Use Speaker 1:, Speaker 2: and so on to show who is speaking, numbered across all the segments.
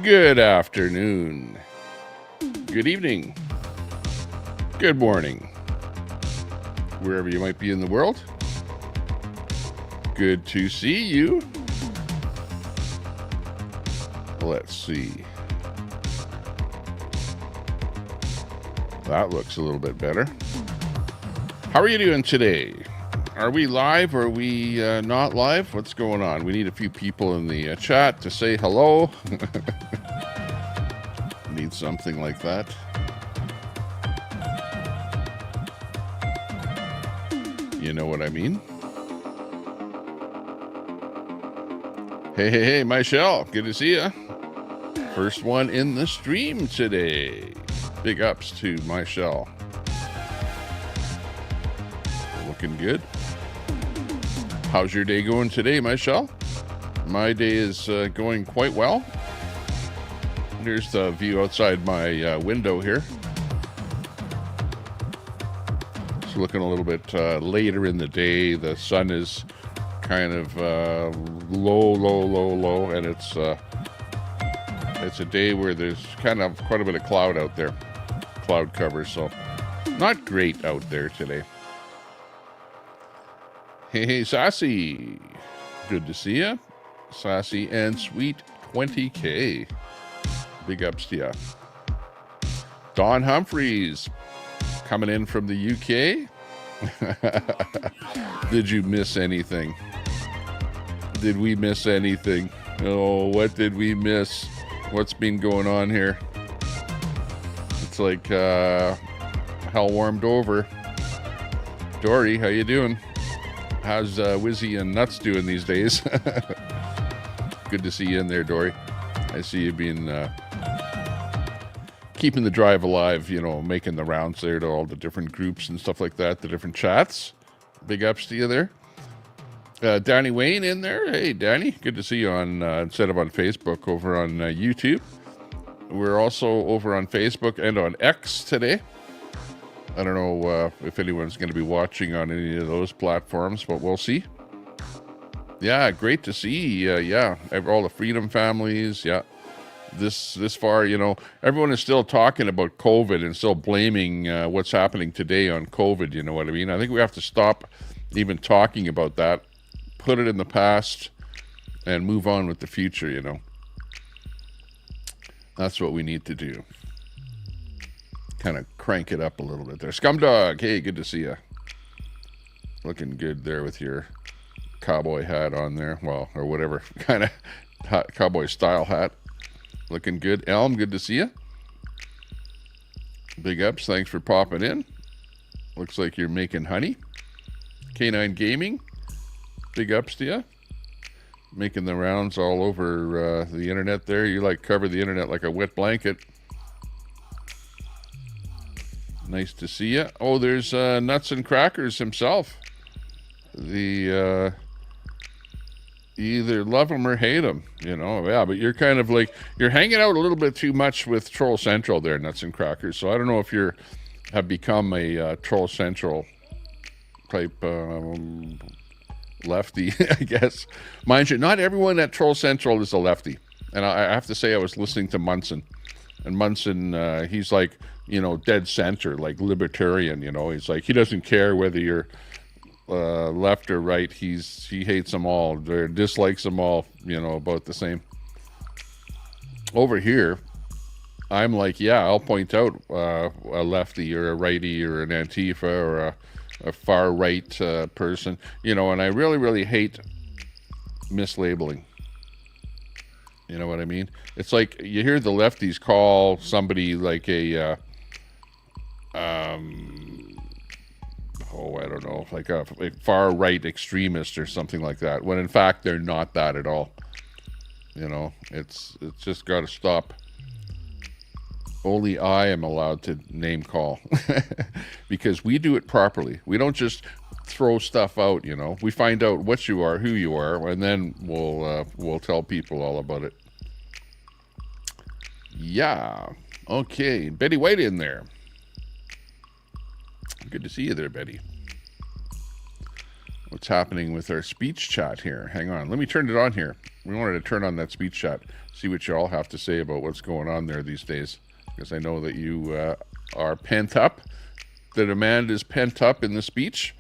Speaker 1: Good afternoon. Good evening. Good morning. Wherever you might be in the world. Good to see you. Let's see. That looks a little bit better. How are you doing today? Are we live or are we not live? What's going on? We need a few people in the chat to say hello. Need something like that. You know what I mean? Hey, Michelle. Good to see ya. First one in the stream today. Big ups to Michelle. Looking good. How's your day going today, Michelle? My day is going quite well. Here's the view outside my window here. It's looking a little bit later in the day. The sun is kind of low, and it's a day where there's kind of quite a bit of cloud out there, cloud cover, so not great out there today. Hey, Sassy, good to see ya. Sassy and Sweet 20K, big ups to ya. Don Humphreys, coming in from the UK. Did you miss anything? Did we miss anything? Oh, what did we miss? What's been going on here? It's like hell warmed over. Dory, how you doing? How's Wizzy and Nuts doing these days? Good to see you in there, Dory. I see you being keeping the drive alive, you know, making the rounds there to all the different groups and stuff like that, the different chats. Big ups to you there. Danny Wayne in there. Hey, Danny. Good to see you on, instead of on Facebook, over on YouTube. We're also over on Facebook and on X today. I don't know if anyone's going to be watching on any of those platforms, but we'll see. Yeah, great to see. Yeah, all the Freedom families. Yeah, this far, you know, everyone is still talking about COVID and still blaming what's happening today on COVID. You know what I mean? I think we have to stop even talking about that, put it in the past, and move on with the future. You know, that's what we need to do. Kind of crank it up a little bit there. Scumdog, hey, good to see you. Looking good there with your cowboy hat on there. Well, or whatever kind of cowboy style hat. Looking good. Elm, good to see you. Big ups, thanks for popping in. Looks like you're making honey. K9 Gaming, big ups to you. Making the rounds all over the internet there. You like cover the internet like a wet blanket. Nice to see you. Oh, there's Nuts and Crackers himself. The you either love him or hate him, you know. Yeah, but you're kind of like, you're hanging out a little bit too much with Troll Central there, Nuts and Crackers. So I don't know if you have become a Troll Central type lefty, I guess. Mind you, not everyone at Troll Central is a lefty. And I have to say, I was listening to Munson. And Munson, he's like, you know, dead center, like libertarian, you know. He's like, he doesn't care whether you're left or right. He hates them all, or dislikes them all, you know, about the same. Over here, I'm like, yeah, I'll point out a lefty or a righty or an Antifa or a far right person, you know, and I really, really hate mislabeling. You know what I mean? It's like you hear the lefties call somebody like a I don't know, like a far right extremist or something like that, when in fact they're not that at all. You know, it's just got to stop. Only I am allowed to name call because we do it properly. We don't just throw stuff out, you know. We find out what you are, who you are, and then we'll tell people all about it. Yeah. Okay. Betty White in there. Good to see you there, Betty. what's happening with our speech chat here. Hang on. Let me turn it on here. We wanted to turn on that speech chat, see what you all have to say about what's going on there these days, because I know that you are pent up. The demand is pent up in the speech.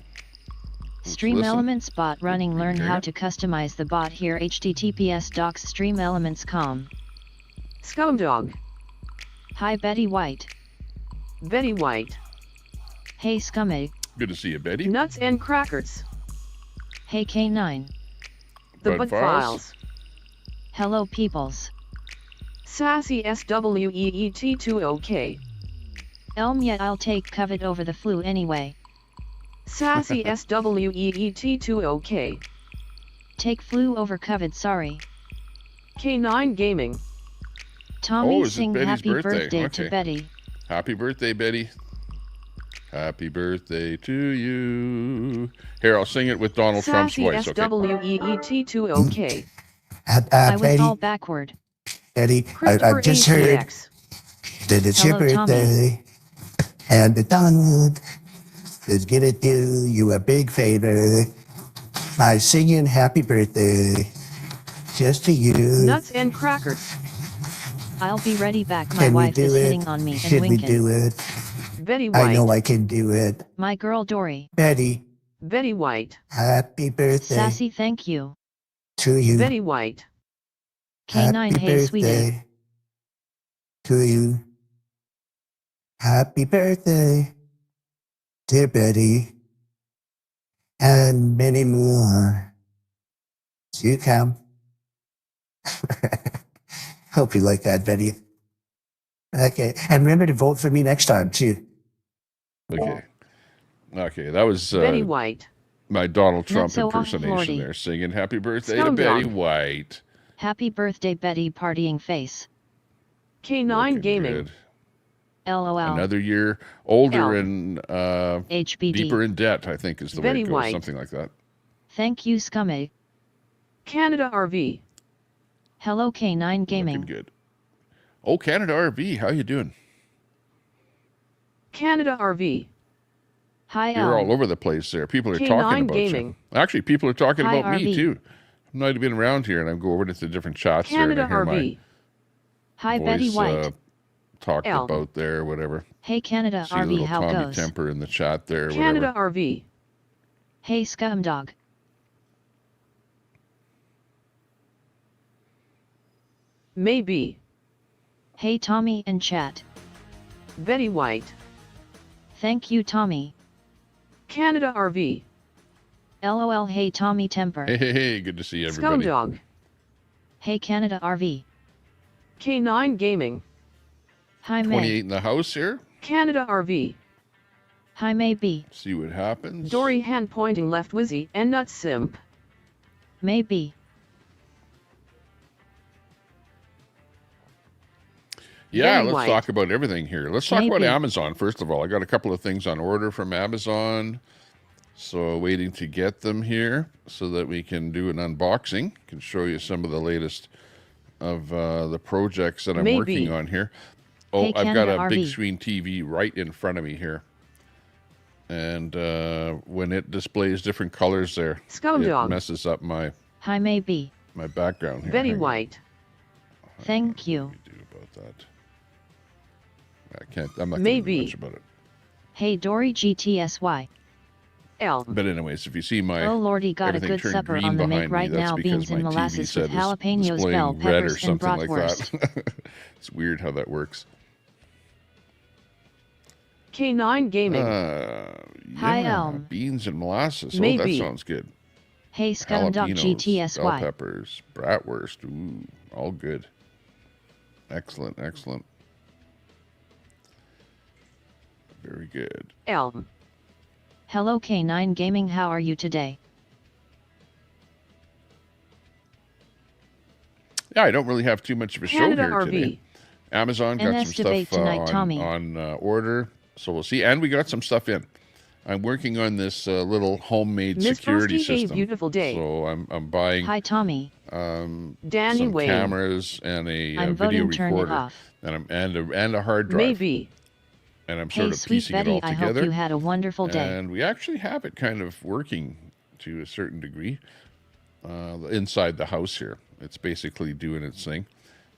Speaker 2: Stream Elements bot running. Learn how to customize the bot here. https://docs.streamelements.com.
Speaker 3: Scumdog.
Speaker 2: Hi Betty White.
Speaker 3: Betty White.
Speaker 2: Hey Scummy.
Speaker 1: Good to see you, Betty.
Speaker 3: Nuts and crackers.
Speaker 2: Hey K9.
Speaker 3: The Bud Files.
Speaker 2: Hello peoples.
Speaker 3: Sassy SWEET20K.
Speaker 2: Yeah, I'll take COVID over the flu anyway.
Speaker 3: Sassy SWEET20K.
Speaker 2: Take flu over COVID, sorry.
Speaker 3: K9 Gaming.
Speaker 2: Tommy sing happy birthday to Betty.
Speaker 1: Happy birthday, Betty. Happy birthday to you. Here, I'll sing it with Donald Trump's voice, okay?
Speaker 3: SWEET20K.
Speaker 2: I was all backward.
Speaker 4: Betty, I just heard that it's your birthday. And the Donald is gonna do you a big favor by singing happy birthday just to you.
Speaker 3: Nuts and crackers.
Speaker 2: I'll be ready back. My wife is hitting on me and
Speaker 4: Should
Speaker 2: winking.
Speaker 4: we do it?
Speaker 3: Betty White.
Speaker 4: I know I can do it.
Speaker 2: My girl Dory.
Speaker 4: Betty.
Speaker 3: Betty White.
Speaker 4: Happy birthday.
Speaker 2: Sassy, thank you.
Speaker 4: To you.
Speaker 3: Betty White.
Speaker 2: K9,
Speaker 4: Happy
Speaker 2: hey sweetie.
Speaker 4: birthday to you. Happy birthday, dear Betty, and many more to come. Hope you like that, Betty. Okay, and remember to vote for me next time, too.
Speaker 1: Okay, that was
Speaker 3: Betty White.
Speaker 1: My Donald Trump
Speaker 2: so
Speaker 1: impersonation there, singing happy birthday to Betty White.
Speaker 2: Happy birthday, Betty, partying face.
Speaker 3: K9 Gaming.
Speaker 1: Good.
Speaker 2: LOL.
Speaker 1: Another year older and
Speaker 2: HBD.
Speaker 1: deeper in debt, I think is the
Speaker 3: Betty
Speaker 1: way it goes.
Speaker 3: White.
Speaker 1: Something like that.
Speaker 2: Thank you, Scummy.
Speaker 3: Canada RV.
Speaker 2: Hello, K9 Gaming.
Speaker 1: Looking good. Oh, Canada RV, how you doing?
Speaker 3: Canada RV.
Speaker 2: Hi,
Speaker 1: You're all over the place there. People are
Speaker 3: K9
Speaker 1: talking about
Speaker 3: Gaming.
Speaker 1: you. Actually, people are talking
Speaker 2: Hi,
Speaker 1: about me,
Speaker 2: RV.
Speaker 1: too. I might have been around here, and I go over to the different chats
Speaker 3: Canada
Speaker 1: there, and I hear
Speaker 3: RV.
Speaker 2: Hi,
Speaker 1: my
Speaker 2: Betty
Speaker 1: voice
Speaker 2: White.
Speaker 1: talked
Speaker 3: L.
Speaker 1: about there, whatever.
Speaker 2: Hey, Canada
Speaker 1: See a
Speaker 2: RV,
Speaker 1: little
Speaker 2: how
Speaker 1: Tommy
Speaker 2: goes?
Speaker 1: Temper in the chat there,
Speaker 3: Canada
Speaker 1: whatever.
Speaker 3: RV.
Speaker 2: Hey, Scumdog.
Speaker 3: Maybe.
Speaker 2: Hey, Tommy and chat.
Speaker 3: Betty White.
Speaker 2: Thank you, Tommy.
Speaker 3: Canada RV.
Speaker 2: LOL, hey, Tommy Temper.
Speaker 1: Hey, good to see everybody.
Speaker 3: Scumdog.
Speaker 2: Hey, Canada RV.
Speaker 3: K9 Gaming.
Speaker 2: Hi, May.
Speaker 1: 28 in the house here.
Speaker 3: Canada RV.
Speaker 2: Hi, May B.
Speaker 1: See what happens.
Speaker 3: Dory hand pointing left Wizzy and Nut Simp.
Speaker 2: May B.
Speaker 1: Yeah,
Speaker 3: Betty
Speaker 1: let's
Speaker 3: White.
Speaker 1: talk about everything here. Let's talk about
Speaker 2: Maybe.
Speaker 1: Amazon, first of all. I got a couple of things on order from Amazon. So waiting to get them here so that we can do an unboxing. Can show you some of the latest of the projects that I'm
Speaker 3: Maybe.
Speaker 1: working on here. Oh,
Speaker 2: Hey,
Speaker 1: I've got
Speaker 2: Canada
Speaker 1: a big
Speaker 2: RV.
Speaker 1: screen TV right in front of me here. And when it displays different colors there, it
Speaker 3: Scumdog.
Speaker 1: messes up my
Speaker 2: Hi, May B.
Speaker 1: background here.
Speaker 3: Betty
Speaker 1: Hang on.
Speaker 3: White.
Speaker 2: Thank you.
Speaker 1: What do we do about that? I'm not going to
Speaker 3: Maybe.
Speaker 1: do much about it.
Speaker 2: Hey, Dory GTSY.
Speaker 3: L.
Speaker 1: But anyways, if you see my
Speaker 2: Oh Lordy, got a
Speaker 1: everything
Speaker 2: good
Speaker 1: turned
Speaker 2: supper
Speaker 1: green
Speaker 2: on the
Speaker 1: behind
Speaker 2: make right
Speaker 1: me, that's
Speaker 2: now.
Speaker 1: because
Speaker 2: Beans and
Speaker 1: my TV
Speaker 2: molasses
Speaker 1: set
Speaker 2: with
Speaker 1: is
Speaker 2: jalapenos,
Speaker 1: displaying
Speaker 2: bell
Speaker 1: red or
Speaker 2: peppers, and
Speaker 1: something like
Speaker 2: bratwurst.
Speaker 1: that. It's weird how that works.
Speaker 3: K9 Gaming.
Speaker 2: Hi,
Speaker 1: Yeah,
Speaker 2: Elm.
Speaker 1: beans and molasses. Oh,
Speaker 3: Maybe.
Speaker 1: that sounds good.
Speaker 2: Hey, Scumdog
Speaker 1: Jalapenos, bell
Speaker 2: GTSY.
Speaker 1: peppers, bratwurst. Ooh, all good. Excellent, excellent. Very good.
Speaker 3: L.
Speaker 2: Hello, K9 Gaming. How are you today?
Speaker 1: Yeah, I don't really have too much of a
Speaker 3: Canada
Speaker 1: show here
Speaker 3: RV.
Speaker 1: today. Amazon got
Speaker 2: NS
Speaker 1: some
Speaker 2: debate
Speaker 1: stuff
Speaker 2: tonight, Tommy.
Speaker 1: on order, so we'll see. And we got some stuff in. I'm working on this little homemade
Speaker 3: Miss
Speaker 1: security
Speaker 3: Frosty, a
Speaker 1: system.
Speaker 3: beautiful day.
Speaker 1: So I'm buying
Speaker 2: Hi, Tommy.
Speaker 3: Danny
Speaker 1: some
Speaker 3: Wayne.
Speaker 1: cameras and a
Speaker 2: I'm
Speaker 1: video
Speaker 2: voting turn it
Speaker 1: recorder
Speaker 2: off.
Speaker 1: and a hard drive.
Speaker 3: Maybe.
Speaker 1: And I'm
Speaker 2: Hey,
Speaker 1: sort of
Speaker 2: sweet
Speaker 1: piecing it
Speaker 2: Betty,
Speaker 1: all
Speaker 2: I
Speaker 1: together.
Speaker 2: hope you had a wonderful day.
Speaker 1: And we actually have it kind of working to a certain degree. Inside the house here, it's basically doing its thing.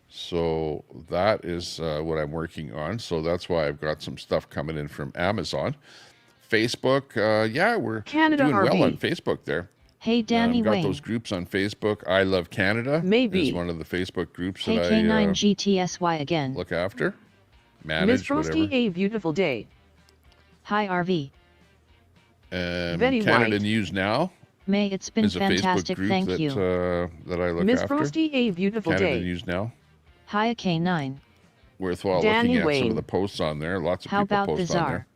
Speaker 1: So that is what I'm working on. So that's why I've got some stuff coming in from Amazon. Facebook, yeah, we're
Speaker 3: Canada
Speaker 1: doing
Speaker 3: RV.
Speaker 1: well on Facebook there.
Speaker 2: Hey, Danny
Speaker 1: got
Speaker 2: Wayne.
Speaker 1: those groups on Facebook. I Love Canada
Speaker 3: Maybe.
Speaker 1: is one of the Facebook groups
Speaker 2: Hey,
Speaker 1: that
Speaker 2: K9GTSY again.
Speaker 1: look after,
Speaker 3: Miss
Speaker 1: manage,
Speaker 3: Frosty,
Speaker 1: whatever.
Speaker 3: a beautiful day.
Speaker 2: Hi, RV.
Speaker 3: Very
Speaker 1: Canada
Speaker 3: white.
Speaker 1: News Now
Speaker 2: May, it's been
Speaker 1: is a
Speaker 2: fantastic,
Speaker 1: Facebook group
Speaker 2: thank
Speaker 1: that,
Speaker 2: you.
Speaker 1: that I look
Speaker 3: Miss
Speaker 1: after.
Speaker 3: Frosty, a beautiful
Speaker 1: Canada
Speaker 3: day.
Speaker 1: News Now.
Speaker 2: Hi, K9.
Speaker 1: Worthwhile
Speaker 3: Danny
Speaker 1: looking at some
Speaker 3: Wayne.
Speaker 1: of the posts on there. Lots of
Speaker 2: How
Speaker 1: people
Speaker 2: about the
Speaker 1: post on
Speaker 2: czar?
Speaker 1: there.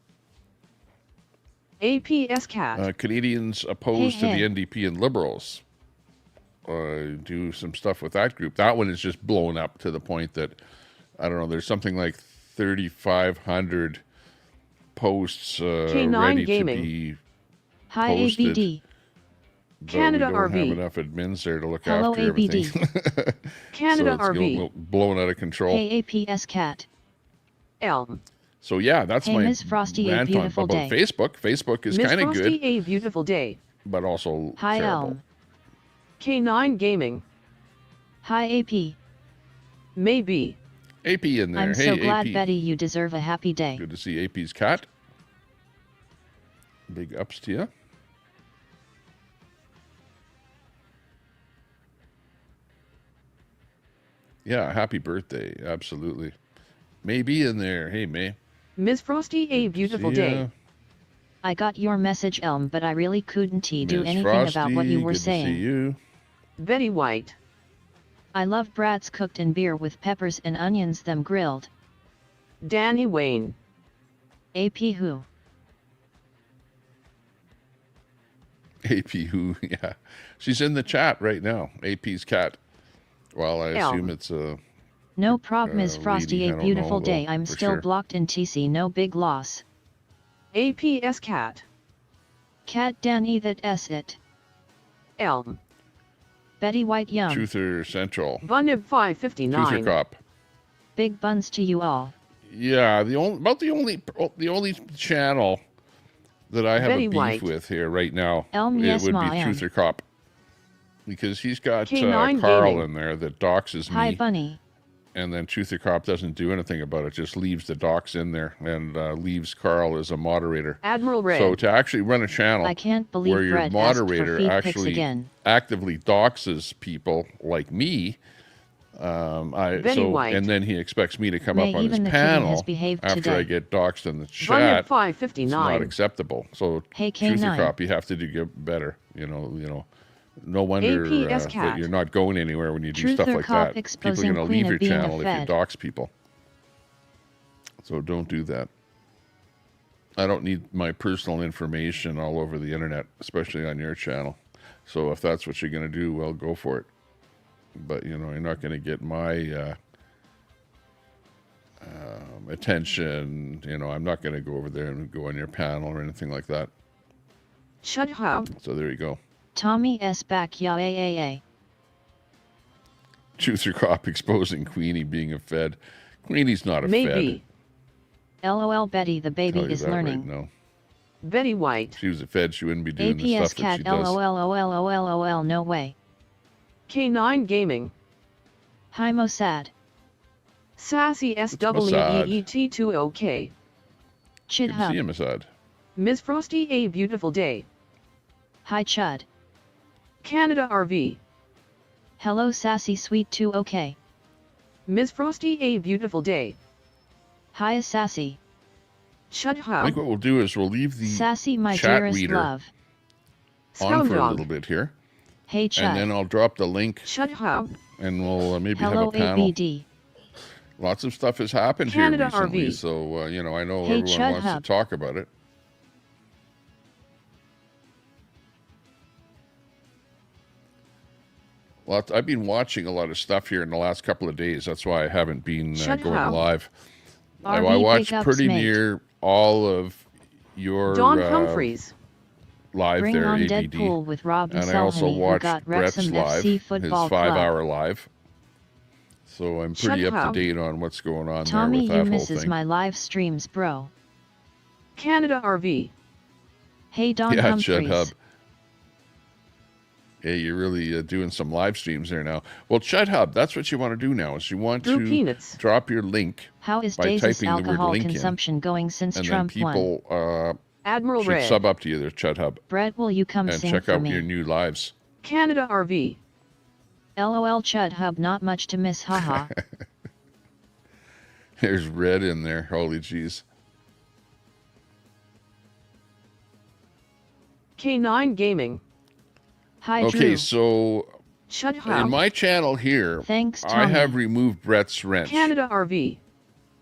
Speaker 3: APS cat.
Speaker 1: Canadians opposed
Speaker 2: Hey,
Speaker 1: to
Speaker 2: hey.
Speaker 1: the NDP and Liberals do some stuff with that group. That one is just blown up to the point that, I don't know, there's something like 3,500 posts
Speaker 3: K9
Speaker 1: ready
Speaker 3: Gaming.
Speaker 1: to be
Speaker 2: Hi,
Speaker 1: posted.
Speaker 2: ABD.
Speaker 1: But
Speaker 3: Canada
Speaker 1: we don't
Speaker 3: RV.
Speaker 1: have enough admins there to look
Speaker 2: Hello,
Speaker 1: after
Speaker 2: ABD.
Speaker 1: everything.
Speaker 3: Canada
Speaker 1: so it's
Speaker 3: RV.
Speaker 1: blowing out of control.
Speaker 2: Hey, APS cat.
Speaker 3: Elm.
Speaker 1: So yeah, that's
Speaker 2: Hey,
Speaker 1: my
Speaker 2: Miss Frosty, a
Speaker 1: rant on
Speaker 2: beautiful
Speaker 1: about
Speaker 2: day.
Speaker 1: Facebook. Facebook is
Speaker 3: Miss
Speaker 1: kind of
Speaker 3: Frosty,
Speaker 1: good,
Speaker 3: a beautiful day.
Speaker 1: but also
Speaker 2: Hi,
Speaker 1: terrible.
Speaker 2: Elm.
Speaker 3: K9 Gaming.
Speaker 2: Hi, AP.
Speaker 3: Maybe.
Speaker 1: AP in there.
Speaker 2: I'm
Speaker 1: Hey,
Speaker 2: so glad,
Speaker 1: AP.
Speaker 2: Betty, you deserve a happy day.
Speaker 1: Good to see AP's cat. Big ups to you. Yeah, happy birthday. Absolutely. Maybe in there. Hey, May.
Speaker 3: Miss Frosty, a beautiful
Speaker 1: See ya.
Speaker 3: day.
Speaker 2: I got your message, Elm, but I really couldn't do
Speaker 1: Miss
Speaker 2: anything
Speaker 1: Frosty,
Speaker 2: about what you were
Speaker 1: good
Speaker 2: saying.
Speaker 1: to see you.
Speaker 3: Betty White.
Speaker 2: I love brats cooked in beer with peppers and onions, them grilled.
Speaker 3: Danny Wayne.
Speaker 2: AP who?
Speaker 1: AP who? Yeah. She's in the chat right now. AP's cat. Well, I
Speaker 3: Elm.
Speaker 1: assume it's a...
Speaker 2: No prob, Miss
Speaker 1: lady,
Speaker 2: Frosty,
Speaker 1: I
Speaker 2: a
Speaker 1: don't
Speaker 2: beautiful
Speaker 1: know,
Speaker 2: day.
Speaker 1: though,
Speaker 2: I'm
Speaker 1: for
Speaker 2: still
Speaker 1: sure.
Speaker 2: blocked in TC, no big loss.
Speaker 3: APS cat.
Speaker 2: Cat Danny, that S it.
Speaker 3: Elm.
Speaker 2: Betty White Yum.
Speaker 1: Truther Central.
Speaker 3: Bunib
Speaker 1: Truther
Speaker 3: 559.
Speaker 1: Cop.
Speaker 2: Big buns to you all.
Speaker 1: Yeah, the only channel that I have
Speaker 3: Betty
Speaker 1: a beef
Speaker 3: White.
Speaker 1: with here right now
Speaker 2: Elm,
Speaker 1: it
Speaker 2: yes,
Speaker 1: would be
Speaker 2: ma, am.
Speaker 1: Truther Cop, because he's got
Speaker 3: K9
Speaker 1: Carl
Speaker 3: Gaming.
Speaker 1: in there that doxes
Speaker 2: Hi,
Speaker 1: me,
Speaker 2: Bunny.
Speaker 1: and then Truther Cop doesn't do anything about it, just leaves the dox in there and leaves Carl as a moderator.
Speaker 3: Admiral Red.
Speaker 1: So to actually run a channel
Speaker 2: I can't believe
Speaker 1: where your
Speaker 2: Brett asked for
Speaker 1: moderator
Speaker 2: feed pics
Speaker 1: actually
Speaker 2: again.
Speaker 1: actively doxes people like me,
Speaker 3: Betty White.
Speaker 1: and then he expects me to come
Speaker 2: May,
Speaker 1: up on his
Speaker 2: even the kitty
Speaker 1: panel
Speaker 2: has behaved
Speaker 1: after
Speaker 2: today.
Speaker 1: I get doxed in the
Speaker 3: Bunib
Speaker 1: chat. It's not
Speaker 3: 559.
Speaker 1: acceptable. So
Speaker 2: Hey,
Speaker 1: Truther
Speaker 2: K9.
Speaker 1: Cop, you have to do better. You know. No wonder
Speaker 3: APS
Speaker 1: that
Speaker 3: cat.
Speaker 1: you're not going anywhere when you do stuff
Speaker 2: Truther
Speaker 1: like
Speaker 2: Cop
Speaker 1: that. People are
Speaker 2: exposing
Speaker 1: going to
Speaker 2: Queen
Speaker 1: leave
Speaker 2: of
Speaker 1: your
Speaker 2: being a
Speaker 1: channel if you
Speaker 2: Fed.
Speaker 1: dox people. So don't do that. I don't need my personal information all over the internet, especially on your channel. So if that's what you're going to do, well, go for it. But, you're not going to get my attention. I'm not going to go over there and go on your panel or anything like that.
Speaker 3: Shut up.
Speaker 1: So there you go.
Speaker 2: Tommy S. back, ya, a.
Speaker 1: Truther Cop exposing Queenie being a Fed. Queenie's not a
Speaker 3: Maybe.
Speaker 2: LOL, Betty, the
Speaker 1: Fed.
Speaker 2: baby
Speaker 1: Tell you
Speaker 2: is
Speaker 1: that
Speaker 2: learning.
Speaker 1: Right now.
Speaker 3: Betty White.
Speaker 1: If she was a Fed, she wouldn't be doing the
Speaker 2: APS
Speaker 1: stuff that
Speaker 2: cat,
Speaker 1: she does.
Speaker 2: LOL, no way.
Speaker 3: K9 Gaming.
Speaker 2: Hi, Mossad.
Speaker 3: Sassy SWEET20K.
Speaker 2: Chid
Speaker 1: Good to see
Speaker 2: Hub.
Speaker 1: you, Assad.
Speaker 3: Miss Frosty, a beautiful day.
Speaker 2: Hi, Chud.
Speaker 3: Canada RV.
Speaker 2: Hello, Sassy Sweet 2 OK.
Speaker 3: Miss Frosty, a beautiful day.
Speaker 2: Hi, Sassy.
Speaker 3: Shut
Speaker 1: I
Speaker 3: up.
Speaker 1: think what we'll do is we'll leave the
Speaker 2: Sassy, my
Speaker 1: chat
Speaker 2: dearest
Speaker 1: reader
Speaker 2: love.
Speaker 1: on for a
Speaker 3: Scumdog.
Speaker 1: little bit here.
Speaker 2: Hey,
Speaker 1: And then
Speaker 2: Chud.
Speaker 1: I'll drop the link
Speaker 3: Shut up.
Speaker 1: and we'll maybe
Speaker 2: Hello,
Speaker 1: have a panel.
Speaker 2: ABD.
Speaker 1: Lots of stuff has happened
Speaker 3: Canada
Speaker 1: here recently,
Speaker 3: RV.
Speaker 1: so, I know
Speaker 2: Hey,
Speaker 1: everyone
Speaker 2: Chud
Speaker 1: wants
Speaker 2: Hub.
Speaker 1: to talk about it. I've been watching a lot of stuff here in the last couple of days. That's why I haven't been
Speaker 3: Shut
Speaker 1: going
Speaker 3: up.
Speaker 1: live. I
Speaker 2: RV
Speaker 1: watched
Speaker 2: big ups,
Speaker 1: pretty
Speaker 2: mate.
Speaker 1: near all of your
Speaker 3: Don Humphreys.
Speaker 1: live
Speaker 2: Bring
Speaker 1: there,
Speaker 2: on
Speaker 1: ABD.
Speaker 2: Deadpool with Rob
Speaker 1: And I also
Speaker 2: Selhany, who
Speaker 1: watched
Speaker 2: got
Speaker 1: Brett's
Speaker 2: Wrexham
Speaker 1: live,
Speaker 2: FC
Speaker 1: his
Speaker 2: Football Club.
Speaker 1: 5-hour live. So I'm pretty
Speaker 3: Shut
Speaker 1: up
Speaker 3: up.
Speaker 1: to date on what's going on
Speaker 2: Tommy,
Speaker 1: there
Speaker 2: you
Speaker 1: with that whole
Speaker 2: misses
Speaker 1: thing.
Speaker 2: my live streams, bro.
Speaker 3: Canada RV.
Speaker 2: Hey, Don
Speaker 1: Yeah,
Speaker 2: Humphreys.
Speaker 1: Chud Hub. Hey, you're really doing some live streams there now. Well, Chat Hub, that's what you want to do now. Is you want
Speaker 3: Drew
Speaker 1: to
Speaker 3: Peanuts.
Speaker 1: drop your link
Speaker 2: How is
Speaker 1: by
Speaker 2: Dais's
Speaker 1: typing the word
Speaker 2: alcohol
Speaker 1: link
Speaker 2: consumption going since
Speaker 1: in, and
Speaker 2: Trump
Speaker 1: then
Speaker 2: won?
Speaker 1: people
Speaker 3: Admiral
Speaker 1: should
Speaker 3: Red.
Speaker 1: sub up to you there, Chat Hub,
Speaker 2: Brett, will you come
Speaker 1: and
Speaker 2: sing
Speaker 1: check
Speaker 2: for
Speaker 1: out
Speaker 2: me?
Speaker 1: your new lives.
Speaker 3: Canada RV.
Speaker 2: LOL Chud Hub, not much to miss, haha.
Speaker 1: There's Red in there. Holy jeez.
Speaker 3: K9 Gaming.
Speaker 2: Hi,
Speaker 1: Okay,
Speaker 2: Drew.
Speaker 1: so
Speaker 3: Chud
Speaker 1: in
Speaker 3: Hub.
Speaker 1: my channel here,
Speaker 2: Thanks,
Speaker 1: I have
Speaker 2: Tommy.
Speaker 1: removed Brett's wrench.
Speaker 3: Canada RV.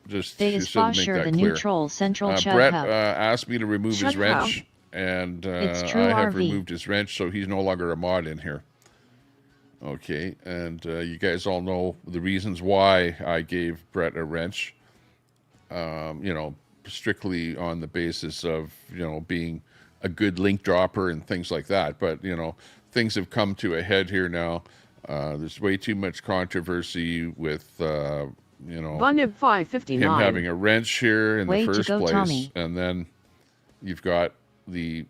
Speaker 1: Just
Speaker 2: They
Speaker 1: she
Speaker 2: is
Speaker 1: said to make
Speaker 2: Fosher,
Speaker 1: that
Speaker 2: the
Speaker 1: clear.
Speaker 2: new troll central Chud
Speaker 1: Brett
Speaker 2: Hub.
Speaker 1: asked me to remove his
Speaker 3: Chud
Speaker 1: wrench,
Speaker 3: Hub.
Speaker 1: and
Speaker 2: It's
Speaker 1: I
Speaker 2: true,
Speaker 1: have
Speaker 2: RV.
Speaker 1: removed his wrench, so he's no longer a mod in here. Okay, and you guys all know the reasons why I gave Brett a wrench. You know, strictly on the basis of, you know, being a good link dropper and things like that. But, you know, things have come to a head here now. There's way too much controversy with, you know,
Speaker 3: Bunib 559.
Speaker 1: him having a wrench here in
Speaker 2: Way
Speaker 1: the
Speaker 2: to
Speaker 1: first
Speaker 2: go,
Speaker 1: place.
Speaker 2: Tommy.
Speaker 1: And then you've got the,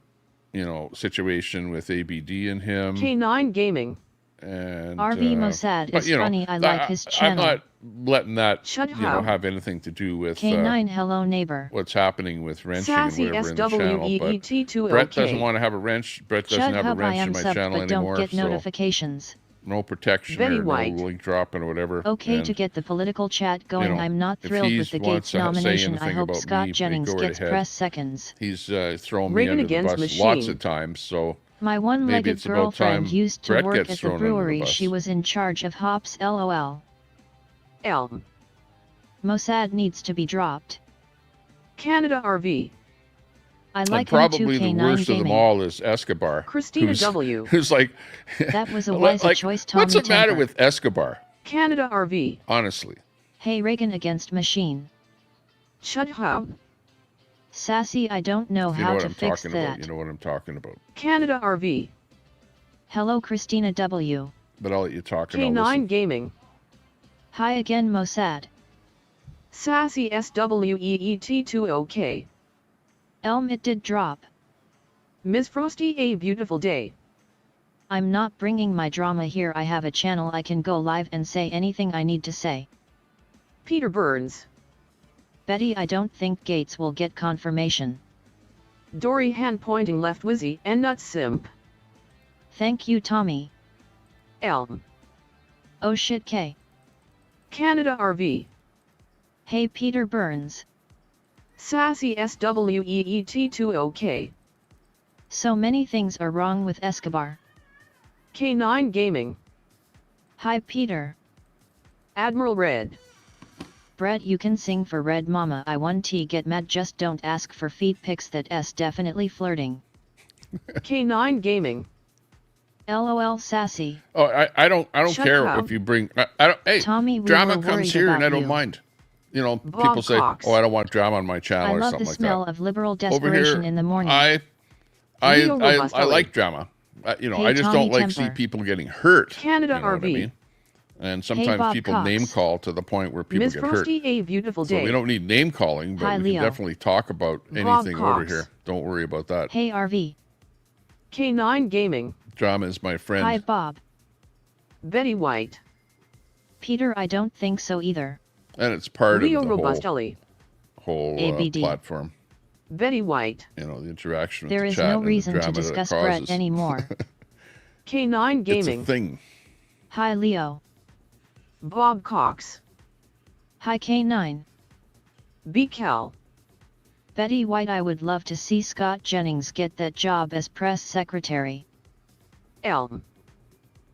Speaker 1: you know, situation with ABD and him.
Speaker 3: K9 Gaming.
Speaker 1: And
Speaker 2: RV Mossad
Speaker 1: but,
Speaker 2: is
Speaker 1: you know,
Speaker 2: funny. I like his
Speaker 1: I'm
Speaker 2: channel.
Speaker 1: not letting that,
Speaker 3: Chud
Speaker 1: you know,
Speaker 3: Hub.
Speaker 1: have anything to do with
Speaker 2: K9, hello neighbor.
Speaker 1: what's happening with wrenching
Speaker 3: Sassy
Speaker 1: and whatever in the channel. But
Speaker 3: SWEET2OK.
Speaker 1: Brett doesn't want to have a wrench. Brett doesn't
Speaker 2: Chud
Speaker 1: have a
Speaker 2: Hub, I
Speaker 1: wrench
Speaker 2: am
Speaker 1: in my
Speaker 2: sub,
Speaker 1: channel
Speaker 2: but
Speaker 1: anymore.
Speaker 2: don't get
Speaker 1: So
Speaker 2: notifications.
Speaker 1: no protection
Speaker 3: Betty
Speaker 1: or
Speaker 3: White.
Speaker 1: no link dropping or whatever.
Speaker 2: Okay,
Speaker 1: And,
Speaker 2: to get the political chat going,
Speaker 1: know,
Speaker 2: I'm not
Speaker 1: if
Speaker 2: thrilled
Speaker 1: he
Speaker 2: with the
Speaker 1: wants
Speaker 2: Gates
Speaker 1: to say
Speaker 2: nomination. I
Speaker 1: anything
Speaker 2: hope
Speaker 1: about
Speaker 2: Scott
Speaker 1: me,
Speaker 2: Jennings
Speaker 1: go right
Speaker 2: gets
Speaker 1: ahead.
Speaker 2: press seconds.
Speaker 1: he's thrown me
Speaker 3: Reagan
Speaker 1: under the
Speaker 3: against
Speaker 1: bus
Speaker 3: machine.
Speaker 1: lots of times. So
Speaker 2: My
Speaker 1: maybe
Speaker 2: one-legged
Speaker 1: it's about
Speaker 2: girlfriend
Speaker 1: time
Speaker 2: used to
Speaker 1: Brett
Speaker 2: work
Speaker 1: gets
Speaker 2: at the
Speaker 1: thrown under the
Speaker 2: brewery.
Speaker 1: bus.
Speaker 2: She was in charge of hops, lol.
Speaker 3: Elm.
Speaker 2: Mossad needs to be dropped.
Speaker 3: Canada RV.
Speaker 2: I
Speaker 1: And
Speaker 2: like him
Speaker 1: probably
Speaker 2: too,
Speaker 1: the
Speaker 2: K9
Speaker 1: worst of them
Speaker 2: Gaming.
Speaker 1: all is Escobar.
Speaker 3: Christina
Speaker 1: who's,
Speaker 3: W.
Speaker 1: Who's like,
Speaker 2: That was a wise
Speaker 1: like,
Speaker 2: choice, Tommy
Speaker 1: what's the matter
Speaker 2: Temper.
Speaker 1: with Escobar?
Speaker 3: Canada RV.
Speaker 1: Honestly.
Speaker 2: Hey, Reagan against machine.
Speaker 3: Chud Hub.
Speaker 2: Sassy, I don't know
Speaker 1: If you know
Speaker 2: how
Speaker 1: what
Speaker 2: to
Speaker 1: I'm
Speaker 2: fix
Speaker 1: talking
Speaker 2: that.
Speaker 1: about, you know what I'm talking about.
Speaker 3: Canada RV.
Speaker 2: Hello, Christina W.
Speaker 1: But I'll let you talk and I'll listen.
Speaker 3: K9 Gaming.
Speaker 2: Hi again, Mossad.
Speaker 3: Sassy SWEET2OK.
Speaker 2: Elm, it did drop.
Speaker 3: Ms. Frosty, a beautiful day.
Speaker 2: I'm not bringing my drama here. I have a channel. I can go live and say anything I need to say.
Speaker 3: Peter Burns.
Speaker 2: Betty, I don't think Gates will get confirmation.
Speaker 3: Dory hand pointing left Wizzy and Nut Simp.
Speaker 2: Thank you, Tommy.
Speaker 3: Elm.
Speaker 2: Oh shit, K.
Speaker 3: Canada RV.
Speaker 2: Hey, Peter Burns.
Speaker 3: Sassy SWEET2OK.
Speaker 2: So many things are wrong with Escobar.
Speaker 3: K9 Gaming.
Speaker 2: Hi, Peter.
Speaker 3: Admiral Red.
Speaker 2: Brett, you can sing for Red Mama. I 1T get mad, just don't ask for feet pics. That S definitely flirting.
Speaker 3: K9 Gaming.
Speaker 2: LOL Sassy.
Speaker 1: Oh, I don't
Speaker 3: Shut
Speaker 1: care
Speaker 3: up.
Speaker 1: if you bring. I don't. Hey,
Speaker 2: Tommy, we
Speaker 1: drama
Speaker 2: were
Speaker 1: comes
Speaker 2: worried
Speaker 1: here, and I
Speaker 2: about
Speaker 1: don't
Speaker 2: you.
Speaker 1: mind. You know,
Speaker 3: Bob
Speaker 1: people say,
Speaker 3: Cox.
Speaker 1: "Oh, I don't want drama on my channel"
Speaker 2: I
Speaker 1: or
Speaker 2: love
Speaker 1: something
Speaker 2: the
Speaker 1: like
Speaker 2: smell
Speaker 1: that.
Speaker 2: of liberal
Speaker 1: Over
Speaker 2: desperation
Speaker 1: here,
Speaker 2: in the morning.
Speaker 1: I
Speaker 3: Leo Robusto.
Speaker 1: like drama. You know,
Speaker 2: Hey,
Speaker 1: I just
Speaker 2: Tommy
Speaker 1: don't like see
Speaker 2: Temper.
Speaker 1: people getting hurt.
Speaker 3: Canada
Speaker 1: you know what I
Speaker 3: RV.
Speaker 1: mean? And sometimes
Speaker 2: Bob
Speaker 1: people
Speaker 2: Cox.
Speaker 1: name call to the point where people
Speaker 3: Ms.
Speaker 1: get hurt.
Speaker 3: Frosty, a beautiful
Speaker 1: So
Speaker 3: day.
Speaker 1: we don't need name calling, but
Speaker 2: Hi,
Speaker 1: we
Speaker 2: Leo.
Speaker 1: can definitely talk about
Speaker 3: Bob
Speaker 1: anything over
Speaker 3: Cox.
Speaker 1: here. Don't worry about that.
Speaker 2: Hey, RV.
Speaker 3: K9 Gaming.
Speaker 1: Drama is my friend.
Speaker 2: Hi, Bob.
Speaker 3: Betty White.
Speaker 2: Peter, I don't think so either.
Speaker 1: And it's part
Speaker 3: Leo
Speaker 1: of the
Speaker 3: Robustelli.
Speaker 1: whole
Speaker 2: ABD.
Speaker 1: platform.
Speaker 3: Betty White.
Speaker 1: You know, the interaction with
Speaker 2: There
Speaker 1: the
Speaker 2: is
Speaker 1: chat
Speaker 2: no
Speaker 1: and the
Speaker 2: reason to
Speaker 1: drama that it
Speaker 2: discuss
Speaker 1: causes.
Speaker 2: Brett anymore.
Speaker 3: K9
Speaker 1: It's a
Speaker 3: Gaming.
Speaker 1: thing.
Speaker 2: Hi, Leo.
Speaker 3: Bob Cox.
Speaker 2: Hi, K9.
Speaker 3: B. Cal.
Speaker 2: Betty White, I would love to see Scott Jennings get that job as press secretary.
Speaker 3: Elm.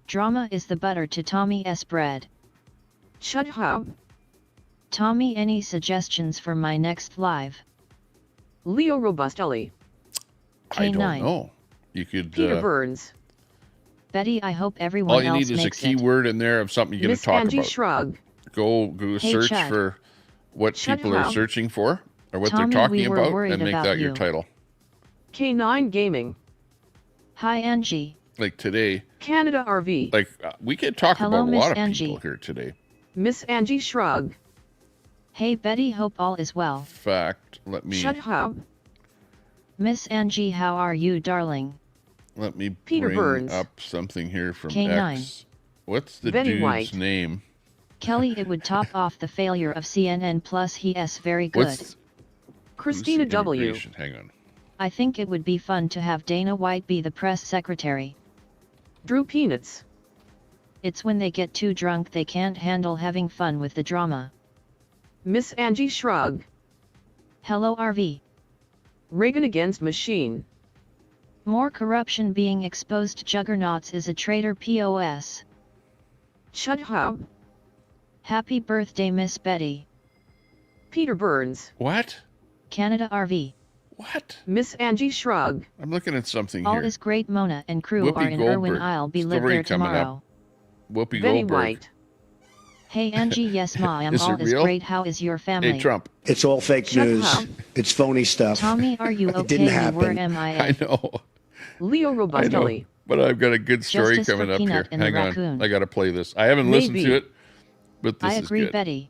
Speaker 2: Drama is the butter to Tommy S. bread.
Speaker 3: Chud Hub.
Speaker 2: Tommy, any suggestions for my next live?
Speaker 3: Leo Robustelli.
Speaker 1: I don't
Speaker 2: K9.
Speaker 1: know. You could.
Speaker 3: Peter Burns.
Speaker 2: Betty, I hope everyone
Speaker 1: all you
Speaker 2: else
Speaker 1: need is a
Speaker 2: makes it.
Speaker 1: keyword in there of something you're going
Speaker 3: Miss
Speaker 1: to talk
Speaker 3: Angie
Speaker 1: about.
Speaker 3: Shrug.
Speaker 1: Go
Speaker 2: Hey,
Speaker 1: search
Speaker 2: Chad.
Speaker 1: for what
Speaker 3: Chad
Speaker 1: people are
Speaker 3: Hub.
Speaker 1: searching for or what
Speaker 2: Tommy,
Speaker 1: they're talking
Speaker 2: we were
Speaker 1: about
Speaker 2: worried
Speaker 1: and make
Speaker 2: about
Speaker 1: that your
Speaker 2: you.
Speaker 1: title.
Speaker 3: K9 Gaming.
Speaker 2: Hi, Angie.
Speaker 1: Like today,
Speaker 3: Canada RV.
Speaker 1: like we could talk
Speaker 2: Hello,
Speaker 1: about a
Speaker 2: Miss
Speaker 1: lot of
Speaker 2: Angie.
Speaker 1: people here today.
Speaker 3: Miss Angie Shrug.
Speaker 2: Hey, Betty, hope all is well.
Speaker 1: In fact, let me.
Speaker 3: Chud Hub.
Speaker 2: Miss Angie, how are you, darling?
Speaker 1: Let me
Speaker 3: Peter
Speaker 1: bring
Speaker 3: Burns.
Speaker 1: up something here from
Speaker 2: K9.
Speaker 1: X. What's the
Speaker 3: Betty
Speaker 1: dude's
Speaker 3: White.
Speaker 1: name?
Speaker 2: Kelly, it would top off the failure of CNN Plus. He is very good.
Speaker 1: What's
Speaker 3: Christina W.
Speaker 1: immigration? Hang on.
Speaker 2: I think it would be fun to have Dana White be the press secretary.
Speaker 3: Drew Peanuts.
Speaker 2: It's when they get too drunk they can't handle having fun with the drama.
Speaker 3: Miss Angie Shrug.
Speaker 2: Hello RV.
Speaker 3: Reagan against machine.
Speaker 2: More corruption being exposed. Juggernauts is a traitor. POS.
Speaker 3: Chud Hub.
Speaker 2: Happy birthday Miss Betty.
Speaker 3: Peter Burns.
Speaker 1: What?
Speaker 2: Canada RV.
Speaker 1: What?
Speaker 3: Miss Angie Shrug.
Speaker 1: I'm looking at something
Speaker 2: All
Speaker 1: here.
Speaker 2: is great. Mona and crew
Speaker 1: Whoopi
Speaker 2: are in Irwin.
Speaker 1: Goldberg.
Speaker 2: I'll be live
Speaker 1: Story
Speaker 2: there
Speaker 1: coming up.
Speaker 2: tomorrow.
Speaker 1: Whoopi
Speaker 3: Betty
Speaker 1: Goldberg.
Speaker 3: White.
Speaker 2: Hey Angie, yes ma, I'm
Speaker 1: Is it
Speaker 2: all is
Speaker 1: real?
Speaker 2: great. How is your family?
Speaker 1: Hey, Trump.
Speaker 5: It's all fake
Speaker 3: Shut
Speaker 5: news.
Speaker 3: up.
Speaker 5: It's phony stuff.
Speaker 2: Tommy, are you okay?
Speaker 5: didn't
Speaker 2: You were
Speaker 5: happen.
Speaker 2: MIA.
Speaker 1: I know.
Speaker 3: Leo
Speaker 1: I know.
Speaker 3: Robustelli.
Speaker 1: But I've got a good story
Speaker 2: Justice for
Speaker 1: coming up here.
Speaker 2: Peanut and the
Speaker 1: Hang on.
Speaker 2: raccoon.
Speaker 1: I got to play this. I haven't listened
Speaker 3: Maybe.
Speaker 1: to it, but this
Speaker 2: I
Speaker 1: is
Speaker 2: agree
Speaker 1: good.
Speaker 2: Betty.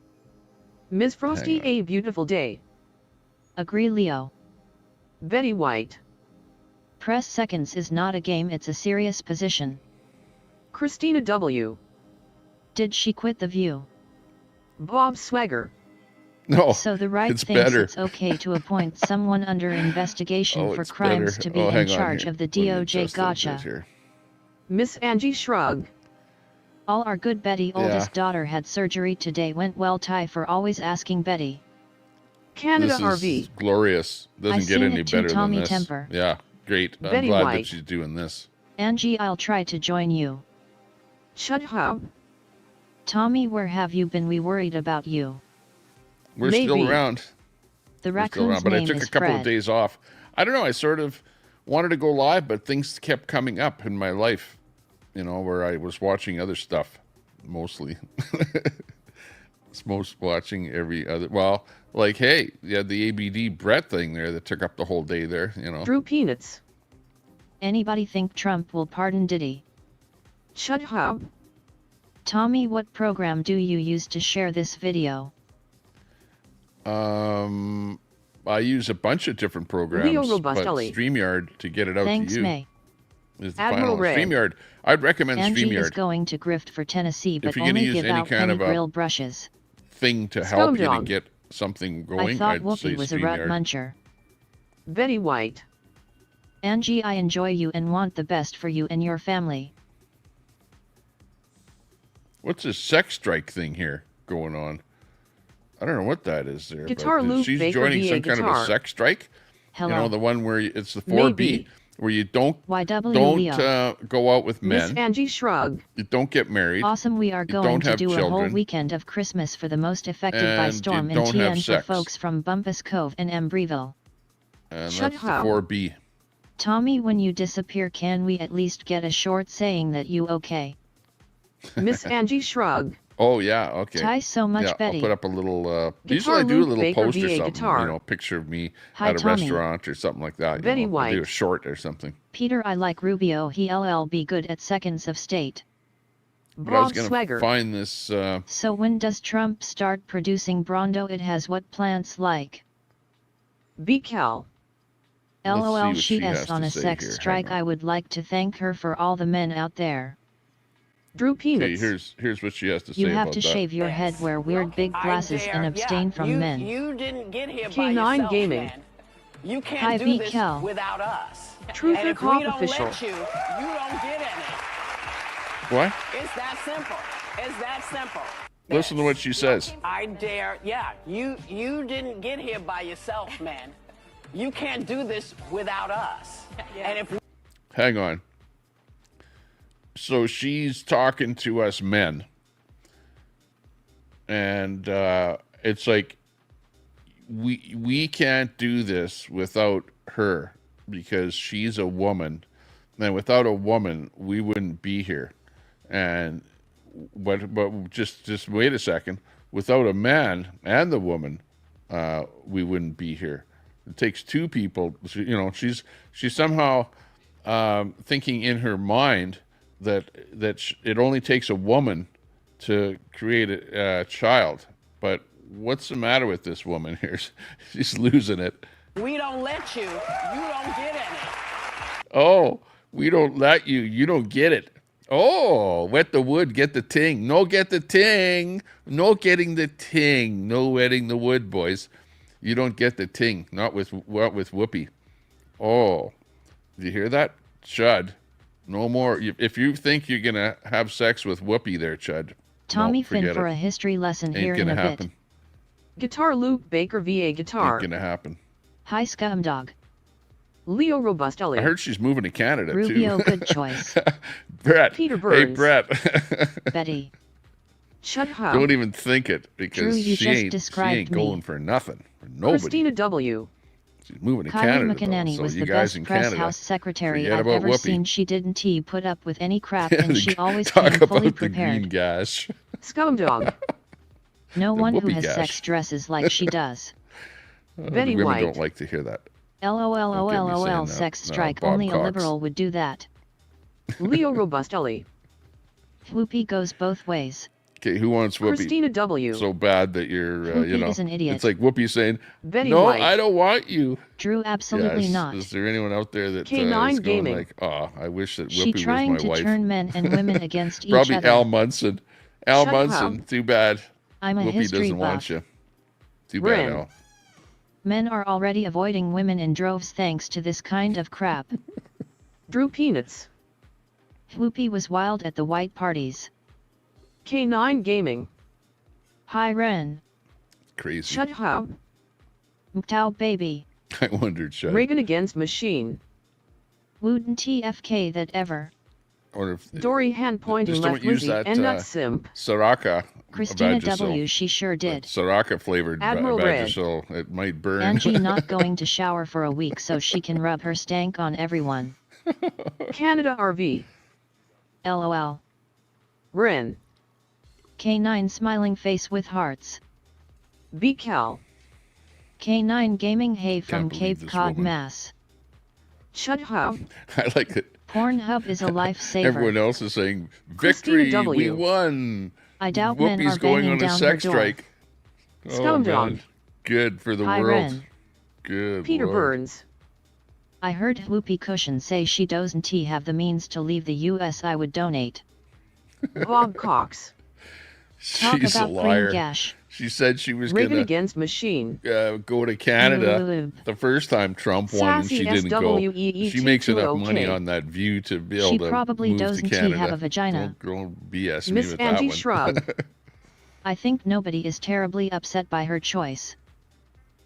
Speaker 3: Ms. Frosty,
Speaker 1: Hang on.
Speaker 3: a beautiful day.
Speaker 2: Agree Leo.
Speaker 3: Betty White.
Speaker 2: Press seconds is not a game, it's a serious position.
Speaker 3: Christina W.
Speaker 2: Did she quit The View?
Speaker 3: Bob Swagger.
Speaker 1: No,
Speaker 2: So the right
Speaker 1: it's
Speaker 2: thinks
Speaker 1: better.
Speaker 2: it's okay to appoint someone under investigation
Speaker 1: Oh,
Speaker 2: for
Speaker 1: it's
Speaker 2: crimes
Speaker 1: better.
Speaker 2: to be
Speaker 1: Oh,
Speaker 2: in
Speaker 1: hang on
Speaker 2: charge
Speaker 1: here.
Speaker 2: of the
Speaker 1: Let me
Speaker 2: DOJ.
Speaker 1: adjust those
Speaker 2: Gotcha.
Speaker 1: here.
Speaker 3: Miss Angie Shrug.
Speaker 2: All our good Betty oldest daughter had surgery today. Went well. Ty for always asking Betty.
Speaker 3: Canada
Speaker 1: This
Speaker 3: RV.
Speaker 1: is glorious. Doesn't get
Speaker 2: seen
Speaker 1: any
Speaker 2: it too,
Speaker 1: better
Speaker 2: Tommy
Speaker 1: than this.
Speaker 2: Temper.
Speaker 1: Yeah, great. I'm
Speaker 3: Betty
Speaker 1: glad
Speaker 3: White.
Speaker 1: that she's doing this.
Speaker 2: Angie, I'll try to join you.
Speaker 3: Chud Hub.
Speaker 2: Tommy, where have you been? We worried about you.
Speaker 1: We're
Speaker 3: Maybe.
Speaker 1: still around.
Speaker 2: The
Speaker 1: We're still around,
Speaker 2: raccoon's
Speaker 1: but I
Speaker 2: name
Speaker 1: took
Speaker 2: is
Speaker 1: a couple
Speaker 2: Fred.
Speaker 1: of days off. I don't know. I sort of wanted to go live, but things kept coming up in my life, you know, where I was watching other stuff, mostly. It's most watching every other. Well, like, hey, you had the ABD Brett thing there that took up the whole day there, you know.
Speaker 3: Drew Peanuts.
Speaker 2: Anybody think Trump will pardon Diddy?
Speaker 3: Chud Hub.
Speaker 2: Tommy, what program do you use to share this video?
Speaker 1: I use a bunch of different programs,
Speaker 3: Leo
Speaker 1: but
Speaker 3: Robustelli.
Speaker 1: StreamYard to get it out
Speaker 2: Thanks,
Speaker 1: to you
Speaker 2: May.
Speaker 1: is the
Speaker 3: Admiral
Speaker 1: final.
Speaker 3: Ray.
Speaker 1: StreamYard. I'd recommend
Speaker 2: Angie is
Speaker 1: StreamYard
Speaker 2: going to grift for Tennessee, but
Speaker 1: you're gonna
Speaker 2: only
Speaker 1: use
Speaker 2: give
Speaker 1: any
Speaker 2: out
Speaker 1: kind
Speaker 2: penny
Speaker 1: of a
Speaker 2: grill brushes.
Speaker 1: thing to help you to
Speaker 3: Scumdog.
Speaker 1: get something
Speaker 2: I
Speaker 1: going.
Speaker 2: thought
Speaker 1: I'd say
Speaker 2: Whoopi was a rut
Speaker 1: StreamYard.
Speaker 2: muncher.
Speaker 3: Betty White.
Speaker 2: Angie, I enjoy you and want the best for you and your family.
Speaker 1: What's this sex strike thing here going on? I don't know what that is there.
Speaker 3: Guitar
Speaker 1: but
Speaker 3: loop
Speaker 1: she's
Speaker 3: Baker
Speaker 1: joining
Speaker 3: VA
Speaker 1: some kind of a
Speaker 3: guitar.
Speaker 1: sex strike.
Speaker 2: Hello.
Speaker 1: You know, the one where it's the 4B,
Speaker 3: Maybe.
Speaker 1: where you don't
Speaker 2: YW Leo.
Speaker 1: go out with
Speaker 3: Miss
Speaker 1: men,
Speaker 3: Angie Shrug.
Speaker 1: you don't get married,
Speaker 2: Awesome, we are
Speaker 1: You
Speaker 2: going
Speaker 1: don't
Speaker 2: to
Speaker 1: have
Speaker 2: do a whole
Speaker 1: children.
Speaker 2: weekend of Christmas for the most affected by
Speaker 1: And you
Speaker 2: storm in
Speaker 1: don't have
Speaker 2: TN for
Speaker 1: sex.
Speaker 2: folks from Bumpus Cove and Embreeville.
Speaker 1: and
Speaker 3: Shut
Speaker 1: that's the
Speaker 3: up.
Speaker 1: 4B.
Speaker 2: Tommy, when you disappear, can we at least get a short saying that you okay?
Speaker 3: Miss Angie Shrug.
Speaker 1: Oh yeah, okay.
Speaker 2: Ty so much,
Speaker 1: Yeah,
Speaker 2: Betty.
Speaker 1: I'll put up a little.
Speaker 3: Guitar
Speaker 1: Usually I do a
Speaker 3: loop
Speaker 1: little
Speaker 3: Baker
Speaker 1: post or
Speaker 3: VA
Speaker 1: something,
Speaker 3: guitar.
Speaker 1: you know, picture of me
Speaker 2: Hi,
Speaker 1: at a
Speaker 2: Tommy.
Speaker 1: restaurant or something like that.
Speaker 3: Betty
Speaker 1: you know, I'll do a
Speaker 3: White.
Speaker 1: short or something.
Speaker 2: Peter, I like Rubio. He LL be good at seconds of state.
Speaker 1: But I was
Speaker 3: Bob
Speaker 1: gonna
Speaker 3: Swagger.
Speaker 1: find this.
Speaker 2: So when does Trump start producing Brondo? It has what plants like?
Speaker 3: BCal.
Speaker 1: Let's see
Speaker 2: LOL,
Speaker 1: what
Speaker 2: she
Speaker 1: she has
Speaker 2: is on
Speaker 1: to
Speaker 2: a
Speaker 1: say
Speaker 2: sex
Speaker 1: here. Hang
Speaker 2: strike.
Speaker 1: on.
Speaker 2: I would like to thank her for all the men out there.
Speaker 3: Drew
Speaker 1: Okay,
Speaker 3: Peanuts.
Speaker 1: here's what she has to say
Speaker 2: You have
Speaker 1: about
Speaker 2: to
Speaker 1: that.
Speaker 2: shave your head, wear weird big glasses, and abstain from men.
Speaker 6: You didn't get here by
Speaker 3: K9
Speaker 6: yourself,
Speaker 3: Gaming.
Speaker 6: man. You can't
Speaker 2: Hi,
Speaker 6: do
Speaker 2: B.
Speaker 6: this
Speaker 2: Kel.
Speaker 6: without us.
Speaker 3: Truth
Speaker 6: and
Speaker 3: or
Speaker 6: if
Speaker 3: Cop
Speaker 6: we don't
Speaker 3: official.
Speaker 6: let you don't get any.
Speaker 1: What?
Speaker 6: It's that simple. It's that simple.
Speaker 1: Listen to what she says.
Speaker 6: I dare, yeah. You didn't get here by yourself, man. You can't do this without us. And if
Speaker 1: Hang on. So she's talking to us men, and it's like we can't do this without her because she's a woman, and without a woman we wouldn't be here. And but just wait a second. Without a man and the woman, we wouldn't be here. It takes two people. You know, she's somehow thinking in her mind that it only takes a woman to create a child. But what's the matter with this woman here? She's losing it.
Speaker 6: we don't let you don't get any.
Speaker 1: Oh, We don't let you. You don't get it. Oh, wet the wood, get the ting. No, get the ting. No getting the ting. No wetting the wood, boys. You don't get the ting. Not with Whoopi. Oh, did you hear that, Chud? No more. If you think you're gonna have sex with Whoopi, there, Chud.
Speaker 2: Tommy
Speaker 1: no,
Speaker 2: Finn for
Speaker 1: it.
Speaker 2: a history lesson
Speaker 1: Ain't
Speaker 2: here in a
Speaker 1: happen.
Speaker 2: bit.
Speaker 3: Guitar Luke Baker VA guitar.
Speaker 1: Ain't gonna happen.
Speaker 2: Hi Scumdog.
Speaker 3: Leo Robustelli.
Speaker 1: I heard she's moving to Canada
Speaker 2: Rubio,
Speaker 1: too.
Speaker 2: good choice.
Speaker 1: Brett.
Speaker 3: Peter Burns.
Speaker 1: Hey, Brett.
Speaker 2: Betty.
Speaker 3: Shut up.
Speaker 1: Don't even think it, because
Speaker 2: Drew, you
Speaker 1: she ain't
Speaker 2: me.
Speaker 1: going for nothing. For nobody.
Speaker 3: Christina W.
Speaker 1: She's moving to
Speaker 2: Kylie
Speaker 1: Canada.
Speaker 2: McEnany
Speaker 1: though,
Speaker 2: was
Speaker 1: so
Speaker 2: the
Speaker 1: you guys
Speaker 2: best
Speaker 1: in
Speaker 2: press
Speaker 1: Canada,
Speaker 2: house secretary
Speaker 1: forget
Speaker 2: I've
Speaker 1: about
Speaker 2: ever
Speaker 1: Whoopi.
Speaker 2: seen. She didn't put up with any crap, and she always
Speaker 1: Talk
Speaker 2: came fully
Speaker 1: about the green
Speaker 2: prepared.
Speaker 1: gash.
Speaker 3: Scumdog.
Speaker 2: No one who
Speaker 1: Whoopi
Speaker 2: has
Speaker 1: gash.
Speaker 2: sex dresses like she does.
Speaker 3: Betty
Speaker 1: The women
Speaker 3: White.
Speaker 1: don't like to hear that.
Speaker 2: LOL sex
Speaker 1: No,
Speaker 2: strike,
Speaker 1: Bob
Speaker 2: only a
Speaker 1: Cox.
Speaker 2: liberal would do that.
Speaker 3: Leo Robustelli.
Speaker 2: Whoopi goes both ways.
Speaker 1: Okay, who wants Whoopi
Speaker 3: Christina W.
Speaker 1: so bad that you're,
Speaker 2: Whoopi is an idiot.
Speaker 1: It's like Whoopi saying,
Speaker 3: Betty
Speaker 1: no,
Speaker 3: White.
Speaker 1: I don't want you.
Speaker 2: Drew, absolutely
Speaker 1: Yes.
Speaker 2: not.
Speaker 1: Is there anyone out there that
Speaker 3: K9
Speaker 1: is going
Speaker 3: Gaming.
Speaker 1: like, oh, I wish that
Speaker 2: She
Speaker 1: Whoopi
Speaker 2: trying
Speaker 1: was my
Speaker 2: to
Speaker 1: wife?
Speaker 2: turn men and women against each
Speaker 1: Probably
Speaker 2: other.
Speaker 1: Al Munson. Al
Speaker 3: Shut
Speaker 1: Munson,
Speaker 3: up.
Speaker 1: too bad.
Speaker 2: I'm a
Speaker 1: Whoopi
Speaker 2: history
Speaker 1: doesn't want
Speaker 2: buff.
Speaker 1: you. Too bad,
Speaker 3: Ren.
Speaker 1: Al.
Speaker 2: Men are already avoiding women in droves thanks to this kind of crap.
Speaker 3: Drew Peanuts.
Speaker 2: Whoopi was wild at the white parties.
Speaker 3: K9 Gaming.
Speaker 2: Hi Ren.
Speaker 1: Crazy.
Speaker 3: Shut up.
Speaker 2: Mtao baby.
Speaker 1: I wondered, Chad.
Speaker 3: Reagan against Machine.
Speaker 2: Wouldn't TFK that ever.
Speaker 1: I wonder if
Speaker 3: Dory hand pointing
Speaker 1: just
Speaker 3: left
Speaker 1: don't use
Speaker 3: Wizzy
Speaker 1: that
Speaker 3: and nut simp.
Speaker 1: Sriracha.
Speaker 2: Christina
Speaker 1: Vagisil.
Speaker 2: W. She sure did.
Speaker 1: Sriracha flavored
Speaker 3: Admiral Red.
Speaker 1: Vagisil. It might burn.
Speaker 2: Angie not going to shower for a week so she can rub her stank on everyone.
Speaker 3: Canada RV.
Speaker 2: LOL.
Speaker 3: Ren.
Speaker 2: K9 smiling face with hearts.
Speaker 3: BCal.
Speaker 2: K9 gaming hey from
Speaker 1: believe
Speaker 2: Cape
Speaker 1: this
Speaker 2: Cod,
Speaker 1: woman.
Speaker 2: Mass.
Speaker 3: Shut up.
Speaker 1: I like it.
Speaker 2: Pornhub is a lifesaver.
Speaker 1: Everyone else is saying,
Speaker 3: Christina
Speaker 1: victory,
Speaker 3: W.
Speaker 1: we won.
Speaker 2: I doubt men
Speaker 1: Whoopi's
Speaker 2: are
Speaker 1: going
Speaker 2: banging
Speaker 1: on a
Speaker 2: down her
Speaker 1: sex
Speaker 2: door.
Speaker 1: strike. Oh,
Speaker 3: Scumdog.
Speaker 1: man. Good for the
Speaker 2: Hi,
Speaker 1: world.
Speaker 2: Ren.
Speaker 1: Good
Speaker 3: Peter
Speaker 1: Lord.
Speaker 3: Burns.
Speaker 2: I heard Whoopi Cushion say she doesn't have the means to leave the US. I would donate.
Speaker 3: Bob Cox.
Speaker 2: Talk
Speaker 1: She's a
Speaker 2: about
Speaker 1: liar.
Speaker 2: green gash.
Speaker 1: She said she was
Speaker 3: Reagan
Speaker 1: going
Speaker 3: against Machine.
Speaker 1: to go to Canada
Speaker 2: Lube.
Speaker 1: the first time Trump won, and
Speaker 3: Sassy
Speaker 1: she didn't go.
Speaker 3: SWEET
Speaker 1: She makes enough
Speaker 3: 2OK.
Speaker 1: money on that view to be able
Speaker 2: She
Speaker 1: to
Speaker 2: probably
Speaker 1: move to
Speaker 2: doesn't
Speaker 1: Canada.
Speaker 2: have a vagina.
Speaker 1: Don't BS me
Speaker 3: Miss
Speaker 1: with
Speaker 3: Angie
Speaker 1: that one.
Speaker 3: Shrug.
Speaker 2: I think nobody is terribly upset by her choice.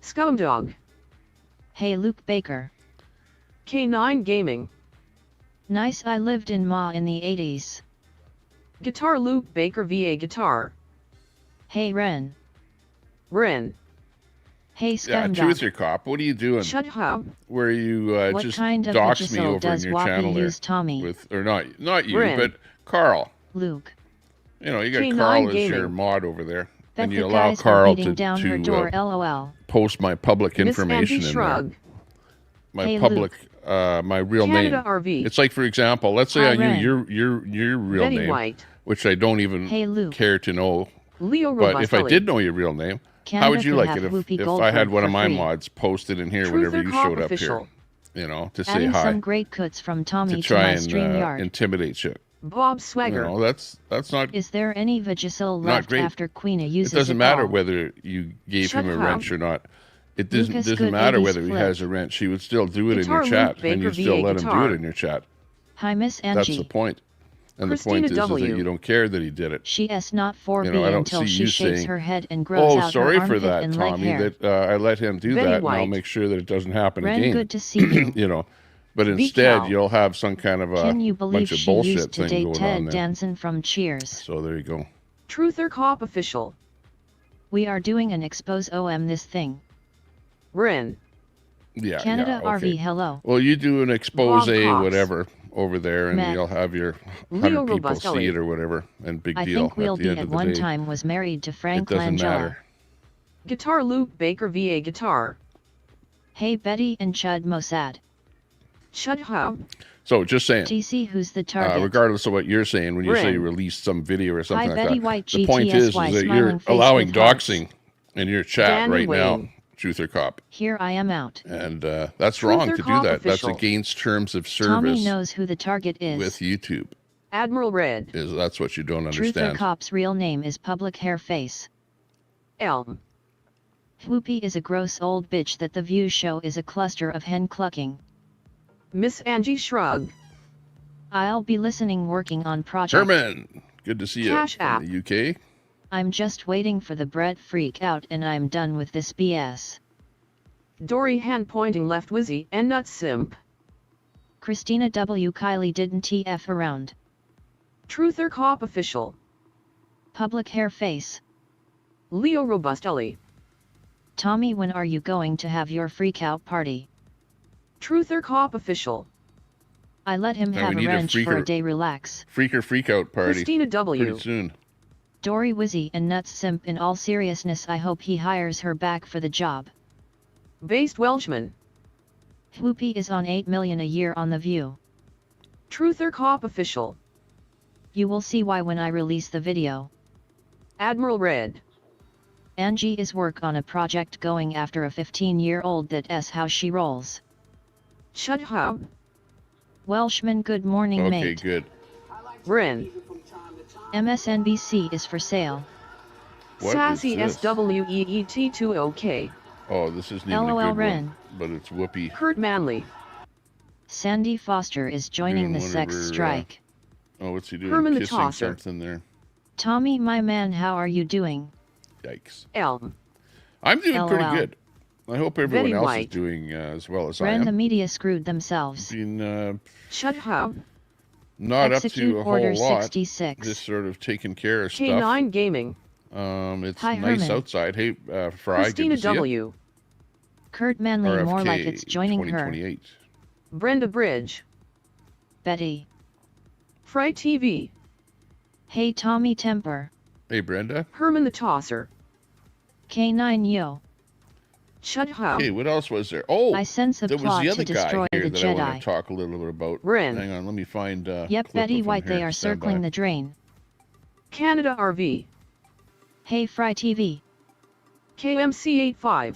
Speaker 3: Scumdog.
Speaker 2: Hey Luke Baker.
Speaker 3: K9 Gaming.
Speaker 2: Nice, I lived in Ma in the 80s.
Speaker 3: Guitar Luke Baker VA Guitar.
Speaker 2: Hey Ren.
Speaker 3: Ren.
Speaker 2: Hey
Speaker 1: Yeah,
Speaker 2: Scumdog.
Speaker 1: truth or cop, what are you doing?
Speaker 3: Shut up.
Speaker 1: Where you
Speaker 2: What
Speaker 1: just
Speaker 2: kind of
Speaker 1: dox me
Speaker 2: Vagisil
Speaker 1: over in
Speaker 2: does
Speaker 1: your
Speaker 2: Whoopi
Speaker 1: channel there?
Speaker 2: use, Tommy?
Speaker 1: With, or not you,
Speaker 3: Ren.
Speaker 1: but Carl.
Speaker 2: Luke.
Speaker 1: You know, you got
Speaker 3: K9
Speaker 1: Carl as
Speaker 3: Gaming.
Speaker 1: your mod over there.
Speaker 2: Bet
Speaker 1: And
Speaker 2: the
Speaker 1: you allow
Speaker 2: guys are
Speaker 1: Carl
Speaker 2: beating down her door, LOL.
Speaker 1: post my public
Speaker 3: Miss
Speaker 1: information
Speaker 3: Angie
Speaker 1: in
Speaker 3: Shrug.
Speaker 1: there. My
Speaker 2: Hey,
Speaker 1: public, my real
Speaker 3: Canada
Speaker 1: name.
Speaker 3: RV.
Speaker 1: It's like, for example, let's say
Speaker 2: Hi,
Speaker 1: I knew
Speaker 2: Ren.
Speaker 1: your real
Speaker 3: Betty
Speaker 1: name,
Speaker 3: White.
Speaker 1: which I don't even
Speaker 2: Hey, Luke.
Speaker 1: care to know.
Speaker 3: Leo
Speaker 1: But if I
Speaker 3: Robustelli.
Speaker 1: did know your real name, how
Speaker 2: Canada
Speaker 1: would you
Speaker 2: could
Speaker 1: like
Speaker 2: have
Speaker 1: it if,
Speaker 2: Whoopi
Speaker 1: if I had
Speaker 2: Goldberg
Speaker 1: one of
Speaker 2: for
Speaker 1: my
Speaker 2: free.
Speaker 1: mods posted in here
Speaker 3: Truth
Speaker 1: whenever
Speaker 3: or
Speaker 1: you
Speaker 3: Cop
Speaker 1: showed up
Speaker 3: official.
Speaker 1: here? You know, to say
Speaker 2: Adding
Speaker 1: hi,
Speaker 2: some great cuts from Tommy
Speaker 1: to
Speaker 2: to
Speaker 1: try
Speaker 2: my
Speaker 1: and
Speaker 2: StreamYard.
Speaker 1: intimidate you.
Speaker 3: Bob
Speaker 1: You
Speaker 3: Swagger.
Speaker 1: know, that's not.
Speaker 2: Is there any Vagisil
Speaker 1: Not
Speaker 2: left
Speaker 1: great.
Speaker 2: after Queena uses
Speaker 1: It doesn't
Speaker 2: it
Speaker 1: matter
Speaker 2: all?
Speaker 1: whether you gave
Speaker 3: Shut
Speaker 1: him a
Speaker 3: up.
Speaker 1: wrench or not. It doesn't
Speaker 2: Lucas
Speaker 1: doesn't
Speaker 2: Good
Speaker 1: matter
Speaker 2: 80s
Speaker 1: whether he
Speaker 2: flip.
Speaker 1: has a wrench. He would still do it
Speaker 3: Guitar
Speaker 1: in your
Speaker 3: Luke
Speaker 1: chat, and
Speaker 3: Baker
Speaker 1: you still
Speaker 3: VA
Speaker 1: let him do
Speaker 3: guitar.
Speaker 1: it in your chat.
Speaker 2: Hi Miss Angie.
Speaker 1: That's the point. And
Speaker 3: Christina
Speaker 1: the point is that
Speaker 3: W.
Speaker 1: you don't care that he did it.
Speaker 2: She is not 4B
Speaker 1: You know, I don't
Speaker 2: until
Speaker 1: see
Speaker 2: she
Speaker 1: you
Speaker 2: shakes
Speaker 1: saying,
Speaker 2: her head and grows
Speaker 1: Oh,
Speaker 2: out
Speaker 1: sorry
Speaker 2: her
Speaker 1: for
Speaker 2: armpit
Speaker 1: that,
Speaker 2: and leg
Speaker 1: Tommy.
Speaker 2: hair.
Speaker 1: That I let him do
Speaker 3: Betty
Speaker 1: that, and I'll
Speaker 3: White.
Speaker 1: make sure that it doesn't happen
Speaker 2: Ren,
Speaker 1: again.
Speaker 2: good to see you.
Speaker 1: You know, but instead
Speaker 3: Cal.
Speaker 1: you'll have some kind of a
Speaker 2: Can you believe
Speaker 1: bunch of
Speaker 2: she
Speaker 1: bullshit
Speaker 2: used to
Speaker 1: thing
Speaker 2: date
Speaker 1: going on
Speaker 2: Ted
Speaker 1: there.
Speaker 2: Danson from Cheers?
Speaker 1: So there you go.
Speaker 3: Truth or Cop official.
Speaker 2: We are doing an expose OM this thing.
Speaker 3: Ren.
Speaker 1: Yeah,
Speaker 2: Canada
Speaker 1: yeah, okay.
Speaker 2: RV hello.
Speaker 1: Well, you do an expose,
Speaker 3: Bob Cox.
Speaker 1: whatever, over there, and
Speaker 2: Matt.
Speaker 1: you'll have your
Speaker 3: Leo
Speaker 1: 100 people
Speaker 3: Robustelli.
Speaker 1: see it or whatever, and big
Speaker 2: I
Speaker 1: deal.
Speaker 2: think We'll
Speaker 1: at the
Speaker 2: Be
Speaker 1: end
Speaker 2: at
Speaker 1: of the
Speaker 2: one
Speaker 1: day,
Speaker 2: time was married to
Speaker 1: it
Speaker 2: Frank
Speaker 1: doesn't
Speaker 2: Langella.
Speaker 1: matter.
Speaker 3: Guitar Luke Baker VA Guitar.
Speaker 2: Hey Betty and Chud Mossad.
Speaker 3: Shut up.
Speaker 1: So just saying,
Speaker 2: TC who's the target?
Speaker 1: regardless of what you're saying, when you say
Speaker 3: Ren.
Speaker 1: you released some video or something
Speaker 2: Hi,
Speaker 1: like
Speaker 2: Betty
Speaker 1: that,
Speaker 2: White,
Speaker 1: the point is
Speaker 2: GTSY,
Speaker 1: that
Speaker 2: smiling
Speaker 1: you're
Speaker 2: face
Speaker 1: allowing
Speaker 2: with hearts.
Speaker 1: doxing in your chat
Speaker 3: Danny
Speaker 1: right now.
Speaker 3: Wayne.
Speaker 1: Truth or Cop.
Speaker 2: Here I am out.
Speaker 1: And that's
Speaker 3: Truth
Speaker 1: wrong
Speaker 3: or
Speaker 1: to do
Speaker 3: Cop
Speaker 1: that.
Speaker 3: official.
Speaker 1: That's against terms of
Speaker 2: Tommy
Speaker 1: service
Speaker 2: knows who the target is.
Speaker 1: with YouTube.
Speaker 3: Admiral Red.
Speaker 1: That's what you don't
Speaker 2: Truth or
Speaker 1: understand.
Speaker 2: Cop's real name is Public Hair Face.
Speaker 3: Elm.
Speaker 2: Whoopi is a gross old bitch that the View show is a cluster of hen clucking.
Speaker 3: Miss Angie Shrug.
Speaker 2: I'll be listening working on project.
Speaker 1: Herman, good to see you
Speaker 3: Cash
Speaker 1: from
Speaker 3: App.
Speaker 1: the UK.
Speaker 2: I'm just waiting for the bread freak out and I'm done with this BS.
Speaker 3: Dory hand pointing left Wizzy and Nut Simp.
Speaker 2: Christina W. Kylie didn't TF around.
Speaker 3: Truth or Cop official.
Speaker 2: Public Hair Face.
Speaker 3: Leo Robustully.
Speaker 2: Tommy, when are you going to have your freakout party?
Speaker 3: Truth or Cop official.
Speaker 2: I let him
Speaker 1: Now
Speaker 2: have
Speaker 1: we
Speaker 2: a
Speaker 1: need a
Speaker 2: wrench for
Speaker 1: freaker-
Speaker 2: a day relax.
Speaker 1: Freak or freak out party.
Speaker 3: Christina W.
Speaker 1: Pretty soon.
Speaker 2: Dory Wizzy and Nuts Simp, in all seriousness, I hope he hires her back for the job.
Speaker 3: Based Welshman.
Speaker 2: Whoopi is on 8 million a year on The View.
Speaker 3: Truth or Cop official.
Speaker 2: You will see why when I release the video.
Speaker 3: Admiral Red.
Speaker 2: Angie is work on a project going after a 15-year-old that's how she rolls.
Speaker 3: Chud Hub.
Speaker 2: Welshman, good morning,
Speaker 1: Okay,
Speaker 2: mate.
Speaker 1: good.
Speaker 3: Ren.
Speaker 2: MSNBC is for sale.
Speaker 1: What
Speaker 3: Sassy
Speaker 1: is this?
Speaker 3: SWEET20OK.
Speaker 1: Oh, this isn't even
Speaker 2: LOL
Speaker 1: a good
Speaker 2: Ren.
Speaker 1: one. But it's Whoopi.
Speaker 3: Kurt Manley.
Speaker 2: Sandy Foster is joining
Speaker 1: Doing
Speaker 2: the sex
Speaker 1: whatever,
Speaker 2: strike.
Speaker 1: Oh, what's he doing?
Speaker 3: Herman the
Speaker 1: Kissing
Speaker 3: Tosser.
Speaker 1: something there.
Speaker 2: Tommy, my man, how are you doing?
Speaker 1: Yikes.
Speaker 3: Elm.
Speaker 1: I'm doing pretty
Speaker 2: LOL.
Speaker 1: good. I hope everyone
Speaker 3: Very
Speaker 1: else
Speaker 3: white.
Speaker 1: is doing as well as I
Speaker 2: Ren, the
Speaker 1: am.
Speaker 2: media screwed themselves.
Speaker 1: Been
Speaker 3: Chud Hub.
Speaker 1: not
Speaker 2: Execute
Speaker 1: up to a
Speaker 2: Order
Speaker 1: whole lot.
Speaker 2: 66.
Speaker 1: Just sort of taking care of stuff.
Speaker 3: K9 Gaming.
Speaker 1: It's
Speaker 2: Hi,
Speaker 1: nice
Speaker 2: Herman.
Speaker 1: outside. Hey, Fry,
Speaker 3: Christina
Speaker 1: good to see ya.
Speaker 3: W.
Speaker 2: Kurt Manley,
Speaker 1: RFK
Speaker 2: more like it's joining her.
Speaker 1: 2028.
Speaker 3: Brenda Bridge.
Speaker 2: Betty.
Speaker 3: Fry TV.
Speaker 2: Hey, Tommy Temper.
Speaker 1: Hey, Brenda.
Speaker 3: Herman the Tosser.
Speaker 2: K9 Yo.
Speaker 3: Chud Hub.
Speaker 1: Hey, what else was there? Oh,
Speaker 2: I sense a
Speaker 1: there was
Speaker 2: plot
Speaker 1: the
Speaker 2: to
Speaker 1: other
Speaker 2: destroy
Speaker 1: guy here
Speaker 2: the
Speaker 1: that I want
Speaker 2: Jedi.
Speaker 1: to talk a little bit about.
Speaker 3: Ren.
Speaker 1: Hang on, let me find.
Speaker 2: Yep, Betty White, they are circling the drain.
Speaker 3: Canada RV.
Speaker 2: Hey, Fry TV.
Speaker 3: KMC85.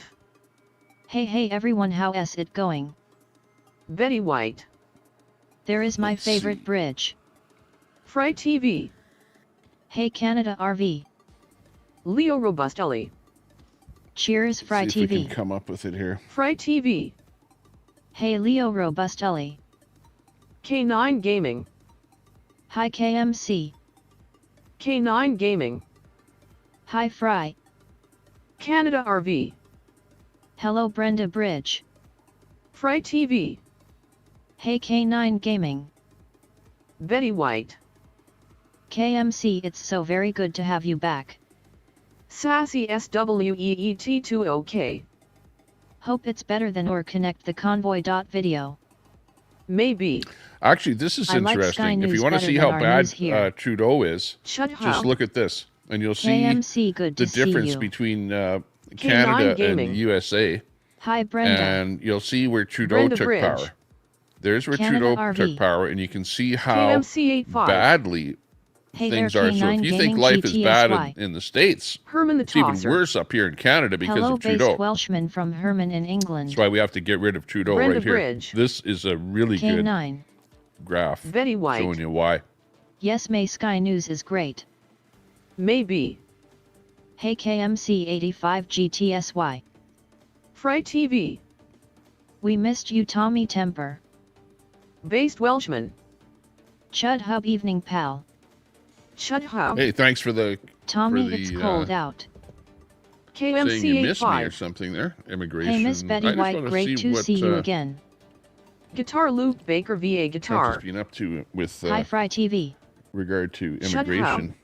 Speaker 2: Hey, everyone, how's it going?
Speaker 3: Betty White.
Speaker 2: There is my
Speaker 1: Let's
Speaker 2: favorite
Speaker 1: see.
Speaker 2: bridge.
Speaker 3: Fry TV.
Speaker 2: Hey, Canada RV.
Speaker 3: Leo Robustully.
Speaker 2: Cheers, Fry
Speaker 1: See if we
Speaker 2: TV.
Speaker 1: can come up with it here.
Speaker 3: Fry TV.
Speaker 2: Hey, Leo Robustully.
Speaker 3: K9 Gaming.
Speaker 2: Hi, KMC.
Speaker 3: K9 Gaming.
Speaker 2: Hi, Fry.
Speaker 3: Canada RV.
Speaker 2: Hello, Brenda Bridge.
Speaker 3: Fry TV.
Speaker 2: Hey, K9 Gaming.
Speaker 3: Betty White.
Speaker 2: KMC, it's so very good to have you back.
Speaker 3: Sassy SWEET20OK.
Speaker 2: Hope it's better than or connect the convoy.video.
Speaker 3: Maybe.
Speaker 1: Actually, this is
Speaker 2: I like Sky
Speaker 1: interesting. If
Speaker 2: News
Speaker 1: you want to
Speaker 2: better
Speaker 1: see
Speaker 2: than
Speaker 1: how
Speaker 2: our
Speaker 1: bad
Speaker 2: news here.
Speaker 1: Trudeau is,
Speaker 3: Chud
Speaker 1: just
Speaker 3: Hub.
Speaker 1: look at this, and you'll see
Speaker 2: KMC, good
Speaker 1: the
Speaker 2: to see
Speaker 1: difference
Speaker 2: you.
Speaker 1: between Canada and
Speaker 3: Gaming.
Speaker 1: the USA.
Speaker 2: Hi, Brenda.
Speaker 1: And you'll see where Trudeau
Speaker 3: Brenda
Speaker 1: took
Speaker 3: Bridge.
Speaker 1: power. There's where
Speaker 2: Canada
Speaker 1: Trudeau
Speaker 2: RV.
Speaker 1: took power, and you can see how
Speaker 3: KMC85.
Speaker 1: badly
Speaker 2: Hey there,
Speaker 1: things are. So
Speaker 2: K9
Speaker 1: if you think
Speaker 2: Gaming
Speaker 1: life is bad
Speaker 2: GTSY.
Speaker 1: in the States,
Speaker 3: Herman the
Speaker 1: it's even
Speaker 3: Tosser.
Speaker 1: worse up here in Canada because
Speaker 2: Hello,
Speaker 1: of Trudeau.
Speaker 2: based Welshman from Herman in England.
Speaker 1: That's why we have to get rid of Trudeau
Speaker 3: Brenda
Speaker 1: right here.
Speaker 3: Bridge.
Speaker 1: This is a really good
Speaker 2: K9.
Speaker 1: graph
Speaker 3: Betty White.
Speaker 1: showing you why.
Speaker 2: Yes, May Sky News is great.
Speaker 3: Maybe.
Speaker 2: Hey, KMC 85 GTSY.
Speaker 3: Fry TV.
Speaker 2: We missed you, Tommy Temper.
Speaker 3: Based Welshman.
Speaker 2: Chud Hub Evening Pal.
Speaker 3: Chud Hub.
Speaker 1: Hey, thanks for the
Speaker 2: Tommy,
Speaker 1: the,
Speaker 2: it's cold out.
Speaker 1: saying you missed me or
Speaker 3: KMC85.
Speaker 1: something there. Immigration.
Speaker 2: Hey, Miss
Speaker 1: I
Speaker 2: Betty
Speaker 1: just
Speaker 2: White,
Speaker 1: wanna
Speaker 2: great to
Speaker 1: what,
Speaker 2: see you again.
Speaker 3: Guitar Loop Baker VA
Speaker 1: Trump
Speaker 3: Guitar.
Speaker 1: has been up to with
Speaker 2: Hi, Fry TV.
Speaker 1: regard to
Speaker 3: Shut
Speaker 1: immigration.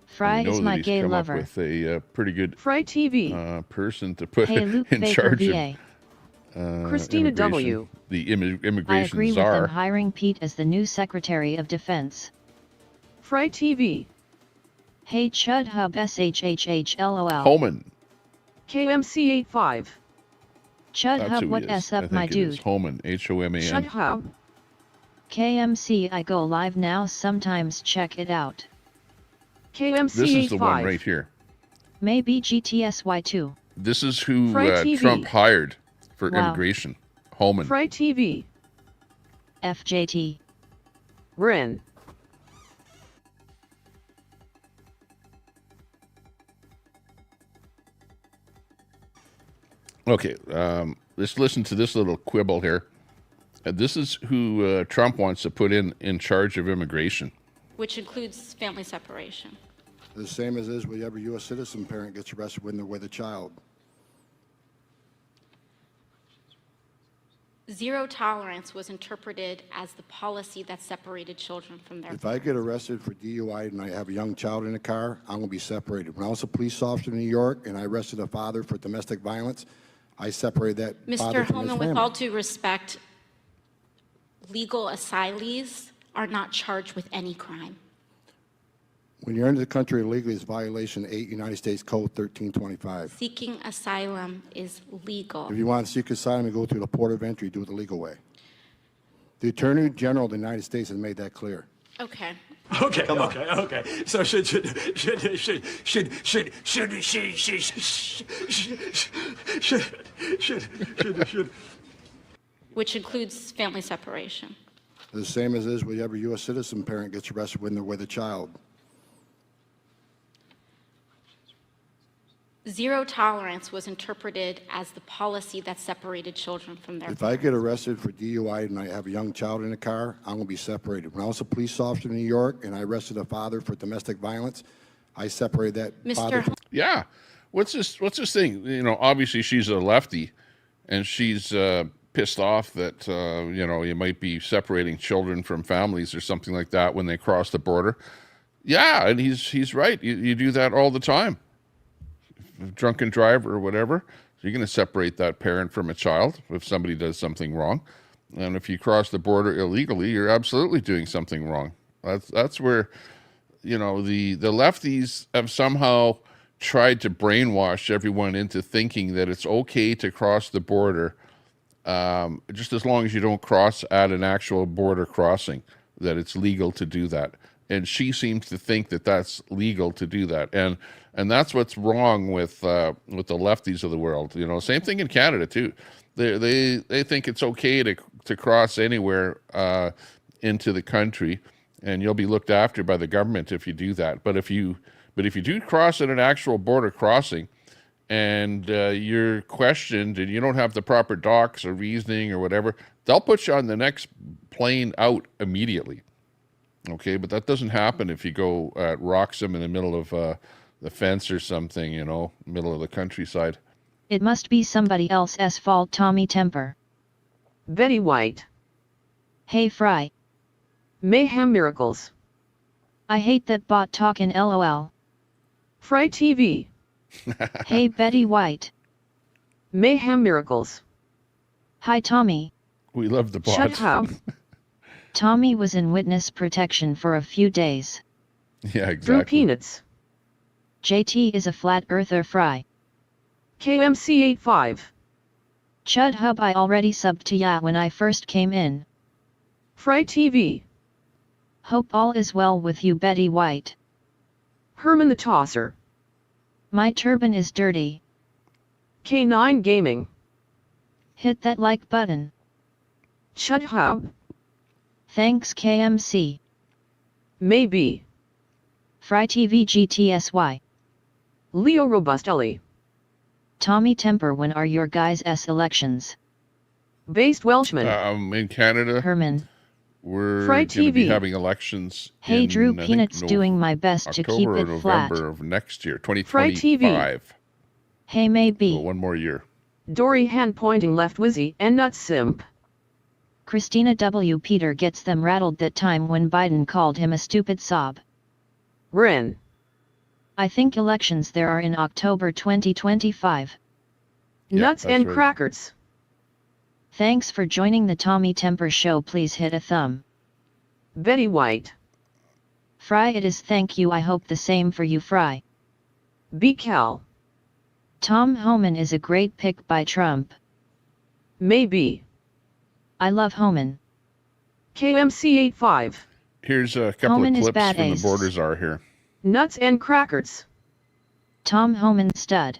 Speaker 2: Fry
Speaker 1: We know
Speaker 2: is
Speaker 1: that
Speaker 2: my
Speaker 1: he's
Speaker 2: gay
Speaker 1: come
Speaker 2: lover.
Speaker 1: Up with a pretty good
Speaker 3: Fry TV.
Speaker 1: person to put
Speaker 2: Hey, Luke
Speaker 1: in
Speaker 2: Baker
Speaker 1: charge
Speaker 2: VA.
Speaker 1: of
Speaker 3: Christina
Speaker 1: immigration.
Speaker 3: W.
Speaker 1: The
Speaker 2: I
Speaker 1: immigration
Speaker 2: agree with them
Speaker 1: czar.
Speaker 2: hiring Pete as the new Secretary of Defense.
Speaker 3: Fry TV.
Speaker 2: Hey, Chud Hub SHHHLOL.
Speaker 1: Homan.
Speaker 3: KMC85.
Speaker 2: Chud
Speaker 1: That's
Speaker 2: Hub,
Speaker 1: who
Speaker 2: what
Speaker 1: he is.
Speaker 2: S
Speaker 1: I
Speaker 2: up,
Speaker 1: think
Speaker 2: my
Speaker 1: it is
Speaker 2: dude?
Speaker 1: Homan.
Speaker 3: Chud
Speaker 1: Homan.
Speaker 3: Hub.
Speaker 2: KMC, I go live now, sometimes check it out.
Speaker 3: KMC85.
Speaker 1: This is the one right here.
Speaker 2: Maybe GTSY2.
Speaker 1: This is who
Speaker 3: Fry TV.
Speaker 1: Trump hired for
Speaker 2: Wow.
Speaker 1: immigration. Homan.
Speaker 3: Fry TV.
Speaker 2: FJT.
Speaker 3: Ren.
Speaker 1: Okay, let's listen to this little quibble here. This is who Trump wants to put in charge of immigration.
Speaker 5: Which includes family separation.
Speaker 7: The same as is with every U.S. citizen parent gets arrested when they're with a child.
Speaker 5: Zero tolerance was interpreted as the policy that separated children from their
Speaker 7: If I get arrested for DUI and I have a young child in the car, I'm going to be separated. When I was a police officer in New York and I arrested a father for domestic violence, I separated that father
Speaker 5: Mr.
Speaker 7: from his
Speaker 5: Homan,
Speaker 7: family.
Speaker 5: with all due respect, legal asylees are not charged with any crime.
Speaker 7: When you're into the country illegally, it's violation 8 United States Code 1325.
Speaker 5: Seeking asylum is legal.
Speaker 7: If you want to seek asylum, you go through the port of entry, do it the legal way. The Attorney General of the United States has made that clear.
Speaker 5: Okay.
Speaker 8: Okay. So should
Speaker 5: Which includes family separation.
Speaker 7: The same as is with every U.S. citizen parent gets arrested when they're with a child.
Speaker 5: Zero tolerance was interpreted as the policy that separated children from their
Speaker 7: If I get arrested for DUI and I have a young child in the car, I'm going to be separated. When I was a police officer in New York and I arrested a father for domestic violence, I separated that father from
Speaker 1: Yeah. What's this thing? You know, obviously she's a lefty, and she's pissed off that, you know, you might be separating children from families or something like that when they cross the border. Yeah, and he's right. You do that all the time. Drunken driver or whatever. So you're going to separate that parent from a child if somebody does something wrong. And if you cross the border illegally, you're absolutely doing something wrong. That's where, you know, the lefties have somehow tried to brainwash everyone into thinking that it's okay to cross the border just as long as you don't cross at an actual border crossing, that it's legal to do that. And she seems to think that that's legal to do that. And that's what's wrong with the lefties of the world. You know, same thing in Canada too. They think it's okay to cross anywhere into the country, and you'll be looked after by the government if you do that. But if you do cross at an actual border crossing, and you're questioned and you don't have the proper docs or reasoning or whatever, they'll put you on the next plane out immediately. Okay, but that doesn't happen if you go at Roxham in the middle of the fence or something, you know, middle of the countryside.
Speaker 2: It must be somebody else's fault. Tommy Temper.
Speaker 3: Betty White.
Speaker 2: Hey Fry.
Speaker 3: Mayhem Miracles.
Speaker 2: I hate that bot talkin' LOL.
Speaker 3: Fry TV.
Speaker 2: Hey Betty White.
Speaker 3: Mayhem Miracles.
Speaker 2: Hi Tommy.
Speaker 1: We love the bot.
Speaker 3: Shut up.
Speaker 2: Tommy was in witness protection for a few days.
Speaker 1: Yeah,
Speaker 3: Drew
Speaker 1: exactly.
Speaker 3: Peanuts.
Speaker 2: JT is a flat earther. Fry.
Speaker 3: KMC85.
Speaker 2: Chud Hub, I already subbed to ya when I first came in.
Speaker 3: Fry TV.
Speaker 2: Hope all is well with you Betty White.
Speaker 3: Herman the Tosser.
Speaker 2: My turban is dirty.
Speaker 3: K9 Gaming.
Speaker 2: Hit that like button.
Speaker 3: Chud Hub.
Speaker 2: Thanks KMC.
Speaker 3: Maybe.
Speaker 2: Fry TV GTSY.
Speaker 3: Leo Robustelli.
Speaker 2: Tommy Temper, when are your guys' elections?
Speaker 3: Based Welshman.
Speaker 1: In Canada,
Speaker 2: Herman.
Speaker 1: we're
Speaker 3: Fry
Speaker 1: going to be
Speaker 3: TV.
Speaker 1: having elections.
Speaker 2: Hey
Speaker 1: in,
Speaker 2: Drew
Speaker 1: I think,
Speaker 2: Peanuts, doing my best to keep
Speaker 1: October
Speaker 2: it
Speaker 1: or
Speaker 2: flat.
Speaker 1: November of next year,
Speaker 3: Fry TV.
Speaker 1: 2025.
Speaker 2: Hey maybe.
Speaker 1: So one more year.
Speaker 3: Dory hand pointing left Wizzy and nut simp.
Speaker 2: Christina W. Peter gets them rattled that time when Biden called him a stupid sob.
Speaker 3: Ren.
Speaker 2: I think elections there are in October 2025.
Speaker 1: Yeah,
Speaker 3: Nuts
Speaker 1: that's
Speaker 3: and
Speaker 1: right.
Speaker 3: crackers.
Speaker 2: Thanks for joining the Tommy Temper Show. Please hit a thumb.
Speaker 3: Betty White.
Speaker 2: Fry, it is. Thank you. I hope the same for you, Fry.
Speaker 3: B. Cal.
Speaker 2: Tom Homan is a great pick by Trump.
Speaker 3: Maybe.
Speaker 2: I love Homan.
Speaker 3: KMC85.
Speaker 1: Here's a couple
Speaker 2: Homan
Speaker 1: of
Speaker 2: is
Speaker 1: clips
Speaker 2: bad
Speaker 1: from
Speaker 2: ace.
Speaker 1: the borders are here.
Speaker 3: Nuts and crackers.
Speaker 2: Tom Homan stud.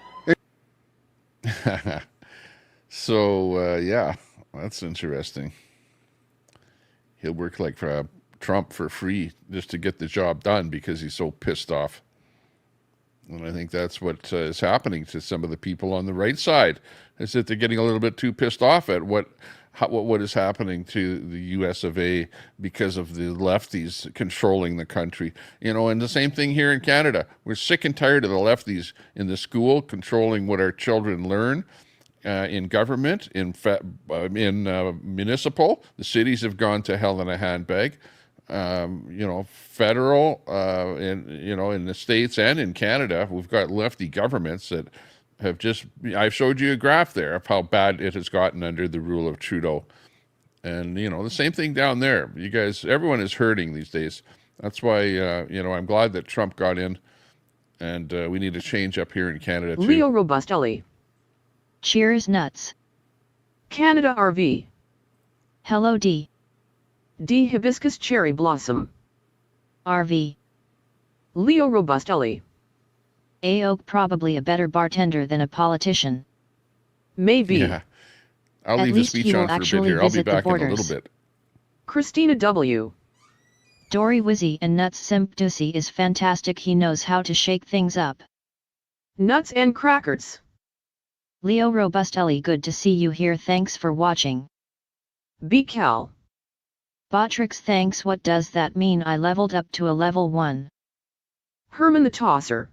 Speaker 1: So, yeah, that's interesting. He'll work like Trump for free just to get the job done because he's so pissed off. And I think that's what is happening to some of the people on the right side, is that they're getting a little bit too pissed off at what is happening to the U.S. of A. because of the lefties controlling the country. And the same thing here in Canada. We're sick and tired of the lefties in the school controlling what our children learn. In government, in municipal, the cities have gone to hell in a handbag. Federal, in the States and in Canada, we've got lefty governments that have I've showed you a graph there of how bad it has gotten under the rule of Trudeau. And, the same thing down there. You guys, everyone is hurting these days. That's why, I'm glad that Trump got in, and we need a change up here in Canada, too.
Speaker 3: Leo Robustelli.
Speaker 2: Cheers nuts.
Speaker 3: Canada RV.
Speaker 2: Hello D.
Speaker 3: D. Hibiscus Cherry Blossom.
Speaker 2: RV.
Speaker 3: Leo Robustelli.
Speaker 2: Oak probably a better bartender than a politician.
Speaker 3: Maybe.
Speaker 1: Yeah. I'll
Speaker 2: At
Speaker 1: leave the
Speaker 2: least
Speaker 1: speech
Speaker 2: he will
Speaker 1: on for a bit
Speaker 2: actually
Speaker 1: here. I'll be
Speaker 2: visit the
Speaker 1: back in a
Speaker 2: borders.
Speaker 1: little bit.
Speaker 3: Christina W.
Speaker 2: Dory Wizzy and Nuts Simpdussy is fantastic. He knows how to shake things up.
Speaker 3: Nuts and crackers.
Speaker 2: Leo Robustelli, good to see you here. Thanks for watching.
Speaker 3: B. Cal.
Speaker 2: BotRix, thanks. What does that mean? I leveled up to a level 1.
Speaker 3: Herman the Tosser.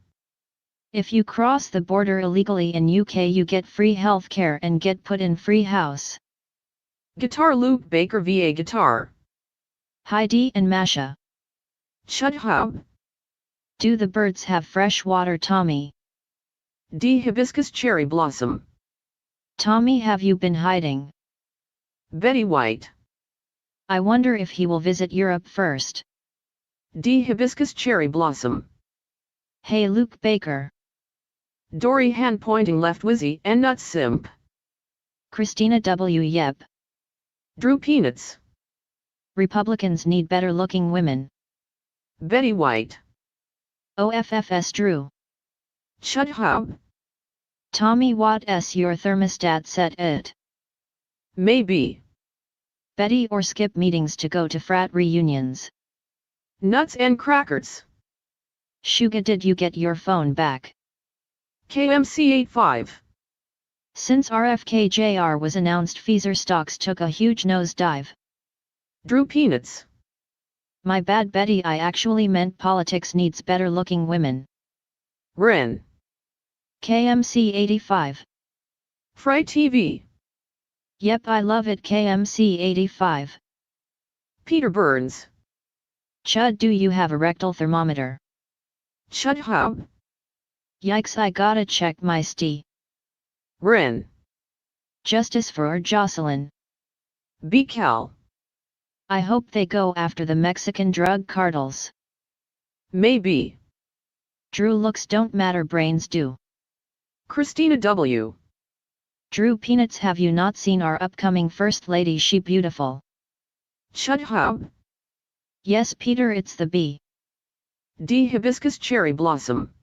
Speaker 2: If you cross the border illegally in UK, you get free healthcare and get put in free house.
Speaker 3: Guitar Luke Baker VA Guitar.
Speaker 2: Heidi and Masha.
Speaker 3: Chud Hub.
Speaker 2: Do the birds have fresh water, Tommy?
Speaker 3: D. Hibiscus Cherry Blossom.
Speaker 2: Tommy, have you been hiding?
Speaker 3: Betty White.
Speaker 2: I wonder if he will visit Europe first.
Speaker 3: D. Hibiscus Cherry Blossom.
Speaker 2: Hey Luke Baker.
Speaker 3: Dory hand pointing left Wizzy and Nuts Simp.
Speaker 2: Christina W. Yep.
Speaker 3: Drew Peanuts.
Speaker 2: Republicans need better looking women.
Speaker 3: Betty White.
Speaker 2: OFFS Drew.
Speaker 3: Chud Hub.
Speaker 2: Tommy, what s your thermostat set it?
Speaker 3: Maybe.
Speaker 2: Betty or skip meetings to go to frat reunions.
Speaker 3: Nuts and crackers.
Speaker 2: Shuga, did you get your phone back?
Speaker 3: KMC85.
Speaker 2: Since RFKJR was announced, Pfizer stocks took a huge nosedive.
Speaker 3: Drew Peanuts.
Speaker 2: My bad Betty, I actually meant politics needs better looking women.
Speaker 3: Ren.
Speaker 2: KMC85.
Speaker 3: Fry TV.
Speaker 2: Yep, I love it. KMC85.
Speaker 3: Peter Burns.
Speaker 2: Chud, do you have a rectal thermometer?
Speaker 3: Chud Hub.
Speaker 2: Yikes, I gotta check my ST.
Speaker 3: Ren.
Speaker 2: Justice for Jocelyn.
Speaker 3: B. Cal.
Speaker 2: I hope they go after the Mexican drug cartels.
Speaker 3: Maybe.
Speaker 2: Drew, looks don't matter, brains do.
Speaker 3: Christina W.
Speaker 2: Drew Peanuts, have you not seen our upcoming First Lady? She beautiful.
Speaker 3: Chud Hub.
Speaker 2: Yes Peter, it's the B.
Speaker 3: D. Hibiscus Cherry Blossom.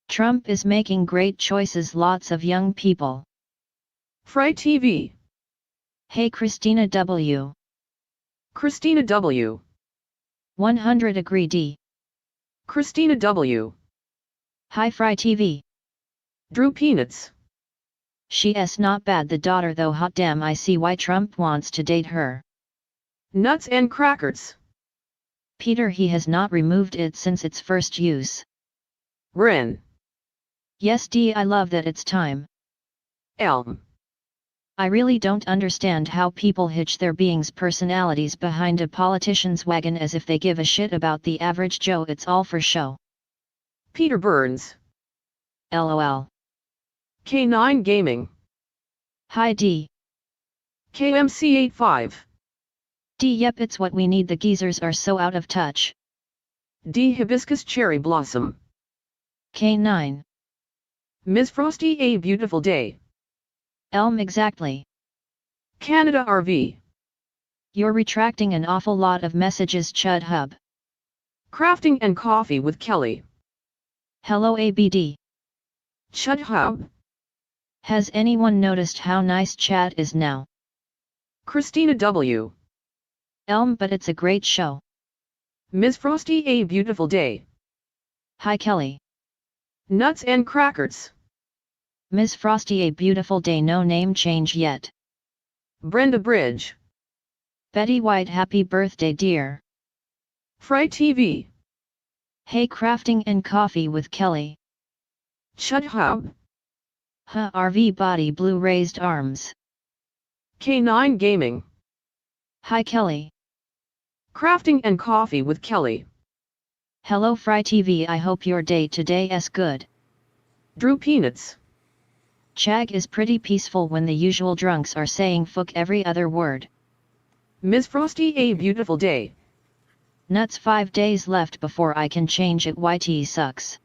Speaker 2: Trump is making great choices, lots of young people.
Speaker 3: Fry TV.
Speaker 2: Hey Christina W.
Speaker 3: Christina W.
Speaker 2: 100 agree D.
Speaker 3: Christina W.
Speaker 2: Hi Fry TV.
Speaker 3: Drew Peanuts.
Speaker 2: She's not bad, the daughter though, hot damn, I see why Trump wants to date her.
Speaker 3: Nuts and crackers.
Speaker 2: Peter, he has not removed it since its first use.
Speaker 3: Ren.
Speaker 2: Yes D, I love that it's time.
Speaker 3: Elm.
Speaker 2: I really don't understand how people hitch their beings' personalities behind a politician's wagon as if they give a shit about the average Joe. It's all for show.
Speaker 3: Peter Burns.
Speaker 2: LOL.
Speaker 3: K9 Gaming.
Speaker 2: Hi D.
Speaker 3: KMC85.
Speaker 2: D, yep, it's what we need. The geezers are so out of touch.
Speaker 3: D. Hibiscus Cherry Blossom.
Speaker 2: K9.
Speaker 3: Ms. Frosty, a beautiful day.
Speaker 2: Elm, exactly.
Speaker 3: Canada RV.
Speaker 2: You're retracting an awful lot of messages, Chud Hub.
Speaker 3: Crafting and Coffee with Kelly.
Speaker 2: Hello ABD.
Speaker 3: Chud Hub.
Speaker 2: Has anyone noticed how nice chat is now?
Speaker 3: Christina W.
Speaker 2: But it's a great show.
Speaker 3: Ms. Frosty, a beautiful day.
Speaker 2: Hi Kelly.
Speaker 3: Nuts and crackers.
Speaker 2: Ms. Frosty, a beautiful day, no name change yet.
Speaker 3: Brenda Bridge.
Speaker 2: Betty White, happy birthday dear.
Speaker 3: Fry TV.
Speaker 2: Hey, crafting and coffee with Kelly.
Speaker 3: Chud Hub.
Speaker 2: RV body blue raised arms.
Speaker 3: K9 Gaming.
Speaker 2: Hi Kelly.
Speaker 3: Crafting and coffee with Kelly.
Speaker 2: Hello Fry TV, I hope your day today is good.
Speaker 3: Drew Peanuts.
Speaker 2: Chag is pretty peaceful when the usual drunks are saying fuck every other word.
Speaker 3: Ms. Frosty, a beautiful day.
Speaker 2: Nuts, 5 days left before I can change it, YT sucks.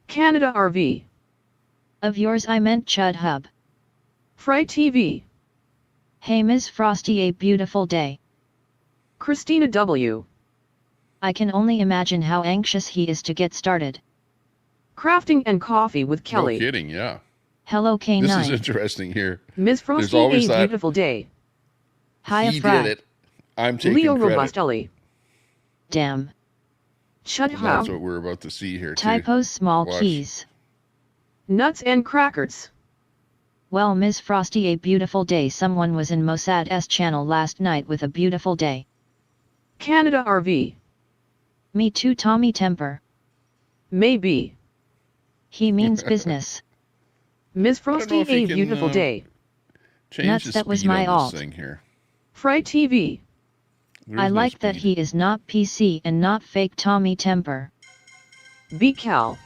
Speaker 3: Canada RV.
Speaker 2: Of yours I meant Chud Hub.
Speaker 3: Fry TV.
Speaker 2: Hey Ms. Frosty, a beautiful day.
Speaker 3: Christina W.
Speaker 2: I can only imagine how anxious he is to get started.
Speaker 3: Crafting and coffee with Kelly.
Speaker 1: No kidding, yeah.
Speaker 2: Hello K9.
Speaker 1: This is interesting here.
Speaker 3: Ms. Frosty, a beautiful day.
Speaker 2: Hi
Speaker 1: he
Speaker 2: Fry.
Speaker 1: did it. I'm taking
Speaker 3: Leo
Speaker 1: credit.
Speaker 3: Robustelli.
Speaker 2: Damn.
Speaker 3: Chud
Speaker 1: And
Speaker 3: Hub.
Speaker 1: that's what we're about to see here, too.
Speaker 2: Typos, small
Speaker 1: Watch.
Speaker 2: keys.
Speaker 3: Nuts and crackers.
Speaker 2: Well, Ms. Frosty, a beautiful day. Someone was in Mossad's channel last night with a beautiful day.
Speaker 3: Canada RV.
Speaker 2: Me too, Tommy Temper.
Speaker 3: Maybe.
Speaker 2: He means business.
Speaker 3: Ms.
Speaker 1: I don't know
Speaker 3: Frosty,
Speaker 1: if he
Speaker 3: a
Speaker 1: can,
Speaker 3: beautiful day.
Speaker 1: Change
Speaker 2: Nuts,
Speaker 1: the
Speaker 2: that was
Speaker 1: speed
Speaker 2: my
Speaker 1: on this
Speaker 2: alt.
Speaker 1: thing here.
Speaker 3: Fry TV.
Speaker 1: There's
Speaker 2: I
Speaker 1: no
Speaker 2: like that
Speaker 1: speed.
Speaker 2: he is not PC and not fake Tommy Temper.
Speaker 3: BCal.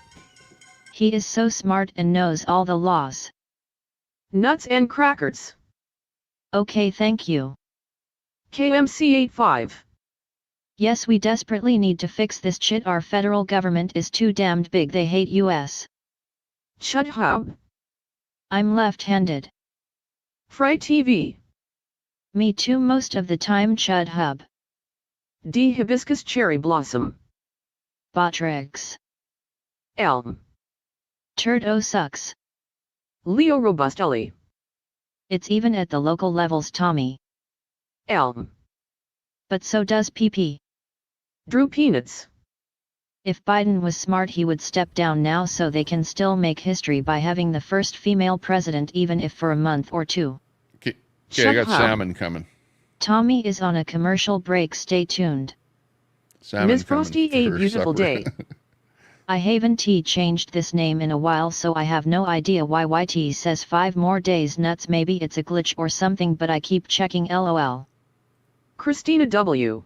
Speaker 2: He is so smart and knows all the laws.
Speaker 3: Nuts and crackers.
Speaker 2: Okay, thank you.
Speaker 3: KMC85.
Speaker 2: Yes, we desperately need to fix this shit. Our federal government is too damned big. They hate US.
Speaker 3: Chud Hub.
Speaker 2: I'm left-handed.
Speaker 3: Fry TV.
Speaker 2: Me too, most of the time. Chud Hub.
Speaker 3: D. Hibiscus Cherry Blossom.
Speaker 2: BotRix.
Speaker 3: Elm.
Speaker 2: Turdo sucks.
Speaker 3: Leo Robustelli.
Speaker 2: It's even at the local levels, Tommy.
Speaker 3: Elm.
Speaker 2: But so does PP.
Speaker 3: Drew Peanuts.
Speaker 2: If Biden was smart, he would step down now so they can still make history by having the first female president, even if for a month or two.
Speaker 1: Okay, I
Speaker 3: Shut
Speaker 1: got
Speaker 3: up.
Speaker 1: salmon coming.
Speaker 2: Tommy is on a commercial break. Stay tuned.
Speaker 1: Salmon
Speaker 3: Ms.
Speaker 1: coming
Speaker 3: Frosty, a
Speaker 1: for
Speaker 3: beautiful
Speaker 1: supper.
Speaker 3: day.
Speaker 2: I haven't changed this name in a while, so I have no idea why YT says 5 more days. Nuts, maybe it's a glitch or something, but I keep checking. LOL.
Speaker 3: Christina W.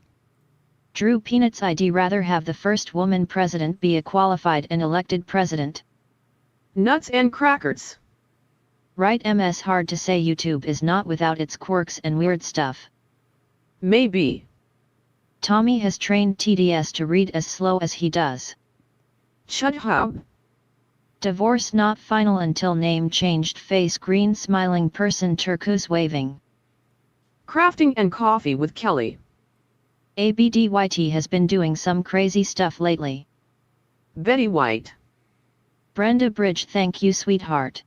Speaker 2: Drew Peanuts, I'd rather have the first woman president be a qualified and elected president.
Speaker 3: Nuts and crackers.
Speaker 2: Right, MS. Hard to say. YouTube is not without its quirks and weird stuff.
Speaker 3: Maybe.
Speaker 2: Tommy has trained TDS to read as slow as he does.
Speaker 3: Chud Hub.
Speaker 2: Divorce not final until name changed. Face green smiling person turquoise waving.
Speaker 3: Crafting and coffee with Kelly.
Speaker 2: ABDYT has been doing some crazy stuff lately.
Speaker 3: Betty White.
Speaker 2: Brenda Bridge, thank you sweetheart.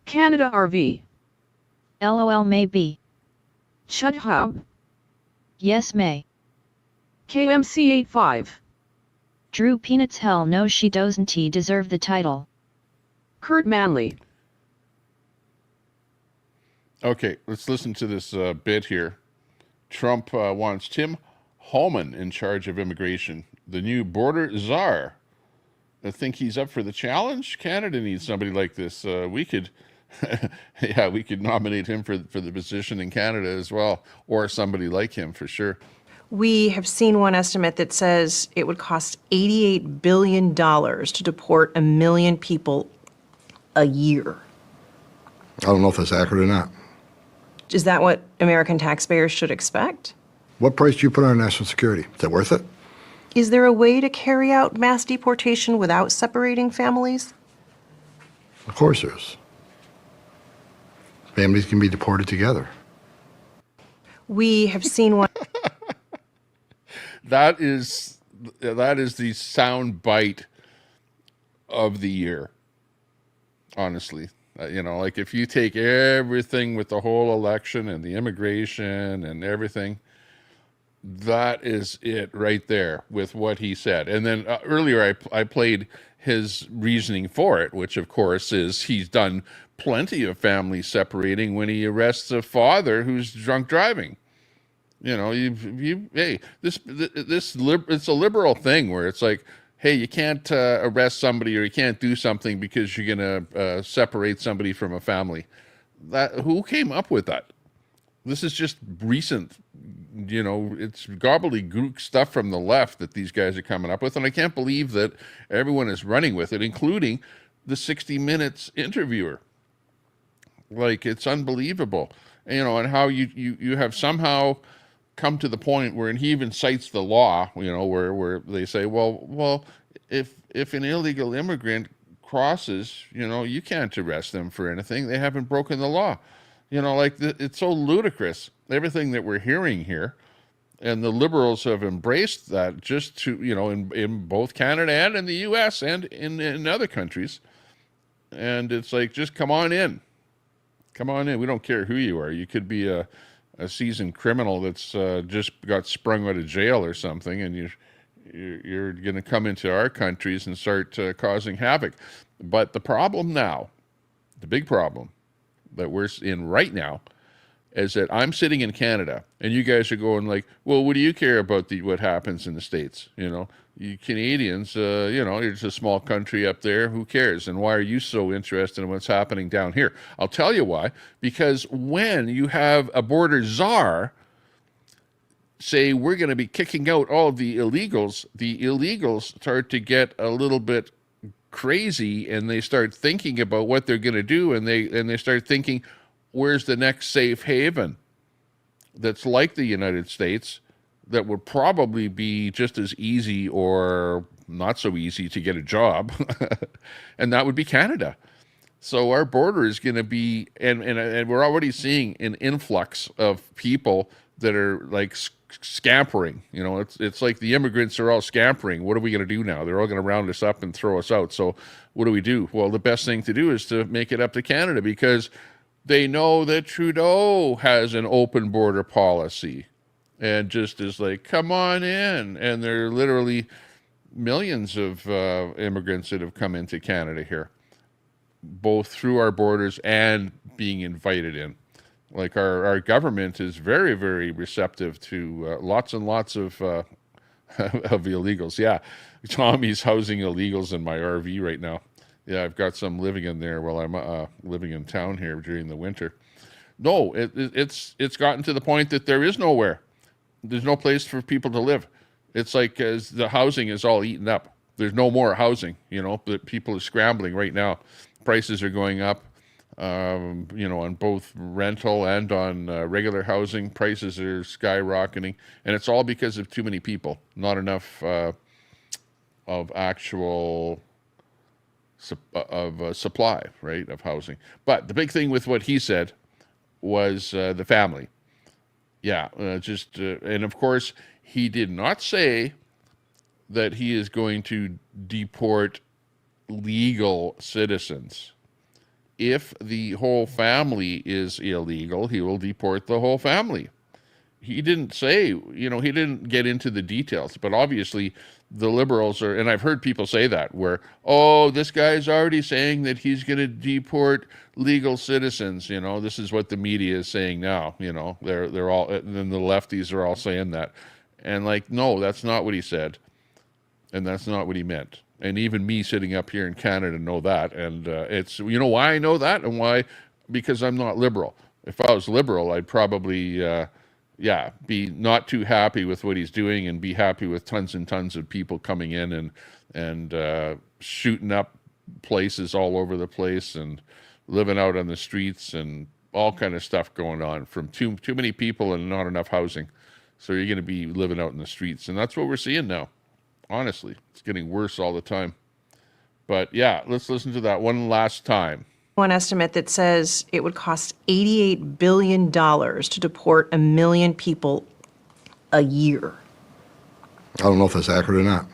Speaker 3: Canada RV.
Speaker 2: LOL, maybe.
Speaker 3: Chud Hub.
Speaker 2: Yes, may.
Speaker 3: KMC85.
Speaker 2: Drew Peanuts, hell no, she doesn't deserve the title.
Speaker 3: Kurt Manley.
Speaker 1: Okay, let's listen to this bit here. Trump wants Tim Hallman in charge of immigration, the new border czar. I think he's up for the challenge. Canada needs somebody like this. We could, yeah, we could nominate him for the position in Canada as well, or somebody like him for sure.
Speaker 9: We have seen one estimate that says it would cost $88 billion to deport 1 million people a year.
Speaker 7: I don't know if that's accurate or not.
Speaker 9: Is that what American taxpayers should expect?
Speaker 7: What price do you put on national security? Is that worth it?
Speaker 9: Is there a way to carry out mass deportation without separating families?
Speaker 7: Of course there is. Families can be deported together.
Speaker 9: We have seen one.
Speaker 1: That is the sound bite of the year. Honestly, Like if you take everything with the whole election and the immigration and everything, that is it right there with what he said. And then earlier I played his reasoning for it, which of course is he's done plenty of family separating when he arrests a father who's drunk driving. Hey, it's a liberal thing where it's like, hey, you can't arrest somebody or you can't do something because you're going to separate somebody from a family. Who came up with that? This is just recent, it's gobbledygook stuff from the left that these guys are coming up with. And I can't believe that everyone is running with it, including the 60 Minutes interviewer. Like, it's unbelievable. And how you have somehow come to the point where, and he even cites the law, where they say, well, if an illegal immigrant crosses, you can't arrest them for anything. They haven't broken the law. It's so ludicrous, everything that we're hearing here. And the liberals have embraced that just to, in both Canada and in the U.S. and in other countries. And it's like, just come on in. Come on in. We don't care who you are. You could be a seasoned criminal that's just got sprung out of jail or something, and you're going to come into our countries and start causing havoc. But the problem now, the big problem that we're in right now, is that I'm sitting in Canada, and you guys are going like, well, what do you care about what happens in the States? You Canadians, it's a small country up there. Who cares? And why are you so interested in what's happening down here? I'll tell you why. Because when you have a border czar say we're going to be kicking out all the illegals start to get a little bit crazy, and they start thinking about what they're going to do, and they start thinking, where's the next safe haven that's like the United States that would probably be just as easy or not so easy to get a job, and that would be Canada. So our border is going to be, and we're already seeing an influx of people that are like scampering. It's like the immigrants are all scampering. What are we going to do now? They're all going to round us up and throw us out. So what do we do? Well, the best thing to do is to make it up to Canada, because they know that Trudeau has an open border policy and just is like, come on in. And there are literally millions of immigrants that have come into Canada here, both through our borders and being invited in. Like our government is very, very receptive to lots and lots of illegals. Yeah, Tommy's housing illegals in my RV right now. Yeah, I've got some living in there while I'm living in town here during the winter. No, it's gotten to the point that there is nowhere. There's no place for people to live. It's like the housing is all eaten up. There's no more housing, but people are scrambling right now. Prices are going up, on both rental and on regular housing. Prices are skyrocketing, and it's all because of too many people, not enough of actual supply, right, of housing. But the big thing with what he said was the family. Yeah, and of course, he did not say that he is going to deport legal citizens. If the whole family is illegal, he will deport the whole family. He didn't say, he didn't get into the details, but obviously the liberals are, and I've heard people say that, where, this guy's already saying that he's going to deport legal citizens. This is what the media is saying now. They're all, and then the lefties are all saying that. And like, no, that's not what he said. And that's not what he meant. And even me sitting up here in Canada know that. And it's, why I know that? And why? Because I'm not liberal. If I was liberal, I'd probably, be not too happy with what he's doing and be happy with tons and tons of people coming in and shooting up places all over the place and living out on the streets and all kind of stuff going on from too many people and not enough housing. So you're going to be living out in the streets. And that's what we're seeing now. Honestly, it's getting worse all the time. But yeah, let's listen to that one last time.
Speaker 9: One estimate that says it would cost $88 billion to deport 1 million people a year.
Speaker 7: I don't know if that's accurate or not.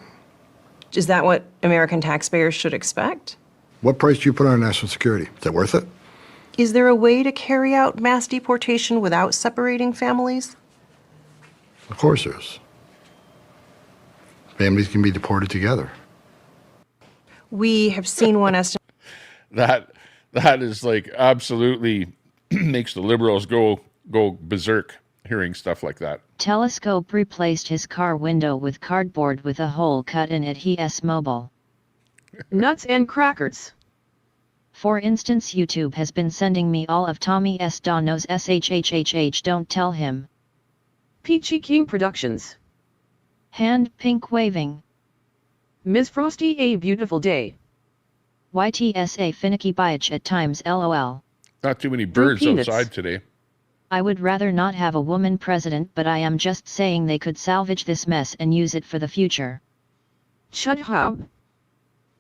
Speaker 9: Is that what American taxpayers should expect?
Speaker 7: What price do you put on national security? Is that worth it?
Speaker 9: Is there a way to carry out mass deportation without separating families?
Speaker 7: Of course there is. Families can be deported together.
Speaker 9: We have seen one estimate.
Speaker 1: That is like absolutely makes the liberals go berserk hearing stuff like that.
Speaker 2: Telescope replaced his car window with cardboard with a hole cut in it. He's mobile.
Speaker 3: Nuts and crackers.
Speaker 2: For instance, YouTube has been sending me all of Tommy S. Dono's SHHHH. Don't tell him.
Speaker 3: Peachy King Productions.
Speaker 2: Hand pink waving.
Speaker 3: Ms. Frosty, a beautiful day.
Speaker 2: YTSA finicky biatch at times. LOL.
Speaker 1: Not too many birds
Speaker 3: peanuts.
Speaker 1: outside today.
Speaker 2: I would rather not have a woman president, but I am just saying they could salvage this mess and use it for the future.
Speaker 3: Shut up.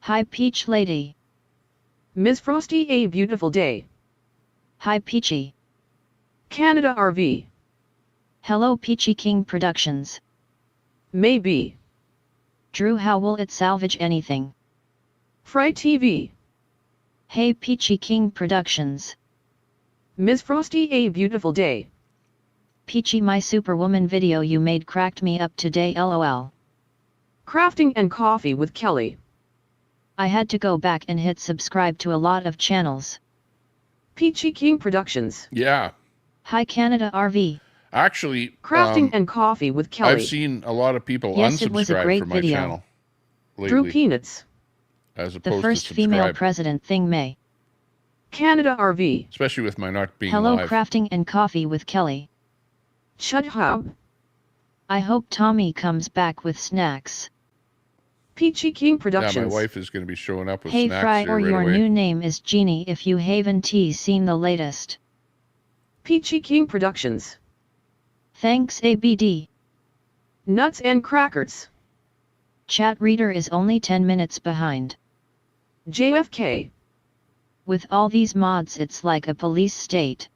Speaker 2: Hi Peach Lady.
Speaker 3: Ms. Frosty, a beautiful day.
Speaker 2: Hi Peachy.
Speaker 3: Canada RV.
Speaker 2: Hello Peachy King Productions.
Speaker 3: Maybe.
Speaker 2: Drew, how will it salvage anything?
Speaker 3: Fry TV.
Speaker 2: Hey Peachy King Productions.
Speaker 3: Ms. Frosty, a beautiful day.
Speaker 2: Peachy, my Superwoman video you made cracked me up today. LOL.
Speaker 3: Crafting and Coffee with Kelly.
Speaker 2: I had to go back and hit subscribe to a lot of channels.
Speaker 3: Peachy King Productions.
Speaker 1: Yeah.
Speaker 2: Hi Canada RV.
Speaker 1: Actually,
Speaker 3: Crafting and Coffee with Kelly.
Speaker 1: I've seen a lot of people
Speaker 2: Yes, it was a
Speaker 1: unsubscribe
Speaker 2: great
Speaker 1: from my
Speaker 2: video.
Speaker 1: channel lately,
Speaker 3: Drew Peanuts.
Speaker 1: as
Speaker 2: The
Speaker 1: opposed
Speaker 2: first
Speaker 1: to
Speaker 2: female
Speaker 1: subscribe,
Speaker 2: president thing May.
Speaker 3: Canada RV.
Speaker 1: especially with my not being
Speaker 2: Hello
Speaker 1: live.
Speaker 2: Crafting and Coffee with Kelly.
Speaker 3: Shut up.
Speaker 2: I hope Tommy comes back with snacks.
Speaker 3: Peachy King
Speaker 1: Yeah,
Speaker 3: Productions.
Speaker 1: my wife is going to be showing up with
Speaker 2: Hey
Speaker 1: snacks
Speaker 2: Fry,
Speaker 1: here
Speaker 2: or
Speaker 1: right
Speaker 2: your
Speaker 1: away.
Speaker 2: new name is Jeannie if you haven't seen the latest.
Speaker 3: Peachy King Productions.
Speaker 2: Thanks ABD.
Speaker 3: Nuts and crackers.
Speaker 2: Chat reader is only 10 minutes behind.
Speaker 3: JFK.
Speaker 2: With all these mods it's like a police state.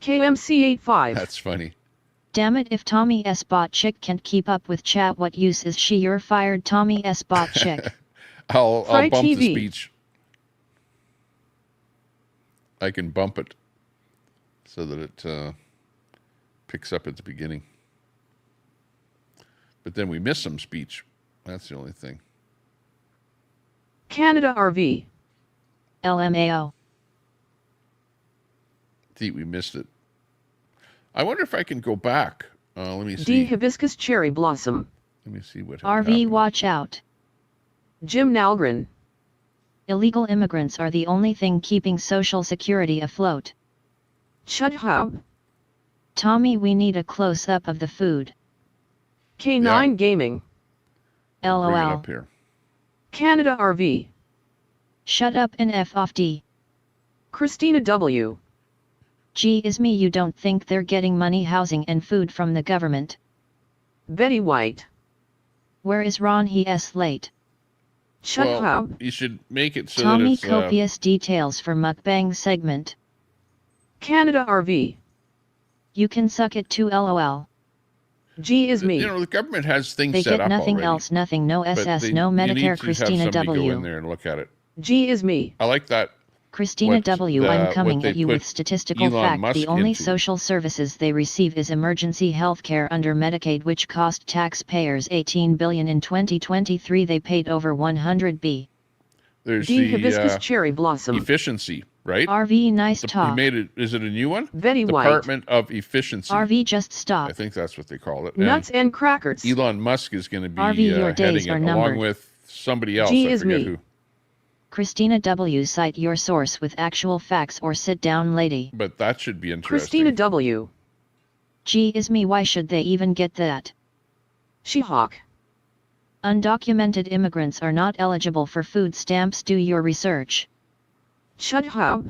Speaker 3: KMC85.
Speaker 1: That's funny.
Speaker 2: Damn it, if Tommy S. Bot Chick can't keep up with chat, what use is she? You're fired, Tommy S. Bot Chick.
Speaker 1: I'll
Speaker 3: Fry
Speaker 1: bump the
Speaker 3: TV.
Speaker 1: speech. I can bump it so that it picks up at the beginning. But then we miss some speech. That's the only thing.
Speaker 3: Canada RV.
Speaker 2: LMAO.
Speaker 1: See, we missed it. I wonder if I can go back. Let me
Speaker 3: D.
Speaker 1: see.
Speaker 3: Hibiscus Cherry Blossom.
Speaker 1: Let me see what
Speaker 2: RV
Speaker 1: happened.
Speaker 2: watch out.
Speaker 3: Jim Nalgren.
Speaker 2: Illegal immigrants are the only thing keeping Social Security afloat.
Speaker 3: Shut up.
Speaker 2: Tommy, we need a close-up of the food.
Speaker 3: K9
Speaker 1: Yeah.
Speaker 3: Gaming.
Speaker 1: Bring it
Speaker 2: LOL.
Speaker 1: up here.
Speaker 3: Canada RV.
Speaker 2: Shut up and F off D.
Speaker 3: Christina W.
Speaker 2: Gee is me, you don't think they're getting money, housing and food from the government?
Speaker 3: Betty White.
Speaker 2: Where is Ron? He's late.
Speaker 3: Shut
Speaker 1: Well,
Speaker 3: up.
Speaker 1: you should make it so
Speaker 2: Tommy,
Speaker 1: that it's
Speaker 2: copious details for mukbang segment.
Speaker 3: Canada RV.
Speaker 2: You can suck it too. LOL.
Speaker 3: G is me.
Speaker 1: you know, the government has things
Speaker 2: They
Speaker 1: set
Speaker 2: get
Speaker 1: up
Speaker 2: nothing
Speaker 1: already,
Speaker 2: else, nothing, no
Speaker 1: but
Speaker 2: SS,
Speaker 1: they-
Speaker 2: no
Speaker 1: you need
Speaker 2: Medicare.
Speaker 1: to have
Speaker 2: Christina
Speaker 1: somebody go in
Speaker 2: W.
Speaker 1: there and look at it.
Speaker 3: G is me.
Speaker 1: I like that.
Speaker 2: Christina
Speaker 1: what,
Speaker 2: W.
Speaker 1: what
Speaker 2: I'm coming
Speaker 1: they
Speaker 2: at you
Speaker 1: put
Speaker 2: with statistical
Speaker 1: Elon
Speaker 2: fact.
Speaker 1: Musk
Speaker 2: The only
Speaker 1: into.
Speaker 2: social services they receive is emergency health care under Medicaid, which cost taxpayers $18 billion in 2023. They paid over $100 billion.
Speaker 1: There's
Speaker 3: D. Hibiscus
Speaker 1: the
Speaker 3: Cherry Blossom.
Speaker 1: efficiency, right?
Speaker 2: RV, nice
Speaker 1: You
Speaker 2: talk.
Speaker 1: made it. Is it a new one?
Speaker 3: Betty White.
Speaker 1: Department of Efficiency.
Speaker 2: RV, just
Speaker 1: I
Speaker 2: stop.
Speaker 1: think that's what they call it.
Speaker 3: Nuts and crackers.
Speaker 1: And Elon Musk is going to be
Speaker 2: RV, your days
Speaker 1: heading
Speaker 2: are
Speaker 1: it along
Speaker 2: numbered.
Speaker 1: with somebody else.
Speaker 3: G
Speaker 1: I
Speaker 3: is
Speaker 1: forget
Speaker 3: me.
Speaker 1: who.
Speaker 2: Christina W. Cite your source with actual facts or sit down, lady.
Speaker 1: But that should be interesting.
Speaker 3: Christina W.
Speaker 2: G is me. Why should they even get that?
Speaker 3: She-Hawk.
Speaker 2: Undocumented immigrants are not eligible for food stamps. Do your research.
Speaker 3: Shut up.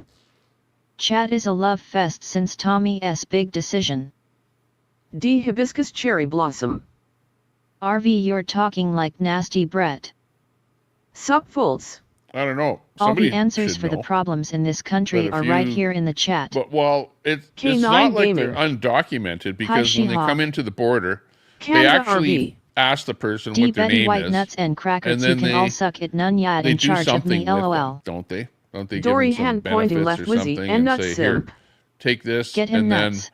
Speaker 2: Chat is a love fest since Tommy's big decision.
Speaker 3: D. Hibiscus Cherry Blossom.
Speaker 2: RV, you're talking like nasty Brett.
Speaker 3: Sup Fultz.
Speaker 1: I don't know.
Speaker 2: All
Speaker 1: Somebody
Speaker 2: the answers
Speaker 1: should
Speaker 2: for the
Speaker 1: know.
Speaker 2: problems in this country
Speaker 1: But if
Speaker 2: are right
Speaker 1: you-
Speaker 2: here in the chat.
Speaker 1: But well, it's
Speaker 3: K9
Speaker 1: not like
Speaker 3: Gaming.
Speaker 1: they're undocumented because when they
Speaker 2: She-Hawk.
Speaker 1: come into the border, they
Speaker 3: Canada
Speaker 1: actually
Speaker 3: RV.
Speaker 1: ask the person
Speaker 2: D
Speaker 1: what their
Speaker 2: Betty
Speaker 1: name
Speaker 2: White
Speaker 1: is.
Speaker 2: nuts and crackers.
Speaker 1: And
Speaker 2: You
Speaker 1: then
Speaker 2: can all suck it. None yet
Speaker 1: they
Speaker 2: in
Speaker 1: do
Speaker 2: charge of
Speaker 1: something
Speaker 2: me.
Speaker 1: with
Speaker 2: LOL.
Speaker 1: it, don't they? Don't they
Speaker 3: Dory
Speaker 1: give them some
Speaker 3: hand pointing
Speaker 1: benefits
Speaker 3: left
Speaker 1: or
Speaker 3: Wizzy
Speaker 1: something
Speaker 3: and nuts
Speaker 1: say, here,
Speaker 3: simp.
Speaker 1: take this,
Speaker 2: Get him
Speaker 1: and
Speaker 2: nuts.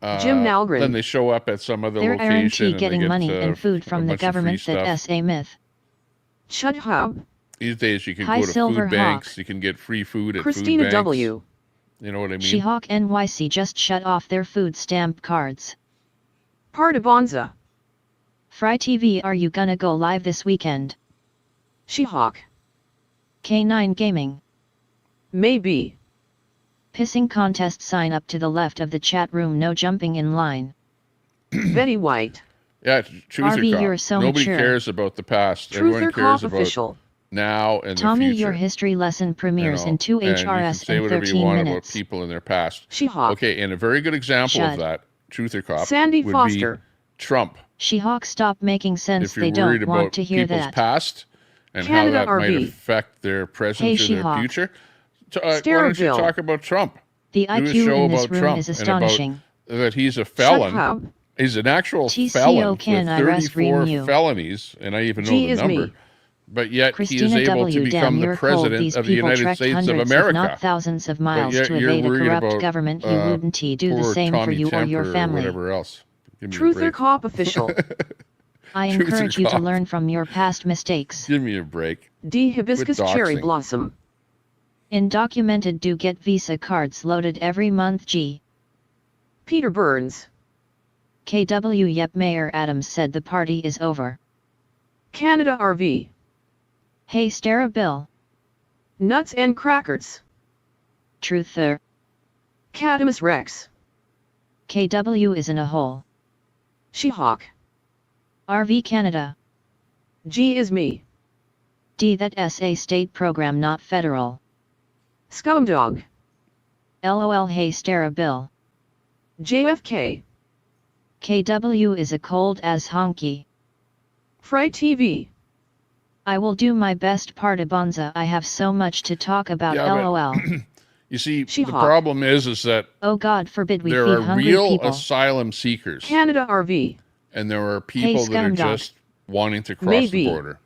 Speaker 1: then
Speaker 3: Jim Nalgren.
Speaker 1: then they show up at some other
Speaker 2: They're
Speaker 1: location and they
Speaker 2: getting
Speaker 1: get
Speaker 2: money and food
Speaker 1: a
Speaker 2: from the
Speaker 1: bunch of free
Speaker 2: government. That
Speaker 1: stuff.
Speaker 2: a myth.
Speaker 3: Chud Hub.
Speaker 1: These days you can
Speaker 2: Hi,
Speaker 1: go to
Speaker 2: Silver
Speaker 1: food banks, you can get free food at
Speaker 3: Christina
Speaker 1: food banks.
Speaker 3: W.
Speaker 1: You know what I mean?
Speaker 2: She-Hawk NYC just shut off their food stamp cards.
Speaker 3: Partibonza.
Speaker 2: Fry TV, are you gonna go live this weekend?
Speaker 3: She-Hawk.
Speaker 2: K9 Gaming.
Speaker 3: Maybe.
Speaker 2: Pissing contest, sign up to the left of the chat room, no jumping in line.
Speaker 3: Betty White.
Speaker 1: Yeah, Truther
Speaker 2: RV,
Speaker 1: Cop.
Speaker 2: you're so
Speaker 1: Nobody
Speaker 2: mature.
Speaker 1: cares about the past. Everyone
Speaker 3: Truther
Speaker 1: cares
Speaker 3: Cop
Speaker 1: about
Speaker 3: official.
Speaker 1: now and
Speaker 2: Tommy,
Speaker 1: the future.
Speaker 2: your history lesson premieres in 2
Speaker 1: and you can
Speaker 2: HRS
Speaker 1: say
Speaker 2: in
Speaker 1: whatever you
Speaker 2: 13
Speaker 1: want
Speaker 2: minutes.
Speaker 1: about people in their past.
Speaker 3: She-Hawk.
Speaker 1: Okay, and a very good example
Speaker 2: Shud.
Speaker 1: of that, Truther Cop,
Speaker 3: Sandy
Speaker 1: would
Speaker 3: Foster.
Speaker 1: be Trump.
Speaker 2: She-Hawk, stop making sense.
Speaker 1: If you're
Speaker 2: They
Speaker 1: worried
Speaker 2: don't
Speaker 1: about
Speaker 2: want to hear
Speaker 1: people's
Speaker 2: that.
Speaker 1: past and
Speaker 3: Canada
Speaker 1: how that might
Speaker 3: RV.
Speaker 1: affect their present
Speaker 2: Hey,
Speaker 1: or their
Speaker 2: She-Hawk.
Speaker 1: future, why don't you
Speaker 3: Steroville.
Speaker 1: talk about Trump?
Speaker 2: The
Speaker 1: Do a
Speaker 2: IQ
Speaker 1: show
Speaker 2: in this
Speaker 1: about
Speaker 2: room
Speaker 1: Trump
Speaker 2: is
Speaker 1: and about
Speaker 2: astonishing.
Speaker 1: that he's a
Speaker 3: Shut
Speaker 1: felon.
Speaker 3: up.
Speaker 1: He's an actual
Speaker 2: TCO,
Speaker 1: felon
Speaker 2: can
Speaker 1: with
Speaker 2: I rest
Speaker 1: 34
Speaker 2: ream you?
Speaker 1: felonies, and I even know
Speaker 3: G
Speaker 1: the
Speaker 3: is
Speaker 1: number.
Speaker 3: me.
Speaker 1: But yet
Speaker 2: Christina
Speaker 1: he is able
Speaker 2: W.
Speaker 1: to
Speaker 2: Damn,
Speaker 1: become the
Speaker 2: you're cold.
Speaker 1: president
Speaker 2: These
Speaker 1: of the
Speaker 2: people
Speaker 1: United
Speaker 2: trekked
Speaker 1: States of
Speaker 2: hundreds, if
Speaker 1: America.
Speaker 2: not thousands of miles
Speaker 1: yet
Speaker 2: to
Speaker 1: you're
Speaker 2: evade a
Speaker 1: worried
Speaker 2: corrupt
Speaker 1: about,
Speaker 2: government. He wouldn't he do the
Speaker 1: poor
Speaker 2: same for
Speaker 1: Tommy
Speaker 2: you or your
Speaker 1: Temper
Speaker 2: family?
Speaker 1: Or whatever else. Give me a
Speaker 3: Truther
Speaker 1: break.
Speaker 3: Cop official.
Speaker 2: I
Speaker 1: Truther
Speaker 2: encourage you to
Speaker 1: Cop.
Speaker 2: learn from your past mistakes.
Speaker 1: Give me a break.
Speaker 3: D hibiscus
Speaker 1: Quit
Speaker 3: cherry
Speaker 1: doxing.
Speaker 3: blossom.
Speaker 2: Undocumented do get Visa cards loaded every month. G.
Speaker 3: Peter Burns.
Speaker 2: KW. Yep, Mayor Adams said the party is over.
Speaker 3: Canada RV.
Speaker 2: Hey, Stara Bill.
Speaker 3: Nuts and crackers.
Speaker 2: Truther.
Speaker 3: Catamus Rex.
Speaker 2: KW is in a hole.
Speaker 3: She-Hawk.
Speaker 2: RV Canada.
Speaker 3: G is me.
Speaker 2: D. That SA state program, not federal.
Speaker 3: Scumdog.
Speaker 2: LOL. Hey, Stara Bill.
Speaker 3: JFK.
Speaker 2: KW is a cold as honky.
Speaker 3: Fry TV.
Speaker 2: I will do my best. Partibonza. I have so much to talk about.
Speaker 1: Yeah, but-
Speaker 2: LOL.
Speaker 1: You see,
Speaker 3: She-Hawk.
Speaker 1: the problem is that
Speaker 2: Oh God forbid we
Speaker 1: there
Speaker 2: feed
Speaker 1: are
Speaker 2: hungry
Speaker 1: real
Speaker 2: people.
Speaker 1: asylum seekers,
Speaker 3: Canada RV.
Speaker 1: and there are people that are
Speaker 2: scumdog.
Speaker 1: just wanting to cross
Speaker 3: Maybe.
Speaker 1: the border.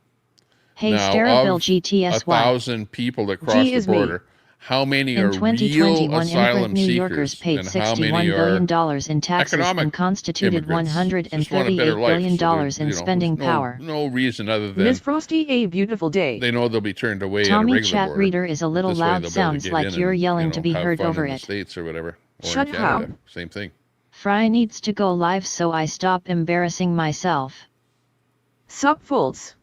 Speaker 2: Hey,
Speaker 1: Now,
Speaker 2: Stara Bill.
Speaker 1: of
Speaker 2: GTSY.
Speaker 1: 1,000 people that cross
Speaker 3: G
Speaker 1: the
Speaker 3: is me.
Speaker 1: border, how many
Speaker 2: In
Speaker 1: are
Speaker 2: 2021,
Speaker 1: real asylum
Speaker 2: immigrant New Yorkers
Speaker 1: seekers,
Speaker 2: paid
Speaker 1: and how
Speaker 2: $61
Speaker 1: many
Speaker 2: billion
Speaker 1: are
Speaker 2: in taxes
Speaker 1: economic
Speaker 2: and constituted
Speaker 1: immigrants? Just want a
Speaker 2: $138
Speaker 1: better life,
Speaker 2: billion
Speaker 1: so
Speaker 2: in
Speaker 1: there's,
Speaker 2: spending
Speaker 1: no,
Speaker 2: power.
Speaker 1: No reason other than
Speaker 3: Miss Frosty, a beautiful day.
Speaker 1: they know they'll be turned away at a
Speaker 2: Tommy,
Speaker 1: regular
Speaker 2: chat
Speaker 1: border.
Speaker 2: reader is a little
Speaker 1: This way
Speaker 2: loud.
Speaker 1: they'll be able to
Speaker 2: Sounds
Speaker 1: get
Speaker 2: like
Speaker 1: in
Speaker 2: you're
Speaker 1: and,
Speaker 2: yelling to be
Speaker 1: have
Speaker 2: heard
Speaker 1: fun
Speaker 2: over
Speaker 1: in the
Speaker 2: it.
Speaker 1: States or whatever. Or
Speaker 3: Shut
Speaker 1: in Canada.
Speaker 3: up.
Speaker 1: Same thing.
Speaker 2: Fry needs to go live so I stop embarrassing myself.
Speaker 3: Sup Fultz.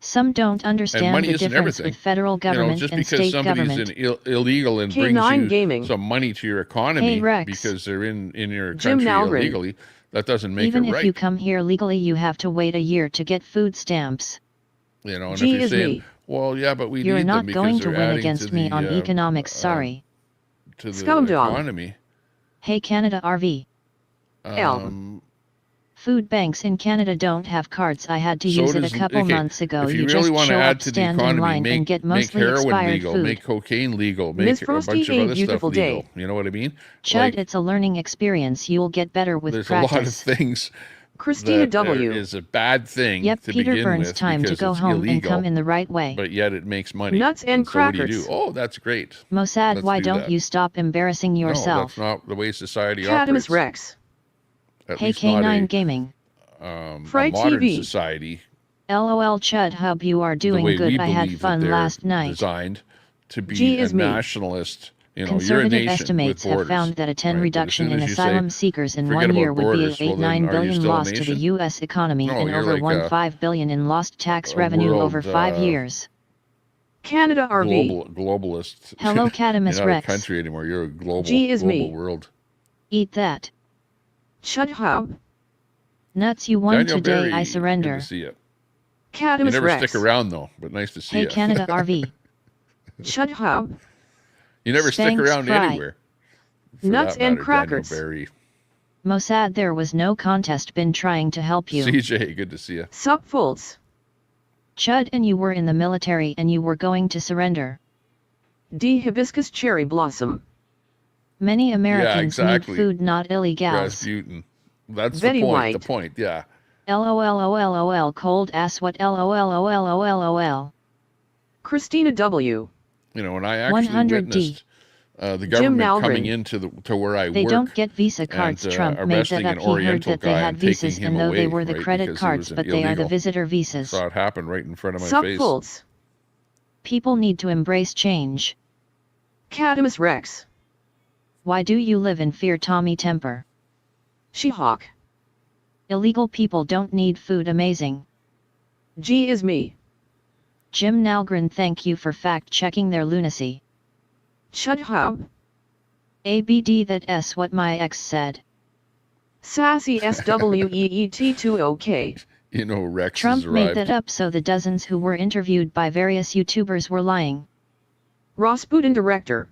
Speaker 2: Some don't understand
Speaker 1: money
Speaker 2: the
Speaker 1: isn't
Speaker 2: difference
Speaker 1: everything.
Speaker 2: with federal government
Speaker 1: just
Speaker 2: and
Speaker 1: because
Speaker 2: state
Speaker 1: somebody's
Speaker 2: government.
Speaker 1: illegal and
Speaker 3: K9
Speaker 1: brings you
Speaker 3: Gaming.
Speaker 1: some money to your economy
Speaker 2: Hey, Rex.
Speaker 1: because they're in your
Speaker 3: Jim
Speaker 1: country
Speaker 3: Nalgren.
Speaker 1: illegally, that doesn't make
Speaker 2: Even
Speaker 1: it
Speaker 2: if
Speaker 1: right.
Speaker 2: you come here legally, you have to wait a year to get food stamps.
Speaker 1: And
Speaker 3: G
Speaker 1: if you're
Speaker 3: is
Speaker 1: saying,
Speaker 3: me.
Speaker 1: well, yeah, but we
Speaker 2: You're
Speaker 1: need
Speaker 2: not
Speaker 1: them because
Speaker 2: going to
Speaker 1: they're
Speaker 2: win
Speaker 1: adding
Speaker 2: against
Speaker 1: to
Speaker 2: me
Speaker 1: the,
Speaker 2: on economics. Sorry.
Speaker 1: to the
Speaker 3: Scumdog.
Speaker 1: economy.
Speaker 2: Hey, Canada RV. Food banks in Canada don't have cards. I had to
Speaker 1: So
Speaker 2: use it a
Speaker 1: does-
Speaker 2: couple
Speaker 1: okay,
Speaker 2: months ago.
Speaker 1: If you,
Speaker 2: You
Speaker 1: really
Speaker 2: just
Speaker 1: want
Speaker 2: show
Speaker 1: to
Speaker 2: up,
Speaker 1: add to the
Speaker 2: stand in
Speaker 1: economy,
Speaker 2: line,
Speaker 1: make,
Speaker 2: and get
Speaker 1: make
Speaker 2: mostly
Speaker 1: heroin
Speaker 2: expired
Speaker 1: legal,
Speaker 2: food.
Speaker 1: make cocaine legal,
Speaker 3: Miss
Speaker 1: make a bunch
Speaker 3: Frosty,
Speaker 1: of
Speaker 3: a
Speaker 1: other
Speaker 3: beautiful
Speaker 1: stuff legal.
Speaker 3: day.
Speaker 1: You know what I mean?
Speaker 2: Chud,
Speaker 1: Like,
Speaker 2: it's a learning experience. You'll get better with
Speaker 1: there's
Speaker 2: practice.
Speaker 1: a lot of things
Speaker 3: Christina
Speaker 1: that
Speaker 3: W.
Speaker 1: is a bad thing
Speaker 2: Yep,
Speaker 1: to
Speaker 2: Peter
Speaker 1: begin
Speaker 2: Burns,
Speaker 1: with
Speaker 2: time to
Speaker 1: because
Speaker 2: go
Speaker 1: it's
Speaker 2: home
Speaker 1: illegal,
Speaker 2: and come in the right way.
Speaker 1: but yet it makes money.
Speaker 3: Nuts and
Speaker 1: so what do you
Speaker 3: crackers.
Speaker 1: do? Oh, that's great.
Speaker 2: Mossad,
Speaker 1: Let's
Speaker 2: why
Speaker 1: do
Speaker 2: don't
Speaker 1: that.
Speaker 2: you stop embarrassing
Speaker 1: No,
Speaker 2: yourself?
Speaker 1: that's not the way society
Speaker 3: Catamus
Speaker 1: operates.
Speaker 3: Rex.
Speaker 1: At
Speaker 2: Hey,
Speaker 1: least not
Speaker 2: K9
Speaker 1: a,
Speaker 2: Gaming.
Speaker 1: a
Speaker 3: Fry
Speaker 1: modern
Speaker 3: TV.
Speaker 1: society.
Speaker 2: LOL Chud Hub, you are
Speaker 1: The
Speaker 2: doing
Speaker 1: way
Speaker 2: good.
Speaker 1: we
Speaker 2: I had
Speaker 1: believe that
Speaker 2: fun
Speaker 1: they're
Speaker 2: last night.
Speaker 1: designed to be
Speaker 3: G
Speaker 1: a
Speaker 3: is me.
Speaker 1: nationalist. You know, you're a
Speaker 2: Conservative
Speaker 1: nation
Speaker 2: estimates
Speaker 1: with
Speaker 2: have
Speaker 1: borders,
Speaker 2: found that a 10
Speaker 1: right? But as
Speaker 2: reduction
Speaker 1: soon
Speaker 2: in
Speaker 1: as you say,
Speaker 2: asylum seekers in
Speaker 1: forget
Speaker 2: 1 year
Speaker 1: about
Speaker 2: would be
Speaker 1: borders,
Speaker 2: a
Speaker 1: well, then,
Speaker 2: 8-9
Speaker 1: are you
Speaker 2: billion
Speaker 1: still a
Speaker 2: loss to the
Speaker 1: nation?
Speaker 2: U.S. economy
Speaker 1: No,
Speaker 2: and
Speaker 1: you're
Speaker 2: over
Speaker 1: like
Speaker 2: 1.5 billion in lost tax
Speaker 1: a
Speaker 2: revenue
Speaker 1: world,
Speaker 2: over 5 years.
Speaker 3: Canada RV.
Speaker 1: Globalist.
Speaker 2: Hello,
Speaker 1: You're
Speaker 2: Catamus
Speaker 1: not
Speaker 2: Rex.
Speaker 1: a country anymore. You're a global,
Speaker 3: G is
Speaker 1: global
Speaker 3: me.
Speaker 1: world.
Speaker 2: Eat that.
Speaker 3: Shut up.
Speaker 2: Nuts, you won
Speaker 1: Daniel
Speaker 2: today.
Speaker 1: Berry,
Speaker 2: I surrender.
Speaker 1: Good to see you. You
Speaker 3: Catamus
Speaker 1: never
Speaker 3: Rex.
Speaker 1: stick around though, but nice to see
Speaker 2: Hey,
Speaker 1: you.
Speaker 2: Canada RV.
Speaker 3: Shut up.
Speaker 1: You never stick
Speaker 2: Thanks,
Speaker 1: around
Speaker 2: Fry.
Speaker 1: anywhere. For
Speaker 3: Nuts
Speaker 1: that
Speaker 3: and
Speaker 1: matter,
Speaker 3: crackers.
Speaker 1: Daniel Berry.
Speaker 2: Mossad, there was no contest. Been trying to help you.
Speaker 1: CJ, good to see you.
Speaker 3: Sup Fultz.
Speaker 2: Chud, and you were in the military and you were going to surrender.
Speaker 3: D hibiscus cherry blossom.
Speaker 2: Many Americans
Speaker 1: exactly.
Speaker 2: need food, not illegals.
Speaker 1: Rasputin. That's
Speaker 3: Betty
Speaker 1: the point.
Speaker 3: White.
Speaker 1: The point, yeah.
Speaker 2: LOL cold ass what LOL.
Speaker 3: Christina W.
Speaker 1: You know, and I actually
Speaker 2: 100D.
Speaker 1: witnessed the
Speaker 3: Jim
Speaker 1: government coming
Speaker 3: Nalgren.
Speaker 1: to where I
Speaker 2: They
Speaker 1: work.
Speaker 2: don't get Visa cards.
Speaker 1: and,
Speaker 2: Trump made
Speaker 1: arresting
Speaker 2: that
Speaker 1: an
Speaker 2: up. He heard
Speaker 1: Oriental
Speaker 2: that they
Speaker 1: guy
Speaker 2: had
Speaker 1: and taking
Speaker 2: visas
Speaker 1: him
Speaker 2: and though they
Speaker 1: away,
Speaker 2: were the
Speaker 1: right,
Speaker 2: credit
Speaker 1: because he
Speaker 2: cards,
Speaker 1: was an
Speaker 2: but they are the
Speaker 1: illegal.
Speaker 2: visitor visas.
Speaker 1: Saw it happen right in front of my face.
Speaker 3: Subfolds.
Speaker 2: People need to embrace change.
Speaker 3: Catamus Rex.
Speaker 2: Why do you live in fear, Tommy Temper?
Speaker 3: She-Hawk.
Speaker 2: Illegal people don't need food. Amazing.
Speaker 3: G is me.
Speaker 2: Jim Nalgren, thank you for fact-checking their lunacy.
Speaker 3: Chudhub.
Speaker 2: ABD, that's what my ex said.
Speaker 3: Sassy SWEET20K.
Speaker 1: You know, Rex
Speaker 2: Trump
Speaker 1: has
Speaker 2: made
Speaker 1: arrived.
Speaker 2: that up so the dozens who were interviewed by various YouTubers were lying.
Speaker 3: Rasputin Director.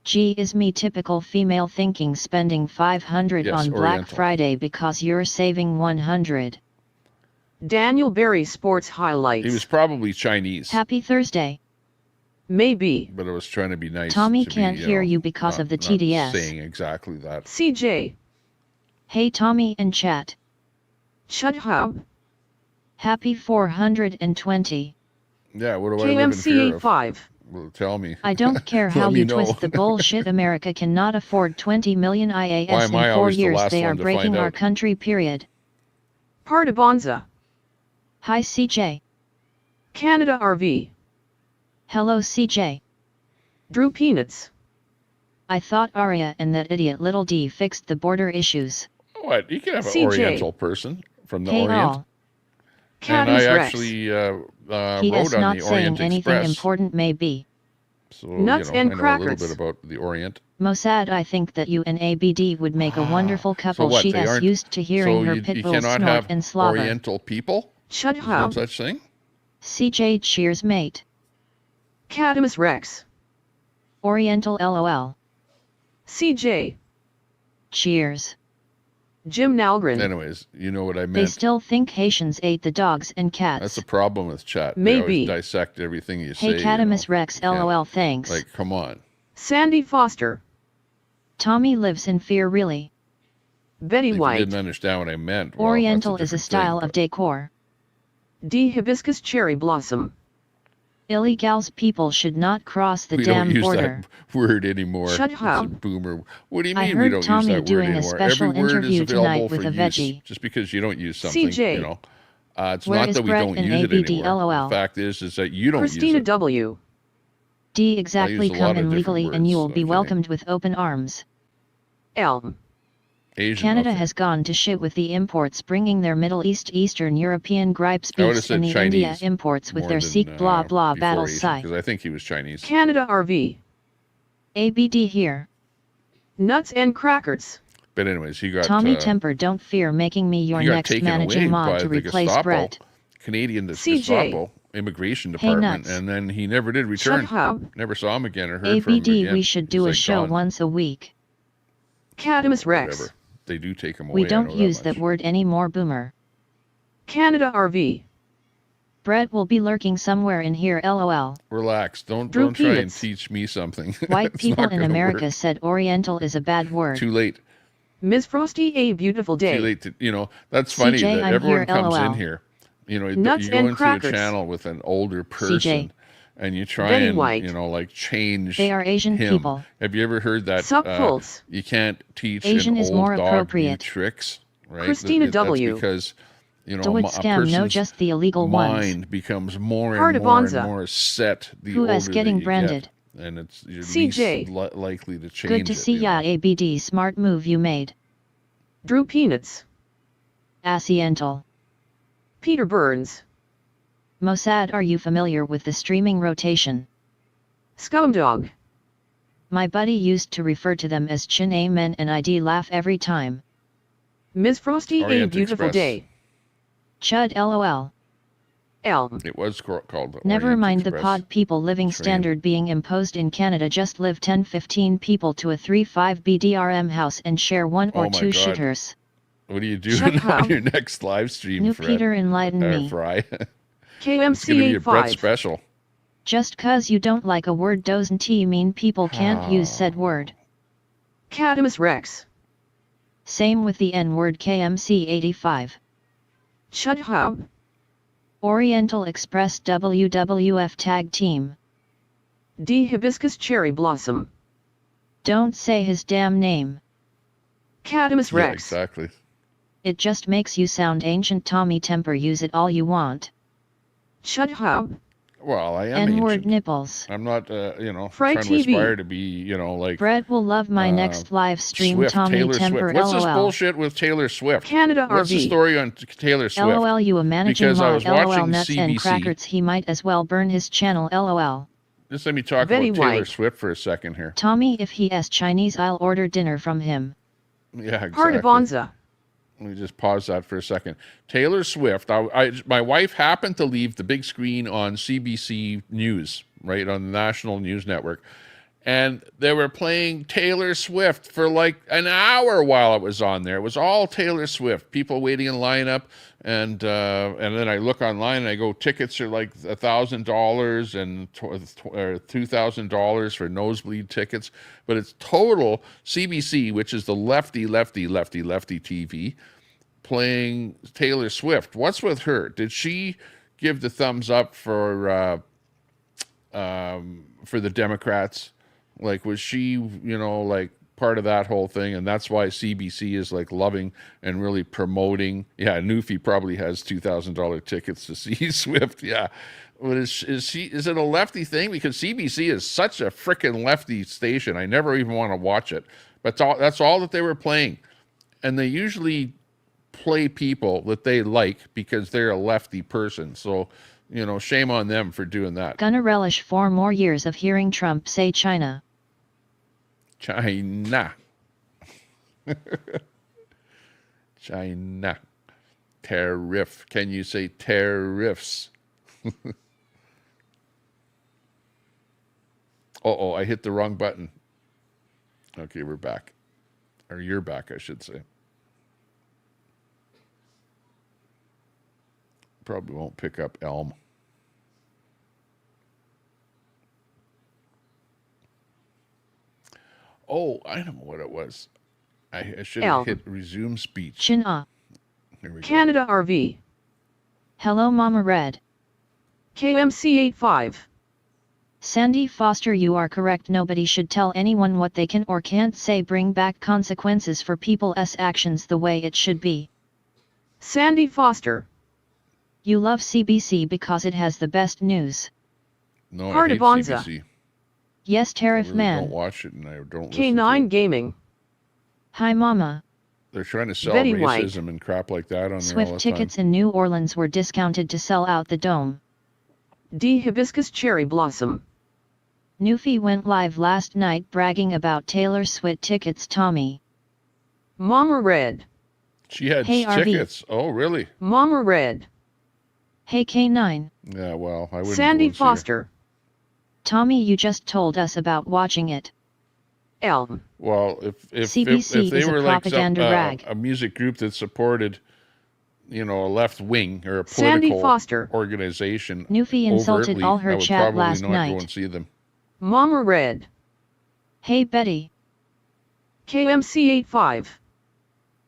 Speaker 2: G is me, typical female thinking, spending 500
Speaker 1: Yes,
Speaker 2: on Black
Speaker 1: Oriental.
Speaker 2: Friday because you're saving 100.
Speaker 3: Daniel Berry Sports Highlights.
Speaker 1: He was probably Chinese,
Speaker 2: Happy Thursday.
Speaker 3: Maybe.
Speaker 1: but I was trying to be nice.
Speaker 2: Tommy
Speaker 1: to
Speaker 2: can't
Speaker 1: be,
Speaker 2: hear
Speaker 1: know,
Speaker 2: you because
Speaker 1: not-
Speaker 2: of the
Speaker 1: not
Speaker 2: TDS.
Speaker 1: saying exactly that.
Speaker 3: CJ.
Speaker 2: Hey Tommy and chat.
Speaker 3: Chudhub.
Speaker 2: Happy 420.
Speaker 1: Yeah, what do I live in fear of?
Speaker 3: KMCA5.
Speaker 1: Well, tell me.
Speaker 2: I don't care
Speaker 1: Let
Speaker 2: how
Speaker 1: me
Speaker 2: you
Speaker 1: know.
Speaker 2: twist the bullshit. America cannot afford 20 million IAS
Speaker 1: Why am I
Speaker 2: in 4
Speaker 1: always the
Speaker 2: years.
Speaker 1: last
Speaker 2: They are
Speaker 1: one to
Speaker 2: breaking
Speaker 1: find
Speaker 2: our
Speaker 1: out?
Speaker 2: country, period.
Speaker 3: Pardabonza.
Speaker 2: Hi CJ.
Speaker 3: Canada RV.
Speaker 2: Hello CJ.
Speaker 3: Drew Peanuts.
Speaker 2: I thought Arya and that idiot Little D fixed the border issues.
Speaker 1: What? You can have an
Speaker 3: CJ.
Speaker 1: Oriental person from the
Speaker 2: Hey
Speaker 1: Orient.
Speaker 2: all.
Speaker 1: And I
Speaker 3: Catamus Rex.
Speaker 1: actually
Speaker 2: He
Speaker 1: wrote
Speaker 2: is
Speaker 1: on
Speaker 2: not
Speaker 1: the
Speaker 2: saying
Speaker 1: Orient
Speaker 2: anything
Speaker 1: Express.
Speaker 2: important maybe.
Speaker 1: So,
Speaker 3: Nuts
Speaker 1: you know,
Speaker 3: and
Speaker 1: I know a
Speaker 3: crackers.
Speaker 1: little bit about the Orient.
Speaker 2: Mossad, I think that you and ABD would make a wonderful couple.
Speaker 1: So what?
Speaker 2: She
Speaker 1: They
Speaker 2: is
Speaker 1: aren't.
Speaker 2: used to hearing
Speaker 1: so
Speaker 2: her
Speaker 1: you
Speaker 2: pit bulls
Speaker 1: cannot
Speaker 2: snort
Speaker 1: have
Speaker 2: and slobber.
Speaker 1: Oriental people? There's no
Speaker 3: Chudhub.
Speaker 1: such thing?
Speaker 2: CJ, cheers mate.
Speaker 3: Catamus Rex.
Speaker 2: Oriental LOL.
Speaker 3: CJ.
Speaker 2: Cheers.
Speaker 3: Jim Nalgren.
Speaker 1: Anyways, you know what I
Speaker 2: They
Speaker 1: meant.
Speaker 2: still think Haitians ate the dogs and cats.
Speaker 1: That's the problem with chat. They
Speaker 3: Maybe.
Speaker 1: always dissect everything you say.
Speaker 2: Hey Catamus
Speaker 1: you know.
Speaker 2: Rex
Speaker 1: You can't-
Speaker 2: LOL, thanks.
Speaker 1: Like, come on.
Speaker 3: Sandy Foster.
Speaker 2: Tommy lives in fear, really.
Speaker 3: Betty
Speaker 1: If you
Speaker 3: White.
Speaker 1: didn't understand what I meant. well,
Speaker 2: Oriental
Speaker 1: that's
Speaker 2: is a
Speaker 1: different
Speaker 2: style
Speaker 1: thing,
Speaker 2: of decor.
Speaker 3: D. Hibiscus Cherry Blossom.
Speaker 2: Illegals people should not cross the
Speaker 1: we
Speaker 2: damn
Speaker 1: don't use
Speaker 2: border.
Speaker 1: that word anymore.
Speaker 3: Shut
Speaker 1: It's
Speaker 3: up.
Speaker 1: a boomer. What do you mean
Speaker 2: I
Speaker 1: we
Speaker 2: heard
Speaker 1: don't
Speaker 2: Tommy
Speaker 1: use that
Speaker 2: doing
Speaker 1: word
Speaker 2: a
Speaker 1: anymore?
Speaker 2: special
Speaker 1: Every word
Speaker 2: interview
Speaker 1: is available
Speaker 2: tonight
Speaker 1: for
Speaker 2: with a
Speaker 1: use.
Speaker 2: veggie.
Speaker 1: Just because you don't use something,
Speaker 3: CJ.
Speaker 1: you know. It's
Speaker 2: Where
Speaker 1: not
Speaker 2: is
Speaker 1: that we
Speaker 2: Brett
Speaker 1: don't
Speaker 2: and
Speaker 1: use it
Speaker 2: ABD
Speaker 1: anymore.
Speaker 2: LOL?
Speaker 1: The fact is that you don't
Speaker 3: Christina
Speaker 1: use it.
Speaker 3: W.
Speaker 2: D exactly,
Speaker 1: a lot
Speaker 2: come
Speaker 1: of
Speaker 2: in
Speaker 1: different
Speaker 2: legally and
Speaker 1: words,
Speaker 2: you will be
Speaker 1: okay.
Speaker 2: welcomed with open arms.
Speaker 3: Elm.
Speaker 1: Asian.
Speaker 2: Canada
Speaker 1: okay.
Speaker 2: has gone to shit with the imports, bringing their Middle Eastern European gripes
Speaker 1: I would have
Speaker 2: beefs
Speaker 1: said
Speaker 2: and the
Speaker 1: Chinese
Speaker 2: India imports with
Speaker 1: more
Speaker 2: their
Speaker 1: than,
Speaker 2: Sikh blah blah
Speaker 1: before
Speaker 2: battle
Speaker 1: Asian,
Speaker 2: sigh.
Speaker 1: because I think he was Chinese.
Speaker 3: Canada RV.
Speaker 2: ABD here.
Speaker 3: Nuts and crackers.
Speaker 1: But anyways, he got
Speaker 2: Tommy Temper, don't fear making me your
Speaker 1: he got
Speaker 2: next
Speaker 1: taken away
Speaker 2: managing mod
Speaker 1: by
Speaker 2: to
Speaker 1: the
Speaker 2: replace
Speaker 1: Gestapo,
Speaker 2: Brett.
Speaker 1: Canadian
Speaker 3: CJ.
Speaker 1: Gestapo immigration
Speaker 2: Hey,
Speaker 1: department,
Speaker 2: nuts.
Speaker 1: and then he never did return.
Speaker 3: Shut up.
Speaker 1: Never saw him again or heard from him
Speaker 2: ABD,
Speaker 1: again.
Speaker 2: we should
Speaker 1: He's
Speaker 2: do a
Speaker 1: like
Speaker 2: show
Speaker 1: gone.
Speaker 2: once a week.
Speaker 3: Catamus Rex.
Speaker 1: Whatever. They do take him away.
Speaker 2: We
Speaker 1: I
Speaker 2: don't
Speaker 1: know
Speaker 2: use
Speaker 1: much.
Speaker 2: that word anymore, boomer.
Speaker 3: Canada RV.
Speaker 2: Brett will be lurking somewhere in here, lol.
Speaker 1: Relax. Don't
Speaker 3: Drew
Speaker 1: try and
Speaker 3: Peanuts.
Speaker 1: teach me something.
Speaker 2: White
Speaker 1: It's
Speaker 2: people
Speaker 1: not
Speaker 2: in
Speaker 1: gonna
Speaker 2: America
Speaker 1: work.
Speaker 2: said Oriental is a bad word.
Speaker 1: Too late.
Speaker 3: Ms. Frosty, a beautiful day.
Speaker 1: Too late to, you know, that's funny
Speaker 2: CJ,
Speaker 1: that
Speaker 2: I'm
Speaker 1: everyone
Speaker 2: here,
Speaker 1: comes in
Speaker 2: LOL.
Speaker 1: here. You know,
Speaker 3: Nuts
Speaker 1: you go
Speaker 3: and
Speaker 1: into
Speaker 3: crackers.
Speaker 1: a channel with an older person and you try
Speaker 3: Betty
Speaker 1: and,
Speaker 3: White.
Speaker 1: you know, like change
Speaker 2: They are Asian
Speaker 1: him.
Speaker 2: people.
Speaker 1: Have you ever heard that
Speaker 3: Subfolds.
Speaker 1: you can't teach
Speaker 2: Asian
Speaker 1: an
Speaker 2: is
Speaker 1: old
Speaker 2: more
Speaker 1: dog new
Speaker 2: appropriate.
Speaker 1: tricks, right?
Speaker 3: Christina
Speaker 1: That's
Speaker 3: W.
Speaker 1: because, you know,
Speaker 2: Stoic
Speaker 1: a
Speaker 2: scam, no,
Speaker 1: person's
Speaker 2: just the illegal ones.
Speaker 1: mind becomes more
Speaker 3: Part
Speaker 1: and
Speaker 3: of
Speaker 1: more and
Speaker 3: Bonza.
Speaker 1: more set the
Speaker 2: Who
Speaker 1: older
Speaker 2: is getting
Speaker 1: that you
Speaker 2: branded?
Speaker 1: get. And it's you're
Speaker 3: CJ.
Speaker 1: least likely to change
Speaker 2: Good to
Speaker 1: it,
Speaker 2: see
Speaker 1: you know?
Speaker 2: ya, ABD, smart move you made.
Speaker 3: Drew Peanuts.
Speaker 2: Asiental.
Speaker 3: Peter Burns.
Speaker 2: Mossad, are you familiar with the streaming rotation?
Speaker 3: Scumdog.
Speaker 2: My buddy used to refer to them as chin amen and I'd laugh every time.
Speaker 3: Ms. Frosty, a
Speaker 1: Orient
Speaker 3: beautiful
Speaker 1: Express.
Speaker 3: day.
Speaker 2: Chud lol.
Speaker 3: Elm.
Speaker 1: It was called the
Speaker 2: Never
Speaker 1: Orient
Speaker 2: mind the
Speaker 1: Express.
Speaker 2: pod people living
Speaker 1: Train.
Speaker 2: standard being imposed in Canada. Just live 10-15 people to a 3-5 BDRM house and share one or
Speaker 1: Oh my
Speaker 2: two
Speaker 1: God.
Speaker 2: shitters.
Speaker 1: What are you doing
Speaker 3: Shut
Speaker 1: on
Speaker 3: up.
Speaker 1: your next live stream,
Speaker 2: New
Speaker 1: Fred?
Speaker 2: Peter, enlighten me.
Speaker 1: Fry. It's going to be a Brett
Speaker 3: KMCA5.
Speaker 1: special.
Speaker 2: Just cause you don't like a word doesn't mean people can't use said word.
Speaker 3: Catamus Rex.
Speaker 2: Same with the N-word KMC 85.
Speaker 3: Shut up.
Speaker 2: Oriental Express WWF Tag Team.
Speaker 3: D. Hibiscus Cherry Blossom.
Speaker 2: Don't say his damn name.
Speaker 3: Cadamus
Speaker 1: Yeah,
Speaker 3: Rex.
Speaker 1: exactly.
Speaker 2: It just makes you sound ancient. Tommy Temper. Use it all you want.
Speaker 3: Shut up.
Speaker 1: Well, I am
Speaker 2: N-word
Speaker 1: ancient.
Speaker 2: nipples.
Speaker 1: I'm not,
Speaker 3: Fry
Speaker 1: trying to
Speaker 3: TV.
Speaker 1: aspire to be, like
Speaker 2: Brett will love my next live stream.
Speaker 1: Swift,
Speaker 2: Tommy
Speaker 1: Taylor
Speaker 2: Temper.
Speaker 1: Swift. What's this
Speaker 2: LOL.
Speaker 1: bullshit with Taylor Swift?
Speaker 3: Canada
Speaker 1: What's the
Speaker 3: RV.
Speaker 1: story on Taylor Swift?
Speaker 2: LOL. You a managing
Speaker 1: Because I
Speaker 2: mod.
Speaker 1: was
Speaker 2: LOL.
Speaker 1: watching
Speaker 2: Nuts and
Speaker 1: CBC.
Speaker 2: crackers. He might as well burn his channel. LOL.
Speaker 1: Just let me talk
Speaker 3: Very
Speaker 1: about Taylor
Speaker 3: white.
Speaker 1: Swift for a second here.
Speaker 2: Tommy, if he is Chinese, I'll order dinner from him.
Speaker 1: Yeah, exactly.
Speaker 3: Part of Bonza.
Speaker 1: Let me just pause that for a second. Taylor Swift, my wife happened to leave the big screen on CBC News, right, on the national news network. And they were playing Taylor Swift for like an hour while it was on there. It was all Taylor Swift. People waiting in line up. And then I look online and I go, tickets are like $1,000 and $2,000 for nosebleed tickets. But it's total CBC, which is the lefty TV, playing Taylor Swift. What's with her? Did she give the thumbs up for the Democrats? Like, was she, like part of that whole thing? And that's why CBC is like loving and really promoting. Yeah, Newfie probably has $2,000 tickets to see Swift. Yeah. But is it a lefty thing? Because CBC is such a freaking lefty station. I never even want to watch it. But that's all that they were playing. And they usually play people that they like because they're a lefty person. So, shame on them for doing that.
Speaker 2: Gonna relish 4 more years of hearing Trump say China.
Speaker 1: China. China. Tariff. Can you say tariffs? Uh-oh, I hit the wrong button. Okay, we're back. Or you're back, I should say. Probably won't pick up Elm. Oh, I know what it was. I should have hit resume speech.
Speaker 2: China.
Speaker 1: Here we go.
Speaker 3: Canada RV.
Speaker 2: Hello Mama Red.
Speaker 3: KMC85.
Speaker 2: Sandy Foster, you are correct. Nobody should tell anyone what they can or can't say. Bring back consequences for people's actions the way it should be.
Speaker 3: Sandy Foster.
Speaker 2: You love CBC because it has the best news.
Speaker 1: No,
Speaker 3: Part
Speaker 1: I
Speaker 3: of
Speaker 1: hate
Speaker 3: Bonza.
Speaker 1: CBC.
Speaker 2: Yes, Tariff
Speaker 1: I really
Speaker 2: Man.
Speaker 1: don't watch it and I don't listen to
Speaker 3: K9
Speaker 1: it.
Speaker 3: Gaming.
Speaker 2: Hi Mama.
Speaker 1: They're trying to sell
Speaker 3: Betty
Speaker 1: racism
Speaker 3: White.
Speaker 1: and crap like that on there all
Speaker 2: Swift
Speaker 1: the
Speaker 2: tickets
Speaker 1: time.
Speaker 2: in New Orleans were discounted to sell out the dome.
Speaker 3: D. Hibiscus Cherry Blossom.
Speaker 2: Newfie went live last night bragging about Taylor Swift tickets. Tommy.
Speaker 3: Mama Red.
Speaker 1: She had
Speaker 2: Hey, RV.
Speaker 1: tickets. Oh, really?
Speaker 3: Mama Red.
Speaker 2: Hey K9.
Speaker 1: Yeah, well, I wouldn't
Speaker 3: Sandy
Speaker 1: go and see her.
Speaker 3: Foster.
Speaker 2: Tommy, you just told us about watching it.
Speaker 3: Elm.
Speaker 1: Well, if
Speaker 2: CBC
Speaker 1: they
Speaker 2: is a
Speaker 1: were like
Speaker 2: propaganda rag.
Speaker 1: a music group that supported, a left wing or a
Speaker 3: Sandy
Speaker 1: political
Speaker 3: Foster.
Speaker 1: organization,
Speaker 2: Newfie insulted
Speaker 1: overtly,
Speaker 2: all her
Speaker 1: I would
Speaker 2: chat
Speaker 1: probably
Speaker 2: last
Speaker 1: not go
Speaker 2: night.
Speaker 1: and see them.
Speaker 3: Mama Red.
Speaker 2: Hey Betty.
Speaker 3: KMC85.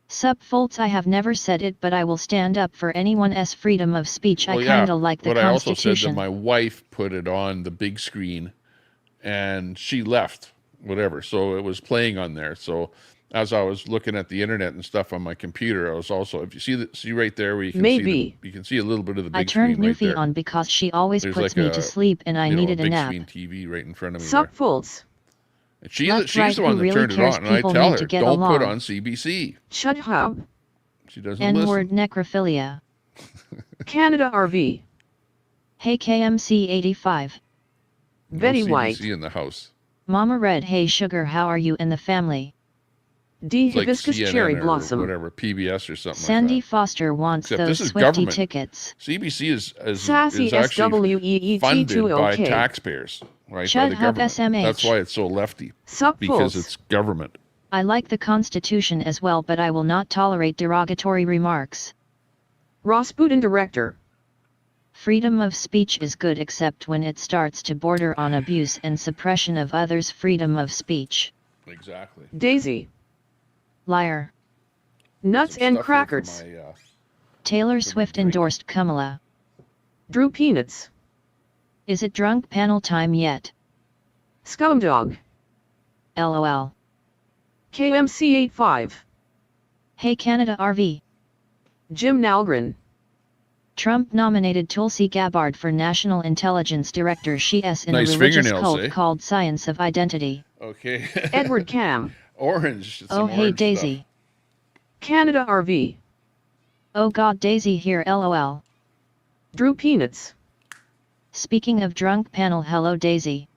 Speaker 2: Sup folks, I have never said it, but I will stand up for anyone's freedom of speech.
Speaker 1: Well,
Speaker 2: I
Speaker 1: yeah,
Speaker 2: kinda like the
Speaker 1: but I also said that
Speaker 2: Constitution.
Speaker 1: my wife put it on the big screen, and she left. Whatever. So it was playing on there. So as I was looking at the internet and stuff on my computer, I was also, if you see right there where you can
Speaker 3: Maybe.
Speaker 1: you can see a little bit of the big
Speaker 2: I turned
Speaker 1: screen right
Speaker 2: Newfie
Speaker 1: there.
Speaker 2: on because she always
Speaker 1: There's
Speaker 2: puts
Speaker 1: like
Speaker 2: me to sleep and I needed a
Speaker 1: big
Speaker 2: nap.
Speaker 1: screen TV right in front of me.
Speaker 3: Sup
Speaker 1: there.
Speaker 3: Fools.
Speaker 1: And she's
Speaker 2: Left, right,
Speaker 1: the one
Speaker 2: who
Speaker 1: that
Speaker 2: really
Speaker 1: turned it
Speaker 2: cares?
Speaker 1: on, and I
Speaker 2: People
Speaker 1: tell
Speaker 2: need
Speaker 1: her,
Speaker 2: to get
Speaker 1: don't put
Speaker 2: along.
Speaker 1: on CBC.
Speaker 3: Shut up.
Speaker 1: She doesn't
Speaker 2: N-word
Speaker 1: listen.
Speaker 2: necrophilia.
Speaker 3: Canada RV.
Speaker 2: Hey KMC 85.
Speaker 3: Betty
Speaker 1: No
Speaker 3: White.
Speaker 1: CBC in the house.
Speaker 2: Mama Red, hey sugar, how are you and the family?
Speaker 3: D.
Speaker 1: It's like
Speaker 3: Hibiscus
Speaker 1: CNN
Speaker 3: Cherry
Speaker 1: or
Speaker 3: Blossom.
Speaker 1: whatever, PBS or something
Speaker 2: Sandy
Speaker 1: like
Speaker 2: Foster wants
Speaker 1: Except this
Speaker 2: those
Speaker 1: is
Speaker 2: Swifty
Speaker 1: government.
Speaker 2: tickets.
Speaker 1: that. CBC is
Speaker 3: Sassy
Speaker 1: actually funded by
Speaker 3: SWEET20K.
Speaker 1: taxpayers, right?
Speaker 2: Chud
Speaker 1: by the
Speaker 2: Hub
Speaker 1: government.
Speaker 2: SMH.
Speaker 1: That's why it's so lefty,
Speaker 3: Sup
Speaker 1: because
Speaker 3: Fools.
Speaker 1: it's government.
Speaker 2: I like the Constitution as well, but I will not tolerate derogatory remarks.
Speaker 3: Rasputin Director.
Speaker 2: Freedom of speech is good except when it starts to border on abuse and suppression of others' freedom of speech.
Speaker 1: Exactly.
Speaker 3: Daisy.
Speaker 2: Liar.
Speaker 3: Nuts
Speaker 1: Some
Speaker 3: and
Speaker 1: stuff here for
Speaker 3: Crackers.
Speaker 1: my
Speaker 2: Taylor Swift endorsed Kamala.
Speaker 3: Drew Peanuts.
Speaker 2: Is it drunk panel time yet?
Speaker 3: Scumdog.
Speaker 2: LOL.
Speaker 3: KMC85.
Speaker 2: Hey Canada RV.
Speaker 3: Jim Nalgren.
Speaker 2: Trump nominated Tulsi Gabbard for National Intelligence Director. She is in
Speaker 1: Nice
Speaker 2: a religious
Speaker 1: fingernails,
Speaker 2: cult
Speaker 1: eh?
Speaker 2: called Science of Identity.
Speaker 1: Okay.
Speaker 3: Edward Cam.
Speaker 1: Orange.
Speaker 2: Oh hey Daisy.
Speaker 3: Canada RV.
Speaker 2: Oh god Daisy here LOL.
Speaker 3: Drew Peanuts.
Speaker 2: Speaking of drunk panel, hello Daisy.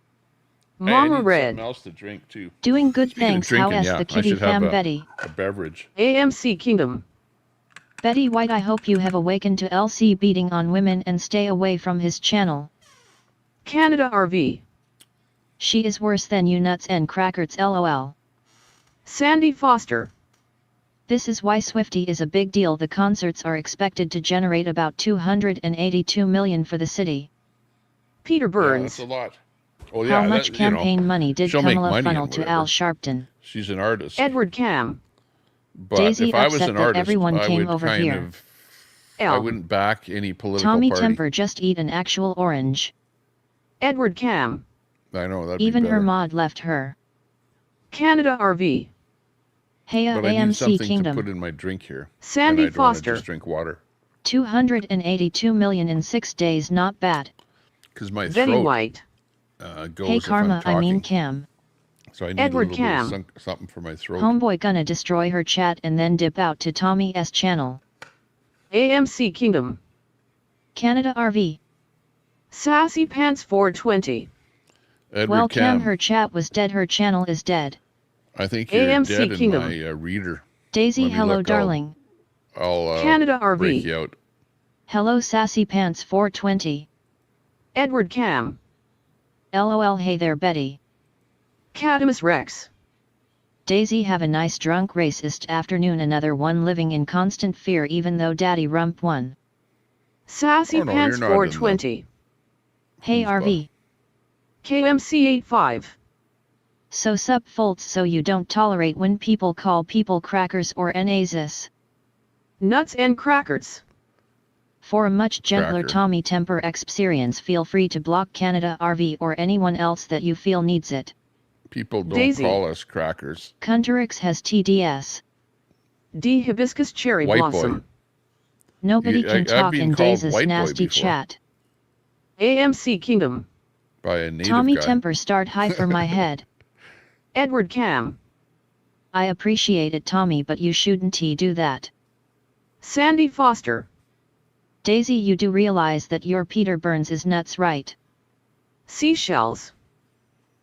Speaker 1: Hey, I
Speaker 3: Mama
Speaker 1: need
Speaker 3: Red.
Speaker 1: something else to drink too.
Speaker 2: Doing good
Speaker 1: Speaking of
Speaker 2: thanks.
Speaker 1: drinking,
Speaker 2: How is
Speaker 1: yeah,
Speaker 2: the
Speaker 1: I
Speaker 2: kitty
Speaker 1: should have
Speaker 2: fam Betty?
Speaker 1: a beverage.
Speaker 3: AMC Kingdom.
Speaker 2: Betty White, I hope you have awakened to LC beating on women and stay away from his channel.
Speaker 3: Canada RV.
Speaker 2: She is worse than you nuts and crackers LOL.
Speaker 3: Sandy Foster.
Speaker 2: This is why Swifty is a big deal. The concerts are expected to generate about $282 million for the city.
Speaker 3: Peter
Speaker 1: Yeah,
Speaker 3: Burns.
Speaker 1: that's a lot. Oh yeah.
Speaker 2: How much campaign money did
Speaker 1: she'll make
Speaker 2: Kamala
Speaker 1: money
Speaker 2: funnel
Speaker 1: and
Speaker 2: to
Speaker 1: whatever.
Speaker 2: Al Sharpton?
Speaker 1: She's an artist.
Speaker 3: Edward Cam.
Speaker 1: But
Speaker 2: Daisy
Speaker 1: if I was
Speaker 2: upset
Speaker 1: an
Speaker 2: that
Speaker 1: artist,
Speaker 2: everyone
Speaker 1: I
Speaker 2: came
Speaker 1: would
Speaker 2: over
Speaker 1: kind
Speaker 2: here.
Speaker 1: of. I wouldn't back any political
Speaker 2: Tommy
Speaker 1: party.
Speaker 2: Temper just eat an actual orange.
Speaker 3: Edward Cam.
Speaker 1: I know that'd
Speaker 2: Even
Speaker 1: be better.
Speaker 2: her mod left her.
Speaker 3: Canada RV.
Speaker 2: Hey
Speaker 1: But I need
Speaker 2: AMC
Speaker 1: something
Speaker 2: Kingdom.
Speaker 1: to put in my drink here.
Speaker 3: Sandy
Speaker 1: and I don't wanna
Speaker 3: Foster.
Speaker 1: just drink water.
Speaker 2: 282 million in 6 days, not bad.
Speaker 1: Because my
Speaker 3: Betty
Speaker 1: throat
Speaker 3: White.
Speaker 1: goes
Speaker 2: Hey
Speaker 1: if
Speaker 2: Karma,
Speaker 1: I'm
Speaker 2: I mean
Speaker 1: talking.
Speaker 2: Cam.
Speaker 1: So I need
Speaker 3: Edward
Speaker 1: a little
Speaker 3: Cam.
Speaker 1: bit of something for my throat.
Speaker 2: Homeboy gonna destroy her chat and then dip out to Tommy's channel.
Speaker 3: AMC Kingdom.
Speaker 2: Canada RV.
Speaker 3: Sassy Pants 420.
Speaker 1: Edward
Speaker 2: Well
Speaker 1: Cam.
Speaker 2: Cam, her chat was dead, her channel is dead.
Speaker 1: I think you're
Speaker 3: AMC
Speaker 1: dead
Speaker 3: Kingdom.
Speaker 1: in my reader.
Speaker 2: Daisy,
Speaker 1: Let me
Speaker 2: hello
Speaker 1: look,
Speaker 2: darling.
Speaker 1: I'll
Speaker 3: Canada RV.
Speaker 1: break you out.
Speaker 2: Hello Sassy Pants 420.
Speaker 3: Edward Cam.
Speaker 2: LOL, hey there Betty.
Speaker 3: Catamus Rex.
Speaker 2: Daisy, have a nice drunk racist afternoon, another one living in constant fear even though daddy rump won.
Speaker 3: Sassy
Speaker 1: Oh, no,
Speaker 3: Pants
Speaker 1: you're not in the-
Speaker 3: 420.
Speaker 2: Hey
Speaker 1: Who's
Speaker 2: RV.
Speaker 3: KMC85.
Speaker 2: So sup folks, so you don't tolerate when people call people crackers or nazis.
Speaker 3: Nuts and Crackers.
Speaker 2: For a much gentler
Speaker 1: Cracker.
Speaker 2: Tommy Temper experience, feel free to block Canada RV or anyone else that you feel needs it.
Speaker 1: People don't
Speaker 3: Daisy.
Speaker 1: call us crackers.
Speaker 2: Kunterix has TDS.
Speaker 3: D. Hibiscus Cherry
Speaker 1: White boy.
Speaker 3: Blossom.
Speaker 2: Nobody
Speaker 1: You-
Speaker 2: can
Speaker 1: I've
Speaker 2: talk
Speaker 1: been
Speaker 2: in
Speaker 1: called
Speaker 2: Dais's
Speaker 1: white boy
Speaker 2: nasty
Speaker 1: before.
Speaker 2: chat.
Speaker 3: AMC Kingdom.
Speaker 1: By a native
Speaker 2: Tommy
Speaker 1: guy.
Speaker 2: Temper start high for my head.
Speaker 3: Edward Cam.
Speaker 2: I appreciate it Tommy, but you shouldn't do that.
Speaker 3: Sandy Foster.
Speaker 2: Daisy, you do realize that your Peter Burns is nuts, right?
Speaker 3: Seashells.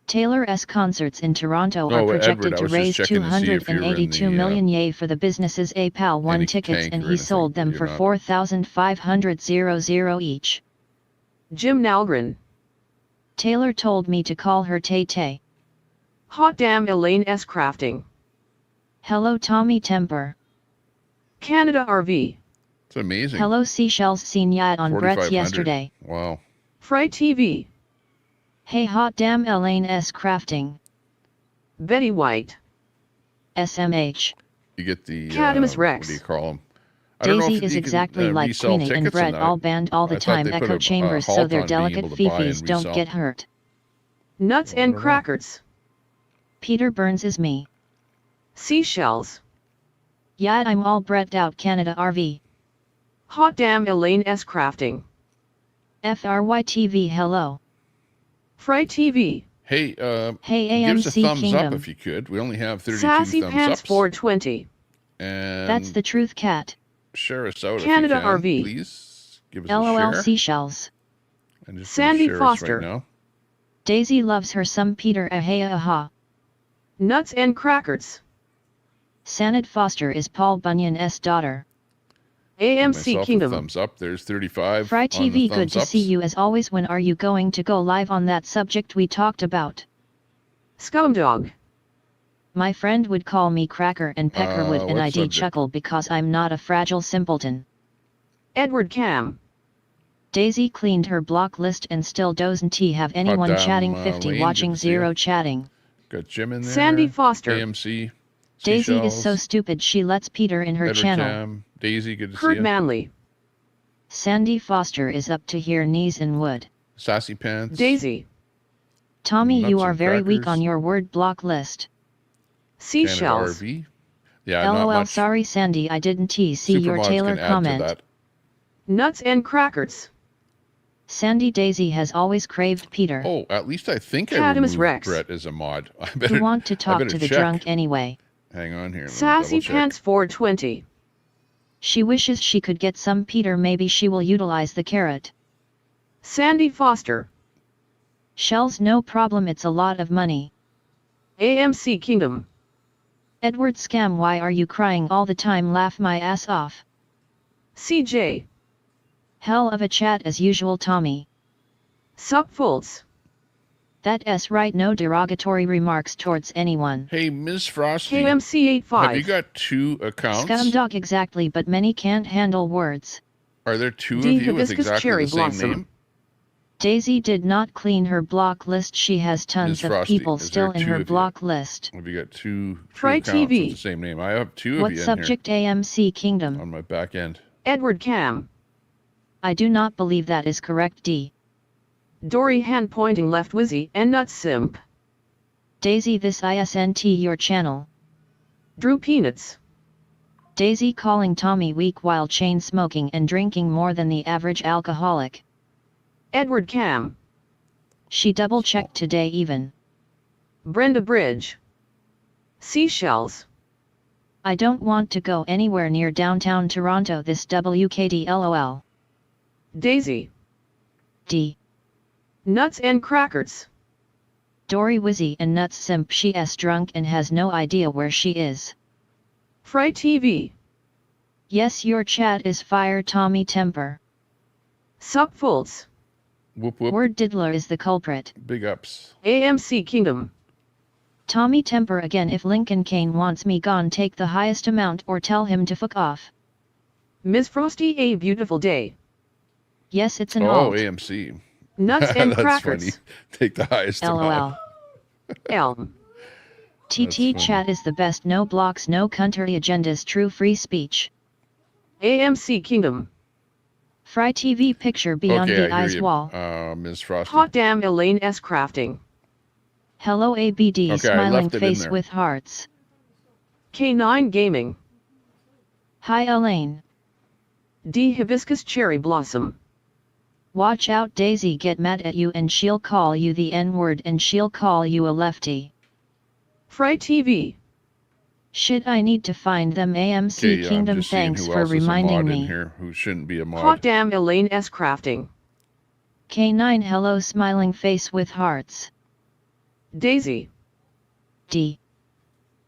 Speaker 2: Taylor's concerts in Toronto
Speaker 1: No,
Speaker 2: are projected
Speaker 1: Edward, I
Speaker 2: to
Speaker 1: was
Speaker 2: raise
Speaker 1: just checking to see if you were in
Speaker 2: 282
Speaker 1: the,
Speaker 2: million. Yay for the businesses. PAL won
Speaker 1: any
Speaker 2: tickets
Speaker 1: tank
Speaker 2: and
Speaker 1: or
Speaker 2: he
Speaker 1: anything,
Speaker 2: sold them
Speaker 1: but
Speaker 2: for
Speaker 1: you're not.
Speaker 2: 4,500 each.
Speaker 3: Jim Nalgren.
Speaker 2: Taylor told me to call her Tay Tay.
Speaker 3: Hot damn Elaine S. Crafting.
Speaker 2: Hello Tommy Temper.
Speaker 3: Canada RV.
Speaker 1: It's amazing.
Speaker 2: Hello Seashells, seen ya on Brett's
Speaker 1: 4,500.
Speaker 2: yesterday.
Speaker 1: Wow.
Speaker 3: Fry TV.
Speaker 2: Hey hot damn Elaine S. Crafting.
Speaker 3: Betty White.
Speaker 2: SMH.
Speaker 1: You get the
Speaker 3: Catamus Rex.
Speaker 1: What do you call them? I don't know
Speaker 2: Daisy
Speaker 1: if
Speaker 2: is
Speaker 1: you can,
Speaker 2: exactly like
Speaker 1: resell
Speaker 2: Queenie and
Speaker 1: tickets
Speaker 2: Brett,
Speaker 1: that.
Speaker 2: all banned all the
Speaker 1: I thought
Speaker 2: time,
Speaker 1: they put
Speaker 2: echo
Speaker 1: a
Speaker 2: chambers so
Speaker 1: halt
Speaker 2: their
Speaker 1: on being
Speaker 2: delicate
Speaker 1: able to buy and
Speaker 2: fifis don't
Speaker 1: resell.
Speaker 2: get hurt.
Speaker 3: Nuts and Crackers.
Speaker 2: Peter Burns is me.
Speaker 3: Seashells.
Speaker 2: Yeah, I'm all Brett out Canada RV.
Speaker 3: Hot damn Elaine S. Crafting.
Speaker 2: FRYTV hello.
Speaker 3: Fry TV.
Speaker 1: Hey,
Speaker 2: Hey
Speaker 1: give us a
Speaker 2: AMC
Speaker 1: thumbs
Speaker 2: Kingdom.
Speaker 1: up if you could. We only have 32
Speaker 3: Sassy
Speaker 1: thumbs
Speaker 3: Pants
Speaker 1: ups.
Speaker 3: 420.
Speaker 1: And
Speaker 2: That's the truth cat.
Speaker 1: share us out
Speaker 3: Canada
Speaker 1: if you can,
Speaker 3: RV.
Speaker 1: please. Give us
Speaker 2: LOL
Speaker 1: a share.
Speaker 2: Seashells.
Speaker 1: And just
Speaker 3: Sandy
Speaker 1: share us
Speaker 3: Foster.
Speaker 1: Right now.
Speaker 2: Daisy loves her some Peter ahea aha.
Speaker 3: Nuts and Crackers.
Speaker 2: Sanad Foster is Paul Bunyan's daughter.
Speaker 3: AMC
Speaker 1: Myself a
Speaker 3: Kingdom.
Speaker 1: thumbs up. There's 35
Speaker 2: Fry
Speaker 1: on the
Speaker 2: TV, good
Speaker 1: thumbs
Speaker 2: to see
Speaker 1: ups.
Speaker 2: you as always. When are you going to go live on that subject we talked about?
Speaker 3: Scumdog.
Speaker 2: My friend would call me Cracker and Pecker would, and
Speaker 1: what
Speaker 2: I'd
Speaker 1: subject?
Speaker 2: chuckle because I'm not a fragile simpleton.
Speaker 3: Edward Cam.
Speaker 2: Daisy cleaned her block list and still doesn't have anyone
Speaker 1: damn,
Speaker 2: chatting. 50
Speaker 1: Lane,
Speaker 2: watching,
Speaker 1: good to see ya.
Speaker 2: 0 chatting.
Speaker 1: Got Jim in there.
Speaker 3: Sandy Foster.
Speaker 1: AMC.
Speaker 2: Daisy is
Speaker 1: Seashells.
Speaker 2: so stupid she lets Peter in her
Speaker 1: Edward
Speaker 2: channel.
Speaker 1: Cam. Daisy, good to see
Speaker 3: Kurt
Speaker 1: you.
Speaker 3: Manley.
Speaker 2: Sandy Foster is up to her knees in wood.
Speaker 1: Sassy Pants.
Speaker 3: Daisy.
Speaker 2: Tommy,
Speaker 1: Nuts
Speaker 2: you are
Speaker 1: and
Speaker 2: very weak
Speaker 1: crackers.
Speaker 2: on your word block list.
Speaker 1: Canada
Speaker 3: Seashells.
Speaker 1: RV. Yeah, not
Speaker 2: LOL,
Speaker 1: much.
Speaker 2: sorry Sandy, I didn't see your
Speaker 1: Supermods
Speaker 2: Taylor
Speaker 1: can add
Speaker 2: comment.
Speaker 1: to that.
Speaker 3: Nuts and crackers.
Speaker 2: Sandy Daisy has always craved Peter.
Speaker 1: Oh, at least I think I
Speaker 3: Catamus
Speaker 1: removed
Speaker 3: Rex.
Speaker 1: Brett as a mod. I
Speaker 2: Who
Speaker 1: better,
Speaker 2: want to
Speaker 1: I
Speaker 2: talk
Speaker 1: better
Speaker 2: to the
Speaker 1: check.
Speaker 2: drunk anyway.
Speaker 1: Hang on here. let me
Speaker 3: Sassy
Speaker 1: double check.
Speaker 3: Pants 420.
Speaker 2: She wishes she could get some Peter, maybe she will utilize the carrot.
Speaker 3: Sandy Foster.
Speaker 2: Shells, no problem, it's a lot of money.
Speaker 3: AMC Kingdom.
Speaker 2: Edward Scam, why are you crying all the time, laugh my ass off.
Speaker 3: CJ.
Speaker 2: Hell of a chat as usual Tommy.
Speaker 3: Supfolds.
Speaker 2: That S right, no derogatory remarks towards anyone.
Speaker 1: Hey, Ms. Frosty.
Speaker 3: KMC85.
Speaker 1: Have you got 2 accounts?
Speaker 2: Scumdog exactly, but many can't handle words.
Speaker 1: Are there 2 of
Speaker 3: D.
Speaker 1: you with
Speaker 3: Hibiscus
Speaker 1: exactly
Speaker 3: Cherry
Speaker 1: the same
Speaker 3: Blossom.
Speaker 1: name?
Speaker 2: Daisy did not clean her block list, she has tons
Speaker 1: Ms.
Speaker 2: of
Speaker 1: Frosty,
Speaker 2: people
Speaker 1: is
Speaker 2: still
Speaker 1: there
Speaker 2: in
Speaker 1: 2
Speaker 2: her
Speaker 1: of you?
Speaker 2: block list.
Speaker 1: Have you got 2
Speaker 3: Try
Speaker 1: accounts
Speaker 3: TV.
Speaker 1: with the same name? I have 2 of
Speaker 2: What
Speaker 1: you in
Speaker 2: subject? AMC Kingdom.
Speaker 1: here on my back end.
Speaker 3: Edward Cam.
Speaker 2: I do not believe that is correct. D.
Speaker 3: Dory hand pointing left Wizzy and Nuts Simp.
Speaker 2: Daisy, this isn't your channel.
Speaker 3: Drew Peanuts.
Speaker 2: Daisy calling Tommy weak while chain smoking and drinking more than the average alcoholic.
Speaker 3: Edward Cam.
Speaker 2: She double checked today even.
Speaker 3: Brenda Bridge. Seashells.
Speaker 2: I don't want to go anywhere near downtown Toronto this WKD LOL.
Speaker 3: Daisy.
Speaker 2: D.
Speaker 3: Nuts and crackers.
Speaker 2: Dory Wizzy and Nuts Simp, she is drunk and has no idea where she is.
Speaker 3: Fry TV.
Speaker 2: Yes, your chat is fire Tommy Temper.
Speaker 3: Supfolds.
Speaker 1: Whoop whoop.
Speaker 2: Word Diddler is the culprit.
Speaker 1: Big ups.
Speaker 3: AMC Kingdom.
Speaker 2: Tommy Temper again, if Lincoln Kane wants me gone, take the highest amount or tell him to fuck off.
Speaker 3: Ms. Frosty, a beautiful day.
Speaker 2: Yes, it's an
Speaker 1: Oh,
Speaker 2: alt.
Speaker 1: AMC.
Speaker 3: Nuts and
Speaker 1: That's
Speaker 3: crackers.
Speaker 1: funny. Take the highest
Speaker 2: LOL.
Speaker 1: amount.
Speaker 3: Elm.
Speaker 2: TT
Speaker 1: funny.
Speaker 2: chat is the best, no blocks, no country agendas, true free speech.
Speaker 3: AMC Kingdom.
Speaker 2: Fry TV picture beyond
Speaker 1: Okay,
Speaker 2: the
Speaker 1: I
Speaker 2: eyes
Speaker 1: hear you,
Speaker 2: wall.
Speaker 1: Ms. Frosty.
Speaker 3: Hot damn Elaine S. Crafting.
Speaker 2: Hello ABD,
Speaker 1: Okay, I
Speaker 2: smiling
Speaker 1: left it in
Speaker 2: face
Speaker 1: there.
Speaker 2: with hearts.
Speaker 3: K9 Gaming.
Speaker 2: Hi Elaine.
Speaker 3: D. Hibiscus Cherry Blossom.
Speaker 2: Watch out, Daisy get mad at you and she'll call you the N-word and she'll call you a lefty.
Speaker 3: Fry TV.
Speaker 2: Shit, I need to find them. AMC
Speaker 1: Okay, yeah, I'm
Speaker 2: Kingdom,
Speaker 1: just seeing
Speaker 2: thanks
Speaker 1: who
Speaker 2: for
Speaker 1: else is a
Speaker 2: reminding
Speaker 1: mod
Speaker 2: me.
Speaker 1: in here who shouldn't be a mod.
Speaker 3: Hot damn Elaine S. Crafting.
Speaker 2: K9 hello smiling face with hearts.
Speaker 3: Daisy.
Speaker 2: D.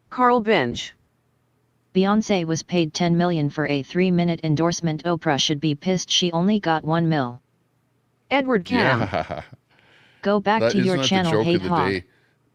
Speaker 3: Carl Bench.
Speaker 2: Beyonce was paid $10 million for a 3-minute endorsement. Oprah should be pissed she only got $1 million.
Speaker 3: Edward Cam.
Speaker 1: Yeah.
Speaker 2: Go back
Speaker 1: That
Speaker 2: to
Speaker 1: is
Speaker 2: your
Speaker 1: not
Speaker 2: channel,
Speaker 1: the joke
Speaker 2: hate
Speaker 1: of the
Speaker 2: hog.
Speaker 1: day.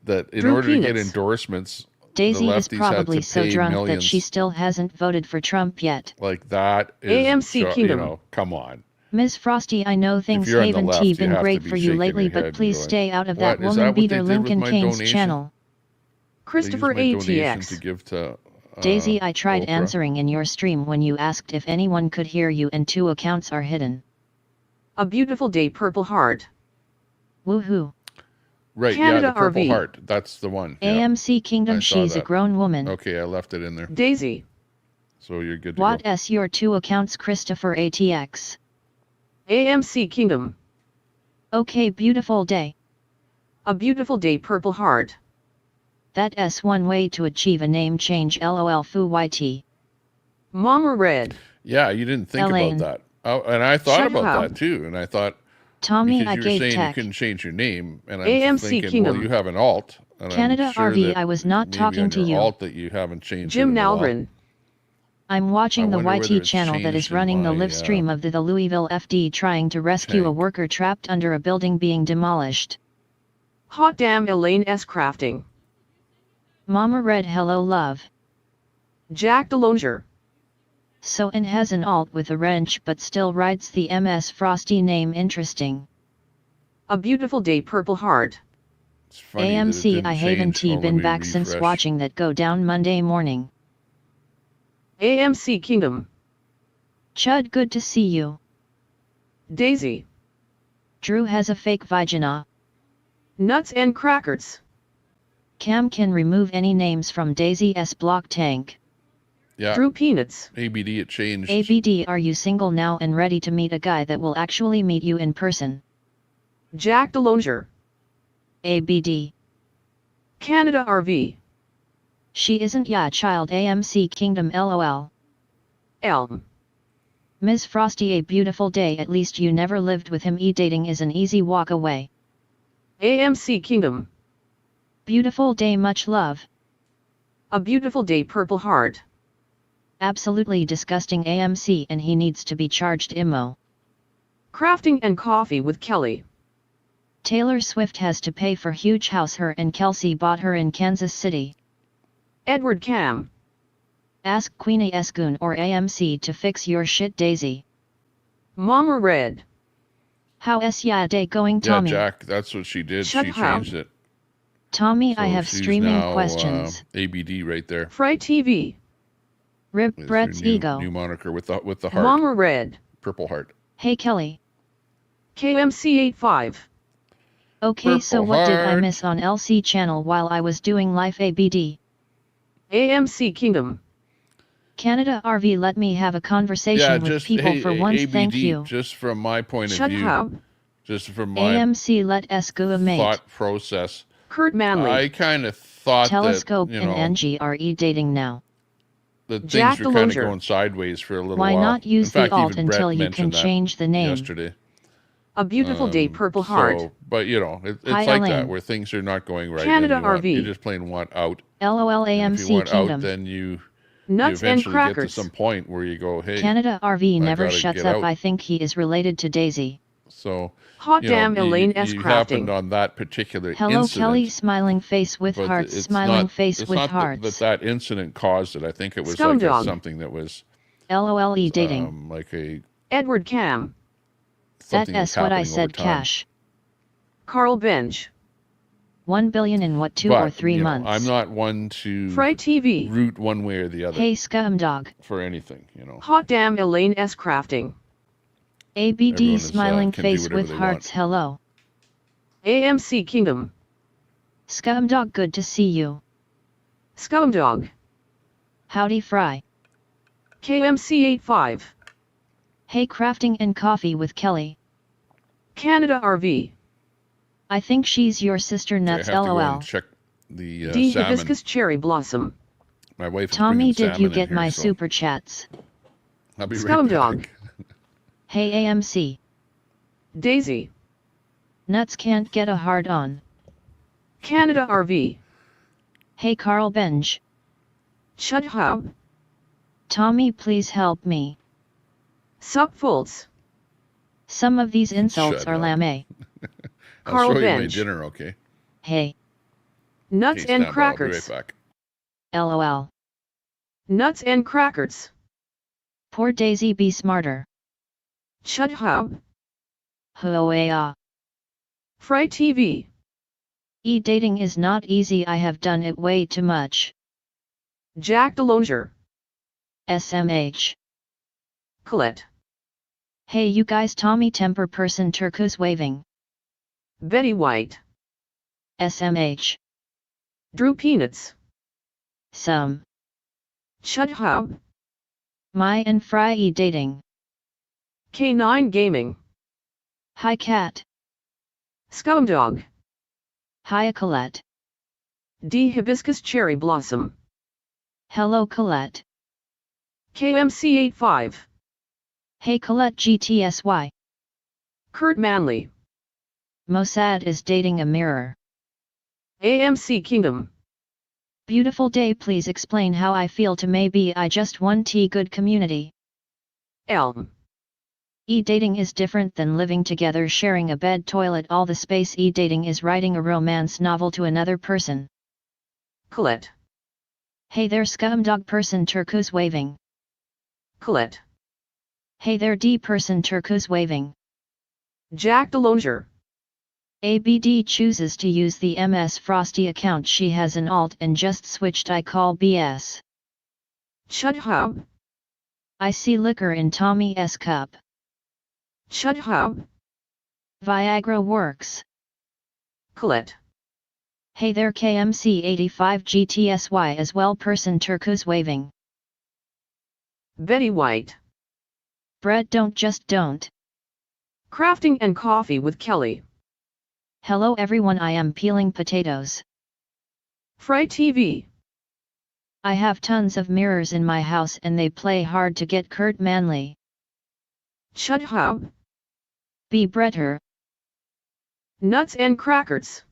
Speaker 1: That in
Speaker 3: Drew
Speaker 1: order to get
Speaker 3: Peanuts.
Speaker 1: endorsements,
Speaker 2: Daisy
Speaker 1: the
Speaker 2: is
Speaker 1: lefties
Speaker 2: probably
Speaker 1: had to
Speaker 2: so
Speaker 1: pay
Speaker 2: drunk
Speaker 1: millions.
Speaker 2: that she still hasn't voted for Trump yet.
Speaker 1: Like that is,
Speaker 3: AMC Kingdom.
Speaker 1: come on.
Speaker 2: Ms. Frosty, I know things
Speaker 1: you're on the
Speaker 2: haven't
Speaker 1: left, you
Speaker 2: been
Speaker 1: have to
Speaker 2: great
Speaker 1: be
Speaker 2: for you
Speaker 1: shaking
Speaker 2: lately,
Speaker 1: your
Speaker 2: but
Speaker 1: head
Speaker 2: please
Speaker 1: going,
Speaker 2: stay out of
Speaker 1: "What?
Speaker 2: that
Speaker 1: Is
Speaker 2: woman
Speaker 1: what they
Speaker 2: beater
Speaker 1: did with
Speaker 2: Lincoln
Speaker 1: my
Speaker 2: Kane's
Speaker 1: donation?"
Speaker 2: channel.
Speaker 1: They used
Speaker 3: Christopher
Speaker 1: my donation
Speaker 3: ATX.
Speaker 1: to give to
Speaker 2: Daisy, I tried
Speaker 1: Oprah.
Speaker 2: answering in your stream when you asked if anyone could hear you and 2 accounts are hidden.
Speaker 3: A beautiful day, Purple Heart.
Speaker 2: Woohoo.
Speaker 1: Right,
Speaker 3: Canada
Speaker 1: yeah, the Purple
Speaker 3: RV.
Speaker 1: Heart. That's the one. Yeah.
Speaker 2: AMC Kingdom,
Speaker 1: I saw
Speaker 2: she's a
Speaker 1: that.
Speaker 2: grown woman.
Speaker 1: Okay, I left it in there.
Speaker 3: Daisy.
Speaker 1: So you're good to
Speaker 2: What
Speaker 1: go.
Speaker 2: s your 2 accounts, Christopher ATX?
Speaker 3: AMC Kingdom.
Speaker 2: Okay, beautiful day.
Speaker 3: A beautiful day, Purple Heart.
Speaker 2: That s one way to achieve a name change, lol foo yt.
Speaker 3: Mama Red.
Speaker 1: Yeah, you didn't think
Speaker 2: Elaine.
Speaker 1: about that. Oh, and I thought
Speaker 3: Shut
Speaker 1: about
Speaker 3: up.
Speaker 1: that too. And I thought,
Speaker 2: Tommy,
Speaker 1: because
Speaker 2: I
Speaker 1: you were
Speaker 2: gave
Speaker 1: saying you
Speaker 2: tech.
Speaker 1: couldn't change your name, and I'm
Speaker 3: AMC
Speaker 1: thinking,
Speaker 3: Kingdom.
Speaker 1: well, you have an alt. And
Speaker 2: Canada
Speaker 1: I'm sure
Speaker 2: RV,
Speaker 1: that
Speaker 2: I was not
Speaker 1: maybe
Speaker 2: talking
Speaker 1: on
Speaker 2: to
Speaker 1: your
Speaker 2: you.
Speaker 1: alt that you haven't changed
Speaker 3: Jim
Speaker 1: it in a while.
Speaker 3: Nalgren.
Speaker 2: I'm watching
Speaker 1: I
Speaker 2: the
Speaker 1: wonder whether
Speaker 2: YT
Speaker 1: it's
Speaker 2: channel that is
Speaker 1: changed in
Speaker 2: running the
Speaker 1: my,
Speaker 2: live stream of the Louisville FD trying to rescue a
Speaker 1: tank.
Speaker 2: worker trapped under a building being demolished.
Speaker 3: Hot damn Elaine S. Crafting.
Speaker 2: Mama Red, hello love.
Speaker 3: Jack DeLonger.
Speaker 2: So and has an alt with a wrench but still writes the MS Frosty name interesting.
Speaker 3: A beautiful day, Purple Heart.
Speaker 1: It's funny that it
Speaker 2: AMC
Speaker 1: didn't
Speaker 2: I haven't
Speaker 1: change. Oh, let
Speaker 2: been
Speaker 1: me
Speaker 2: back since
Speaker 1: refresh.
Speaker 2: watching that go down Monday morning.
Speaker 3: AMC Kingdom.
Speaker 2: Chud, good to see you.
Speaker 3: Daisy.
Speaker 2: Drew has a fake vagina.
Speaker 3: Nuts and crackers.
Speaker 2: Cam can remove any names from Daisy's block tank.
Speaker 1: Yeah.
Speaker 3: Drew Peanuts.
Speaker 1: ABD, it changed.
Speaker 2: ABD, are you single now and ready to meet a guy that will actually meet you in person?
Speaker 3: Jack DeLonger.
Speaker 2: ABD.
Speaker 3: Canada RV.
Speaker 2: She isn't ya child AMC Kingdom LOL.
Speaker 3: Elm.
Speaker 2: Ms. Frosty, a beautiful day, at least you never lived with him. E-dating is an easy walk away.
Speaker 3: AMC Kingdom.
Speaker 2: Beautiful day, much love.
Speaker 3: A beautiful day, Purple Heart.
Speaker 2: Absolutely disgusting AMC, and he needs to be charged IMO.
Speaker 3: Crafting and Coffee with Kelly.
Speaker 2: Taylor Swift has to pay for huge house her and Kelsey bought her in Kansas City.
Speaker 3: Edward Cam.
Speaker 2: Ask Queenie Esgoon or AMC to fix your shit, Daisy.
Speaker 3: Mama Red.
Speaker 2: How is ya day going, Tommy?
Speaker 1: Yeah, Jack, that's what she did.
Speaker 3: Shut
Speaker 1: She
Speaker 3: up.
Speaker 1: changed it.
Speaker 2: Tommy,
Speaker 1: So
Speaker 2: I have
Speaker 1: she's
Speaker 2: streaming
Speaker 1: now,
Speaker 2: questions.
Speaker 1: ABD right there.
Speaker 3: Fry TV.
Speaker 2: Rip
Speaker 1: It's her
Speaker 2: Brett's ego.
Speaker 1: new moniker with the heart.
Speaker 3: Mama Red.
Speaker 1: Purple heart.
Speaker 2: Hey Kelly.
Speaker 3: KMC 85.
Speaker 2: Okay, so
Speaker 1: Purple
Speaker 2: what did I
Speaker 1: heart.
Speaker 2: miss on LC channel while I was doing live ABD?
Speaker 3: AMC Kingdom.
Speaker 2: Canada RV, let me have a conversation with people for once,
Speaker 1: ABD,
Speaker 2: thank you.
Speaker 1: just from my point
Speaker 3: Shut
Speaker 1: of view,
Speaker 3: up.
Speaker 1: just from my
Speaker 2: AMC, let us go a mate.
Speaker 1: thought process,
Speaker 3: Kurt Manley.
Speaker 1: I kind of thought
Speaker 2: Telescope
Speaker 1: that, you
Speaker 2: and
Speaker 1: know,
Speaker 2: Angie are dating now.
Speaker 1: that
Speaker 3: Jack
Speaker 1: things were kind of
Speaker 3: DeLonger.
Speaker 1: going sideways for a little
Speaker 2: Why
Speaker 1: while.
Speaker 2: not use
Speaker 1: In fact,
Speaker 2: the alt
Speaker 1: even Brett
Speaker 2: until you can
Speaker 1: mentioned that
Speaker 2: change the name?
Speaker 1: yesterday.
Speaker 3: A beautiful day, Purple Heart.
Speaker 1: So, but you know, it's
Speaker 2: Hi,
Speaker 1: like
Speaker 2: Elaine.
Speaker 1: that where things are not going right.
Speaker 3: Canada
Speaker 1: and you want,
Speaker 3: RV.
Speaker 1: you just plain want out.
Speaker 2: LOL
Speaker 1: And if you
Speaker 2: AMC
Speaker 1: want
Speaker 2: Kingdom.
Speaker 1: out, then you
Speaker 3: Nuts and
Speaker 1: eventually get to
Speaker 3: crackers.
Speaker 1: some point where you go, hey,
Speaker 2: Canada RV
Speaker 1: I
Speaker 2: never
Speaker 1: gotta
Speaker 2: shuts
Speaker 1: get
Speaker 2: up.
Speaker 1: out.
Speaker 2: I think he is related to Daisy.
Speaker 1: So
Speaker 3: Hot
Speaker 1: you know,
Speaker 3: damn Elaine S.
Speaker 1: you
Speaker 3: Crafting.
Speaker 1: happened on that particular
Speaker 2: Hello
Speaker 1: incident.
Speaker 2: Kelly, smiling face with
Speaker 1: But
Speaker 2: hearts,
Speaker 1: it's
Speaker 2: smiling
Speaker 1: not,
Speaker 2: face
Speaker 1: it's
Speaker 2: with
Speaker 1: not
Speaker 2: hearts.
Speaker 1: that incident caused it. I think it was
Speaker 3: Scum
Speaker 1: like
Speaker 3: dog.
Speaker 1: something that was
Speaker 2: LOL dating.
Speaker 1: like a
Speaker 3: Edward Cam.
Speaker 1: something
Speaker 2: That's
Speaker 1: that was
Speaker 2: what I
Speaker 1: happening over
Speaker 2: said,
Speaker 1: time.
Speaker 2: cash.
Speaker 3: Carl Bench.
Speaker 2: 1 billion in what, 2
Speaker 1: But,
Speaker 2: or 3
Speaker 1: you know,
Speaker 2: months?
Speaker 1: I'm not one to
Speaker 3: Fry TV.
Speaker 1: root one way or the other
Speaker 2: Hey scumdog.
Speaker 1: for anything. You know,
Speaker 3: Hot damn Elaine S. Crafting.
Speaker 2: ABD
Speaker 1: Everyone is,
Speaker 2: smiling
Speaker 1: can do
Speaker 2: face
Speaker 1: whatever
Speaker 2: with
Speaker 1: they
Speaker 2: hearts,
Speaker 1: want.
Speaker 2: hello.
Speaker 3: AMC Kingdom.
Speaker 2: Scumdog, good to see you.
Speaker 3: Scumdog.
Speaker 2: Howdy Fry.
Speaker 3: KMC 85.
Speaker 2: Hey crafting and coffee with Kelly.
Speaker 3: Canada RV.
Speaker 2: I think she's your sister
Speaker 1: I have
Speaker 2: nuts
Speaker 1: to go
Speaker 2: LOL.
Speaker 1: and check the
Speaker 3: D.
Speaker 1: salmon.
Speaker 3: Hibiscus Cherry Blossom.
Speaker 1: My wife is
Speaker 2: Tommy,
Speaker 1: bringing
Speaker 2: did you
Speaker 1: salmon in
Speaker 2: get
Speaker 1: here,
Speaker 2: my
Speaker 1: so
Speaker 2: super chats?
Speaker 1: I'll be right
Speaker 3: Scumdog.
Speaker 1: back.
Speaker 2: Hey AMC.
Speaker 3: Daisy.
Speaker 2: Nuts can't get a hard on.
Speaker 3: Canada RV.
Speaker 2: Hey Carl Benj.
Speaker 3: Chud Hub.
Speaker 2: Tommy, please help me.
Speaker 3: Sup Fultz.
Speaker 2: Some of these insults
Speaker 1: Shut
Speaker 2: are
Speaker 1: up.
Speaker 2: lame.
Speaker 1: I'll
Speaker 3: Carl
Speaker 1: show you my
Speaker 3: Bench.
Speaker 1: dinner, okay?
Speaker 2: Hey.
Speaker 3: Nuts
Speaker 1: Okay,
Speaker 3: and
Speaker 1: stand by. I'll be
Speaker 3: crackers.
Speaker 1: right back.
Speaker 2: LOL.
Speaker 3: Nuts and crackers.
Speaker 2: Poor Daisy, be smarter.
Speaker 3: Chud Hub.
Speaker 2: Hoea.
Speaker 3: Fry TV.
Speaker 2: E-dating is not easy, I have done it way too much.
Speaker 3: Jack DeLonger.
Speaker 2: SMH.
Speaker 3: Colette.
Speaker 2: Hey you guys, Tommy temper person turquoise waving.
Speaker 3: Betty White.
Speaker 2: SMH.
Speaker 3: Drew Peanuts.
Speaker 2: Some.
Speaker 3: Chud Hub.
Speaker 2: My and Fry E-dating.
Speaker 3: K9 Gaming.
Speaker 2: Hi Cat.
Speaker 3: Scumdog.
Speaker 2: Hi Colette.
Speaker 3: D. Hibiscus Cherry Blossom.
Speaker 2: Hello Colette.
Speaker 3: KMC 85.
Speaker 2: Hey Colette GTSY.
Speaker 3: Kurt Manley.
Speaker 2: Mossad is dating a mirror.
Speaker 3: AMC Kingdom.
Speaker 2: Beautiful day, please explain how I feel to maybe I just want tea good community.
Speaker 3: Elm.
Speaker 2: E-dating is different than living together, sharing a bed, toilet, all the space. E-dating is writing a romance novel to another person.
Speaker 3: Colette.
Speaker 2: Hey there scumdog person turquoise waving.
Speaker 3: Colette.
Speaker 2: Hey there D person turquoise waving.
Speaker 3: Jack DeLonger.
Speaker 2: ABD chooses to use the MS Frosty account. She has an alt and just switched. I call BS.
Speaker 3: Shut up.
Speaker 2: I see liquor in Tommy's cup.
Speaker 3: Shut up.
Speaker 2: Viagra works.
Speaker 3: Colette.
Speaker 2: Hey there KMC 85 GTSY as well. Person turquoise waving.
Speaker 3: Betty White.
Speaker 2: Bread don't just don't.
Speaker 3: Crafting and coffee with Kelly.
Speaker 2: Hello everyone, I am peeling potatoes.
Speaker 3: Fry TV.
Speaker 2: I have tons of mirrors in my house and they play hard to get. Kurt Manley.
Speaker 3: Shut up.
Speaker 2: Be Bretter.
Speaker 3: Nuts and crackers.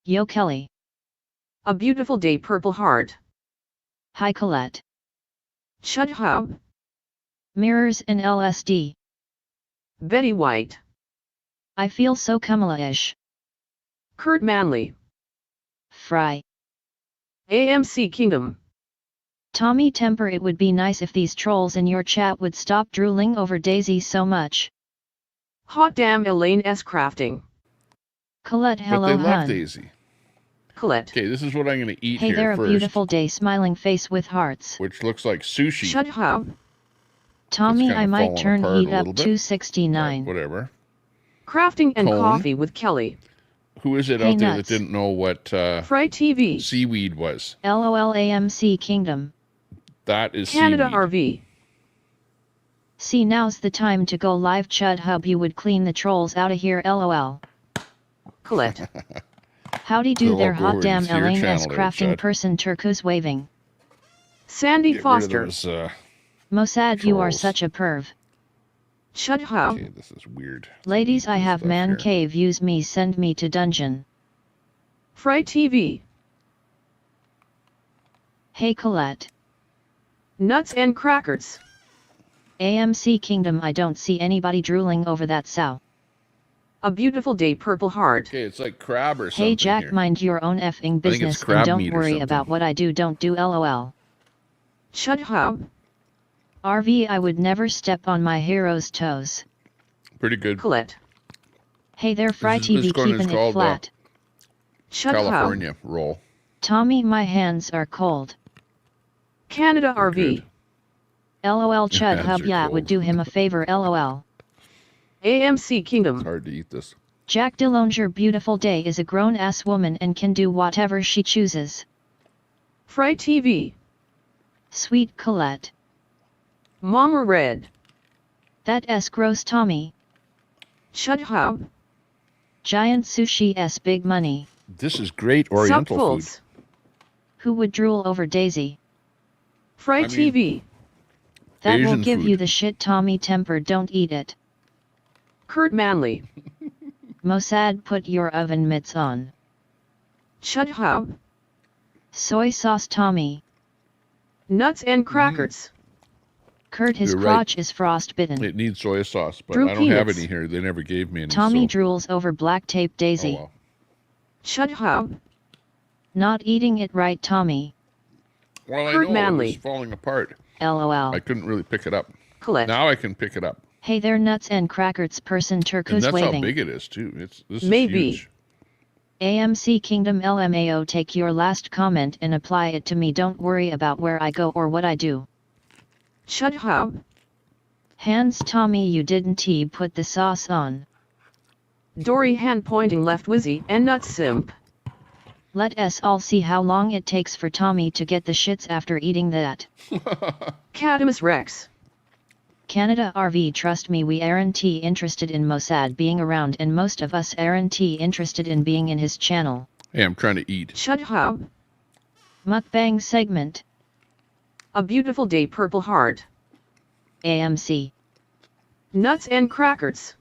Speaker 2: Yo Kelly.
Speaker 3: A beautiful day. Purple Heart.
Speaker 2: Hi Colette.
Speaker 3: Shut up.
Speaker 2: Mirrors and LSD.
Speaker 3: Betty White.
Speaker 2: I feel so Kamala-ish.
Speaker 3: Kurt Manley.
Speaker 2: Fry.
Speaker 3: AMC Kingdom.
Speaker 2: Tommy Temper. It would be nice if these trolls in your chat would stop drooling over Daisy so much.
Speaker 3: Hot damn Elaine S. Crafting.
Speaker 2: Colette, hello
Speaker 1: But they love
Speaker 2: hun.
Speaker 1: Daisy.
Speaker 3: Colette.
Speaker 1: Okay, this is what I'm going to eat
Speaker 2: Hey
Speaker 1: here
Speaker 2: there, a
Speaker 1: first,
Speaker 2: beautiful day. Smiling face with hearts.
Speaker 1: which looks like sushi.
Speaker 3: Shut up.
Speaker 2: Tommy,
Speaker 1: kinda
Speaker 2: I might
Speaker 1: falling
Speaker 2: turn
Speaker 1: apart a
Speaker 2: heat up
Speaker 1: little bit.
Speaker 2: 269.
Speaker 1: Whatever.
Speaker 3: Crafting and
Speaker 1: Cone.
Speaker 3: coffee with Kelly.
Speaker 1: Who is it
Speaker 2: Hey,
Speaker 1: out there that
Speaker 2: nuts.
Speaker 1: didn't know what
Speaker 3: Fry TV.
Speaker 1: seaweed was?
Speaker 2: LOL AMC Kingdom.
Speaker 1: That is
Speaker 3: Canada
Speaker 1: seaweed.
Speaker 3: RV.
Speaker 2: See, now's the time to go live. Chud Hub, you would clean the trolls out of here. LOL.
Speaker 3: Colette.
Speaker 2: Howdy do
Speaker 1: They'll
Speaker 2: there,
Speaker 1: all go
Speaker 2: hot
Speaker 1: over
Speaker 2: damn
Speaker 1: to your
Speaker 2: Elaine S.
Speaker 1: channel there,
Speaker 2: crafting
Speaker 1: Chud.
Speaker 2: person turquoise waving.
Speaker 3: Sandy
Speaker 1: Get
Speaker 3: Foster.
Speaker 1: rid of those,
Speaker 2: Mossad, you are
Speaker 1: trolls.
Speaker 2: such a perv.
Speaker 3: Shut up.
Speaker 1: okay, this is weird.
Speaker 2: Ladies, I
Speaker 1: This
Speaker 2: have
Speaker 1: stuff
Speaker 2: man
Speaker 1: here.
Speaker 2: cave. Use me, send me to dungeon.
Speaker 3: Fry TV.
Speaker 2: Hey Colette.
Speaker 3: Nuts and crackers.
Speaker 2: AMC Kingdom, I don't see anybody drooling over that sow.
Speaker 3: A beautiful day. Purple Heart.
Speaker 1: Okay, it's like crab or something
Speaker 2: Hey Jack,
Speaker 1: here.
Speaker 2: mind your own effing
Speaker 1: think it's
Speaker 2: business and
Speaker 1: crab
Speaker 2: don't
Speaker 1: meat or
Speaker 2: worry
Speaker 1: something.
Speaker 2: about what I do. Don't do LOL.
Speaker 3: Shut up.
Speaker 2: RV, I would never step on my hero's toes.
Speaker 1: Pretty good.
Speaker 3: Colette.
Speaker 2: Hey there, Fry
Speaker 1: This
Speaker 2: TV,
Speaker 1: corner is
Speaker 2: keeping it
Speaker 1: called,
Speaker 2: flat.
Speaker 3: Shut up.
Speaker 1: California roll.
Speaker 2: Tommy, my hands are cold.
Speaker 3: Canada RV.
Speaker 1: good.
Speaker 2: LOL Chud
Speaker 1: hands
Speaker 2: Hub,
Speaker 1: are
Speaker 2: yeah, it would
Speaker 1: cold.
Speaker 2: do him a favor. LOL.
Speaker 3: AMC
Speaker 1: It's
Speaker 3: Kingdom.
Speaker 1: hard to eat this.
Speaker 2: Jack DeLonger, beautiful day, is a grown-ass woman and can do whatever she chooses.
Speaker 3: Fry TV.
Speaker 2: Sweet Colette.
Speaker 3: Mama Red.
Speaker 2: That S gross Tommy.
Speaker 3: Shut up.
Speaker 2: Giant sushi S big money.
Speaker 1: This is great Oriental food.
Speaker 3: Supfuls.
Speaker 2: Who would drool over Daisy?
Speaker 3: Fry
Speaker 1: I mean-
Speaker 3: TV.
Speaker 2: That will
Speaker 1: Asian
Speaker 2: give
Speaker 1: food.
Speaker 2: you the shit, Tommy Temper, don't eat it.
Speaker 3: Kurt Manley.
Speaker 2: Mossad, put your oven mitts on.
Speaker 3: Shut up.
Speaker 2: Soy sauce Tommy.
Speaker 3: Nuts and crackers.
Speaker 2: Kurt, his
Speaker 1: You're right.
Speaker 2: crotch is frostbitten.
Speaker 1: It needs soy sauce, but
Speaker 3: Drew
Speaker 1: I don't have
Speaker 3: peanuts.
Speaker 1: any here. They never gave me any.
Speaker 2: Tommy
Speaker 1: so.
Speaker 2: drools over black tape Daisy.
Speaker 1: Oh, well.
Speaker 3: Shut up.
Speaker 2: Not eating it right, Tommy.
Speaker 1: Well, I
Speaker 3: Kurt
Speaker 1: know
Speaker 3: Manley.
Speaker 1: it was falling apart.
Speaker 2: LOL.
Speaker 1: I couldn't really pick it up.
Speaker 3: Colette.
Speaker 1: Now I can pick it up.
Speaker 2: Hey there, nuts and crackers person
Speaker 1: And
Speaker 2: turquoise
Speaker 1: that's
Speaker 2: waving.
Speaker 1: how big it is, too. This is
Speaker 3: Maybe.
Speaker 1: huge.
Speaker 2: AMC Kingdom LMAO, take your last comment and apply it to me. Don't worry about where I go or what I do.
Speaker 3: Shut up.
Speaker 2: Hands Tommy, you didn't put the sauce on.
Speaker 3: Dory hand pointing left Wizzy and Nuts Simp.
Speaker 2: Let us all see how long it takes for Tommy to get the shits after eating that.
Speaker 3: Catamus Rex.
Speaker 2: Canada RV, trust me, we aren't interested in Mossad being around, and most of us aren't interested in being in his channel.
Speaker 1: Hey, I'm trying to eat.
Speaker 3: Shut up.
Speaker 2: Mukbang segment.
Speaker 3: A beautiful day. Purple Heart.
Speaker 2: AMC.
Speaker 3: Nuts and crackers.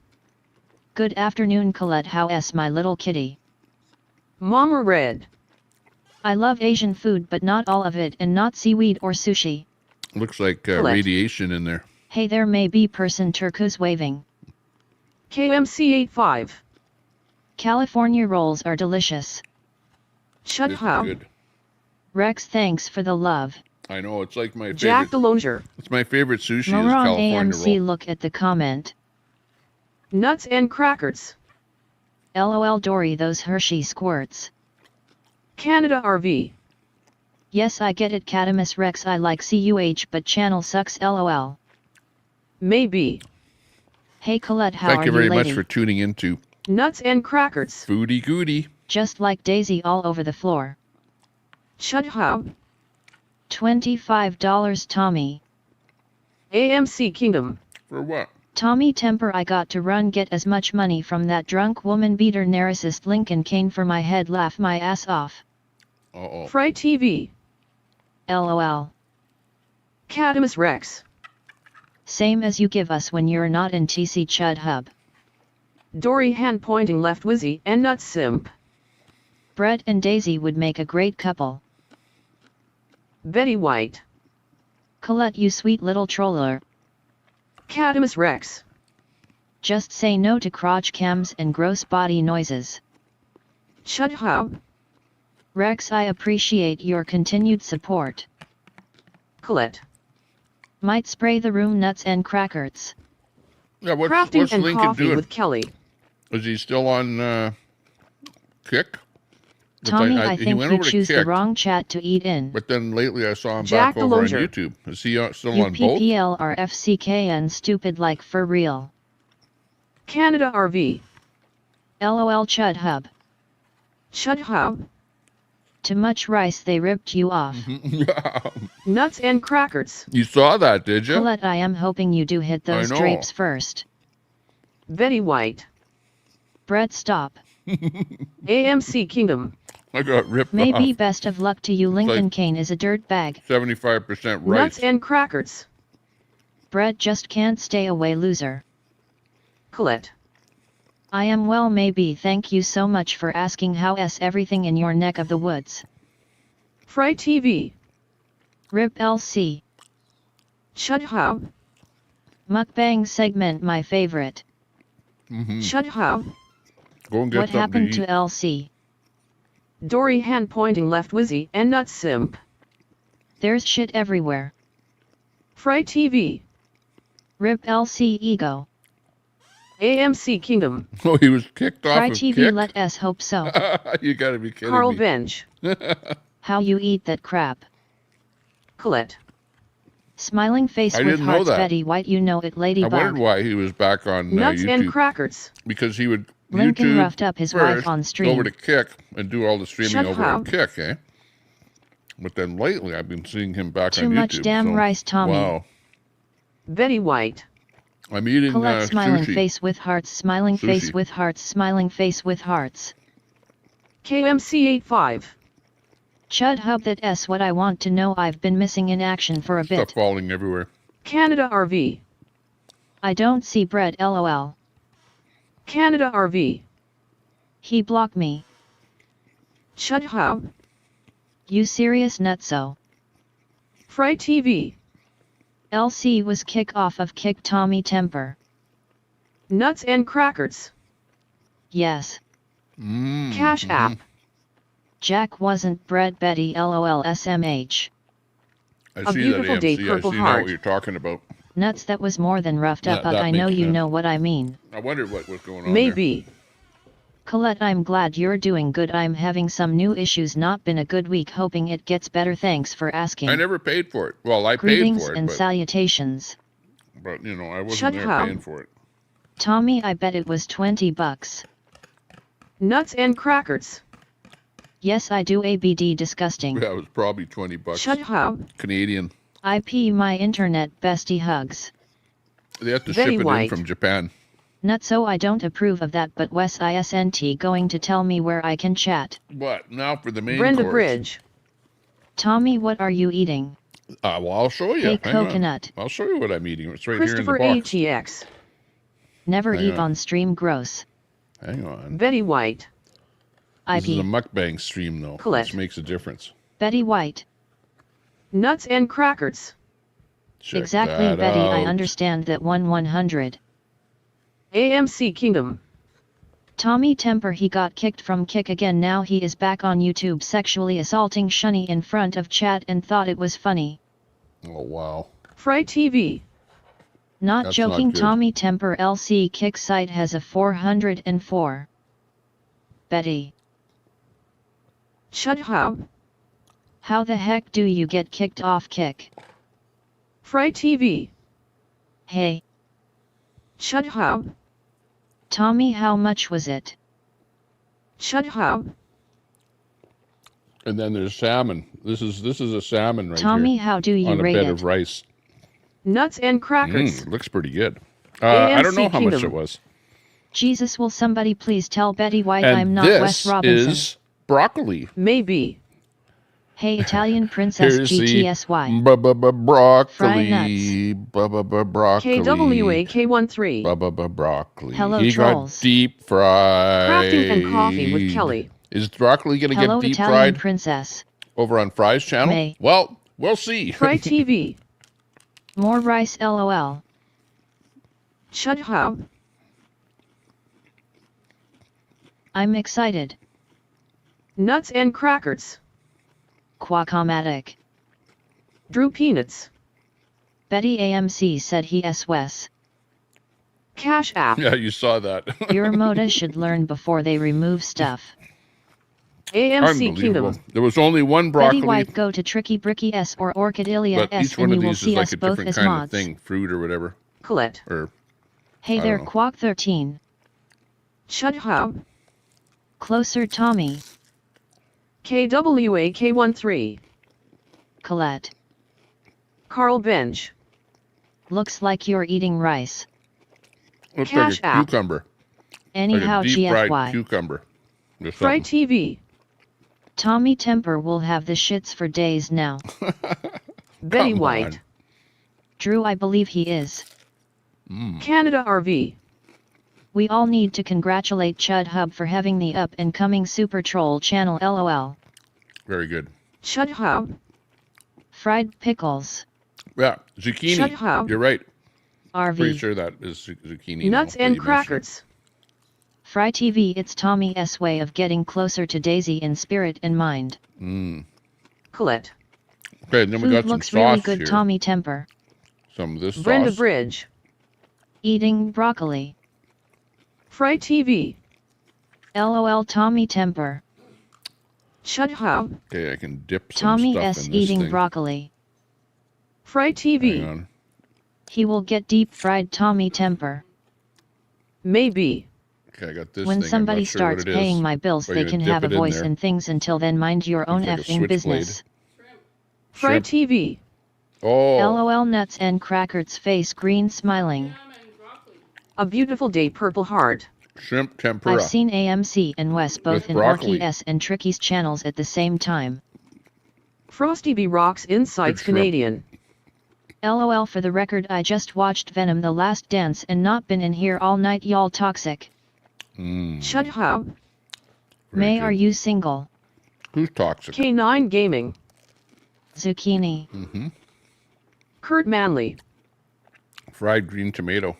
Speaker 2: Good afternoon, Colette. How's my little kitty?
Speaker 3: Mama Red.
Speaker 2: I love Asian food, but not all of it, and not seaweed or sushi.
Speaker 1: Looks like
Speaker 3: Colette.
Speaker 1: radiation in there.
Speaker 2: Hey there, may be person turquoise waving.
Speaker 3: KMC 85.
Speaker 2: California rolls are delicious.
Speaker 3: Shut
Speaker 1: This is
Speaker 3: up.
Speaker 1: good.
Speaker 2: Rex, thanks for the love.
Speaker 1: I know, it's like my
Speaker 3: Jack
Speaker 1: favorite.
Speaker 3: DeLonger.
Speaker 1: It's my favorite sushi is
Speaker 2: Moron
Speaker 1: California
Speaker 2: AMC,
Speaker 1: roll.
Speaker 2: look at the comment.
Speaker 3: Nuts and crackers.
Speaker 2: LOL Dory those Hershey squirts.
Speaker 3: Canada RV.
Speaker 2: Yes I get it Catamus Rex I like CUH but channel sucks LOL.
Speaker 3: Maybe.
Speaker 2: Hey Colette how
Speaker 1: Thank
Speaker 2: are
Speaker 1: you very
Speaker 2: lady?
Speaker 1: much for tuning into
Speaker 3: Nuts and crackers.
Speaker 1: Foodie Goody.
Speaker 2: Just like Daisy all over the floor.
Speaker 3: Chud Hub.
Speaker 2: $25 Tommy.
Speaker 3: AMC Kingdom.
Speaker 1: For what?
Speaker 2: Tommy Temper I got to run get as much money from that drunk woman beater narcissist Lincoln Kane for my head laugh my ass off.
Speaker 1: Uh-oh.
Speaker 3: Fry TV.
Speaker 2: LOL.
Speaker 3: Catamus Rex.
Speaker 2: Same as you give us when you're not in TC Chud Hub.
Speaker 3: Dory hand pointing left Wizzy and Nuts Simp.
Speaker 2: Brett and Daisy would make a great couple.
Speaker 3: Betty White.
Speaker 2: Colette you sweet little troller.
Speaker 3: Catamus Rex.
Speaker 2: Just say no to crotch cams and gross body noises.
Speaker 3: Chud Hub.
Speaker 2: Rex I appreciate your continued support.
Speaker 3: Colette.
Speaker 2: Might spray the room nuts and crackers.
Speaker 1: Yeah, what's
Speaker 3: Crafting and
Speaker 1: Lincoln
Speaker 3: coffee
Speaker 1: doing?
Speaker 3: with Kelly.
Speaker 1: Is he still on Kick?
Speaker 2: Tommy I
Speaker 1: he
Speaker 2: think
Speaker 1: went
Speaker 2: you
Speaker 1: over to
Speaker 2: choose the
Speaker 1: Kick,
Speaker 2: wrong chat to eat in.
Speaker 1: but then lately I saw him
Speaker 3: Jack
Speaker 1: back over on
Speaker 3: Delozier.
Speaker 1: YouTube. Is he still
Speaker 2: You
Speaker 1: on both?
Speaker 2: PPL are FCKN stupid like for real.
Speaker 3: Canada RV.
Speaker 2: LOL Chud Hub.
Speaker 3: Chud Hub.
Speaker 2: Too much rice they ripped you off.
Speaker 3: Nuts and crackers.
Speaker 1: You saw that, did you?
Speaker 2: Colette I am hoping you do hit those
Speaker 1: know.
Speaker 2: drapes first.
Speaker 3: Betty White.
Speaker 2: Brett stop.
Speaker 3: AMC Kingdom.
Speaker 1: I got ripped
Speaker 2: Maybe
Speaker 1: off.
Speaker 2: best of luck to you Lincoln
Speaker 1: like-
Speaker 2: Kane is a dirt bag.
Speaker 1: 75% rice.
Speaker 3: Nuts and crackers.
Speaker 2: Brett just can't stay away loser.
Speaker 3: Colette.
Speaker 2: I am well maybe thank you so much for asking how's everything in your neck of the woods.
Speaker 3: Fry TV.
Speaker 2: RIP LC.
Speaker 3: Chud Hub.
Speaker 2: Mukbang segment my favorite.
Speaker 3: Chud Hub.
Speaker 1: Go and get
Speaker 2: What
Speaker 1: something
Speaker 2: happened
Speaker 1: to
Speaker 2: to
Speaker 1: eat.
Speaker 2: LC?
Speaker 3: Dory hand pointing left Wizzy and Nuts Simp.
Speaker 2: There's shit everywhere.
Speaker 3: Fry TV.
Speaker 2: RIP LC ego.
Speaker 3: AMC Kingdom.
Speaker 1: Oh, he was kicked off
Speaker 2: Fry
Speaker 1: of
Speaker 2: TV
Speaker 1: Kick?
Speaker 2: let us hope so.
Speaker 1: You gotta be kidding
Speaker 3: Carl
Speaker 1: me.
Speaker 3: Bench.
Speaker 2: How you eat that crap.
Speaker 3: Colette.
Speaker 2: Smiling face
Speaker 1: I
Speaker 2: with
Speaker 1: didn't know
Speaker 2: hearts
Speaker 1: that.
Speaker 2: Betty White you know it
Speaker 1: I wondered
Speaker 2: ladybug.
Speaker 1: why he was back on
Speaker 3: Nuts and
Speaker 1: YouTube.
Speaker 3: crackers.
Speaker 1: Because he would
Speaker 2: Lincoln
Speaker 1: YouTube
Speaker 2: roughed up his wife
Speaker 1: first,
Speaker 2: on stream.
Speaker 1: over to Kick and do all the streaming
Speaker 3: Shut
Speaker 1: over on
Speaker 3: up.
Speaker 1: Kick, eh? But then lately I've been seeing him back
Speaker 2: Too
Speaker 1: on YouTube.
Speaker 2: much damn
Speaker 1: so,
Speaker 2: rice, Tommy.
Speaker 1: Wow.
Speaker 3: Betty White.
Speaker 1: I'm eating
Speaker 2: Colette smiling
Speaker 1: sushi.
Speaker 2: face with hearts, smiling face
Speaker 1: Sushi.
Speaker 2: with hearts, smiling face with hearts.
Speaker 3: KMC 85.
Speaker 2: Chud Hub that's what I want to know I've been missing in action for a
Speaker 1: Stuff
Speaker 2: bit.
Speaker 1: falling everywhere.
Speaker 3: Canada RV.
Speaker 2: I don't see bread lol.
Speaker 3: Canada RV.
Speaker 2: He blocked me.
Speaker 3: Chud Hub.
Speaker 2: You serious nutso.
Speaker 3: Fry TV.
Speaker 2: LC was kick off of Kick Tommy Temper.
Speaker 3: Nuts and crackers.
Speaker 2: Yes.
Speaker 3: Cash App.
Speaker 2: Jack wasn't bread Betty lol SMH.
Speaker 1: I
Speaker 3: A
Speaker 1: see
Speaker 3: beautiful
Speaker 1: that
Speaker 3: day,
Speaker 1: AMC. I
Speaker 3: Purple
Speaker 1: see now
Speaker 3: Heart.
Speaker 1: what you're talking about.
Speaker 2: Nuts that was more than roughed up.
Speaker 1: That
Speaker 2: I know
Speaker 1: makes
Speaker 2: you
Speaker 1: sense.
Speaker 2: know what I mean.
Speaker 1: I wondered what was going on
Speaker 3: Maybe.
Speaker 2: Colette I'm glad you're doing good. I'm having some new issues. Not been a good week. Hoping it gets better. Thanks for asking.
Speaker 1: there. I never paid for it. Well, I paid
Speaker 2: Greetings
Speaker 1: for it,
Speaker 2: and
Speaker 1: but,
Speaker 2: salutations.
Speaker 1: you know, I wasn't
Speaker 3: Shut
Speaker 1: there
Speaker 3: up.
Speaker 1: paying for it.
Speaker 2: Tommy I bet it was $20.
Speaker 3: Nuts and crackers.
Speaker 2: Yes I do ABD disgusting.
Speaker 1: Yeah, it was probably $20
Speaker 3: Chud Hub.
Speaker 1: Canadian.
Speaker 2: IP my internet bestie hugs.
Speaker 1: They have to
Speaker 3: Very
Speaker 1: ship it
Speaker 3: white.
Speaker 1: in from Japan.
Speaker 2: Nutso I don't approve of that but Wes ISNT going to tell me where I can chat.
Speaker 1: What? Now for the main
Speaker 3: Brenda
Speaker 1: course.
Speaker 3: Bridge.
Speaker 2: Tommy what are you eating?
Speaker 1: Well, I'll show you.
Speaker 2: Hey,
Speaker 1: Hang on.
Speaker 2: coconut.
Speaker 1: I'll show you what I'm eating. It's right
Speaker 3: Christopher
Speaker 1: here in the box.
Speaker 3: HEX.
Speaker 2: Never
Speaker 1: Hang
Speaker 2: eat
Speaker 1: on.
Speaker 2: on stream gross.
Speaker 1: Hang on.
Speaker 3: Betty White.
Speaker 1: This is a
Speaker 2: IP.
Speaker 1: mukbang stream, though,
Speaker 3: Colette.
Speaker 1: which makes a difference.
Speaker 2: Betty White.
Speaker 3: Nuts and crackers.
Speaker 1: Check
Speaker 2: Exactly
Speaker 1: that
Speaker 2: Betty I
Speaker 1: out.
Speaker 2: understand that 100.
Speaker 3: AMC Kingdom.
Speaker 2: Tommy Temper he got kicked from Kick again. Now he is back on YouTube sexually assaulting Shunny in front of chat and thought it was funny.
Speaker 1: Oh, wow.
Speaker 3: Fry TV.
Speaker 2: Not
Speaker 1: That's
Speaker 2: joking.
Speaker 1: not good.
Speaker 2: Tommy Temper LC Kick site has a 404. Betty.
Speaker 3: Chud Hub.
Speaker 2: How the heck do you get kicked off Kick?
Speaker 3: Fry TV.
Speaker 2: Hey.
Speaker 3: Chud Hub.
Speaker 2: Tommy, how much was it?
Speaker 3: Chud Hub.
Speaker 1: And then there's salmon. This is a salmon right
Speaker 2: Tommy,
Speaker 1: here.
Speaker 2: how do you
Speaker 1: on a
Speaker 2: rate
Speaker 1: bed
Speaker 2: it?
Speaker 1: of rice.
Speaker 3: Nuts and crackers.
Speaker 1: Looks pretty good. I don't know
Speaker 3: AMC
Speaker 1: how much
Speaker 3: Kingdom.
Speaker 1: it was.
Speaker 2: Jesus, will somebody please tell Betty White
Speaker 1: And
Speaker 2: I'm not
Speaker 1: this
Speaker 2: Wes Robinson?
Speaker 1: is broccoli.
Speaker 3: Maybe.
Speaker 2: Hey, Italian Princess
Speaker 1: Here's the
Speaker 2: GTSY.
Speaker 1: broccoli. Broccoli.
Speaker 3: KWAK13.
Speaker 1: Broccoli.
Speaker 2: Hello,
Speaker 1: he
Speaker 2: trolls.
Speaker 1: got deep fried.
Speaker 3: Crafting and coffee with Kelly.
Speaker 1: Is broccoli going to
Speaker 2: Hello,
Speaker 1: get deep
Speaker 2: Italian
Speaker 1: fried
Speaker 2: Princess.
Speaker 1: over on Fry's channel?
Speaker 2: May.
Speaker 1: Well, we'll see.
Speaker 3: Fry TV.
Speaker 2: More rice, lol.
Speaker 3: Chud Hub.
Speaker 2: I'm excited.
Speaker 3: Nuts and crackers.
Speaker 2: Quacomatic.
Speaker 3: Drew Peanuts.
Speaker 2: Betty AMC said he Wes.
Speaker 3: Cash App.
Speaker 1: Yeah, you saw that.
Speaker 2: Your Moda should learn before they remove stuff.
Speaker 3: AMC Kingdom.
Speaker 1: There was only one broccoli,
Speaker 2: Betty White, go to Tricky Bricky S or Orchidelia
Speaker 1: but
Speaker 2: S
Speaker 1: each one
Speaker 2: and
Speaker 1: of
Speaker 2: you will
Speaker 1: these is
Speaker 2: see
Speaker 1: like
Speaker 2: us
Speaker 1: a
Speaker 2: both
Speaker 1: different
Speaker 2: as
Speaker 1: kind
Speaker 2: mods.
Speaker 1: of thing, fruit or whatever.
Speaker 3: Colette.
Speaker 1: Or
Speaker 2: Hey
Speaker 1: I
Speaker 2: there,
Speaker 1: don't know.
Speaker 2: Quack 13.
Speaker 3: Chud Hub.
Speaker 2: Closer, Tommy.
Speaker 3: KWAK13.
Speaker 2: Colette.
Speaker 3: Carl Bench.
Speaker 2: Looks like you're eating rice.
Speaker 1: Looks
Speaker 3: Cash
Speaker 1: like a
Speaker 3: App.
Speaker 1: cucumber.
Speaker 2: Anyhow,
Speaker 1: like a deep fried
Speaker 2: GFY.
Speaker 1: cucumber. Or
Speaker 3: Fry
Speaker 1: something.
Speaker 3: TV.
Speaker 2: Tommy Temper will have the shits for days now.
Speaker 3: Betty
Speaker 1: Come
Speaker 3: White.
Speaker 1: on.
Speaker 2: Drew, I believe he is.
Speaker 3: Canada RV.
Speaker 2: We all need to congratulate Chud Hub for having the up and coming Super Troll channel lol.
Speaker 1: Very good.
Speaker 3: Chud Hub.
Speaker 2: Fried pickles.
Speaker 1: Yeah, zucchini.
Speaker 3: Shut up.
Speaker 1: You're right.
Speaker 2: RV.
Speaker 1: Pretty sure that is zucchini.
Speaker 3: Nuts
Speaker 1: now that
Speaker 3: and
Speaker 1: you mention it.
Speaker 3: crackers.
Speaker 2: Fry TV, it's Tommy's way of getting closer to Daisy in spirit and mind.
Speaker 3: Colette.
Speaker 1: Okay, then we
Speaker 2: Food
Speaker 1: got some
Speaker 2: looks
Speaker 1: sauce
Speaker 2: really good,
Speaker 1: here.
Speaker 2: Tommy Temper.
Speaker 1: Some of this
Speaker 3: Brenda
Speaker 1: sauce.
Speaker 3: Bridge.
Speaker 2: Eating broccoli.
Speaker 3: Fry TV.
Speaker 2: LOL, Tommy Temper.
Speaker 3: Chud Hub.
Speaker 1: Okay, I can dip some
Speaker 2: Tommy
Speaker 1: stuff
Speaker 2: S
Speaker 1: in this
Speaker 2: eating
Speaker 1: thing.
Speaker 2: broccoli.
Speaker 3: Fry
Speaker 1: Hang
Speaker 3: TV.
Speaker 1: on.
Speaker 2: He will get deep fried Tommy Temper.
Speaker 3: Maybe.
Speaker 1: Okay, I got this
Speaker 2: When
Speaker 1: thing. I'm
Speaker 2: somebody
Speaker 1: not sure
Speaker 2: starts
Speaker 1: what it is.
Speaker 2: paying my bills,
Speaker 1: We're
Speaker 2: they
Speaker 1: gonna
Speaker 2: can
Speaker 1: dip
Speaker 2: have a
Speaker 1: it in
Speaker 2: voice
Speaker 1: there.
Speaker 2: and things. Until then, mind your own
Speaker 1: Looks like a
Speaker 2: effing
Speaker 1: switchblade.
Speaker 2: business.
Speaker 3: Fry
Speaker 1: Shrimp.
Speaker 3: TV.
Speaker 1: Oh,
Speaker 2: LOL, nuts and crackers, face green smiling.
Speaker 3: A Beautiful Day Purple Heart.
Speaker 1: shrimp tempura.
Speaker 2: I've seen AMC and Wes both
Speaker 1: With
Speaker 2: in
Speaker 1: broccoli.
Speaker 2: Orky S and Tricky's channels at the same time.
Speaker 3: Frosty B Rocks Insights
Speaker 1: Good shrimp.
Speaker 3: Canadian.
Speaker 2: LOL, for the record, I just watched Venom The Last Dance and not been in here all night, y'all toxic.
Speaker 3: Chud Hub.
Speaker 1: Very
Speaker 2: May,
Speaker 1: good.
Speaker 2: are you single?
Speaker 1: Who's toxic?
Speaker 3: K9 Gaming.
Speaker 2: Zucchini.
Speaker 3: Kurt Manley.
Speaker 1: Fried green tomato.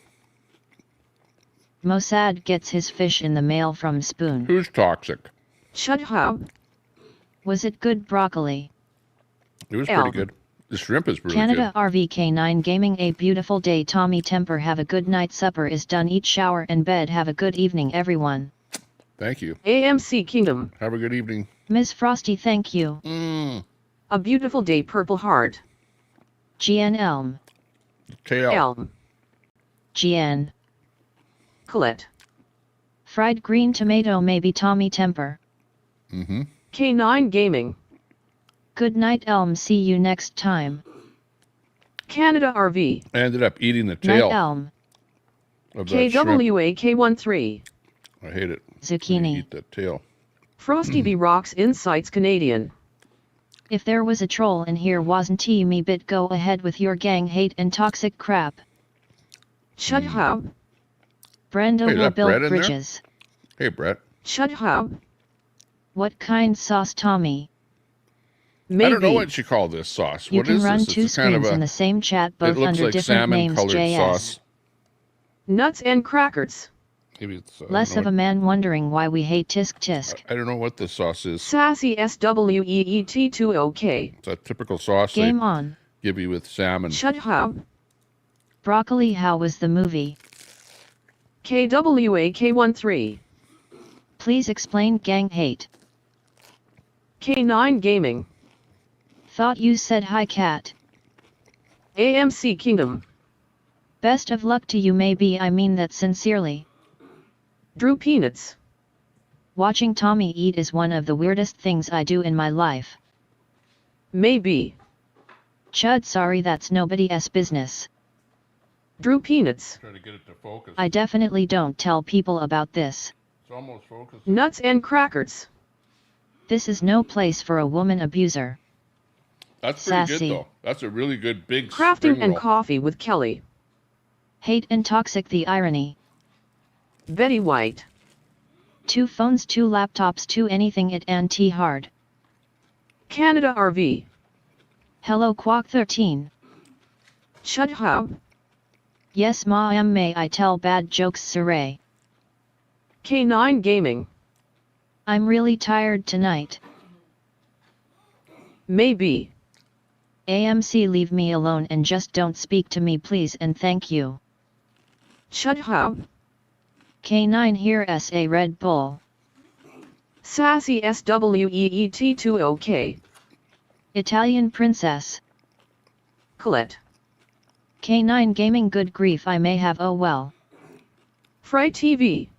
Speaker 2: Mossad gets his fish in the mail from Spoon.
Speaker 1: Who's toxic?
Speaker 3: Chud Hub.
Speaker 2: Was it good broccoli?
Speaker 1: It was
Speaker 3: L.
Speaker 1: pretty good. The shrimp is really
Speaker 2: Canada
Speaker 1: good.
Speaker 2: RVK9 Gaming, a beautiful day. Tommy Temper, have a good night. Supper is done. Eat, shower and bed. Have a good evening, everyone.
Speaker 1: Thank you.
Speaker 3: AMC Kingdom.
Speaker 1: Have a good evening.
Speaker 2: Ms. Frosty, thank you.
Speaker 3: A Beautiful Day Purple Heart.
Speaker 2: GN Elm.
Speaker 1: Tail.
Speaker 3: Elm.
Speaker 2: GN.
Speaker 3: Colette.
Speaker 2: Fried green tomato, maybe Tommy Temper.
Speaker 3: K9 Gaming.
Speaker 2: Good night, Elm. See you next time.
Speaker 3: Canada RV.
Speaker 1: I ended up eating the
Speaker 2: Night,
Speaker 1: tail
Speaker 2: Elm.
Speaker 1: of that shrimp.
Speaker 3: KWAK13.
Speaker 1: I hate it.
Speaker 2: Zucchini.
Speaker 1: Eat that tail.
Speaker 3: Frosty B Rocks Insights Canadian.
Speaker 2: If there was a troll in here, wasn't he me? Bit, go ahead with your gang hate and toxic crap.
Speaker 3: Chud Hub.
Speaker 2: Brenda
Speaker 1: Hey, is
Speaker 2: will
Speaker 1: that
Speaker 2: build
Speaker 1: bread in there?
Speaker 2: bridges.
Speaker 1: Hey, Brett.
Speaker 3: Chud Hub.
Speaker 2: What kind sauce, Tommy?
Speaker 3: Maybe.
Speaker 1: I don't know what you call this sauce.
Speaker 2: You
Speaker 1: What
Speaker 2: can
Speaker 1: is
Speaker 2: run
Speaker 1: this?
Speaker 2: two
Speaker 1: It's kind of
Speaker 2: screens in
Speaker 1: a,
Speaker 2: the same chat,
Speaker 1: it
Speaker 2: both
Speaker 1: looks
Speaker 2: under
Speaker 1: like
Speaker 2: different names.
Speaker 1: salmon-colored
Speaker 2: JS.
Speaker 1: sauce.
Speaker 3: Nuts and crackers.
Speaker 1: Maybe it's I
Speaker 2: Less
Speaker 1: don't
Speaker 2: of
Speaker 1: know
Speaker 2: a man wondering why we hate tisk tisk.
Speaker 1: I don't know what this sauce is.
Speaker 3: Sassy SWEET20K.
Speaker 1: It's a typical sauce
Speaker 2: Game
Speaker 1: they
Speaker 2: on.
Speaker 1: give you with salmon.
Speaker 3: Chud Hub.
Speaker 2: Broccoli, how was the movie?
Speaker 3: KWAK13.
Speaker 2: Please explain gang hate.
Speaker 3: K9 Gaming.
Speaker 2: Thought you said hi cat.
Speaker 3: AMC Kingdom.
Speaker 2: Best of luck to you, maybe I mean that sincerely.
Speaker 3: Drew Peanuts.
Speaker 2: Watching Tommy eat is one of the weirdest things I do in my life.
Speaker 3: Maybe.
Speaker 2: Chud, sorry, that's nobody's business.
Speaker 3: Drew Peanuts.
Speaker 1: Try to get it to focus.
Speaker 2: I definitely don't tell people about this.
Speaker 1: It's almost focused.
Speaker 3: Nuts and Crackers.
Speaker 2: This is no place for a woman abuser.
Speaker 1: That's pretty
Speaker 2: Sassy.
Speaker 1: good though. That's a really good big
Speaker 3: Crafting
Speaker 1: spring
Speaker 3: and
Speaker 1: roll.
Speaker 3: Coffee with Kelly.
Speaker 2: Hate and toxic, the irony.
Speaker 3: Betty White.
Speaker 2: 2 phones, 2 laptops, 2 anything it and T hard.
Speaker 3: Canada RV.
Speaker 2: Hello Quack 13.
Speaker 3: Chud Hub.
Speaker 2: Yes ma may I tell bad jokes Saray.
Speaker 3: K9 Gaming.
Speaker 2: I'm really tired tonight.
Speaker 3: Maybe.
Speaker 2: AMC, leave me alone and just don't speak to me please and thank you.
Speaker 3: Chud Hub.
Speaker 2: K9 here SA Red Bull.
Speaker 3: Sassy SWEET20K.
Speaker 2: Italian Princess.
Speaker 3: Colette.
Speaker 2: K9 Gaming, good grief I may have, oh well.
Speaker 3: Fry TV.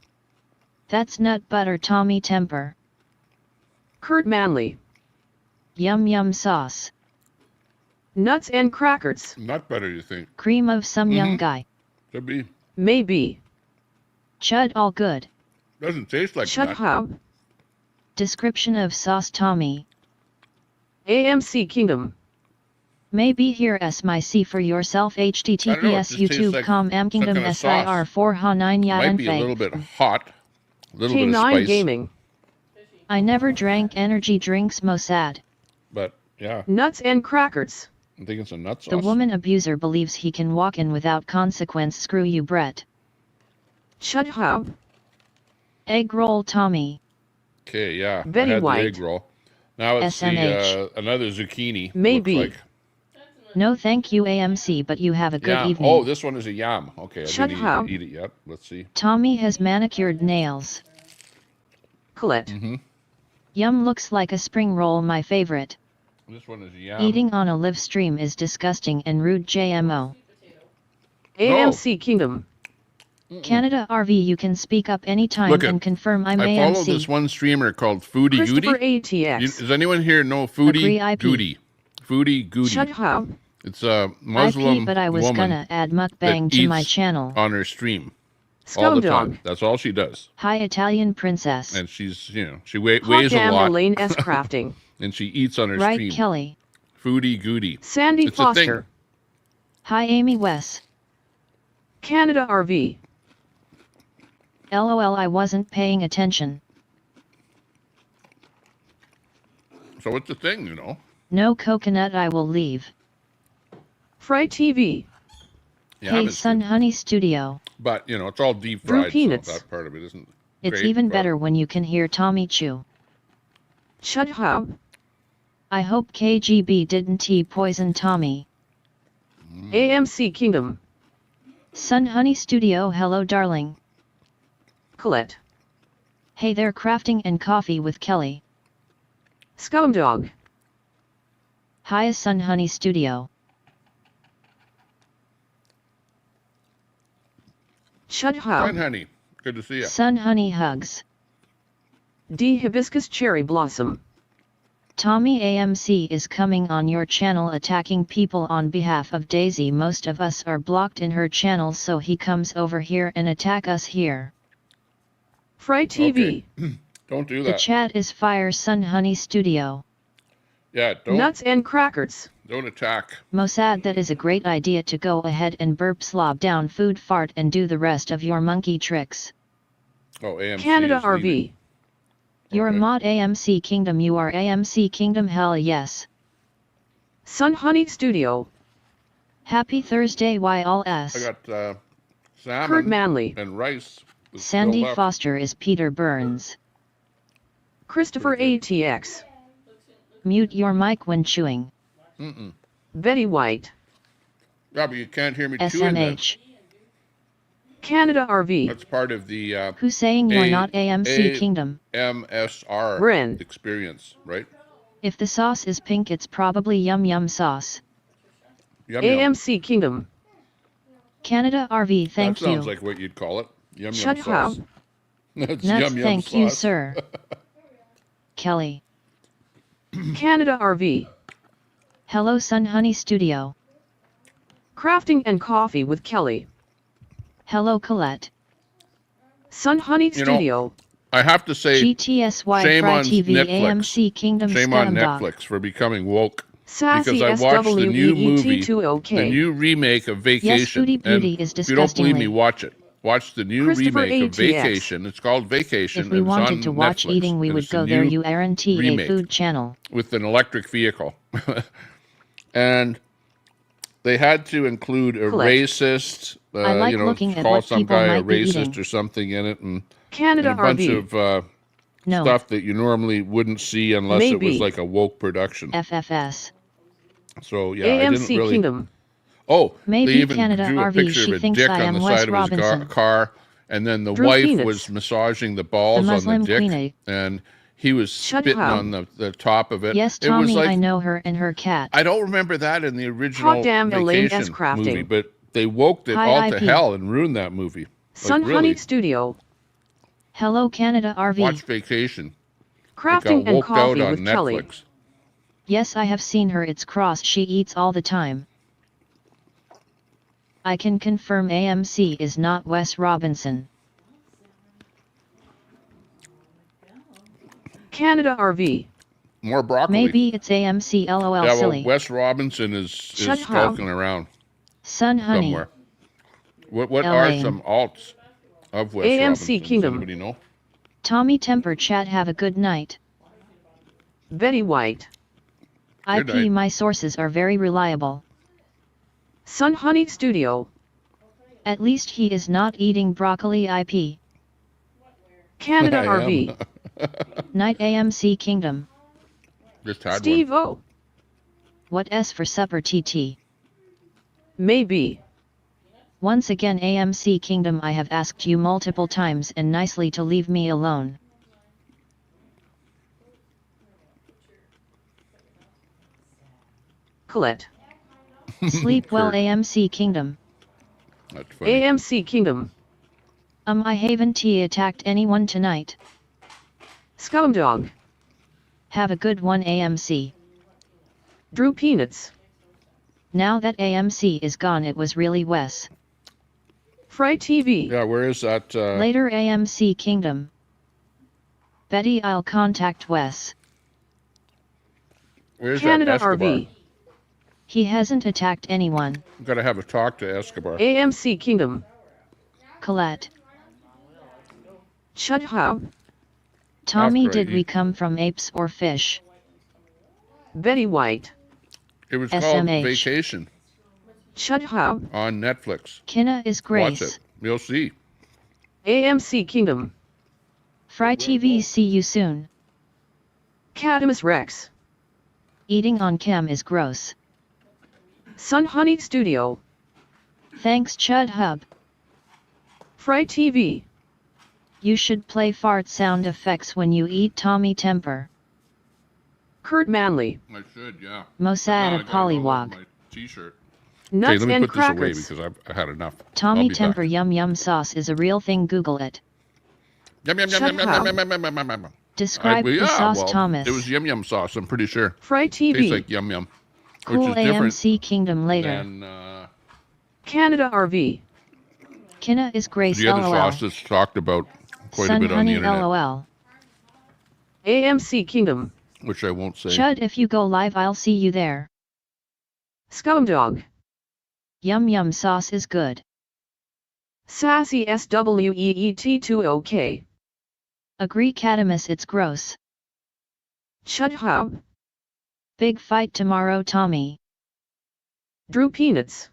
Speaker 2: That's nut butter Tommy Temper.
Speaker 3: Kurt Manley.
Speaker 2: Yum yum sauce.
Speaker 3: Nuts and Crackers.
Speaker 1: Not better, you think?
Speaker 2: Cream of some young guy.
Speaker 1: Could be.
Speaker 3: Maybe.
Speaker 2: Chud, all good.
Speaker 1: Doesn't taste like
Speaker 3: Chud
Speaker 1: nut.
Speaker 3: Hub.
Speaker 2: Description of sauce Tommy.
Speaker 3: AMC Kingdom.
Speaker 2: Maybe here my see for yourself https
Speaker 1: just tastes
Speaker 2: youtube.com
Speaker 1: like
Speaker 2: amkingdom
Speaker 1: some kind of
Speaker 2: sir
Speaker 1: sauce.
Speaker 2: 4 ha 9 ya
Speaker 1: Might
Speaker 2: and
Speaker 1: be a little bit
Speaker 2: fake.
Speaker 1: hot. A little bit of
Speaker 3: K9
Speaker 1: spice.
Speaker 3: Gaming.
Speaker 2: I never drank energy drinks, Mossad.
Speaker 1: But yeah,
Speaker 3: Nuts and Crackers.
Speaker 1: I'm thinking some nut sauce.
Speaker 2: The woman abuser believes he can walk in without consequence. Screw you, Brett.
Speaker 3: Chud Hub.
Speaker 2: Egg roll Tommy.
Speaker 1: Okay, yeah.
Speaker 3: Betty
Speaker 1: I had
Speaker 3: White.
Speaker 1: the egg roll. Now it's
Speaker 2: SMH.
Speaker 1: another zucchini.
Speaker 3: Maybe.
Speaker 1: looks like.
Speaker 2: No thank you AMC, but you have a good
Speaker 1: Yam.
Speaker 2: evening.
Speaker 1: Oh, this one is a yam. Okay, I
Speaker 3: Shut
Speaker 1: didn't
Speaker 3: up.
Speaker 1: eat it yet. Let's see.
Speaker 2: Tommy has manicured nails.
Speaker 3: Colette.
Speaker 1: Mm-hmm.
Speaker 2: Yum, looks like a spring roll, my favorite.
Speaker 1: This one is a yam.
Speaker 2: Eating on a live stream is disgusting and rude. JMO.
Speaker 3: AMC Kingdom.
Speaker 2: Canada RV, you can speak up anytime
Speaker 1: Look it.
Speaker 2: and confirm I'm
Speaker 1: I follow
Speaker 2: AMC.
Speaker 1: this one streamer called Foodie
Speaker 3: Christopher
Speaker 1: Goody.
Speaker 3: ATX.
Speaker 1: Does anyone here know
Speaker 2: Agree,
Speaker 1: Foodie
Speaker 2: IP.
Speaker 1: Goody? Foodie Goody.
Speaker 3: Shut up.
Speaker 1: It's a Muslim
Speaker 2: IP, but I was
Speaker 1: woman
Speaker 2: gonna add
Speaker 1: that
Speaker 2: mukbang to my
Speaker 1: eats
Speaker 2: channel.
Speaker 1: on her stream all
Speaker 3: Scum
Speaker 1: the time.
Speaker 3: Dog.
Speaker 1: That's all she does.
Speaker 2: Hi Italian Princess.
Speaker 1: And she's, she
Speaker 3: Hot
Speaker 1: weighs a
Speaker 3: Damn
Speaker 1: lot.
Speaker 3: Lane S Crafting.
Speaker 1: And she eats on her
Speaker 2: Right,
Speaker 1: stream.
Speaker 2: Kelly.
Speaker 1: Foodie Goody.
Speaker 3: Sandy
Speaker 1: It's a thing.
Speaker 3: Foster.
Speaker 2: Hi Amy Wes.
Speaker 3: Canada RV.
Speaker 2: LOL, I wasn't paying attention.
Speaker 1: So it's a thing, you know.
Speaker 2: No coconut, I will leave.
Speaker 3: Fry TV.
Speaker 1: Yeah,
Speaker 2: Hey
Speaker 1: it's
Speaker 2: Sun
Speaker 1: good.
Speaker 2: Honey Studio.
Speaker 1: But, it's all deep
Speaker 3: Drew
Speaker 1: fried, so
Speaker 3: Peanuts.
Speaker 1: that part of it isn't
Speaker 2: It's
Speaker 1: great,
Speaker 2: even
Speaker 1: but-
Speaker 2: better when you can hear Tommy chew.
Speaker 3: Chud Hub.
Speaker 2: I hope KGB didn't poison Tommy.
Speaker 3: AMC Kingdom.
Speaker 2: Sun Honey Studio, hello darling.
Speaker 3: Colette.
Speaker 2: Hey there, crafting and coffee with Kelly.
Speaker 3: Scum Dog.
Speaker 2: Hi Sun Honey Studio.
Speaker 3: Chud
Speaker 1: Fine,
Speaker 3: Hub.
Speaker 1: honey. Good to see you.
Speaker 2: Sun Honey hugs.
Speaker 3: D Hibiscus Cherry Blossom.
Speaker 2: Tommy AMC is coming on your channel attacking people on behalf of Daisy. Most of us are blocked in her channel, so he comes over here and attack us here.
Speaker 3: Fry TV.
Speaker 1: Okay. Don't do
Speaker 2: The
Speaker 1: that.
Speaker 2: chat is fire. Sun Honey Studio.
Speaker 1: Yeah, don't
Speaker 3: Nuts and Crackers.
Speaker 1: don't attack.
Speaker 2: Mossad, that is a great idea to go ahead and burp, slob down food, fart and do the rest of your monkey tricks.
Speaker 1: Oh, AMC
Speaker 3: Canada
Speaker 1: is
Speaker 3: RV.
Speaker 1: leaving.
Speaker 2: You're
Speaker 1: Okay.
Speaker 2: a mod AMC Kingdom. You are AMC Kingdom, hell yes.
Speaker 3: Sun Honey Studio.
Speaker 2: Happy Thursday y'all
Speaker 1: I
Speaker 2: s.
Speaker 1: got salmon
Speaker 3: Kurt Manley.
Speaker 1: and rice. with
Speaker 2: Sandy
Speaker 1: still left.
Speaker 2: Foster is Peter Burns.
Speaker 3: Christopher ATX.
Speaker 2: Mute your mic when chewing.
Speaker 3: Betty White.
Speaker 1: Yeah, but you can't hear me chewing then.
Speaker 2: SMH.
Speaker 3: Canada RV.
Speaker 1: That's part of the
Speaker 2: Who's saying you're not AMC Kingdom?
Speaker 1: MSR
Speaker 3: Ren.
Speaker 1: experience, right?
Speaker 2: If the sauce is pink, it's probably yum yum sauce.
Speaker 1: Yum yum.
Speaker 3: AMC Kingdom.
Speaker 2: Canada RV, thank
Speaker 1: That
Speaker 2: you.
Speaker 1: sounds like what you'd call it. Yum
Speaker 3: Shut
Speaker 1: yum sauce.
Speaker 3: up.
Speaker 1: That's
Speaker 2: Nuts,
Speaker 1: yum yum
Speaker 2: thank
Speaker 1: sauce.
Speaker 2: you, sir. Kelly.
Speaker 3: Canada RV.
Speaker 2: Hello, Sun Honey Studio.
Speaker 3: Crafting and Coffee with Kelly.
Speaker 2: Hello, Colette.
Speaker 3: Sun Honey
Speaker 1: You know,
Speaker 3: Studio.
Speaker 1: I have to say,
Speaker 2: GTSY
Speaker 1: shame
Speaker 2: Fry
Speaker 1: on
Speaker 2: TV
Speaker 1: Netflix.
Speaker 2: AMC Kingdom
Speaker 1: Shame on
Speaker 2: Scum Dog.
Speaker 1: Netflix for becoming woke.
Speaker 3: Sassy
Speaker 1: Because I watched the new movie,
Speaker 3: SWEET2OK.
Speaker 1: the new remake of Vacation.
Speaker 2: Yes, Foodie Beauty
Speaker 1: and
Speaker 2: is
Speaker 1: if you don't believe me,
Speaker 2: disgustingly.
Speaker 1: watch it. Watch the new
Speaker 3: Christopher
Speaker 1: remake of
Speaker 3: ATX.
Speaker 1: Vacation. It's called Vacation.
Speaker 2: If we
Speaker 1: and it's
Speaker 2: wanted
Speaker 1: on
Speaker 2: to watch
Speaker 1: Netflix,
Speaker 2: eating, we
Speaker 1: and
Speaker 2: would
Speaker 1: it's the
Speaker 2: go there.
Speaker 1: new
Speaker 2: You aren't a
Speaker 1: remake
Speaker 2: food channel.
Speaker 1: with an electric vehicle. And they had to include a
Speaker 3: Colette.
Speaker 1: racist,
Speaker 2: I like looking at
Speaker 1: call
Speaker 2: what
Speaker 1: some
Speaker 2: people
Speaker 1: guy a
Speaker 2: might be
Speaker 1: racist
Speaker 2: eating.
Speaker 1: or something in it, and
Speaker 3: Canada
Speaker 1: a bunch
Speaker 3: RV.
Speaker 1: of
Speaker 2: No.
Speaker 1: stuff that you normally wouldn't see unless it was
Speaker 3: Maybe.
Speaker 1: like a woke production.
Speaker 2: FFS.
Speaker 1: So yeah, I didn't
Speaker 3: AMC
Speaker 1: really.
Speaker 3: Kingdom.
Speaker 1: Oh,
Speaker 2: Maybe
Speaker 1: they even
Speaker 2: Canada
Speaker 1: drew a
Speaker 2: RV,
Speaker 1: picture
Speaker 2: she
Speaker 1: of a
Speaker 2: thinks
Speaker 1: dick
Speaker 2: I
Speaker 1: on
Speaker 2: am
Speaker 1: the
Speaker 2: Wes
Speaker 1: side of his
Speaker 2: Robinson.
Speaker 1: car, and then the
Speaker 3: Drew
Speaker 1: wife
Speaker 3: Phoenix.
Speaker 1: was massaging the balls on the
Speaker 2: Muslim
Speaker 1: dick,
Speaker 2: queen.
Speaker 1: and he was
Speaker 3: Shut
Speaker 1: spitting
Speaker 3: up.
Speaker 1: on the top of it.
Speaker 2: Yes,
Speaker 1: It was
Speaker 2: Tommy,
Speaker 1: like,
Speaker 2: I know her and her cat.
Speaker 1: I don't remember that in the original
Speaker 3: damn Elaine S.
Speaker 1: Vacation
Speaker 3: Crafting.
Speaker 1: movie, but they woke it
Speaker 2: Hi,
Speaker 1: all to
Speaker 2: IP.
Speaker 1: hell and ruined that movie.
Speaker 3: Sun
Speaker 1: like,
Speaker 3: Honey
Speaker 1: really,
Speaker 3: Studio.
Speaker 2: Hello, Canada RV.
Speaker 1: watch Vacation. It
Speaker 3: Crafting
Speaker 1: got
Speaker 3: and
Speaker 1: woked out
Speaker 3: Coffee
Speaker 1: on
Speaker 3: with Kelly.
Speaker 1: Netflix.
Speaker 2: Yes, I have seen her. It's crossed. She eats all the time. I can confirm AMC is not Wes Robinson.
Speaker 3: Canada RV.
Speaker 1: More broccoli.
Speaker 2: Maybe it's AMC. LOL,
Speaker 1: yeah, well,
Speaker 2: silly.
Speaker 1: Wes Robinson is
Speaker 3: Shut up.
Speaker 1: skulking around
Speaker 2: Sun Honey.
Speaker 1: somewhere. What are
Speaker 2: LA.
Speaker 1: some alts of Wes
Speaker 3: AMC
Speaker 1: Robinson?
Speaker 3: Kingdom.
Speaker 1: Does anybody know?
Speaker 2: Tommy Temper Chat. Have a good night.
Speaker 3: Betty White.
Speaker 1: Good
Speaker 2: IP.
Speaker 1: night.
Speaker 2: My sources are very reliable.
Speaker 3: Sun Honey Studio.
Speaker 2: At least he is not eating broccoli. IP.
Speaker 3: Canada
Speaker 1: I
Speaker 3: RV.
Speaker 1: am.
Speaker 2: Night AMC Kingdom.
Speaker 1: Just had
Speaker 3: Steve
Speaker 1: one.
Speaker 3: O.
Speaker 2: What S for supper TT?
Speaker 3: Maybe.
Speaker 2: Once again AMC Kingdom, I have asked you multiple times and nicely to leave me alone.
Speaker 3: Colette.
Speaker 2: Sleep well
Speaker 1: Kurt.
Speaker 2: AMC Kingdom.
Speaker 1: That's funny.
Speaker 3: AMC Kingdom.
Speaker 2: I haven't attacked anyone tonight.
Speaker 3: Scumdog.
Speaker 2: Have a good one AMC.
Speaker 3: Drew Peanuts.
Speaker 2: Now that AMC is gone, it was really Wes.
Speaker 3: Fry TV.
Speaker 1: Yeah, where is that?
Speaker 2: Later AMC Kingdom. Betty, I'll contact Wes.
Speaker 1: Where's
Speaker 3: Canada
Speaker 1: that Escobar?
Speaker 3: RV.
Speaker 2: He hasn't attacked anyone.
Speaker 1: Got to have a talk to Escobar.
Speaker 3: AMC Kingdom.
Speaker 2: Colette.
Speaker 3: Shut up.
Speaker 2: Tommy,
Speaker 1: After I
Speaker 2: did we
Speaker 1: eat.
Speaker 2: come from apes or fish?
Speaker 3: Betty White.
Speaker 1: It was called
Speaker 2: SMH.
Speaker 1: Vacation
Speaker 3: Shut up.
Speaker 1: on Netflix.
Speaker 2: Kinna is
Speaker 1: Watch
Speaker 2: Grace.
Speaker 1: it. You'll see.
Speaker 3: AMC Kingdom.
Speaker 2: Fry TV, see you soon.
Speaker 3: Catamus Rex.
Speaker 2: Eating on cam is gross.
Speaker 3: Sun Honey Studio.
Speaker 2: Thanks Chud Hub.
Speaker 3: Fry TV.
Speaker 2: You should play fart sound effects when you eat Tommy Temper.
Speaker 3: Kurt Manley.
Speaker 1: I should, yeah.
Speaker 2: Mossad a Pollywog.
Speaker 1: My T-shirt. Okay,
Speaker 3: Nuts
Speaker 1: let me
Speaker 3: and
Speaker 1: put this away
Speaker 3: Crackers.
Speaker 1: because I had enough.
Speaker 2: Tommy
Speaker 1: I'll be
Speaker 2: Temper
Speaker 1: back.
Speaker 2: Yum Yum Sauce is a real thing. Google it.
Speaker 1: Yum yum yum
Speaker 3: Shut
Speaker 1: yum yum
Speaker 3: up.
Speaker 1: yum yum yum yum yum.
Speaker 2: Describe the sauce, Thomas.
Speaker 1: It was yum yum sauce. I'm pretty sure.
Speaker 3: Fry TV.
Speaker 1: Tastes like yum yum,
Speaker 2: Cool
Speaker 1: which is different
Speaker 2: AMC Kingdom later.
Speaker 1: than
Speaker 3: Canada RV.
Speaker 2: Kinna is Grace.
Speaker 1: the other
Speaker 2: LOL.
Speaker 1: sauce that's talked about quite
Speaker 2: Sun
Speaker 1: a bit on the
Speaker 2: Honey
Speaker 1: internet,
Speaker 2: LOL.
Speaker 3: AMC Kingdom.
Speaker 1: which I won't say.
Speaker 2: Chud, if you go live, I'll see you there.
Speaker 3: Scumdog.
Speaker 2: Yum Yum sauce is good.
Speaker 3: Sassy SWEET2OK.
Speaker 2: Agree Catamus, it's gross.
Speaker 3: Shut up.
Speaker 2: Big fight tomorrow, Tommy.
Speaker 3: Drew Peanuts.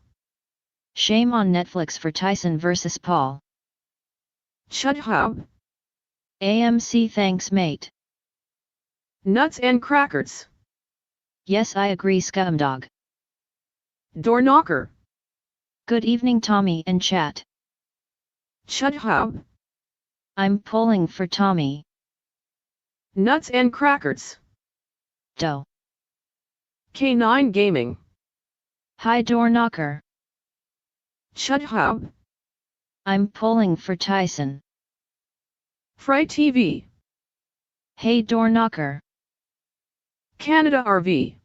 Speaker 2: Shame on Netflix for Tyson vs. Paul.
Speaker 3: Shut up.
Speaker 2: AMC, thanks mate.
Speaker 3: Nuts and Crackers.
Speaker 2: Yes, I agree, Scumdog.
Speaker 3: Door Knocker.
Speaker 2: Good evening, Tommy and chat.
Speaker 3: Chud Hub.
Speaker 2: I'm pulling for Tommy.
Speaker 3: Nuts and crackers.
Speaker 2: Doe.
Speaker 3: K9 Gaming.
Speaker 2: Hi door knocker.
Speaker 3: Chud Hub.
Speaker 2: I'm pulling for Tyson.
Speaker 3: Fry TV.
Speaker 2: Hey door knocker.
Speaker 3: Canada RV.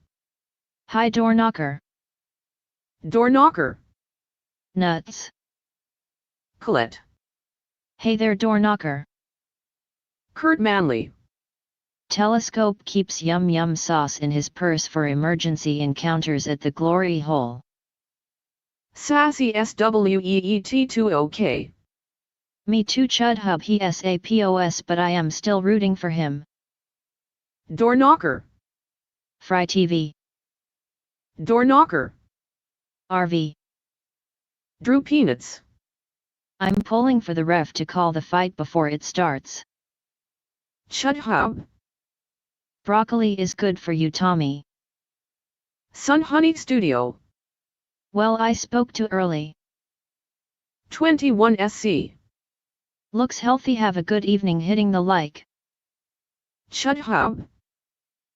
Speaker 2: Hi door knocker.
Speaker 3: Door knocker.
Speaker 2: Nuts.
Speaker 3: Colette.
Speaker 2: Hey there door knocker.
Speaker 3: Kurt Manley.
Speaker 2: Telescope keeps yum yum sauce in his purse for emergency encounters at the glory hole.
Speaker 3: Sassy SWEET20K.
Speaker 2: Me too Chud Hub he SAPOS but I am still rooting for him.
Speaker 3: Door knocker.
Speaker 2: Fry TV.
Speaker 3: Door knocker.
Speaker 2: RV.
Speaker 3: Drew Peanuts.
Speaker 2: I'm pulling for the ref to call the fight before it starts.
Speaker 3: Chud Hub.
Speaker 2: Broccoli is good for you Tommy.
Speaker 3: Sun Honey Studio.
Speaker 2: Well I spoke too early.
Speaker 3: 21SC.
Speaker 2: Looks healthy have a good evening hitting the like.
Speaker 3: Chud Hub.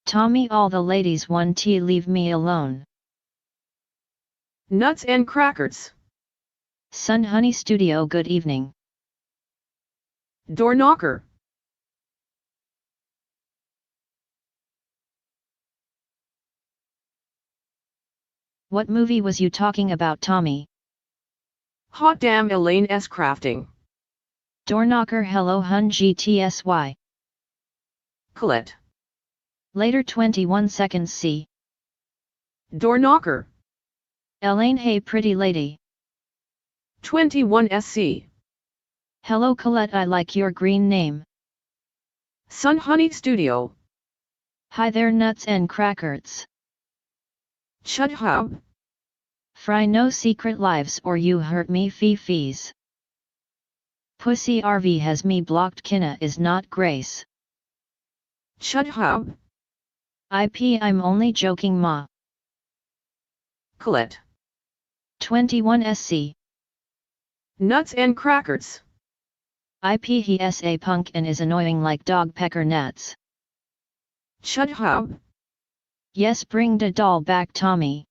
Speaker 2: Tommy all the ladies 1T leave me alone.
Speaker 3: Nuts and crackers.
Speaker 2: Sun Honey Studio good evening.
Speaker 3: Door knocker.
Speaker 2: What movie was you talking about Tommy?
Speaker 3: Hot damn Elaine S. Crafting.
Speaker 2: Door knocker hello hun GTSY.
Speaker 3: Colette.
Speaker 2: Later 21 seconds C.
Speaker 3: Door knocker.
Speaker 2: Elaine hey pretty lady.
Speaker 3: 21SC.
Speaker 2: Hello Colette I like your green name.
Speaker 3: Sun Honey Studio.
Speaker 2: Hi there nuts and crackers.
Speaker 3: Chud Hub.
Speaker 2: Fry no secret lives or you hurt me fees. Pussy RV has me blocked Kinna is not Grace.
Speaker 3: Chud Hub.
Speaker 2: IP I'm only joking ma.
Speaker 3: Colette.
Speaker 2: 21SC.
Speaker 3: Nuts and crackers.
Speaker 2: IP he SA punk and is annoying like dog pecker nuts.
Speaker 3: Chud Hub.
Speaker 2: Yes bring the doll back Tommy.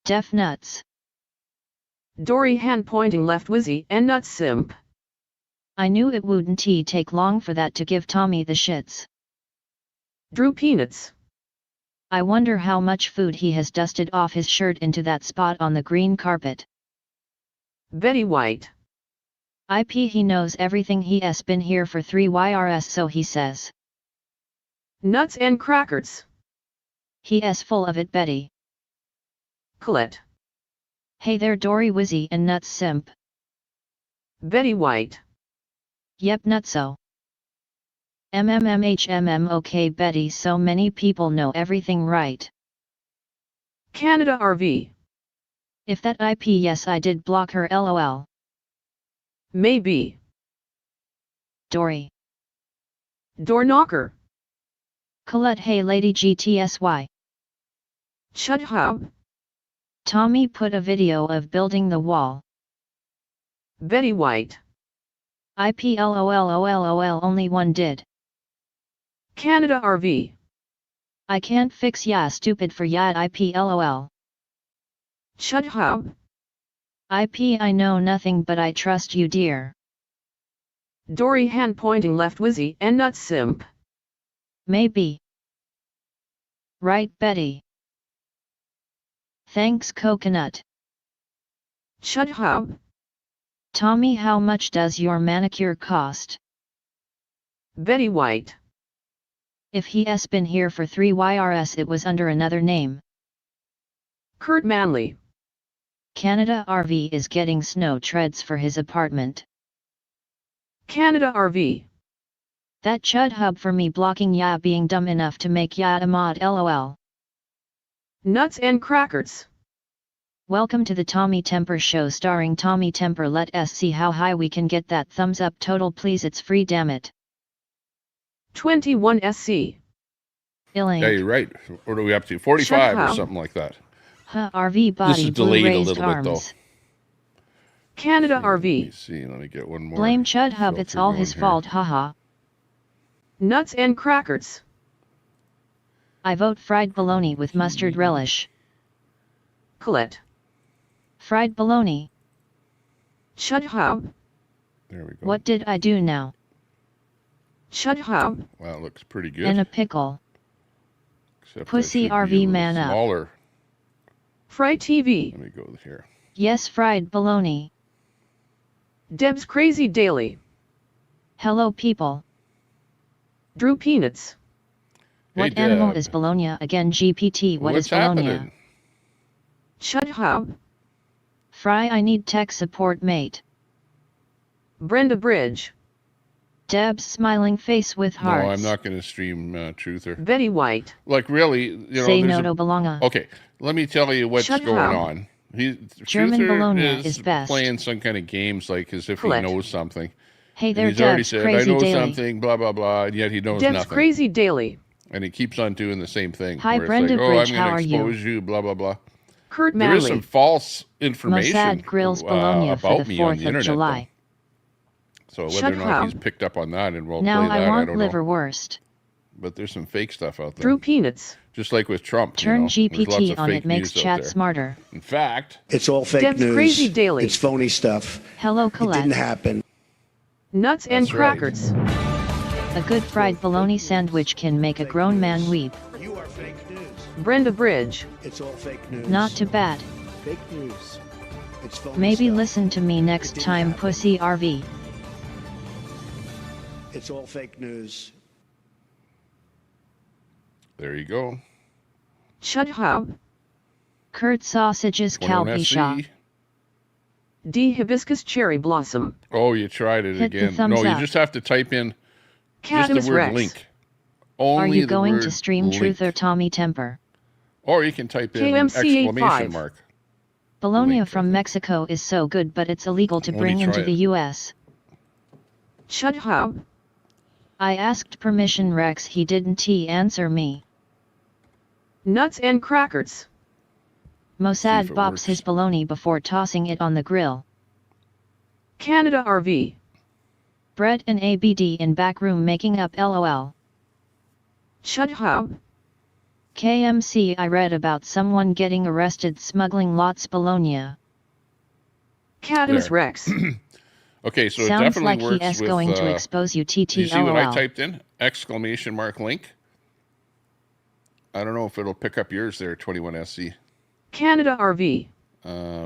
Speaker 2: Def nuts.
Speaker 3: Dory hand pointing left Wizzy and nuts simp.
Speaker 2: I knew it wouldn't take long for that to give Tommy the shits.
Speaker 3: Drew Peanuts.
Speaker 2: I wonder how much food he has dusted off his shirt into that spot on the green carpet.
Speaker 3: Betty White.
Speaker 2: IP he knows everything he has been here for 3 YRS so he says.
Speaker 3: Nuts and crackers.
Speaker 2: He is full of it Betty.
Speaker 3: Colette.
Speaker 2: Hey there Dory Wizzy and nuts simp.
Speaker 3: Betty White.
Speaker 2: Yep nutso. Okay Betty so many people know everything right.
Speaker 3: Canada RV.
Speaker 2: If that IP yes I did block her LOL.
Speaker 3: Maybe.
Speaker 2: Dory.
Speaker 3: Door knocker.
Speaker 2: Colette hey lady GTSY.
Speaker 3: Chud Hub.
Speaker 2: Tommy put a video of building the wall.
Speaker 3: Betty White.
Speaker 2: IP LOL only one did.
Speaker 3: Canada RV.
Speaker 2: I can't fix ya stupid for ya IP LOL.
Speaker 3: Chud Hub.
Speaker 2: IP I know nothing but I trust you dear.
Speaker 3: Dory hand pointing left Wizzy and nuts simp.
Speaker 2: Maybe. Right Betty. Thanks coconut.
Speaker 3: Chud Hub.
Speaker 2: Tommy how much does your manicure cost?
Speaker 3: Betty White.
Speaker 2: If he has been here for 3 YRS it was under another name.
Speaker 3: Kurt Manley.
Speaker 2: Canada RV is getting snow treads for his apartment.
Speaker 3: Canada RV.
Speaker 2: That chud hub for me blocking ya being dumb enough to make ya a mod LOL.
Speaker 3: Nuts and crackers.
Speaker 2: Welcome to the Tommy Temper Show starring Tommy Temper. Let us see how high we can get that thumbs up total please it's free damn it.
Speaker 3: 21SC.
Speaker 2: Elaine.
Speaker 1: Yeah, you're right. What are we up to? 45 or something like that.
Speaker 2: RV body
Speaker 1: this is delayed a little
Speaker 2: arms.
Speaker 1: bit though.
Speaker 3: Canada
Speaker 1: Let me
Speaker 3: RV.
Speaker 1: see. Let me get one more.
Speaker 2: Blame Chud Hub, it's
Speaker 1: filter
Speaker 2: all
Speaker 1: going
Speaker 2: his
Speaker 1: here.
Speaker 2: fault, haha.
Speaker 3: Nuts and crackers.
Speaker 2: I vote fried bologna with mustard relish.
Speaker 3: Colette.
Speaker 2: Fried bologna.
Speaker 3: Chud Hub.
Speaker 1: There we go.
Speaker 2: What did I do now?
Speaker 3: Chud Hub.
Speaker 1: Wow, it looks pretty good.
Speaker 2: And a pickle.
Speaker 1: Except I
Speaker 2: Pussy
Speaker 1: should be a
Speaker 2: RV
Speaker 1: little
Speaker 2: man up.
Speaker 1: smaller.
Speaker 3: Fry TV.
Speaker 1: Let me go here.
Speaker 2: Yes, fried bologna.
Speaker 3: Deb's Crazy Daily.
Speaker 2: Hello, people.
Speaker 3: Drew Peanuts.
Speaker 2: What
Speaker 1: Hey,
Speaker 2: animal
Speaker 1: Deb.
Speaker 2: is bologna again? GPT, what
Speaker 1: What's
Speaker 2: is bologna?
Speaker 1: happening?
Speaker 3: Chud Hub.
Speaker 2: Fry, I need tech support, mate.
Speaker 3: Brenda Bridge.
Speaker 2: Deb's smiling face with hearts.
Speaker 1: No, I'm not going to stream Truther.
Speaker 3: Betty White.
Speaker 1: Like, really, you know,
Speaker 2: Say
Speaker 1: there's
Speaker 2: no to bologna.
Speaker 1: Okay, let me tell you what's
Speaker 3: Shut
Speaker 1: going
Speaker 3: up.
Speaker 1: on.
Speaker 2: German
Speaker 1: Truther
Speaker 2: bologna
Speaker 1: is
Speaker 2: is best.
Speaker 1: playing some kind of games like as if
Speaker 3: Colette.
Speaker 1: he knows something.
Speaker 2: Hey
Speaker 1: And
Speaker 2: there,
Speaker 1: he's already
Speaker 2: Deb's
Speaker 1: said,
Speaker 2: Crazy
Speaker 1: I know
Speaker 2: Daily.
Speaker 1: something, blah, blah, blah, and yet he knows
Speaker 3: Deb's
Speaker 1: nothing.
Speaker 3: Crazy Daily.
Speaker 1: And he keeps on doing the same thing.
Speaker 2: Hi,
Speaker 1: where it's
Speaker 2: Brenda
Speaker 1: like,
Speaker 2: Bridge,
Speaker 1: I'm
Speaker 2: how
Speaker 1: going
Speaker 2: are
Speaker 1: to
Speaker 2: you?
Speaker 1: expose you, blah, blah, blah.
Speaker 3: Kurt
Speaker 1: There is some
Speaker 3: Manley.
Speaker 1: false information
Speaker 2: Mossad grills bologna for
Speaker 1: about
Speaker 2: the
Speaker 1: me on
Speaker 2: 4th
Speaker 1: the
Speaker 2: of
Speaker 1: internet,
Speaker 2: July.
Speaker 1: though. So
Speaker 3: Shut
Speaker 1: whether or not
Speaker 3: up.
Speaker 1: he's picked up on that and we'll
Speaker 2: Now
Speaker 1: play that,
Speaker 2: I want
Speaker 1: don't know.
Speaker 2: liverwurst.
Speaker 1: But there's some fake stuff out there.
Speaker 3: Drew Peanuts.
Speaker 1: Just like with Trump.
Speaker 2: Turn
Speaker 1: There's lots
Speaker 2: GPT
Speaker 1: of
Speaker 2: on,
Speaker 1: fake
Speaker 2: it makes
Speaker 1: news out
Speaker 2: chat
Speaker 1: there.
Speaker 2: smarter.
Speaker 1: In fact,
Speaker 4: It's all fake
Speaker 3: Deb's
Speaker 4: news.
Speaker 3: Crazy Daily.
Speaker 4: It's phony stuff.
Speaker 2: Hello,
Speaker 4: It
Speaker 2: Colette.
Speaker 4: didn't happen.
Speaker 3: Nuts and
Speaker 1: That's right.
Speaker 3: crackers.
Speaker 2: A good fried bologna sandwich can make a grown man weep.
Speaker 4: You are fake news.
Speaker 3: Brenda Bridge.
Speaker 4: It's all fake news.
Speaker 2: Not too bad.
Speaker 4: Fake news. It's phony
Speaker 2: Maybe
Speaker 4: stuff.
Speaker 2: listen to me next
Speaker 4: didn't
Speaker 2: time,
Speaker 4: happen.
Speaker 2: Pussy RV.
Speaker 4: It's all fake news.
Speaker 1: there you go.
Speaker 3: Chud Hub.
Speaker 2: Curd sausages,
Speaker 1: 21
Speaker 2: Calpisha.
Speaker 1: SC.
Speaker 3: D Hibiscus Cherry Blossom.
Speaker 1: Oh, you tried it
Speaker 2: Hit the
Speaker 1: again.
Speaker 2: thumbs
Speaker 1: No, you
Speaker 2: up.
Speaker 1: just have to type in just
Speaker 3: Cadmus
Speaker 1: the word
Speaker 3: Rex.
Speaker 1: link. Only
Speaker 2: Are you
Speaker 1: the
Speaker 2: going
Speaker 1: word
Speaker 2: to stream
Speaker 1: link.
Speaker 2: Truth or Tommy Temper?
Speaker 1: Or you can type in
Speaker 3: KMC85.
Speaker 1: exclamation mark.
Speaker 2: Bologna
Speaker 1: Link, I
Speaker 2: from
Speaker 1: think.
Speaker 2: Mexico is so good, but it's illegal to
Speaker 1: Only
Speaker 2: bring into
Speaker 1: try
Speaker 2: the
Speaker 1: it.
Speaker 2: US.
Speaker 3: Chud Hub.
Speaker 2: I asked permission, Rex, he didn't answer me.
Speaker 3: Nuts and crackers.
Speaker 2: Mossad
Speaker 1: it
Speaker 2: bops
Speaker 1: works.
Speaker 2: his bologna before tossing it on the grill.
Speaker 3: Canada RV.
Speaker 2: Brett and ABD in back room making up LOL.
Speaker 3: Chud Hub.
Speaker 2: KMC, I read about someone getting arrested smuggling lots bologna.
Speaker 3: Cadmus
Speaker 1: There.
Speaker 3: Rex.
Speaker 1: Okay, so it
Speaker 2: Sounds
Speaker 1: definitely
Speaker 2: like
Speaker 1: works
Speaker 2: he is
Speaker 1: with,
Speaker 2: going to expose you,
Speaker 1: you see what I
Speaker 2: TTLOL.
Speaker 1: typed in? Exclamation mark link. I don't know if it'll pick up yours there, 21SC.
Speaker 3: Canada RV.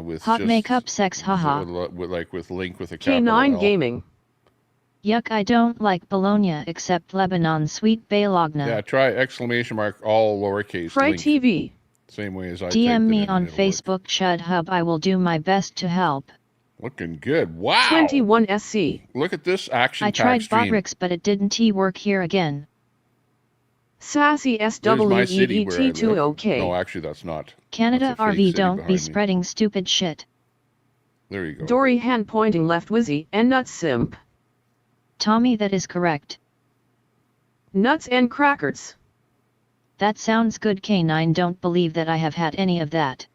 Speaker 1: With
Speaker 2: Hot
Speaker 1: just,
Speaker 2: makeup sex, haha.
Speaker 1: with link with a capital
Speaker 3: K9
Speaker 1: L.
Speaker 3: Gaming.
Speaker 2: Yuck, I don't like bologna except Lebanon sweet Balogna.
Speaker 1: Yeah, try exclamation mark all lowercase
Speaker 3: Fry
Speaker 1: link.
Speaker 3: TV.
Speaker 1: Same way as I typed it
Speaker 2: DM me
Speaker 1: in,
Speaker 2: on
Speaker 1: and it'll work.
Speaker 2: Facebook, Chud Hub, I will do my best to help.
Speaker 1: Looking good. Wow.
Speaker 3: 21 SC.
Speaker 1: Look at this action
Speaker 2: I tried
Speaker 1: stream.
Speaker 2: BotRix, but it didn't work here again.
Speaker 3: Sassy
Speaker 1: There's my city where I live.
Speaker 3: SWEET20K.
Speaker 1: No, actually, that's not.
Speaker 2: Canada
Speaker 1: That's a fake
Speaker 2: RV,
Speaker 1: city
Speaker 2: don't be
Speaker 1: behind me.
Speaker 2: spreading stupid shit.
Speaker 1: There you go.
Speaker 3: Dory hand pointing left Wizzy and Nuts Simp.
Speaker 2: Tommy, that is correct.
Speaker 3: Nuts and crackers.
Speaker 2: That sounds good, K9. Don't believe that I have had any of that.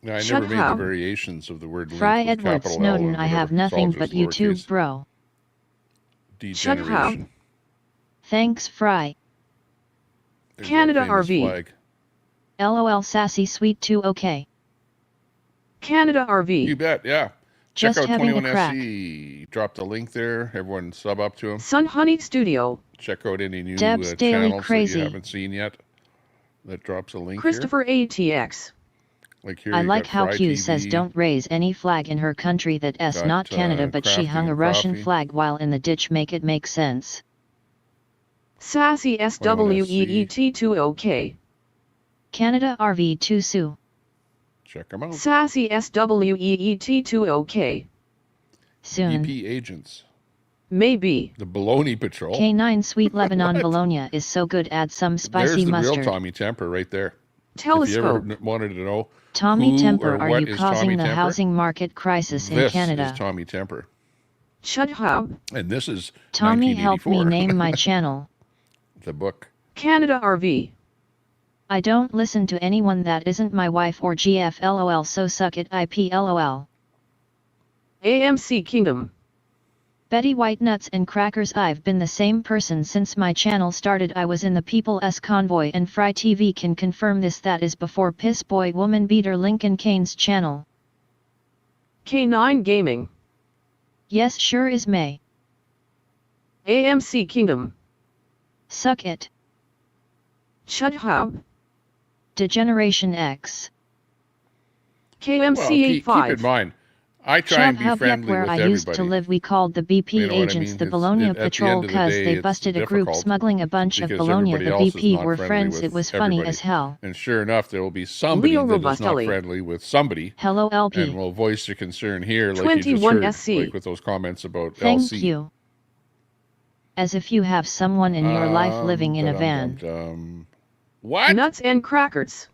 Speaker 1: Yeah, I
Speaker 3: Shut
Speaker 1: never made
Speaker 3: up.
Speaker 1: the variations of the word link
Speaker 2: Fry
Speaker 1: with
Speaker 2: Edward
Speaker 1: capital L
Speaker 2: Snowden,
Speaker 1: or
Speaker 2: I have
Speaker 1: whatever. It's all
Speaker 2: nothing
Speaker 1: just
Speaker 2: but YouTube,
Speaker 1: lowercase.
Speaker 2: bro.
Speaker 3: Shut up.
Speaker 1: Degeneration.
Speaker 2: Thanks, Fry.
Speaker 1: There's that
Speaker 3: Canada
Speaker 1: famous
Speaker 3: RV.
Speaker 1: flag.
Speaker 2: LOL, sassy sweet 2, okay.
Speaker 3: Canada RV.
Speaker 1: You bet, yeah.
Speaker 2: Just
Speaker 1: Check out
Speaker 2: having a
Speaker 1: 21SC. Drop the link there. Everyone sub up to him.
Speaker 3: Sun Honey Studio.
Speaker 1: Check out any new
Speaker 2: Deb's Daily
Speaker 1: channels
Speaker 2: Crazy.
Speaker 1: that you haven't seen yet. That drops a link
Speaker 3: Christopher ATX.
Speaker 1: here. Like here
Speaker 2: I
Speaker 1: you
Speaker 2: like
Speaker 1: got
Speaker 2: how
Speaker 1: Fry
Speaker 2: Q
Speaker 1: TV.
Speaker 2: says don't raise any flag in her country, that S
Speaker 1: Got,
Speaker 2: not Canada, but she
Speaker 1: Crafty
Speaker 2: hung a
Speaker 1: and
Speaker 2: Russian
Speaker 1: Coffee.
Speaker 2: flag while in the ditch. Make it make sense.
Speaker 3: Sassy SWEET20K.
Speaker 2: Canada RV 2 Sue.
Speaker 1: Check them out.
Speaker 3: Sassy SWEET20K.
Speaker 2: Soon.
Speaker 1: EP agents.
Speaker 3: Maybe.
Speaker 1: The Bologna Patrol.
Speaker 2: K9 sweet Lebanon bologna is so good, add some
Speaker 1: There's
Speaker 2: spicy
Speaker 1: the
Speaker 2: mustard.
Speaker 1: real Tommy Temper right there. If you
Speaker 3: Telescope.
Speaker 1: ever wanted to know
Speaker 2: Tommy
Speaker 1: who
Speaker 2: Temper,
Speaker 1: or
Speaker 2: are
Speaker 1: what
Speaker 2: you
Speaker 1: is
Speaker 2: causing
Speaker 1: Tommy
Speaker 2: the
Speaker 1: Temper,
Speaker 2: housing market crisis in
Speaker 1: this
Speaker 2: Canada?
Speaker 1: is Tommy Temper.
Speaker 3: Chud Hub.
Speaker 1: And this is
Speaker 2: Tommy, help me
Speaker 1: 1984.
Speaker 2: name my channel.
Speaker 1: The book.
Speaker 3: Canada RV.
Speaker 2: I don't listen to anyone that isn't my wife or GF LOL, so suck it IP LOL.
Speaker 3: AMC Kingdom.
Speaker 2: Betty White Nuts and Crackers. I've been the same person since my channel started. I was in the People's Convoy and Fry TV can confirm this. That is before Piss Boy Woman Beater Lincoln Kane's channel.
Speaker 3: K9 Gaming.
Speaker 2: Yes, sure is May.
Speaker 3: AMC Kingdom.
Speaker 2: Suck it.
Speaker 3: Chud Hub.
Speaker 2: Degeneration X.
Speaker 3: KMC
Speaker 1: Well, keep
Speaker 3: 85.
Speaker 1: in mind, I try and be
Speaker 2: Hub,
Speaker 1: friendly
Speaker 2: where
Speaker 1: with
Speaker 2: I
Speaker 1: everybody.
Speaker 2: used to live, we called the BP
Speaker 1: You know what I
Speaker 2: agents
Speaker 1: mean?
Speaker 2: the
Speaker 1: It's-
Speaker 2: Bologna
Speaker 1: at the
Speaker 2: Patrol
Speaker 1: end of the
Speaker 2: cause
Speaker 1: day,
Speaker 2: they
Speaker 1: it's
Speaker 2: busted a group
Speaker 1: difficult
Speaker 2: smuggling a bunch of
Speaker 1: because
Speaker 2: Bologna.
Speaker 1: everybody
Speaker 2: The
Speaker 1: else is
Speaker 2: BP
Speaker 1: not
Speaker 2: were
Speaker 1: friendly
Speaker 2: friends.
Speaker 1: with
Speaker 2: It was funny
Speaker 1: everybody.
Speaker 2: as hell.
Speaker 1: And sure enough, there will be somebody
Speaker 3: Leo
Speaker 1: that is not
Speaker 3: Robustelli.
Speaker 1: friendly with somebody.
Speaker 2: Hello LP.
Speaker 1: And will voice your concern here, like you just
Speaker 3: 21
Speaker 1: heard,
Speaker 3: SC.
Speaker 1: like with those comments about
Speaker 2: Thank
Speaker 1: LC.
Speaker 2: you. As if you have someone in your life living in a van.
Speaker 1: What?
Speaker 3: Nuts and Crackers.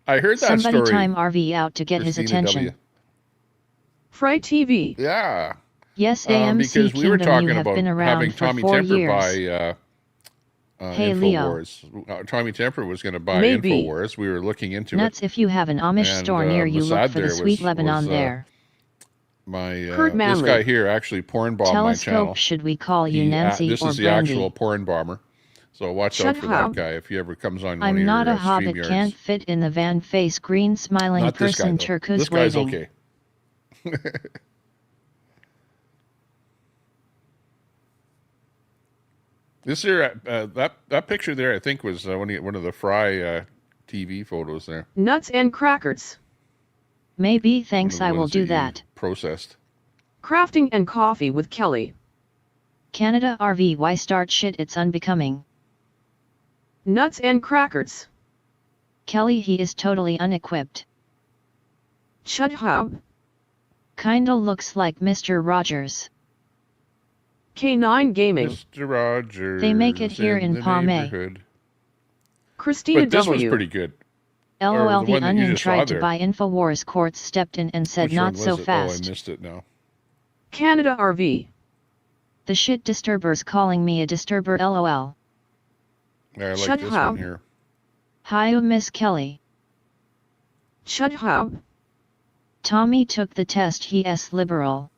Speaker 1: I heard that
Speaker 2: Somebody
Speaker 1: story.
Speaker 2: time RV out to get his
Speaker 1: Christina
Speaker 2: attention.
Speaker 1: W.
Speaker 3: Fry TV.
Speaker 1: Yeah.
Speaker 2: Yes, AMC
Speaker 1: because we were
Speaker 2: Kingdom,
Speaker 1: talking
Speaker 2: you have
Speaker 1: about
Speaker 2: been around
Speaker 1: having
Speaker 2: for
Speaker 1: Tommy
Speaker 2: 4
Speaker 1: Temper
Speaker 2: years.
Speaker 1: buy
Speaker 2: Hey, Leo.
Speaker 1: Infowars. Tommy Temper was going to buy
Speaker 3: Maybe.
Speaker 1: Infowars. We were looking into
Speaker 2: Nuts,
Speaker 1: it.
Speaker 2: if you have an Amish
Speaker 1: And,
Speaker 2: store near you, look
Speaker 1: Mossad
Speaker 2: for the
Speaker 1: there
Speaker 2: Sweet
Speaker 1: was-
Speaker 2: Lebanon
Speaker 1: was,
Speaker 2: there.
Speaker 1: My
Speaker 3: Kurt
Speaker 1: this
Speaker 3: Manley.
Speaker 1: guy here actually porn bombed my channel.
Speaker 2: Telescope, should we call you
Speaker 1: He,
Speaker 2: Nancy
Speaker 1: this
Speaker 2: or
Speaker 1: is the
Speaker 2: Brandy?
Speaker 1: actual porn bomber. So watch out
Speaker 3: Shut
Speaker 1: for that
Speaker 3: up.
Speaker 1: guy if he ever comes on one
Speaker 2: I'm
Speaker 1: of your
Speaker 2: not a hobbit,
Speaker 1: StreamYards.
Speaker 2: can't fit in the van. Face green smiling
Speaker 1: Not this guy,
Speaker 2: person,
Speaker 1: though.
Speaker 2: turquoise
Speaker 1: This guy's
Speaker 2: waving.
Speaker 1: okay. This here, that picture there, I think, was one of the Fry TV photos there.
Speaker 3: Nuts and Crackers.
Speaker 2: Maybe,
Speaker 1: One of
Speaker 2: thanks,
Speaker 1: the
Speaker 2: I will
Speaker 1: ones
Speaker 2: do
Speaker 1: he
Speaker 2: that.
Speaker 1: Processed.
Speaker 3: Crafting and Coffee with Kelly.
Speaker 2: Canada RV, why start shit? It's unbecoming.
Speaker 3: Nuts and Crackers.
Speaker 2: Kelly, he is totally unequipped.
Speaker 3: Chud Hub.
Speaker 2: Kinda looks like Mr. Rogers.
Speaker 3: K9 Gaming.
Speaker 1: Mr. Rogers.
Speaker 2: They make it here in
Speaker 1: the
Speaker 2: Palm Bay.
Speaker 1: neighborhood.
Speaker 3: Christina
Speaker 1: But this was
Speaker 3: W.
Speaker 1: pretty good.
Speaker 2: LOL,
Speaker 1: the
Speaker 2: the
Speaker 1: one that you
Speaker 2: Onion
Speaker 1: just saw
Speaker 2: tried to
Speaker 1: there.
Speaker 2: buy Infowars, courts stepped in and said
Speaker 1: Which
Speaker 2: not
Speaker 1: one
Speaker 2: so
Speaker 1: was it?
Speaker 2: fast.
Speaker 1: Oh, I missed it now.
Speaker 3: Canada RV.
Speaker 2: The shit disturbers calling me a disturber, LOL.
Speaker 1: I like
Speaker 3: Shut
Speaker 1: this
Speaker 3: up.
Speaker 1: one here.
Speaker 2: Hi, Miss Kelly.
Speaker 3: Chud Hub.
Speaker 2: Tommy took the test, he's liberal.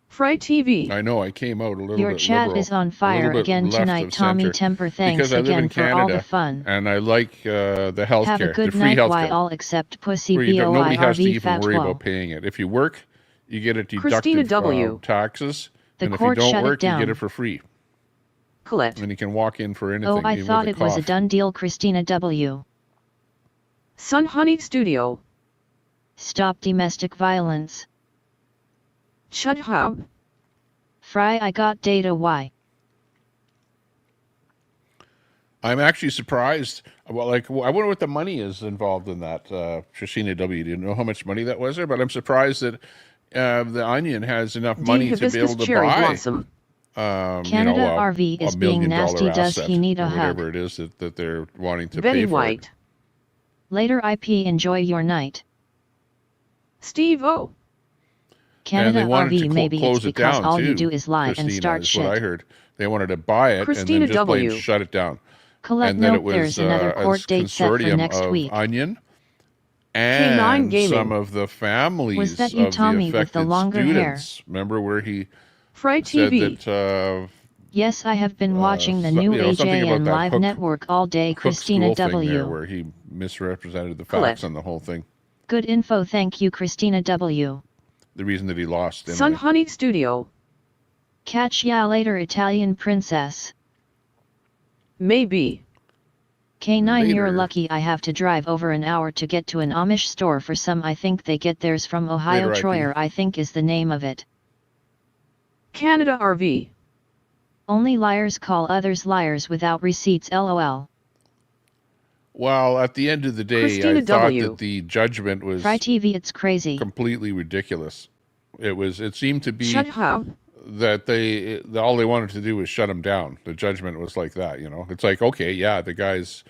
Speaker 3: Fry TV.
Speaker 1: I know I came out a little
Speaker 2: Your
Speaker 1: bit
Speaker 2: chat
Speaker 1: liberal,
Speaker 2: is on
Speaker 1: a
Speaker 2: fire
Speaker 1: little bit
Speaker 2: again
Speaker 1: left
Speaker 2: tonight,
Speaker 1: of
Speaker 2: Tommy
Speaker 1: center,
Speaker 2: Temper. Thanks
Speaker 1: because I live
Speaker 2: again
Speaker 1: in
Speaker 2: for all
Speaker 1: Canada,
Speaker 2: the fun.
Speaker 1: and I like the health
Speaker 2: Have
Speaker 1: care,
Speaker 2: a good
Speaker 1: the free
Speaker 2: night,
Speaker 1: health
Speaker 2: why
Speaker 1: care,
Speaker 2: all except pussy
Speaker 1: where you don't, nobody has to
Speaker 2: BOIRV
Speaker 1: even
Speaker 2: fat
Speaker 1: worry
Speaker 2: 12.
Speaker 1: about paying it. If you work, you get it
Speaker 3: Christina
Speaker 1: deducted
Speaker 3: W.
Speaker 1: from taxes,
Speaker 2: The
Speaker 1: and if you
Speaker 2: court
Speaker 1: don't
Speaker 2: shut it
Speaker 1: work, you get
Speaker 2: down.
Speaker 1: it for free,
Speaker 3: Colette.
Speaker 1: and you can walk in for anything.
Speaker 2: Oh, I
Speaker 1: even
Speaker 2: thought
Speaker 1: with
Speaker 2: it was a
Speaker 1: cough.
Speaker 2: done deal, Christina W.
Speaker 3: Sun Honey Studio.
Speaker 2: Stop domestic violence.
Speaker 3: Chud Hub.
Speaker 2: Fry, I got data, why?
Speaker 1: I'm actually surprised. Well, like, I wonder what the money is involved in that. Christina W. Do you know how much money that was there? But I'm surprised that the Onion has enough money to be
Speaker 3: Hibiscus
Speaker 1: able to
Speaker 3: Cherry
Speaker 1: buy.
Speaker 3: Blossom.
Speaker 2: Canada RV is
Speaker 1: $1
Speaker 2: being
Speaker 1: million
Speaker 2: nasty. Does
Speaker 1: asset,
Speaker 2: he need a
Speaker 1: or
Speaker 2: hug?
Speaker 1: whatever it is that they're wanting to
Speaker 3: Betty
Speaker 1: pay for
Speaker 3: White.
Speaker 1: it.
Speaker 2: Later, IP, enjoy your night.
Speaker 3: Steve O.
Speaker 2: Canada
Speaker 1: And they wanted
Speaker 2: RV,
Speaker 1: to
Speaker 2: maybe
Speaker 1: close
Speaker 2: it's
Speaker 1: it
Speaker 2: because
Speaker 1: down
Speaker 2: all
Speaker 1: too,
Speaker 2: you do is lie
Speaker 1: Christina,
Speaker 2: and start
Speaker 1: is what I
Speaker 2: shit.
Speaker 1: heard. They wanted to buy it
Speaker 3: Christina
Speaker 1: and then just plain
Speaker 3: W.
Speaker 1: shut it down.
Speaker 2: Colette,
Speaker 1: And then
Speaker 2: nope,
Speaker 1: it was
Speaker 2: there's another
Speaker 1: a
Speaker 2: court date set for
Speaker 1: consortium
Speaker 2: next
Speaker 1: of
Speaker 2: week.
Speaker 1: Onion
Speaker 3: K9
Speaker 1: and
Speaker 3: Gaming.
Speaker 1: some of the families
Speaker 2: Was that you,
Speaker 1: of
Speaker 2: Tommy,
Speaker 1: the
Speaker 2: with the
Speaker 1: affected
Speaker 2: longer hair?
Speaker 1: students. Remember where he
Speaker 3: Fry
Speaker 1: said
Speaker 3: TV.
Speaker 1: that
Speaker 2: Yes, I have been watching the
Speaker 1: so-
Speaker 2: new
Speaker 1: you know, something about
Speaker 2: AJN
Speaker 1: that
Speaker 2: Live
Speaker 1: Hook-
Speaker 2: Network all day.
Speaker 1: Hook
Speaker 2: Christina
Speaker 1: School thing there
Speaker 2: W.
Speaker 1: where he misrepresented the
Speaker 3: Colette.
Speaker 1: facts on the whole thing.
Speaker 2: Good info, thank you, Christina W.
Speaker 1: The reason that he lost.
Speaker 3: Sun
Speaker 1: Anyway.
Speaker 3: Honey Studio.
Speaker 2: Catch ya later, Italian princess.
Speaker 3: Maybe.
Speaker 2: K9, you're
Speaker 1: Later.
Speaker 2: lucky. I have to drive over an hour to get to an Amish store for some. I think they get theirs from Ohio.
Speaker 1: Later, IP.
Speaker 2: Troyer, I think is the name of it.
Speaker 3: Canada RV.
Speaker 2: Only liars call others liars without receipts, LOL.
Speaker 1: Well, at the end of the day,
Speaker 3: Christina
Speaker 1: I thought
Speaker 3: W.
Speaker 1: that the judgment was
Speaker 2: Fry TV, it's crazy.
Speaker 1: completely ridiculous. It seemed to be
Speaker 3: Chud Hub.
Speaker 1: that all they wanted to do was shut him down. The judgment was like that, you know. It's like, okay, yeah, the guy's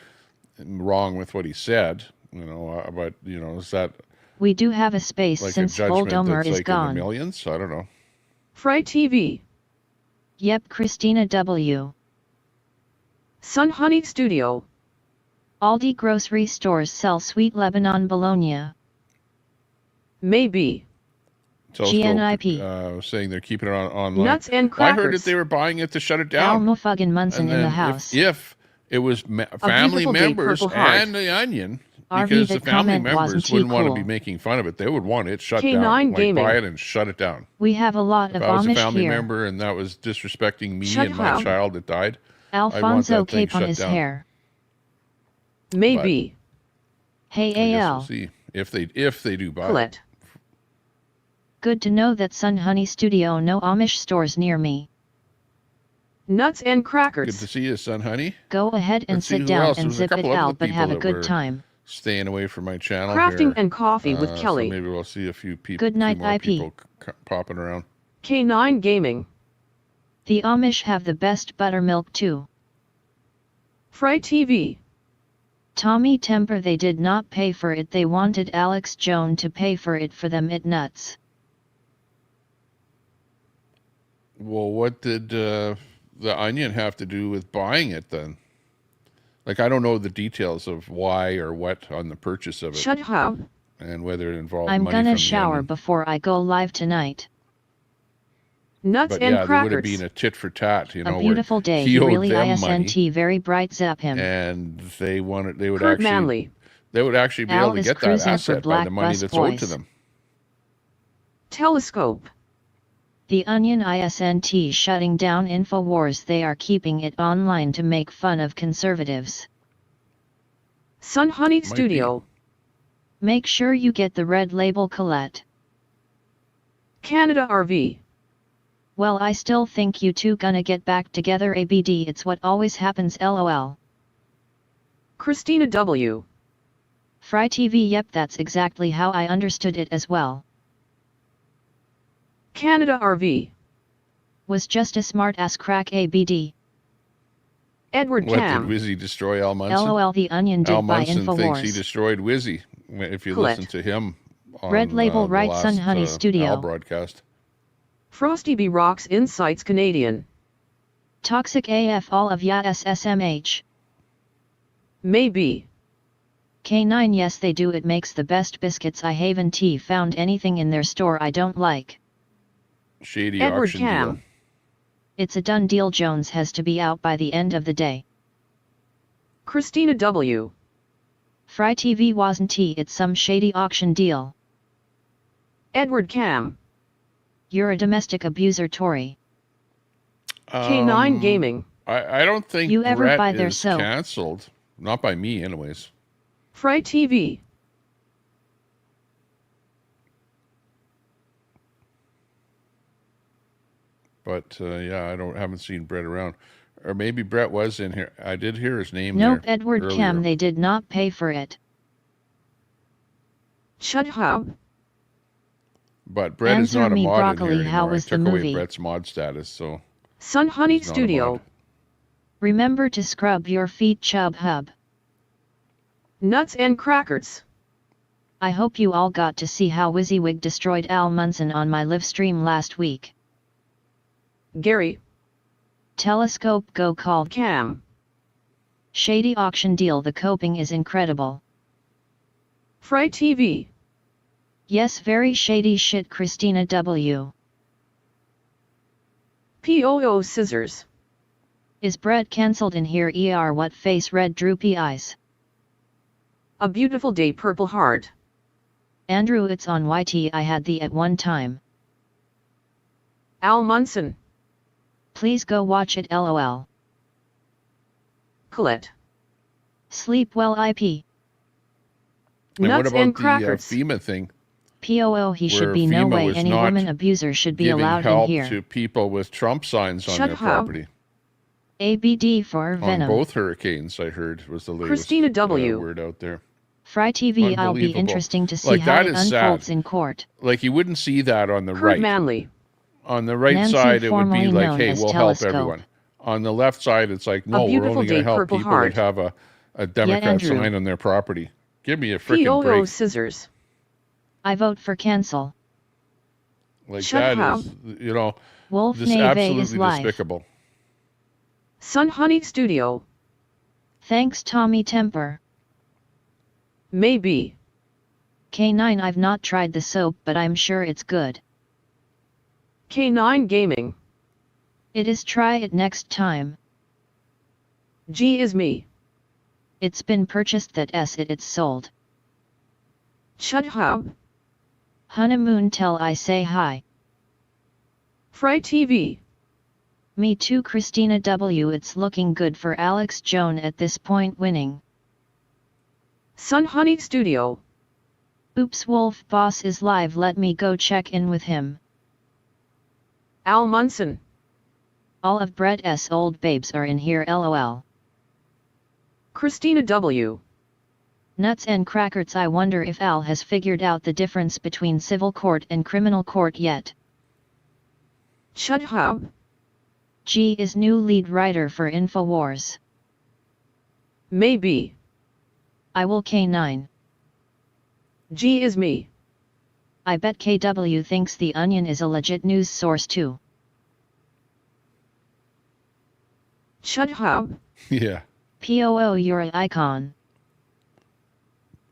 Speaker 1: wrong with what he said, you know, but you know, is that
Speaker 2: We do have a space
Speaker 1: like
Speaker 2: since
Speaker 1: a judgment
Speaker 2: Voldomer
Speaker 1: that's
Speaker 2: is
Speaker 1: like in the
Speaker 2: gone.
Speaker 1: millions? I don't know.
Speaker 3: Fry TV.
Speaker 2: Yep, Christina W.
Speaker 3: Sun Honey Studio.
Speaker 2: Aldi grocery stores sell sweet Lebanon bologna.
Speaker 3: Maybe.
Speaker 2: GNIP.
Speaker 1: Saying they're keeping it online.
Speaker 3: Nuts and
Speaker 1: Well, I heard that
Speaker 3: crackers.
Speaker 1: they were buying it to shut it
Speaker 2: Al
Speaker 1: down.
Speaker 2: Mufuggin Munson
Speaker 1: And
Speaker 2: in the
Speaker 1: then
Speaker 2: house.
Speaker 1: if it was family
Speaker 3: beautiful day,
Speaker 1: members
Speaker 3: Purple Heart.
Speaker 1: and the Onion,
Speaker 2: RV,
Speaker 1: because the
Speaker 2: that
Speaker 1: family
Speaker 2: comment wasn't
Speaker 1: members
Speaker 2: too
Speaker 1: wouldn't want to be
Speaker 2: cool.
Speaker 1: making fun of it. They would want it shut
Speaker 3: K9
Speaker 1: down. Like,
Speaker 3: Gaming.
Speaker 1: buy it and shut it down.
Speaker 2: We have a lot
Speaker 1: If
Speaker 2: of
Speaker 1: I was a
Speaker 2: Amish
Speaker 1: family
Speaker 2: here.
Speaker 1: member and that was disrespecting me
Speaker 3: Shut
Speaker 1: and my
Speaker 3: up.
Speaker 1: child that died,
Speaker 2: Alfonso
Speaker 1: that thing
Speaker 2: cape on
Speaker 1: shut
Speaker 2: his
Speaker 1: down.
Speaker 2: hair.
Speaker 3: Maybe.
Speaker 2: Hey
Speaker 1: I guess
Speaker 2: AL.
Speaker 1: we'll see if they do buy it.
Speaker 3: Colette.
Speaker 2: Good to know that Sun Honey Studio no Amish stores near me.
Speaker 3: Nuts and
Speaker 1: Good
Speaker 3: crackers.
Speaker 1: to see you, son, honey.
Speaker 2: Go ahead and
Speaker 1: Let's see
Speaker 2: sit
Speaker 1: who
Speaker 2: down
Speaker 1: else.
Speaker 2: and
Speaker 1: There's a
Speaker 2: zip it
Speaker 1: couple other
Speaker 2: out, but
Speaker 1: people
Speaker 2: have a
Speaker 1: that
Speaker 2: good
Speaker 1: were
Speaker 2: time.
Speaker 1: Staying away from my channel
Speaker 3: Crafting
Speaker 1: here.
Speaker 3: and coffee with
Speaker 1: So
Speaker 3: Kelly.
Speaker 1: maybe we'll see a few people.
Speaker 2: Good night,
Speaker 1: few more
Speaker 2: IP.
Speaker 1: people popping around.
Speaker 3: K9 Gaming.
Speaker 2: The Amish have the best buttermilk too.
Speaker 3: Fry TV.
Speaker 2: Tommy Temper, they did not pay for it, they wanted Alex Jones to pay for it for them, it nuts.
Speaker 1: Well, what did the Onion have to do with buying it then? Like, I don't know the details of why or what on the purchase of it.
Speaker 3: Shut up.
Speaker 1: And whether it involved
Speaker 2: I'm
Speaker 1: money
Speaker 2: gonna
Speaker 1: from
Speaker 2: shower
Speaker 1: him.
Speaker 2: before I go live tonight.
Speaker 3: Nuts
Speaker 1: But
Speaker 3: and
Speaker 1: yeah, there would have
Speaker 3: crackers.
Speaker 1: been a tit for tat, you know,
Speaker 2: A beautiful
Speaker 1: where
Speaker 2: day,
Speaker 1: he
Speaker 2: he
Speaker 1: owed
Speaker 2: really
Speaker 1: them
Speaker 2: ISNT very bright zap him.
Speaker 1: and they would
Speaker 3: Kurt Manley.
Speaker 1: they would actually be
Speaker 2: Al
Speaker 1: able to
Speaker 2: is
Speaker 1: get that
Speaker 2: cruising for
Speaker 1: asset by
Speaker 2: Black
Speaker 1: the money
Speaker 2: Bus
Speaker 1: that's owed to
Speaker 2: Boys.
Speaker 1: them.
Speaker 3: Telescope.
Speaker 2: The Onion ISNT shutting down Infowars, they are keeping it online to make fun of conservatives.
Speaker 3: Sun Honey
Speaker 1: Might
Speaker 3: Studio.
Speaker 2: Make sure you get the red label, Colette.
Speaker 3: Canada RV.
Speaker 2: Well, I still think you two gonna get back together, ABD, it's what always happens, LOL.
Speaker 3: Christina W.
Speaker 2: Fry TV, yep, that's exactly how I understood it as well.
Speaker 3: Canada RV.
Speaker 2: Was just a smart ass crack, ABD.
Speaker 3: Edward
Speaker 1: What,
Speaker 3: Cam.
Speaker 1: did Wizzy destroy Al Munson?
Speaker 2: LOL, the Onion did
Speaker 1: Al
Speaker 2: by
Speaker 1: Munson thinks he
Speaker 2: Infowars.
Speaker 1: destroyed Wizzy, if you
Speaker 3: Colette.
Speaker 1: listen to him on
Speaker 2: Red label,
Speaker 1: the
Speaker 2: right,
Speaker 1: last,
Speaker 2: Sun Honey Studio.
Speaker 1: Al broadcast.
Speaker 3: Frosty B. Rocks Insights Canadian.
Speaker 2: Toxic AF, all of ya SSMH.
Speaker 3: Maybe.
Speaker 2: K9, yes they do, it makes the best biscuits. I haven't found anything in their store I don't like.
Speaker 1: Shady
Speaker 3: Edward
Speaker 1: auction
Speaker 3: Cam.
Speaker 1: deal.
Speaker 2: It's a done deal, Jones has to be out by the end of the day.
Speaker 3: Christina W.
Speaker 2: Fry TV wasn't it's some shady auction deal.
Speaker 3: Edward Cam.
Speaker 2: You're a domestic abuser, Tory.
Speaker 3: K9 Gaming.
Speaker 1: I don't think
Speaker 2: You ever
Speaker 1: Brett
Speaker 2: buy their
Speaker 1: is
Speaker 2: soap?
Speaker 1: canceled. Not by me, anyways.
Speaker 3: Fry TV.
Speaker 1: But yeah, haven't seen Brett around. Or maybe Brett was in here. I did hear his name
Speaker 2: Nope,
Speaker 1: there
Speaker 2: Edward
Speaker 1: earlier.
Speaker 2: Cam, they did not pay for it.
Speaker 3: Shut up.
Speaker 1: But Brett is
Speaker 2: Answer
Speaker 1: not a
Speaker 2: me,
Speaker 1: mod
Speaker 2: broccoli,
Speaker 1: in here
Speaker 2: how
Speaker 1: anymore.
Speaker 2: was
Speaker 1: I took
Speaker 2: the
Speaker 1: away
Speaker 2: movie?
Speaker 1: Brett's mod status, so
Speaker 3: Sun Honey
Speaker 1: he's not a
Speaker 3: Studio.
Speaker 1: mod.
Speaker 2: Remember to scrub your feet, Chub Hub.
Speaker 3: Nuts and crackers.
Speaker 2: I hope you all got to see how WYSIWYG destroyed Al Munson on my live stream last week.
Speaker 3: Gary.
Speaker 2: Telescope go called
Speaker 3: Cam.
Speaker 2: Shady auction deal, the coping is incredible.
Speaker 3: Fry TV.
Speaker 2: Yes, very shady shit, Christina W.
Speaker 3: POO Scissors.
Speaker 2: Is Brett cancelled in here? What face, red droopy eyes.
Speaker 3: A Beautiful Day Purple Heart.
Speaker 2: Andrew, it's on YT, I had the at one time.
Speaker 3: Al Munson.
Speaker 2: Please go watch it, LOL.
Speaker 3: Colette.
Speaker 2: Sleep well, IP.
Speaker 1: And what
Speaker 3: Nuts
Speaker 1: about
Speaker 3: and
Speaker 1: the
Speaker 3: crackers.
Speaker 1: FEMA thing?
Speaker 2: POO, he should
Speaker 1: where
Speaker 2: be no
Speaker 1: FEMA
Speaker 2: way
Speaker 1: was
Speaker 2: any
Speaker 1: not
Speaker 2: woman abuser should be
Speaker 1: giving
Speaker 2: allowed in
Speaker 1: help
Speaker 2: here.
Speaker 1: to people with Trump signs on
Speaker 3: Shut
Speaker 1: their
Speaker 3: up.
Speaker 1: property.
Speaker 2: ABD for
Speaker 1: On
Speaker 2: Venom.
Speaker 1: both hurricanes, I heard, was the latest
Speaker 3: Christina W.
Speaker 1: word out there.
Speaker 2: Fry TV, I'll be
Speaker 1: Unbelievable.
Speaker 2: interesting to see
Speaker 1: Like,
Speaker 2: how
Speaker 1: that
Speaker 2: it
Speaker 1: is
Speaker 2: unfolds
Speaker 1: sad.
Speaker 2: in court.
Speaker 1: Like, you wouldn't see that on the
Speaker 3: Kurt
Speaker 1: right.
Speaker 3: Manley.
Speaker 1: On the right
Speaker 2: Nancy,
Speaker 1: side, it would be
Speaker 2: formerly
Speaker 1: like,
Speaker 2: known
Speaker 1: hey,
Speaker 2: as
Speaker 1: we'll
Speaker 2: Telescope.
Speaker 1: help everyone. On the left side, it's like, no, we're
Speaker 3: Beautiful
Speaker 1: only going
Speaker 3: Day
Speaker 1: to help
Speaker 3: Purple
Speaker 1: people
Speaker 3: Heart.
Speaker 1: that have a Democrat
Speaker 2: Andrew.
Speaker 1: sign on their property. Give me a freaking
Speaker 3: POO
Speaker 1: break.
Speaker 3: Scissors.
Speaker 2: I vote for cancel.
Speaker 1: Like,
Speaker 3: Shut
Speaker 1: that
Speaker 3: up.
Speaker 1: is, you know,
Speaker 2: Wolf
Speaker 1: this
Speaker 2: Nave
Speaker 1: absolutely
Speaker 2: is live.
Speaker 1: despicable.
Speaker 3: Sun Honey Studio.
Speaker 2: Thanks, Tommy Temper.
Speaker 3: Maybe.
Speaker 2: K9, I've not tried the soap, but I'm sure it's good.
Speaker 3: K9 Gaming.
Speaker 2: It is try it next time.
Speaker 3: G is me.
Speaker 2: It's been purchased that it's sold.
Speaker 3: Chud Hub.
Speaker 2: Honeymoon tell I say hi.
Speaker 3: Fry TV.
Speaker 2: Me too Christina W. It's looking good for Alex Joan at this point winning.
Speaker 3: Sun Honey Studio.
Speaker 2: Oops Wolf Boss is live, let me go check in with him.
Speaker 3: Al Munson.
Speaker 2: All of Brett's old babes are in here lol.
Speaker 3: Christina W.
Speaker 2: Nuts and crackers, I wonder if Al has figured out the difference between civil court and criminal court yet.
Speaker 3: Chud Hub.
Speaker 2: G is new lead writer for Infowars.
Speaker 3: Maybe.
Speaker 2: I will K9.
Speaker 3: G is me.
Speaker 2: I bet KW thinks The Onion is a legit news source too.
Speaker 3: Chud Hub.
Speaker 1: Yeah.
Speaker 2: POO, you're an icon.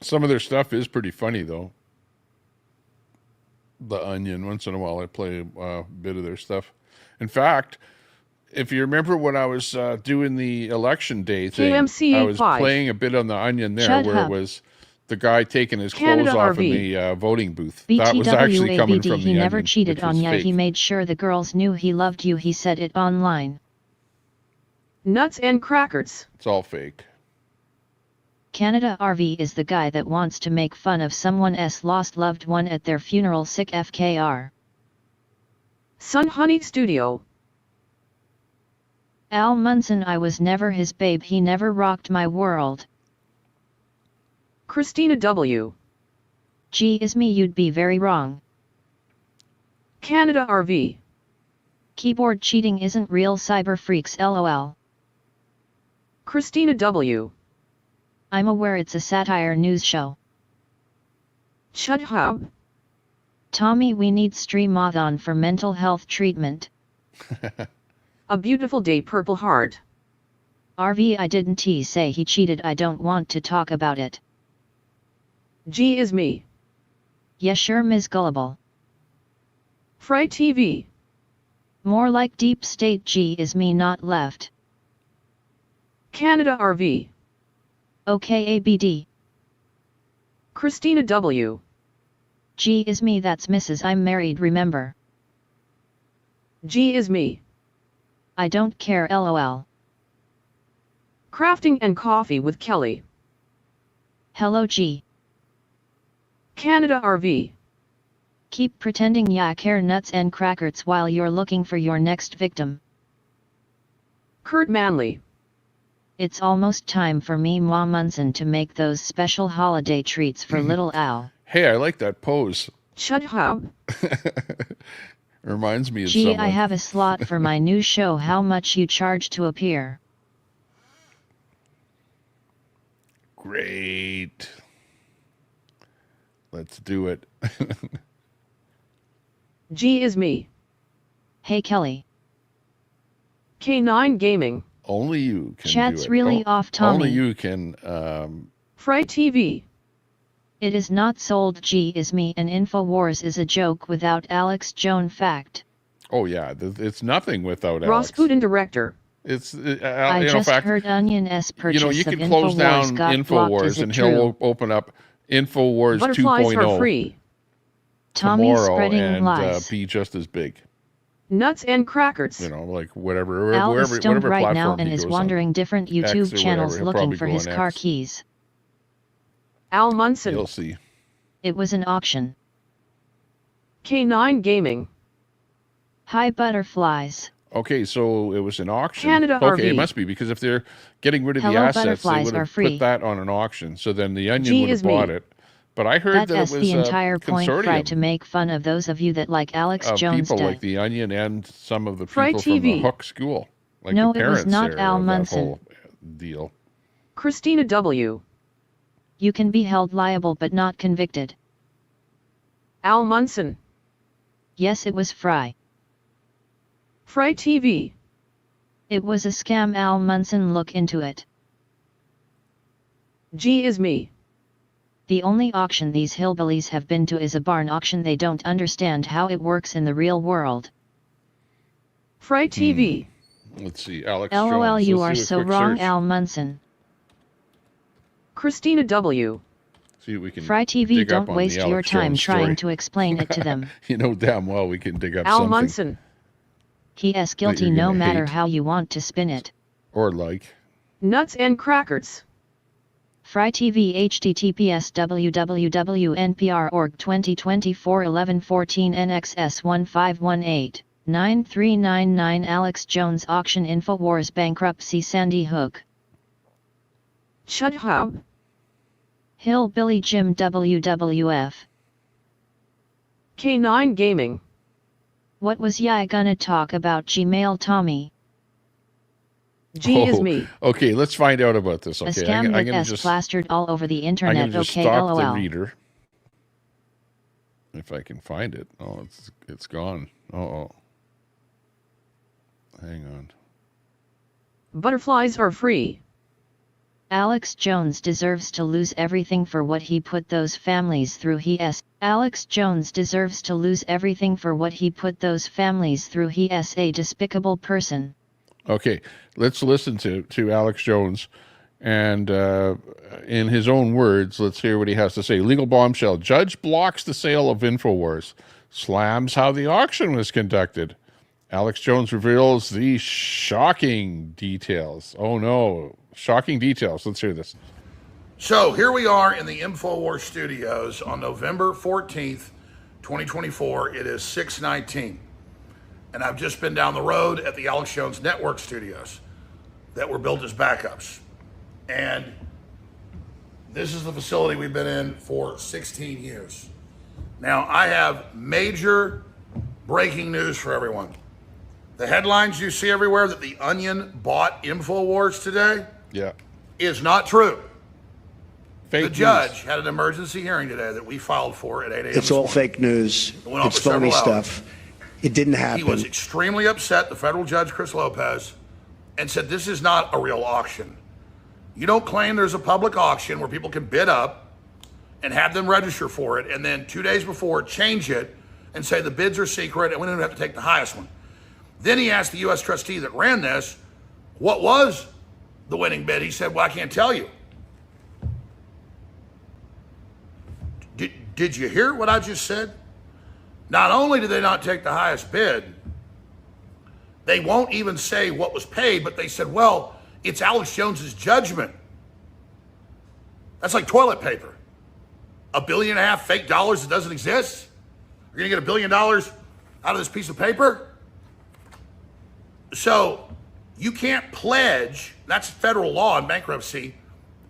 Speaker 1: Some of their stuff is pretty funny, though. The Onion, once in a while I play a bit of their stuff. In fact, if you remember when I was doing the election day thing,
Speaker 3: KMCA
Speaker 1: I was
Speaker 3: 5.
Speaker 1: playing a bit on the Onion there
Speaker 2: Shut
Speaker 1: where
Speaker 2: up.
Speaker 1: it was the guy taking his
Speaker 3: Canada
Speaker 1: clothes off
Speaker 3: RV.
Speaker 1: in the voting booth. That was actually coming
Speaker 2: BTWABD,
Speaker 1: from
Speaker 2: he
Speaker 1: the
Speaker 2: never
Speaker 1: Onion,
Speaker 2: cheated
Speaker 1: which
Speaker 2: on
Speaker 1: was
Speaker 2: ya, he
Speaker 1: fake.
Speaker 2: made sure the girls knew he loved you, he said it online.
Speaker 3: Nuts and crackers.
Speaker 1: It's all fake.
Speaker 2: Canada RV is the guy that wants to make fun of someone's lost loved one at their funeral, sick FKR.
Speaker 3: Sun Honey Studio.
Speaker 2: Al Munson, I was never his babe, he never rocked my world.
Speaker 3: Christina W.
Speaker 2: G is me, you'd be very wrong.
Speaker 3: Canada RV.
Speaker 2: Keyboard cheating isn't real, cyber freaks lol.
Speaker 3: Christina W.
Speaker 2: I'm aware it's a satire news show.
Speaker 3: Chud Hub.
Speaker 2: Tommy, we need streamathon for mental health treatment.
Speaker 3: A Beautiful Day Purple Heart.
Speaker 2: RV, I didn't say he cheated, I don't want to talk about it.
Speaker 3: G is me.
Speaker 2: Yeah sure, Ms. Gullible.
Speaker 3: Fry TV.
Speaker 2: More like deep state, G is me, not left.
Speaker 3: Canada RV.
Speaker 2: Okay ABD.
Speaker 3: Christina W.
Speaker 2: G is me, that's Mrs. I'm married, remember.
Speaker 3: G is me.
Speaker 2: I don't care lol.
Speaker 3: Crafting and Coffee with Kelly.
Speaker 2: Hello G.
Speaker 3: Canada RV.
Speaker 2: Keep pretending ya care nuts and crackers while you're looking for your next victim.
Speaker 3: Kurt Manley.
Speaker 2: It's almost time for me, Ma Munson, to make those special holiday treats for little Al.
Speaker 1: Hey, I like that pose.
Speaker 3: Chud Hub.
Speaker 1: Reminds me of
Speaker 2: Gee,
Speaker 1: someone.
Speaker 2: I have a slot for my new show. How much you charge to appear?
Speaker 1: Great. Let's do it.
Speaker 3: G is me.
Speaker 2: Hey Kelly.
Speaker 3: K9 Gaming.
Speaker 1: Only you can
Speaker 2: Chat's
Speaker 1: do it.
Speaker 2: really off, Tommy.
Speaker 1: Only you can.
Speaker 3: Fry TV.
Speaker 2: It is not sold. G is me, and Infowars is a joke without Alex Joan fact.
Speaker 1: Oh yeah, it's nothing without
Speaker 3: Ross
Speaker 1: Alex.
Speaker 3: Putin Director.
Speaker 1: It's
Speaker 2: I just heard Onion's purchase
Speaker 1: you
Speaker 2: of
Speaker 1: can close
Speaker 2: Infowars
Speaker 1: down
Speaker 2: got blocked. Is
Speaker 1: Infowars
Speaker 2: it
Speaker 1: and
Speaker 2: true?
Speaker 1: he'll open up Infowars
Speaker 3: Butterflies
Speaker 1: 2.0
Speaker 3: are free.
Speaker 2: Tommy
Speaker 1: tomorrow
Speaker 2: spreading
Speaker 1: and
Speaker 2: lies.
Speaker 1: be just as big.
Speaker 3: Nuts and crackers.
Speaker 1: You know, like whatever,
Speaker 2: Al is
Speaker 1: whatever
Speaker 2: stoned right
Speaker 1: platform
Speaker 2: now
Speaker 1: he
Speaker 2: and is
Speaker 1: goes
Speaker 2: wandering
Speaker 1: on.
Speaker 2: different
Speaker 1: X
Speaker 2: YouTube
Speaker 1: or
Speaker 2: channels
Speaker 1: whatever, he'll
Speaker 2: looking
Speaker 1: probably
Speaker 2: for
Speaker 1: go
Speaker 2: his
Speaker 1: on
Speaker 2: car
Speaker 1: X.
Speaker 2: keys.
Speaker 3: Al Munson.
Speaker 1: You'll see.
Speaker 2: It was an auction.
Speaker 3: K9 Gaming.
Speaker 2: Hi butterflies.
Speaker 1: Okay, so it was an auction.
Speaker 3: Canada
Speaker 1: okay,
Speaker 3: RV.
Speaker 1: it must be because if they're getting rid of
Speaker 2: Hello,
Speaker 1: the assets, they
Speaker 2: butterflies
Speaker 1: would
Speaker 2: are
Speaker 1: have
Speaker 2: free.
Speaker 1: put that on an auction. So then the Onion
Speaker 3: G
Speaker 1: would have
Speaker 3: is me.
Speaker 1: bought it. But I heard that it
Speaker 2: That's
Speaker 1: was
Speaker 2: the
Speaker 1: a
Speaker 2: entire point, Fry,
Speaker 1: consortium
Speaker 2: to make fun of those of you that like Alex
Speaker 1: of
Speaker 2: Jones
Speaker 1: people
Speaker 2: did.
Speaker 1: like the Onion and some of the
Speaker 3: Fry
Speaker 1: people from the
Speaker 3: TV.
Speaker 1: Hook School, like
Speaker 2: No,
Speaker 1: the
Speaker 2: it was
Speaker 1: parents
Speaker 2: not
Speaker 1: there
Speaker 2: Al
Speaker 1: of
Speaker 2: Munson.
Speaker 1: that whole deal.
Speaker 3: Christina W.
Speaker 2: You can be held liable but not convicted.
Speaker 3: Al Munson.
Speaker 2: Yes, it was Fry.
Speaker 3: Fry TV.
Speaker 2: It was a scam. Al Munson, look into it.
Speaker 3: G is me.
Speaker 2: The only auction these hillbillies have been to is a barn auction. They don't understand how it works in the real world.
Speaker 3: Fry TV.
Speaker 1: Let's see, Alex
Speaker 2: LOL,
Speaker 1: Jones.
Speaker 2: you
Speaker 1: Let's
Speaker 2: are
Speaker 1: do a
Speaker 2: so
Speaker 1: quick
Speaker 2: wrong,
Speaker 1: search.
Speaker 2: Al Munson.
Speaker 3: Christina W.
Speaker 1: See if we can
Speaker 2: Fry TV,
Speaker 1: dig up
Speaker 2: don't
Speaker 1: on
Speaker 2: waste
Speaker 1: the
Speaker 2: your
Speaker 1: Alex
Speaker 2: time
Speaker 1: Jones
Speaker 2: trying
Speaker 1: story.
Speaker 2: to explain it to them.
Speaker 1: You know damn well we can dig up
Speaker 3: Al
Speaker 1: something
Speaker 3: Munson.
Speaker 2: He is guilty
Speaker 1: you're
Speaker 2: no
Speaker 1: gonna
Speaker 2: matter
Speaker 1: hate.
Speaker 2: how you want to spin it.
Speaker 1: or like.
Speaker 3: Nuts and crackers.
Speaker 2: Fry TV https www.npr.org 2024 1114 NXS 1518 9399 Alex Jones auction Infowars bankruptcy Sandy Hook
Speaker 3: Chud Hub.
Speaker 2: Hillbilly Jim WWF.
Speaker 3: K9 Gaming.
Speaker 2: What was ya gonna talk about Gmail Tommy?
Speaker 3: G is me.
Speaker 1: Okay, let's find out about this.
Speaker 2: A
Speaker 1: Okay,
Speaker 2: scam
Speaker 1: I'm
Speaker 2: that
Speaker 1: gonna
Speaker 2: is
Speaker 1: just
Speaker 2: plastered all over the
Speaker 1: I'm
Speaker 2: internet.
Speaker 1: gonna just
Speaker 2: Okay,
Speaker 1: stop the
Speaker 2: LOL.
Speaker 1: reader if I can find it. Oh, it's gone. Oh, hang on.
Speaker 3: Butterflies are free.
Speaker 2: Alex Jones deserves to lose everything for what he put those families through. Alex Jones deserves to lose everything for what he put those families through. He is a despicable person.
Speaker 1: Okay, let's listen to Alex Jones, and in his own words, let's hear what he has to say. Legal bombshell: judge blocks the sale of Infowars, slams how the auction was conducted. Alex Jones reveals the shocking details. Oh no, shocking details. Let's hear this.
Speaker 10: So here we are in the Infowars studios on November 14th, 2024. It is 6:19. And I've just been down the road at the Alex Jones Network studios that were built as backups. And this is the facility we've been in for 16 years. Now, I have major breaking news for everyone. The headlines you see everywhere that the Onion bought Infowars today is not true.
Speaker 1: Fake
Speaker 10: the judge had an emergency hearing today that we filed for at 8 a.m.
Speaker 11: It's all fake news. It's phony stuff. It didn't happen.
Speaker 10: He was extremely upset, the federal judge, Chris Lopez, and said, this is not a real auction. You don't claim there's a public auction where people can bid up and have them register for it, and then 2 days before change it and say the bids are secret and we don't have to take the highest one. Then he asked the U.S. trustee that ran this, what was the winning bid? He said, well, I can't tell you. Did you hear what I just said? Not only did they not take the highest bid, they won't even say what was paid, but they said, well, it's Alex Jones's judgment. That's like toilet paper. $1.5 billion fake dollars that doesn't exist? You're gonna get $1 billion out of this piece of paper? So you can't pledge, that's federal law in bankruptcy,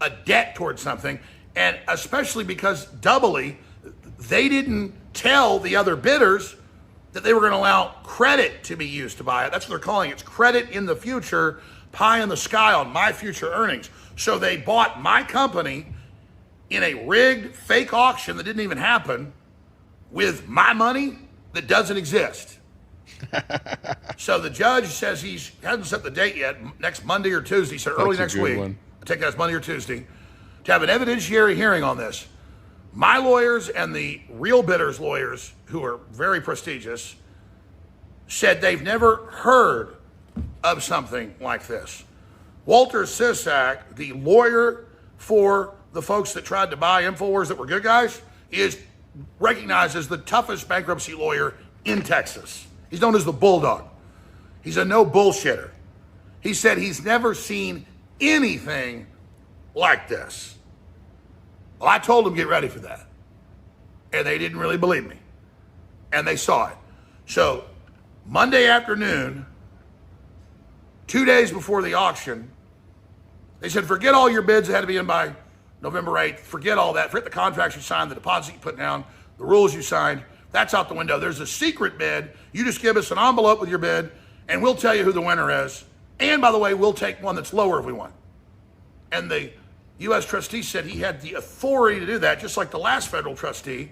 Speaker 10: a debt towards something, and especially because doubly, they didn't tell the other bidders that they were going to allow credit to be used to buy it. That's what they're calling it. It's credit in the future, pie in the sky on my future earnings. So they bought my company in a rigged fake auction that didn't even happen with my money that doesn't exist. So the judge says he hasn't set the date yet, next Monday or Tuesday. He said early next week. I take that as Monday or Tuesday, to have an evidentiary hearing on this. My lawyers and the real bidders' lawyers, who are very prestigious, said they've never heard of something like this. Walter Sisak, the lawyer for the folks that tried to buy Infowars that were good guys, is recognized as the toughest bankruptcy lawyer in Texas. He's known as the Bulldog. He's a no bullshitter. He said he's never seen anything like this. Well, I told them get ready for that. And they didn't really believe me. And they saw it. So Monday afternoon, 2 days before the auction, they said, forget all your bids that had to be in by November 8th. Forget all that. Forget the contracts you signed, the deposit you put down, the rules you signed. That's out the window. There's a secret bid. You just give us an envelope with your bid, and we'll tell you who the winner is. And by the way, we'll take one that's lower if we want. And the U.S. trustee said he had the authority to do that, just like the last federal trustee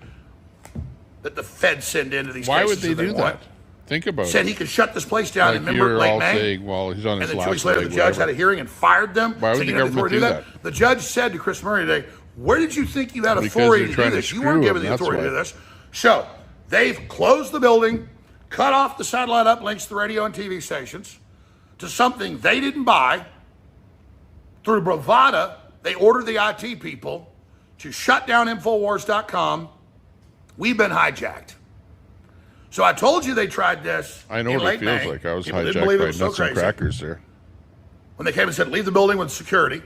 Speaker 10: that the Fed send into these cases.
Speaker 1: Why would they do that? Think about it.
Speaker 10: Said he could shut this place down in
Speaker 1: you're
Speaker 10: late
Speaker 1: all
Speaker 10: May.
Speaker 1: saying, well, he's on his
Speaker 10: and then
Speaker 1: last
Speaker 10: 2 weeks later,
Speaker 1: leg,
Speaker 10: the judge
Speaker 1: whatever.
Speaker 10: had a hearing and fired them.
Speaker 1: Why would
Speaker 10: saying
Speaker 1: the
Speaker 10: you have
Speaker 1: government
Speaker 10: authority
Speaker 1: do that?
Speaker 10: The judge said to Chris Murray today, where did you think you had
Speaker 1: Because
Speaker 10: authority
Speaker 1: they're
Speaker 10: to
Speaker 1: trying
Speaker 10: do
Speaker 1: to
Speaker 10: this? You weren't
Speaker 1: screw
Speaker 10: given
Speaker 1: him,
Speaker 10: the
Speaker 1: that's
Speaker 10: authority to
Speaker 1: why.
Speaker 10: do this. So they've closed the building. cut off the satellite uplinks to the radio and TV stations to something they didn't buy. Through bravado, they ordered the IT people to shut down Infowars.com. We've been hijacked. So I told you they tried this.
Speaker 1: I know
Speaker 10: in
Speaker 1: what
Speaker 10: late
Speaker 1: it feels
Speaker 10: May.
Speaker 1: like. I was
Speaker 10: People didn't
Speaker 1: hijacked
Speaker 10: believe it
Speaker 1: by
Speaker 10: was so
Speaker 1: nuts and
Speaker 10: crazy.
Speaker 1: crackers there.
Speaker 10: When they came and said, leave the building with security,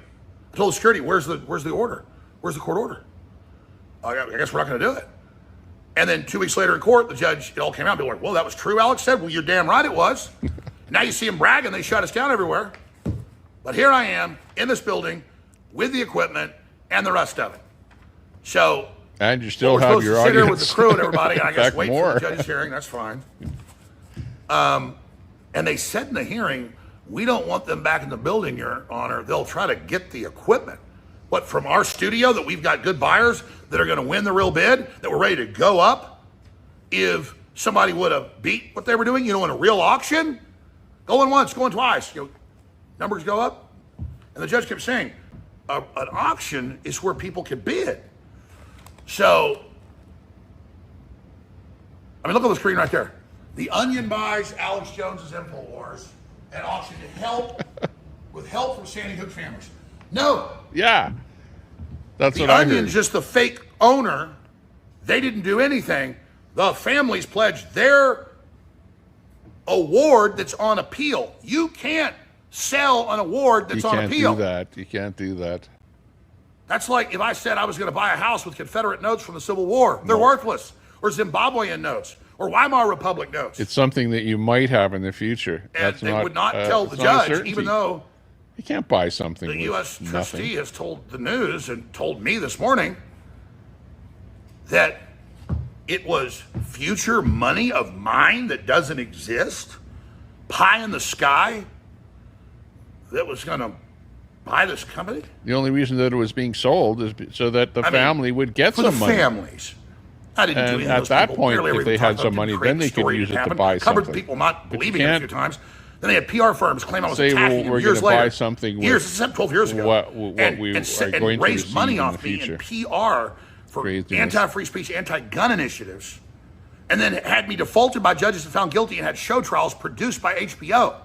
Speaker 10: I told the security, where's the order? Where's the court order? I guess we're not going to do it. And then 2 weeks later in court, the judge, it all came out. People were like, well, that was true, Alex said. Well, you're damn right it was. Now you see them bragging, they shut us down everywhere. But here I am in this building with the equipment and the rest of it. So,
Speaker 1: and you still
Speaker 10: we're
Speaker 1: have
Speaker 10: supposed
Speaker 1: your
Speaker 10: to sit here
Speaker 1: audience.
Speaker 10: with the crew and everybody, and I
Speaker 1: In
Speaker 10: guess
Speaker 1: fact,
Speaker 10: wait
Speaker 1: more.
Speaker 10: for the judge's hearing. That's fine. And they said in the hearing, we don't want them back in the building, Your Honor. They'll try to get the equipment. What, from our studio that we've got good buyers that are going to win the real bid, that we're ready to go up? If somebody would have beat what they were doing, in a real auction, going once, going twice, numbers go up. And the judge kept saying, an auction is where people can bid. So, look on the screen right there. The Onion buys Alex Jones's Infowars at auction with help from Sandy Hook families. No.
Speaker 1: Yeah. That's
Speaker 10: the
Speaker 1: what I
Speaker 10: Onion's
Speaker 1: heard.
Speaker 10: just the fake owner. They didn't do anything. The families pledged their award that's on appeal. You can't sell an award that's on appeal.
Speaker 1: You can't do that.
Speaker 10: That's like if I said I was going to buy a house with Confederate notes from the Civil War. They're worthless. Or Zimbabwean notes. Or Weimar Republic notes.
Speaker 1: It's something that you might have in the future.
Speaker 10: And they would not tell the judge, even though
Speaker 1: you can't buy something
Speaker 10: the
Speaker 1: with
Speaker 10: U.S.
Speaker 1: nothing.
Speaker 10: trustee has told the news and told me this morning that it was future money of mine that doesn't exist, pie in the sky, that was going to buy this company.
Speaker 1: The only reason that it was being sold is so that the family would get some money.
Speaker 10: For the families. I didn't do
Speaker 1: And
Speaker 10: anything.
Speaker 1: at
Speaker 10: Those
Speaker 1: that
Speaker 10: people
Speaker 1: point,
Speaker 10: barely
Speaker 1: if
Speaker 10: ever
Speaker 1: they
Speaker 10: even
Speaker 1: had
Speaker 10: talked
Speaker 1: some
Speaker 10: about
Speaker 1: money,
Speaker 10: the
Speaker 1: then they
Speaker 10: great
Speaker 1: could
Speaker 10: story
Speaker 1: use
Speaker 10: that
Speaker 1: it to
Speaker 10: happened.
Speaker 1: buy
Speaker 10: Covered
Speaker 1: something.
Speaker 10: people not
Speaker 1: But you
Speaker 10: believing it a
Speaker 1: can't
Speaker 10: few times. Then they had PR firms claim I was
Speaker 1: say,
Speaker 10: attacking
Speaker 1: we're
Speaker 10: them years
Speaker 1: gonna buy
Speaker 10: later.
Speaker 1: something with
Speaker 10: Years, 12 years ago.
Speaker 1: what
Speaker 10: and,
Speaker 1: we
Speaker 10: and,
Speaker 1: are
Speaker 10: and
Speaker 1: going to
Speaker 10: raise
Speaker 1: receive
Speaker 10: money
Speaker 1: in
Speaker 10: off
Speaker 1: the
Speaker 10: me
Speaker 1: future.
Speaker 10: in PR for
Speaker 1: Craziness.
Speaker 10: anti-free speech, anti-gun initiatives. And then had me defaulted by judges and found guilty and had show trials produced by HBO.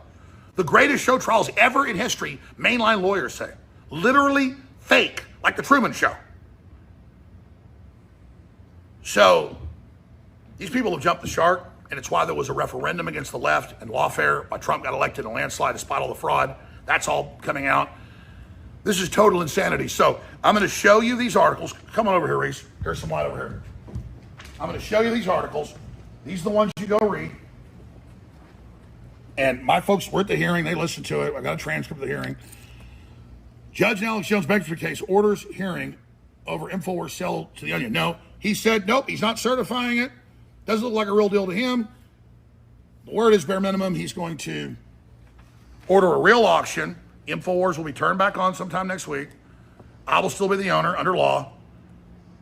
Speaker 10: The greatest show trials ever in history, mainline lawyers say. Literally fake, like the Truman Show. So, these people have jumped the shark, and it's why there was a referendum against the left and lawfare, why Trump got elected in a landslide despite all the fraud. That's all coming out. This is total insanity. So, I'm going to show you these articles. Come on over here, Reese. Here's some light over here. I'm going to show you these articles. These are the ones you go read. And my folks were at the hearing. They listened to it. I got a transcript of the hearing. Judge Alex Jones' bankruptcy case orders hearing over Infowars sell to the Onion. No, he said, nope, he's not certifying it. Doesn't look like a real deal to him. The word is bare minimum. He's going to order a real auction. Infowars will be turned back on sometime next week. I will still be the owner under law,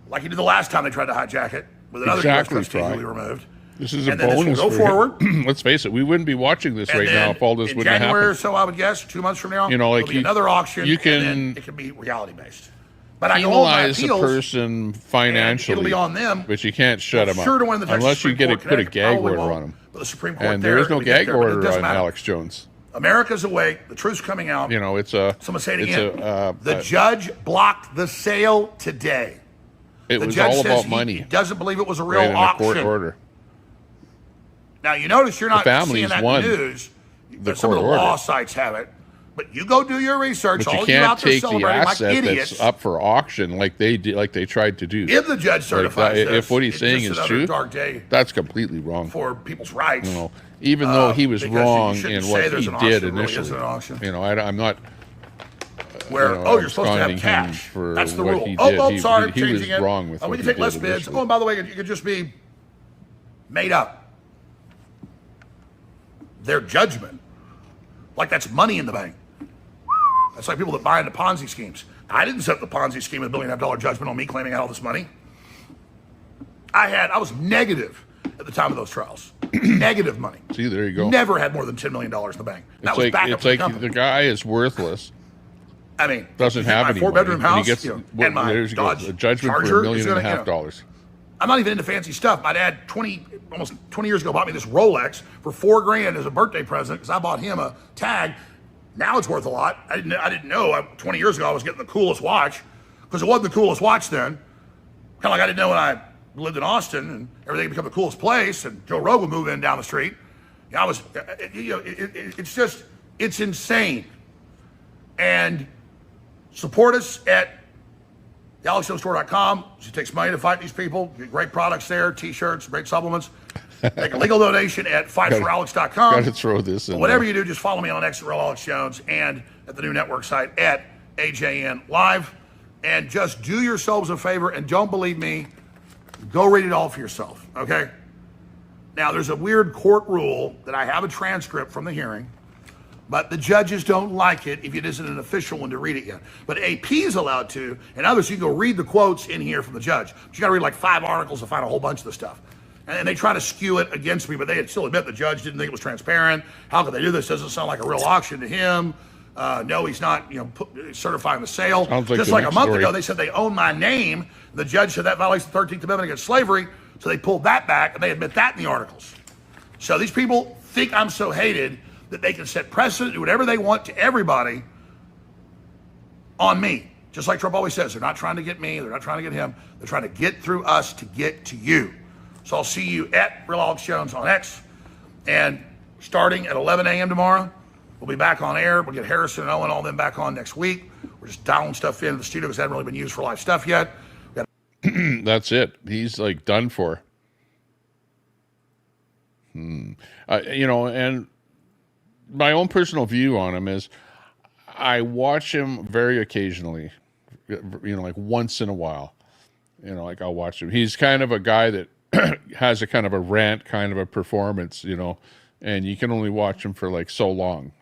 Speaker 10: like he did the last time they tried to hijack it with another U.S. trustee who we removed.
Speaker 1: This is a
Speaker 10: and then
Speaker 1: bonus.
Speaker 10: This will go forward.
Speaker 1: Let's face it, we wouldn't be watching this
Speaker 10: And
Speaker 1: right now
Speaker 10: then
Speaker 1: if all this
Speaker 10: in
Speaker 1: wouldn't have
Speaker 10: January or
Speaker 1: happened.
Speaker 10: so, I would guess, 2 months from now,
Speaker 1: You know, like
Speaker 10: there'll be another auction,
Speaker 1: you can
Speaker 10: and then it can be reality based. But I know all my
Speaker 1: penalize a
Speaker 10: appeals,
Speaker 1: person financially,
Speaker 10: it'll be on them.
Speaker 1: but you can't shut them up
Speaker 10: Sure to win the Texas
Speaker 1: unless you
Speaker 10: Supreme
Speaker 1: get
Speaker 10: Court
Speaker 1: put a
Speaker 10: Connecticut
Speaker 1: gag
Speaker 10: probably
Speaker 1: order
Speaker 10: won't,
Speaker 1: on them.
Speaker 10: but the Supreme Court
Speaker 1: And there is no
Speaker 10: we get
Speaker 1: gag
Speaker 10: there, but it
Speaker 1: order
Speaker 10: doesn't
Speaker 1: on
Speaker 10: matter.
Speaker 1: Alex Jones.
Speaker 10: America's awake. The truth's coming out.
Speaker 1: You know, it's a.
Speaker 10: Someone say it
Speaker 1: it's
Speaker 10: again. The judge blocked the sale today.
Speaker 1: It
Speaker 10: The
Speaker 1: was
Speaker 10: judge
Speaker 1: all
Speaker 10: says
Speaker 1: about money.
Speaker 10: He doesn't believe it was a real
Speaker 1: Right in a
Speaker 10: auction.
Speaker 1: court order.
Speaker 10: Now, you notice you're not
Speaker 1: The families
Speaker 10: seeing that in
Speaker 1: won
Speaker 10: the news.
Speaker 1: the
Speaker 10: Some of
Speaker 1: court
Speaker 10: the law
Speaker 1: order.
Speaker 10: sites have it. But you go do your research.
Speaker 1: But you
Speaker 10: all you out
Speaker 1: can't
Speaker 10: there
Speaker 1: take the
Speaker 10: celebrating like
Speaker 1: asset
Speaker 10: idiots.
Speaker 1: that's up for auction like they did, like they tried to do.
Speaker 10: If the judge certifies
Speaker 1: that,
Speaker 10: this,
Speaker 1: if what he's
Speaker 10: it's
Speaker 1: saying
Speaker 10: just
Speaker 1: is
Speaker 10: another
Speaker 1: true,
Speaker 10: dark day
Speaker 1: that's completely wrong.
Speaker 10: for people's rights.
Speaker 1: You know, even though he was
Speaker 10: because you
Speaker 1: wrong
Speaker 10: shouldn't
Speaker 1: in
Speaker 10: say
Speaker 1: what
Speaker 10: there's
Speaker 1: he
Speaker 10: an
Speaker 1: did
Speaker 10: auction, it really
Speaker 1: initially.
Speaker 10: isn't an auction.
Speaker 1: You know, I'm not.
Speaker 10: Where,
Speaker 1: you know,
Speaker 10: oh, you're supposed to have
Speaker 1: absconding him
Speaker 10: cash.
Speaker 1: for
Speaker 10: That's the
Speaker 1: what
Speaker 10: rule.
Speaker 1: he
Speaker 10: Oh,
Speaker 1: did.
Speaker 10: well, sorry,
Speaker 1: he was
Speaker 10: changing it.
Speaker 1: wrong with
Speaker 10: when
Speaker 1: what
Speaker 10: you
Speaker 1: he
Speaker 10: take less
Speaker 1: did
Speaker 10: bids.
Speaker 1: initially.
Speaker 10: Oh, and by the way, you could just be made up. Their judgment, like that's money in the bank. That's like people that buy into Ponzi schemes. I didn't set up the Ponzi scheme with $1 billion judgment on me claiming I had all this money. I was negative at the time of those trials. Negative money.
Speaker 1: See, there you go.
Speaker 10: Never had more than $10 million in the bank. That
Speaker 1: It's
Speaker 10: was
Speaker 1: like
Speaker 10: back up
Speaker 1: it's
Speaker 10: to the
Speaker 1: like
Speaker 10: company.
Speaker 1: the guy is worthless.
Speaker 10: I mean,
Speaker 1: Doesn't have
Speaker 10: my
Speaker 1: any
Speaker 10: four-bedroom
Speaker 1: money, and
Speaker 10: house,
Speaker 1: he gets
Speaker 10: and my
Speaker 1: there's
Speaker 10: Dodge
Speaker 1: a judgment
Speaker 10: Charger
Speaker 1: for $1.5
Speaker 10: is
Speaker 1: million.
Speaker 10: gonna, I'm not even into fancy stuff. My dad, almost 20 years ago, bought me this Rolex for $4,000 as a birthday present because I bought him a tag. Now it's worth a lot. I didn't know 20 years ago I was getting the coolest watch because it wasn't the coolest watch then. Kind of like I didn't know when I lived in Austin and everything became the coolest place and Joe Rogan moved in down the street. It's insane. And support us at thealexjonestore.com. It takes money to fight these people. Great products there, t-shirts, great supplements. Make a legal donation at fightforalex.com.
Speaker 1: Got to throw this in.
Speaker 10: But whatever you do, just follow me on X at Real Alex Jones and at the new network site at AJN Live. And just do yourselves a favor and don't believe me. Go read it all for yourself, okay? Now, there's a weird court rule that I have a transcript from the hearing, but the judges don't like it if it isn't an official one to read it yet. But AP is allowed to, and others, you can go read the quotes in here from the judge. But you got to read like 5 articles to find a whole bunch of the stuff. And they try to skew it against me, but they still admit the judge didn't think it was transparent. How could they do this? Doesn't sound like a real auction to him. No, he's not, certifying the sale. Just like a month ago, they said they own my name. The judge said that violates the 13th Amendment against slavery. So they pulled that back, and they admit that in the articles. So these people think I'm so hated that they can set precedent, do whatever they want to everybody on me. Just like Trump always says, they're not trying to get me, they're not trying to get him, they're trying to get through us to get to you. So I'll see you at Real Alex Jones on X, and starting at 11 a.m. tomorrow, we'll be back on air. We'll get Harrison and Owen, all them back on next week. We're just dialing stuff into the studio because it hasn't really been used for live stuff yet.
Speaker 1: That's it. He's like done for. And my own personal view on him is I watch him very occasionally, like once in a while, like I'll watch him. He's kind of a guy that has a kind of a rant, kind of a performance, and you can only watch him for like so long,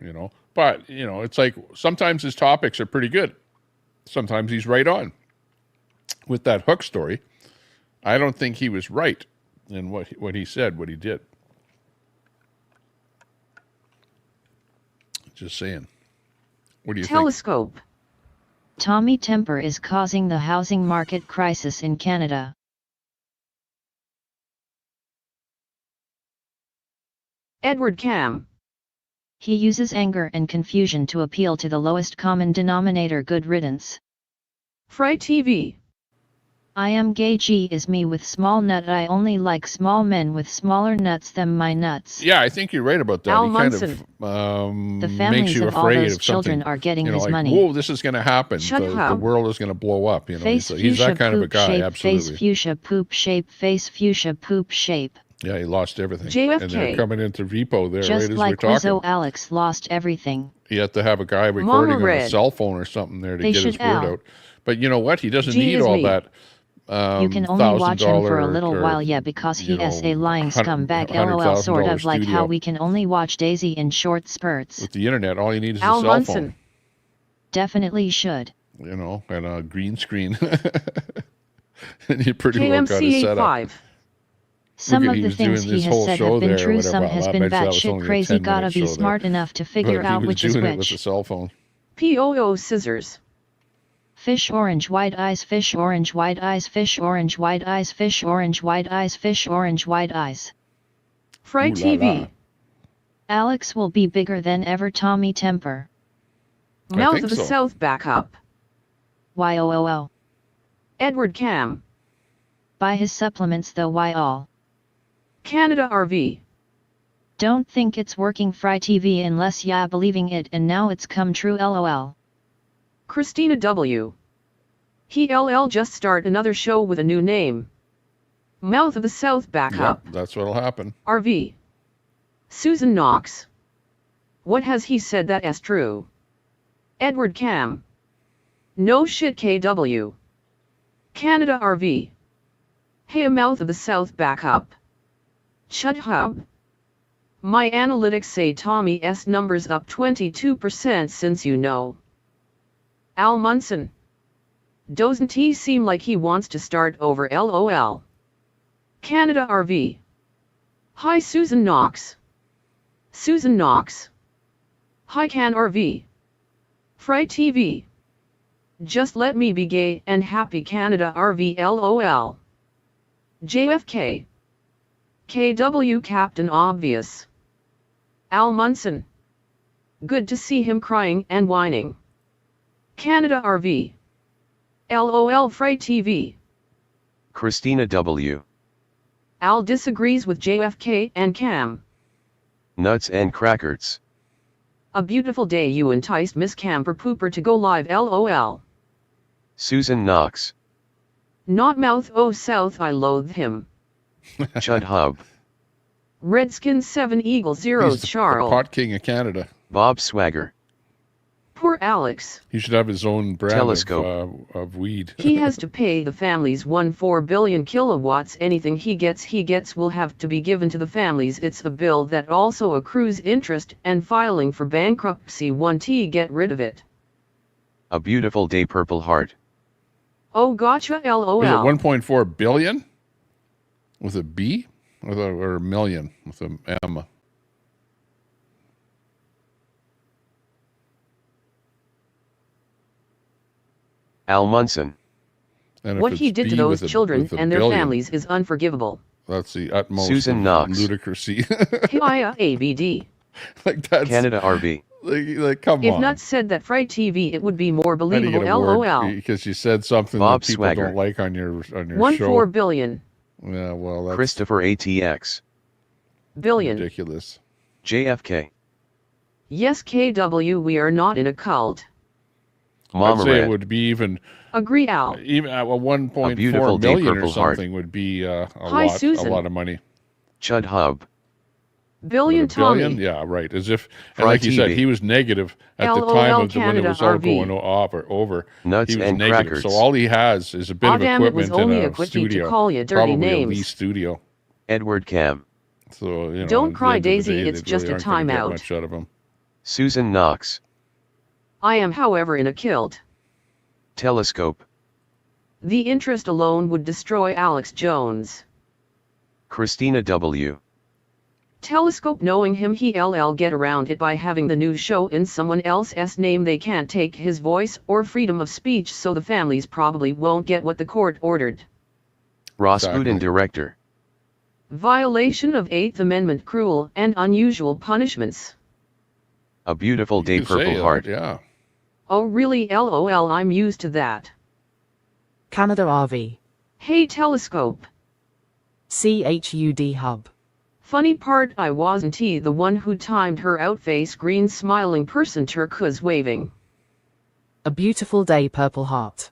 Speaker 1: but it's like sometimes his topics are pretty good. Sometimes he's right on. With that Hook story, I don't think he was right in what he said, what he did. Just saying. What do you
Speaker 2: Telescope.
Speaker 1: think?
Speaker 2: Tommy Temper is causing the housing market crisis in Canada.
Speaker 3: Edward Cam.
Speaker 2: He uses anger and confusion to appeal to the lowest common denominator. Good riddance.
Speaker 3: Fry TV.
Speaker 2: I am gay. G is me with small nut. I only like small men with smaller nuts than my nuts.
Speaker 1: Yeah, I think you're right about that.
Speaker 3: Al
Speaker 1: He kind
Speaker 3: Munson.
Speaker 1: of
Speaker 2: The families
Speaker 1: makes you
Speaker 2: of all
Speaker 1: afraid
Speaker 2: those
Speaker 1: of
Speaker 2: children
Speaker 1: something.
Speaker 2: are getting his
Speaker 1: like,
Speaker 2: money.
Speaker 1: whoa, this is going to happen.
Speaker 3: Shut
Speaker 1: The
Speaker 3: up.
Speaker 1: world is going to blow up.
Speaker 2: Face
Speaker 1: he's
Speaker 2: fuchsia
Speaker 1: that kind of a
Speaker 2: poop
Speaker 1: guy.
Speaker 2: shape.
Speaker 1: Absolutely.
Speaker 2: Face fuchsia poop shape. Face fuchsia poop shape.
Speaker 1: Yeah, he lost everything.
Speaker 3: JFK.
Speaker 1: And they're coming into repo there
Speaker 2: Just
Speaker 1: right as
Speaker 2: like
Speaker 1: we're talking.
Speaker 2: Rizzo, Alex lost everything.
Speaker 1: You have to have a guy recording on a
Speaker 3: Red.
Speaker 1: cell phone or something there to
Speaker 2: They
Speaker 1: get his
Speaker 2: should
Speaker 1: word
Speaker 2: Al.
Speaker 1: out. But you know what? He doesn't
Speaker 3: G
Speaker 1: need
Speaker 3: is
Speaker 1: all
Speaker 3: me.
Speaker 1: that.
Speaker 2: You can only watch him for a little
Speaker 1: $1,000
Speaker 2: while, yeah, because he is a lying scumbag.
Speaker 1: $100,000
Speaker 2: LOL, sort of like
Speaker 1: studio.
Speaker 2: how we can only watch Daisy in short spurts.
Speaker 1: With the internet, all you need is
Speaker 3: Al
Speaker 1: a cell
Speaker 3: Munson.
Speaker 1: phone.
Speaker 2: Definitely should.
Speaker 1: And a green screen. And you pretty well got it set up.
Speaker 3: KMC85.
Speaker 2: Some
Speaker 1: Look at,
Speaker 2: of
Speaker 1: he
Speaker 2: the
Speaker 1: was
Speaker 2: things
Speaker 1: doing
Speaker 2: he
Speaker 1: this
Speaker 2: has
Speaker 1: whole
Speaker 2: said
Speaker 1: show
Speaker 2: have been
Speaker 1: there or
Speaker 2: true,
Speaker 1: whatever.
Speaker 2: some
Speaker 1: I
Speaker 2: has
Speaker 1: bet
Speaker 2: been
Speaker 1: you that was
Speaker 2: batshit
Speaker 1: only a
Speaker 2: crazy.
Speaker 1: 10-minute
Speaker 2: Gotta be
Speaker 1: show
Speaker 2: smart
Speaker 1: there.
Speaker 2: enough to
Speaker 1: But
Speaker 2: figure
Speaker 1: he
Speaker 2: out
Speaker 1: was
Speaker 2: which is
Speaker 1: doing it with a
Speaker 2: which.
Speaker 1: cell phone.
Speaker 3: POO Scissors.
Speaker 2: Fish orange white eyes, fish orange white eyes, fish orange white eyes, fish orange white eyes, fish orange white eyes.
Speaker 3: Fry
Speaker 1: Ooh la
Speaker 3: TV.
Speaker 1: la.
Speaker 2: Alex will be bigger than ever. Tommy Temper.
Speaker 3: Mouth
Speaker 1: think
Speaker 3: of the
Speaker 1: so.
Speaker 3: South backup.
Speaker 2: YOOO.
Speaker 3: Edward Cam.
Speaker 2: Buy his supplements though. Why all?
Speaker 3: Canada RV.
Speaker 2: Don't think it's working. Fry TV unless ya believing it, and now it's come true. LOL.
Speaker 3: Christina W. He LL just start another show with a new name. Mouth of the South backup.
Speaker 1: Yep, that's what'll happen.
Speaker 3: RV. Susan Knox. What has he said that is true? Edward Cam. No shit KW. Canada RV. Hey, a Mouth of the South backup. Chud Hub. My analytics say Tommy S numbers up 22% since you know. Al Munson. Doesn't he seem like he wants to start over? LOL. Canada RV. Hi Susan Knox. Susan Knox. Hi Can RV. Fry TV. Just let me be gay and happy. Canada RV. LOL. JFK. KW Captain Obvious. Al Munson. Good to see him crying and whining. Canada RV. LOL Frey TV.
Speaker 12: Christina W.
Speaker 3: Al disagrees with JFK and Cam.
Speaker 12: Nuts and crackers.
Speaker 3: A beautiful day you enticed Miss Camper Pooper to go live LOL.
Speaker 12: Susan Knox.
Speaker 3: Not mouth oh south I loathe him.
Speaker 12: Chud Hub.
Speaker 3: Redskins 7 Eagle Zeros
Speaker 1: He's the
Speaker 3: Charles.
Speaker 1: pot king of Canada.
Speaker 12: Bob Swagger.
Speaker 3: Poor Alex.
Speaker 1: He should have his own brand of weed.
Speaker 3: He has to pay the families 1.4 billion kilowatts. Anything he gets will have to be given to the families. It's a bill that also accrues interest and filing for bankruptcy. 1T get rid of it.
Speaker 12: A beautiful day Purple Heart.
Speaker 3: Oh gotcha LOL.
Speaker 1: Is it 1.4 billion? With a B? Or a million with an M?
Speaker 12: Al Munson.
Speaker 1: And
Speaker 3: what he did to those children and their families is unforgivable.
Speaker 1: That's the utmost
Speaker 12: Susan Knox.
Speaker 1: ludicrousy.
Speaker 3: Hiya ABD.
Speaker 1: Like that's
Speaker 12: Canada RV.
Speaker 1: Like come
Speaker 3: If
Speaker 1: on.
Speaker 3: Nuts said that Frey TV, it would be more believable. LOL.
Speaker 1: Because you said something
Speaker 12: Bob
Speaker 1: that people
Speaker 12: Swagger.
Speaker 1: don't like on your
Speaker 3: 1.4
Speaker 1: show.
Speaker 3: billion.
Speaker 1: Yeah, well, that's
Speaker 12: Christopher ATX.
Speaker 3: Billion.
Speaker 1: ridiculous.
Speaker 12: JFK.
Speaker 3: Yes KW, we are not in a cult.
Speaker 1: I'd say
Speaker 12: Red.
Speaker 1: it would be even
Speaker 3: Agree Al.
Speaker 1: even at 1.4
Speaker 12: beautiful day,
Speaker 1: million or
Speaker 12: Purple Heart.
Speaker 1: something would be a
Speaker 3: Hi, Susan.
Speaker 1: lot of money.
Speaker 12: Chud Hub.
Speaker 3: Billion
Speaker 1: But a billion?
Speaker 3: Tommy.
Speaker 1: Yeah, right. As if, and
Speaker 12: Fry
Speaker 1: like you said,
Speaker 12: TV.
Speaker 1: he was negative at the
Speaker 3: LOL
Speaker 1: time of when it
Speaker 3: Canada
Speaker 1: was all
Speaker 3: RV.
Speaker 1: going over.
Speaker 12: Nuts
Speaker 1: He was
Speaker 12: and
Speaker 1: negative.
Speaker 12: crackers.
Speaker 1: So all he has is a bit
Speaker 3: Aw,
Speaker 1: of
Speaker 3: damn, it was
Speaker 1: equipment
Speaker 3: only
Speaker 1: in
Speaker 3: a
Speaker 1: a
Speaker 3: quickie to
Speaker 1: studio.
Speaker 3: call you dirty
Speaker 1: Probably
Speaker 3: names.
Speaker 1: a Lee studio.
Speaker 12: Edward Cam.
Speaker 1: So, you know,
Speaker 3: Don't
Speaker 1: at the
Speaker 3: cry,
Speaker 1: end of the
Speaker 3: Daisy,
Speaker 1: day,
Speaker 3: it's
Speaker 1: they
Speaker 3: just
Speaker 1: really
Speaker 3: a
Speaker 1: aren't gonna get
Speaker 3: timeout.
Speaker 1: much out of him.
Speaker 12: Susan Knox.
Speaker 3: I am however in a kilt.
Speaker 12: Telescope.
Speaker 3: The interest alone would destroy Alex Jones.
Speaker 12: Christina W.
Speaker 3: Telescope, knowing him, he LL get around it by having the news show in someone else's name. They can't take his voice or freedom of speech, so the families probably won't get what the court ordered.
Speaker 12: Rasputin Director.
Speaker 3: Violation of 8th Amendment, cruel and unusual punishments.
Speaker 12: A beautiful day
Speaker 1: You say
Speaker 12: Purple
Speaker 1: that,
Speaker 12: Heart.
Speaker 1: Yeah.
Speaker 3: Oh really LOL, I'm used to that.
Speaker 13: Canada RV.
Speaker 3: Hey Telescope.
Speaker 13: CHUD Hub.
Speaker 3: Funny part, I wasn't the one who timed her outface. Green smiling person turquoise waving.
Speaker 13: A beautiful day Purple Heart.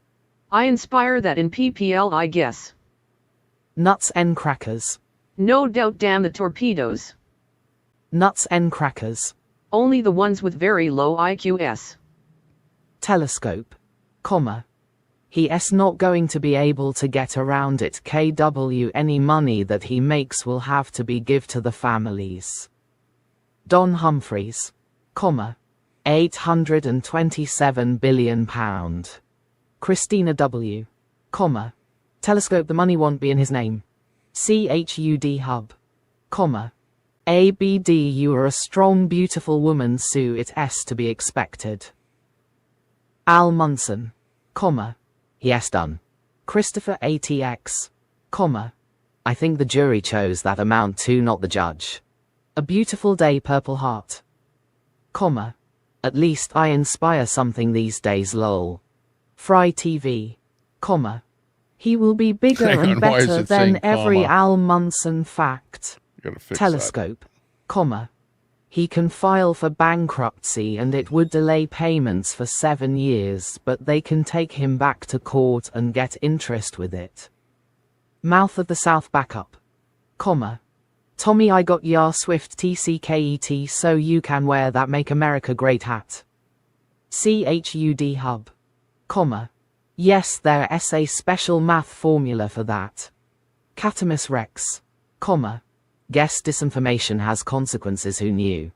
Speaker 3: I inspire that in PPL, I guess.
Speaker 13: Nuts and crackers.
Speaker 3: No doubt, damn the torpedoes.
Speaker 13: Nuts and crackers.
Speaker 3: Only the ones with very low IQs.
Speaker 13: Telescope. Comma. He's not going to be able to get around it. KW, any money that he makes will have to be give to the families. Don Humphreys. Comma. £827 billion. Christina W. Comma. Telescope, the money won't be in his name. CHUD Hub. Comma. ABD, you are a strong beautiful woman, Sue, it's to be expected. Al Munson. Comma. Yes, done. Christopher ATX. Comma. I think the jury chose that amount too, not the judge. A beautiful day Purple Heart. Comma. At least I inspire something these days, lol. Fry TV. Comma. He will be bigger
Speaker 1: Hang
Speaker 13: and
Speaker 1: on, why is
Speaker 13: better
Speaker 1: it
Speaker 13: than
Speaker 1: saying
Speaker 13: every
Speaker 1: comma?
Speaker 13: Al Munson fact.
Speaker 1: You gotta fix
Speaker 13: Telescope. Comma. He can file for bankruptcy and it would delay payments for 7 years, but they can take him back to court and get interest with it. Mouth of the South backup. Comma. Tommy, I got ya Swift TCKET so you can wear that Make America Great hat. CHUD Hub. Comma. Yes, there's a special math formula for that. Catamus Rex. Comma. Guess disinformation has consequences, who knew?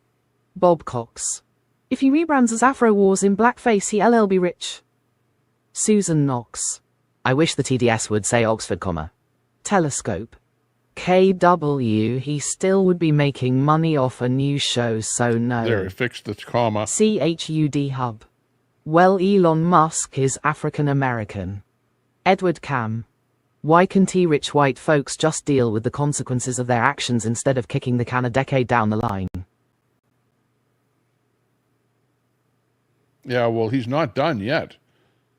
Speaker 13: Bob Cox. If he rebrands as Afro Wars in blackface, he'll be rich. Susan Knox. I wish the TDS would say Oxford, comma. Telescope. KW, he still would be making money off a new show, so no.
Speaker 1: There, he fixed the comma.
Speaker 13: CHUD Hub. Well, Elon Musk is African American. Edward Cam. Why can't rich white folks just deal with the consequences of their actions instead of kicking the can a decade down the line?
Speaker 1: Yeah, well, he's not done yet,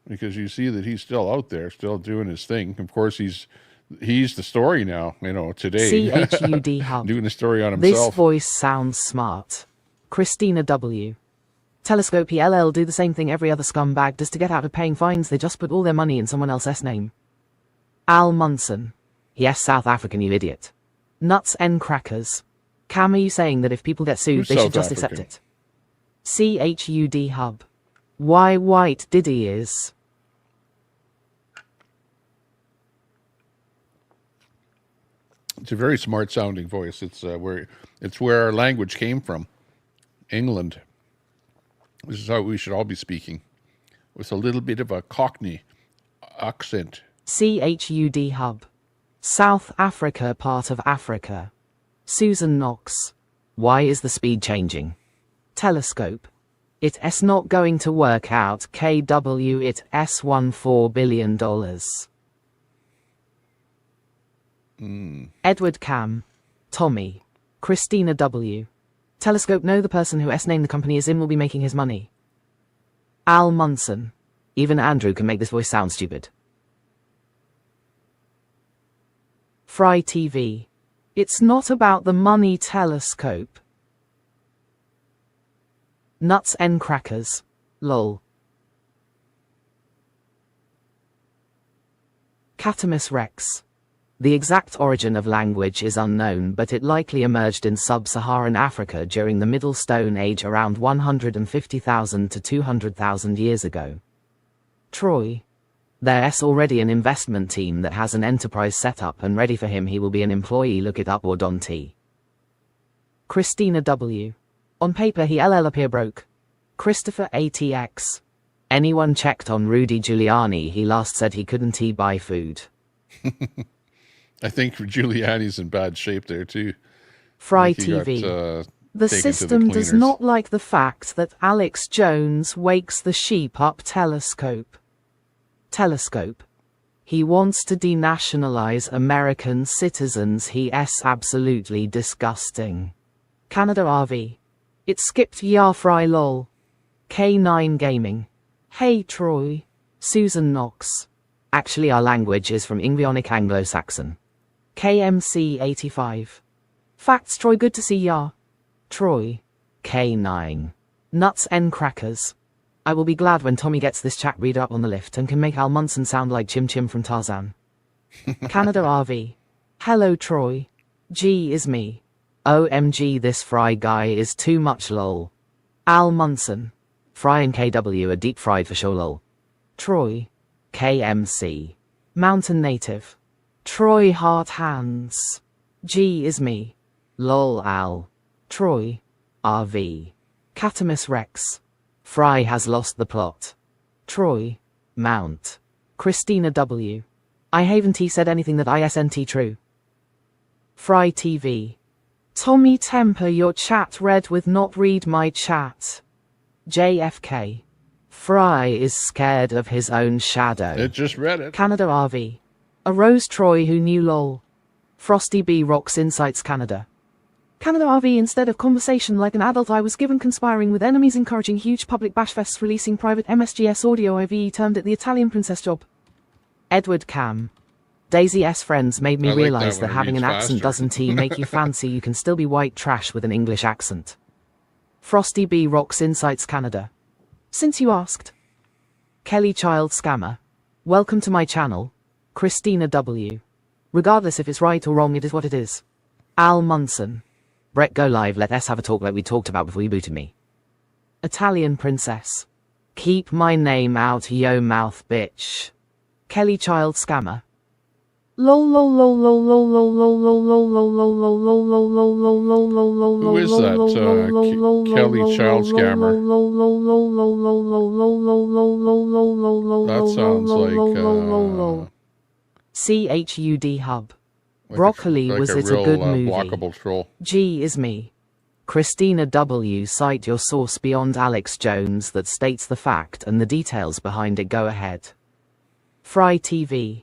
Speaker 1: because you see that he's still out there, still doing his thing. Of course, he's the story now, today.
Speaker 13: CHUD Hub.
Speaker 1: Doing a story on
Speaker 13: This
Speaker 1: himself.
Speaker 13: voice sounds smart. Christina W. Telescope ELL do the same thing every other scumbag does to get out of paying fines. They just put all their money in someone else's name. Al Munson. Yes, South African, you idiot. Nuts N crackers. Cam, are you saying that if people get sued,
Speaker 1: Who's
Speaker 13: they should
Speaker 1: South
Speaker 13: just accept
Speaker 1: African?
Speaker 13: it? CHUD Hub. Why white Diddy is.
Speaker 1: It's a very smart sounding voice. It's where our language came from, England. This is how we should all be speaking, with a little bit of a Cockney accent.
Speaker 13: CHUD Hub. South Africa, part of Africa. Susan Knox. Why is the speed changing? Telescope. It's not going to work out. KW it's $14 billion. Edward Cam. Tommy. Christina W. Telescope know the person who named the company is in will be making his money. Al Munson. Even Andrew can make this voice sound stupid. Fry TV. It's not about the money. Telescope. Nuts N crackers. Lol. Catamus Rex. The exact origin of language is unknown, but it likely emerged in sub-Saharan Africa during the Middle Stone Age around 150,000 to 200,000 years ago. Troy. There's already an investment team that has an enterprise set up and ready for him. He will be an employee. Look it up or Don T. Christina W. On paper he LL appear broke. Christopher ATX. Anyone checked on Rudy Giuliani? He last said he couldn't buy food.
Speaker 1: I think Giuliani's in bad shape there too.
Speaker 13: Fry
Speaker 1: I think he
Speaker 13: TV.
Speaker 1: got,
Speaker 13: The
Speaker 1: taken to
Speaker 13: system does
Speaker 1: cleaners.
Speaker 13: not like the fact that Alex Jones wakes the sheep up. Telescope. Telescope. He wants to denationalize American citizens. He's absolutely disgusting. Canada RV. It skipped Fry lol. K9 Gaming. Hey Troy. Susan Knox. Actually our language is from Ingvionic Anglo-Saxon. KMC 85. Facts Troy, good to see ya. Troy. K9. Nuts N crackers. I will be glad when Tommy gets this chat reader up on the lift and can make Al Munson sound like Chim Chim from Tarzan. Canada RV. Hello Troy. G is me. OMG, this Fry guy is too much lol. Al Munson. Fry and KW are deep fried for sure lol. Troy. KMC. Mountain Native. Troy Heart Hands. G is me. Lol Al. Troy. RV. Catamus Rex. Fry has lost the plot. Troy. Mount. Christina W. I haven't said anything that isn't true. Fry TV. Tommy, temper your chat. Read with not read my chat. JFK. Fry is scared of his own shadow.
Speaker 1: It just read it.
Speaker 13: Canada RV. A Rose Troy who knew lol. Frosty B rocks Insights Canada. Canada RV, instead of conversation like an adult I was given conspiring with enemies, encouraging huge public bashfests, releasing private MSGS audio. IVE termed it the Italian princess job. Edward Cam. Daisy S friends made me
Speaker 1: I like that
Speaker 13: realize
Speaker 1: when
Speaker 13: that
Speaker 1: it
Speaker 13: having
Speaker 1: reads
Speaker 13: an accent
Speaker 1: faster.
Speaker 13: doesn't make you fancy. You can still be white trash with an English accent. Frosty B rocks Insights Canada. Since you asked. Kelly Child Scammer. Welcome to my channel. Christina W. Regardless if it's right or wrong, it is what it is. Al Munson. Brett, go live. Let us have a talk like we talked about before you booted me. Italian Princess. Keep my name out yo mouth, bitch. Kelly Child Scammer. Lol lol lol lol lol lol lol lol lol lol lol lol lol lol lol lol lol lol.
Speaker 1: Who is that, Kelly Child Scammer? That sounds like
Speaker 13: CHUD Hub. Broccoli was it a good movie?
Speaker 1: Blockable troll.
Speaker 13: G is me. Christina W. Cite your source beyond Alex Jones that states the fact and the details behind it. Go ahead. Fry TV.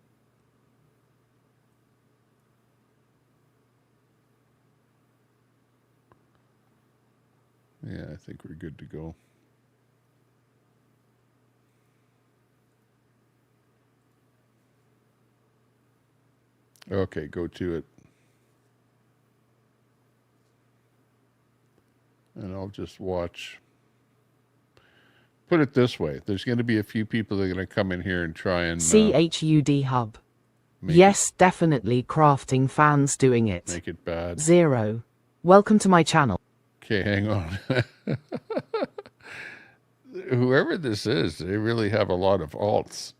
Speaker 1: Yeah, I think we're good to go. Okay, go to it. And I'll just watch. Put it this way. There's going to be a few people that are going to come in here and try and...
Speaker 13: CHUD Hub. Yes, definitely crafting fans doing it.
Speaker 1: Make it bad.
Speaker 13: 0. Welcome to my channel.
Speaker 1: Okay, hang on. Whoever this is, they really have a lot of alts.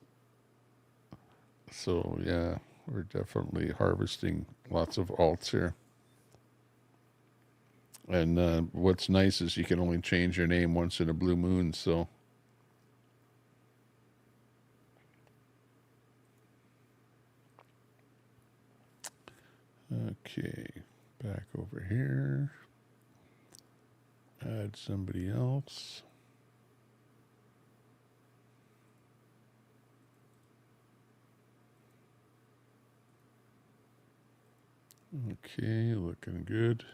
Speaker 1: So, yeah, we're definitely harvesting lots of alts here. And what's nice is you can only change your name once in a blue moon, so... Okay, back over here. Add somebody else. Okay, looking good.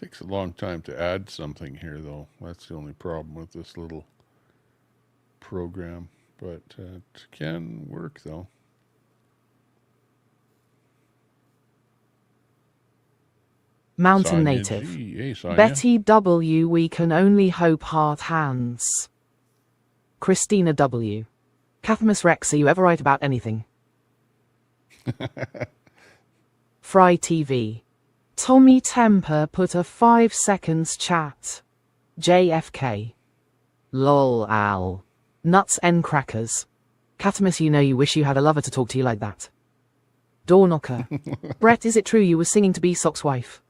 Speaker 1: Takes a long time to add something here, though. That's the only problem with this little program, but it can work, though.
Speaker 13: Mountain
Speaker 1: Sonia
Speaker 13: Native.
Speaker 1: G. Hey, Sonia.
Speaker 13: Betty W. We can only hope heart hands. Christina W. Cathamus Rex, are you ever right about anything? Fry TV. Tommy Temper put a 5 seconds chat. JFK. Lol Al. Nuts N Crackers. Catamus, you know you wish you had a lover to talk to you like that. Doorknocker. Brett, is it true you were singing to B-Sock's wife?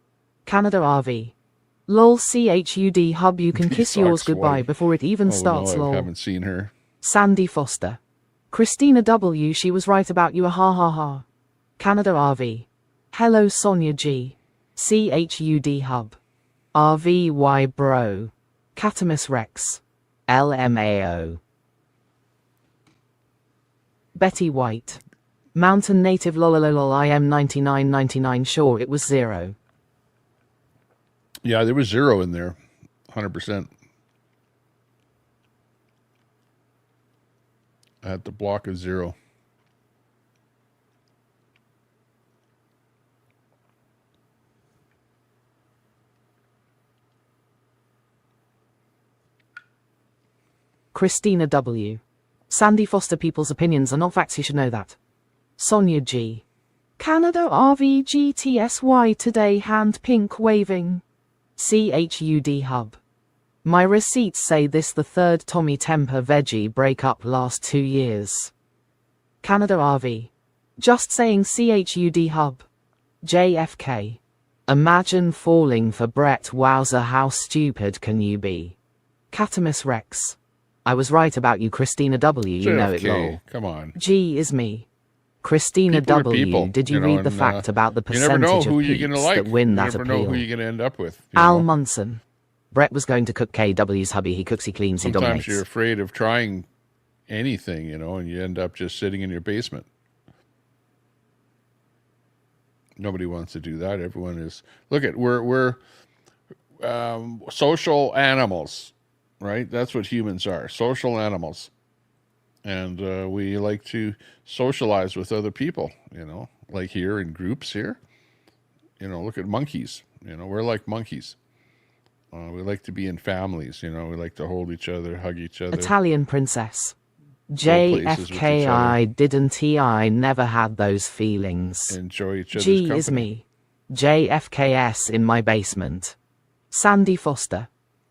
Speaker 13: Canada RV. Lol CHUD Hub, you can kiss yours goodbye before it even starts,
Speaker 1: no,
Speaker 13: lol.
Speaker 1: I haven't seen her.
Speaker 13: Sandy Foster. Christina W. She was right about you, ha ha ha. Canada RV. Hello Sonia G. CHUD Hub. RVY Bro. Catamus Rex. LMAO. Betty White. Mountain Native lolololol I am 99.99 sure it was 0.
Speaker 1: Yeah, there was 0 in there. 100%. I had to block a 0.
Speaker 13: Christina W. Sandy Foster, people's opinions are not facts, you should know that. Sonia G. Canada RVGTSY today, hand pink waving. CHUD Hub. My receipts say this the third Tommy Temper veggie breakup last 2 years. Canada RV. Just saying CHUD Hub. JFK. Imagine falling for Brett, wowza, how stupid can you be? Catamus Rex. I was right about you, Christina W. You know it, lol.
Speaker 1: Come on.
Speaker 13: G is me. Christina
Speaker 1: People are
Speaker 13: W.
Speaker 1: people,
Speaker 13: Did you read the fact about the
Speaker 1: you never know
Speaker 13: percentage
Speaker 1: who
Speaker 13: of
Speaker 1: you're gonna
Speaker 13: peeps
Speaker 1: like.
Speaker 13: that win that
Speaker 1: You never know
Speaker 13: appeal?
Speaker 1: who you're going to end up with.
Speaker 13: Al Munson. Brett was going to cook KW's hubby. He cooks, he cleans, he
Speaker 1: Sometimes
Speaker 13: dominates.
Speaker 1: you're afraid of trying anything, and you end up just sitting in your basement. Nobody wants to do that. Everyone is... Look at, we're social animals, right? That's what humans are, social animals. And we like to socialize with other people, like here in groups here. Look at monkeys. We're like monkeys. We like to be in families, we like to hold each other, hug each other.
Speaker 13: Italian princess.
Speaker 1: Go places with each other.
Speaker 13: JFKI didn't he? I never had those feelings.
Speaker 1: Enjoy each other's
Speaker 13: G
Speaker 1: company.
Speaker 13: is me. JFKS in my basement. Sandy Foster.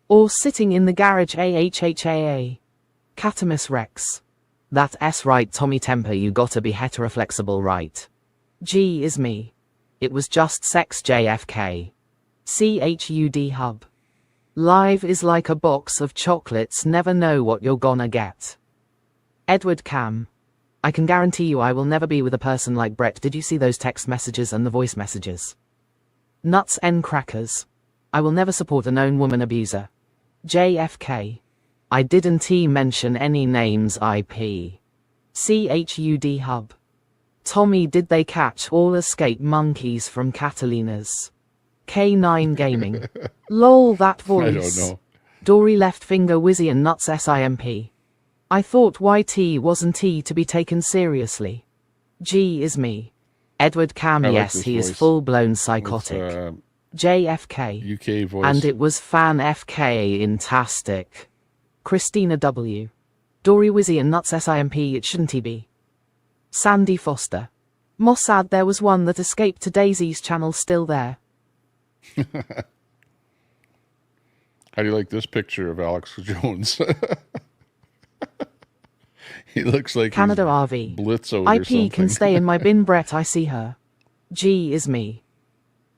Speaker 13: Or sitting in the garage AHHAA. Catamus Rex. That S right, Tommy Temper, you gotta be heteroflexible, right? G is me. It was just sex, JFK. CHUD Hub. Live is like a box of chocolates, never know what you're gonna get. Edward Cam. I can guarantee you I will never be with a person like Brett. Did you see those text messages and the voice messages? Nuts N Crackers. I will never support a known woman abuser. JFK. I didn't mention any names, IP. CHUD Hub. Tommy, did they catch all escape monkeys from Catalina's? K9 Gaming. Lol, that voice.
Speaker 1: I don't know.
Speaker 13: Dory left finger Wizzy and nuts SIMP. I thought YT wasn't T to be taken seriously. G is me. Edward Cam,
Speaker 1: I like
Speaker 13: yes,
Speaker 1: this
Speaker 13: he is
Speaker 1: voice.
Speaker 13: full-blown psychotic.
Speaker 1: With,
Speaker 13: JFK.
Speaker 1: UK voice.
Speaker 13: And it was fan FK-intastic. Christina W. Dory Wizzy and nuts SIMP, it shouldn't he be? Sandy Foster. Mossad, there was one that escaped to Daisy's channel, still there.
Speaker 1: How do you like this picture of Alex Jones? He looks like
Speaker 13: Canada
Speaker 1: he's
Speaker 13: RV.
Speaker 1: Blitzoed or something.
Speaker 13: IP can stay in my bin, Brett, I see her. G is me.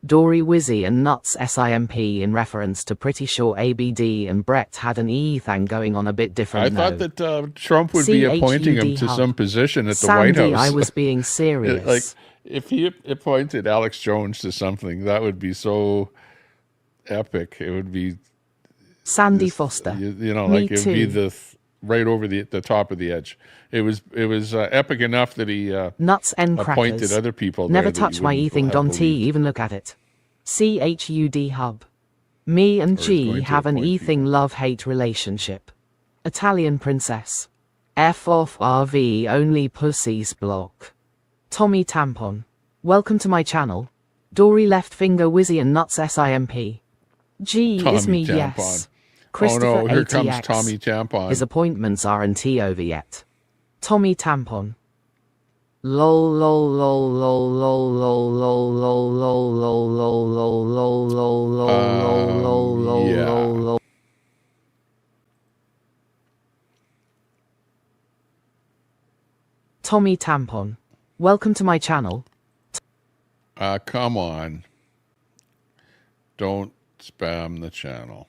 Speaker 13: Dory Wizzy and nuts SIMP in reference to pretty sure ABD and Brett had an thing going on a bit different.
Speaker 1: I thought that Trump would be appointing him to some position at the White House.
Speaker 13: I was being serious.
Speaker 1: Like, if he appointed Alex Jones to something, that would be so epic. It would be
Speaker 13: Sandy Foster.
Speaker 1: You know,
Speaker 13: Me
Speaker 1: like it would be right over the top of the edge. It was epic enough that he
Speaker 13: nuts and
Speaker 1: appointed
Speaker 13: crackers.
Speaker 1: other people.
Speaker 13: Never touch my thing, Don T. Even look at it. CHUD Hub. Me and G have an thing love-hate relationship. Italian princess. F off RV only pussies block. Tommy Tampon. Welcome to my channel. Dory left finger Wizzy and nuts SIMP. G
Speaker 1: Tommy
Speaker 13: is me,
Speaker 1: Tampon.
Speaker 13: yes. Christopher
Speaker 1: Oh no, here
Speaker 13: ATX.
Speaker 1: comes Tommy Tampon.
Speaker 13: His appointments aren't over yet. Tommy Tampon. Lol lol lol lol lol lol lol lol lol lol lol lol lol lol lol lol lol lol. Tommy Tampon. Welcome to my channel.
Speaker 1: Come on. Don't spam the channel.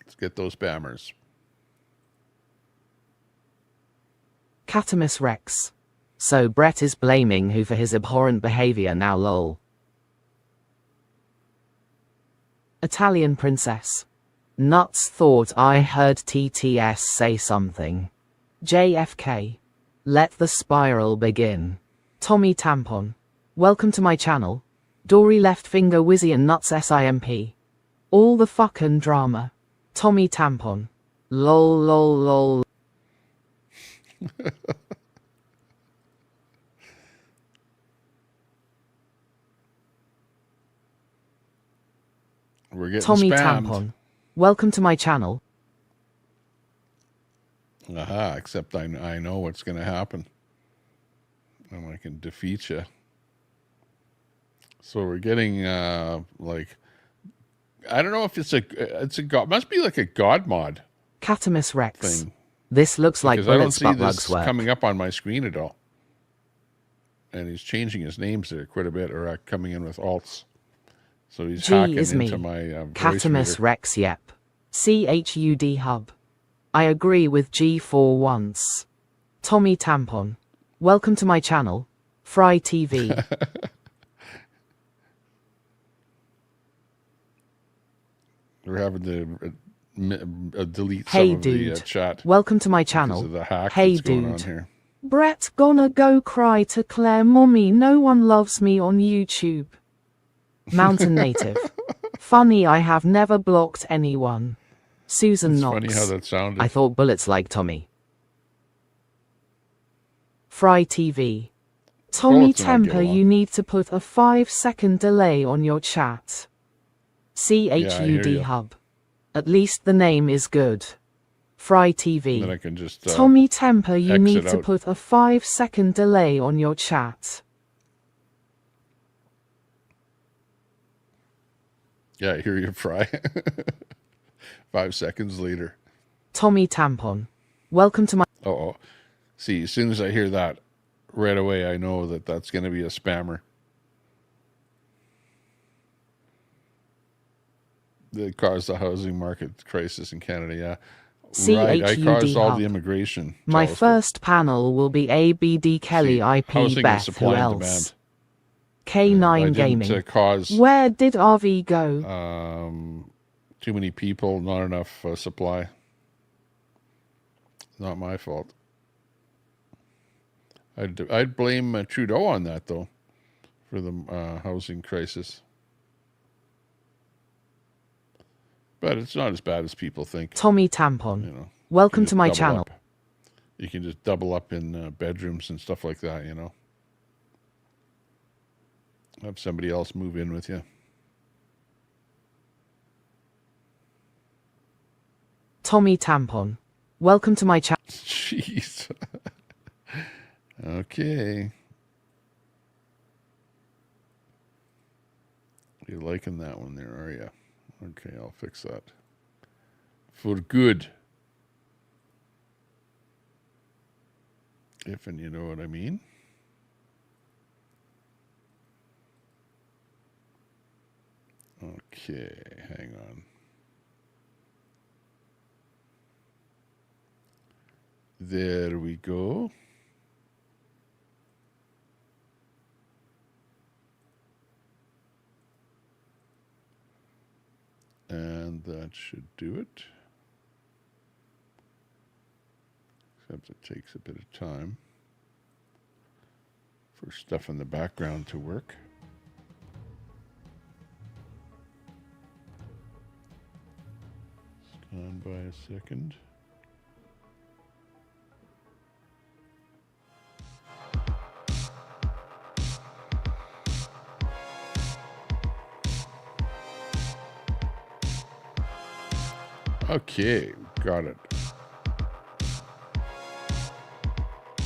Speaker 1: Let's get those spammers.
Speaker 13: Catamus Rex. So Brett is blaming who for his abhorrent behavior now, lol. Italian princess. Nuts thought I heard TTS say something. JFK. Let the spiral begin. Tommy Tampon. Welcome to my channel. Dory left finger Wizzy and nuts SIMP. All the fucking drama. Tommy Tampon. Lol lol lol.
Speaker 1: We're getting
Speaker 13: Tommy
Speaker 1: spammed.
Speaker 13: Tampon. Welcome to my channel.
Speaker 1: Aha, except I know what's going to happen. And I can defeat you. So we're getting like, I don't know if it's a god, must be like a god mod
Speaker 13: Catamus Rex.
Speaker 1: thing.
Speaker 13: This looks like
Speaker 1: Because I don't
Speaker 13: Bullet's
Speaker 1: see
Speaker 13: butt
Speaker 1: this
Speaker 13: lugs work.
Speaker 1: coming up on my screen at all. And he's changing his names there quite a bit, or coming in with alts. So he's
Speaker 13: G
Speaker 1: hacking
Speaker 13: is me.
Speaker 1: into my voice
Speaker 13: Catamus
Speaker 1: reader.
Speaker 13: Rex, yep. CHUD Hub. I agree with G for once. Tommy Tampon. Welcome to my channel. Fry TV.
Speaker 1: We're having to delete
Speaker 13: Hey
Speaker 1: some of
Speaker 13: dude.
Speaker 1: the chat.
Speaker 13: Welcome to my
Speaker 1: because
Speaker 13: channel.
Speaker 1: of the hack
Speaker 13: Hey
Speaker 1: that's going on
Speaker 13: dude.
Speaker 1: here.
Speaker 9: Brett gonna go cry to Claire, mommy, no one loves me on YouTube.
Speaker 13: Mountain Native. Funny, I have never blocked anyone. Susan
Speaker 1: It's
Speaker 13: Knox.
Speaker 1: funny how that sounded.
Speaker 13: I thought Bullets like Tommy. Fry TV. Tommy
Speaker 1: Bullets and I get
Speaker 13: Temper,
Speaker 1: along.
Speaker 13: you need to put a 5-second delay on your chat. CHUD
Speaker 1: you.
Speaker 13: Hub. At least the name is good. Fry TV.
Speaker 1: Then I can just
Speaker 13: Tommy Temper, you
Speaker 1: exit
Speaker 13: need to
Speaker 1: out.
Speaker 13: put a 5-second delay on your chat.
Speaker 1: Yeah, I hear you, Fry. 5 seconds later.
Speaker 13: Tommy Tampon. Welcome to my...
Speaker 1: Oh, see, as soon as I hear that, right away I know that that's going to be a spammer. That caused the housing market crisis in Canada, yeah. Right, I caused all the immigration.
Speaker 13: My
Speaker 1: Charles.
Speaker 13: first panel will be ABD Kelly IP
Speaker 1: housing is
Speaker 13: Beth. Who
Speaker 1: supply and
Speaker 13: else?
Speaker 1: demand.
Speaker 13: K9
Speaker 1: I didn't,
Speaker 13: Gaming.
Speaker 1: cause
Speaker 13: Where did RV go?
Speaker 1: too many people, not enough supply. Not my fault. I'd blame Trudeau on that, though, for the housing crisis. But it's not as bad as people think.
Speaker 13: Tommy Tampon.
Speaker 1: You know,
Speaker 13: Welcome to my
Speaker 1: double
Speaker 13: channel.
Speaker 1: up. You can just double up in bedrooms and stuff like that, you know. Have somebody else move in with you.
Speaker 13: Tommy Tampon. Welcome to my channel.
Speaker 1: Jeez. Okay. You're liking that one there, are you? Okay, I'll fix that. For good. If and you know what I mean. Okay, hang on. There we go. And that should do it. Except it takes a bit of time for stuff in the background to work. It's gone by a second. Okay, got it.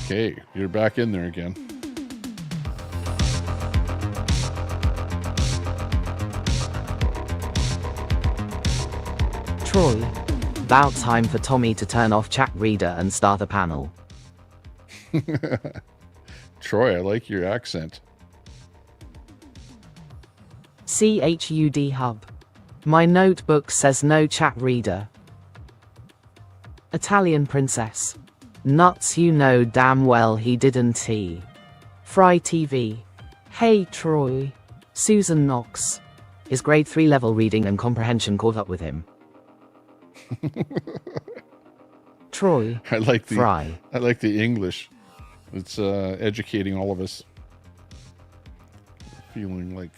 Speaker 1: Okay, you're back in there again.
Speaker 13: Troy. About time for Tommy to turn off chat reader and start a panel.
Speaker 1: Troy, I like your accent.
Speaker 13: CHUD Hub. My notebook says no chat reader. Italian princess. Nuts, you know damn well he didn't he. Fry TV. Hey Troy. Susan Knox. His grade 3 level reading and comprehension caught up with him. Troy.
Speaker 1: I like the
Speaker 13: Fry.
Speaker 1: I like the English. It's educating all of us. Feeling like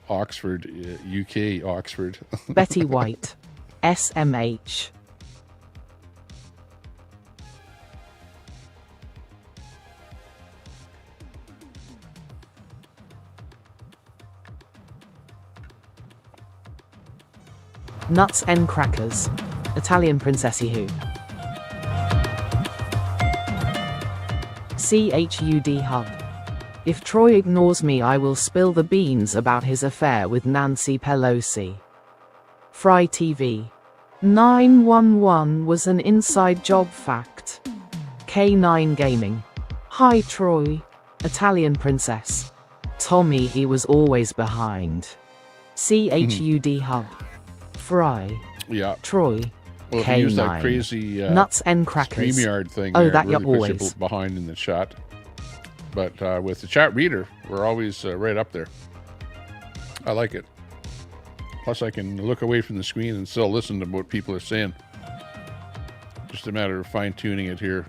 Speaker 1: Oxford, UK Oxford.
Speaker 13: Betty White. SMH. Nuts and crackers. Italian princessy who. CHUD Hub. If Troy ignores me, I will spill the beans about his affair with Nancy Pelosi. Fry TV. 911 was an inside job fact. K9 Gaming. Hi Troy. Italian princess. Tommy, he was always behind. CHUD Hub. Fry.
Speaker 1: Yeah.
Speaker 13: Troy.
Speaker 1: Well, if
Speaker 13: K9.
Speaker 1: you use that crazy
Speaker 13: Nuts and crackers.
Speaker 1: StreamYard thing,
Speaker 13: Oh,
Speaker 1: there,
Speaker 13: that
Speaker 1: it really
Speaker 13: you're
Speaker 1: puts
Speaker 13: always.
Speaker 1: you behind in the chat. But with the chat reader, we're always right up there. I like it. Plus, I can look away from the screen and still listen to what people are saying. Just a matter of fine-tuning it here.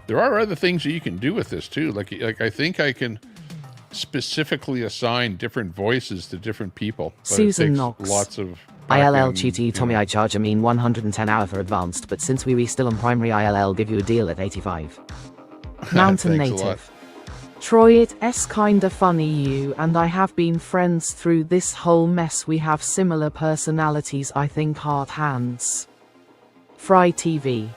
Speaker 1: There are other things that you can do with this too. Like I think I can specifically assign different voices to different people. But
Speaker 13: Susan
Speaker 1: it takes
Speaker 13: Knox.
Speaker 1: lots of
Speaker 13: ILL
Speaker 1: back-end,
Speaker 13: GT Tommy, I charge a mean 110 hour for advanced, but since we still on primary ILL, give you a deal at 85. Mountain
Speaker 1: Thanks a lot.
Speaker 13: Native. Troy, it's kinda funny you and I have been friends through this whole mess. We have similar personalities, I think. Hard hands. Fry TV.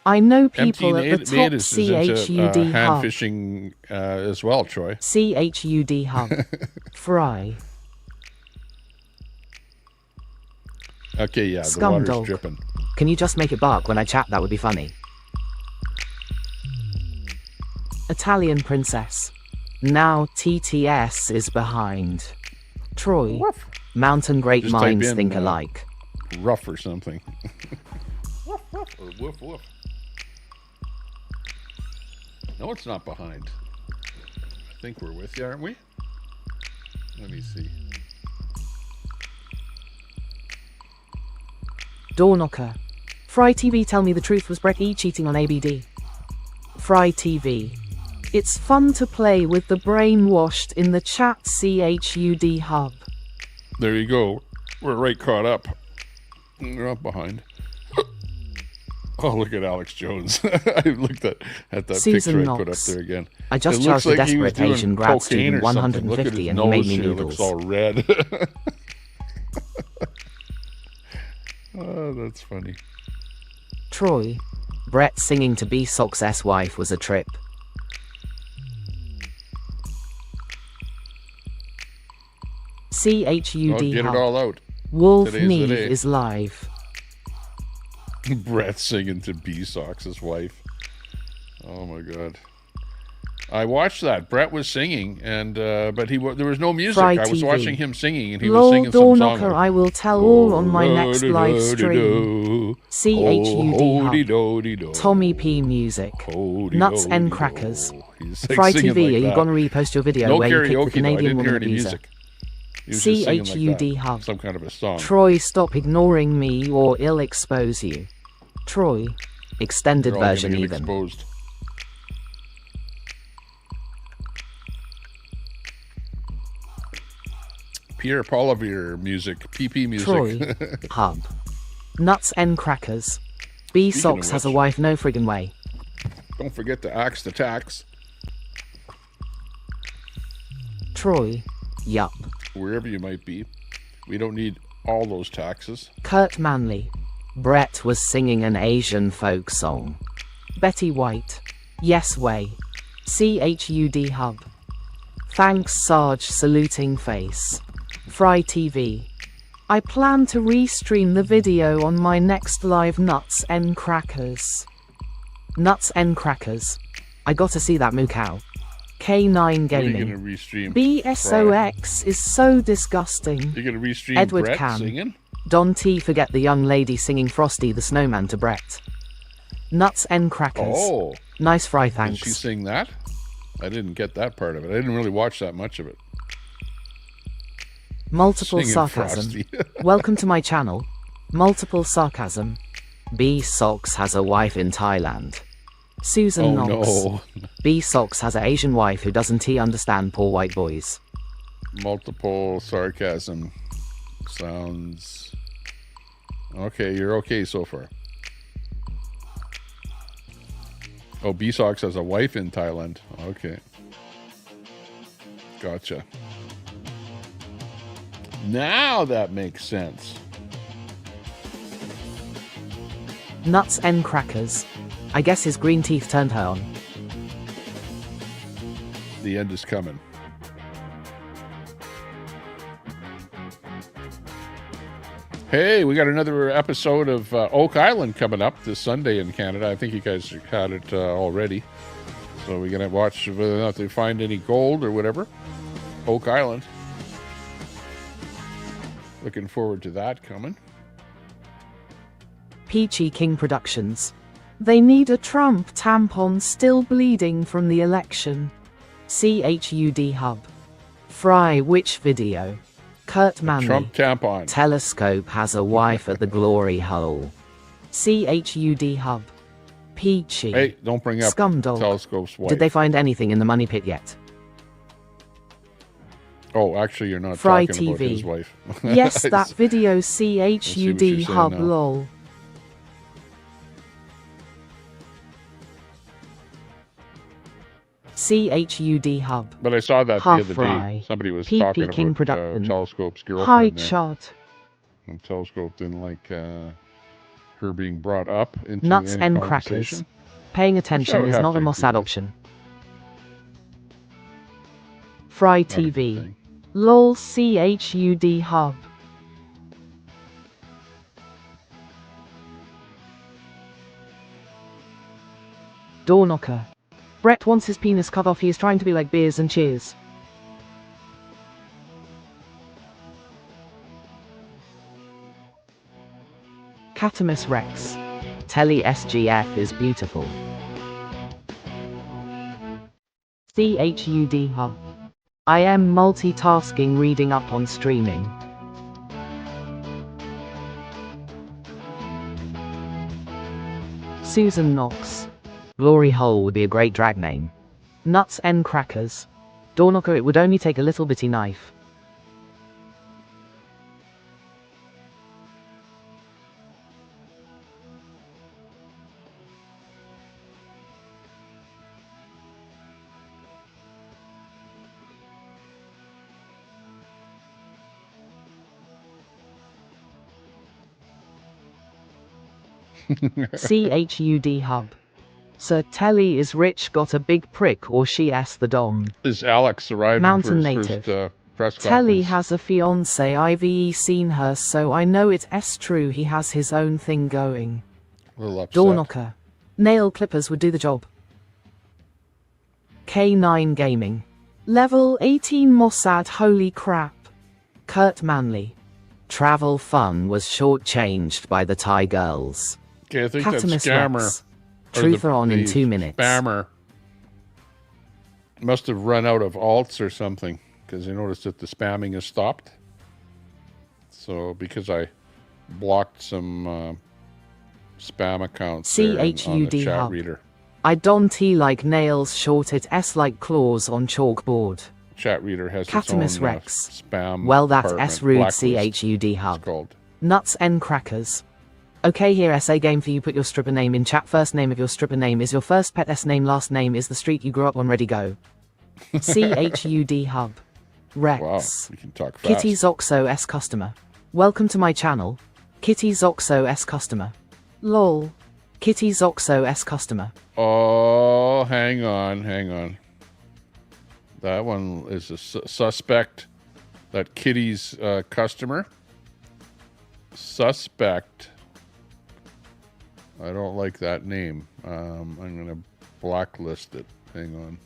Speaker 13: I know people at the top.
Speaker 1: is
Speaker 13: CHUD
Speaker 1: into hand
Speaker 13: Hub.
Speaker 1: fishing as well, Troy.
Speaker 13: CHUD Hub. Fry.
Speaker 1: Okay, yeah, the
Speaker 13: Scum
Speaker 1: water's
Speaker 13: dog.
Speaker 1: dripping.
Speaker 13: Can you just make it bark when I chat? That would be funny. Italian princess. Now TTS is behind. Troy.
Speaker 1: Woof.
Speaker 13: Mountain great
Speaker 1: Just type
Speaker 13: minds
Speaker 1: in,
Speaker 13: think alike.
Speaker 1: Rough or something. Woof, woof, or woof, woof. No, it's not behind. I think we're with you, aren't we? Let me see.
Speaker 13: Door knocker. Fry TV, tell me the truth, was Brett E cheating on ABD? Fry TV. It's fun to play with the brainwashed in the chat CHUD hub.
Speaker 1: There you go. We're right caught up. We're up behind. Oh, look at Alex Jones. I looked at that
Speaker 13: Susan
Speaker 1: picture I put up
Speaker 13: Knox.
Speaker 1: there again.
Speaker 13: I just
Speaker 1: It
Speaker 13: charged
Speaker 1: looks
Speaker 13: a
Speaker 1: like he was
Speaker 13: desperate Asian
Speaker 1: doing
Speaker 13: grad
Speaker 1: cocaine
Speaker 13: student
Speaker 1: or something. Look at his
Speaker 13: 150 and he made
Speaker 1: nose
Speaker 13: me
Speaker 1: here. It
Speaker 13: noodles.
Speaker 1: looks all red. Oh, that's funny.
Speaker 13: Troy. Brett singing to B-Sock's S-wife was a trip. CHUD
Speaker 1: Oh, get
Speaker 13: hub.
Speaker 1: it all out.
Speaker 13: Wolf
Speaker 1: Today's the
Speaker 13: Neve
Speaker 1: day.
Speaker 13: is live.
Speaker 1: Brett singing to B-Sock's wife. Oh my God. I watched that. Brett was singing, and but there was no music.
Speaker 13: Fry
Speaker 1: I was
Speaker 13: TV.
Speaker 1: watching him singing, and he
Speaker 13: Lol
Speaker 1: was singing
Speaker 13: door
Speaker 1: some song.
Speaker 13: knocker,
Speaker 1: like,
Speaker 13: I will tell all on my next live stream. CHUD hub. Tommy P music. Nuts and crackers.
Speaker 1: He's like
Speaker 13: Fry
Speaker 1: singing
Speaker 13: TV,
Speaker 1: like
Speaker 13: are you
Speaker 1: that.
Speaker 13: gonna repost your video
Speaker 1: No
Speaker 13: where you kick the
Speaker 1: karaoke, though. I
Speaker 13: Canadian
Speaker 1: didn't hear
Speaker 13: woman
Speaker 1: any
Speaker 13: abuser?
Speaker 1: music. He was just singing like
Speaker 13: CHUD
Speaker 1: that.
Speaker 13: hub.
Speaker 1: Some kind of a song.
Speaker 13: Troy, stop ignoring me or I'll expose you. Troy. Extended
Speaker 1: They're all gonna
Speaker 13: version
Speaker 1: get
Speaker 13: even.
Speaker 1: Exposed. Pierre Polivier music, PP music.
Speaker 13: Troy. Hub. Nuts and crackers. B-Sox has a
Speaker 1: which-
Speaker 13: wife, no friggin' way.
Speaker 1: Don't forget to axe the tax.
Speaker 13: Troy. Yup.
Speaker 1: Wherever you might be. We don't need all those taxes.
Speaker 13: Kurt Manley. Brett was singing an Asian folk song. Betty White. Yes way. CHUD hub. Thanks Sarge saluting face. Fry TV. I plan to restream the video on my next live Nuts and Crackers. Nuts and Crackers. I gotta see that moo cow. K9
Speaker 1: What are you
Speaker 13: Gaming.
Speaker 1: gonna restream?
Speaker 13: BSOX is so disgusting.
Speaker 1: You're gonna restream
Speaker 13: Edward
Speaker 1: Brett
Speaker 13: Cam.
Speaker 1: singing?
Speaker 13: Don T forget the young lady singing Frosty the Snowman to Brett. Nuts and Crackers.
Speaker 1: Oh.
Speaker 13: Nice fry,
Speaker 1: Did
Speaker 13: thanks.
Speaker 1: she sing that? I didn't get that part of it. I didn't really watch that much of it.
Speaker 13: Multiple
Speaker 1: Singing
Speaker 13: sarcasm.
Speaker 1: Frosty.
Speaker 13: Welcome to my channel. Multiple sarcasm. B-Sox has a wife in Thailand. Susan
Speaker 1: Oh,
Speaker 13: Knox.
Speaker 1: no.
Speaker 13: B-Sox has an Asian wife who doesn't understand poor white boys.
Speaker 1: Multiple sarcasm sounds. Okay, you're okay so far. Oh, B-Sox has a wife in Thailand. Okay. Gotcha. Now that makes sense.
Speaker 13: Nuts and crackers. I guess his green teeth turned her on.
Speaker 1: The end is coming. Hey, we got another episode of Oak Island coming up this Sunday in Canada. I think you guys had it already. So we're going to watch whether or not they find any gold or whatever. Oak Island. Looking forward to that coming.
Speaker 13: Peachy King Productions. They need a Trump tampon still bleeding from the election. CHUD Hub. Fry which video? Kurt Manley.
Speaker 1: Trump tampon.
Speaker 13: Telescope has a wife at the glory hole. CHUD Hub. Peachy.
Speaker 1: Hey, don't bring up
Speaker 13: Scumdog.
Speaker 1: Telescope's wife.
Speaker 13: Did they find anything in the money pit yet?
Speaker 1: Oh, actually, you're not
Speaker 13: Fry
Speaker 1: talking about
Speaker 13: TV.
Speaker 1: his wife.
Speaker 13: Yes, that video
Speaker 1: you're saying
Speaker 13: CHUD Hub
Speaker 1: now.
Speaker 13: lol. CHUD Hub.
Speaker 1: But I saw that
Speaker 13: Half
Speaker 1: the other
Speaker 13: Fry.
Speaker 1: day. Somebody was
Speaker 13: PP
Speaker 1: talking
Speaker 13: King
Speaker 1: about
Speaker 13: Production.
Speaker 1: Telescope's girlfriend.
Speaker 13: High
Speaker 1: there.
Speaker 13: chart.
Speaker 1: And Telescope didn't like her being brought up into
Speaker 13: Nuts
Speaker 1: any
Speaker 13: and crackers.
Speaker 1: conversation.
Speaker 13: Paying attention
Speaker 1: we
Speaker 13: is
Speaker 1: have
Speaker 13: not a
Speaker 1: to
Speaker 13: Mossad option. Fry TV. LOL CHUD Hub. Door knocker. Brett wants his penis cut off. He is trying to be like Beers and Cheers. Catamus Rex. Telly SGF is beautiful. CHUD Hub. I am multitasking reading up on streaming. Susan Knox. Glory Hole would be a great drag name. Nuts and crackers. Doorknocker, it would only take a little bitty knife. CHUD Hub. Sir Telly is rich, got a big prick, or she asked the Dom.
Speaker 1: Is Alex arriving
Speaker 13: Mountain
Speaker 1: for his
Speaker 13: native.
Speaker 1: first press
Speaker 13: Telly
Speaker 1: conference?
Speaker 13: has a fiance, I've seen her, so I know it's true he has his own thing going.
Speaker 1: A little upset.
Speaker 13: Doorknocker. Nail clippers would do the job. K9 Gaming. Level 18 Mossad, holy crap. Kurt Manley. Travel fun was shortchanged by the Thai girls.
Speaker 1: Okay, I think
Speaker 13: Catamus
Speaker 1: that scammer.
Speaker 13: Rex.
Speaker 1: or
Speaker 13: Truther on in
Speaker 1: the
Speaker 13: 2 minutes.
Speaker 1: Spammer must have run out of alts or something, because I noticed that the spamming has stopped. So because I blocked some spam accounts there on the chat
Speaker 13: Hub.
Speaker 1: reader.
Speaker 13: I don't like nails, short it S like claws on chalkboard.
Speaker 1: Chat reader has
Speaker 13: Catamus
Speaker 1: its own
Speaker 13: Rex.
Speaker 1: spam.
Speaker 13: Well, that
Speaker 1: department,
Speaker 13: S rude
Speaker 1: blacklist,
Speaker 13: CHUD Hub.
Speaker 1: it's called.
Speaker 13: Nuts and crackers. Okay, here essay game for you. Put your stripper name in chat. First name of your stripper name is your first pet. S name, last name is the street you grew up on. Ready, go. CHUD Hub. Rex.
Speaker 1: Wow, you can talk fast.
Speaker 13: Kitty Zoxo S customer. Welcome to my channel. Kitty Zoxo S customer. Lol. Kitty Zoxo S customer.
Speaker 1: Oh, hang on. That one is a suspect. That Kitty's customer. Suspect. I don't like that name. I'm going to blacklist it. Hang on.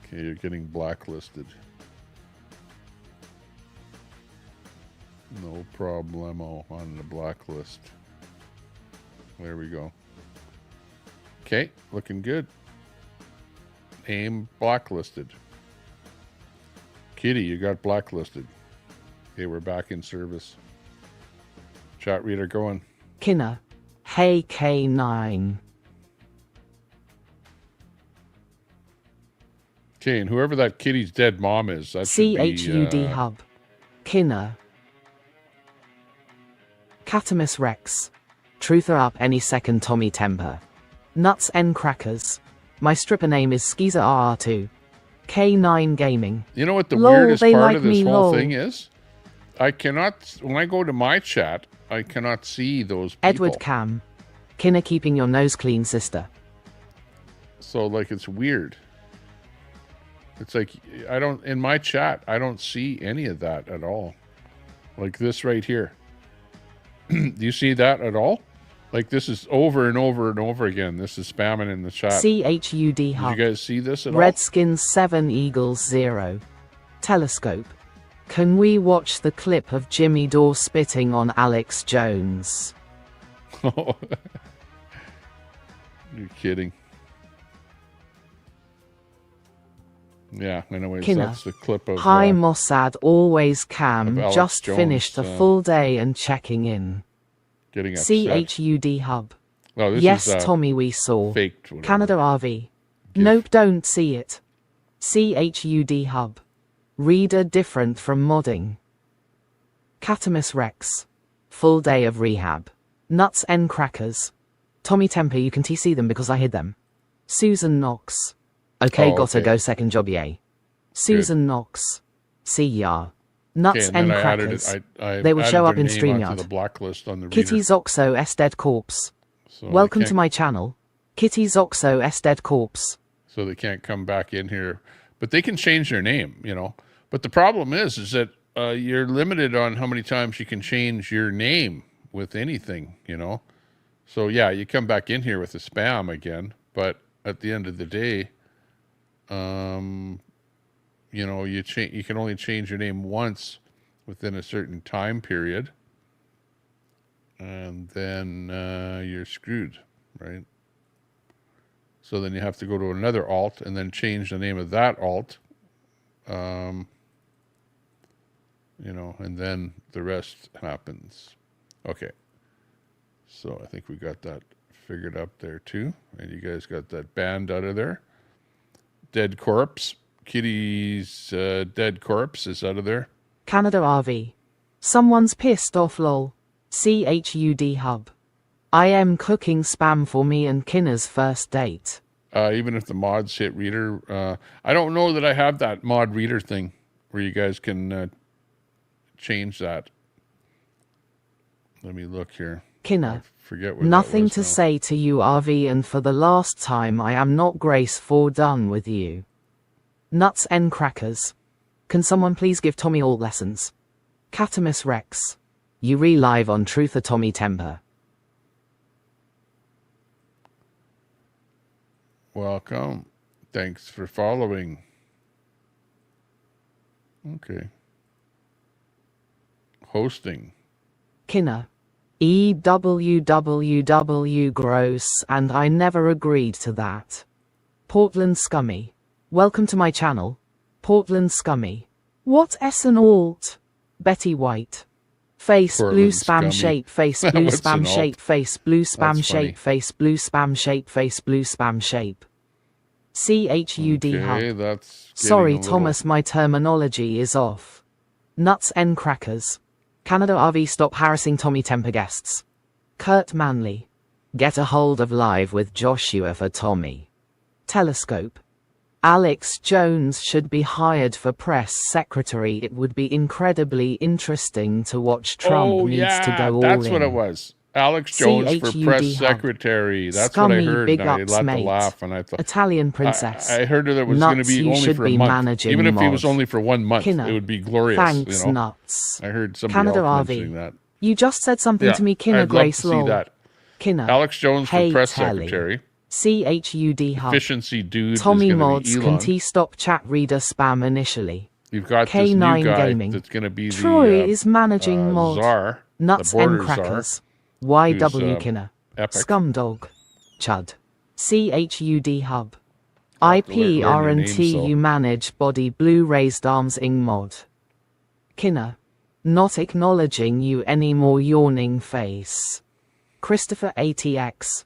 Speaker 1: Okay, you're getting blacklisted. No problemo on the blacklist. There we go. Okay, looking good. Name blacklisted. Kitty, you got blacklisted. Okay, we're back in service. Chat reader going.
Speaker 13: Kinner. Hey K9.
Speaker 1: Okay, and whoever that Kitty's dead mom is, that should
Speaker 13: CHUD
Speaker 1: be,
Speaker 13: Hub. Kinner. Catamus Rex. Truther up any second Tommy Temper. Nuts and crackers. My stripper name is Skeezer RR2. K9 Gaming.
Speaker 1: You know what the
Speaker 13: Lol,
Speaker 1: weirdest
Speaker 13: they
Speaker 1: part
Speaker 13: like
Speaker 1: of this
Speaker 13: me,
Speaker 1: whole
Speaker 13: lol.
Speaker 1: thing is? I cannot, when I go to my chat, I cannot see those people.
Speaker 13: Edward Cam. Kinner keeping your nose clean, sister.
Speaker 1: So, like, it's weird. It's like, I don't, in my chat, I don't see any of that at all. Like this right here. Do you see that at all? Like, this is over and over and over again. This is spamming in the chat.
Speaker 13: CHUD Hub.
Speaker 1: Did you guys see this at all?
Speaker 13: Redskins 7 Eagles 0. Telescope. Can we watch the clip of Jimmy Dore spitting on Alex Jones?
Speaker 1: You're kidding. Yeah, anyways,
Speaker 13: Kinner.
Speaker 1: that's the clip of...
Speaker 13: Hi Mossad, always Cam.
Speaker 1: of Alex
Speaker 13: Just
Speaker 1: Jones,
Speaker 13: finished a full day and checking in.
Speaker 1: getting upset.
Speaker 13: CHUD Hub.
Speaker 1: No, this
Speaker 13: Yes,
Speaker 1: is,
Speaker 13: Tommy, we saw.
Speaker 1: faked whatever.
Speaker 13: Canada RV. Nope, don't see it. CHUD Hub. Reader different from modding. Catamus Rex. Full day of rehab. Nuts and crackers. Tommy Temper, you can TC them because I hid them. Susan Knox. Okay,
Speaker 1: Oh,
Speaker 13: gotta
Speaker 1: okay.
Speaker 13: go second job, yay. Susan Knox. See ya. Nuts
Speaker 1: Okay,
Speaker 13: and
Speaker 1: then
Speaker 13: crackers.
Speaker 1: I
Speaker 13: They will
Speaker 1: added
Speaker 13: show up
Speaker 1: their
Speaker 13: in
Speaker 1: name onto
Speaker 13: StreamYard.
Speaker 1: the blacklist on the
Speaker 13: Kitty
Speaker 1: reader.
Speaker 13: Zoxo S Dead Corpse.
Speaker 1: So
Speaker 13: Welcome
Speaker 1: they
Speaker 13: to
Speaker 1: can't-
Speaker 13: my channel. Kitty Zoxo S Dead Corpse.
Speaker 1: So they can't come back in here. But they can change their name, you know. But the problem is that you're limited on how many times you can change your name with anything, you know. So yeah, you come back in here with the spam again, but at the end of the day, you know, you can only change your name once within a certain time period, and then you're screwed, right? So then you have to go to another alt and then change the name of that alt, you know, and then the rest happens. Okay. So I think we got that figured up there too. And you guys got that band out of there. Dead corpse. Kitty's dead corpse is out of there.
Speaker 13: Canada RV. Someone's pissed off lol. CHUD hub. I am cooking spam for me and Kinna's first date.
Speaker 1: Even if the mods hit reader. I don't know that I have that mod reader thing where you guys can change that. Let me look here.
Speaker 13: Kinna.
Speaker 1: Forget what
Speaker 13: Nothing
Speaker 1: that was
Speaker 13: to
Speaker 1: now.
Speaker 13: say to you RV, and for the last time I am not graceful done with you. Nuts and crackers. Can someone please give Tommy all lessons? Catamus Rex. You relive on Truth or Tommy Temper.
Speaker 1: Welcome. Thanks for following. Okay. Hosting.
Speaker 13: Kinna. EWWW gross, and I never agreed to that. Portland Scummy. Welcome to my channel. Portland Scummy. What S and alt? Betty White. Face
Speaker 1: Portland
Speaker 13: blue spam
Speaker 1: Scummy.
Speaker 13: shape, face blue
Speaker 1: What's
Speaker 13: spam
Speaker 1: an
Speaker 13: shape,
Speaker 1: alt?
Speaker 13: face blue spam
Speaker 1: That's funny.
Speaker 13: shape, face blue spam shape, face blue spam shape. CHUD
Speaker 1: Okay,
Speaker 13: hub.
Speaker 1: that's getting
Speaker 13: Sorry,
Speaker 1: a little-
Speaker 13: Thomas, my terminology is off. Nuts and crackers. Canada RV, stop harassing Tommy Temper guests. Kurt Manley. Get a hold of Live with Joshua for Tommy. Telescope. Alex Jones should be hired for press secretary. It would be incredibly interesting to watch. Trump needs to go all
Speaker 1: that's
Speaker 13: in.
Speaker 1: what it was. Alex Jones for
Speaker 13: CHUD
Speaker 1: press
Speaker 13: hub.
Speaker 1: secretary. That's what I
Speaker 13: Scummy
Speaker 1: heard.
Speaker 13: big
Speaker 1: And I
Speaker 13: ups,
Speaker 1: let the
Speaker 13: mate.
Speaker 1: laugh, and I thought
Speaker 13: Italian princess.
Speaker 1: I heard that it was going to
Speaker 13: Nuts,
Speaker 1: be
Speaker 13: you
Speaker 1: only
Speaker 13: should
Speaker 1: for a
Speaker 13: be
Speaker 1: month.
Speaker 13: managing
Speaker 1: Even if he was
Speaker 13: mod.
Speaker 1: only for 1 month,
Speaker 13: Kinna.
Speaker 1: it would be glorious.
Speaker 13: Thanks,
Speaker 1: you know?
Speaker 13: nuts.
Speaker 1: I heard somebody
Speaker 13: Canada
Speaker 1: else
Speaker 13: RV.
Speaker 1: mentioning that.
Speaker 13: You just said something
Speaker 1: Yeah,
Speaker 13: to me, Kinna
Speaker 1: I'd love
Speaker 13: Grace
Speaker 1: to see
Speaker 13: lol.
Speaker 1: that.
Speaker 13: Kinna.
Speaker 1: Alex Jones for
Speaker 13: Hey,
Speaker 1: press
Speaker 13: Telly.
Speaker 1: secretary.
Speaker 13: CHUD hub.
Speaker 1: Efficiency dude
Speaker 13: Tommy
Speaker 1: is going
Speaker 13: mods,
Speaker 1: to be
Speaker 13: can
Speaker 1: Elon.
Speaker 13: T stop chat reader spam initially?
Speaker 1: You've got this new
Speaker 13: K9
Speaker 1: guy
Speaker 13: Gaming.
Speaker 1: that's going to be
Speaker 13: Troy
Speaker 1: the
Speaker 13: is managing mod.
Speaker 1: czar,
Speaker 13: Nuts
Speaker 1: the border
Speaker 13: and crackers.
Speaker 1: czar,
Speaker 13: YW
Speaker 1: who's,
Speaker 13: Kinna.
Speaker 1: epic.
Speaker 13: Scumdog. Chud. CHUD hub.
Speaker 1: have to learn your
Speaker 13: IPRNT
Speaker 1: name, so-
Speaker 13: you manage body blue raised arms ing mod. Kinna. Not acknowledging you anymore, yawning face. Christopher ATX.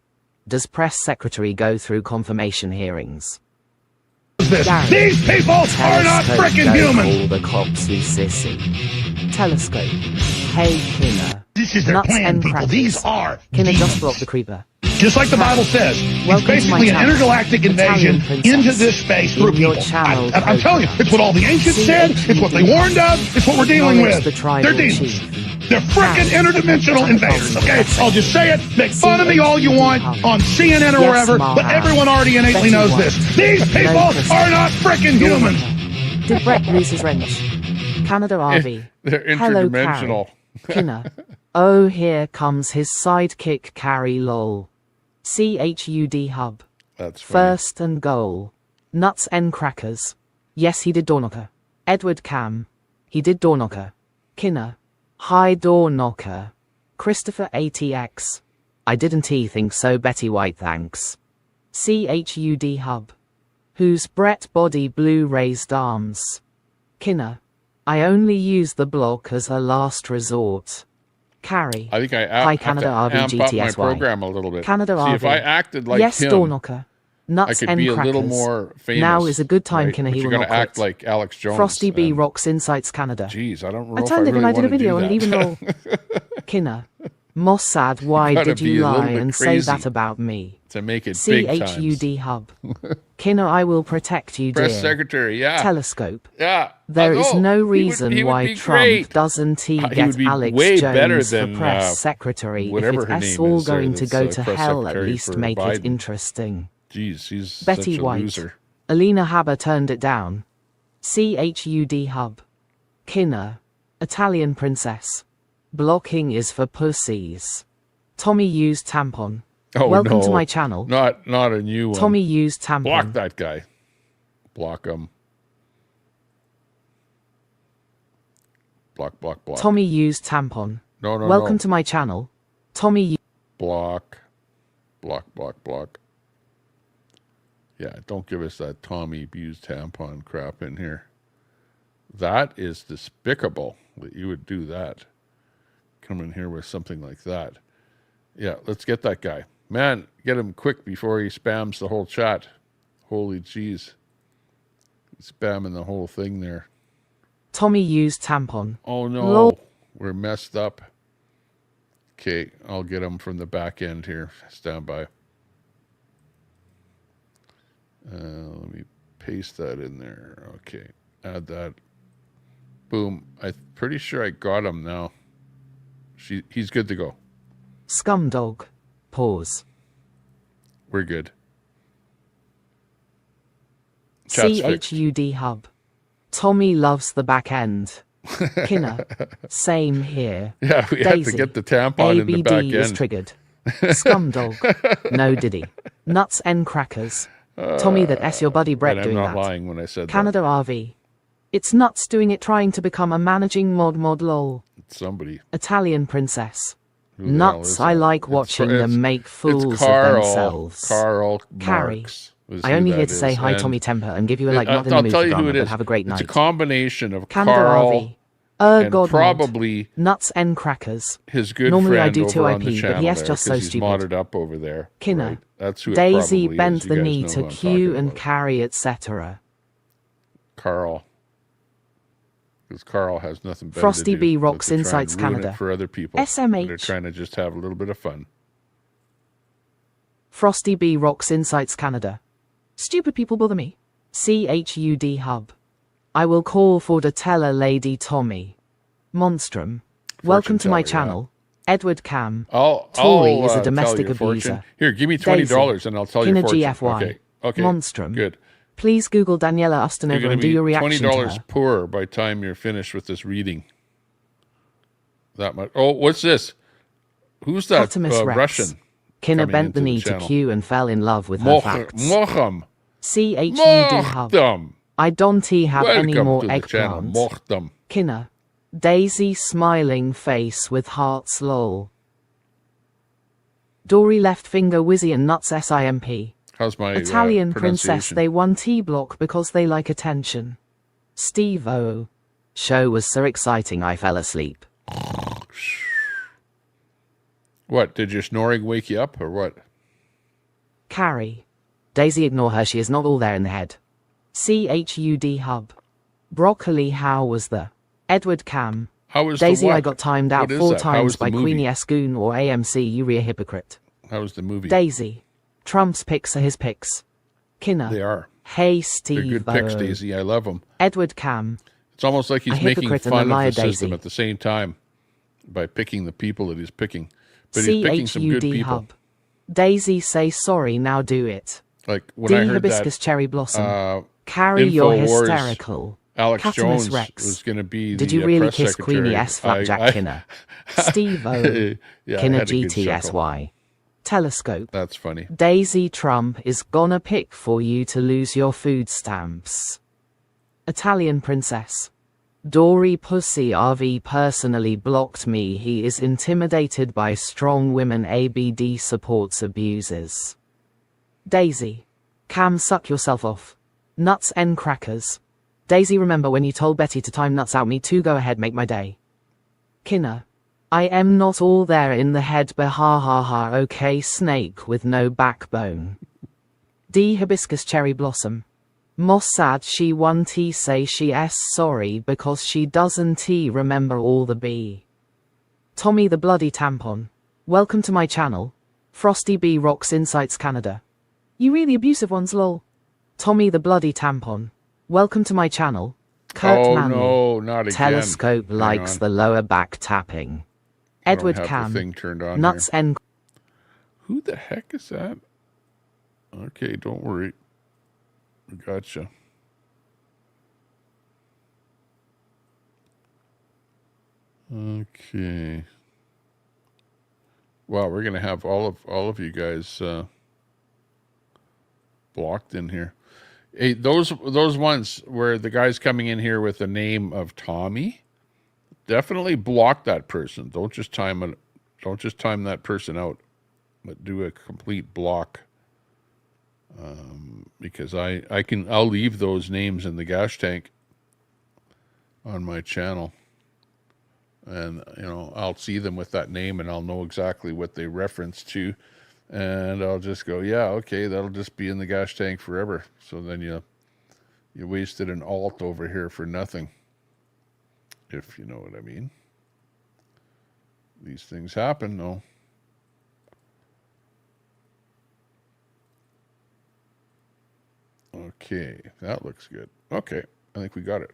Speaker 13: Does press secretary go through confirmation hearings? Gary.
Speaker 10: These people are not
Speaker 13: Telescope,
Speaker 10: freaking
Speaker 13: don't
Speaker 10: human.
Speaker 13: call the cops, you sissy. Telescope. Hey, Kinna.
Speaker 10: This is their
Speaker 13: Nuts
Speaker 10: plan,
Speaker 13: and
Speaker 10: people.
Speaker 13: crackers.
Speaker 10: These are
Speaker 13: Kinna
Speaker 10: demons.
Speaker 13: just block the creeper.
Speaker 10: Just like the Bible says, it's
Speaker 13: Welcome to my
Speaker 10: basically an
Speaker 13: channel.
Speaker 10: intergalactic
Speaker 13: Italian
Speaker 10: invasion
Speaker 13: princess.
Speaker 10: into this space through
Speaker 13: In your
Speaker 10: people.
Speaker 13: channel,
Speaker 10: I'm telling you, it's what all the ancients said, it's what they warned of, it's what we're dealing
Speaker 13: Acknowledge
Speaker 10: with.
Speaker 13: the tribal
Speaker 10: They're demons.
Speaker 13: chief.
Speaker 10: They're frickin' interdimensional invaders, okay? I'll just say it, make fun of me all you want on CNN or
Speaker 13: Yes,
Speaker 10: wherever, but
Speaker 13: Maha.
Speaker 10: everyone already innately
Speaker 13: Betty
Speaker 10: knows
Speaker 13: White.
Speaker 10: this. These people
Speaker 13: No, Kristen.
Speaker 10: are not frickin' human.
Speaker 13: Did Brett lose his wrench? Canada RV.
Speaker 1: They're
Speaker 13: Hello,
Speaker 1: interdimensional.
Speaker 13: Carrie. Kinna. Oh, here comes his sidekick, Carrie lol. CHUD hub.
Speaker 1: That's funny.
Speaker 13: First and goal. Nuts and crackers. Yes, he did door knocker. Edward Cam. He did door knocker. Kinna. Hi door knocker. Christopher ATX. I didn't think so, Betty White, thanks. CHUD hub. Whose Brett body blue raised arms? Kinna. I only use the block as a last resort. Carrie.
Speaker 1: I think I
Speaker 13: Hi,
Speaker 1: have
Speaker 13: Canada
Speaker 1: to
Speaker 13: RV
Speaker 1: amp up my
Speaker 13: GTSY.
Speaker 1: program a little bit.
Speaker 13: Canada
Speaker 1: See,
Speaker 13: RV.
Speaker 1: if I acted like
Speaker 13: yes,
Speaker 1: him,
Speaker 13: door knocker. Nuts
Speaker 1: I could
Speaker 13: and
Speaker 1: be a
Speaker 13: crackers.
Speaker 1: little more famous.
Speaker 13: Now is a good time,
Speaker 1: right?
Speaker 13: Kinna.
Speaker 1: But
Speaker 13: He
Speaker 1: you
Speaker 13: will
Speaker 1: got
Speaker 13: not
Speaker 1: to act
Speaker 13: quit.
Speaker 1: like Alex Jones.
Speaker 13: Frosty B
Speaker 1: and-
Speaker 13: rocks Insights Canada.
Speaker 1: Jeez, I don't know
Speaker 13: I
Speaker 1: if
Speaker 13: turned it
Speaker 1: really
Speaker 13: and I did a
Speaker 1: wanna do
Speaker 13: video, and
Speaker 1: that.
Speaker 13: even though Kinna. Mossad, why
Speaker 1: gotta
Speaker 13: did
Speaker 1: be
Speaker 13: you
Speaker 1: a little
Speaker 13: lie
Speaker 1: bit
Speaker 13: and say
Speaker 1: crazy
Speaker 13: that about me?
Speaker 1: to make it big times.
Speaker 13: CHUD hub. Kinna, I will protect you, dear.
Speaker 1: Press secretary, yeah.
Speaker 13: Telescope.
Speaker 1: Yeah.
Speaker 13: There is
Speaker 1: Oh,
Speaker 13: no
Speaker 1: he would-
Speaker 13: reason
Speaker 1: he would
Speaker 13: why
Speaker 1: be
Speaker 13: Trump
Speaker 1: great.
Speaker 13: doesn't
Speaker 1: He
Speaker 13: get
Speaker 1: would be
Speaker 13: Alex
Speaker 1: way better
Speaker 13: Jones
Speaker 1: than,
Speaker 13: for press secretary. If
Speaker 1: whatever her
Speaker 13: it's
Speaker 1: name
Speaker 13: all
Speaker 1: is there
Speaker 13: going to
Speaker 1: that's,
Speaker 13: go to
Speaker 1: press
Speaker 13: hell, at
Speaker 1: secretary
Speaker 13: least
Speaker 1: for
Speaker 13: make
Speaker 1: Biden.
Speaker 13: it interesting.
Speaker 1: Jeez, he's
Speaker 13: Betty
Speaker 1: such a
Speaker 13: White.
Speaker 1: loser.
Speaker 13: Alina Haber turned it down. CHUD hub. Kinna. Italian princess. Blocking is for pussies. Tommy used tampon.
Speaker 1: Oh,
Speaker 13: Welcome to
Speaker 1: no.
Speaker 13: my channel.
Speaker 1: Not a new one.
Speaker 13: Tommy used tampon.
Speaker 1: Block that guy. Block him. Block, block, block.
Speaker 13: Tommy used tampon.
Speaker 1: No.
Speaker 13: Welcome to my channel. Tommy.
Speaker 1: Block. Block, block, block. Yeah, don't give us that Tommy abused tampon crap in here. That is despicable that you would do that. Come in here with something like that. Yeah, let's get that guy. Man, get him quick before he spams the whole chat. Holy jeez. He's spamming the whole thing there.
Speaker 13: Tommy used tampon.
Speaker 1: Oh no,
Speaker 13: Lol.
Speaker 1: we're messed up. Okay, I'll get him from the back end here. Stand by. Let me paste that in there. Okay, add that. Boom. I'm pretty sure I got him now. He's good to go.
Speaker 13: Scumdog. Pause.
Speaker 1: We're good. Chat's fixed.
Speaker 13: CHUD hub. Tommy loves the back end. Kinner. Same here.
Speaker 1: Yeah, we had to get the tampon in the back end.
Speaker 13: is triggered. Scumdog. No diddy. Nuts and crackers. Tommy, that S your buddy Brett
Speaker 1: and
Speaker 13: doing
Speaker 1: I'm
Speaker 13: that.
Speaker 1: not lying when I said
Speaker 13: Canada RV. It's nuts doing it trying to become a managing mod lol.
Speaker 1: that. Somebody.
Speaker 13: Italian princess.
Speaker 1: Who the hell
Speaker 13: Nuts,
Speaker 1: is
Speaker 13: I
Speaker 1: that?
Speaker 13: like watching them make fools
Speaker 1: it's Carl,
Speaker 13: of themselves.
Speaker 1: Carl
Speaker 13: Carrie.
Speaker 1: Marx was
Speaker 13: I
Speaker 1: who
Speaker 13: only
Speaker 1: that
Speaker 13: here to say
Speaker 1: is.
Speaker 13: hi,
Speaker 1: And
Speaker 13: Tommy Temper, and give you a like, not in
Speaker 1: I'll
Speaker 13: the mood
Speaker 1: tell
Speaker 13: for
Speaker 1: you who
Speaker 13: drama,
Speaker 1: it
Speaker 13: but
Speaker 1: is.
Speaker 13: have a great night.
Speaker 1: It's a combination of
Speaker 13: Canada
Speaker 1: Carl
Speaker 13: RV.
Speaker 1: and
Speaker 13: God
Speaker 1: probably
Speaker 13: nuts and crackers.
Speaker 1: his good
Speaker 13: Normally
Speaker 1: friend
Speaker 13: I do
Speaker 1: over
Speaker 13: 2
Speaker 1: on
Speaker 13: IP,
Speaker 1: the channel
Speaker 13: but yes,
Speaker 1: there,
Speaker 13: just so
Speaker 1: 'cause he's
Speaker 13: stupid.
Speaker 1: modded up over there.
Speaker 13: Kinner.
Speaker 1: Right? That's who it
Speaker 13: Daisy
Speaker 1: probably
Speaker 13: bent
Speaker 1: is. You
Speaker 13: the
Speaker 1: guys
Speaker 13: knee
Speaker 1: know
Speaker 13: to
Speaker 1: who I'm
Speaker 13: Q
Speaker 1: talking
Speaker 13: and
Speaker 1: about.
Speaker 13: carry, etc.
Speaker 1: Carl. Because Carl has nothing better
Speaker 13: Frosty
Speaker 1: to do
Speaker 13: B
Speaker 1: but
Speaker 13: rocks
Speaker 1: to try and
Speaker 13: Insights
Speaker 1: ruin
Speaker 13: Canada.
Speaker 1: it for other people.
Speaker 13: SMH.
Speaker 1: They're trying to just have a little bit of fun.
Speaker 13: Frosty B rocks Insights Canada. Stupid people bother me. CHUD hub. I will call for the teller lady Tommy. Monstrum. Welcome to my
Speaker 1: teller, yeah.
Speaker 13: channel. Edward Cam.
Speaker 1: I'll
Speaker 13: Tory is a
Speaker 1: tell
Speaker 13: domestic
Speaker 1: you a fortune.
Speaker 13: abuser.
Speaker 1: Here, give me $20 and I'll tell you a
Speaker 13: Kinner
Speaker 1: fortune.
Speaker 13: GFY.
Speaker 1: Okay. Okay.
Speaker 13: Monstrum.
Speaker 1: Good.
Speaker 13: Please Google Daniela
Speaker 1: You're
Speaker 13: Ostanova
Speaker 1: going
Speaker 13: and
Speaker 1: to
Speaker 13: do
Speaker 1: be
Speaker 13: your reaction to
Speaker 1: $20
Speaker 13: her.
Speaker 1: poorer by the time you're finished with this reading. That much. Oh, what's this? Who's that
Speaker 13: Artemis Rex.
Speaker 1: Russian?
Speaker 13: Kinner
Speaker 1: coming
Speaker 13: bent
Speaker 1: into
Speaker 13: the knee to
Speaker 1: channel?
Speaker 13: Q and fell in love with her facts.
Speaker 1: Mocham.
Speaker 13: CHUD hub.
Speaker 1: Mochtam.
Speaker 13: I don't have any
Speaker 1: Welcome
Speaker 13: more
Speaker 1: to the channel.
Speaker 13: eggplant.
Speaker 1: Mochtam.
Speaker 13: Kinner. Daisy smiling face with hearts lol. Dory left finger Wizzy and nuts SIMP.
Speaker 1: How's my
Speaker 13: Italian princess,
Speaker 1: pronunciation?
Speaker 13: they won T-block because they like attention. Steve O. Show was so exciting I fell asleep.
Speaker 1: What, did your snoring wake you up or what?
Speaker 13: Carrie. Daisy ignore her, she is not all there in the head. CHUD hub. Broccoli how was the Edward Cam.
Speaker 1: How was the
Speaker 13: Daisy
Speaker 1: what?
Speaker 13: I got timed out
Speaker 1: What is
Speaker 13: 4
Speaker 1: that? How
Speaker 13: times
Speaker 1: was the
Speaker 13: by
Speaker 1: movie?
Speaker 13: Queenie Escoon or AMC Urea hypocrite.
Speaker 1: How was the movie?
Speaker 13: Daisy. Trump's picks are his picks. Kinner.
Speaker 1: They are.
Speaker 13: Hey
Speaker 1: They're
Speaker 13: Steve
Speaker 1: good picks, Daisy. I love them.
Speaker 13: Edward Cam.
Speaker 1: It's almost like he's
Speaker 13: A
Speaker 1: making
Speaker 13: hypocrite and a
Speaker 1: fun of
Speaker 13: liar,
Speaker 1: the system
Speaker 13: Daisy.
Speaker 1: at the same time by picking the people that he's picking. But he's picking some good
Speaker 13: CHUD
Speaker 1: people.
Speaker 13: hub. Daisy say sorry, now do it.
Speaker 1: Like when
Speaker 13: D
Speaker 1: I heard
Speaker 13: hibiscus
Speaker 1: that
Speaker 13: cherry blossom. Carry your
Speaker 1: Infowars,
Speaker 13: hysterical.
Speaker 1: Alex
Speaker 13: Catamus
Speaker 1: Jones
Speaker 13: Rex.
Speaker 1: was going to be
Speaker 13: Did
Speaker 1: the
Speaker 13: you really
Speaker 1: press
Speaker 13: kiss
Speaker 1: secretary.
Speaker 13: Queenie S Flapjack Kinner? Steve O.
Speaker 1: Yeah, I
Speaker 13: Kinner
Speaker 1: had a good chuckle.
Speaker 13: GTSY. Telescope.
Speaker 1: That's funny.
Speaker 13: Daisy Trump is gonna pick for you to lose your food stamps. Italian princess. Dory Pussy RV personally blocked me. He is intimidated by strong women. ABD supports abusers. Daisy. Cam suck yourself off. Nuts and crackers. Daisy remember when you told Betty to time nuts out me too, go ahead make my day. Kinner. I am not all there in the head but ha ha ha okay snake with no backbone. D hibiscus cherry blossom. Mossad she one T say she s sorry because she doesn't T remember all the B. Tommy the bloody tampon. Welcome to my channel. Frosty B rocks Insights Canada. You really abusive ones lol. Tommy the bloody tampon. Welcome to my channel. Kurt
Speaker 1: Oh,
Speaker 13: Manley.
Speaker 1: no, not again.
Speaker 13: Telescope
Speaker 1: Hang
Speaker 13: likes
Speaker 1: on.
Speaker 13: the lower back tapping.
Speaker 1: I don't
Speaker 13: Edward
Speaker 1: have the
Speaker 13: Cam.
Speaker 1: thing turned on
Speaker 13: Nuts
Speaker 1: here.
Speaker 13: and
Speaker 1: Who the heck is that? Okay, don't worry. We gotcha. Okay. Wow, we're gonna have all of you guys blocked in here. Hey, those ones where the guy's coming in here with the name of Tommy, definitely block that person. Don't just time that person out, but do a complete block. Because I'll leave those names in the gas tank on my channel. and I'll see them with that name, and I'll know exactly what they reference to, and I'll just go, yeah, okay, that'll just be in the gas tank forever. So then you wasted an alt over here for nothing, if you know what I mean. These things happen, though. Okay, that looks good. Okay, I think we got it.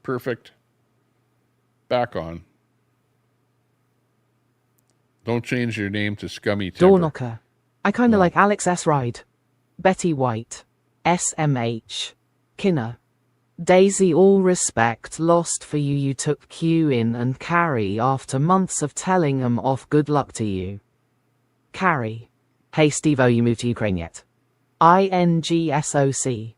Speaker 1: Perfect. Back on. Don't change your name to Scummy Timber.
Speaker 13: Door knocker. I kinda like Alex S. Ride. Betty White. SMH. Kinner. Daisy, all respect lost for you. You took Q in and Carrie after months of telling 'em off. Good luck to you. Carrie. Hey Steve-O, you moved to Ukraine yet? INGSOC.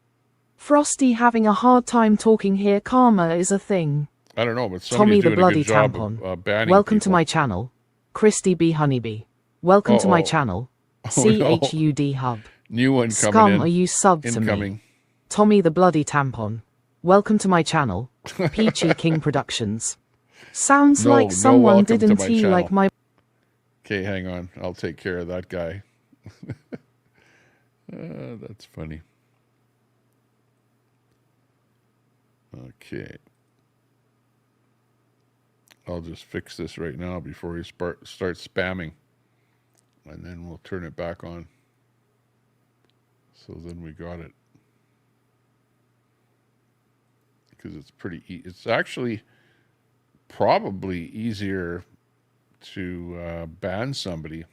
Speaker 13: Frosty having a hard time talking here. Karma is a thing.
Speaker 1: I don't know, but
Speaker 13: Tommy
Speaker 1: somebody's
Speaker 13: the
Speaker 1: doing
Speaker 13: bloody
Speaker 1: a good job
Speaker 13: tampon.
Speaker 1: of banning
Speaker 13: Welcome to
Speaker 1: people.
Speaker 13: my channel. Christy B. Honeybee. Welcome to my channel. CHUD Hub.
Speaker 1: New one coming
Speaker 13: Scum,
Speaker 1: in.
Speaker 13: are you subbed to me?
Speaker 1: Incoming.
Speaker 13: Tommy the bloody tampon. Welcome to my channel. Peachy King Productions. Sounds
Speaker 1: No,
Speaker 13: like
Speaker 1: no
Speaker 13: someone
Speaker 1: welcome to
Speaker 13: didn't
Speaker 1: my
Speaker 13: he like
Speaker 1: channel.
Speaker 13: my...
Speaker 1: Okay, hang on. I'll take care of that guy. That's funny. Okay. I'll just fix this right now before he starts spamming. And then we'll turn it back on. So then we got it. Because it's pretty it's actually probably easier to ban somebody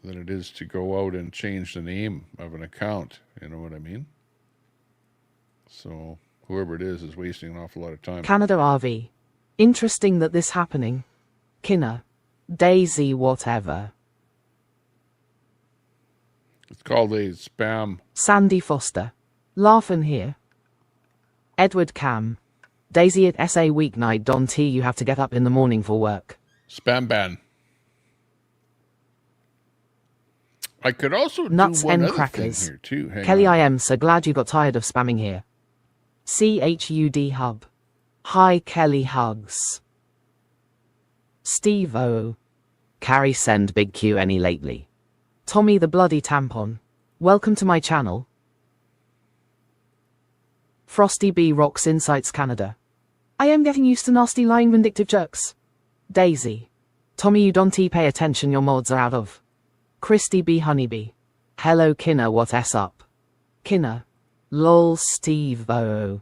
Speaker 1: than it is to go out and change the name of an account. You know what I mean? So whoever it is wasting an awful lot of time.
Speaker 13: Canada RV. Interesting that this happening. Kinner. Daisy whatever.
Speaker 1: It's called a spam.
Speaker 13: Sandy Foster. Laughin' here. Edward Cam. Daisy at SA weeknight. Don T, you have to get up in the morning for work.
Speaker 1: Spam ban. I could also
Speaker 13: Nuts
Speaker 1: do one
Speaker 13: and
Speaker 1: other
Speaker 13: crackers.
Speaker 1: thing here too. Hang
Speaker 13: Kelly,
Speaker 1: on.
Speaker 13: I am so glad you got tired of spamming here. CHUD Hub. Hi Kelly hugs. Steve O. Carrie send big Q any lately. Tommy the bloody tampon. Welcome to my channel. Frosty B rocks Insights Canada. I am getting used to nasty lying vindictive jerks. Daisy. Tommy you don't pay attention, your mods are out of. Christy B Honeybee. Hello Kinner, what s up? Kinner. Lol Steve O.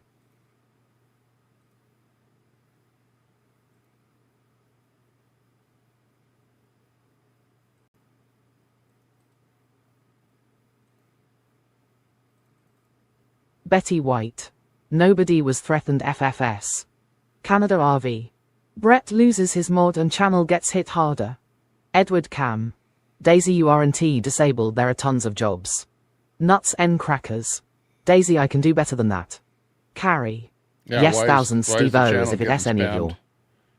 Speaker 13: Betty White. Nobody was threatened FFS. Canada RV. Brett loses his mod and channel gets hit harder. Edward Cam. Daisy you aren't disabled, there are tons of jobs. Nuts N crackers. Daisy I can do better than that. Carrie.
Speaker 1: Yeah,
Speaker 13: yes,
Speaker 1: why is
Speaker 13: thousands
Speaker 1: the
Speaker 13: Steve O
Speaker 1: channel
Speaker 13: as if it s
Speaker 1: getting
Speaker 13: any of your.
Speaker 1: spammed?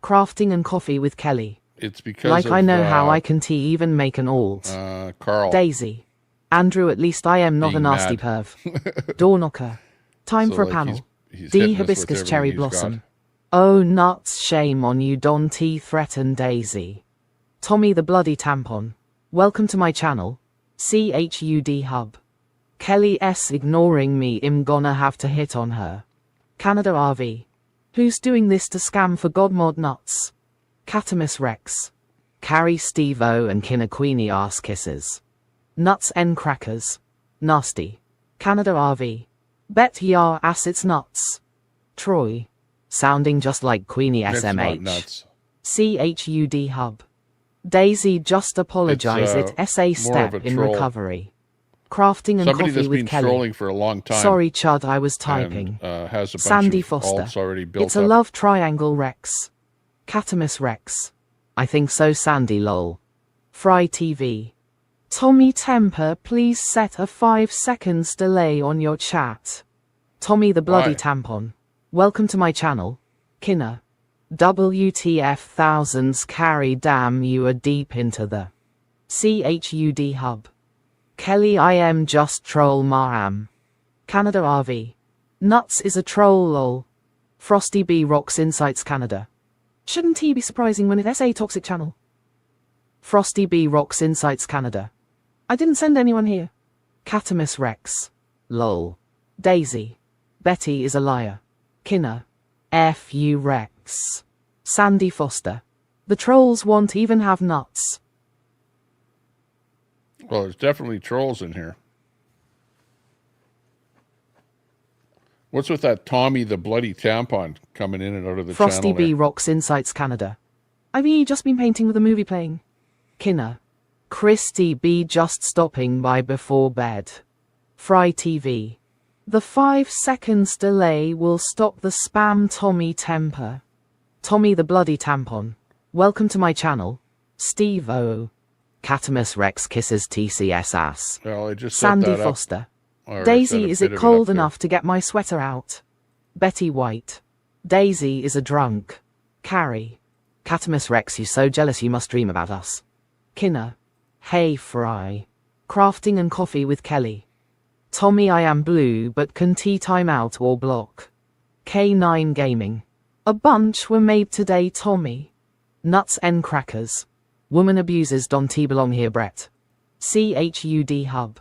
Speaker 13: Crafting and coffee with Kelly.
Speaker 1: It's because
Speaker 13: like
Speaker 1: of,
Speaker 13: I know how I can even make an alt.
Speaker 1: Carl.
Speaker 13: Daisy. Andrew, at least I am not a
Speaker 1: Being
Speaker 13: nasty
Speaker 1: mad.
Speaker 13: perv. Door knocker. Time
Speaker 1: So,
Speaker 13: for a
Speaker 1: like,
Speaker 13: panel.
Speaker 1: he's
Speaker 13: D
Speaker 1: hitting us with
Speaker 13: hibiscus
Speaker 1: everything
Speaker 13: cherry
Speaker 1: he's
Speaker 13: blossom.
Speaker 1: got.
Speaker 13: Oh nuts, shame on you, Don T threaten Daisy. Tommy the bloody tampon. Welcome to my channel. CHUD Hub. Kelly S ignoring me, I'm gonna have to hit on her. Canada RV. Who's doing this to scam for Godmod nuts? Catamus Rex. Carrie Steve O and Kinner Queenie ass kisses. Nuts N crackers. Nasty. Canada RV. Bet ya ass it's nuts. Troy. Sounding just like Queenie
Speaker 1: It's not
Speaker 13: SMH.
Speaker 1: nuts.
Speaker 13: CHUD Hub. Daisy just apologize
Speaker 1: It's,
Speaker 13: it SA
Speaker 1: more of
Speaker 13: step
Speaker 1: a
Speaker 13: in
Speaker 1: troll.
Speaker 13: recovery. Crafting and
Speaker 1: Somebody
Speaker 13: coffee
Speaker 1: that's
Speaker 13: with
Speaker 1: been
Speaker 13: Kelly.
Speaker 1: trolling for a long time.
Speaker 13: Sorry Chud, I was typing.
Speaker 1: And, has a bunch
Speaker 13: Sandy
Speaker 1: of
Speaker 13: Foster.
Speaker 1: alts already built
Speaker 13: It's a
Speaker 1: up.
Speaker 13: love triangle Rex. Catamus Rex. I think so Sandy lol. Fry TV. Tommy Temper, please set a 5 seconds delay on your chat. Tommy the bloody
Speaker 1: Why?
Speaker 13: tampon. Welcome to my channel. Kinner. WTF thousands Carrie, damn you are deep into the CHUD Hub. Kelly I am just troll Maham. Canada RV. Nuts is a troll lol. Frosty B rocks Insights Canada. Shouldn't he be surprising when it's a toxic channel? Frosty B rocks Insights Canada. I didn't send anyone here. Catamus Rex. Lol. Daisy. Betty is a liar. Kinner. F you Rex. Sandy Foster. The trolls won't even have nuts.
Speaker 1: Well, there's definitely trolls in here. What's with that Tommy the Bloody Tampon coming in and out of the
Speaker 13: Frosty
Speaker 1: channel
Speaker 13: B
Speaker 1: there?
Speaker 13: rocks Insights Canada. I've just been painting with the movie playing. Kinner. Christy B just stopping by before bed. Fry TV. The 5 seconds delay will stop the spam Tommy temper. Tommy the Bloody Tampon. Welcome to my channel. Steve O. Catamus Rex kisses TCS ass.
Speaker 1: Well, I just set
Speaker 13: Sandy
Speaker 1: that up.
Speaker 13: Foster.
Speaker 1: Or
Speaker 13: Daisy,
Speaker 1: set a
Speaker 13: is
Speaker 1: bit
Speaker 13: it
Speaker 1: of
Speaker 13: cold
Speaker 1: up there.
Speaker 13: enough to get my sweater out? Betty White. Daisy is a drunk. Carrie. Catamus Rex, you so jealous you must dream about us. Kinner. Hey Fry. Crafting and coffee with Kelly. Tommy, I am blue but can tea time out or block. K9 Gaming. A bunch were made today, Tommy. Nuts N Crackers. Woman abuses Don T belong here, Brett. CHUD Hub.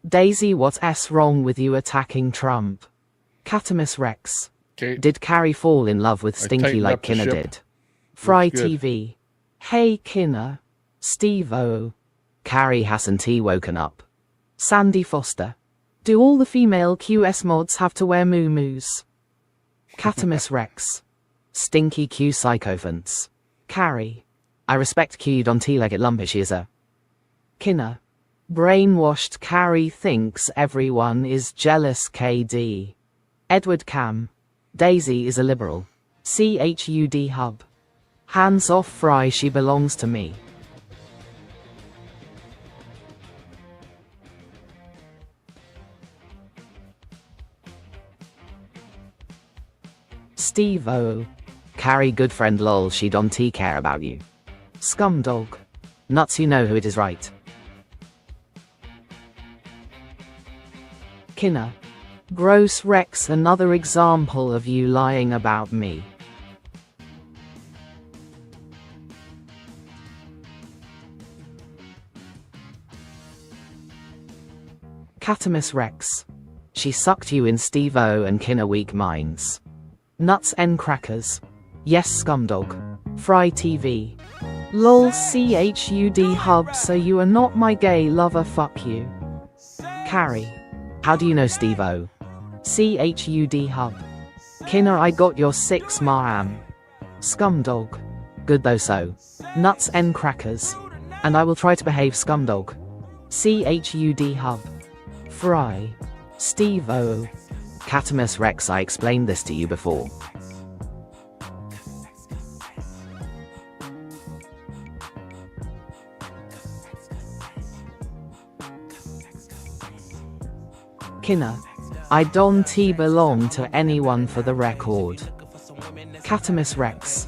Speaker 13: Daisy, what's wrong with you attacking Trump? Catamus Rex.
Speaker 1: Okay.
Speaker 13: Did Carrie fall in love with Stinky
Speaker 1: tightened
Speaker 13: like
Speaker 1: up the
Speaker 13: Kinner
Speaker 1: ship.
Speaker 13: did? Fry
Speaker 1: Looks good.
Speaker 13: TV. Hey Kinner. Steve O. Carrie hasn't he woken up? Sandy Foster. Do all the female QS mods have to wear moo-moos? Catamus Rex. Stinky Q Psychophants. Carrie. I respect Q Don T-Legged Lumpish is a Kinner. Brainwashed Carrie thinks everyone is jealous KD. Edward Cam. Daisy is a liberal. CHUD Hub. Hands off Fry, she belongs to me. Steve O. Carrie good friend lol, she don't care about you. Scumdog. Nuts, you know who it is, right? Kinner. Gross Rex, another example of you lying about me. Catamus Rex. She sucked you in Steve O and Kinner weak minds. Nuts N Crackers. Yes, Scumdog. Fry TV. Lol CHUD Hub, so you are not my gay lover, fuck you. Carrie. How do you know Steve O? CHUD Hub. Kinner, I got your 6 ma'am. Scumdog. Good though so. Nuts N Crackers. And I will try to behave, Scumdog. CHUD Hub. Fry. Steve O. Catamus Rex, I explained this to you before. Kinner. I don't belong to anyone for the record. Catamus Rex.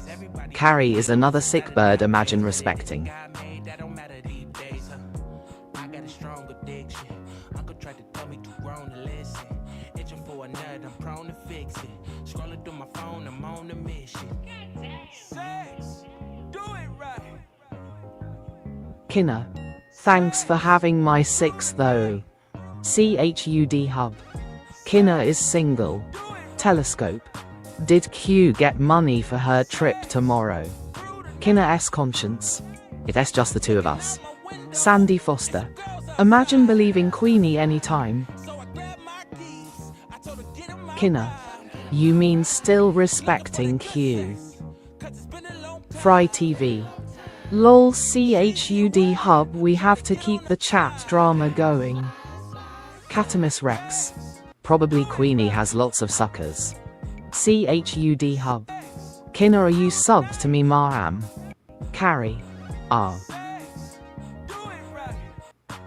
Speaker 13: Carrie is another sick bird, imagine respecting. Kinner. Thanks for having my 6 though. CHUD Hub. Kinner is single. Telescope. Did Q get money for her trip tomorrow? Kinner S conscience. It's just the two of us. Sandy Foster. Imagine believing Queenie anytime. Kinner. You mean still respecting Q? Fry TV. Lol CHUD Hub, we have to keep the chat drama going. Catamus Rex. Probably Queenie has lots of suckers. CHUD Hub. Kinner, are you subbed to me, ma'am? Carrie. R.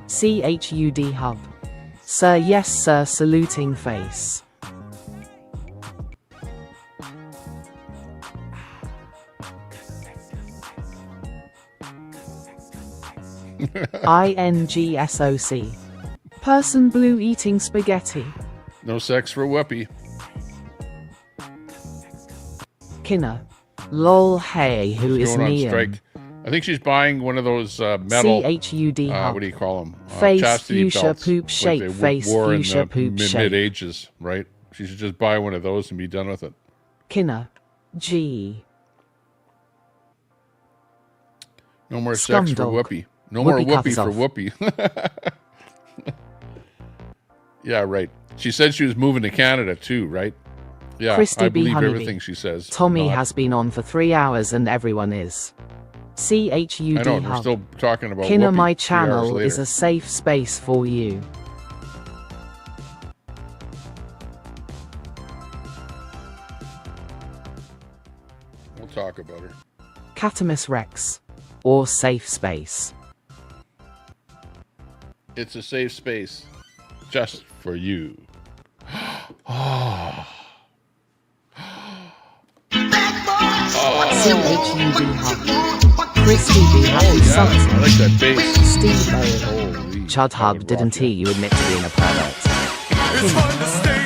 Speaker 13: CHUD Hub. Sir, yes sir, saluting face. INGSOC. Person blue eating spaghetti.
Speaker 1: No sex for Whoopi.
Speaker 13: Kinner. Lol, hey, who is
Speaker 1: Going on
Speaker 13: Nian?
Speaker 1: strike. I think she's buying one of those metal.
Speaker 13: CHUD
Speaker 1: what do you call them?
Speaker 13: Face
Speaker 1: chastity
Speaker 13: fuchsia
Speaker 1: belts,
Speaker 13: poop
Speaker 1: like
Speaker 13: shape.
Speaker 1: they
Speaker 13: Face
Speaker 1: wore in
Speaker 13: fuchsia
Speaker 1: the
Speaker 13: poop shape.
Speaker 1: mid ages, right? She should just buy one of those and be done with it.
Speaker 13: Kinner. G.
Speaker 1: No more sex for
Speaker 13: Scumdog.
Speaker 1: Whoopi. No more
Speaker 13: Whoopi
Speaker 1: Whoopi
Speaker 13: covers
Speaker 1: for
Speaker 13: off.
Speaker 1: Whoopi. Yeah, right. She said she was moving to Canada too, right? Yeah,
Speaker 13: Christy
Speaker 1: I
Speaker 13: B.
Speaker 1: believe
Speaker 13: Honeybee.
Speaker 1: everything she says.
Speaker 13: Tommy
Speaker 1: Not-
Speaker 13: has been on for 3 hours and everyone is. CHUD
Speaker 1: I know, we're
Speaker 13: Hub.
Speaker 1: still talking about
Speaker 13: Kinner,
Speaker 1: Whoopi
Speaker 13: my
Speaker 1: 3 hours
Speaker 13: channel
Speaker 1: later.
Speaker 13: is a safe space for you.
Speaker 1: We'll talk about her.
Speaker 13: Catamus Rex. Or safe space.
Speaker 1: It's a safe space just for you. Oh.
Speaker 13: CHUD Hub. Christy B. Happy Sunset.
Speaker 1: I like that bass.
Speaker 13: Steve O.
Speaker 1: Holy,
Speaker 13: Chud
Speaker 1: that
Speaker 13: Hub,
Speaker 1: would
Speaker 13: didn't
Speaker 1: rock
Speaker 13: he? You admit to being a pervert.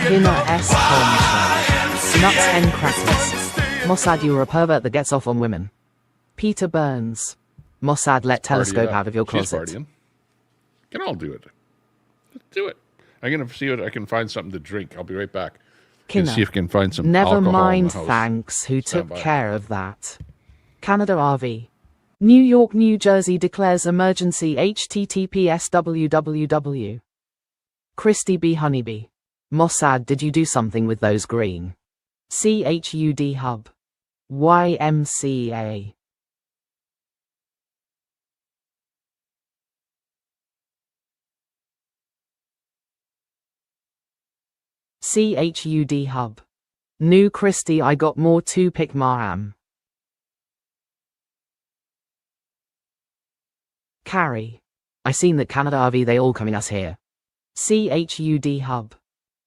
Speaker 13: Kinner S. Contra. Nuts N. Crackers. Mossad, you were a pervert that gets off on women. Peter Burns. Mossad, let
Speaker 1: Party it
Speaker 13: telescope
Speaker 1: up.
Speaker 13: out of your
Speaker 1: She's
Speaker 13: closet.
Speaker 1: partying. Can all do it. Let's do it. I'm gonna see if I can find something to drink. I'll be right back.
Speaker 13: Kinner.
Speaker 1: See if I can find some
Speaker 13: Never
Speaker 1: alcohol
Speaker 13: mind,
Speaker 1: in the house.
Speaker 13: thanks. Who
Speaker 1: Stand
Speaker 13: took
Speaker 1: by.
Speaker 13: care of that? Canada RV. New York, New Jersey declares emergency https www. Christy B. Honeybee. Mossad, did you do something with those green? CHUD Hub. YMCA. CHUD Hub. New Christy, I got more to pick Maham. Carrie. I seen that Canada RV they all coming us here. CHUD Hub.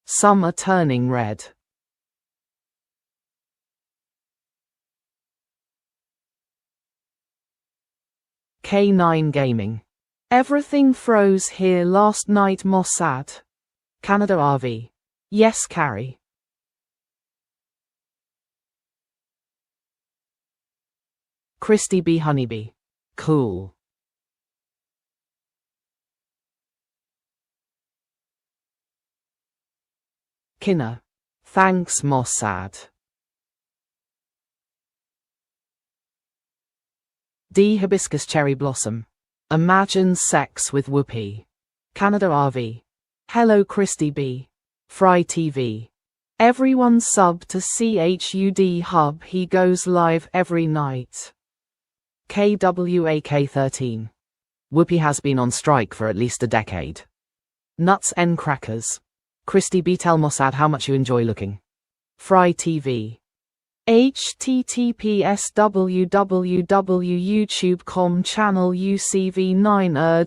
Speaker 13: Some are turning red. K9 Gaming. Everything froze here last night, Mossad. Canada RV. Yes, Carrie. Christy B. Honeybee. Cool. Kinner. Thanks, Mossad. D. Hibiscus Cherry Blossom. Imagine sex with Whoopi. Canada RV. Hello, Christy B. Fry TV. Everyone sub to CHUD Hub. He goes live every night. KWAK13. Whoopi has been on strike for at least a decade. Nuts N Crackers. Christy B. Tell Mossad how much you enjoy looking. Fry TV. https www.youtube.com channel UCV9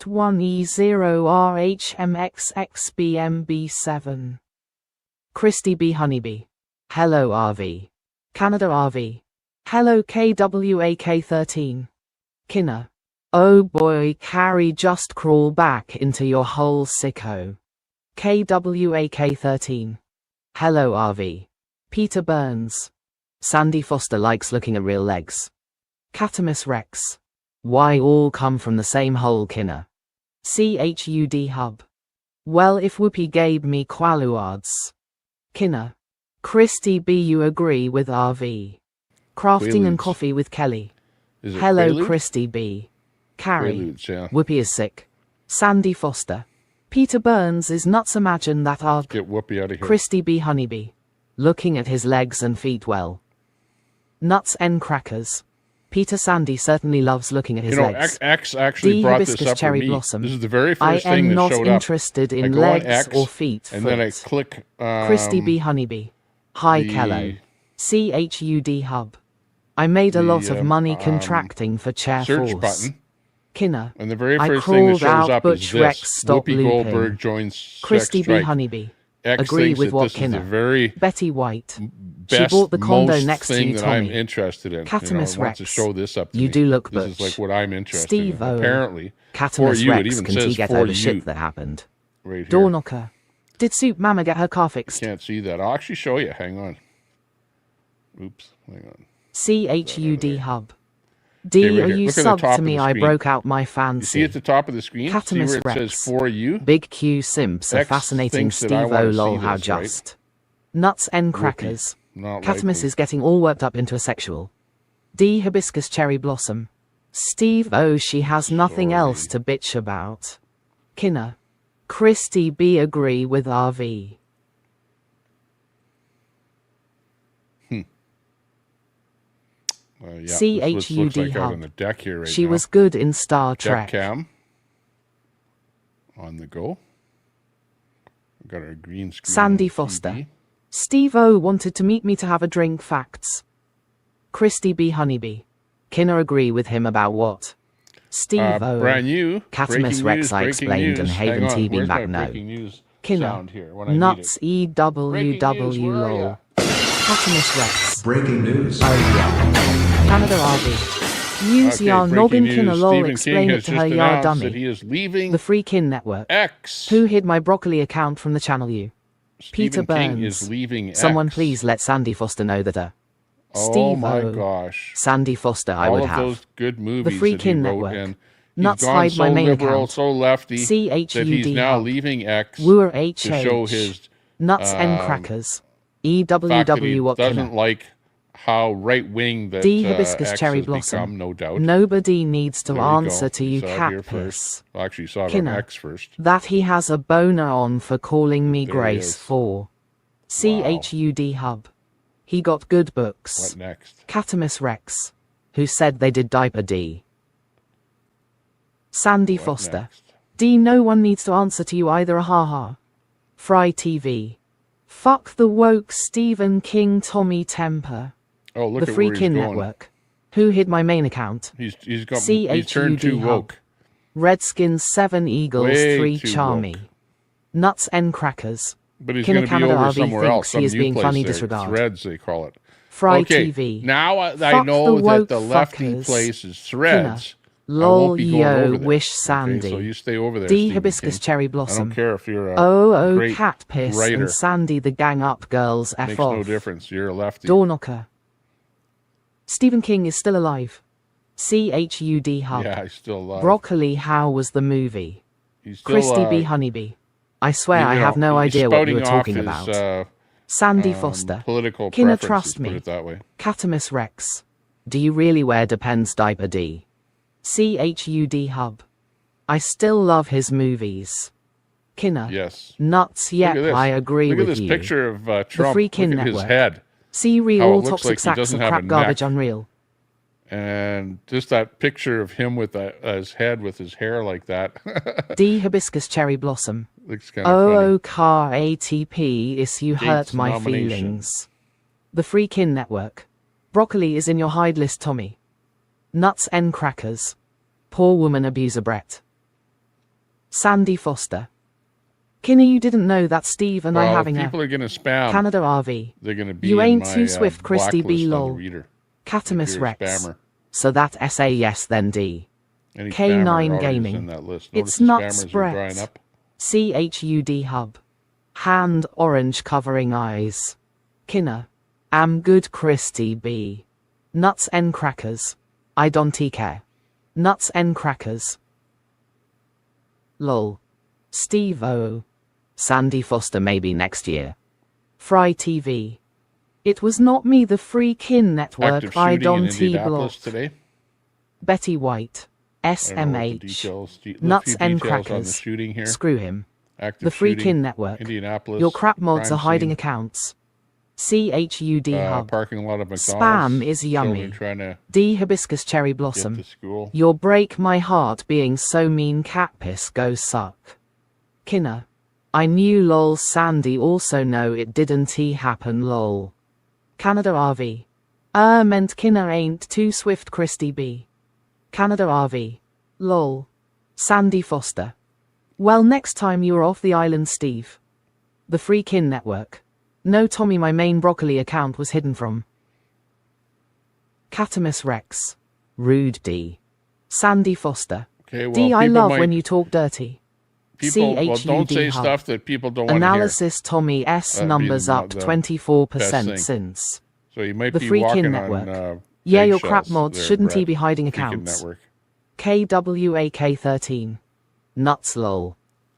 Speaker 13: erd1e0rhmxxbmb7. Christy B. Honeybee. Hello RV. Canada RV. Hello KWAK13. Kinner. Oh boy, Carrie, just crawl back into your hole, sicko. KWAK13. Hello RV. Peter Burns. Sandy Foster likes looking at real legs. Catamus Rex. Why all come from the same hole, Kinner? CHUD Hub. Well, if Whoopi gave me qualuards. Kinner. Christy B. You agree with RV. Crafting and
Speaker 1: Quaaludes.
Speaker 13: coffee with Kelly.
Speaker 1: Is it
Speaker 13: Hello,
Speaker 1: Quaalude?
Speaker 13: Christy B. Carrie.
Speaker 1: Quaaludes, yeah.
Speaker 13: Whoopi is sick. Sandy Foster. Peter Burns is nuts. Imagine that arg.
Speaker 1: Get Whoopi out of here.
Speaker 13: Christy B. Honeybee. Looking at his legs and feet well. Nuts N Crackers. Peter Sandy certainly loves looking at his
Speaker 1: You know,
Speaker 13: legs.
Speaker 1: X actually
Speaker 13: D.
Speaker 1: brought this
Speaker 13: Hibiscus
Speaker 1: up
Speaker 13: Cherry
Speaker 1: for me.
Speaker 13: Blossom.
Speaker 1: This is the very
Speaker 13: I
Speaker 1: first thing
Speaker 13: am
Speaker 1: that
Speaker 13: not
Speaker 1: showed
Speaker 13: interested
Speaker 1: up. I
Speaker 13: in
Speaker 1: go on
Speaker 13: legs
Speaker 1: X,
Speaker 13: or feet.
Speaker 1: and then I
Speaker 13: foot.
Speaker 1: click
Speaker 13: Christy B. Honeybee. Hi,
Speaker 1: the-
Speaker 13: Kello. CHUD Hub. I made a lot of money contracting for Chair
Speaker 1: search
Speaker 13: Force.
Speaker 1: button.
Speaker 13: Kinner.
Speaker 1: And the very
Speaker 13: I
Speaker 1: first thing that
Speaker 13: crawled
Speaker 1: shows
Speaker 13: out,
Speaker 1: up
Speaker 13: Butch
Speaker 1: is
Speaker 13: Rex,
Speaker 1: this.
Speaker 13: stop
Speaker 1: Whoopi
Speaker 13: looping.
Speaker 1: Goldberg joins
Speaker 13: Christy
Speaker 1: sex
Speaker 13: B.
Speaker 1: strike.
Speaker 13: Honeybee.
Speaker 1: X
Speaker 13: Agree
Speaker 1: thinks
Speaker 13: with
Speaker 1: that
Speaker 13: what
Speaker 1: this is
Speaker 13: Kinner?
Speaker 1: the very
Speaker 13: Betty White. She
Speaker 1: best,
Speaker 13: bought the condo
Speaker 1: most
Speaker 13: next to
Speaker 1: thing
Speaker 13: you,
Speaker 1: that I'm
Speaker 13: Tommy.
Speaker 1: interested in.
Speaker 13: Catamus
Speaker 1: It wants to
Speaker 13: Rex.
Speaker 1: show this up to
Speaker 13: You
Speaker 1: me.
Speaker 13: do look
Speaker 1: This
Speaker 13: butch.
Speaker 1: is like what I'm interested
Speaker 13: Steve
Speaker 1: in. Apparently, for
Speaker 13: Catamus
Speaker 1: you, it
Speaker 13: Rex,
Speaker 1: even
Speaker 13: can
Speaker 1: says
Speaker 13: he get
Speaker 1: for
Speaker 13: over
Speaker 1: you.
Speaker 13: shit that happened?
Speaker 1: Right here.
Speaker 13: Door knocker. Did Soup Mama get her car fixed?
Speaker 1: Can't see that. I'll actually show you. Hang on. Oops. Hang on.
Speaker 13: CHUD Hub.
Speaker 1: Okay,
Speaker 13: D,
Speaker 1: right
Speaker 13: are
Speaker 1: here.
Speaker 13: you
Speaker 1: Look at the
Speaker 13: subbed
Speaker 1: top
Speaker 13: to
Speaker 1: of
Speaker 13: me?
Speaker 1: the
Speaker 13: I
Speaker 1: screen.
Speaker 13: broke out my
Speaker 1: You
Speaker 13: fancy.
Speaker 1: see at the top of the screen? See
Speaker 13: Catamus
Speaker 1: where it says
Speaker 13: Rex.
Speaker 1: for you?
Speaker 13: Big Q simps, a
Speaker 1: X
Speaker 13: fascinating
Speaker 1: thinks that I
Speaker 13: Steve
Speaker 1: wanna
Speaker 13: O
Speaker 1: see
Speaker 13: lol, how
Speaker 1: this, right?
Speaker 13: just. Nuts N crackers.
Speaker 1: Not
Speaker 13: Catamus
Speaker 1: likely.
Speaker 13: is getting all worked up into a sexual. D, hibiscus cherry blossom. Steve O, she has nothing else to bitch about. Kinner. Christy B, agree with RV.
Speaker 1: Yeah, this looks
Speaker 13: CHUD
Speaker 1: like out
Speaker 13: Hub.
Speaker 1: on the deck here right
Speaker 13: She
Speaker 1: now.
Speaker 13: was good in Star
Speaker 1: Deck
Speaker 13: Trek.
Speaker 1: cam. On the go. We've got our green screen.
Speaker 13: Sandy
Speaker 1: on the
Speaker 13: Foster.
Speaker 1: TV.
Speaker 13: Steve O wanted to meet me to have a drink. Facts. Christy B. Honeybee. Kinner agree with him about what? Steve O.
Speaker 1: Brand new.
Speaker 13: Catamus
Speaker 1: breaking
Speaker 13: Rex
Speaker 1: news,
Speaker 13: I
Speaker 1: breaking
Speaker 13: explained and
Speaker 1: news.
Speaker 13: Haven
Speaker 1: Hang on,
Speaker 13: TV
Speaker 1: where's
Speaker 13: back
Speaker 1: my
Speaker 13: no.
Speaker 1: breaking news
Speaker 13: Kinner.
Speaker 1: sound here when I need
Speaker 13: Nuts
Speaker 1: it?
Speaker 13: EWW lol. Catamus Rex.
Speaker 8: Breaking news.
Speaker 13: Oh yeah. Canada RV. Use
Speaker 1: Okay,
Speaker 13: your
Speaker 1: breaking
Speaker 13: noggin
Speaker 1: news.
Speaker 13: Kinner lol
Speaker 1: Stephen
Speaker 13: explain
Speaker 1: King
Speaker 13: it
Speaker 1: has
Speaker 13: to
Speaker 1: just
Speaker 13: her ya
Speaker 1: announced
Speaker 13: dummy.
Speaker 1: that he is leaving
Speaker 13: The Free Kin Network.
Speaker 1: X.
Speaker 13: Who hid my broccoli account from the channel you? Peter
Speaker 1: Stephen King
Speaker 13: Burns.
Speaker 1: is leaving
Speaker 13: Someone
Speaker 1: X.
Speaker 13: please let Sandy Foster know that
Speaker 1: Oh
Speaker 13: Steve
Speaker 1: my
Speaker 13: O.
Speaker 1: gosh.
Speaker 13: Sandy Foster I
Speaker 1: All
Speaker 13: would
Speaker 1: of
Speaker 13: have.
Speaker 1: those good movies
Speaker 13: The Free
Speaker 1: that he
Speaker 13: Kin
Speaker 1: wrote,
Speaker 13: Network.
Speaker 1: and
Speaker 13: Nuts
Speaker 1: he's gone
Speaker 13: hide
Speaker 1: so
Speaker 13: my main
Speaker 1: liberal,
Speaker 13: account.
Speaker 1: so lefty that he's
Speaker 13: CHUD
Speaker 1: now
Speaker 13: Hub.
Speaker 1: leaving X
Speaker 13: Wooer
Speaker 1: to show his
Speaker 13: Nuts N crackers.
Speaker 1: fact that he
Speaker 13: EWW what
Speaker 1: doesn't
Speaker 13: Kinner.
Speaker 1: like how right wing that
Speaker 13: D hibiscus
Speaker 1: X
Speaker 13: cherry
Speaker 1: has
Speaker 13: blossom.
Speaker 1: become, no doubt.
Speaker 13: Nobody needs to
Speaker 1: There you
Speaker 13: answer
Speaker 1: go.
Speaker 13: to
Speaker 1: You
Speaker 13: you
Speaker 1: saw it
Speaker 13: cat
Speaker 1: here
Speaker 13: piss.
Speaker 1: first. Well, actually, you saw it on
Speaker 13: Kinner.
Speaker 1: X first.
Speaker 13: That he has a boner on for calling me
Speaker 1: There he
Speaker 13: Grace
Speaker 1: is.
Speaker 13: for. CHUD Hub. He got good books.
Speaker 1: What next?
Speaker 13: Catamus Rex. Who said they did diaper D. Sandy
Speaker 1: What
Speaker 13: Foster.
Speaker 1: next?
Speaker 13: D, no one needs to answer to you either, haha. Fry TV. Fuck the woke Stephen King Tommy Temper.
Speaker 1: Oh, look
Speaker 13: The
Speaker 1: at
Speaker 13: Free
Speaker 1: where he's
Speaker 13: Kin
Speaker 1: going.
Speaker 13: Network. Who hid my main account?
Speaker 1: He's turned
Speaker 13: CHUD
Speaker 1: too
Speaker 13: Hub.
Speaker 1: woke.
Speaker 13: Redskins 7 Eagles
Speaker 1: Way
Speaker 13: 3
Speaker 1: too
Speaker 13: Charmy.
Speaker 1: woke.
Speaker 13: Nuts N crackers.
Speaker 1: But he's
Speaker 13: Kinner
Speaker 1: going to be
Speaker 13: Canada
Speaker 1: over
Speaker 13: RV
Speaker 1: somewhere else,
Speaker 13: thinks
Speaker 1: some
Speaker 13: he is
Speaker 1: new
Speaker 13: being
Speaker 1: place
Speaker 13: funny
Speaker 1: there.
Speaker 13: disregard.
Speaker 1: Threads, they call it.
Speaker 13: Fry
Speaker 1: Okay,
Speaker 13: TV.
Speaker 1: now I
Speaker 13: Fuck
Speaker 1: know
Speaker 13: the
Speaker 1: that
Speaker 13: woke
Speaker 1: the lefty
Speaker 13: fuckers.
Speaker 1: place is Threads. I
Speaker 13: Lol
Speaker 1: won't be going
Speaker 13: yo
Speaker 1: over there.
Speaker 13: wish
Speaker 1: Okay,
Speaker 13: Sandy.
Speaker 1: so you stay over there,
Speaker 13: D
Speaker 1: Stephen
Speaker 13: hibiscus
Speaker 1: King.
Speaker 13: cherry
Speaker 1: I
Speaker 13: blossom.
Speaker 1: don't care if you're a
Speaker 13: Oh
Speaker 1: great
Speaker 13: cat piss
Speaker 1: writer.
Speaker 13: and Sandy the gang up girls F
Speaker 1: Makes
Speaker 13: off.
Speaker 1: no difference. You're a lefty.
Speaker 13: Door knocker. Stephen King is still alive. CHUD Hub.
Speaker 1: Yeah, he's still alive.
Speaker 13: Broccoli how was the movie?
Speaker 1: He's still,
Speaker 13: Christy B Honeybee. I swear
Speaker 1: you
Speaker 13: I
Speaker 1: know,
Speaker 13: have no
Speaker 1: he's
Speaker 13: idea what you were
Speaker 1: spouting off
Speaker 13: talking
Speaker 1: his,
Speaker 13: about. Sandy Foster.
Speaker 1: political
Speaker 13: Kinner
Speaker 1: preferences,
Speaker 13: trust
Speaker 1: put
Speaker 13: me.
Speaker 1: it that way.
Speaker 13: Catamus Rex. Do you really wear Depends diaper D? CHUD Hub. I still love his movies. Kinner.
Speaker 1: Yes.
Speaker 13: Nuts yep,
Speaker 1: Look at this.
Speaker 13: I agree
Speaker 1: Look
Speaker 13: with
Speaker 1: at this
Speaker 13: you.
Speaker 1: pppicture of
Speaker 13: The
Speaker 1: Trump.
Speaker 13: Free Kin
Speaker 1: Look at his
Speaker 13: Network.
Speaker 1: head.
Speaker 13: See
Speaker 1: How
Speaker 13: real
Speaker 1: it looks
Speaker 13: toxic
Speaker 1: like he
Speaker 13: sacks
Speaker 1: doesn't
Speaker 13: of
Speaker 1: have
Speaker 13: crap
Speaker 1: a
Speaker 13: garbage
Speaker 1: neck.
Speaker 13: unreal.
Speaker 1: And just that picture of him with his head with his hair like that.
Speaker 13: D hibiscus cherry blossom.
Speaker 1: Looks kind of funny.
Speaker 13: Oh car ATP is you hurt
Speaker 1: Gates
Speaker 13: my
Speaker 1: nomination.
Speaker 13: feelings. The Free Kin Network. Broccoli is in your hide list, Tommy. Nuts N crackers. Poor woman abuser Brett. Sandy Foster. Kinney, you didn't know that Steve and I
Speaker 1: Well,
Speaker 13: having
Speaker 1: if
Speaker 13: a
Speaker 1: people are going to spam.
Speaker 13: Canada RV.
Speaker 1: They're going to be
Speaker 13: You
Speaker 1: in
Speaker 13: ain't
Speaker 1: my,
Speaker 13: too swift, Christy B.
Speaker 1: blacklist on the
Speaker 13: lol.
Speaker 1: reader.
Speaker 13: Catamus
Speaker 1: If you're a
Speaker 13: Rex.
Speaker 1: spammer.
Speaker 13: So that SA yes then D.
Speaker 1: Any spammer
Speaker 13: K9
Speaker 1: already is
Speaker 13: Gaming.
Speaker 1: in that list.
Speaker 13: It's
Speaker 1: Notice the
Speaker 13: nuts
Speaker 1: spammers are drying
Speaker 13: Brett.
Speaker 1: up.
Speaker 13: CHUD Hub. Hand orange covering eyes. Kinner. Am good Christy B. Nuts N crackers. I don't care. Nuts N crackers. Lol. Steve O. Sandy Foster maybe next year. Fry TV. It was not me, the Free Kin Network.
Speaker 1: Active
Speaker 13: I
Speaker 1: shooting in
Speaker 13: don't block.
Speaker 1: Indianapolis today.
Speaker 13: Betty White.
Speaker 1: I don't know what the
Speaker 13: SMH.
Speaker 1: details- a few
Speaker 13: Nuts and
Speaker 1: details on the
Speaker 13: crackers.
Speaker 1: shooting here.
Speaker 13: Screw him.
Speaker 1: Active
Speaker 13: The Free
Speaker 1: shooting,
Speaker 13: Kin Network.
Speaker 1: Indianapolis.
Speaker 13: Your crap mods
Speaker 1: crime
Speaker 13: are hiding
Speaker 1: scene.
Speaker 13: accounts. CHUD Hub.
Speaker 1: Parking lot of McDonald's.
Speaker 13: Spam is
Speaker 1: Children
Speaker 13: yummy.
Speaker 1: trying to
Speaker 13: D hibiscus cherry blossom.
Speaker 1: get to school.
Speaker 13: You'll break my heart being so mean, cat piss go suck. Kinner. I knew lol Sandy also know it didn't he happen lol. Canada RV. Meant Kinner ain't too swift Christy B. Canada RV. Lol. Sandy Foster. Well next time you're off the island Steve. The Free Kin Network. No Tommy, my main broccoli account was hidden from. Catamus Rex. Rude D. Sandy Foster.
Speaker 1: Okay, well,
Speaker 13: D, I
Speaker 1: people
Speaker 13: love
Speaker 1: might-
Speaker 13: when you talk dirty.
Speaker 1: People, well, don't say
Speaker 13: CHUD Hub.
Speaker 1: stuff that people don't want to hear.
Speaker 13: Analysis Tommy S
Speaker 1: That'd be
Speaker 13: numbers
Speaker 1: the-
Speaker 13: up
Speaker 1: the
Speaker 13: 24%
Speaker 1: best thing.
Speaker 13: since.
Speaker 1: So you might
Speaker 9: The
Speaker 1: be
Speaker 9: Freakin'
Speaker 1: walking
Speaker 9: Network.
Speaker 1: on
Speaker 9: Yeah, your crap
Speaker 1: eggshells
Speaker 9: mods,
Speaker 1: there,
Speaker 9: shouldn't he
Speaker 1: Brett.
Speaker 9: be hiding
Speaker 1: Freakin'
Speaker 9: accounts?
Speaker 1: Network.
Speaker 9: KWAK13. Nuts lol.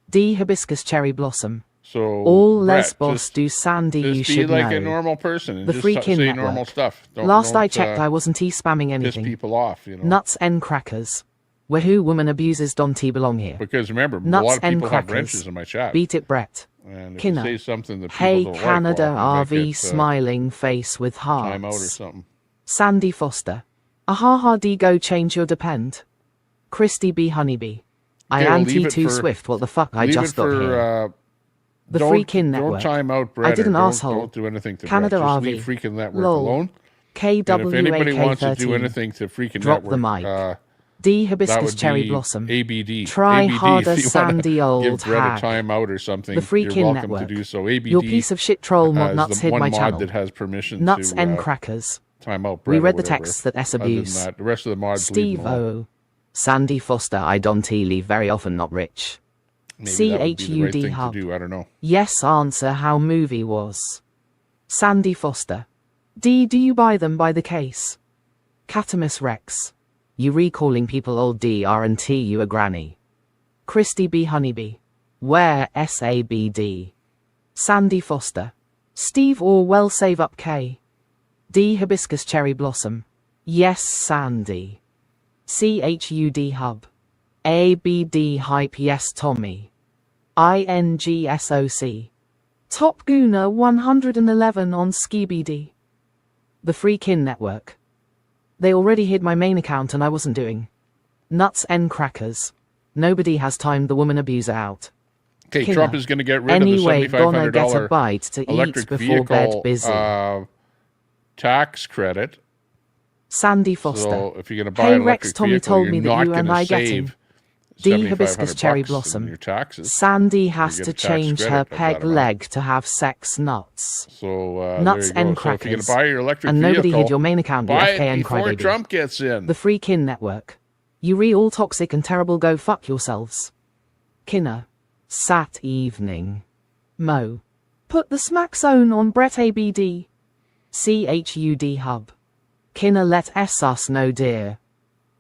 Speaker 9: D hibiscus cherry blossom.
Speaker 1: So
Speaker 9: All
Speaker 1: Brett,
Speaker 9: lesbos do Sandy, you
Speaker 1: just be
Speaker 9: should
Speaker 1: like
Speaker 9: know.
Speaker 1: a normal person and
Speaker 9: The
Speaker 1: just
Speaker 9: Freakin'
Speaker 1: say
Speaker 9: Network.
Speaker 1: normal stuff.
Speaker 9: Last I checked, I wasn't spamming anything.
Speaker 1: Piss people off, you know.
Speaker 9: Nuts and crackers. Wahoo woman abuses don't belong here.
Speaker 1: Because remember,
Speaker 9: Nuts
Speaker 1: a lot of
Speaker 9: and
Speaker 1: people have
Speaker 9: crackers.
Speaker 1: wrenches in my chat.
Speaker 9: Beat it, Brett.
Speaker 1: And if
Speaker 9: Kinner.
Speaker 1: you say something that people
Speaker 9: Hey
Speaker 1: don't
Speaker 9: Canada
Speaker 1: like, well, you might
Speaker 9: RV
Speaker 1: get,
Speaker 9: smiling face with hearts.
Speaker 1: time out or something.
Speaker 9: Sandy Foster. Ahaha D go change your depend. Christy B Honeybee. I
Speaker 1: Okay, well,
Speaker 9: anti
Speaker 1: leave it
Speaker 9: too
Speaker 1: for-
Speaker 9: swift. What the fuck? I
Speaker 1: leave
Speaker 9: just
Speaker 1: it
Speaker 9: got
Speaker 1: for,
Speaker 9: here. The
Speaker 1: don't-
Speaker 9: Freakin' Network.
Speaker 1: Don't time out Brett.
Speaker 9: I did
Speaker 1: or
Speaker 9: an
Speaker 1: don't,
Speaker 9: asshole.
Speaker 1: Don't do anything to
Speaker 9: Canada
Speaker 1: Brett. Just
Speaker 9: RV.
Speaker 1: leave Freakin' Network
Speaker 9: Lol.
Speaker 1: alone.
Speaker 9: KWAK13.
Speaker 1: And if anybody wants to do anything to Freakin'
Speaker 9: Drop
Speaker 1: Network,
Speaker 9: the mic.
Speaker 1: that
Speaker 9: D hibiscus
Speaker 1: would
Speaker 9: cherry
Speaker 1: be
Speaker 9: blossom.
Speaker 1: ABD.
Speaker 9: Try
Speaker 1: ABD,
Speaker 9: harder,
Speaker 1: if you wanna
Speaker 9: Sandy old
Speaker 1: give Brett
Speaker 9: hack.
Speaker 1: a timeout or something,
Speaker 9: The Freakin'
Speaker 1: you're welcome
Speaker 9: Network.
Speaker 1: to do so. ABD
Speaker 9: Your piece of shit troll mod
Speaker 1: is
Speaker 9: nuts
Speaker 1: the
Speaker 9: hid
Speaker 1: one
Speaker 9: my
Speaker 1: mod
Speaker 9: channel.
Speaker 1: that has permission
Speaker 9: Nuts
Speaker 1: to
Speaker 9: and crackers.
Speaker 1: time out
Speaker 9: We
Speaker 1: Brett or
Speaker 9: read the
Speaker 1: whatever.
Speaker 9: texts that S
Speaker 1: Other than
Speaker 9: abuse.
Speaker 1: that, the rest of the mods leave
Speaker 9: Steve
Speaker 1: them alone.
Speaker 9: O. Sandy Foster. I don't leave very often, not rich.
Speaker 1: Maybe that would be the right
Speaker 9: CHUD
Speaker 1: thing
Speaker 9: Hub.
Speaker 1: to do. I don't know.
Speaker 9: Yes, answer how movie was. Sandy Foster. D. Do you buy them by the case? Catamus Rex. You recalling people old D aren't you a granny? Christy B Honeybee. Where SABD? Sandy Foster. Steve Orwell save up K. D hibiscus cherry blossom. Yes, Sandy. CHUD Hub. ABD hype yes Tommy. INGSOC. Top Gooner 111 on Skibidi. The Freakin' Network. They already hid my main account and I wasn't doing. Nuts and crackers. Nobody has timed the woman abuser out.
Speaker 1: Okay,
Speaker 9: Kinner.
Speaker 1: Trump is going to get rid
Speaker 9: Anyway,
Speaker 1: of the
Speaker 9: gonna get a
Speaker 1: $7,500
Speaker 9: bite to eat
Speaker 1: electric
Speaker 9: before
Speaker 1: vehicle
Speaker 9: bed busy.
Speaker 1: Tax credit.
Speaker 9: Sandy Foster.
Speaker 1: So if you're going to buy
Speaker 9: Hey
Speaker 1: an
Speaker 9: Rex,
Speaker 1: electric
Speaker 9: Tommy
Speaker 1: vehicle,
Speaker 9: told
Speaker 1: you're
Speaker 9: me that
Speaker 1: not
Speaker 9: you and
Speaker 1: gonna
Speaker 9: I getting
Speaker 1: save
Speaker 9: D hibiscus
Speaker 1: $7,500
Speaker 9: cherry
Speaker 1: in
Speaker 9: blossom.
Speaker 1: your taxes.
Speaker 9: Sandy
Speaker 1: You
Speaker 9: has
Speaker 1: get
Speaker 9: to
Speaker 1: a tax
Speaker 9: change
Speaker 1: credit
Speaker 9: her
Speaker 1: of that
Speaker 9: peg
Speaker 1: amount.
Speaker 9: leg to have sex nuts.
Speaker 1: So
Speaker 9: Nuts
Speaker 1: there you
Speaker 9: and
Speaker 1: go. So if you're going
Speaker 9: crackers.
Speaker 1: to buy your electric
Speaker 9: And
Speaker 1: vehicle,
Speaker 9: nobody hid your main account, you
Speaker 1: buy it
Speaker 9: FKN
Speaker 1: before
Speaker 9: crybaby.
Speaker 1: Trump gets in.
Speaker 9: The Freakin' Network. You all toxic and terrible, go fuck yourselves. Kinner. Sat evening. Mo. Put the smack zone on Brett ABD. CHUD Hub. Kinner let us know dear.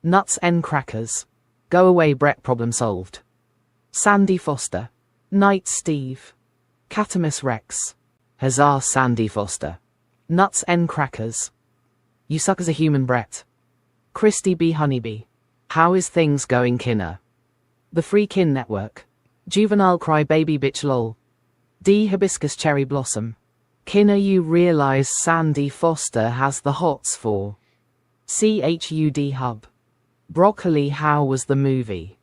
Speaker 9: Nuts and crackers. Go away Brett, problem solved. Sandy Foster. Night Steve. Catamus Rex. Huzzah Sandy Foster. Nuts and crackers. You suck as a human Brett. Christy B Honeybee. How is things going Kinner? The Freakin' Network. Juvenile cry baby bitch lol. D hibiscus cherry blossom. Kinner you realize Sandy Foster has the hots for. CHUD Hub. Broccoli how was the movie?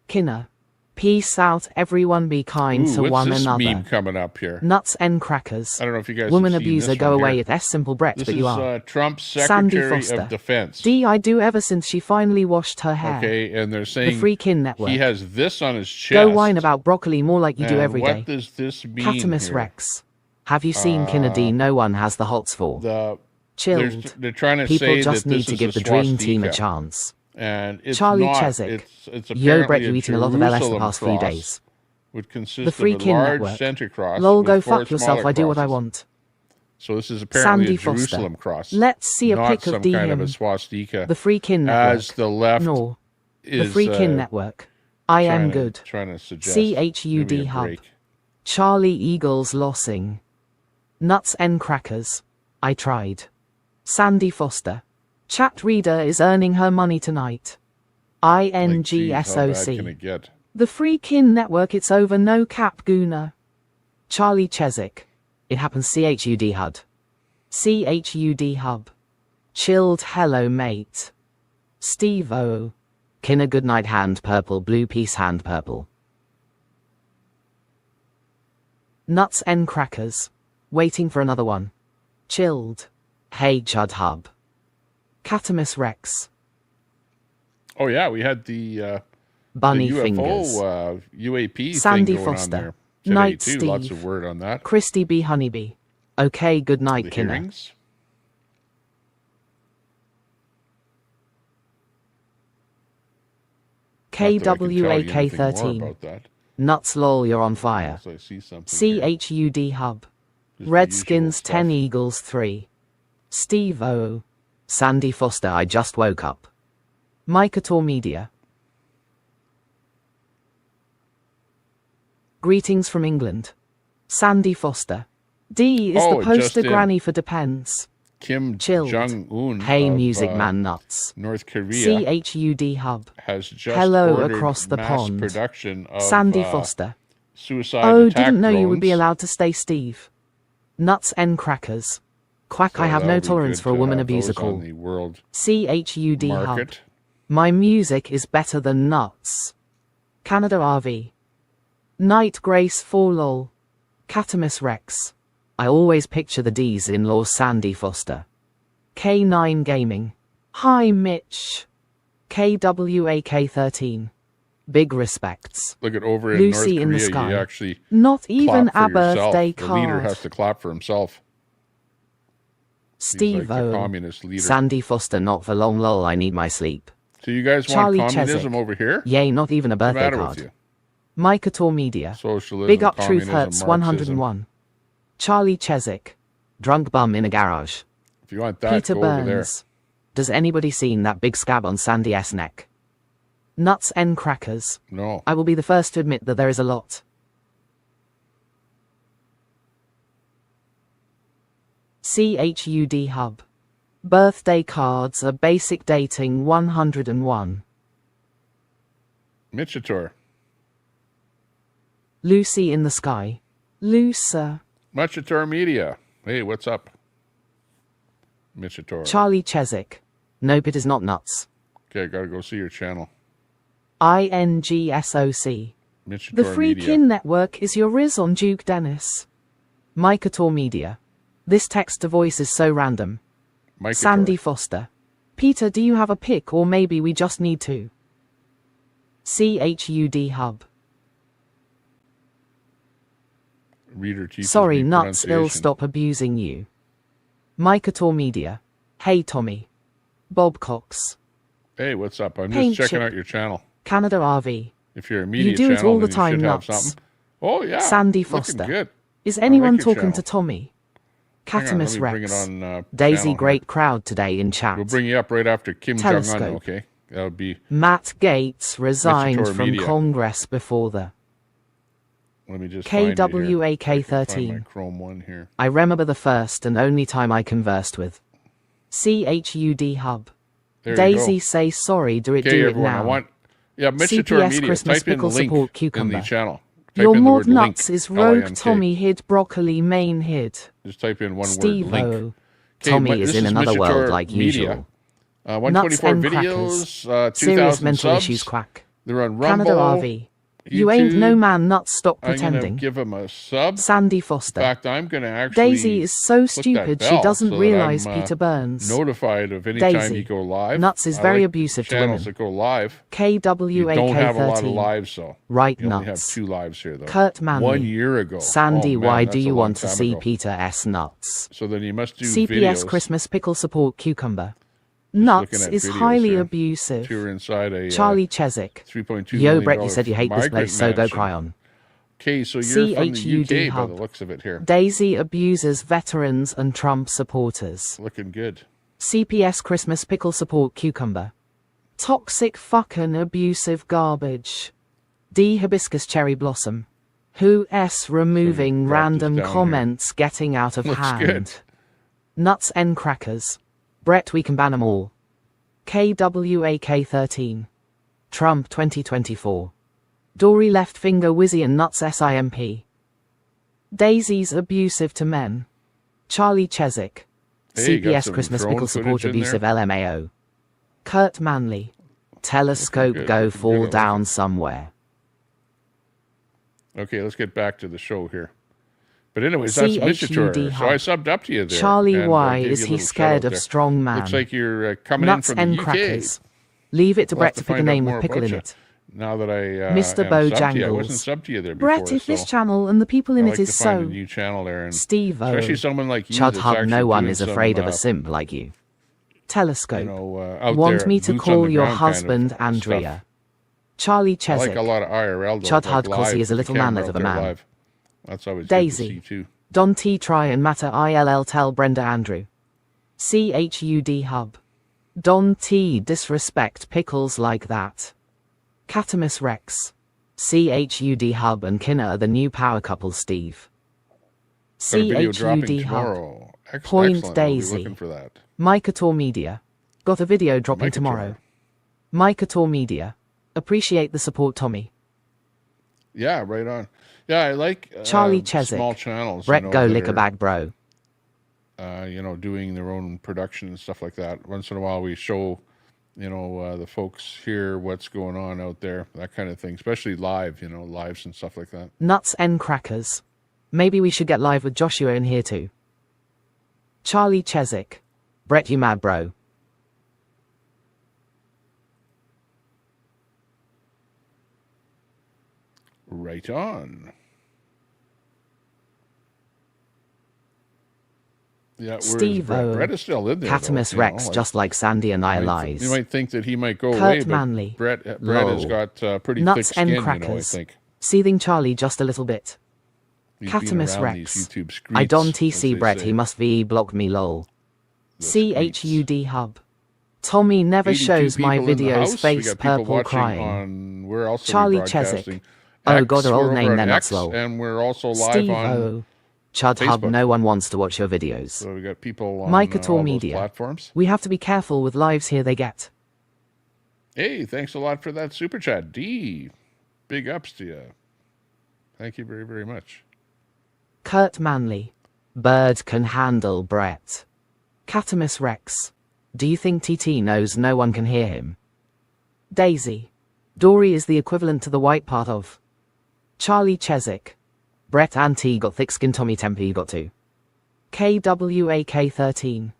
Speaker 9: Kinner. Peace out everyone, be kind
Speaker 1: Ooh,
Speaker 9: to
Speaker 1: what's
Speaker 9: one
Speaker 1: this
Speaker 9: another.
Speaker 1: meme coming up here?
Speaker 9: Nuts and crackers.
Speaker 1: I don't know if you guys
Speaker 9: Woman
Speaker 1: have seen
Speaker 9: abuser
Speaker 1: this
Speaker 9: go
Speaker 1: one
Speaker 9: away
Speaker 1: here.
Speaker 9: at S simple Brett,
Speaker 1: This
Speaker 9: but you
Speaker 1: is
Speaker 9: are.
Speaker 1: Trump's
Speaker 9: Sandy
Speaker 1: Secretary
Speaker 9: Foster.
Speaker 1: of Defense.
Speaker 9: D I do ever since she finally washed her hair.
Speaker 1: Okay, and they're saying
Speaker 9: the Freakin' Network.
Speaker 1: he has this on his chest.
Speaker 9: Go whine about broccoli more like you do
Speaker 1: And
Speaker 9: every day.
Speaker 1: what does this mean
Speaker 9: Catamus
Speaker 1: here?
Speaker 9: Rex. Have you seen Kinner D? No one has the hots for. Chilled.
Speaker 1: They're trying to
Speaker 9: People
Speaker 1: say
Speaker 9: just
Speaker 1: that
Speaker 9: need
Speaker 1: this
Speaker 9: to
Speaker 1: is
Speaker 9: give
Speaker 1: a
Speaker 9: the dream team a
Speaker 1: swastika.
Speaker 9: chance.
Speaker 1: And it's
Speaker 9: Charlie
Speaker 1: not.
Speaker 9: Chesick.
Speaker 1: It's
Speaker 9: Yo, Brett,
Speaker 1: apparently
Speaker 9: you eating a lot of LS the
Speaker 1: Jerusalem
Speaker 9: past 3
Speaker 1: cross,
Speaker 9: days.
Speaker 1: would consist
Speaker 9: The
Speaker 1: of a
Speaker 9: Freakin'
Speaker 1: large
Speaker 9: Network.
Speaker 1: center cross.
Speaker 9: Lol,
Speaker 1: with
Speaker 9: go
Speaker 1: 4
Speaker 9: fuck yourself.
Speaker 1: smaller
Speaker 9: I do what I
Speaker 1: crosses.
Speaker 9: want.
Speaker 1: So this is apparently
Speaker 9: Sandy
Speaker 1: a Jerusalem
Speaker 9: Foster.
Speaker 1: cross.
Speaker 9: Let's see a
Speaker 1: not
Speaker 9: pic
Speaker 1: some
Speaker 9: of D
Speaker 1: kind
Speaker 9: him.
Speaker 1: of a swastika.
Speaker 9: The Freakin' Network.
Speaker 1: As the left
Speaker 9: No.
Speaker 1: is
Speaker 9: The Freakin' Network. I am good.
Speaker 1: Trying to suggest. Give me
Speaker 9: CHUD
Speaker 1: a
Speaker 9: Hub.
Speaker 1: break.
Speaker 9: Charlie Eagles lossing. Nuts and crackers. I tried. Sandy Foster. Chat reader is earning her money tonight.
Speaker 1: Like, geez, how bad can
Speaker 9: INGSOC.
Speaker 1: it get?
Speaker 9: The Freakin' Network, it's over, no cap gooner. Charlie Chesick. It happens CHUD HUD. CHUD Hub. Chilled hello mate. Steve O. Kinner goodnight hand purple blue piece hand purple. Nuts and crackers. Waiting for another one. Chilled. Hey Chud Hub. Catamus Rex.
Speaker 1: Oh yeah, we had the
Speaker 9: Bunny
Speaker 1: UFO
Speaker 9: fingers.
Speaker 1: UAP
Speaker 9: Sandy
Speaker 1: thing going
Speaker 9: Foster.
Speaker 1: on there today
Speaker 9: Night
Speaker 1: too.
Speaker 9: Steve.
Speaker 1: Lots of word on that.
Speaker 9: Christy B Honeybee. Okay, good night,
Speaker 1: The
Speaker 9: Kinner.
Speaker 1: hearings. Not that I can tell you anything more
Speaker 9: KWAK13.
Speaker 1: about that.
Speaker 9: Nuts lol, you're on fire.
Speaker 1: Unless I see something here.
Speaker 9: CHUD Hub.
Speaker 1: Just the
Speaker 9: Redskins
Speaker 1: usual
Speaker 9: 10
Speaker 1: stuff.
Speaker 9: Eagles 3.
Speaker 13: Steve-O. Sandy Foster, I just woke up. Mikator Media. Greetings from England. Sandy Foster. D is the poster granny for Depends.
Speaker 1: Kim
Speaker 13: Chilled.
Speaker 1: Jong-un
Speaker 13: Hey
Speaker 1: of,
Speaker 13: Music Man Nuts.
Speaker 1: North Korea
Speaker 13: CHUD Hub.
Speaker 1: has just
Speaker 13: Hello
Speaker 1: ordered
Speaker 13: across the
Speaker 1: mass
Speaker 13: pond.
Speaker 1: production of
Speaker 13: Sandy Foster.
Speaker 1: suicide
Speaker 13: Oh,
Speaker 1: attack
Speaker 13: didn't know you would be
Speaker 1: drones.
Speaker 13: allowed to stay Steve. Nuts N crackers. Quack,
Speaker 1: So
Speaker 13: I have no
Speaker 1: that'll be
Speaker 13: tolerance
Speaker 1: good
Speaker 13: for a
Speaker 1: to
Speaker 13: woman
Speaker 1: have
Speaker 13: abuser
Speaker 1: those on
Speaker 13: call.
Speaker 1: the world
Speaker 13: CHUD Hub.
Speaker 1: market.
Speaker 13: My music is better than nuts. Canada RV. Night Grace for lol. Catamus Rex. I always picture the D's in law Sandy Foster. K9 Gaming. Hi Mitch. KWAK13. Big respects.
Speaker 1: Look at over in
Speaker 13: Lucy
Speaker 1: North
Speaker 13: in the
Speaker 1: Korea,
Speaker 13: sky.
Speaker 1: you actually
Speaker 13: Not even
Speaker 1: clap
Speaker 13: a
Speaker 1: for yourself.
Speaker 13: birthday
Speaker 1: The leader
Speaker 13: card.
Speaker 1: has to clap for himself.
Speaker 13: Steve
Speaker 1: He's like the
Speaker 13: O.
Speaker 1: communist leader.
Speaker 13: Sandy Foster, not for long lol, I need my sleep.
Speaker 1: So you guys
Speaker 13: Charlie
Speaker 1: want communism
Speaker 13: Chesick.
Speaker 1: over here?
Speaker 13: Yay, not even a
Speaker 1: What's the
Speaker 13: birthday
Speaker 1: matter
Speaker 13: card.
Speaker 1: with you?
Speaker 13: Mikator Media.
Speaker 1: Socialism,
Speaker 13: Big up Truth
Speaker 1: communism,
Speaker 13: Hurts
Speaker 1: Marxism.
Speaker 13: 101. Charlie Chesick. Drunk bum in a garage.
Speaker 1: If you want that,
Speaker 13: Peter
Speaker 1: go over there.
Speaker 13: Burns. Does anybody seen that big scab on Sandy S neck? Nuts N crackers.
Speaker 1: No.
Speaker 13: I will be the first to admit that there is a lot. CHUD Hub. Birthday cards are basic dating 101.
Speaker 1: Michitor.
Speaker 13: Lucy in the sky. Looser.
Speaker 1: Michitor Media. Hey, what's up? Michitor.
Speaker 13: Charlie Chesick. Nope, it is not nuts.
Speaker 1: Okay, I gotta go see your channel.
Speaker 13: INGSOC.
Speaker 1: Michitor
Speaker 13: The
Speaker 1: Media.
Speaker 13: Freakin' Network is your Riz on Duke Dennis. Mikator Media. This text to voice is so random.
Speaker 1: Mikator.
Speaker 13: Sandy Foster. Peter, do you have a pic or maybe we just need to? CHUD Hub.
Speaker 1: Reader teaches
Speaker 13: Sorry,
Speaker 1: me
Speaker 13: nuts,
Speaker 1: pronunciation.
Speaker 13: ill stop abusing you. Mikator Media. Hey Tommy. Bob Cox.
Speaker 1: Hey, what's up? I'm
Speaker 13: Paint
Speaker 1: just checking
Speaker 13: chip.
Speaker 1: out your channel.
Speaker 13: Canada RV.
Speaker 1: If you're a media
Speaker 13: You do it
Speaker 1: channel,
Speaker 13: all the
Speaker 1: then you
Speaker 13: time,
Speaker 1: should have
Speaker 13: nuts.
Speaker 1: something. Oh yeah,
Speaker 13: Sandy
Speaker 1: looking
Speaker 13: Foster.
Speaker 1: good.
Speaker 13: Is
Speaker 1: I
Speaker 13: anyone
Speaker 1: like your
Speaker 13: talking
Speaker 1: channel.
Speaker 13: to Tommy?
Speaker 1: Hang on, let
Speaker 13: Catamus
Speaker 1: me bring it
Speaker 13: Rex.
Speaker 1: on,
Speaker 13: Daisy,
Speaker 1: channel
Speaker 13: great crowd today in chat.
Speaker 1: We'll bring you up right after Kim Jong-un,
Speaker 13: Telescope.
Speaker 1: okay? That would be...
Speaker 13: Matt Gates resigned
Speaker 1: Michitor
Speaker 13: from
Speaker 1: Media.
Speaker 13: Congress before the
Speaker 1: Let me just find it here.
Speaker 13: KWAK
Speaker 1: Find
Speaker 13: 13.
Speaker 1: my Chrome one here.
Speaker 13: I remember the first and only time I conversed with CHUD Hub.
Speaker 1: There you
Speaker 13: Daisy
Speaker 1: go.
Speaker 13: say sorry, do it,
Speaker 1: Okay,
Speaker 13: do it
Speaker 1: everyone,
Speaker 13: now.
Speaker 1: I want... Yeah, Michitor
Speaker 13: CPS
Speaker 1: Media.
Speaker 13: Christmas
Speaker 1: Type in
Speaker 13: pickle
Speaker 1: link
Speaker 13: support
Speaker 1: in
Speaker 13: cucumber.
Speaker 1: the channel. Type
Speaker 13: Your
Speaker 1: in the
Speaker 13: mod
Speaker 1: word
Speaker 13: nuts
Speaker 1: link,
Speaker 13: is rogue
Speaker 1: L-I-N-K.
Speaker 13: Tommy hid broccoli main hid.
Speaker 1: Just type in one
Speaker 13: Steve
Speaker 1: word, link.
Speaker 13: O.
Speaker 1: Okay,
Speaker 13: Tommy is
Speaker 1: this
Speaker 13: in another world
Speaker 1: Michitor
Speaker 13: like
Speaker 1: Media.
Speaker 13: usual.
Speaker 1: 124
Speaker 13: Nuts and
Speaker 1: videos,
Speaker 13: crackers.
Speaker 1: 2,000
Speaker 13: Serious mental
Speaker 1: subs.
Speaker 13: issues quack.
Speaker 1: They're on Rumble,
Speaker 13: Canada RV. You ain't no
Speaker 1: YouTube.
Speaker 13: man nuts, stop
Speaker 1: I'm
Speaker 13: pretending.
Speaker 1: going to give them a sub.
Speaker 13: Sandy Foster.
Speaker 1: In fact, I'm going to actually
Speaker 13: Daisy is so
Speaker 1: click that
Speaker 13: stupid she
Speaker 1: bell
Speaker 13: doesn't
Speaker 1: so that
Speaker 13: realize
Speaker 1: I'm,
Speaker 13: Peter Burns.
Speaker 1: notified of any time
Speaker 13: Daisy.
Speaker 1: you go live.
Speaker 13: Nuts is
Speaker 1: I
Speaker 13: very
Speaker 1: like
Speaker 13: abusive to
Speaker 1: channels
Speaker 13: women.
Speaker 1: that go live.
Speaker 13: KWAK
Speaker 1: You don't have a lot of
Speaker 13: 13.
Speaker 1: lives, though.
Speaker 13: Right
Speaker 1: You only have
Speaker 13: nuts.
Speaker 1: 2 lives here, though.
Speaker 13: Kurt Manley.
Speaker 1: 1 year ago.
Speaker 13: Sandy,
Speaker 1: Oh, man,
Speaker 13: why
Speaker 1: that's
Speaker 13: do
Speaker 1: a
Speaker 13: you
Speaker 1: long
Speaker 13: want to
Speaker 1: time
Speaker 13: see
Speaker 1: ago.
Speaker 13: Peter S. Nuts?
Speaker 1: So then you must do
Speaker 13: CPS
Speaker 1: videos.
Speaker 13: Christmas pickle support cucumber.
Speaker 1: Just
Speaker 13: Nuts
Speaker 1: looking at
Speaker 13: is
Speaker 1: videos
Speaker 13: highly
Speaker 1: here.
Speaker 13: abusive.
Speaker 1: You're inside a
Speaker 13: Charlie Chesick.
Speaker 1: $3.2
Speaker 13: Yo,
Speaker 1: million
Speaker 13: Brett, you said you hate this
Speaker 1: migrant
Speaker 13: place, so go
Speaker 1: mansion.
Speaker 13: cry on.
Speaker 1: Okay, so you're from the
Speaker 13: CHUD
Speaker 1: UK by
Speaker 13: Hub.
Speaker 1: the looks of it here.
Speaker 13: Daisy abuses veterans and Trump supporters.
Speaker 1: Looking good.
Speaker 13: CPS Christmas pickle support cucumber. Toxic fucking abusive garbage. D hibiscus cherry blossom. Who S removing random
Speaker 1: down here.
Speaker 13: comments getting out of
Speaker 1: Looks
Speaker 13: hand.
Speaker 1: good.
Speaker 13: Nuts N crackers. Brett, we can ban them all. KWAK 13. Trump 2024. Dory left finger Wizzy and Nuts SIMP. Daisy's abusive to men. Charlie Chesick.
Speaker 1: Hey, you got
Speaker 13: CPS
Speaker 1: some
Speaker 13: Christmas
Speaker 1: drone
Speaker 13: pickle support
Speaker 1: footage in
Speaker 13: abusive
Speaker 1: there?
Speaker 13: LMAO. Kurt Manley. Telescope
Speaker 1: good,
Speaker 13: go
Speaker 1: looking
Speaker 13: fall
Speaker 1: good, I like
Speaker 13: down somewhere.
Speaker 1: Okay, let's get back to the show here. But anyways, that's
Speaker 13: CHUD
Speaker 1: Michitor. So I
Speaker 13: Hub.
Speaker 1: subbed up to you there.
Speaker 13: Charlie
Speaker 1: and,
Speaker 13: Y,
Speaker 1: gave
Speaker 13: is
Speaker 1: you a
Speaker 13: he
Speaker 1: little
Speaker 13: scared
Speaker 1: shout-out
Speaker 13: of
Speaker 1: there.
Speaker 13: strong man?
Speaker 1: Looks like you're coming
Speaker 13: Nuts
Speaker 1: in from
Speaker 13: and
Speaker 1: the UK.
Speaker 13: crackers. Leave it to
Speaker 1: We'll
Speaker 13: Brett
Speaker 1: have
Speaker 13: to pick a
Speaker 1: find out
Speaker 13: name
Speaker 1: more
Speaker 13: with pickle
Speaker 1: about
Speaker 13: in
Speaker 1: you.
Speaker 13: it.
Speaker 1: Now that I
Speaker 13: Mr.
Speaker 1: am
Speaker 13: Bojangles.
Speaker 1: subbed to you. I wasn't subbed to you there before.
Speaker 13: Brett, if
Speaker 1: so
Speaker 13: this channel and the people in
Speaker 1: I
Speaker 13: it
Speaker 1: like
Speaker 13: is
Speaker 1: to find
Speaker 13: so
Speaker 1: a new channel there, and
Speaker 13: Steve-O.
Speaker 1: especially someone like you
Speaker 13: Chud
Speaker 1: that's
Speaker 13: Hub,
Speaker 1: actually
Speaker 13: no one
Speaker 1: doing
Speaker 13: is afraid
Speaker 1: some,
Speaker 13: of a simp like you. Telescope.
Speaker 1: you know, out
Speaker 13: Want
Speaker 1: there,
Speaker 13: me to
Speaker 1: boots on
Speaker 13: call
Speaker 1: the
Speaker 13: your
Speaker 1: ground kind of
Speaker 13: husband
Speaker 1: stuff.
Speaker 13: Andrea. Charlie
Speaker 1: I
Speaker 13: Chesick.
Speaker 1: like a lot of IRL. Though,
Speaker 13: Chud
Speaker 1: like
Speaker 13: Hud cause he
Speaker 1: live
Speaker 13: is a
Speaker 1: with
Speaker 13: little
Speaker 1: the
Speaker 13: man
Speaker 1: camera
Speaker 13: of
Speaker 1: out
Speaker 13: a
Speaker 1: there
Speaker 13: man.
Speaker 1: live. That's always
Speaker 13: Daisy.
Speaker 1: good to see too.
Speaker 13: Don T. Try and Matter ILL tell Brenda Andrew.
Speaker 9: CHUD Hub. Don T disrespect pickles like that. Catamus Rex. CHUD Hub and Kinner are the new power couple, Steve.
Speaker 1: Got a video dropping
Speaker 9: CHUD Hub.
Speaker 1: tomorrow.
Speaker 9: Point
Speaker 1: Excellent. We'll be
Speaker 9: Daisy.
Speaker 1: looking for that.
Speaker 9: Mikator Media. Got a video dropping
Speaker 1: Mikator.
Speaker 9: tomorrow. Mikator Media. Appreciate the support, Tommy.
Speaker 1: Yeah, right on. Yeah, I like
Speaker 9: Charlie Chesick.
Speaker 1: small channels.
Speaker 9: Brett go
Speaker 1: that
Speaker 9: lick a
Speaker 1: are,
Speaker 9: bag, bro.
Speaker 1: Doing their own production and stuff like that. Once in a while, we show, the folks here what's going on out there, that kind of thing, especially live, lives and stuff like that.
Speaker 9: Nuts and crackers. Maybe we should get live with Joshua in here too. Charlie Chesick. Brett, you mad, bro?
Speaker 1: Right on. Yeah,
Speaker 9: Steve
Speaker 1: Brett is still in there.
Speaker 9: Catamus Rex, just like Sandy and I lies.
Speaker 1: You might think that he might go
Speaker 9: Kurt
Speaker 1: away, but
Speaker 9: Manley.
Speaker 1: Brett has got pretty
Speaker 9: Nuts
Speaker 1: thick skin,
Speaker 9: and crackers.
Speaker 1: I think.
Speaker 9: Seething Charlie just a little bit.
Speaker 1: He's been
Speaker 9: Catamus
Speaker 1: around
Speaker 9: Rex.
Speaker 1: these YouTube streets,
Speaker 9: I don't
Speaker 1: as
Speaker 9: TC
Speaker 1: they
Speaker 9: Brett,
Speaker 1: say.
Speaker 9: he must VE block me lol. CHUD Hub. Tommy never
Speaker 1: 82
Speaker 9: shows my
Speaker 1: people in the
Speaker 9: videos
Speaker 1: house. We
Speaker 9: face
Speaker 1: got people
Speaker 9: purple
Speaker 1: watching
Speaker 9: crying.
Speaker 1: we're also
Speaker 9: Charlie
Speaker 1: broadcasting
Speaker 9: Chesick. Oh god,
Speaker 1: X,
Speaker 9: her old
Speaker 1: we're
Speaker 9: name
Speaker 1: over
Speaker 9: they're
Speaker 1: on
Speaker 9: not
Speaker 1: X,
Speaker 9: slow.
Speaker 1: and we're also live
Speaker 9: Steve
Speaker 1: on
Speaker 9: O. Chud Hub,
Speaker 1: Facebook.
Speaker 9: no one wants to watch your videos.
Speaker 1: So we got people on
Speaker 9: Mikator
Speaker 1: all those
Speaker 9: Media.
Speaker 1: platforms.
Speaker 9: We have to be careful with lives here they get.
Speaker 1: Hey, thanks a lot for that super chat, D. Big ups to you. Thank you very, very much.
Speaker 9: Kurt Manley. Bird can handle Brett. Catamus Rex. Do you think TT knows no one can hear him? Daisy. Dory is the equivalent to the white part of. Charlie Chesick. Brett and T got thick skin, Tommy Temper you got to. KWAK13.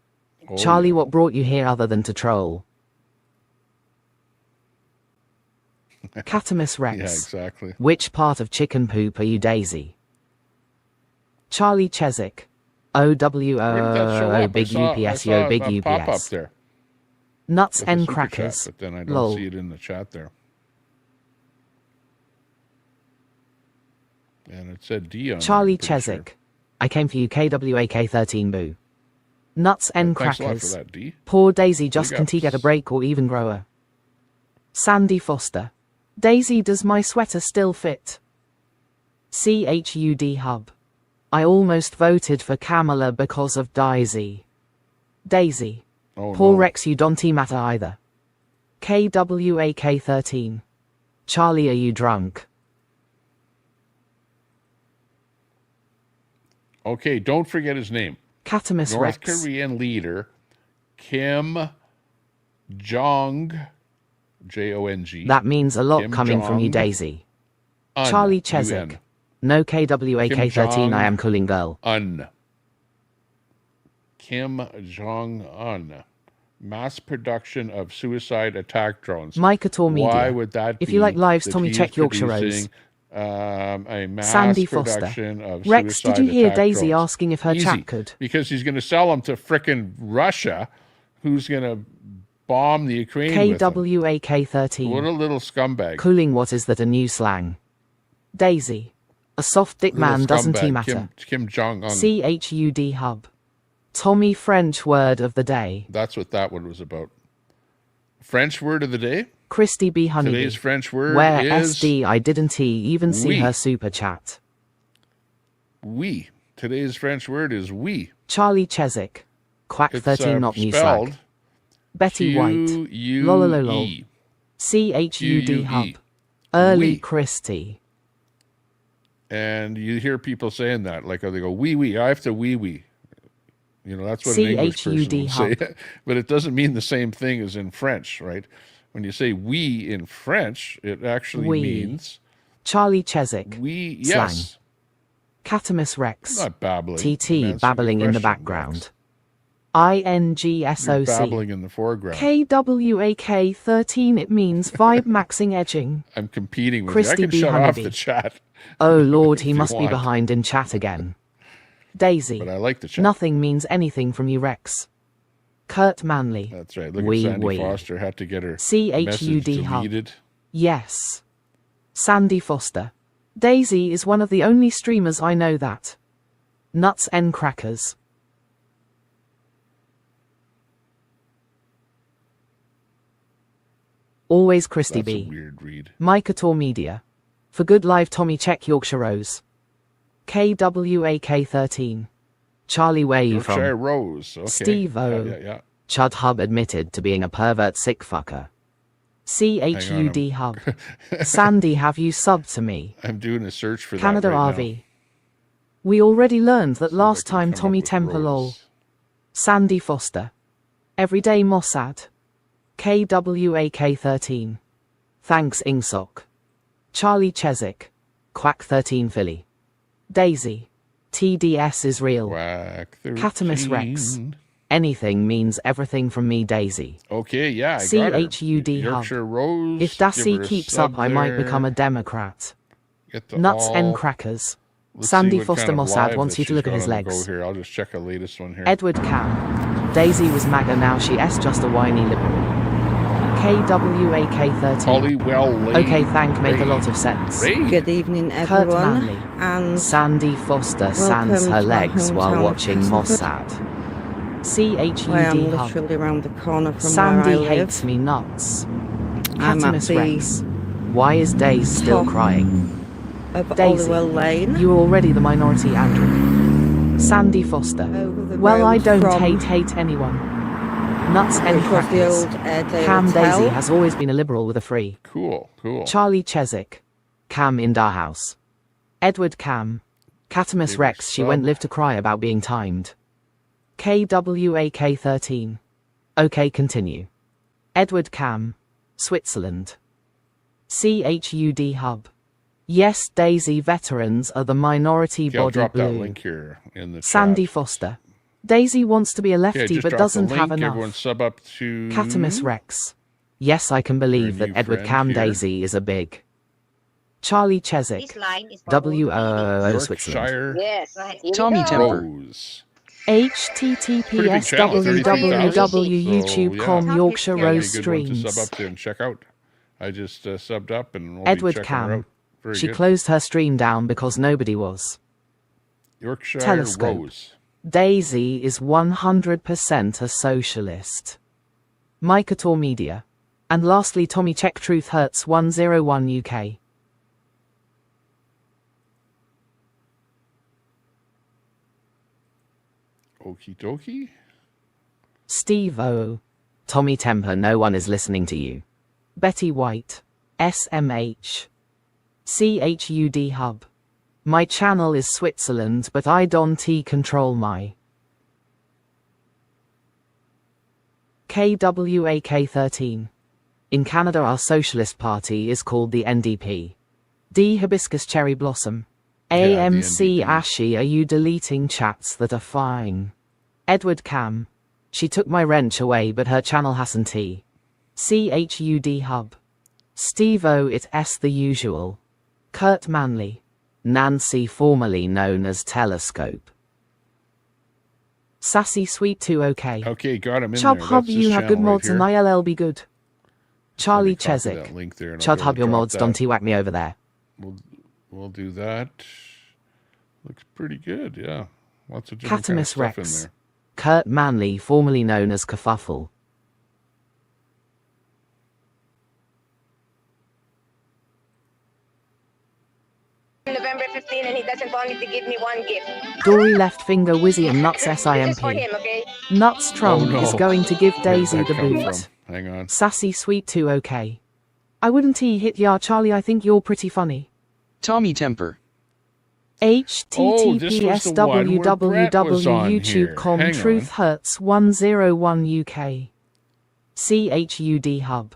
Speaker 1: Oh,
Speaker 9: Charlie,
Speaker 1: yeah.
Speaker 9: what brought you here other than to troll? Catamus Rex.
Speaker 1: Yeah, exactly.
Speaker 9: Which part of chicken poop are you, Daisy? Charlie Chesick. OWO big UPS yo big
Speaker 1: pop up
Speaker 9: UPS.
Speaker 1: there.
Speaker 9: Nuts
Speaker 1: With the
Speaker 9: and
Speaker 1: super
Speaker 9: crackers.
Speaker 1: Chat, but then I don't
Speaker 9: Lol.
Speaker 1: see it in the chat there. And it said D on
Speaker 9: Charlie
Speaker 1: there, I'm pretty
Speaker 9: Chesick. I came for you KWAK13 boo. Nuts and
Speaker 1: Thanks a lot
Speaker 9: crackers.
Speaker 1: for that, D.
Speaker 9: Poor Daisy just
Speaker 1: Big
Speaker 9: can T get a
Speaker 1: ups.
Speaker 9: break or even grower. Sandy Foster. Daisy, does my sweater still fit? CHUD Hub. I almost voted for Kamala because of Daisy. Daisy.
Speaker 1: Oh,
Speaker 9: Poor
Speaker 1: no.
Speaker 9: Rex, you don't matter either. KWAK13. Charlie, are you drunk?
Speaker 1: Okay, don't forget his name.
Speaker 9: Catamus
Speaker 1: North
Speaker 9: Rex.
Speaker 1: Korean leader Kim Jong, Jong.
Speaker 9: That means a lot
Speaker 1: Kim
Speaker 9: coming from you,
Speaker 1: Jong
Speaker 9: Daisy.
Speaker 1: Un,
Speaker 9: Charlie
Speaker 1: UN.
Speaker 9: Chesick. No KWAK13, I am cooling girl.
Speaker 1: Un. Kim Jong Un. Mass production of suicide attack drones.
Speaker 9: Mikator Media.
Speaker 1: Why would that
Speaker 9: If
Speaker 1: be
Speaker 9: you like lives,
Speaker 1: that
Speaker 9: Tommy,
Speaker 1: he
Speaker 9: check
Speaker 1: is
Speaker 9: Yorkshire Rose.
Speaker 1: producing, a mass
Speaker 9: Sandy Foster.
Speaker 1: production of
Speaker 9: Rex, did you
Speaker 1: suicide
Speaker 9: hear
Speaker 1: attack
Speaker 9: Daisy
Speaker 1: drones?
Speaker 9: asking if her
Speaker 1: Easy,
Speaker 9: chat could?
Speaker 1: because he's going to sell them to frickin' Russia, who's going to bomb the Ukraine with them.
Speaker 9: KWAK13.
Speaker 1: What a little scumbag.
Speaker 9: Cooling, what is that, a new slang? Daisy. A soft dick
Speaker 1: Little
Speaker 9: man, doesn't he
Speaker 1: scumbag,
Speaker 9: matter?
Speaker 1: Kim Jong Un.
Speaker 9: CHUD Hub. Tommy French word of the day.
Speaker 1: That's what that one was about. French word of the day?
Speaker 9: Christy B. Honeybee.
Speaker 1: Today's French word
Speaker 9: Where
Speaker 1: is
Speaker 9: SD I didn't even see
Speaker 1: oui.
Speaker 9: her super chat.
Speaker 1: oui. Today's French word is oui.
Speaker 9: Charlie Chesick. Quack
Speaker 1: It's
Speaker 9: 13 not new
Speaker 1: spelled
Speaker 9: swag. Betty White.
Speaker 1: Q-U-E.
Speaker 9: Lolololol. CHUD Hub. Early
Speaker 1: Oui.
Speaker 9: Christy.
Speaker 1: And you hear people saying that, like they go, wee wee, I have to wee wee. You know, that's what an English person
Speaker 9: CHUD
Speaker 1: will say.
Speaker 9: hub.
Speaker 1: But it doesn't mean the same thing as in French, right? When you say we in French, it actually
Speaker 9: Oui.
Speaker 1: means
Speaker 9: Charlie Chesick.
Speaker 1: we,
Speaker 9: Slang.
Speaker 1: yes.
Speaker 9: Catamus Rex.
Speaker 1: I'm not babbling. I'm
Speaker 9: TT
Speaker 1: answering
Speaker 9: babbling
Speaker 1: your
Speaker 9: in the
Speaker 1: question,
Speaker 9: background.
Speaker 1: Max. You're
Speaker 9: INGSOC.
Speaker 1: babbling in the foreground.
Speaker 9: KWAK13, it means vibe maxing edging.
Speaker 1: I'm competing with
Speaker 9: Christy
Speaker 1: you. I can
Speaker 9: B.
Speaker 1: shut off
Speaker 9: Honeybee.
Speaker 1: the chat.
Speaker 9: Oh lord, he
Speaker 1: If you
Speaker 9: must be
Speaker 1: want.
Speaker 9: behind in chat again. Daisy.
Speaker 1: But I like the chat.
Speaker 9: Nothing means anything from you, Rex. Kurt Manley.
Speaker 1: That's right. Look
Speaker 9: Wee
Speaker 1: at Sandy
Speaker 9: wee.
Speaker 1: Foster had to get her
Speaker 9: CHUD
Speaker 1: message
Speaker 9: hub.
Speaker 1: deleted.
Speaker 9: Yes. Sandy Foster. Daisy is one of the only streamers I know that. Nuts and crackers. Always Christy
Speaker 1: That's
Speaker 9: B.
Speaker 1: a weird read.
Speaker 9: Micah Tor Media. For Good Live Tommy Check Yorkshire Rose. KWAK13. Charlie, where you from?
Speaker 1: Yorkshire Rose. Okay.
Speaker 9: Steve-O.
Speaker 1: Yeah.
Speaker 9: Chud Hub admitted to being a pervert sick fucker. CHUD Hub. Sandy, have you subbed to me?
Speaker 1: I'm doing a search for
Speaker 9: Canada
Speaker 1: that right
Speaker 9: RV.
Speaker 1: now.
Speaker 9: We already learned that
Speaker 1: See if
Speaker 9: last
Speaker 1: I can
Speaker 9: time
Speaker 1: come
Speaker 9: Tommy
Speaker 1: up with
Speaker 9: Temper lol.
Speaker 1: Rose.
Speaker 9: Sandy Foster. Everyday Mossad. KWAK13. Thanks Ingsoc. Charlie Chesick. Quack 13 Philly. Daisy. TDS is real.
Speaker 1: Quack 13.
Speaker 9: Catamus Rex. Anything means everything from me, Daisy.
Speaker 1: Okay, yeah, I got her.
Speaker 9: CHUD Hub.
Speaker 1: Yorkshire Rose.
Speaker 9: If
Speaker 1: give
Speaker 9: Dassy
Speaker 1: her a
Speaker 9: keeps
Speaker 1: sub
Speaker 9: up, I might
Speaker 1: there.
Speaker 9: become a Democrat.
Speaker 1: Get the
Speaker 9: Nuts
Speaker 1: all.
Speaker 9: and crackers.
Speaker 1: Let's
Speaker 9: Sandy
Speaker 1: see what
Speaker 9: Foster
Speaker 1: kind of
Speaker 9: Mossad
Speaker 1: live
Speaker 9: wants
Speaker 1: that
Speaker 9: you to look
Speaker 1: she's
Speaker 9: at his
Speaker 1: got on the
Speaker 9: legs.
Speaker 1: go here. I'll just check the latest one here.
Speaker 9: Edward Cam. Daisy was MAGA, now she S just a whiny liberal. KWAK13.
Speaker 1: Hollywell Lane.
Speaker 9: Okay, make a lot of sense.
Speaker 14: Good evening,
Speaker 9: Kurt
Speaker 14: everyone.
Speaker 9: Manley.
Speaker 14: And
Speaker 9: Sandy Foster sands
Speaker 14: welcome
Speaker 9: her
Speaker 14: to my
Speaker 9: legs while
Speaker 14: hometown
Speaker 9: watching
Speaker 14: of
Speaker 9: Mossad.
Speaker 14: I am
Speaker 9: CHUD Hub.
Speaker 14: literally around the corner from
Speaker 9: Sandy
Speaker 14: where I live.
Speaker 9: hates me nuts.
Speaker 14: I'm at
Speaker 9: Catamus
Speaker 14: the
Speaker 9: Rex. Why is Daisy still
Speaker 14: top
Speaker 9: crying?
Speaker 14: of
Speaker 9: Daisy,
Speaker 14: Hollywell Lane.
Speaker 9: you were already the minority, Andrew. Sandy Foster.
Speaker 14: Over the
Speaker 9: Well, I
Speaker 14: road
Speaker 9: don't
Speaker 14: from-
Speaker 9: hate anyone. Nuts and
Speaker 14: Which was the
Speaker 9: crackers.
Speaker 14: old Airedale
Speaker 9: Cam
Speaker 14: Hotel.
Speaker 9: Daisy has always been a liberal with a free.
Speaker 1: Cool.
Speaker 9: Charlie Chesick. Cam in our house. Edward Cam. Catamus
Speaker 1: Give her
Speaker 9: Rex, she
Speaker 1: sub.
Speaker 9: went live to cry about being timed. KWAK13. Okay, continue. Edward Cam. Switzerland. CHUD Hub. Yes, Daisy veterans are the minority
Speaker 1: Okay, I'll
Speaker 9: body
Speaker 1: drop that
Speaker 9: blue.
Speaker 1: link here in the
Speaker 9: Sandy
Speaker 1: chat.
Speaker 9: Foster. Daisy wants to be a
Speaker 1: Okay,
Speaker 9: lefty
Speaker 1: just
Speaker 9: but
Speaker 1: drop
Speaker 9: doesn't
Speaker 1: the
Speaker 9: have
Speaker 1: link.
Speaker 9: enough.
Speaker 1: Everyone sub up to
Speaker 9: Catamus Rex. Yes, I can believe
Speaker 1: Our
Speaker 9: that
Speaker 1: new
Speaker 9: Edward
Speaker 1: friend
Speaker 9: Cam
Speaker 1: here.
Speaker 9: Daisy is a big. Charlie Chesick. WOO Switzerland.
Speaker 1: Yorkshire
Speaker 15: Yes.
Speaker 16: Tommy Temper.
Speaker 1: Rose.
Speaker 9: https
Speaker 1: Pretty big channel, 33,000,
Speaker 9: www.youtube.com
Speaker 1: so, yeah.
Speaker 9: Yorkshire
Speaker 1: That'd be a
Speaker 9: Rose
Speaker 1: good one to
Speaker 9: Streams.
Speaker 1: sub up to and check out. I just subbed up and we'll
Speaker 9: Edward
Speaker 1: be checking her
Speaker 9: Cam.
Speaker 1: out. Very
Speaker 9: She
Speaker 1: good.
Speaker 9: closed her stream down because nobody was.
Speaker 1: Yorkshire
Speaker 9: Telescope.
Speaker 1: Rose.
Speaker 9: Daisy is 100% a socialist. Micah Tor Media. And lastly, Tommy Check Truth Hurts 101 UK.
Speaker 1: Okie dokie.
Speaker 9: Steve-O. Tommy Temper, no one is listening to you. Betty White. SMH. CHUD Hub. My channel is Switzerland, but I don't control my. KWAK13. In Canada, our socialist party is called the NDP. D Hibiscus Cherry Blossom.
Speaker 1: Yeah, the
Speaker 9: AMC
Speaker 1: NDP.
Speaker 9: Ashy, are you deleting chats that are fine? Edward Cam. She took my wrench away, but her channel hasn't. CHUD Hub. Steve-O, it's S the usual. Kurt Manley. Nancy, formerly known as Telescope. Sassy Sweet 2 OK.
Speaker 1: Okay, got him in
Speaker 9: Chub
Speaker 1: there.
Speaker 9: Hub,
Speaker 1: That's his
Speaker 9: you have good
Speaker 1: channel right
Speaker 9: mods and
Speaker 1: here.
Speaker 9: ILL be good. Charlie
Speaker 1: Copy that
Speaker 9: Chesick.
Speaker 1: link there and I'll
Speaker 9: Chud
Speaker 1: be
Speaker 9: Hub,
Speaker 1: able
Speaker 9: your
Speaker 1: to drop
Speaker 9: mods,
Speaker 1: that.
Speaker 9: don't whack me over there.
Speaker 1: We'll do that. Looks pretty good, yeah. Lots of different kind of
Speaker 9: Catamus
Speaker 1: stuff in
Speaker 9: Rex.
Speaker 1: there.
Speaker 9: Kurt Manley, formerly known as Kerfuffle.
Speaker 15: November 15 and he doesn't want me to give me one gift.
Speaker 9: Dory Left Finger Wizzy and Nuts
Speaker 15: This is for
Speaker 9: SIMP.
Speaker 15: him, okay?
Speaker 9: Nuts Trump
Speaker 1: Oh, no.
Speaker 9: is going to give
Speaker 1: Where'd
Speaker 9: Daisy
Speaker 1: that
Speaker 9: the
Speaker 1: come
Speaker 9: boot.
Speaker 1: from? Hang on.
Speaker 9: Sassy Sweet 2 OK. I wouldn't hit ya, Charlie, I think you're pretty funny.
Speaker 16: Tommy Temper.
Speaker 1: Oh, this was the one where Brett was on here.
Speaker 9: www.youtube.com
Speaker 1: Hang
Speaker 9: Truth Hurts 101 UK. CHUD Hub.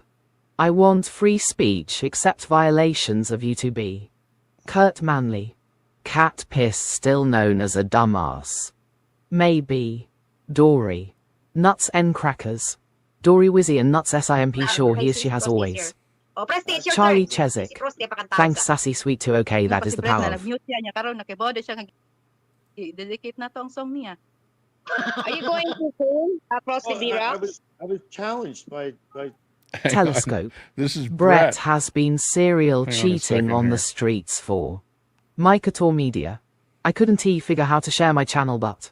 Speaker 9: I want free speech except violations of YouTube. Kurt Manley. Cat Piss, still known as a dumbass. Maybe. Dory. Nuts N Crackers. Dory Wizzy and Nuts SIMP, sure he is, she has always. Charlie Chesick. Thanks Sassy Sweet 2 OK, that is the power of.
Speaker 15: Are you going to film across the Xerox?
Speaker 11: I was challenged by
Speaker 9: Telescope.
Speaker 1: This is
Speaker 9: Brett
Speaker 1: Brett.
Speaker 9: has been serial
Speaker 1: Hang on a
Speaker 9: cheating
Speaker 1: second
Speaker 9: on the
Speaker 1: here.
Speaker 9: streets for. Micah Tor Media. I couldn't figure how to share my channel, but.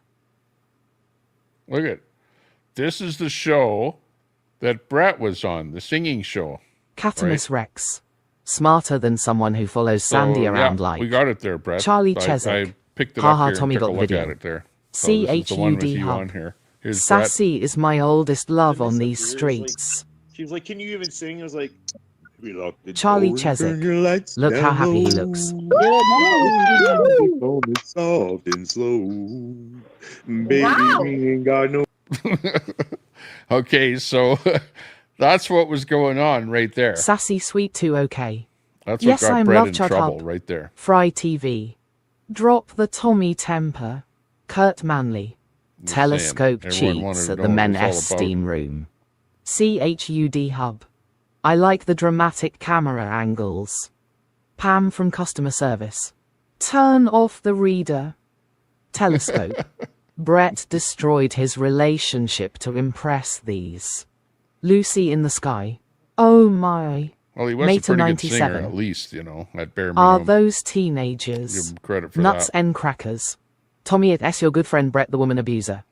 Speaker 1: Look at this is the show that Brett was on, the singing show.
Speaker 9: Catamus Rex. Smarter than someone who follows Sandy around like.
Speaker 1: We got it there, Brett.
Speaker 9: Charlie
Speaker 1: I
Speaker 9: Cheswick.
Speaker 1: picked it
Speaker 9: Haha,
Speaker 1: up here
Speaker 9: Tommy
Speaker 1: and took
Speaker 9: got
Speaker 1: a look
Speaker 9: video.
Speaker 1: at it there. So this is the one with you on here. Here's Brett.
Speaker 9: Sassy is my oldest love on these streets.
Speaker 17: She was like, "Can you even sing?" I was like, "We locked the
Speaker 9: Charlie
Speaker 17: door,
Speaker 9: Cheswick.
Speaker 17: turn your lights
Speaker 9: Look how
Speaker 17: down
Speaker 9: happy he
Speaker 17: low.
Speaker 9: looks.
Speaker 17: The phone is soft and slow. Baby, we ain't got no."
Speaker 1: Okay, so that's what was going on right there.
Speaker 9: Sassy Sweet 2 OK.
Speaker 1: That's what
Speaker 9: yes,
Speaker 1: got
Speaker 9: I'm
Speaker 1: Brett
Speaker 9: Love
Speaker 1: in
Speaker 9: Chud
Speaker 1: trouble
Speaker 9: Hub.
Speaker 1: right there.
Speaker 9: Fry TV. Drop the Tommy temper. Kurt Manley. Telescope
Speaker 1: Everyone wanted
Speaker 9: cheats
Speaker 1: to
Speaker 9: at
Speaker 1: know
Speaker 9: the
Speaker 1: what
Speaker 9: Men
Speaker 1: it was all
Speaker 9: S
Speaker 1: about.
Speaker 9: steam room. CHUD Hub. I like the dramatic camera angles. Pam from customer service. Turn off the reader. Telescope. Brett destroyed his relationship to impress these. Lucy in the sky. Oh my.
Speaker 1: Well, he was
Speaker 9: Meta
Speaker 1: a pretty
Speaker 9: 97.
Speaker 1: good singer, at least, you know, at bare
Speaker 9: Are
Speaker 1: minimum.
Speaker 9: those teenagers?
Speaker 1: Give him credit for
Speaker 9: Nuts
Speaker 1: that.
Speaker 9: and crackers. Tommy at S, your good friend Brett the woman abuser.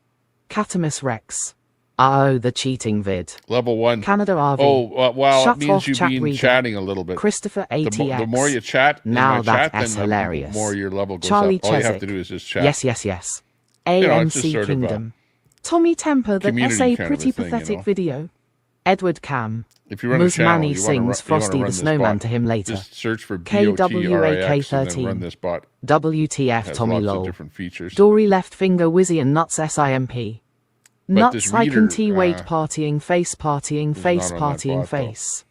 Speaker 9: Catamus Rex. Oh, the cheating vid.
Speaker 1: Level 1.
Speaker 9: Canada RV.
Speaker 1: Oh, well,
Speaker 9: Shut
Speaker 1: it means
Speaker 9: off
Speaker 1: you
Speaker 9: chat
Speaker 1: been
Speaker 9: reader.
Speaker 1: chatting a little bit.
Speaker 9: Christopher ATX.
Speaker 1: The more you chat in
Speaker 9: now
Speaker 1: my chat,
Speaker 9: that's
Speaker 1: then
Speaker 9: hilarious.
Speaker 1: the more your level goes
Speaker 9: Charlie
Speaker 1: up. All you have
Speaker 9: Cheswick.
Speaker 1: to do is just chat.
Speaker 9: Yes, yes, yes.
Speaker 1: You know, it's just
Speaker 9: AMC
Speaker 1: sort of a
Speaker 9: Kingdom. Tommy Temper, the
Speaker 1: community
Speaker 9: essay
Speaker 1: kind of a
Speaker 9: pretty
Speaker 1: thing, you
Speaker 9: pathetic
Speaker 1: know.
Speaker 9: video. Edward Cam.
Speaker 1: If you run a channel,
Speaker 9: Musmani
Speaker 1: you
Speaker 9: sings
Speaker 1: wanna
Speaker 9: Frosty
Speaker 1: run
Speaker 9: the
Speaker 1: this
Speaker 9: Snowman
Speaker 1: bot.
Speaker 9: to him later.
Speaker 1: Just search for BotRix and then run this bot.
Speaker 9: WTF
Speaker 1: Has
Speaker 9: Tommy
Speaker 1: lots of
Speaker 9: lol.
Speaker 1: different features.
Speaker 9: Dory left finger Wizzy and Nuts SIMP.
Speaker 1: But this
Speaker 9: Nuts I can
Speaker 1: reader,
Speaker 9: T wait partying face partying
Speaker 1: is
Speaker 9: face
Speaker 1: not on that
Speaker 9: partying
Speaker 1: bot, though.
Speaker 9: face.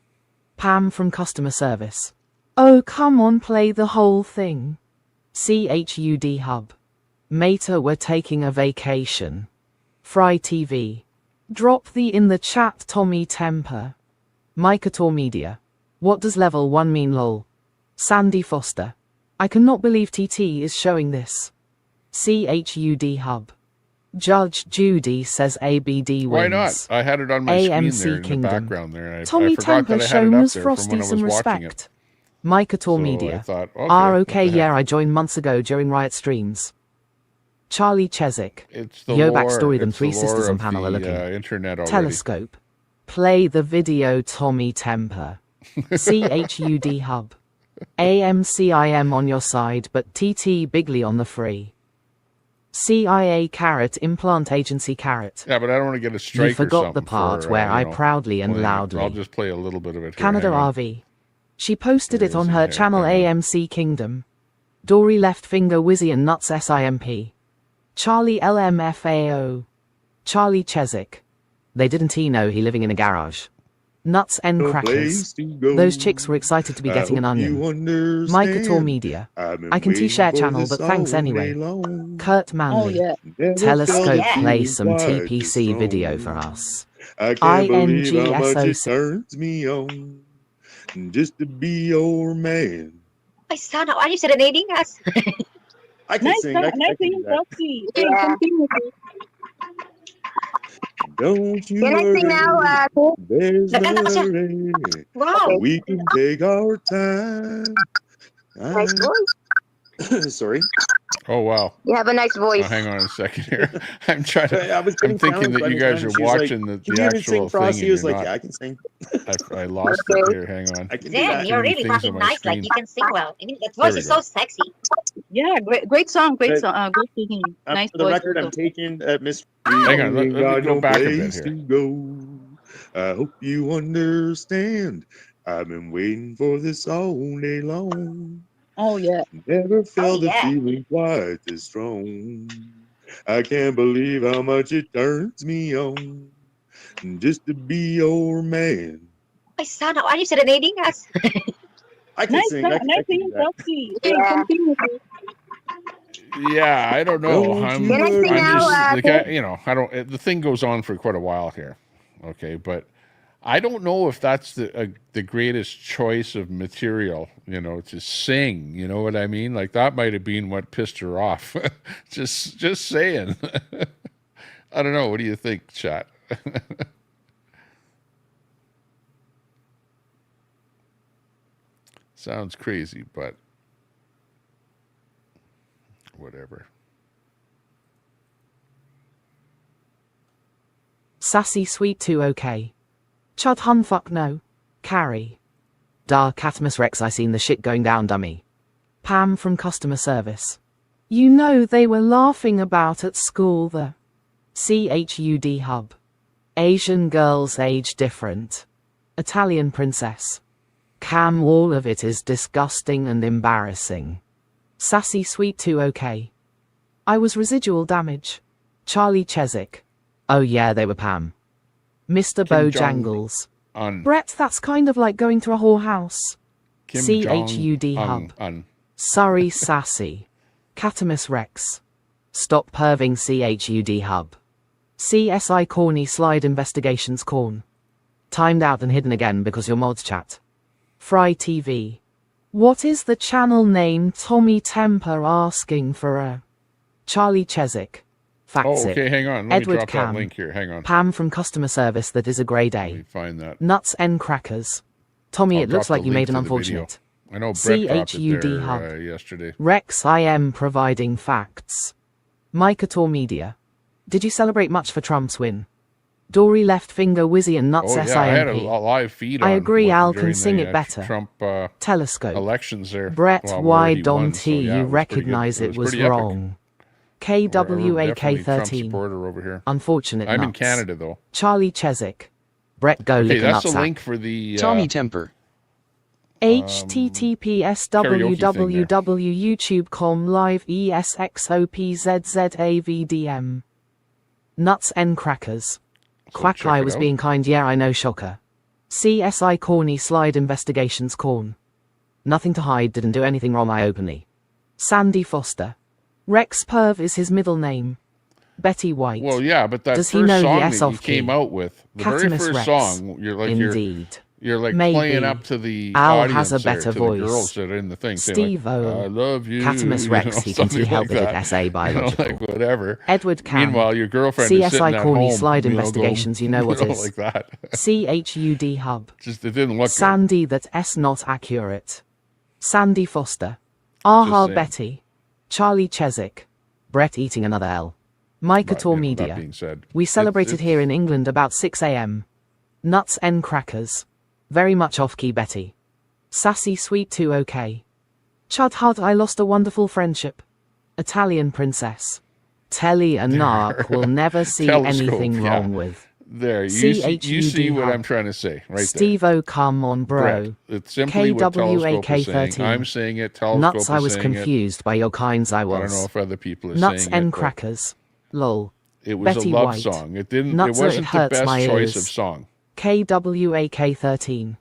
Speaker 9: Pam from customer service. Oh come on play the whole thing. CHUD Hub. Mater we're taking a vacation. Fry TV. Drop the in the chat Tommy Temper. Mikator Media. What does level 1 mean lol? Sandy Foster. I cannot believe TT is showing this. CHUD Hub. Judge Judy says ABD wins.
Speaker 1: Why not? I had it on my
Speaker 9: AMC
Speaker 1: screen there in
Speaker 9: Kingdom.
Speaker 1: the background there. I
Speaker 9: Tommy
Speaker 1: forgot
Speaker 9: Temper
Speaker 1: that I had
Speaker 9: show
Speaker 1: it up
Speaker 9: Ms.
Speaker 1: there from when
Speaker 9: Frosty
Speaker 1: I was
Speaker 9: some
Speaker 1: watching
Speaker 9: respect.
Speaker 1: it.
Speaker 9: Mikator
Speaker 1: So I
Speaker 9: Media.
Speaker 1: thought, okay,
Speaker 9: okay,
Speaker 1: what the
Speaker 9: yeah,
Speaker 1: heck?
Speaker 9: I joined months ago during Riot streams. Charlie Cheswick.
Speaker 1: It's the
Speaker 9: Yo
Speaker 1: lore-
Speaker 9: backstory them
Speaker 1: it's
Speaker 9: three
Speaker 1: the
Speaker 9: sisters
Speaker 1: lore
Speaker 9: on
Speaker 1: of
Speaker 9: panel
Speaker 1: the,
Speaker 9: are looking.
Speaker 1: internet already.
Speaker 9: Telescope. Play the video Tommy Temper. CHUD Hub. AMCIM on your side but TT Bigley on the free. CIA Carrot Implant Agency Carrot.
Speaker 1: Yeah, but I don't want to get a strike
Speaker 9: You forgot
Speaker 1: or something
Speaker 9: the part
Speaker 1: for,
Speaker 9: where
Speaker 1: you
Speaker 9: I
Speaker 1: know,
Speaker 9: proudly and
Speaker 1: playing it.
Speaker 9: loudly.
Speaker 1: I'll just play a little bit of it here.
Speaker 9: Canada
Speaker 1: Hang on.
Speaker 9: RV. She posted it
Speaker 1: Where
Speaker 9: on
Speaker 1: is it
Speaker 9: her
Speaker 1: here?
Speaker 9: channel
Speaker 1: Hang
Speaker 9: AMC Kingdom. Dory left finger Wizzy and Nuts SIMP. Charlie LMFAO. Charlie Cheswick. They didn't know he living in a garage. Nuts and
Speaker 17: No
Speaker 9: crackers.
Speaker 17: place to go.
Speaker 9: Those chicks were excited to be
Speaker 17: I
Speaker 9: getting an
Speaker 17: hope
Speaker 9: onion.
Speaker 17: you understand.
Speaker 9: Mikator Media.
Speaker 17: I've been
Speaker 9: I can
Speaker 17: waiting
Speaker 9: T-share
Speaker 17: for
Speaker 9: channel,
Speaker 17: this
Speaker 9: but thanks
Speaker 17: all
Speaker 9: anyway.
Speaker 17: day long.
Speaker 9: Kurt Manley.
Speaker 17: Never felt
Speaker 9: Telescope
Speaker 17: the
Speaker 9: play
Speaker 17: feeling
Speaker 9: some
Speaker 17: quite this
Speaker 9: TPC
Speaker 17: strong.
Speaker 9: video for us.
Speaker 17: I can't believe how much it
Speaker 9: INGSOC.
Speaker 17: turns me on just to be your man.
Speaker 15: My son, are you serenading us?
Speaker 17: I can sing. I can do that.
Speaker 15: Yeah.
Speaker 17: Don't you
Speaker 15: Can I sing now?
Speaker 17: worry, there's
Speaker 15: Nakanta
Speaker 17: no
Speaker 15: ka siya.
Speaker 17: hurry.
Speaker 15: Wow.
Speaker 17: We can take our time.
Speaker 15: Nice voice.
Speaker 17: Sorry.
Speaker 1: Oh, wow.
Speaker 15: You have a nice voice.
Speaker 1: Oh, hang on a second here. I'm trying to.
Speaker 17: I was
Speaker 1: I'm
Speaker 17: getting
Speaker 1: thinking
Speaker 17: challenged
Speaker 1: that
Speaker 17: by
Speaker 1: you
Speaker 17: Miss
Speaker 1: guys
Speaker 17: Ryan.
Speaker 1: are
Speaker 17: She was like,
Speaker 1: watching
Speaker 17: "Can
Speaker 1: the
Speaker 17: you even
Speaker 1: actual
Speaker 17: sing
Speaker 1: thing.
Speaker 17: Frosty?"
Speaker 1: And
Speaker 17: He was
Speaker 1: you're
Speaker 17: like,
Speaker 1: not.
Speaker 17: "Yeah, I can sing."
Speaker 1: I lost it here. Hang on.
Speaker 17: I can do
Speaker 15: Zen,
Speaker 17: that.
Speaker 15: you're really
Speaker 1: things on
Speaker 15: fucking
Speaker 1: my
Speaker 15: nice.
Speaker 1: screen.
Speaker 15: Like you can sing well. I mean, that
Speaker 1: There
Speaker 15: voice
Speaker 1: we
Speaker 15: is
Speaker 1: go.
Speaker 15: so sexy.
Speaker 18: Yeah, great song, great
Speaker 17: But-
Speaker 18: song, great singing, nice
Speaker 17: For the
Speaker 18: voice.
Speaker 17: record, I'm
Speaker 18: also.
Speaker 17: taking Miss.
Speaker 1: Hang on. Let me
Speaker 17: Got
Speaker 1: go
Speaker 17: no
Speaker 1: back a bit
Speaker 17: place
Speaker 1: here.
Speaker 17: to go. I hope you understand. I've been waiting for this all day long.
Speaker 18: Oh yeah.
Speaker 17: Never felt
Speaker 15: yeah.
Speaker 17: a feeling quite this strong. I can't believe how much it turns me on just to be your man.
Speaker 15: My son, are you serenading us?
Speaker 17: I can
Speaker 18: Nice
Speaker 17: sing.
Speaker 18: song,
Speaker 17: I can
Speaker 18: nice
Speaker 17: do
Speaker 18: singing,
Speaker 17: that.
Speaker 18: Frosty.
Speaker 15: Yeah.
Speaker 18: Continue.
Speaker 1: Yeah, I don't know.
Speaker 17: Don't
Speaker 1: I'm
Speaker 17: you
Speaker 15: Can I sing now?
Speaker 1: just the guy. You know, I don't. The thing goes on for quite a while here. Okay, but I don't know if that's the greatest choice of material. You know, to sing. You know what I mean? Like that might have been what pissed her off. just saying. I don't know. What do you think, chat? Sounds crazy, but whatever.
Speaker 9: Sassy Sweet 2 OK. Chud hun fuck no. Carrie. Dar Catamus Rex, I seen the shit going down, dummy. Pam from customer service. You know they were laughing about at school the CHUD hub. Asian girls age different. Italian princess. Cam, all of it is disgusting and embarrassing. Sassy sweet too, okay. I was residual damage. Charlie Chesick. Oh yeah, they were Pam. Mr. Bojangles. Brett, that's kind of like going to a whorehouse. CHUD hub. Sorry, sassy. Catamus Rex. Stop perving CHUD hub. CSI corny slide investigations corn. Timed out and hidden again because your mods chat. Fry TV. What is the channel name? Tommy Temper asking for a Charlie Chesick. Facts
Speaker 1: okay, hang on. Let
Speaker 9: Edward
Speaker 1: me drop
Speaker 9: Cam.
Speaker 1: that link here. Hang on.
Speaker 9: Pam from customer service, that is a grey day.
Speaker 1: Let me find that.
Speaker 9: Nuts N crackers. Tommy,
Speaker 1: I'll
Speaker 9: it looks
Speaker 1: drop
Speaker 9: like
Speaker 1: the
Speaker 9: you
Speaker 1: link
Speaker 9: made an
Speaker 1: to the
Speaker 9: unfortunate.
Speaker 1: video. I know Brett dropped it
Speaker 9: CHUD
Speaker 1: there
Speaker 9: hub.
Speaker 1: yesterday.
Speaker 9: Rex, I am providing facts. Micah Media. Did you celebrate much for Trump's win? Dory left finger Wizzy and Nuts
Speaker 1: Oh yeah, I had a
Speaker 9: SIMP.
Speaker 1: live feed.
Speaker 9: I
Speaker 1: on
Speaker 9: agree,
Speaker 1: what-
Speaker 9: Al
Speaker 1: during
Speaker 9: can sing
Speaker 1: the,
Speaker 9: it better.
Speaker 1: Trump
Speaker 9: Telescope.
Speaker 1: elections there.
Speaker 9: Brett,
Speaker 1: Well,
Speaker 9: why
Speaker 1: already
Speaker 9: don't
Speaker 1: won, so, yeah,
Speaker 9: you
Speaker 1: it was pretty good.
Speaker 9: recognize it was
Speaker 1: pretty epic.
Speaker 9: wrong?
Speaker 1: We're definitely Trump
Speaker 9: KWAK13.
Speaker 1: supporter over here.
Speaker 9: Unfortunate
Speaker 1: I'm in
Speaker 9: nuts.
Speaker 1: Canada though.
Speaker 9: Charlie Chesick. Brett, go
Speaker 1: Okay,
Speaker 9: lick a
Speaker 1: that's the
Speaker 9: nutsack.
Speaker 1: link for the
Speaker 16: Tommy Temper.
Speaker 9: https
Speaker 1: karaoke thing
Speaker 9: www.youtube.com live ESXOPZZAVDM. Nuts N crackers. Quack
Speaker 1: check
Speaker 9: I
Speaker 1: it
Speaker 9: was
Speaker 1: out.
Speaker 9: being kind, yeah, I know, shocker. CSI corny slide investigations corn. Nothing to hide, didn't do anything wrong, I openly. Sandy Foster. Rex Perv is his middle name. Betty White.
Speaker 1: Well, yeah, but that
Speaker 9: Does he
Speaker 1: first
Speaker 9: know the
Speaker 1: song
Speaker 9: S
Speaker 1: that you
Speaker 9: off key?
Speaker 1: came out with, the very
Speaker 9: Catamus
Speaker 1: first
Speaker 9: Rex.
Speaker 1: song, you're like
Speaker 9: Indeed.
Speaker 1: you're like
Speaker 9: Maybe.
Speaker 1: playing up to the
Speaker 9: Al
Speaker 1: audience
Speaker 9: has a
Speaker 1: there,
Speaker 9: better
Speaker 1: to
Speaker 9: voice.
Speaker 1: the girls that are in the thing. saying,
Speaker 9: Steve-O.
Speaker 1: like, I love you.
Speaker 9: Catamus
Speaker 1: you
Speaker 9: Rex,
Speaker 1: know,
Speaker 9: he can
Speaker 1: something
Speaker 9: help
Speaker 1: like
Speaker 9: it
Speaker 1: that.
Speaker 9: at SA biological.
Speaker 1: Like whatever.
Speaker 9: Edward Cam.
Speaker 1: Meanwhile, your girlfriend is sitting
Speaker 9: CSI
Speaker 1: at
Speaker 9: corny
Speaker 1: home,
Speaker 9: slide
Speaker 1: you know,
Speaker 9: investigations,
Speaker 1: going,
Speaker 9: you know what is.
Speaker 1: like that.
Speaker 9: CHUD hub.
Speaker 1: Just it didn't look good.
Speaker 9: Sandy that S not accurate. Sandy Foster. Aha
Speaker 1: saying.
Speaker 9: Betty. Charlie Chesick. Brett eating another L. Micah
Speaker 1: But, you know,
Speaker 9: Media.
Speaker 1: that being said,
Speaker 9: We celebrated
Speaker 1: it's-
Speaker 9: here in England about 6 a.m. Nuts N crackers. Very much off-key Betty. Sassy sweet too, okay. Chud Hud, I lost a wonderful friendship. Italian princess. Telly and Narc will never see
Speaker 1: Telescope,
Speaker 9: anything
Speaker 1: yeah.
Speaker 9: wrong with.
Speaker 1: There, you
Speaker 9: CHUD
Speaker 1: see what
Speaker 9: hub.
Speaker 1: I'm trying to say, right
Speaker 9: Steve-O, come on, bro.
Speaker 1: Brett, it's simply what Telescope is saying.
Speaker 9: KWAK13.
Speaker 1: I'm saying it, Telescope
Speaker 9: Nuts,
Speaker 1: is
Speaker 9: I was
Speaker 1: saying
Speaker 9: confused by your kinds, I
Speaker 1: it.
Speaker 9: was.
Speaker 1: I don't know if other people are
Speaker 9: Nuts
Speaker 1: saying
Speaker 9: and
Speaker 1: it. but
Speaker 9: crackers. Lol.
Speaker 1: It was
Speaker 9: Betty
Speaker 1: a love
Speaker 9: White.
Speaker 1: song. It didn't.
Speaker 9: Nuts,
Speaker 1: it wasn't
Speaker 9: it
Speaker 1: the
Speaker 9: hurts
Speaker 1: best
Speaker 9: my
Speaker 1: choice
Speaker 9: ears.
Speaker 1: of song.
Speaker 9: KWAK13.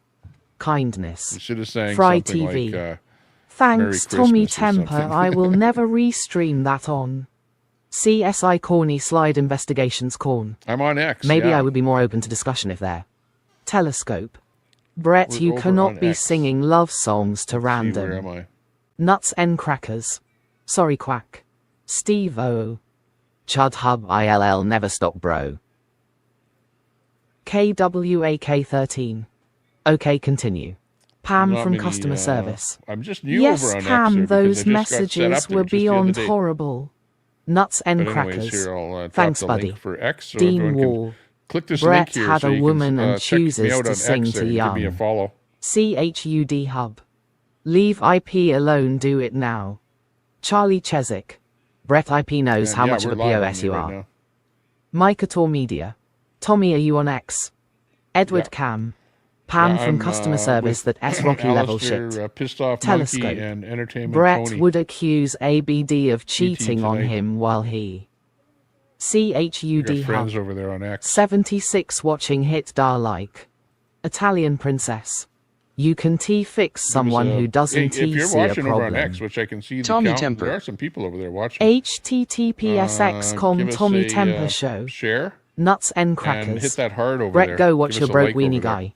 Speaker 9: Kindness.
Speaker 1: You should have sang
Speaker 9: Fry
Speaker 1: something
Speaker 9: TV.
Speaker 1: like Merry
Speaker 9: Thanks, Tommy
Speaker 1: Christmas or
Speaker 9: Temper.
Speaker 1: something.
Speaker 9: I will never restream that on. CSI corny slide investigations corn.
Speaker 1: I'm on X.
Speaker 9: Maybe
Speaker 1: yeah.
Speaker 9: I would be more open to discussion if there. Telescope. Brett,
Speaker 1: We're
Speaker 9: you
Speaker 1: over
Speaker 9: cannot
Speaker 1: on
Speaker 9: be
Speaker 1: X.
Speaker 9: singing love songs to
Speaker 1: See,
Speaker 9: random.
Speaker 1: where am I?
Speaker 9: Nuts N crackers. Sorry, Quack. Steve-O. Chud Hub ILL never stop, bro. KWAK13. Okay, continue. Pam
Speaker 1: Not
Speaker 9: from
Speaker 1: many,
Speaker 9: customer service.
Speaker 1: I'm just new
Speaker 9: Yes,
Speaker 1: over on X
Speaker 9: Pam,
Speaker 1: there because
Speaker 9: those
Speaker 1: I just got set
Speaker 9: messages
Speaker 1: up there
Speaker 9: were
Speaker 1: just the other
Speaker 9: beyond
Speaker 1: day.
Speaker 9: horrible. Nuts and
Speaker 1: But anyways,
Speaker 9: crackers.
Speaker 1: here I'll drop
Speaker 9: Thanks,
Speaker 1: the
Speaker 9: buddy.
Speaker 1: link for X so
Speaker 9: Dean
Speaker 1: everyone can
Speaker 9: Wall.
Speaker 1: click this
Speaker 9: Brett
Speaker 1: link here
Speaker 9: had
Speaker 1: so
Speaker 9: a
Speaker 1: you
Speaker 9: woman
Speaker 1: can,
Speaker 9: and
Speaker 1: check me
Speaker 9: chooses
Speaker 1: out
Speaker 9: to
Speaker 1: on
Speaker 9: sing
Speaker 1: X
Speaker 9: to
Speaker 1: there and give me a
Speaker 9: young.
Speaker 1: follow.
Speaker 9: CHUD hub. Leave IP alone, do it now. Charlie Chesick. Brett IP knows
Speaker 1: And
Speaker 9: how
Speaker 1: yeah,
Speaker 9: much of
Speaker 1: we're
Speaker 9: a
Speaker 1: live on
Speaker 9: POS
Speaker 1: here
Speaker 9: you
Speaker 1: right
Speaker 9: are.
Speaker 1: now.
Speaker 9: Micah Media. Tommy, are you on X? Edward
Speaker 1: Yeah.
Speaker 9: Cam. Pam
Speaker 1: Yeah,
Speaker 9: from
Speaker 1: I'm,
Speaker 9: customer service
Speaker 1: with
Speaker 9: that S Rocky level
Speaker 1: Alistair,
Speaker 9: shit.
Speaker 1: Pissed Off
Speaker 9: Telescope.
Speaker 1: Monkey and Entertainment
Speaker 9: Brett
Speaker 1: Tony.
Speaker 9: would accuse ABD of cheating on
Speaker 1: tonight.
Speaker 9: him while he.
Speaker 1: You
Speaker 9: CHUD
Speaker 1: got
Speaker 9: hub.
Speaker 1: friends over there on X.
Speaker 9: 76 watching hit dar like. Italian princess. You can fix someone
Speaker 1: Give us a-
Speaker 9: who doesn't
Speaker 1: if you're
Speaker 9: see a
Speaker 1: watching over on
Speaker 9: problem.
Speaker 1: X, which I can see the
Speaker 16: Tommy
Speaker 1: count,
Speaker 16: Temper.
Speaker 1: there are some people over there watching.
Speaker 9: httpsx.com
Speaker 1: give us
Speaker 9: Tommy
Speaker 1: a,
Speaker 9: Temper Show.
Speaker 1: Share
Speaker 9: Nuts and
Speaker 1: and
Speaker 9: crackers.
Speaker 1: hit that heart over
Speaker 9: Brett,
Speaker 1: there.
Speaker 9: go watch
Speaker 1: Give
Speaker 9: your
Speaker 1: us a
Speaker 9: broke
Speaker 1: like
Speaker 9: weenie
Speaker 1: over there.
Speaker 9: guy.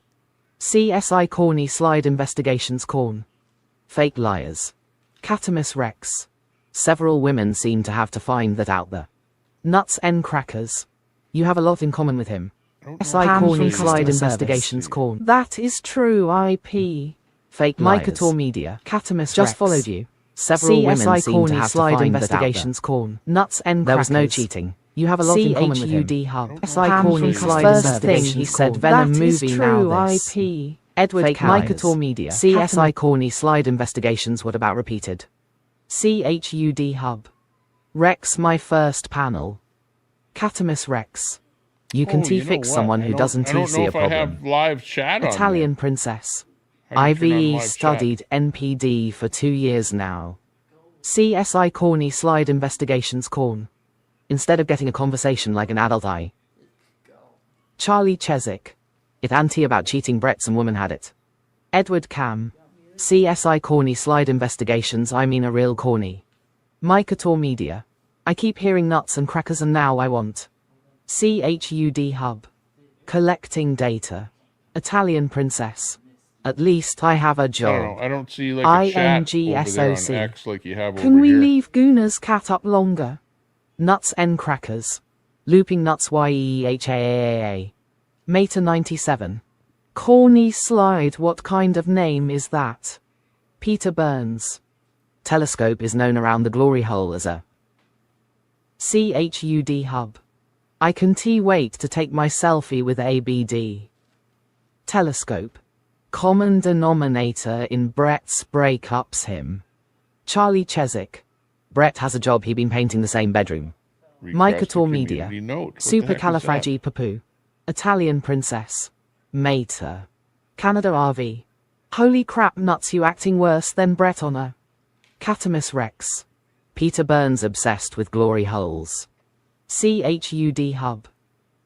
Speaker 9: CSI corny slide investigations corn. Fake liars. Catamus Rex. Several women seem to have to find that out there. Nuts and crackers. You have a lot in common with him. SI
Speaker 1: Pam
Speaker 9: corny
Speaker 1: from
Speaker 9: slide
Speaker 1: customer
Speaker 9: investigations corn. That is true IP. Fake Micah Media. Catamus just
Speaker 1: Rex.
Speaker 9: followed you. Several women CSI seem corny
Speaker 1: to
Speaker 9: have
Speaker 1: slide
Speaker 9: to find
Speaker 1: investigations
Speaker 9: that corn. Nuts and
Speaker 1: There
Speaker 9: crackers.
Speaker 1: was no cheating.
Speaker 9: You have a lot in common with him.
Speaker 1: CHUD
Speaker 9: hub. SI corny
Speaker 1: from
Speaker 9: slide
Speaker 1: customer
Speaker 9: first thing he
Speaker 1: investigations
Speaker 9: said
Speaker 1: corn.
Speaker 9: Venom
Speaker 1: That is
Speaker 9: movie
Speaker 1: true
Speaker 9: now this.
Speaker 1: IP.
Speaker 9: Edward
Speaker 13: Fake Micah Media. CSI
Speaker 9: CSI Corny Slide Investigations. What about repeated? CHUD Hub. Rex my first panel. Catamus Rex. You can fix someone who doesn't see a problem.
Speaker 1: I have live chat on
Speaker 9: Italian
Speaker 1: there.
Speaker 9: Princess.
Speaker 1: How do you turn on
Speaker 9: I've
Speaker 1: live
Speaker 9: studied NPD for 2 years now. CSI Corny Slide Investigations Corn. Instead of getting a conversation like an adult eye. Charlie Chesick. It anti about cheating Brett, some woman had it. Edward Cam. CSI Corny Slide Investigations, I mean a real corny. Micah Media. I keep hearing nuts and crackers and now I want. CHUD Hub. Collecting data. Italian Princess. At least I have a job.
Speaker 1: I don't know. I don't see like a chat over there on
Speaker 9: INGSOC.
Speaker 1: X like you have
Speaker 9: Can
Speaker 1: over
Speaker 9: we
Speaker 1: here.
Speaker 9: leave Gooner's cat up longer? Nuts and crackers. Looping nuts YEHAAA. Meta 97. Corny Slide, what kind of name is that? Peter Burns. Telescope is known around the glory hole as a CHUD Hub. I can wait to take my selfie with ABD. Telescope. Common denominator in Brett's breakups him. Charlie Chesick. Brett has a job, he been painting the same bedroom. Micah Media. Supercalifragipapu. Italian Princess. Mater. Canada RV. Holy crap nuts, you acting worse than Brett on a Catamus Rex. Peter Burns obsessed with glory holes. CHUD Hub.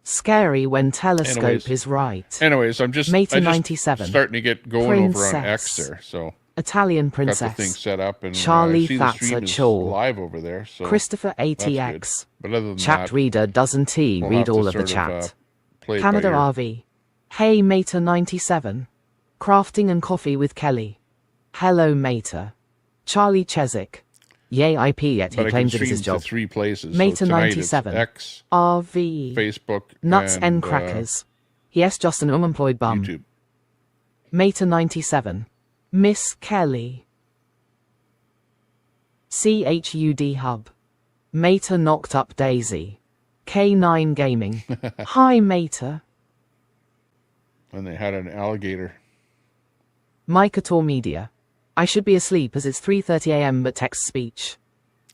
Speaker 9: Scary when telescope is right.
Speaker 1: Anyways, I'm just,
Speaker 9: Meta
Speaker 1: I just
Speaker 9: 97.
Speaker 1: starting to get going over on X there. So
Speaker 9: Italian Princess.
Speaker 1: got the thing set up and
Speaker 9: Charlie
Speaker 1: I see the
Speaker 9: That's a
Speaker 1: stream is
Speaker 9: chore.
Speaker 1: live over there. So
Speaker 9: Christopher
Speaker 1: that's good.
Speaker 9: ATX.
Speaker 1: But other than
Speaker 9: Chat
Speaker 1: that,
Speaker 9: reader doesn't
Speaker 1: we'll
Speaker 9: read
Speaker 1: have
Speaker 9: all
Speaker 1: to
Speaker 9: of the
Speaker 1: sort of,
Speaker 9: chat.
Speaker 1: play it by
Speaker 9: Canada
Speaker 1: ear.
Speaker 9: RV. Hey Mater 97. Crafting and coffee with Kelly. Hello Mater. Charlie Chesick. Yay IP yet he
Speaker 1: But I can
Speaker 9: claims it is his
Speaker 1: stream to
Speaker 9: job.
Speaker 1: 3 places.
Speaker 9: Mater
Speaker 1: so tonight it's
Speaker 9: 97.
Speaker 1: X,
Speaker 9: RV.
Speaker 1: Facebook,
Speaker 9: Nuts and crackers. Yes, just an unemployed bum.
Speaker 1: YouTube.
Speaker 9: Mater 97. Miss Kelly. CHUD Hub. Mater knocked up Daisy. K9 Gaming. Hi Mater.
Speaker 1: And they had an alligator.
Speaker 9: Micah Media. I should be asleep as it's 3:30 a.m. but text speech.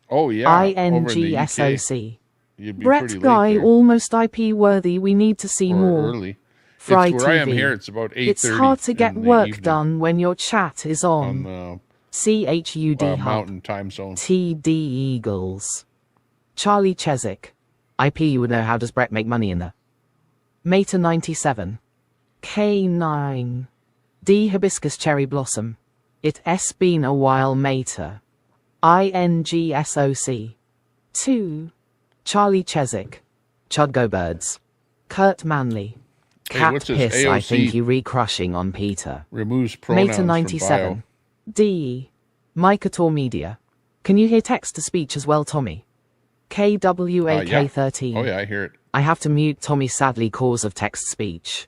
Speaker 1: Oh yeah. over in the UK.
Speaker 9: INGSOC.
Speaker 1: You'd be
Speaker 9: Brett
Speaker 1: pretty late
Speaker 9: Guy
Speaker 1: there.
Speaker 9: almost IP worthy. We need to see
Speaker 1: Or
Speaker 9: more.
Speaker 1: early.
Speaker 9: Fry
Speaker 1: It's where I am
Speaker 9: TV.
Speaker 1: here. It's about 8:30
Speaker 9: It's hard to get
Speaker 1: in the
Speaker 9: work
Speaker 1: evening
Speaker 9: done when your chat is on.
Speaker 1: on
Speaker 9: CHUD
Speaker 1: the
Speaker 9: Hub.
Speaker 1: Mountain Time Zone.
Speaker 9: TD Eagles. Charlie Chesick. IP, you would know how does Brett make money in the Mater 97. K9. D Hibiscus Cherry Blossom. It's been a while Mater. INGSOC. 2. Charlie Chesick. Chudgo Birds. Kurt Manley.
Speaker 1: Hey,
Speaker 9: Cat
Speaker 1: what's this?
Speaker 9: piss, I
Speaker 1: AOC
Speaker 9: think you re-crushing on Peter.
Speaker 1: Removes pronouns
Speaker 9: Mater
Speaker 1: from
Speaker 9: 97.
Speaker 1: bio.
Speaker 9: D. Micah Media. Can you hear text to speech as well, Tommy? KWAK13.
Speaker 1: Oh yeah, I hear it.
Speaker 9: I have to mute Tommy sadly cause of text speech.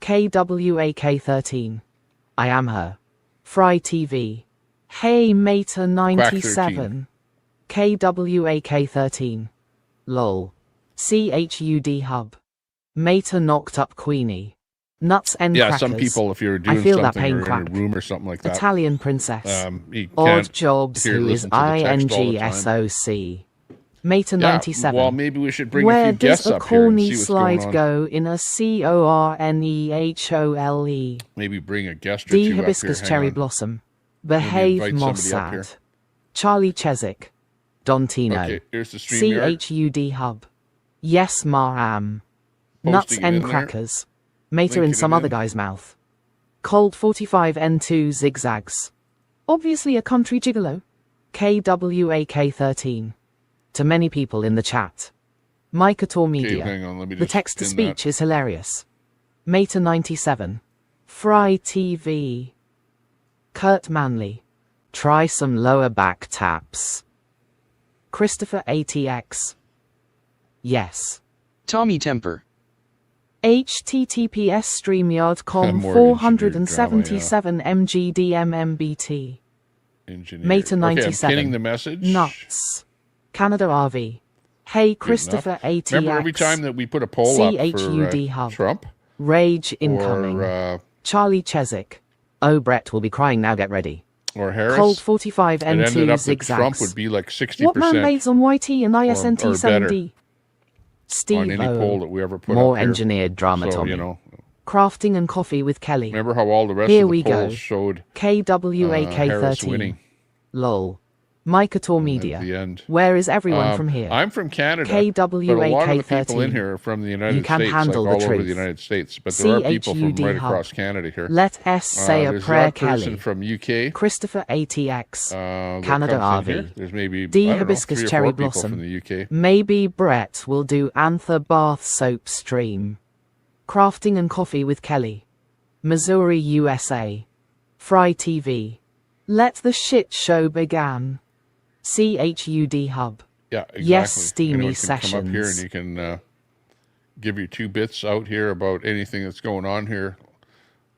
Speaker 9: KWAK13. I am her. Fry TV. Hey Mater 97. KWAK13. LOL. CHUD Hub. Mater knocked up Queenie. Nuts and
Speaker 1: Yeah,
Speaker 9: crackers.
Speaker 1: some people, if you're doing
Speaker 9: I feel that
Speaker 1: something
Speaker 9: pain
Speaker 1: or in
Speaker 9: crack.
Speaker 1: a room or something like that,
Speaker 9: Italian Princess.
Speaker 1: you
Speaker 9: Odd
Speaker 1: can't
Speaker 9: Jobs
Speaker 1: hear-
Speaker 9: who is
Speaker 1: listen to the text all the time.
Speaker 9: INGSOC. Mater
Speaker 1: Yeah,
Speaker 9: 97.
Speaker 1: well, maybe we should bring
Speaker 9: Where
Speaker 1: a few guests
Speaker 9: does a
Speaker 1: up here and
Speaker 9: corny
Speaker 1: see what's
Speaker 9: slide
Speaker 1: going on.
Speaker 9: go in a CORNEHOLE?
Speaker 1: Maybe bring a guest or
Speaker 9: D
Speaker 1: two
Speaker 9: Hibiscus
Speaker 1: up here.
Speaker 9: Cherry
Speaker 1: Hang on.
Speaker 9: Blossom.
Speaker 1: Maybe
Speaker 9: Behave
Speaker 1: invite somebody up here.
Speaker 9: Mossad. Charlie Chesick. Dontino.
Speaker 1: Okay, here's the StreamYard.
Speaker 9: CHUD Hub. Yes, Maram.
Speaker 1: Posting
Speaker 9: Nuts
Speaker 1: it
Speaker 9: and
Speaker 1: in there.
Speaker 9: crackers. Mater in
Speaker 1: Linking
Speaker 9: some
Speaker 1: it
Speaker 9: other
Speaker 1: in.
Speaker 9: guy's mouth. Cold 45N2 zigzags. Obviously a country gigolo. KWAK13. To many people in the chat. Micah Media.
Speaker 1: hang on, let me
Speaker 9: The
Speaker 1: just
Speaker 9: text to
Speaker 1: pin
Speaker 9: speech
Speaker 1: that.
Speaker 9: is hilarious. Mater 97. Fry TV. Kurt Manley. Try some lower back taps. Christopher ATX. Yes.
Speaker 16: Tommy Temper.
Speaker 9: HTTPS StreamYard.com
Speaker 1: Mortgage
Speaker 9: 477 MGDMMBT.
Speaker 1: Engineer.
Speaker 9: Mater
Speaker 1: Okay, I'm
Speaker 9: 97.
Speaker 1: pinning the message.
Speaker 9: Nuts. Canada RV. Hey
Speaker 1: Good
Speaker 9: Christopher
Speaker 1: enough.
Speaker 9: ATX.
Speaker 1: Remember every time that we put a poll up
Speaker 9: CHUD
Speaker 1: for
Speaker 9: Hub.
Speaker 1: Trump
Speaker 9: Rage incoming.
Speaker 1: or
Speaker 9: Charlie Chesick. Oh, Brett will be crying now, get ready.
Speaker 1: Or Harris.
Speaker 9: Cold 45
Speaker 1: it ended
Speaker 9: N2
Speaker 1: up that
Speaker 9: zigzags.
Speaker 1: Trump would be like 60%.
Speaker 9: What mandates on YT and
Speaker 1: or
Speaker 9: ISNT
Speaker 1: better
Speaker 9: 7D? Steve
Speaker 1: on any
Speaker 9: O.
Speaker 1: poll that we ever put
Speaker 9: More
Speaker 1: up here.
Speaker 9: engineered drama,
Speaker 1: So,
Speaker 9: Tommy.
Speaker 1: you know,
Speaker 9: Crafting and coffee with Kelly.
Speaker 1: remember how all the rest
Speaker 9: Here
Speaker 1: of the
Speaker 9: we
Speaker 1: polls
Speaker 9: go.
Speaker 1: showed
Speaker 9: KWAK13.
Speaker 1: Harris winning
Speaker 9: Lol. Micah
Speaker 1: at
Speaker 9: Media.
Speaker 1: the end.
Speaker 9: Where is everyone from here?
Speaker 1: I'm from Canada, but a lot of the people in
Speaker 9: KWAK13.
Speaker 1: here are from the United
Speaker 9: You can
Speaker 1: States,
Speaker 9: handle
Speaker 1: like
Speaker 9: the
Speaker 1: all over
Speaker 9: truth.
Speaker 1: the United States. But there are people from
Speaker 9: CHUD
Speaker 1: right
Speaker 9: hub.
Speaker 1: across Canada here.
Speaker 9: Let S say a
Speaker 1: There's
Speaker 9: prayer,
Speaker 1: that person
Speaker 9: Kelly.
Speaker 1: from UK.
Speaker 9: Christopher ATX.
Speaker 1: that
Speaker 9: Canada
Speaker 1: comes in here.
Speaker 9: RV.
Speaker 1: There's maybe
Speaker 9: D
Speaker 1: I don't know,
Speaker 9: Hibiscus
Speaker 1: 3 or 4
Speaker 9: Cherry
Speaker 1: people
Speaker 9: Blossom.
Speaker 1: from the UK.
Speaker 9: Maybe Brett will do Anther Bath Soap Stream. Crafting and Coffee with Kelly. Missouri, USA. Fry TV. Let the shit show begin. CHUD Hub.
Speaker 1: Yeah, exactly.
Speaker 9: Yes, steamy
Speaker 1: Anyone can
Speaker 9: sessions.
Speaker 1: come up here and you can give your 2 bits out here about anything that's going on here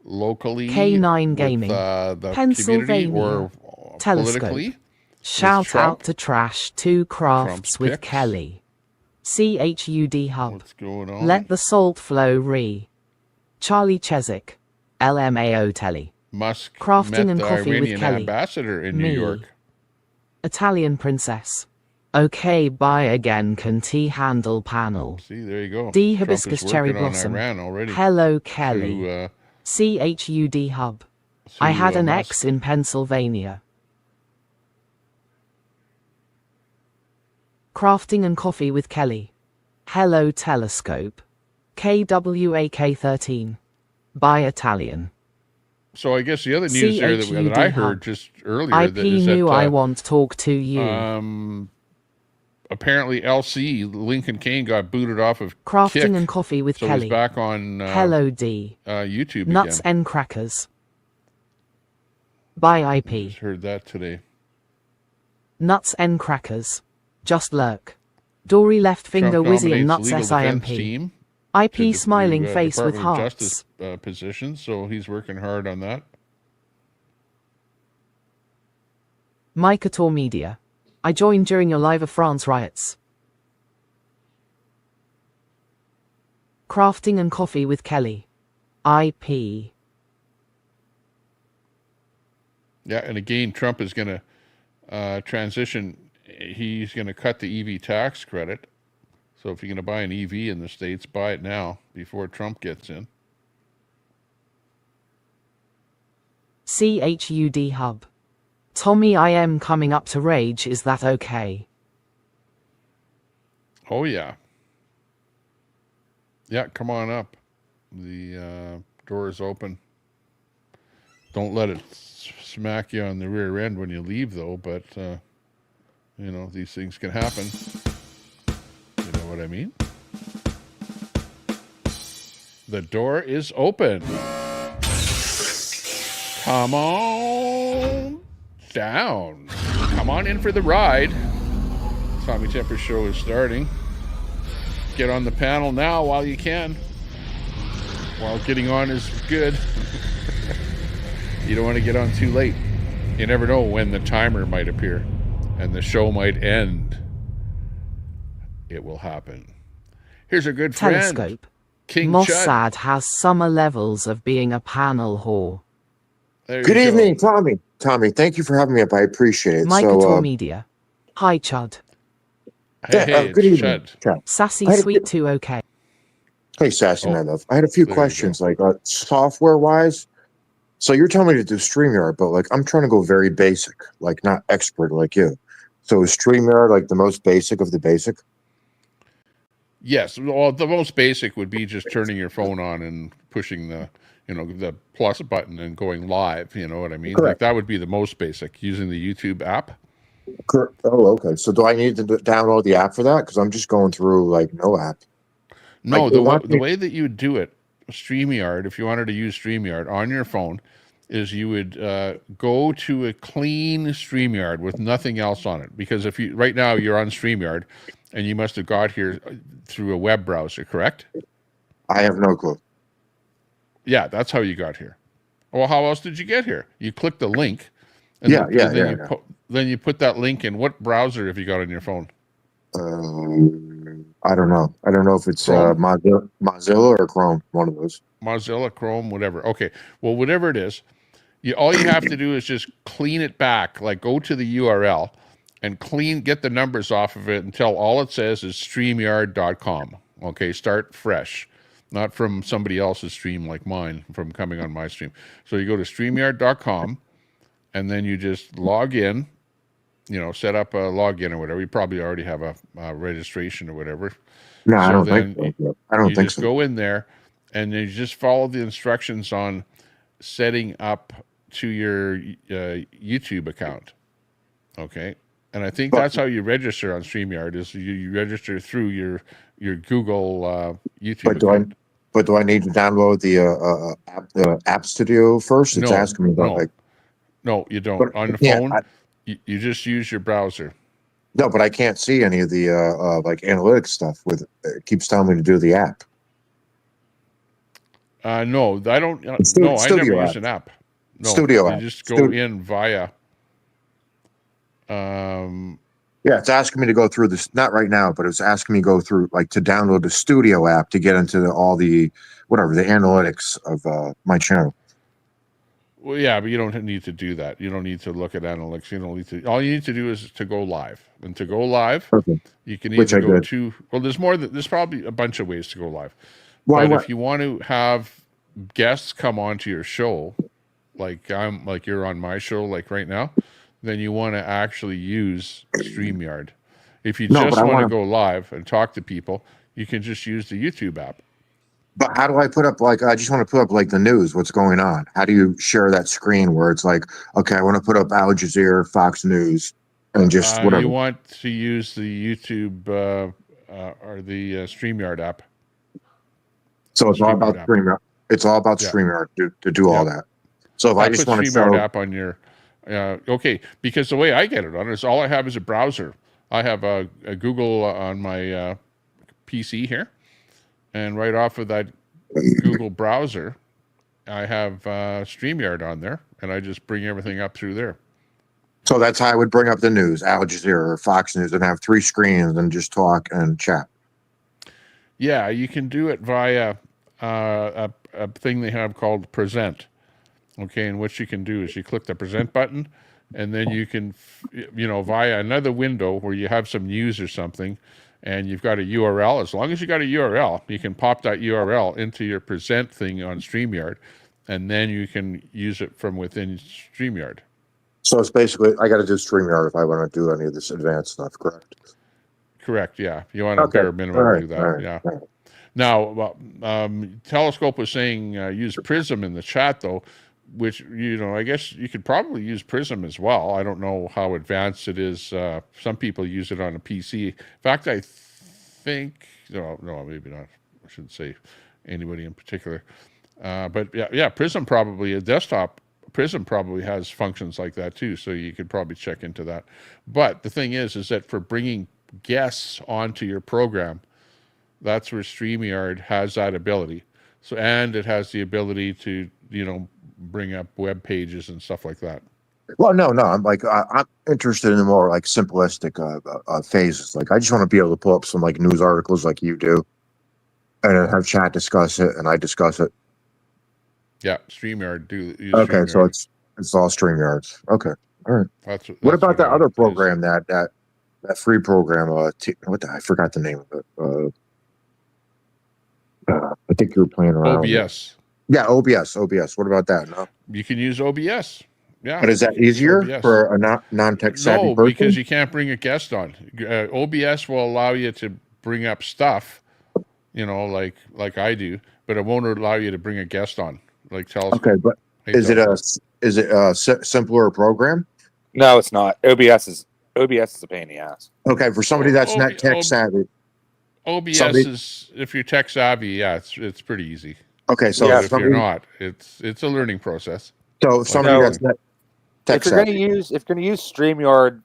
Speaker 1: locally.
Speaker 9: K9
Speaker 1: with,
Speaker 9: Gaming.
Speaker 1: the community
Speaker 9: Pennsylvania.
Speaker 1: or
Speaker 9: Telescope.
Speaker 1: politically.
Speaker 9: Shout
Speaker 1: Trump.
Speaker 9: out to Trash 2 Crafts
Speaker 1: Trump's
Speaker 9: with
Speaker 1: picks.
Speaker 9: Kelly. CHUD Hub.
Speaker 1: What's going on?
Speaker 9: Let the salt flow re. Charlie Chesick. LMAO Telly.
Speaker 1: Musk
Speaker 9: Crafting
Speaker 1: met
Speaker 9: and
Speaker 1: the
Speaker 9: Coffee with
Speaker 1: Iranian
Speaker 9: Kelly.
Speaker 1: ambassador in
Speaker 9: Me.
Speaker 1: New York.
Speaker 9: Italian Princess. Okay, bye again. Can T handle panel.
Speaker 1: See, there you go.
Speaker 9: D
Speaker 1: Trump
Speaker 9: Hibiscus
Speaker 1: is
Speaker 9: Cherry
Speaker 1: working on
Speaker 9: Blossom.
Speaker 1: Iran already
Speaker 9: Hello, Kelly.
Speaker 1: to,
Speaker 9: CHUD Hub. I had an
Speaker 1: Musk.
Speaker 9: ex in Pennsylvania. Crafting and Coffee with Kelly. Hello, Telescope. KWAK13. By Italian.
Speaker 1: So I guess the other news there that I heard just earlier
Speaker 9: IP
Speaker 1: is
Speaker 9: knew
Speaker 1: that
Speaker 9: I want to talk to you.
Speaker 1: apparently LC Lincoln Kane got booted off of
Speaker 9: Crafting
Speaker 1: Kick,
Speaker 9: and Coffee with
Speaker 1: so
Speaker 9: Kelly.
Speaker 1: he's back on
Speaker 9: Hello D.
Speaker 1: YouTube
Speaker 9: Nuts
Speaker 1: again.
Speaker 9: and Crackers. By IP.
Speaker 1: Just heard that today.
Speaker 9: Nuts and Crackers. Just lurk. Dory left finger
Speaker 1: Trump
Speaker 9: Wizzy and
Speaker 1: nominates
Speaker 9: Nuts
Speaker 1: legal defense
Speaker 9: SIMP.
Speaker 1: team
Speaker 9: IP
Speaker 1: to
Speaker 9: smiling
Speaker 1: do,
Speaker 9: face with
Speaker 1: Department of
Speaker 9: hearts.
Speaker 1: Justice position, so he's working hard on that.
Speaker 9: Micah Media. I joined during your Live of France riots. Crafting and Coffee with Kelly. IP.
Speaker 1: Yeah, and again, Trump is going to transition. He's going to cut the EV tax credit. So if you're going to buy an EV in the States, buy it now before Trump gets in.
Speaker 9: CHUD Hub. Tommy, I am coming up to rage. Is that okay?
Speaker 1: Oh, yeah. Yeah, come on up. The door is open. Don't let it smack you on the rear end when you leave, though, but, you know, these things can happen. You know what I mean? The door is open. Come on down. Come on in for the ride. Tommy Temper Show is starting. Get on the panel now while you can. While getting on is good. You don't want to get on too late. You never know when the timer might appear and the show might end. It will happen. Here's a good friend.
Speaker 9: Telescope.
Speaker 1: King
Speaker 9: Mossad has summer levels of being a panel whore.
Speaker 19: Good evening, Tommy. Tommy, thank you for having me up. I appreciate it.
Speaker 9: Micah Media. Hi, Chud.
Speaker 1: Hey,
Speaker 19: good evening, Chud.
Speaker 9: Sassy
Speaker 19: I had a
Speaker 9: Sweet 2 okay.
Speaker 19: Hey, Sassy, my love. I had a few
Speaker 1: there you
Speaker 19: questions, like software-wise. So you're telling me to do StreamYard, but like I'm trying to go very basic, like not expert like you. So is StreamYard like the most basic of the basic?
Speaker 1: Yes, well, the most basic would be just turning your phone on and pushing the, you know, the plus button and going live. You know what I mean?
Speaker 19: Correct.
Speaker 1: Like that would be the most basic, using the YouTube app.
Speaker 19: Correct. Oh, okay. So do I need to download the app for that? Because I'm just going through like no app.
Speaker 1: No,
Speaker 19: Like,
Speaker 1: the way that you would do it, StreamYard, if you wanted to use StreamYard on your phone, is you would go to a clean StreamYard with nothing else on it. Because if you right now you're on StreamYard, and you must have got here through a web browser, correct?
Speaker 19: I have no clue.
Speaker 1: Yeah, that's how you got here. Well, how else did you get here? You click the link,
Speaker 19: Yeah,
Speaker 1: then,
Speaker 19: yeah,
Speaker 1: and then
Speaker 19: yeah,
Speaker 1: then you put that link in. What browser have you got on your phone?
Speaker 19: I don't know. I don't know if it's Mozilla or Chrome, one of those.
Speaker 1: Mozilla, Chrome, whatever. Okay. Well, whatever it is, all you have to do is just clean it back. Like go to the URL and get the numbers off of it until all it says is StreamYard.com. Okay, start fresh. Not from somebody else's stream like mine from coming on my stream. So you go to StreamYard.com and then you just log in, set up a login or whatever. You probably already have a registration or whatever.
Speaker 19: No,
Speaker 1: so
Speaker 19: I don't
Speaker 1: then
Speaker 19: think so. I don't
Speaker 1: you
Speaker 19: think
Speaker 1: just
Speaker 19: so.
Speaker 1: go in there and you just follow the instructions on setting up to your YouTube account. Okay. And I think that's how you register on StreamYard is you register through your Google YouTube account.
Speaker 19: But do I need to download the App Studio first? It's asking me about
Speaker 1: No, you don't. On the phone, you just use your browser.
Speaker 19: No, but I can't see any of the analytics stuff. It keeps telling me to do the app.
Speaker 1: No, I don't. I never use an app. No,
Speaker 19: Studio
Speaker 1: you
Speaker 19: app.
Speaker 1: just go in via.
Speaker 19: Yeah, it's asking me to go through this. Not right now, but it's asking me to go through to download the Studio app to get into all the analytics of my channel.
Speaker 1: Well, yeah, but you don't need to do that. You don't need to look at analytics. You don't need to. All you need to do is to go live. And to go live, you can either go to. Well, there's probably a bunch of ways to go live. But if you want to have guests come onto your show, like you're on my show, like right now, then you want to actually use StreamYard. If you just want to go live and talk to people, you can just use the YouTube app.
Speaker 19: But how do I put up I just want to put up the news, what's going on? How do you share that screen where it's okay, I want to put up Al Jazeera, Fox News, and just whatever.
Speaker 1: You want to use the YouTube or the StreamYard app.
Speaker 19: So it's all about StreamYard. It's all about StreamYard to do all that. So if I just want to
Speaker 1: StreamYard app on your okay, because the way I get it on is all I have is a browser. I have a Google on my PC here, and right off of that Google browser, I have StreamYard on there, and I just bring everything up through there.
Speaker 19: So that's how I would bring up the news, Al Jazeera or Fox News, and have 3 screens and just talk and chat.
Speaker 1: Yeah, you can do it via a thing they have called Present. Okay, and what you can do is you click the Present button, and then you can, via another window where you have some news or something, and you've got a URL. As long as you got a URL, you can pop that URL into your Present thing on StreamYard, and then you can use it from within StreamYard.
Speaker 19: So it's basically, I got to do StreamYard if I want to do any of this advanced stuff, correct?
Speaker 1: Correct, yeah. You want to bare minimum do that, yeah.
Speaker 19: Right.
Speaker 1: Now, Telescope was saying use Prism in the chat, though, which, I guess you could probably use Prism as well. I don't know how advanced it is. Some people use it on a PC. In fact, I think, no, maybe not. I shouldn't say anybody in particular. But yeah, Prism probably, a desktop Prism probably has functions like that too, so you could probably check into that. But the thing is that for bringing guests onto your program, that's where StreamYard has that ability. So, and it has the ability to, bring up web pages and stuff like that.
Speaker 19: Well, no, I'm I'm interested in the more simplistic phases. I just want to be able to pull up some news articles like you do, and then have chat discuss it, and I discuss it.
Speaker 1: Yeah, StreamYard use
Speaker 19: okay,
Speaker 1: StreamYard.
Speaker 19: so it's all StreamYards. Okay, all right.
Speaker 1: That's
Speaker 19: what about that other program that free program? I forgot the name of it. I think you were playing around.
Speaker 1: OBS.
Speaker 19: Yeah, OBS. What about that? No?
Speaker 1: You can use OBS. Yeah.
Speaker 19: But is that easier for a non-tech savvy person?
Speaker 1: No, because you can't bring a guest on. OBS will allow you to bring up stuff, like I do, but it won't allow you to bring a guest on.
Speaker 19: Okay, but is it a simpler program?
Speaker 20: No, it's not. OBS is a pain in the ass.
Speaker 19: Okay, for somebody that's not tech savvy.
Speaker 1: OBS is, if you're tech savvy, yeah, it's pretty easy.
Speaker 19: Okay, so
Speaker 1: if you're not, it's a learning process.
Speaker 19: So if somebody that's not tech savvy.
Speaker 20: If you're gonna use StreamYard,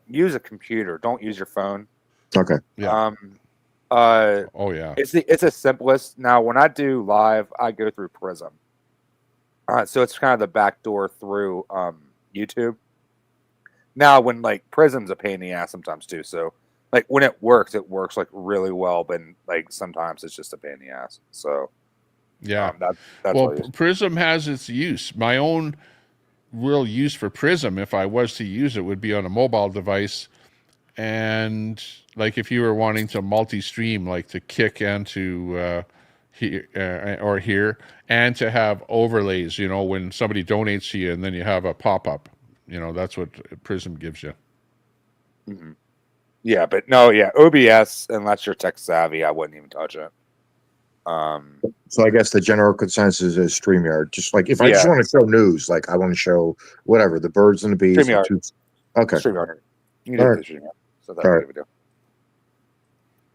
Speaker 20: use a computer. Don't use your phone.
Speaker 19: Okay.
Speaker 1: Yeah.
Speaker 20: Oh yeah. It's the simplest. Now, when I do live, I go through Prism. So it's kind of the back door through YouTube. Now, when Prism's a pain in the ass sometimes too. So like when it works like really well, but like sometimes it's just a pain in the ass. So
Speaker 1: yeah,
Speaker 20: that's
Speaker 1: well,
Speaker 20: what
Speaker 1: Prism has its use. My own real use for Prism, if I was to use it, would be on a mobile device. And like if you were wanting to multi-stream, like to Kick and to here, and to have overlays, you know, when somebody donates to you and then you have a pop-up, you know, that's what Prism gives you.
Speaker 20: Mm-hmm. Yeah, but no, yeah, OBS, unless you're tech savvy, I wouldn't even touch it.
Speaker 19: So I guess the general consensus is StreamYard. Just like if I just want to show news, like I want to show whatever, the birds and the bees.
Speaker 20: StreamYard.
Speaker 19: Okay.
Speaker 20: StreamYard. You can do it through StreamYard. So that's what we do.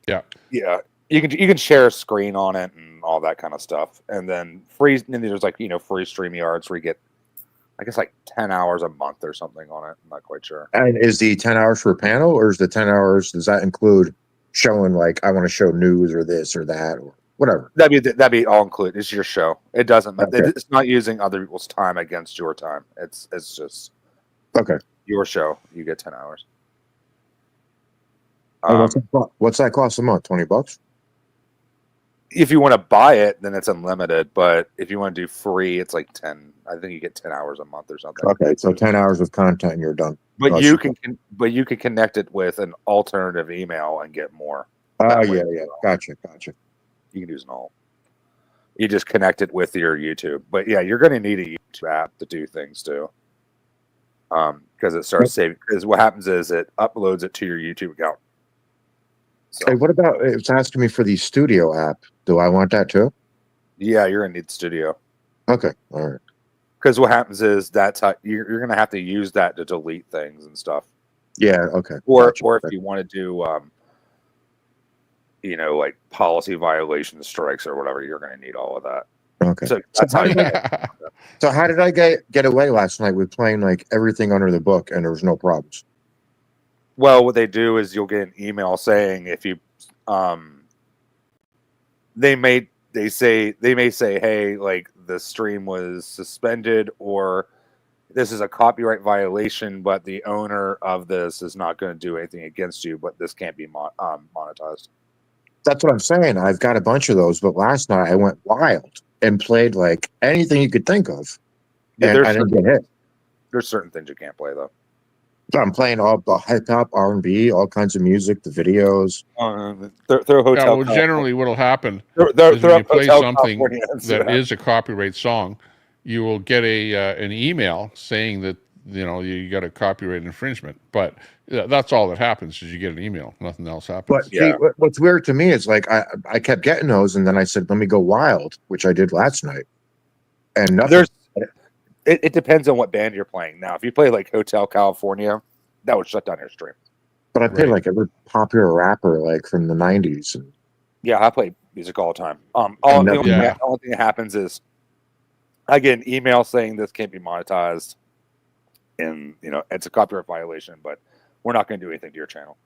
Speaker 1: Yeah.
Speaker 20: Yeah. You can share a screen on it and all that kind of stuff. And then free, and there's like, you know, free StreamYards where you get, I guess, like 10 hours a month or something on it. I'm not quite sure.
Speaker 19: And is the 10 hours for a panel, or is the 10 hours, does that include showing like I want to show news or this or that or whatever?
Speaker 20: That'd be all included. It's your show. It doesn't. Okay. It's not using other people's time against your time. It's just your show. You get 10 hours.
Speaker 19: What's that cost a month? $20?
Speaker 20: If you want to buy it, then it's unlimited. But if you want to do free, it's like 10. I think you get 10 hours a month or something.
Speaker 19: Okay, so 10 hours of content and you're done.
Speaker 20: But you can connect it with an alternative email and get more.
Speaker 19: Oh yeah. Gotcha.
Speaker 20: You can use an alt. You just connect it with your YouTube. But yeah, you're going to need a YouTube app to do things too. Because it starts saving. Because what happens is it uploads it to your YouTube account.
Speaker 19: So. Hey, what about, it's asking me for the Studio app. Do I want that too?
Speaker 20: Yeah, you're going to need Studio.
Speaker 19: Okay, all right.
Speaker 20: Because what happens is that's how you're going to have to use that to delete things and stuff.
Speaker 19: Yeah, okay.
Speaker 20: Or if you want to do, you know, like policy violation strikes or whatever, you're going to need all of that.
Speaker 19: Okay.
Speaker 20: So that's how you
Speaker 19: So how did I get away last night with playing like everything under the book and there was no problems?
Speaker 20: Well, what they do is you'll get an email saying if you, they may say, hey, like the stream was suspended or this is a copyright violation, but the owner of this is not going to do anything against you, but this can't be monetized.
Speaker 19: That's what I'm saying. I've got a bunch of those, but last night I went wild and played like anything you could think of.
Speaker 20: Yeah,
Speaker 19: and I didn't get hit.
Speaker 20: There's certain things you can't play though.
Speaker 19: So I'm playing all the hip hop, R&B, all kinds of music, the videos.
Speaker 20: Throw hotel.
Speaker 1: Yeah, well, generally what'll happen is when you play something that is a copyright song, you will get an email saying that, you know, you got a copyright infringement. But that's all that happens is you get an email. Nothing else happens.
Speaker 19: But see, what's weird to me is like I kept getting those, and then I said, let me go wild, which I did last night. And nothing.
Speaker 20: It depends on what band you're playing. Now, if you play like Hotel California, that would shut down your stream.
Speaker 19: But I play like every popular rapper like from the 90s. And...
Speaker 20: Yeah, I play music all the time. The only thing that happens is I get an email saying this can't be monetized. And, you know, it's a copyright violation, but we're not going to do anything to your channel.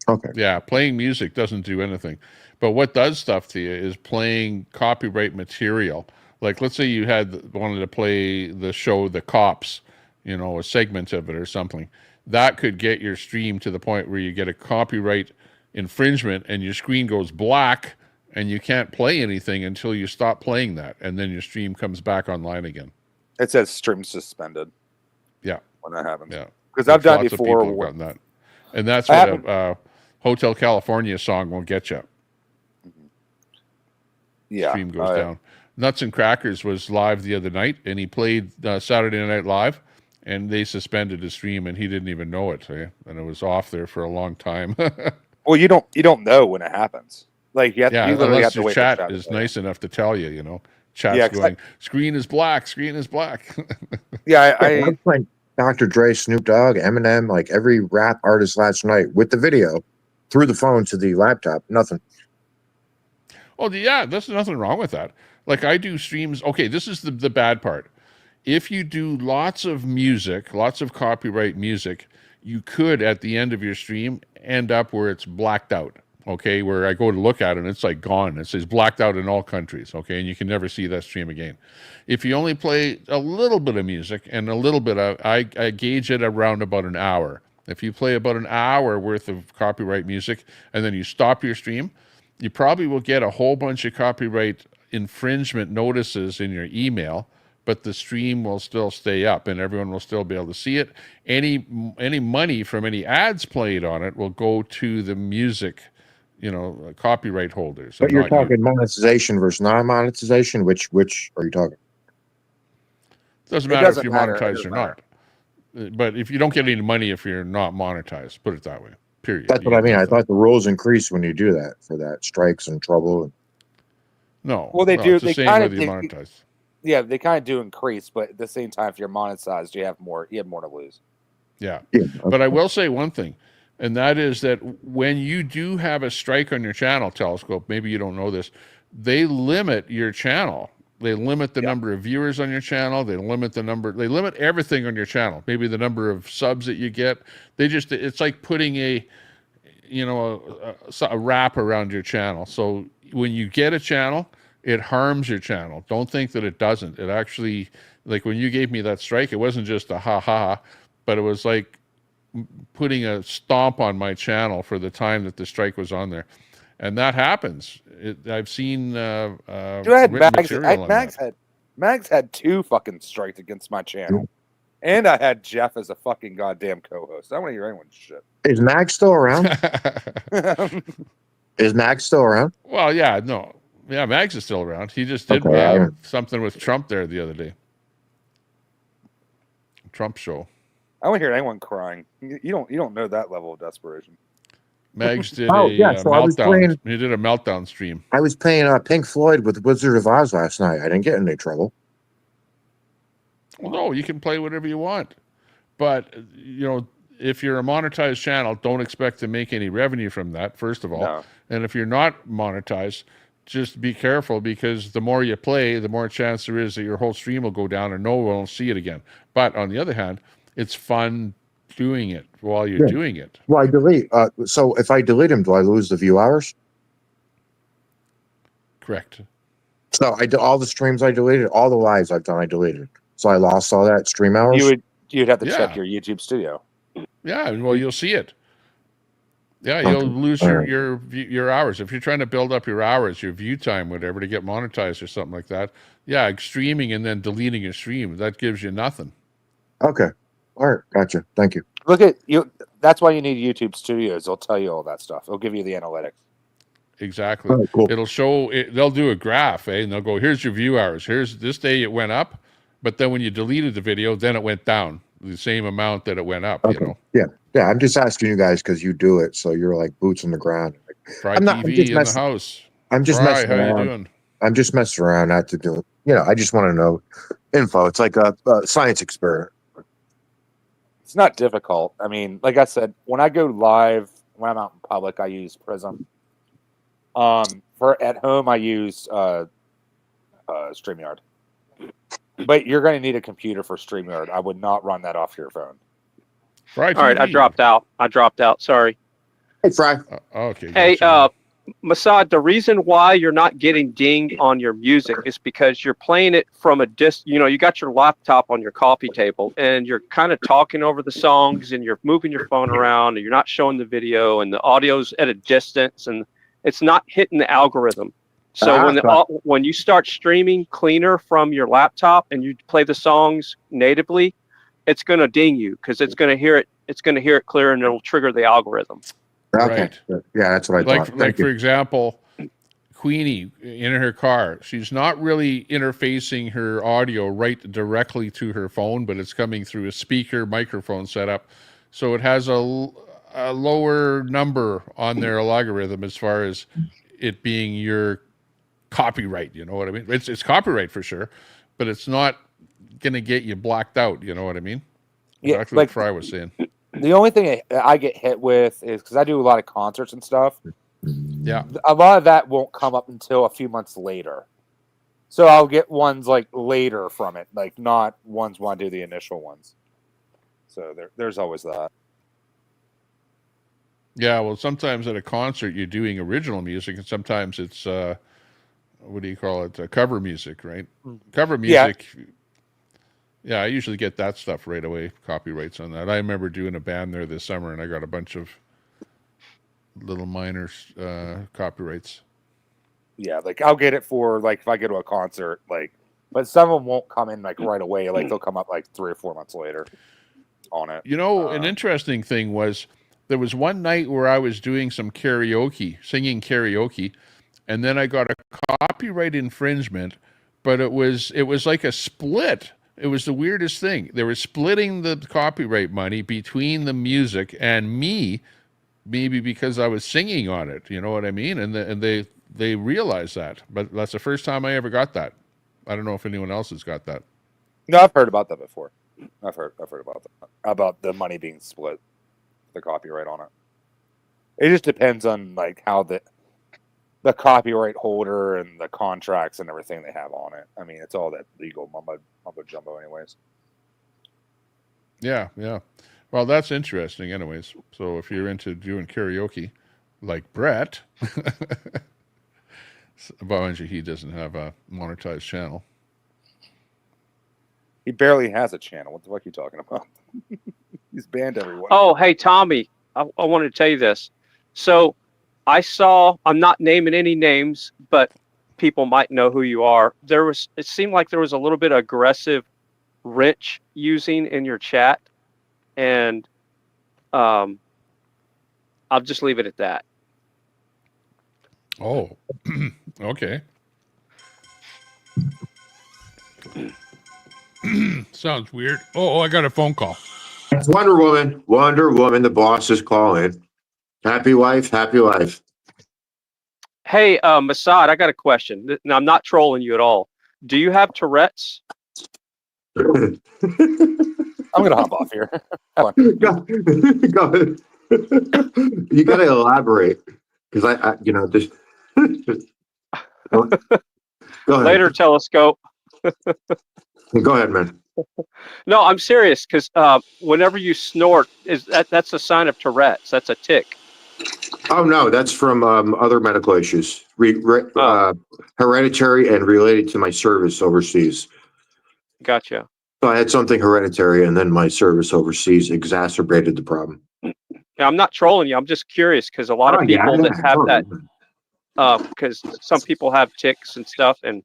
Speaker 19: Okay.
Speaker 1: Yeah, playing music doesn't do anything. But what does stuff to you is playing copyright material. Like, let's say you wanted to play the show The Cops, you know, a segment of it or something. That could get your stream to the point where you get a copyright infringement and your screen goes black and you can't play anything until you stop playing that. And then your stream comes back online again.
Speaker 20: It says stream suspended.
Speaker 1: Yeah.
Speaker 20: When that happens.
Speaker 1: Yeah.
Speaker 20: Because I've done
Speaker 1: lots
Speaker 20: before.
Speaker 1: Of people have gotten that. And that's what a Hotel California song will get you.
Speaker 20: Yeah.
Speaker 1: Stream goes down. Nuts and Crackers was live the other night, and he played Saturday Night Live, and they suspended his stream, and he didn't even know it. And it was off there for a long time.
Speaker 20: Well, you don't know when it happens. Like you literally have to wait.
Speaker 1: Chat is nice enough to tell you. You know, chat's going. Screen is black. Screen is black.
Speaker 20: Yeah,
Speaker 19: I was playing Dr. Dre, Snoop Dogg, Eminem, like every rap artist last night with the video through the phone to the laptop. Nothing.
Speaker 1: Oh yeah, there's nothing wrong with that. Like I do streams. Okay, this is the bad part. If you do lots of music, lots of copyright music, you could at the end of your stream end up where it's blacked out. Okay, where I go to look at it and it's like gone. It says blacked out in all countries. Okay, and you can never see that stream again. If you only play a little bit of music and a little bit of, I gauge it around about an hour. If you play about an hour worth of copyright music and then you stop your stream, you probably will get a whole bunch of copyright infringement notices in your email, but the stream will still stay up and everyone will still be able to see it. Any money from any ads played on it will go to the music, copyright holders.
Speaker 19: But you're talking monetization versus non-monetization. Which are you talking?
Speaker 1: Doesn't matter if you're monetized or not. But if you don't get any money if you're not monetized, put it that way. Period.
Speaker 19: That's what I mean. I thought the rules increase when you do that for that strikes and trouble.
Speaker 1: No.
Speaker 20: Well, they do.
Speaker 1: It's the same whether you monetize.
Speaker 20: Yeah, they kind of do increase, but at the same time, if you're monetized, you have more to lose.
Speaker 1: Yeah. But I will say one thing, and that is that when you do have a strike on your channel, Telescope, maybe you don't know this, they limit your channel. They limit the number of viewers on your channel. They limit everything on your channel. Maybe the number of subs that you get. It's like putting a wrap around your channel. So when you get a channel, it harms your channel. Don't think that it doesn't. It actually, like when you gave me that strike, it wasn't just a ha-ha, but it was like putting a stomp on my channel for the time that the strike was on there. And that happens. I've seen
Speaker 20: Mags had 2 fucking strikes against my channel. And I had Jeff as a fucking goddamn co-host. I don't want to hear anyone's shit.
Speaker 19: Is Max still around? Is Max still around?
Speaker 1: Well, yeah, no. Yeah, Mags is still around. He just did something with Trump there the other day. Trump show.
Speaker 20: I don't hear anyone crying. You don't know that level of desperation.
Speaker 1: Mags did meltdown. He did a meltdown stream.
Speaker 19: I was playing Pink Floyd with Wizard of Oz last night. I didn't get in any trouble.
Speaker 1: Well, no, you can play whatever you want. But, if you're a monetized channel, don't expect to make any revenue from that, first of all. No. And if you're not monetized, just be careful, because the more you play, the more chance there is that your whole stream will go down and no one will see it again. But on the other hand, it's fun doing it while you're doing it.
Speaker 19: Well, I delete. So if I delete them, do I lose the view hours?
Speaker 1: Correct.
Speaker 19: So I did all the streams I deleted, all the lives I've done, I deleted. So I lost all that stream hours.
Speaker 20: You'd have to check your YouTube studio.
Speaker 1: Yeah, well, you'll see it. Yeah, you'll lose your hours. If you're trying to build up your hours, your view time, whatever, to get monetized or something like that, streaming and then deleting your stream, that gives you nothing.
Speaker 19: Okay. All right. Gotcha. Thank you.
Speaker 20: Look at you. That's why you need YouTube Studios. They'll tell you all that stuff. They'll give you the analytics.
Speaker 1: Exactly.
Speaker 19: Oh, cool.
Speaker 1: It'll show it. They'll do a graph, and they'll go, here's your view hours. Here's this day it went up, but then when you deleted the video, then it went down the same amount that it went up.
Speaker 19: Okay. Yeah. I'm just asking you guys because you do it, so you're like boots on the ground.
Speaker 1: Fry TV in the house.
Speaker 19: I'm just messing around.
Speaker 1: How you doing?
Speaker 19: I'm just messing around, not to do. I just want to know info. It's like a science experiment.
Speaker 20: It's not difficult. I mean, like I said, when I go live, when I'm out in public, I use Prism. For at home, I use StreamYard. But you're going to need a computer for StreamYard. I would not run that off your phone.
Speaker 1: Right.
Speaker 6: All right, I dropped out. Sorry.
Speaker 19: Hey, Fry.
Speaker 1: Okay.
Speaker 6: Hey, Masad, the reason why you're not getting dinged on your music is because you're playing it from a you got your laptop on your coffee table and you're kind of talking over the songs and you're moving your phone around and you're not showing the video and the audio's at a distance and it's not hitting the algorithm. So when you start streaming cleaner from your laptop and you play the songs natively, it's going to ding you because it's going to hear it. It's going to hear it clear and it'll trigger the algorithm.
Speaker 19: Okay. Right. Yeah, that's what I thought.
Speaker 1: Like for example, Queenie in her car, she's not really interfacing her audio right directly to her phone, but it's coming through a speaker microphone setup. So it has a lower number on their algorithm as far as it being your copyright. You know what I mean? It's copyright for sure, but it's not going to get you blacked out. You know what I mean?
Speaker 20: Yeah,
Speaker 1: exactly what Fry was saying.
Speaker 20: The only thing I get hit with is because I do a lot of concerts and stuff.
Speaker 1: Yeah.
Speaker 20: A lot of that won't come up until a few months later. So I'll get ones like later from it, like not ones when I do the initial ones. So there's always that.
Speaker 1: Yeah, well, sometimes at a concert you're doing original music, and sometimes it's what do you call it? Cover music, right? Cover music. Yeah, I usually get that stuff right away, copyrights on that. I remember doing a band there this summer, and I got a bunch of little minor copyrights.
Speaker 20: Yeah, like I'll get it for like if I go to a concert, like, but some of them won't come in like right away. Like they'll come up like 3 or 4 months later on it.
Speaker 1: You know, an interesting thing was there was one night where I was doing some karaoke, singing karaoke, and then I got a copyright infringement, but it was like a split. It was the weirdest thing. They were splitting the copyright money between the music and me, maybe because I was singing on it. You know what I mean? And they realized that. But that's the first time I ever got that. I don't know if anyone else has got that.
Speaker 20: No, I've heard about that before. I've heard about that, about the money being split, the copyright on it. It just depends on like how the copyright holder and the contracts and everything they have on it. I mean, it's all that legal mumbo jumbo, anyways.
Speaker 1: Yeah. Well, that's interesting, anyways. So if you're into doing karaoke, like Brett, but he doesn't have a monetized channel.
Speaker 20: He barely has a channel. What the fuck are you talking about? He's banned everyone.
Speaker 6: Oh, hey, Tommy, I wanted to tell you this. So I'm not naming any names, but people might know who you are. It seemed like there was a little bit of aggressive wrench using in your chat. And I'll just leave it at that.
Speaker 1: Oh, okay. Sounds weird. Oh, I got a phone call.
Speaker 19: It's Wonder Woman. Wonder Woman, the boss is calling. Happy wife, happy life.
Speaker 6: Hey, Masad, I got a question. Now, I'm not trolling you at all. Do you have Tourette's?
Speaker 20: I'm gonna hop off here.
Speaker 19: Go ahead. You gotta elaborate because I just go ahead.
Speaker 6: Later, Telescope.
Speaker 19: Go ahead, man.
Speaker 6: No, I'm serious because whenever you snort, that's a sign of Tourette's. That's a tick.
Speaker 19: Oh no, that's from other medical issues, hereditary and related to my service overseas.
Speaker 6: Gotcha.
Speaker 19: So I had something hereditary, and then my service overseas exacerbated the problem.
Speaker 6: Yeah, I'm not trolling you. I'm just curious because a lot of people that have that, because some people have ticks and stuff, and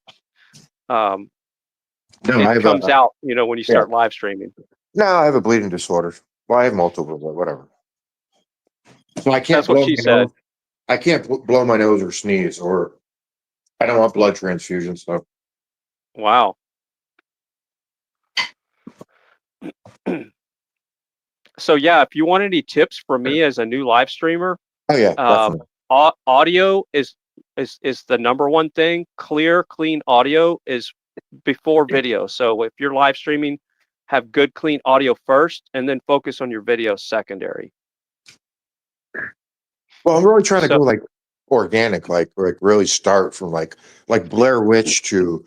Speaker 6: it comes out, when you start live streaming.
Speaker 19: No, I have a bleeding disorder. Well, I have multiple, but whatever. So I can't.
Speaker 6: That's what she said.
Speaker 19: I can't blow my nose or sneeze, or I don't want blood transfusion stuff.
Speaker 6: Wow. So yeah, if you want any tips from me as a new live streamer, audio is the number one thing. Clear, clean audio is before video. So if you're live streaming, have good, clean audio first, and then focus on your video secondary.
Speaker 19: Well, I'm really trying to go like organic, like really start from like Blair Witch to,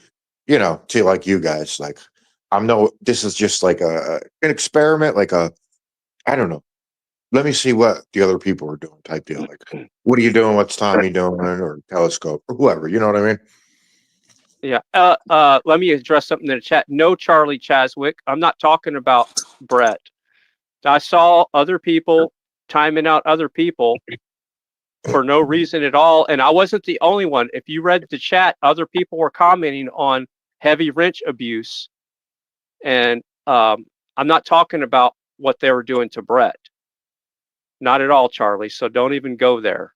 Speaker 19: to like you guys. Like this is just like an experiment, like I don't know. Let me see what the other people are doing type deal. Like, what are you doing? What's Tommy doing? Or Telescope or whoever, you know what I mean?
Speaker 6: Yeah. Let me address something in the chat. No, Charlie Chaswick. I'm not talking about Brett. I saw other people timing out other people for no reason at all. And I wasn't the only one. If you read the chat, other people were commenting on heavy wrench abuse. And I'm not talking about what they were doing to Brett. Not at all, Charlie. So don't even go there.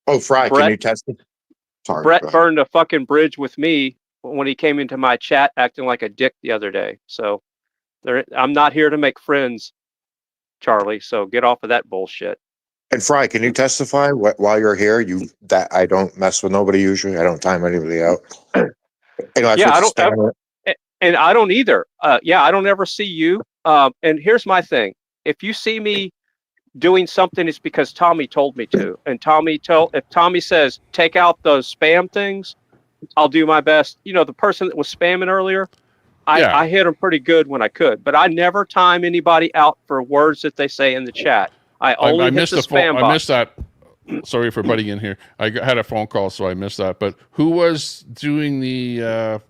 Speaker 19: Oh, Fry, can you test it? Sorry,
Speaker 6: Brett burned a fucking bridge with me when he came into my chat acting like a dick the other day. So I'm not here to make friends, Charlie. So get off of that bullshit.
Speaker 19: And Fry, can you testify while you're here? That I don't mess with nobody usually. I don't time anybody out.
Speaker 6: Yeah, I don't ever, and I don't either. I don't ever see you. And here's my thing: if you see me doing something, it's because Tommy told me to. And if Tommy says take out those spam things, I'll do my best. The person that was spamming earlier, I hit them pretty good when I could. But I never time anybody out for words that they say in the chat. I only hit the spam box.
Speaker 1: I missed that sorry for butting in here. I had a phone call, so I missed that. But who was doing the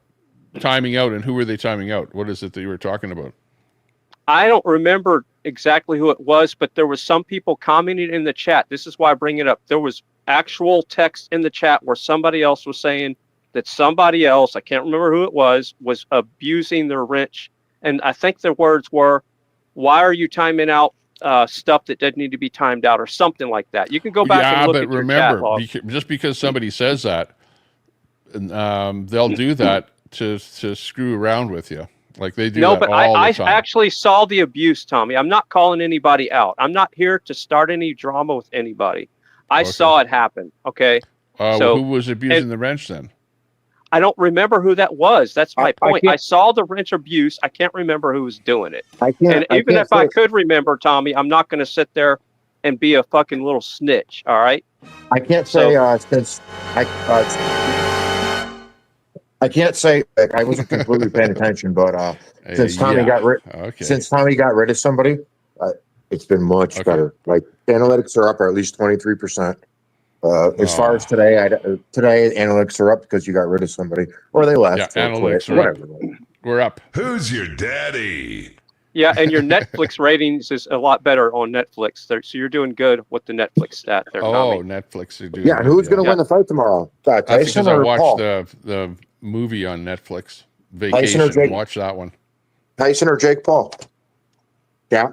Speaker 1: timing out, and who were they timing out? What is it that you were talking about?
Speaker 6: I don't remember exactly who it was, but there was some people commenting in the chat. This is why I bring it up. There was actual text in the chat where somebody else was saying that somebody else, I can't remember who it was abusing their wrench. And I think the words were, "Why are you timing out stuff that doesn't need to be timed out," or something like that. You can go back and look at your chat log.
Speaker 1: Just because somebody says that, they'll do that to screw around with you. Like they do that all the time.
Speaker 6: I actually saw the abuse, Tommy. I'm not calling anybody out. I'm not here to start any drama with anybody. I saw it happen. Okay.
Speaker 1: So who was abusing the wrench then?
Speaker 6: I don't remember who that was. That's my point. I saw the wrench abuse. I can't remember who was doing it. And even if I could remember, Tommy, I'm not going to sit there and be a fucking little snitch. All right.
Speaker 19: I can't say since I can't say I wasn't completely paying attention, but since Tommy got rid of somebody, it's been much better. Like analytics are up, or at least 23%. As far as today, today analytics are up because you got rid of somebody, or they left.
Speaker 1: Yeah, analytics are up. We're up.
Speaker 5: Who's your daddy?
Speaker 6: Yeah, and your Netflix ratings is a lot better on Netflix. So you're doing good with the Netflix stat there. Tommy.
Speaker 1: Netflix are doing.
Speaker 19: Yeah, and who's going to win the fight tomorrow? Tyson
Speaker 1: I
Speaker 19: or
Speaker 1: watched
Speaker 19: Paul?
Speaker 1: the movie on Netflix. Vacation. Watch that one.
Speaker 19: Tyson or Jake Paul? Yeah.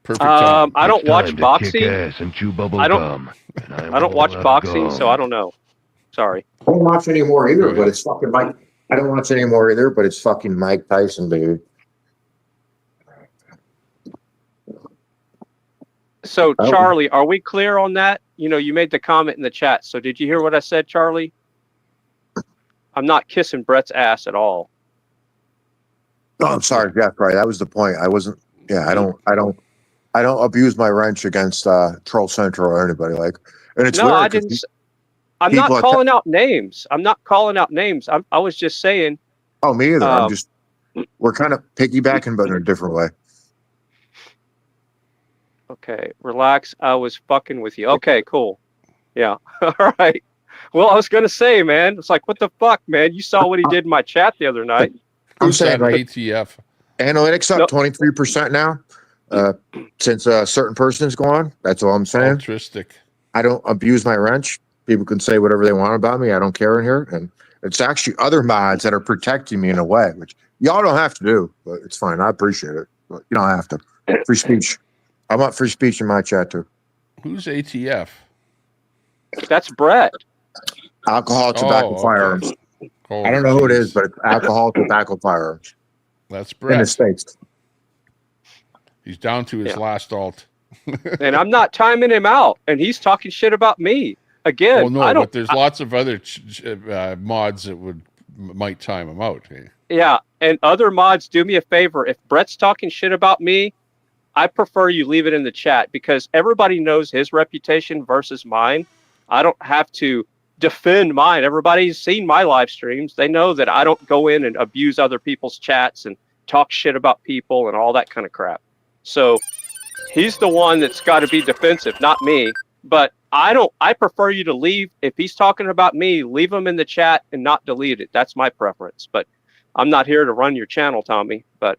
Speaker 1: Perfect time.
Speaker 6: I don't watch boxing. I don't watch boxing, so I don't know. Sorry.
Speaker 19: I don't watch anymore either, but it's fucking Mike. I don't watch anymore either, but it's fucking Mike Tyson, dude.
Speaker 6: So, Charlie, are we clear on that? You know, you made the comment in the chat. So did you hear what I said, Charlie? I'm not kissing Brett's ass at all.
Speaker 19: Oh, I'm sorry, Jeff. Right, that was the point. I wasn't. Yeah, I don't abuse my wrench against Troll Central or anybody like. And it's
Speaker 6: no,
Speaker 19: weird
Speaker 6: I didn't. I'm not calling out names. I was just saying.
Speaker 19: Oh, me either. We're kind of piggybacking, but in a different way.
Speaker 6: Okay, relax. I was fucking with you. Okay, cool. Yeah. All right. Well, I was gonna say, man, it's like, what the fuck, man? You saw what he did in my chat the other night.
Speaker 19: I'm saying, like,
Speaker 1: ATF.
Speaker 19: Analytics up 23% now. Since a certain person is gone. That's all I'm saying.
Speaker 1: Altruistic.
Speaker 19: I don't abuse my wrench. People can say whatever they want about me. I don't care in here. And it's actually other mods that are protecting me in a way, which y'all don't have to do, but it's fine. I appreciate it. But you don't have to. Free speech. I want free speech in my chat too.
Speaker 1: Who's ATF?
Speaker 6: That's Brett.
Speaker 19: Alcohol, tobacco, firearms. I don't know who it is, but it's alcohol, tobacco, firearms.
Speaker 1: That's Brett.
Speaker 19: In the States.
Speaker 1: He's down to his last alt.
Speaker 6: And I'm not timing him out, and he's talking shit about me. Again,
Speaker 1: well, no, but there's lots of other mods that might time him out. Hey?
Speaker 6: Yeah, and other mods, do me a favor. If Brett's talking shit about me, I prefer you leave it in the chat, because everybody knows his reputation versus mine. I don't have to defend mine. Everybody's seen my live streams. They know that I don't go in and abuse other people's chats and talk shit about people and all that kind of crap. So he's the one that's got to be defensive, not me. But I prefer you to leave. If he's talking about me, leave him in the chat and not delete it. That's my preference. But I'm not here to run your channel, Tommy. But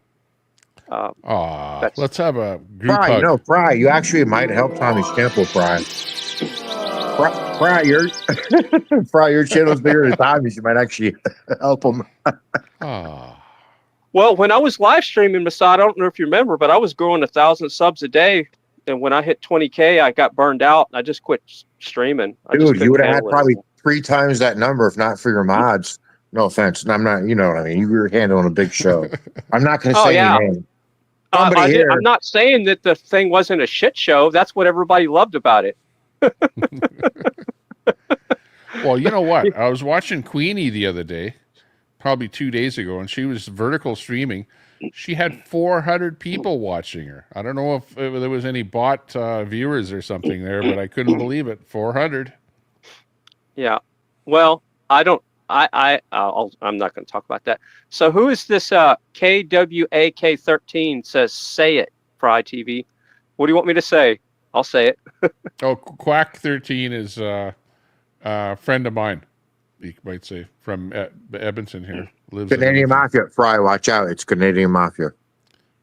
Speaker 1: let's have a group hug.
Speaker 19: No, Fry, you actually might help Tommy's channel, Fry. Fry, your channel's bigger than Tommy's. You might actually help him.
Speaker 6: Well, when I was live streaming, Masad, I don't know if you remember, but I was growing 1,000 subs a day. And when I hit 20K, I got burned out. I just quit streaming.
Speaker 19: Dude, you would have had probably 3 times that number if not for your mods. No offense. I'm not, you know what I mean? You were handling a big show. I'm not going to say any name.
Speaker 6: I'm not saying that the thing wasn't a shit show. That's what everybody loved about it.
Speaker 1: Well, you know what? I was watching Queenie the other day, probably 2 days ago, and she was vertical streaming. She had 400 people watching her. I don't know if there was any bot viewers or something there, but I couldn't believe it. 400.
Speaker 6: Yeah. Well, I'm not going to talk about that. So who is this KWAK13 says say it, Fry TV? What do you want me to say? I'll say it.
Speaker 1: Oh, Quack 13 is a friend of mine. You might say from Edmonton here. Lives in
Speaker 19: Canadian
Speaker 1: Edmonton.
Speaker 19: Mafia. Fry, watch out. It's Canadian Mafia.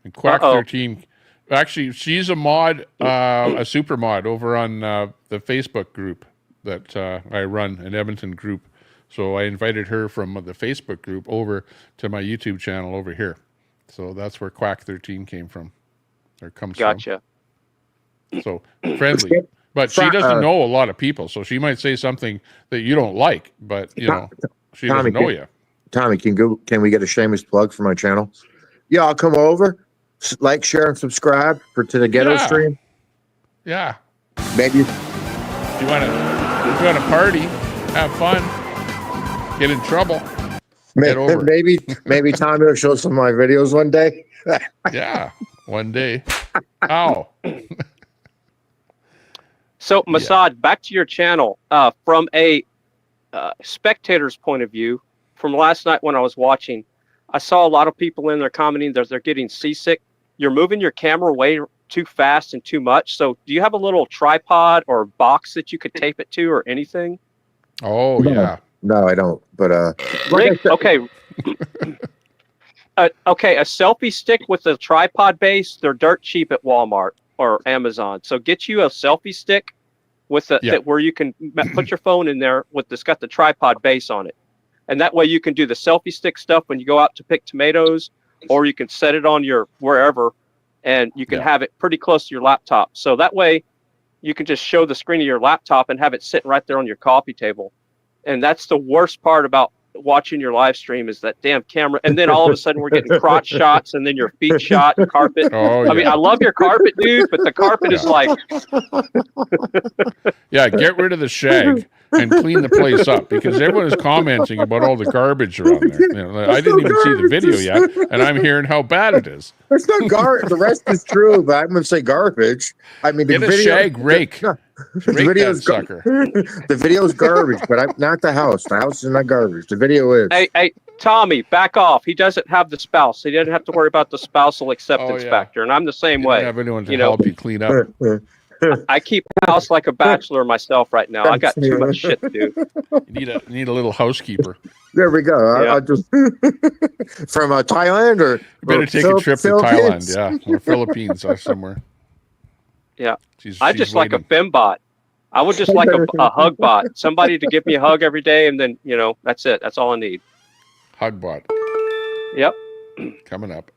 Speaker 1: And Quack 13, actually, she's a mod, a super mod over on the Facebook group that I run, an Edmonton group. So I invited her from the Facebook group over to my YouTube channel over here. So that's where Quack 13 came from, or comes from.
Speaker 6: Gotcha.
Speaker 1: So friendly. But she doesn't know a lot of people, so she might say something that you don't like, but, you know, she doesn't know you.
Speaker 19: Tommy, can we get a shameless plug for my channel? Yeah, I'll come over, like, share, and subscribe to the ghetto stream.
Speaker 1: Yeah.
Speaker 19: Maybe.
Speaker 1: If you want to party, have fun, get in trouble, get over it.
Speaker 19: Maybe Tommy will show some of my videos one day.
Speaker 1: Yeah, one day. Ow.
Speaker 6: So, Masad, back to your channel. From a spectator's point of view, from last night when I was watching, I saw a lot of people in there commenting that they're getting seasick. You're moving your camera way too fast and too much. So, do you have a little tripod or box that you could tape it to or anything?
Speaker 1: Oh, yeah.
Speaker 19: No, I don't. But
Speaker 6: okay. Okay, a selfie stick with a tripod base, they're dirt cheap at Walmart or Amazon. So get you a selfie stick with where you can put your phone in there with this, got the tripod base on it. And that way you can do the selfie stick stuff when you go out to pick tomatoes, or you can set it on your wherever and you can have it pretty close to your laptop. So that way you can just show the screen of your laptop and have it sitting right there on your coffee table. And that's the worst part about watching your live stream is that damn camera. And then all of a sudden we're getting crotch shots and then your feet shot, carpet.
Speaker 1: Oh,
Speaker 6: I mean, I love your carpet, dude, but the carpet is like.
Speaker 1: Yeah, get rid of the shag and clean the place up, because everyone is commenting about all the garbage around there. You know, I didn't even see the video yet, and I'm hearing how bad it is.
Speaker 19: It's not garbage. The rest is true, but I'm going to say garbage. I mean,
Speaker 1: get a shag rake.
Speaker 19: The video's sucker. The video's garbage, but not the house. The house is not garbage. The video is.
Speaker 6: Hey, Tommy, back off. He doesn't have the spouse. He doesn't have to worry about the spousal acceptance factor, and I'm the same way.
Speaker 1: Have anyone to help you clean up.
Speaker 6: I keep house like a bachelor myself right now. I got too much shit to do.
Speaker 1: You need a little housekeeper.
Speaker 19: There we go. I'll just from Thailand or
Speaker 1: you better take a trip to Thailand, or Philippines or somewhere.
Speaker 6: Yeah, she's just waiting. Like a fembot. I would just like a hug bot, somebody to give me a hug every day, and then that's it. That's all I need.
Speaker 1: Hug bot.
Speaker 6: Yep.
Speaker 1: Coming up.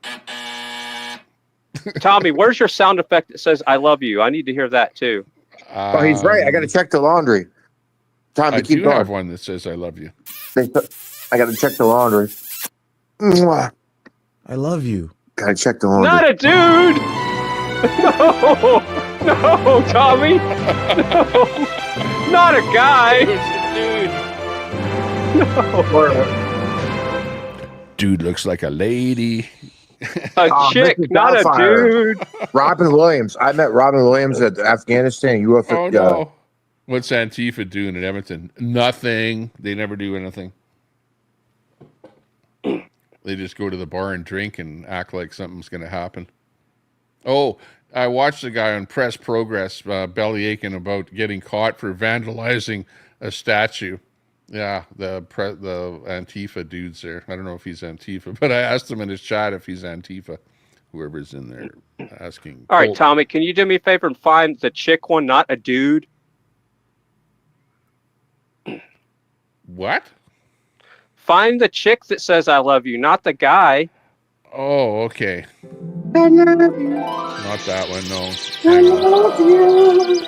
Speaker 6: Tommy, where's your sound effect that says "I love you"? I need to hear that too.
Speaker 19: Oh, he's right. I got to check the laundry. Tommy,
Speaker 1: I
Speaker 19: keep
Speaker 1: do
Speaker 19: going.
Speaker 1: have one that says "I love you."
Speaker 19: I got to check the laundry.
Speaker 11: I love you.
Speaker 19: Got to check the laundry.
Speaker 6: Not a dude. No, Tommy. No, not a guy. No.
Speaker 1: Dude looks like a lady.
Speaker 6: A chick, not a dude.
Speaker 19: Robin Williams. I met Robin Williams at Afghanistan.
Speaker 1: Oh, no. What's Antifa doing in Edmonton? Nothing. They never do anything. They just go to the bar and drink and act like something's going to happen. Oh, I watched a guy on Press Progress belly aching about getting caught for vandalizing a statue. Yeah, the Antifa dude's there. I don't know if he's Antifa, but I asked him in his chat if he's Antifa. Whoever's in there asking.
Speaker 6: All right, Tommy, can you do me a favor and find the chick one, not a dude?
Speaker 1: What?
Speaker 6: Find the chick that says "I love you," not the guy.
Speaker 1: Oh, okay.
Speaker 19: I love you.
Speaker 1: Not that one, no.
Speaker 19: I love you.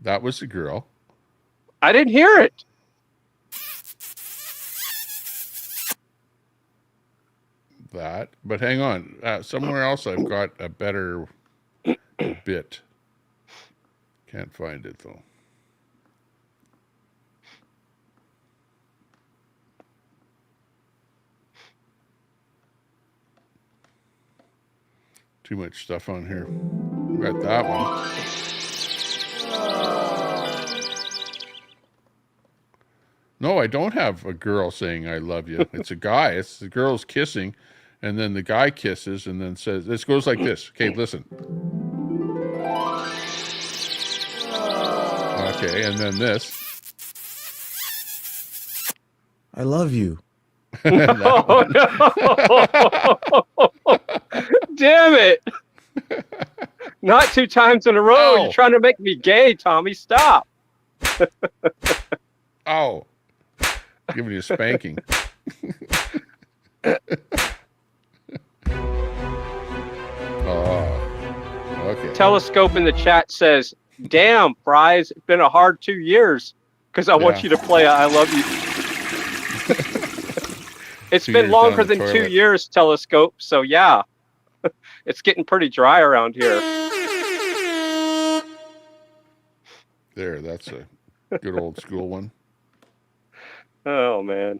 Speaker 1: That was the girl.
Speaker 6: I didn't hear it.
Speaker 1: That, but hang on. Somewhere else I've got a better bit. Can't find it though. Too much stuff on here. Got that one. No, I don't have a girl saying "I love you." It's a guy. It's the girl's kissing, and then the guy kisses and then says, this goes like this. Okay, listen. Okay, and then this.
Speaker 11: I love you.
Speaker 6: Oh, no. Damn it. Not 2 times in a row.
Speaker 1: Ow.
Speaker 6: You're trying to make me gay, Tommy. Stop.
Speaker 1: Oh. Giving you a spanking. Oh. Okay.
Speaker 6: Telescope in the chat says, damn, Fries, it's been a hard 2 years because I want you to play I Love You. It's
Speaker 1: 2
Speaker 6: been
Speaker 1: years
Speaker 6: longer
Speaker 1: down the
Speaker 6: than 2
Speaker 1: toilet.
Speaker 6: years, Telescope. So, yeah, it's getting pretty dry around here.
Speaker 1: There, that's a good old school one.
Speaker 6: Oh, man.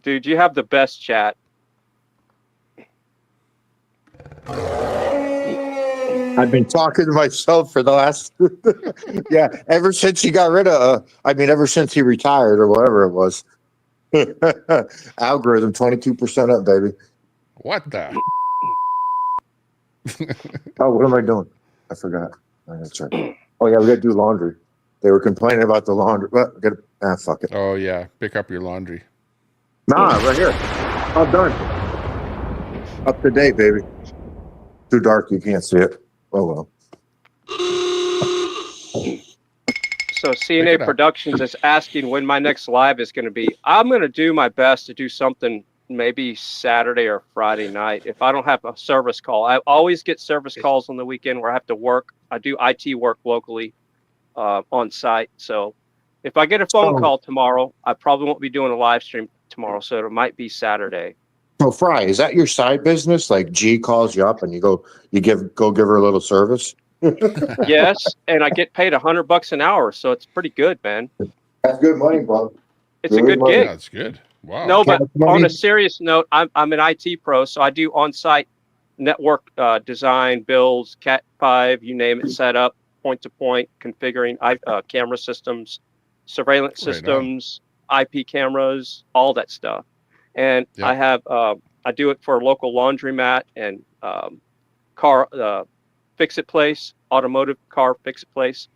Speaker 6: Dude, you have the best chat.
Speaker 19: I've been talking to myself for the last, yeah, ever since he got rid of, ever since he retired or whatever it was. Algorithm 22% up, baby.
Speaker 1: What the?
Speaker 19: Oh, what am I doing? I forgot. Oh, that's right. Oh, yeah, we got to do laundry. They were complaining about the laundry. Well, fuck it.
Speaker 1: Oh, yeah. Pick up your laundry.
Speaker 19: Nah, right here. All done. Up to date, baby. Too dark, you can't see it. Oh, well.
Speaker 6: So CNA Productions is asking when my next live is going to be. I'm going to do my best to do something maybe Saturday or Friday night. If I don't have a service call, I always get service calls on the weekend where I have to work. I do IT work locally on site. So if I get a phone call tomorrow, I probably won't be doing a live stream tomorrow. So it might be Saturday.
Speaker 19: So, Fry, is that your side business? Like G calls you up and you go give her a little service?
Speaker 6: Yes, and I get paid $100 an hour, so it's pretty good, man.
Speaker 19: That's good money, bro.
Speaker 6: It's a good gig.
Speaker 1: That's good. Wow.
Speaker 6: No, but on a serious note, I'm an IT pro, so I do on-site network design, builds, Cat5, you name it, setup, point-to-point, configuring camera systems, surveillance systems, IP cameras, all that stuff. And I have I do it for a local laundromat and car fix-it place, automotive car fix-it place.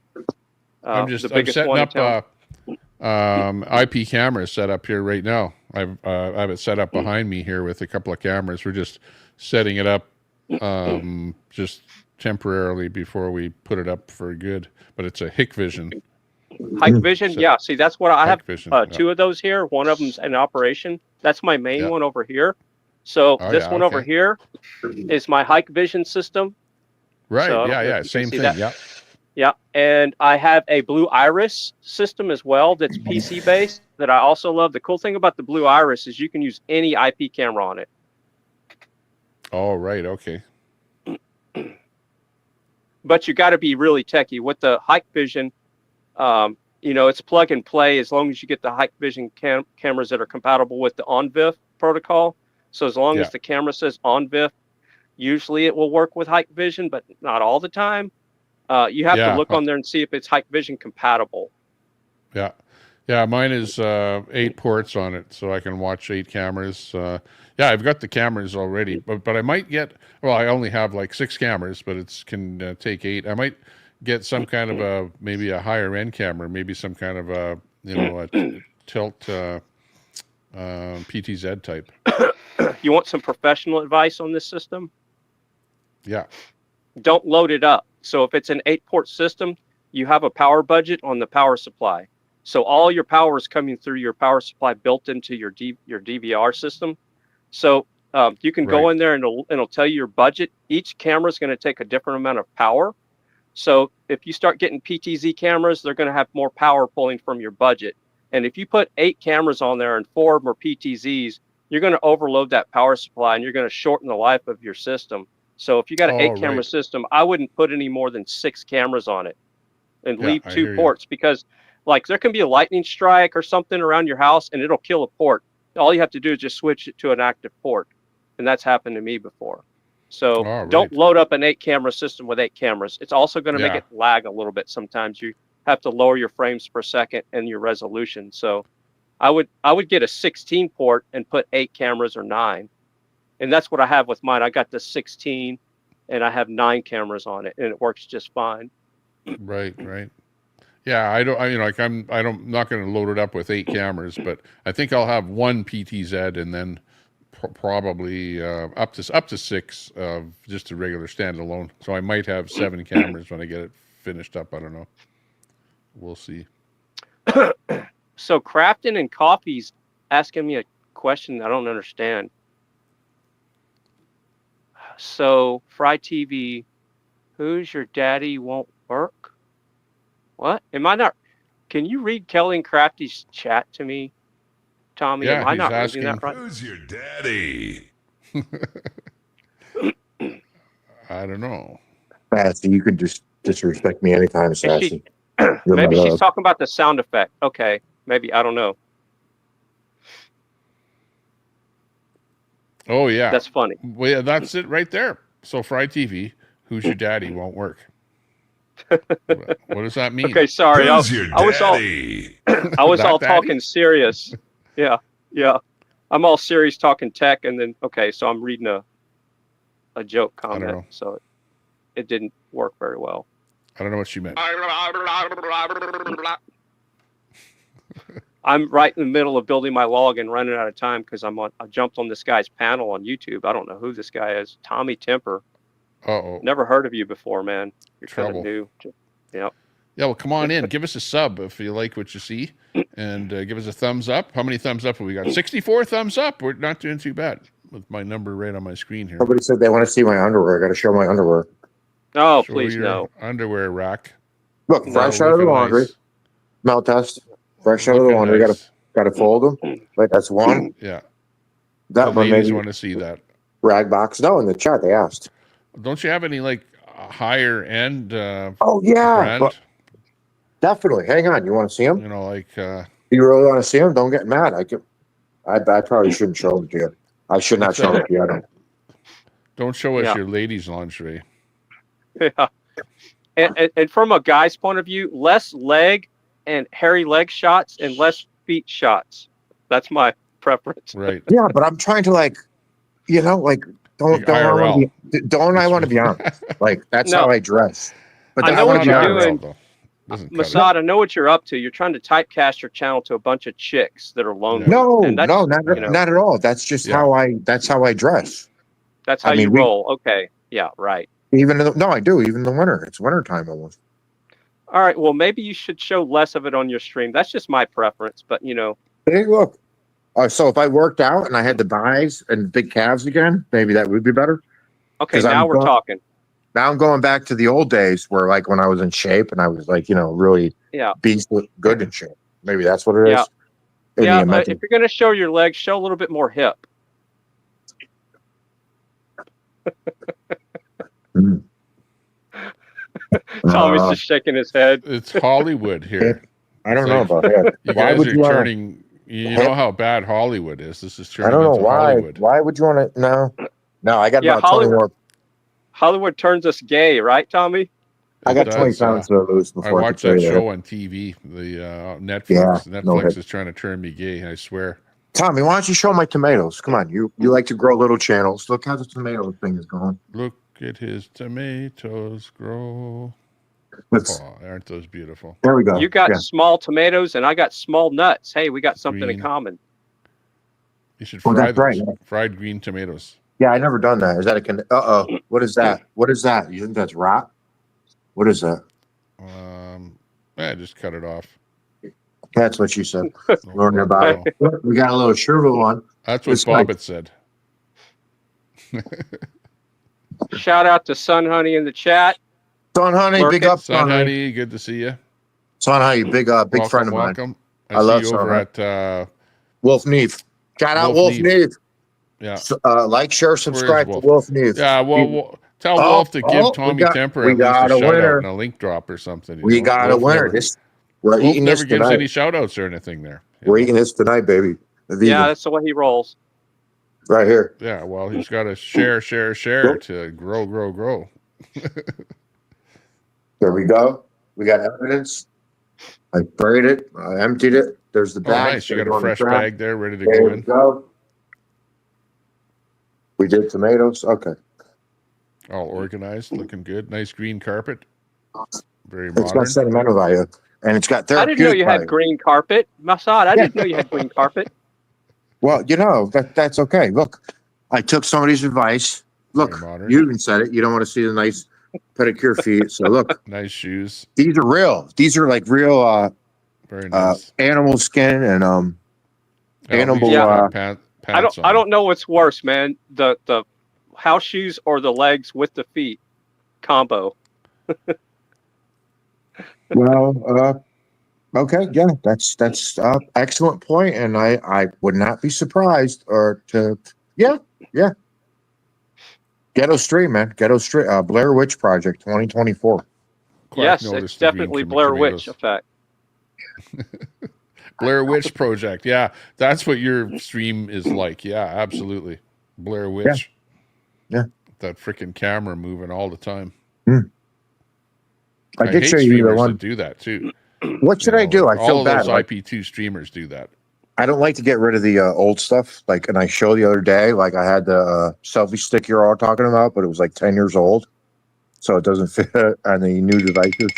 Speaker 1: I'm setting up IP cameras set up here right now. I have it set up behind me here with a couple of cameras. We're just setting it up just temporarily before we put it up for good. But it's a Hikvision.
Speaker 6: Hikvision, yeah. See, that's what I have.
Speaker 1: Hikvision,
Speaker 6: 2 of those here. One of them's in operation. That's my main one over here. So this one over here is my Hikvision system.
Speaker 1: Right.
Speaker 6: So
Speaker 1: Same thing.
Speaker 6: That.
Speaker 1: Yeah.
Speaker 6: Yeah. And I have a Blue Iris system as well that's PC based that I also love. The cool thing about the Blue Iris is you can use any IP camera on it.
Speaker 1: Oh, right. Okay.
Speaker 6: But you got to be really techie with the Hikvision. It's plug and play as long as you get the Hikvision cameras that are compatible with the OnVIF protocol. So as long as the camera says OnVIF, usually it will work with Hikvision, but not all the time. You have to look on there and see if it's Hikvision compatible.
Speaker 1: Yeah. Yeah, mine is 8 ports on it, so I can watch 8 cameras. I've got the cameras already, but I might get, I only have like 6 cameras, but it can take 8. I might get some kind of maybe a higher end camera, maybe some kind of a tilt PTZ type.
Speaker 6: You want some professional advice on this system?
Speaker 1: Yeah.
Speaker 6: Don't load it up. So if it's an 8-port system, you have a power budget on the power supply. So all your power is coming through your power supply built into your DVR system. So you can go in there and it'll tell you your budget. Each camera is going to take a different amount of power. So if you start getting PTZ cameras, they're going to have more power pulling from your budget. And if you put 8 cameras on there and 4 of them are PTZs, you're going to overload that power supply and you're going to shorten the life of your system. So if you got an 8-camera system, I wouldn't put any more than 6 cameras on it and leave 2 ports because like there can be a lightning strike or something around your house and it'll kill a port. All you have to do is just switch it to an active port. And that's happened to me before. So don't load up an 8-camera system with 8 cameras. It's also going to make it lag a little bit. Sometimes you have to lower your frames per second and your resolution. So I would get a 16 port and put 8 cameras or 9. And that's what I have with mine. I got the 16 and I have 9 cameras on it and it works just fine.
Speaker 1: Right. Yeah, I'm not going to load it up with 8 cameras, but I think I'll have 1 PTZ and then probably up to 6 just a regular standalone. So I might have 7 cameras when I get it finished up. I don't know. We'll see.
Speaker 6: So Crafton and Coffee's asking me a question I don't understand. So Fry TV, who's your daddy won't work? What? Am I not? Can you read Kelly and Crafty's chat to me, Tommy?
Speaker 1: Yeah,
Speaker 6: Am I
Speaker 1: he's
Speaker 6: not
Speaker 1: asking,
Speaker 6: reading that right?
Speaker 5: Who's your daddy?
Speaker 1: I don't know.
Speaker 19: Sassy, you could just disrespect me anytime, Sassy.
Speaker 6: Maybe she's talking about the sound effect. Okay, maybe, I don't know.
Speaker 1: Oh yeah,
Speaker 6: that's funny.
Speaker 1: Well, yeah, that's it right there. So Fry TV, who's your daddy won't work. What does that mean?
Speaker 6: Okay, sorry.
Speaker 5: Who's your daddy?
Speaker 6: I was all
Speaker 1: Daddy?
Speaker 6: talking serious. Yeah. I'm all serious talking tech, and then so I'm reading a joke comment, so it didn't work very well.
Speaker 1: I don't know what she meant.
Speaker 6: I'm right in the middle of building my log and running out of time because I jumped on this guy's panel on YouTube. I don't know who this guy is. Tommy Temper.
Speaker 1: Uh-oh.
Speaker 6: Never heard of you before, man. You're kind
Speaker 1: Trouble.
Speaker 6: of new. Yeah.
Speaker 1: Yeah, well, come on in. Give us a sub if you like what you see, and give us a thumbs up. How many thumbs up have we got? 64 thumbs up. We're not doing too bad with my number right on my screen here.
Speaker 19: Somebody said they want to see my underwear. I got to show my underwear.
Speaker 6: Oh,
Speaker 1: Show
Speaker 6: please
Speaker 1: your
Speaker 6: no.
Speaker 1: underwear rack.
Speaker 19: Look, fresh out of the laundry. Smell test. Fresh out of the laundry.
Speaker 1: Nice.
Speaker 19: Got to fold them. Like that's one.
Speaker 1: Yeah.
Speaker 19: That
Speaker 1: The
Speaker 19: one
Speaker 1: ladies
Speaker 19: maybe.
Speaker 1: want to see that.
Speaker 19: Rag box. No, in the chat they asked.
Speaker 1: Don't you have any like higher end?
Speaker 19: Oh yeah,
Speaker 1: brand?
Speaker 19: but definitely. Hang on. You want to see them?
Speaker 1: You know, like.
Speaker 19: You really want to see them? Don't get mad. I probably shouldn't show them to you. I should not show them to you.
Speaker 1: Don't show us your ladies' lingerie.
Speaker 6: Yeah. And from a guy's point of view, less leg and hairy leg shots and less feet shots. That's my preference.
Speaker 1: Right.
Speaker 19: Yeah, but I'm trying to don't I want to be honest? Like that's how I dress. But
Speaker 6: I know what you're doing.
Speaker 1: Doing.
Speaker 6: Masad, I know what you're up to. You're trying to typecast your channel to a bunch of chicks that are lonely.
Speaker 19: No,
Speaker 6: and that's,
Speaker 19: not at all. That's just how I dress.
Speaker 6: That's how you roll. Okay. Yeah, right.
Speaker 19: I do. Even in the winter. It's wintertime almost.
Speaker 6: All right. Well, maybe you should show less of it on your stream. That's just my preference. But,
Speaker 19: Hey, look. So if I worked out and I had the thighs and big calves again, maybe that would be better.
Speaker 6: Okay, now we're talking.
Speaker 19: Now I'm going back to the old days where, like, when I was in shape and I was, like, really beast good in shape. Maybe that's what it is.
Speaker 6: Yeah, if you're going to show your legs, show a little bit more hip. Tommy's just shaking his head.
Speaker 1: It's Hollywood here.
Speaker 19: I don't know about that.
Speaker 1: You guys are turning. You know how bad Hollywood is. This is turning.
Speaker 19: I don't know
Speaker 1: into
Speaker 19: why.
Speaker 1: Hollywood.
Speaker 19: Why would you want to? No. I got about 20 more.
Speaker 6: Hollywood turns us gay, right, Tommy?
Speaker 19: I got 20 pounds to lose before
Speaker 1: I watched that show on TV. The Netflix.
Speaker 19: Yeah,
Speaker 1: Netflix is trying to turn me gay. I swear.
Speaker 19: Tommy, why don't you show my tomatoes? Come on, you like to grow little channels. Look how the tomato thing is going.
Speaker 1: Look at his tomatoes grow. Aren't those beautiful?
Speaker 19: There we go.
Speaker 6: You got small tomatoes, and I got small nuts. Hey, we got something in common.
Speaker 1: You should fry those. Fried green tomatoes.
Speaker 19: Yeah, I never done that. Is that a? What is that? What is that? You think that's rot? What is that?
Speaker 1: Just cut it off.
Speaker 19: That's what you said. Learning about it. We got a little shrivel one.
Speaker 1: That's what Bobbit said.
Speaker 6: Shout out to Sun Honey in the chat.
Speaker 19: Son Honey, big up,
Speaker 1: Son Honey. Good to see you.
Speaker 19: Son Honey, big friend of mine.
Speaker 1: Welcome.
Speaker 19: I love
Speaker 1: you over at
Speaker 19: Wolf Neve. Shout out Wolf Neve.
Speaker 1: Yeah.
Speaker 19: Like, share, subscribe to Wolf Neve.
Speaker 1: Yeah, well, tell Wolf to give Tommy Temper at least a shout out and a link drop or something.
Speaker 19: We got a winner. We're eating this tonight.
Speaker 1: Never gives any shout outs or anything there.
Speaker 19: We're eating this tonight, baby.
Speaker 6: Yeah, that's the way he rolls.
Speaker 19: Right here.
Speaker 1: Yeah, well, he's got to share to grow.
Speaker 19: There we go. We got evidence. I buried it. I emptied it. There's the bag.
Speaker 1: Nice. You got a fresh bag there ready to
Speaker 19: go
Speaker 1: in.
Speaker 19: Go. We did tomatoes. Okay.
Speaker 1: All organized, looking good. Nice green carpet. Very
Speaker 19: It's got
Speaker 1: modern.
Speaker 19: sentimental value, and it's got
Speaker 6: I didn't know
Speaker 19: therapeutic
Speaker 6: you
Speaker 19: value.
Speaker 6: had green carpet, Masad. I didn't know you had green carpet.
Speaker 19: Well, that's okay. Look, I took somebody's advice. Look,
Speaker 1: modern.
Speaker 19: you even said it. You don't want to see the nice pedicure feet. So look,
Speaker 1: Nice shoes.
Speaker 19: these are real. These are like real
Speaker 1: Very nice.
Speaker 19: animal skin and animal.
Speaker 6: Yeah.
Speaker 1: Pants
Speaker 6: I don't know what's worse, man. The house shoes or the legs with the feet combo.
Speaker 19: Well, okay, yeah, that's excellent point, and I would not be surprised yeah. Ghetto Stream, man. Ghetto Stream, Blair Witch Project 2024.
Speaker 6: Yes, it's definitely Blair Witch effect.
Speaker 1: Blair Witch Project. Yeah, that's what your stream is like. Yeah, absolutely. Blair Witch.
Speaker 19: Yeah.
Speaker 1: That freaking camera moving all the time.
Speaker 19: I did
Speaker 1: hate
Speaker 19: show you the
Speaker 1: streamers
Speaker 19: one.
Speaker 1: that do that too.
Speaker 19: What should I do? I
Speaker 1: all
Speaker 19: feel
Speaker 1: of
Speaker 19: bad.
Speaker 1: those
Speaker 19: Like,
Speaker 1: IP2 streamers do that.
Speaker 19: I don't like to get rid of the old stuff. Like, and I showed the other day, like I had the selfie stick you're all talking about, but it was like 10 years old, so it doesn't fit on the new devices.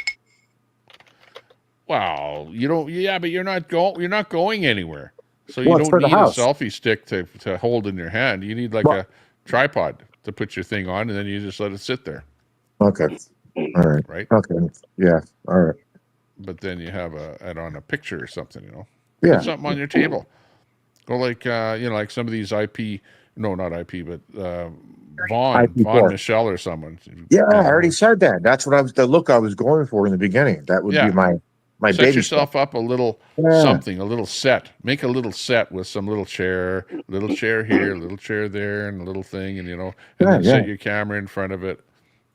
Speaker 1: Wow, you don't. Yeah, but you're not going anywhere. So you
Speaker 19: Well, it's
Speaker 1: don't
Speaker 19: for the
Speaker 1: need a
Speaker 19: house.
Speaker 1: selfie stick to hold in your hand. You need like a tripod to put your thing on, and then you just let it sit there.
Speaker 19: Okay. All right.
Speaker 1: Right.
Speaker 19: Okay. Yeah. All right.
Speaker 1: But then you have it on a picture or something,
Speaker 19: Yeah.
Speaker 1: Put something on your table. Go like like some of these IP, no, not IP, but Vaughn
Speaker 19: IP4.
Speaker 1: Michelle or someone.
Speaker 19: Yeah, I already said that. That's what the look I was going for in the beginning. That would be my
Speaker 1: Set
Speaker 19: baby
Speaker 1: yourself
Speaker 19: stuff.
Speaker 1: up a little something, a little set. Make a little set with some little chair here, a little chair there, and a little thing, and then set your camera in front of it.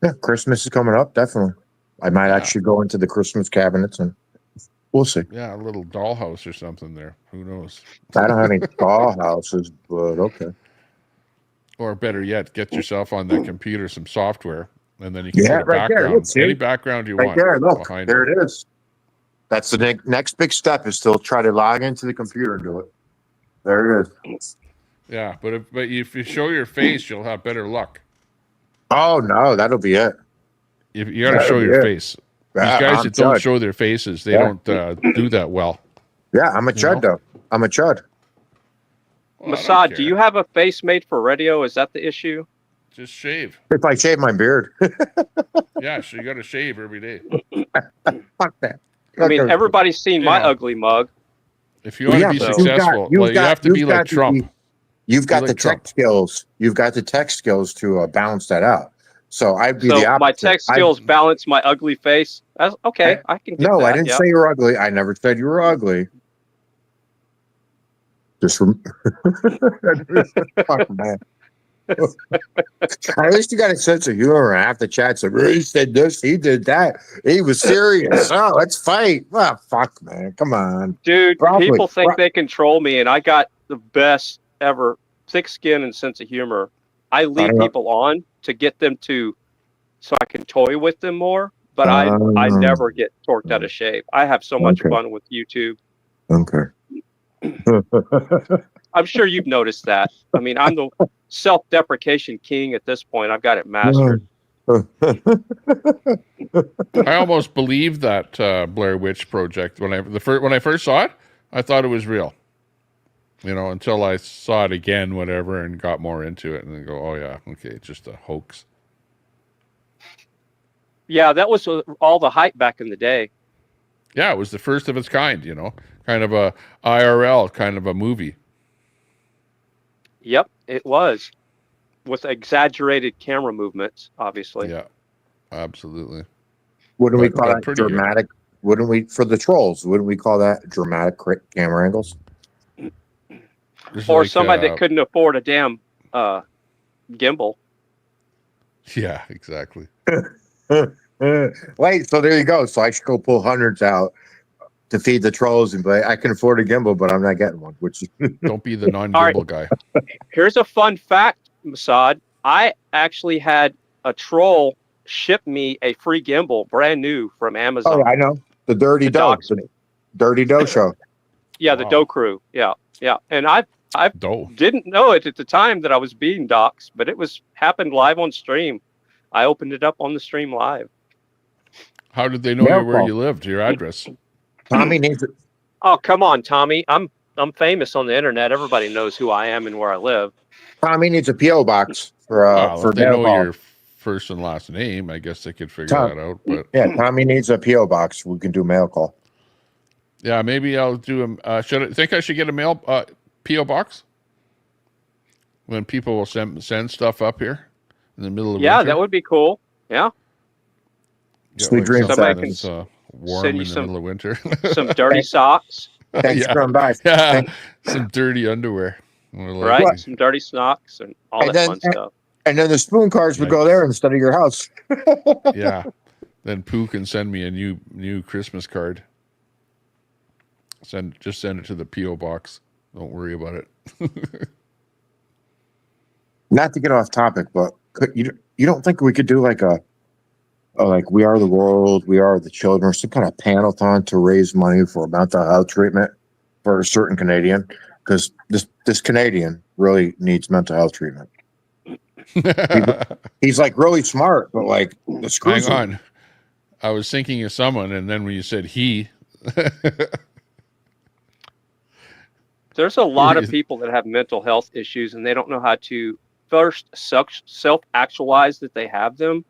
Speaker 19: Yeah, Christmas is coming up. Definitely, I might actually go into the Christmas cabinets and we'll see.
Speaker 1: Yeah, a little dollhouse or something there. Who knows?
Speaker 19: I don't have any dollhouses, but okay.
Speaker 1: Or better yet, get yourself on that computer some software, and then you can put a
Speaker 19: right there.
Speaker 1: background,
Speaker 19: Look, see?
Speaker 1: any background you
Speaker 19: Right
Speaker 1: want.
Speaker 19: there, look,
Speaker 1: behind
Speaker 19: there it is. That's the next big step is to try to log into the computer and do it. There it is.
Speaker 1: Yeah, but if you show your face, you'll have better luck.
Speaker 19: Oh no, that'll be it.
Speaker 1: You got to show your face. These guys that don't show their faces, they don't do that well.
Speaker 19: Yeah, I'm a chud though. I'm a chud.
Speaker 1: Well,
Speaker 6: Masad, do you have a face made for radio? Is that the issue?
Speaker 1: Just shave.
Speaker 19: If I shave my beard.
Speaker 1: Yeah, so you got to shave every day.
Speaker 19: Fuck that.
Speaker 6: I mean, everybody's seen my ugly mug.
Speaker 1: If you want to be successful, you have to be like Trump.
Speaker 19: You've got the tech skills. You've got the tech skills to balance that out. So I'd be the opposite.
Speaker 6: My tech skills balance my ugly face. That's okay. I can get that.
Speaker 19: I didn't say you were ugly. I never said you were ugly. Just fuck, man. At least you got a sense of humor. Half the chat said, he said this, he did that. He was serious. Oh, let's fight. Well, fuck, man. Come on.
Speaker 6: Dude, people think they control me, and I got the best ever thick skin and sense of humor. I lead people on to get them so I can toy with them more, but I never get torqued out of shape. I have so much fun with YouTube.
Speaker 19: Okay.
Speaker 1: I'm sure you've noticed that. I mean, I'm the self-deprecation king at this point. I've got it mastered. I almost believed that Blair Witch Project when I first saw it. I thought it was real, until I saw it again, whatever, and got more into it, and then go, "Oh yeah, okay, it's just a hoax."
Speaker 6: Yeah, that was all the hype back in the day.
Speaker 1: Yeah, it was the first of its kind, kind of a IRL kind of a movie.
Speaker 6: Yep, it was, with exaggerated camera movements, obviously.
Speaker 1: Yeah, absolutely.
Speaker 19: Wouldn't we call that dramatic? Wouldn't we, for the trolls, wouldn't we call that dramatic camera angles?
Speaker 6: Or somebody that couldn't afford a damn gimbal.
Speaker 1: Yeah, exactly.
Speaker 19: Wait, so there you go. So I should go pull hundreds out to feed the trolls and be like, I can afford a gimbal, but I'm not getting one. Which
Speaker 1: don't be the non-gimbal guy.
Speaker 6: Here's a fun fact, Masad. I actually had a troll ship me a free gimbal, brand new from Amazon.
Speaker 19: Oh, I know. The Dirty Dough. The Dirty Dough Show.
Speaker 6: Yeah, the Dough Crew. Yeah, yeah. And I didn't know it at the time that I was being doxxed, but it happened live on stream. I opened it up on the stream live.
Speaker 1: How did they know where you lived? Your address?
Speaker 19: Tommy needs it.
Speaker 6: Oh, come on, Tommy. I'm famous on the internet. Everybody knows who I am and where I live.
Speaker 19: Tommy needs a PO box for
Speaker 1: if they
Speaker 19: mail
Speaker 1: know
Speaker 19: call.
Speaker 1: your first and last name, I guess they could figure that out. But
Speaker 19: yeah, Tommy needs a PO box. We can do mail call.
Speaker 1: Yeah, maybe I'll do I think I should get a mail PO box when people will send stuff up here in the middle of winter.
Speaker 6: That would be cool. Yeah.
Speaker 19: Sweet dreams.
Speaker 1: Somebody can warm in the middle of winter.
Speaker 6: Some dirty socks.
Speaker 19: Thanks for coming by.
Speaker 1: Yeah, some dirty underwear.
Speaker 6: Right, some dirty socks and all that fun stuff.
Speaker 19: And then the spoon cards would go there instead of your house.
Speaker 1: Yeah. Then Pooh can send me a new Christmas card. Just send it to the PO box. Don't worry about it.
Speaker 19: Not to get off topic, but you don't think we could do like like We Are the World, We Are the Children, some kind of panel-thon to raise money for mental health treatment for a certain Canadian? Because this Canadian really needs mental health treatment. He's like really smart, but like the screws.
Speaker 1: Hang on. I was thinking of someone, and then when you said he.
Speaker 6: There's a lot of people that have mental health issues, and they don't know how to first self-actualize that they have them.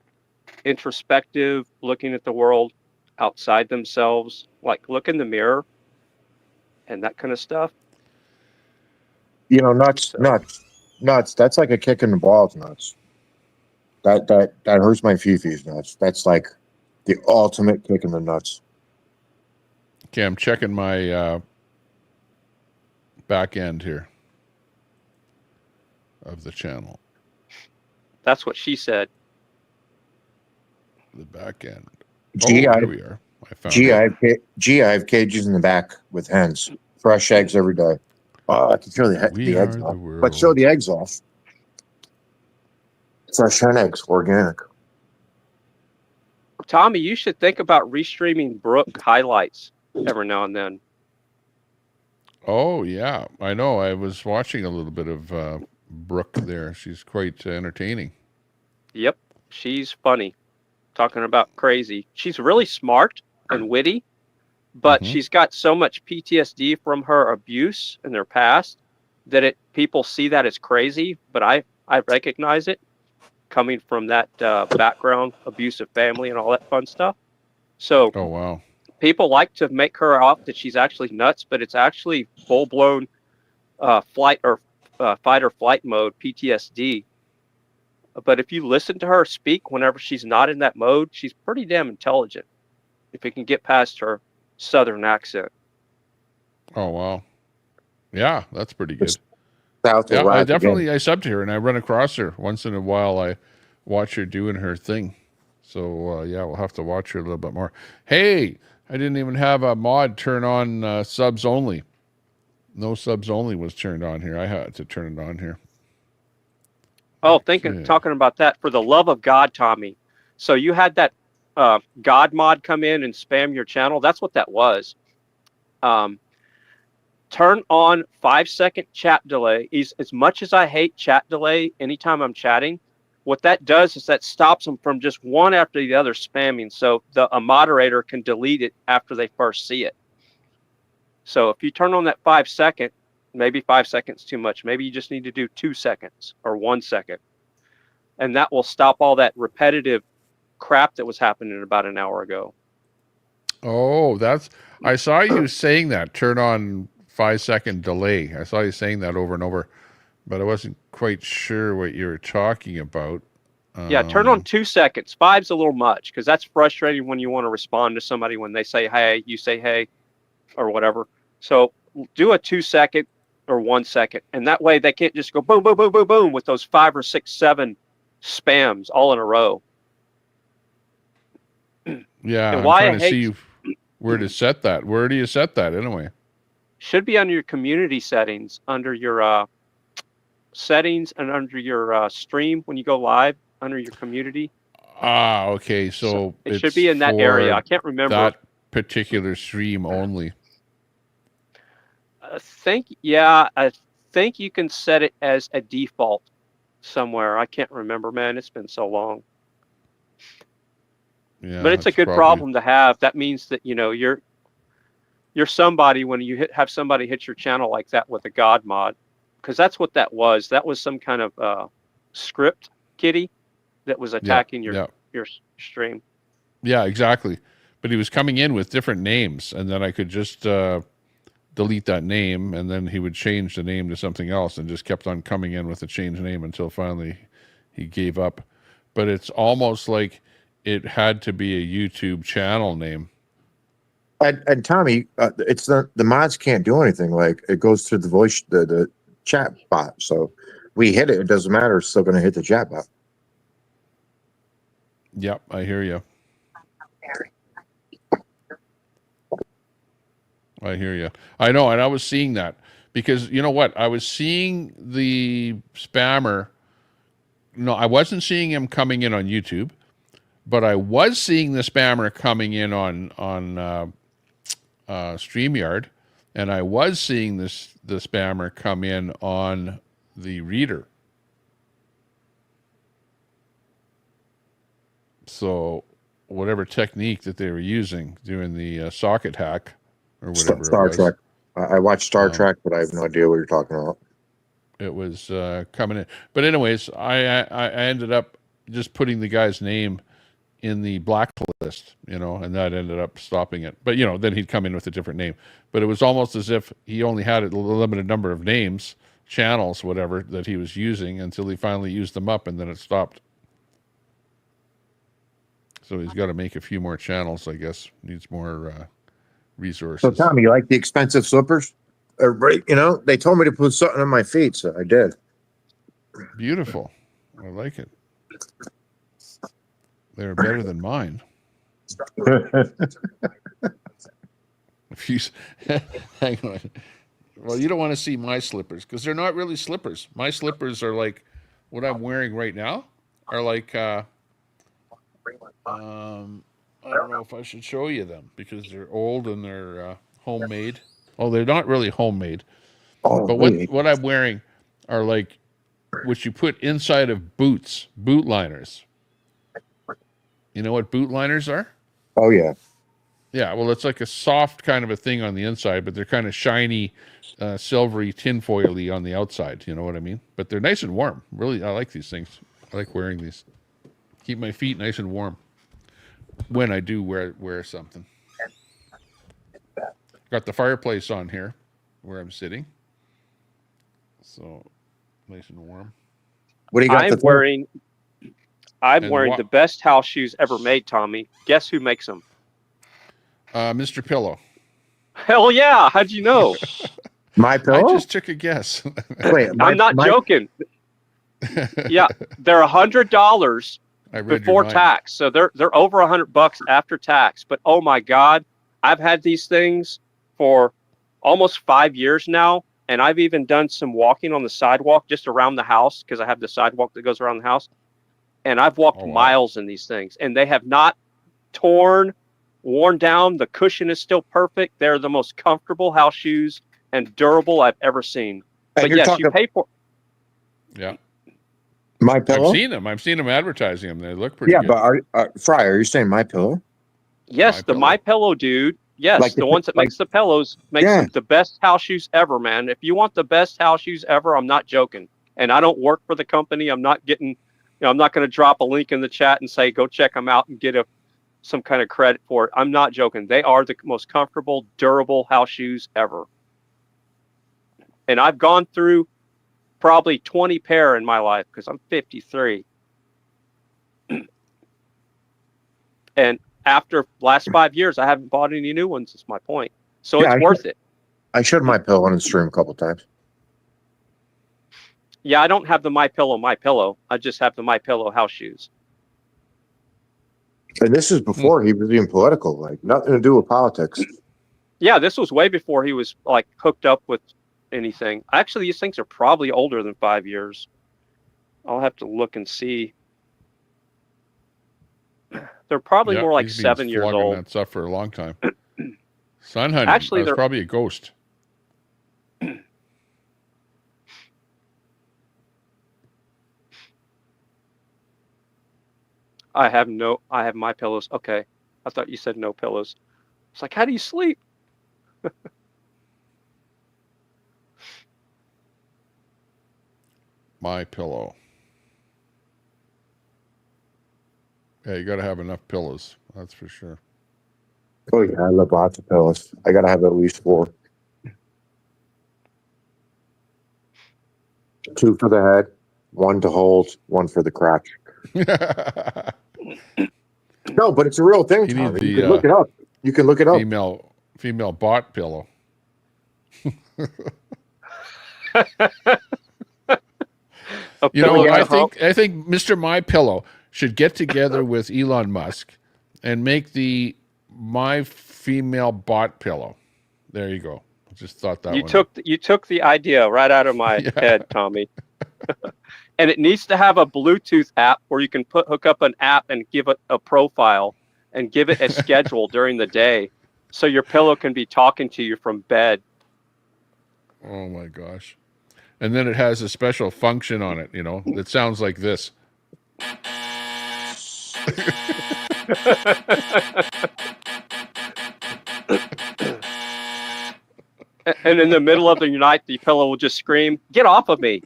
Speaker 6: Introspective, looking at the world outside themselves, like look in the mirror and that kind of stuff.
Speaker 19: Nuts. That's like a kick in the balls, nuts. That hurts my fifis, nuts. That's like the ultimate kick in the nuts.
Speaker 1: Okay, I'm checking my back end here of the channel.
Speaker 6: That's what she said.
Speaker 1: The back end.
Speaker 19: Here
Speaker 1: we are.
Speaker 19: I have cages in the back with hens. Fresh eggs every day. I can throw the eggs off. But throw the eggs off. Fresh hen eggs, organic.
Speaker 6: Tommy, you should think about restreaming Brooke highlights every now and then.
Speaker 1: Oh, yeah. I know. I was watching a little bit of Brooke there. She's quite entertaining.
Speaker 6: Yep. She's funny. Talking about crazy. She's really smart and witty, but she's got so much PTSD from her abuse in their past that people see that as crazy, but I recognize it coming from that background, abusive family and all that fun stuff. So
Speaker 1: oh, wow.
Speaker 6: People like to make her out that she's actually nuts, but it's actually full-blown fight or flight mode PTSD. But if you listen to her speak whenever she's not in that mode, she's pretty damn intelligent. If you can get past her Southern accent.
Speaker 1: Oh, wow. Yeah, that's pretty good.
Speaker 19: South
Speaker 1: yeah, I sub to her, and I run across her once in a while. I watch her doing her thing. So, yeah, we'll have to watch her a little bit more. Hey, I didn't even have a mod turn on subs only. No subs only was turned on here. I had to turn it on here.
Speaker 6: Oh, talking about that, for the love of God, Tommy. So you had that God mod come in and spam your channel. That's what that was. Turn on 5-second chat delay. As much as I hate chat delay anytime I'm chatting, what that does is that stops them from just one after the other spamming. So a moderator can delete it after they first see it. So if you turn on that 5-second, maybe 5 seconds too much. Maybe you just need to do 2 seconds or 1 second. And that will stop all that repetitive crap that was happening about an hour ago.
Speaker 1: Oh, I saw you saying that. Turn on 5-second delay. I saw you saying that over and over, but I wasn't quite sure what you were talking about.
Speaker 6: Yeah, turn on 2 seconds. 5's a little much because that's frustrating when you want to respond to somebody when they say, hey, you say, hey, or whatever. So do a 2 second or 1 second. And that way they can't just go boom, boom, boom, boom, boom with those 5 or 6, 7 spams all in a row.
Speaker 1: Yeah, I'm trying to see where to set that. Where do you set that anyway?
Speaker 6: Should be under your community settings, under your settings and under your stream when you go live, under your community.
Speaker 1: Ah, okay. So
Speaker 6: it should be in that area. I can't remember.
Speaker 1: That particular stream only.
Speaker 6: I think think you can set it as a default somewhere. I can't remember, man. It's been so long.
Speaker 1: Yeah,
Speaker 6: but it's a good
Speaker 1: probably
Speaker 6: problem to have. That means that, you know, you're somebody when you have somebody hit your channel like that with a God mod, because that's what that was. That was some kind of script kiddie that was attacking your stream.
Speaker 1: Yeah, exactly. But he was coming in with different names, and then I could just delete that name, and then he would change the name to something else, and just kept on coming in with a changed name until finally he gave up. But it's almost like it had to be a YouTube channel name.
Speaker 19: And Tommy, it's the mods can't do anything. Like, it goes through the voice, the chat bot. So we hit it. It doesn't matter. It's still going to hit the chat bot.
Speaker 1: Yep, I hear you. I hear you. I know, and I was seeing that because you know what? I was seeing the spammer. No, I wasn't seeing him coming in on YouTube, but I was seeing the spammer coming in on StreamYard, and I was seeing the spammer come in on the reader. So whatever technique that they were using, doing the socket hack or whatever
Speaker 19: Star
Speaker 1: it was.
Speaker 19: Trek. I watched Star Trek, but I have no idea what you're talking about.
Speaker 1: It was coming in. But anyways, I ended up just putting the guy's name in the blacklist, you know, and that ended up stopping it. But, you know, then he'd come in with a different name. But it was almost as if he only had a limited number of names, channels, whatever, that he was using until he finally used them up, and then it stopped. So he's got to make a few more channels, I guess. Needs more resources.
Speaker 19: So, Tommy, you like the expensive slippers? Everybody, you know, they told me to put something on my feet, so I did.
Speaker 1: Beautiful. I like it. They're better than mine. If you hang on. Well, you don't want to see my slippers because they're not really slippers. My slippers are like what I'm wearing right now. Are like I don't know if I should show you them because they're old and they're homemade. Oh, they're not really homemade.
Speaker 19: Oh,
Speaker 1: but what I'm wearing are like what you put inside of boots, boot liners. You know what boot liners are?
Speaker 19: Oh, yeah.
Speaker 1: Yeah, well, it's like a soft kind of a thing on the inside, but they're kind of shiny, silvery, tinfoily on the outside. You know what I mean? But they're nice and warm. Really, I like these things. I like wearing these. Keep my feet nice and warm when I do wear something. Got the fireplace on here where I'm sitting. So, nice and warm.
Speaker 19: What do you got?
Speaker 6: I'm wearing the best house shoes ever made, Tommy. Guess who makes them?
Speaker 1: Mr. Pillow.
Speaker 6: Hell yeah! How'd you know?
Speaker 19: My Pillow?
Speaker 1: I just took a guess.
Speaker 19: Wait,
Speaker 6: I'm not joking. Yeah, they're $100 before tax, so they're over $100 after tax. But oh my God, I've had these things for almost 5 years now, and I've even done some walking on the sidewalk just around the house because I have the sidewalk that goes around the house. And I've walked miles in these things, and they have not worn down. The cushion is still perfect. They're the most comfortable house shoes and durable I've ever seen.
Speaker 19: And
Speaker 6: but yes, you pay for.
Speaker 1: Yeah,
Speaker 19: My Pillow.
Speaker 1: I've seen them advertising them. They look pretty good.
Speaker 19: But Fry, are you saying My Pillow?
Speaker 6: Yes, the My Pillow dude. Yes, like the ones that makes the pillows makes them the best house shoes ever, man. If you want the best house shoes ever, I'm not joking. And I don't work for the company. I'm not getting. You know, I'm not going to drop a link in the chat and say, go check them out and get some kind of credit for it. I'm not joking. They are the most comfortable, durable house shoes ever. And I've gone through probably 20 pair in my life because I'm 53. And after last 5 years, I haven't bought any new ones. Is my point. So it's worth it.
Speaker 19: I showed My Pillow on the stream a couple times.
Speaker 6: Yeah, I don't have the My Pillow. I just have the My Pillow house shoes.
Speaker 19: And this is before he was being political, like nothing to do with politics.
Speaker 6: Yeah, this was way before he was like hooked up with anything. Actually, these things are probably older than 5 years. I'll have to look and see. They're probably more like 7 years old.
Speaker 1: That stuff for a long time. Sun hunting.
Speaker 6: Actually,
Speaker 1: that's probably a ghost.
Speaker 6: I have my pillows. Okay. I thought you said no pillows. It's like, how do you sleep?
Speaker 1: My pillow. Yeah, you got to have enough pillows. That's for sure.
Speaker 19: Oh yeah, I love lots of pillows. I gotta have at least 4. 2 for the head, 1 to hold, 1 for the crotch. No, but it's a real thing,
Speaker 1: You need
Speaker 19: Tommy. You can look it up. You can look it up.
Speaker 1: Female bot pillow. You know, I think Mr. My Pillow should get together with Elon Musk and make the My Female Bot Pillow. There you go. I just thought that
Speaker 6: you took the idea right out of my head, Tommy. And it needs to have a Bluetooth app where you can hook up an app and give it a profile and give it a schedule during the day, so your pillow can be talking to you from bed.
Speaker 1: Oh my gosh. And then it has a special function on it, you know, that sounds like this.
Speaker 6: And in the middle of the night, the pillow will just scream, "Get off of me.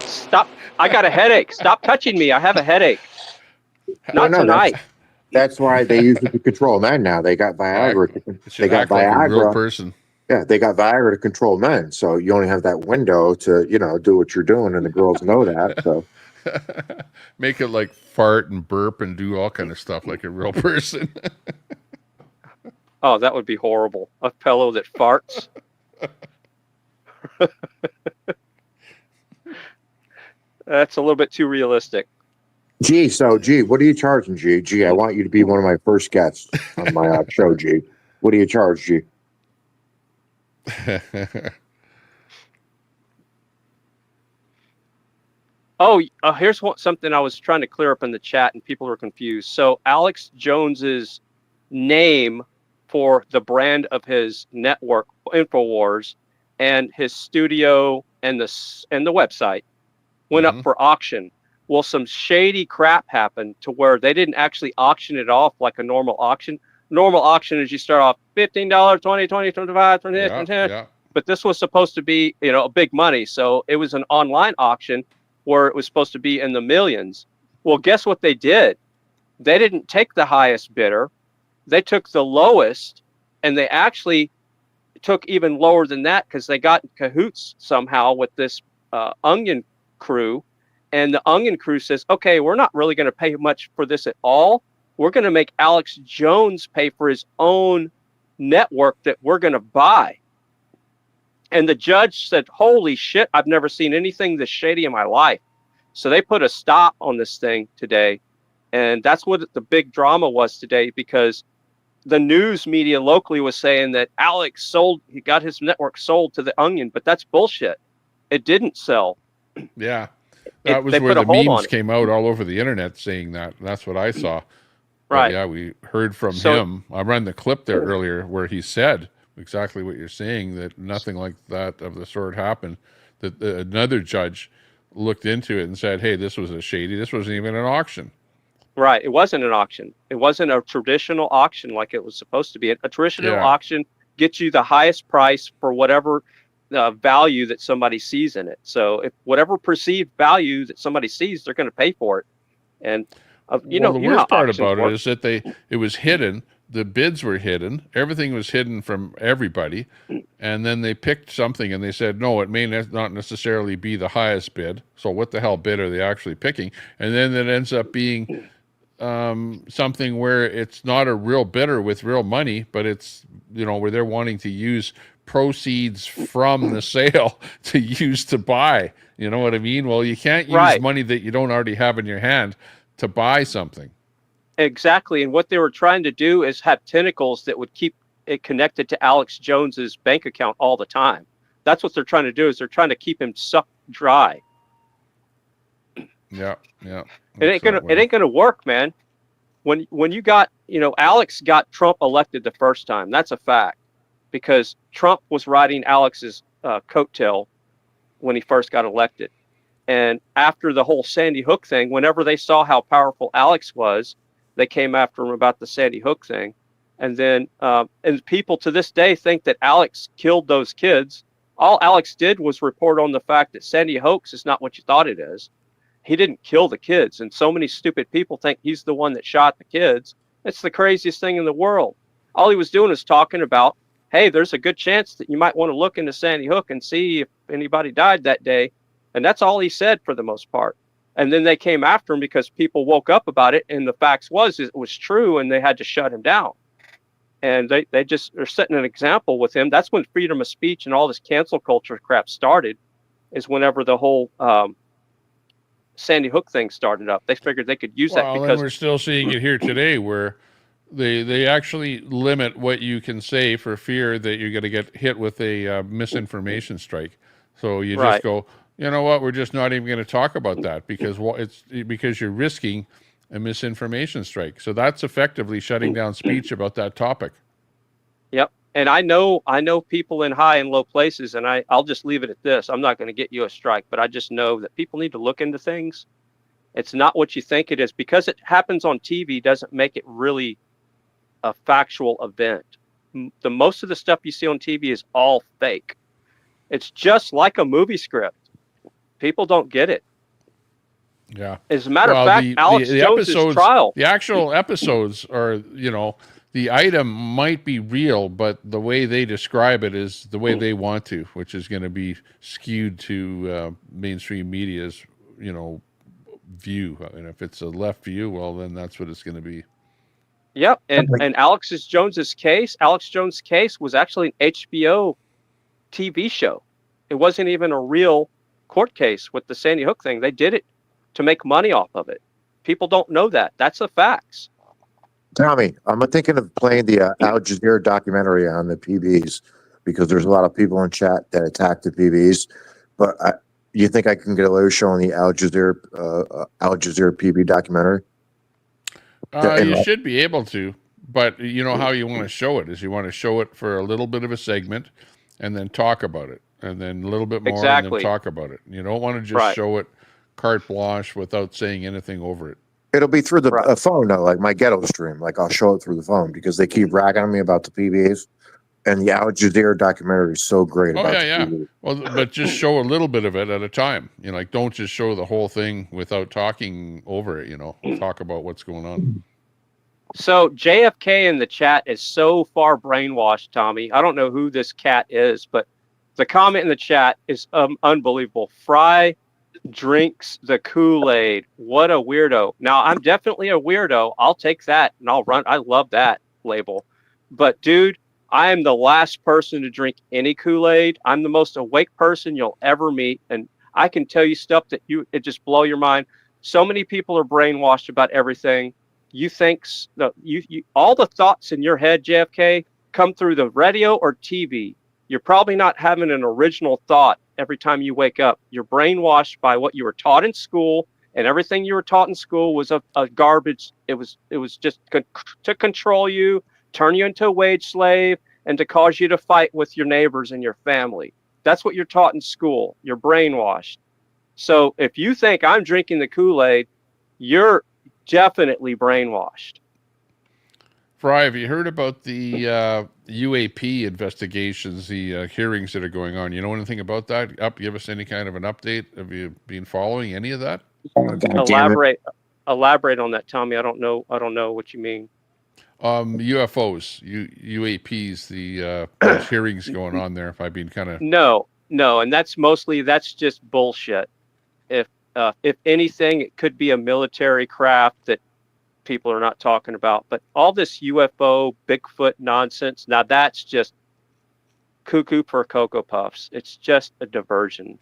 Speaker 6: Stop. I got a headache. Stop touching me. I have a headache." Not tonight.
Speaker 19: That's why they use it to control men now. They got Viagra. They got
Speaker 1: like
Speaker 19: Viagra.
Speaker 1: a real person.
Speaker 19: Yeah, they got Viagra to control men. So you only have that window to, you know, do what you're doing, and the girls know that. So
Speaker 1: make it like fart and burp and do all kind of stuff like a real person.
Speaker 6: Oh, that would be horrible. A pillow that farts. That's a little bit too realistic.
Speaker 19: G, what are you charging, G? G, I want you to be one of my first guests on my show, G. What do you charge, G?
Speaker 6: Here's something I was trying to clear up in the chat, and people were confused. So Alex Jones's name for the brand of his network, Infowars, and his studio and the website went up for auction. Well, some shady crap happened to where they didn't actually auction it off like a normal auction. Normal auction is you start off $15, $20, $25, $20, $10. But this was supposed to be, you know, a big money. So it was an online auction where it was supposed to be in the millions. Well, guess what they did? They didn't take the highest bidder. They took the lowest, and they actually took even lower than that because they got in cahoots somehow with this Onion crew. And the Onion crew says, okay, we're not really going to pay much for this at all. We're going to make Alex Jones pay for his own network that we're going to buy. And the judge said, holy shit, I've never seen anything this shady in my life. So they put a stop on this thing today. And that's what the big drama was today, because the news media locally was saying that Alex he got his network sold to the Onion, but that's bullshit. It didn't sell.
Speaker 1: Yeah. That was where the memes came out all over the internet saying that. That's what I saw.
Speaker 6: Right.
Speaker 1: But yeah, we heard from him. I ran the clip there earlier where he said exactly what you're saying, that nothing like that of the sort happened. That another judge looked into it and said, hey, this was a shady. This wasn't even an auction.
Speaker 6: Right. It wasn't an auction. It wasn't a traditional auction like it was supposed to be. A traditional auction gets you the highest price for whatever value that somebody sees in it. So if whatever perceived value that somebody sees, they're going to pay for it. And the
Speaker 1: worst part about it is that it was hidden. The bids were hidden. Everything was hidden from everybody. And then they picked something and they said, no, it may not necessarily be the highest bid. So what the hell bid are they actually picking? And then it ends up being something where it's not a real bidder with real money, but it's, where they're wanting to use proceeds from the sale to use to buy. You know what I mean? Well, you can't use money that you don't already have in your hand to buy something.
Speaker 6: Exactly. And what they were trying to do is have tentacles that would keep it connected to Alex Jones's bank account all the time. That's what they're trying to do, is they're trying to keep him sucked dry.
Speaker 1: Yeah.
Speaker 6: It ain't gonna work, man. When you got, Alex got Trump elected the first time. That's a fact, because Trump was riding Alex's coattail when he first got elected. And after the whole Sandy Hook thing, whenever they saw how powerful Alex was, they came after him about the Sandy Hook thing. And then, and people to this day think that Alex killed those kids. All Alex did was report on the fact that Sandy Hoax is not what you thought it is. He didn't kill the kids. And so many stupid people think he's the one that shot the kids. It's the craziest thing in the world. All he was doing is talking about, hey, there's a good chance that you might want to look into Sandy Hook and see if anybody died that day. And that's all he said for the most part. And then they came after him because people woke up about it. And the facts was it was true, and they had to shut him down. And they just are setting an example with him. That's when freedom of speech and all this cancel culture crap started, is whenever the whole Sandy Hook thing started up. They figured they could use that because...
Speaker 1: and we're still seeing it here today, where they actually limit what you can say for fear that you're going to get hit with a misinformation strike. So you just go, you know what, we're just not even going to talk about that because you're risking a misinformation strike. So that's effectively shutting down speech about that topic.
Speaker 6: Yep. And I know people in high and low places, and I'll just leave it at this. I'm not going to get you a strike, but I just know that people need to look into things. It's not what you think it is. Because it happens on TV doesn't make it really a factual event. Most of the stuff you see on TV is all fake. It's just like a movie script. People don't get it.
Speaker 1: Yeah.
Speaker 6: As a matter of fact, Alex Jones's trial.
Speaker 1: The actual episodes are, the item might be real, but the way they describe it is the way they want to, which is going to be skewed to mainstream media's, view. And if it's a left view, well, then that's what it's going to be.
Speaker 6: Yep. And Alex Jones's case was actually an HBO TV show. It wasn't even a real court case with the Sandy Hook thing. They did it to make money off of it. People don't know that. That's the facts.
Speaker 19: Tommy, I'm thinking of playing the Al Jazeera documentary on the PBs, because there's a lot of people in chat that attack the PBs. But you think I can get away with showing the Al Jazeera PB documentary?
Speaker 1: You should be able to, but you know how you want to show it is you want to show it for a little bit of a segment and then talk about it, and then a little bit more and then talk about it. You don't want to just show it carte blanche without saying anything over it.
Speaker 19: It'll be through the phone, though, like my ghetto stream. Like, I'll show it through the phone because they keep ragging on me about the PBs. And the Al Jazeera documentary is so great about the PBs.
Speaker 1: Well, but just show a little bit of it at a time. Don't just show the whole thing without talking over it, Talk about what's going on.
Speaker 6: So JFK in the chat is so far brainwashed, Tommy. I don't know who this cat is, but the comment in the chat is unbelievable. Fry drinks the Kool-Aid. What a weirdo. Now, I'm definitely a weirdo. I'll take that and I'll run. I love that label. But dude, I am the last person to drink any Kool-Aid. I'm the most awake person you'll ever meet. And I can tell you stuff that it just blow your mind. So many people are brainwashed about everything. You think all the thoughts in your head, JFK, come through the radio or TV. You're probably not having an original thought every time you wake up. You're brainwashed by what you were taught in school, and everything you were taught in school was a garbage. It was just to control you, turn you into a wage slave, and to cause you to fight with your neighbors and your family. That's what you're taught in school. You're brainwashed. So if you think I'm drinking the Kool-Aid, you're definitely brainwashed.
Speaker 1: Fry, have you heard about the UAP investigations, the hearings that are going on? You know anything about that? Give us any kind of an update. Have you been following any of that?
Speaker 6: Elaborate on that, Tommy. I don't know what you mean.
Speaker 1: UFOs, UAPs, the hearings going on there. If I've been kind of
Speaker 6: no, and that's just bullshit. If anything, it could be a military craft that people are not talking about. But all this UFO, Bigfoot nonsense, now that's just cuckoo for Cocoa Puffs. It's just a diversion.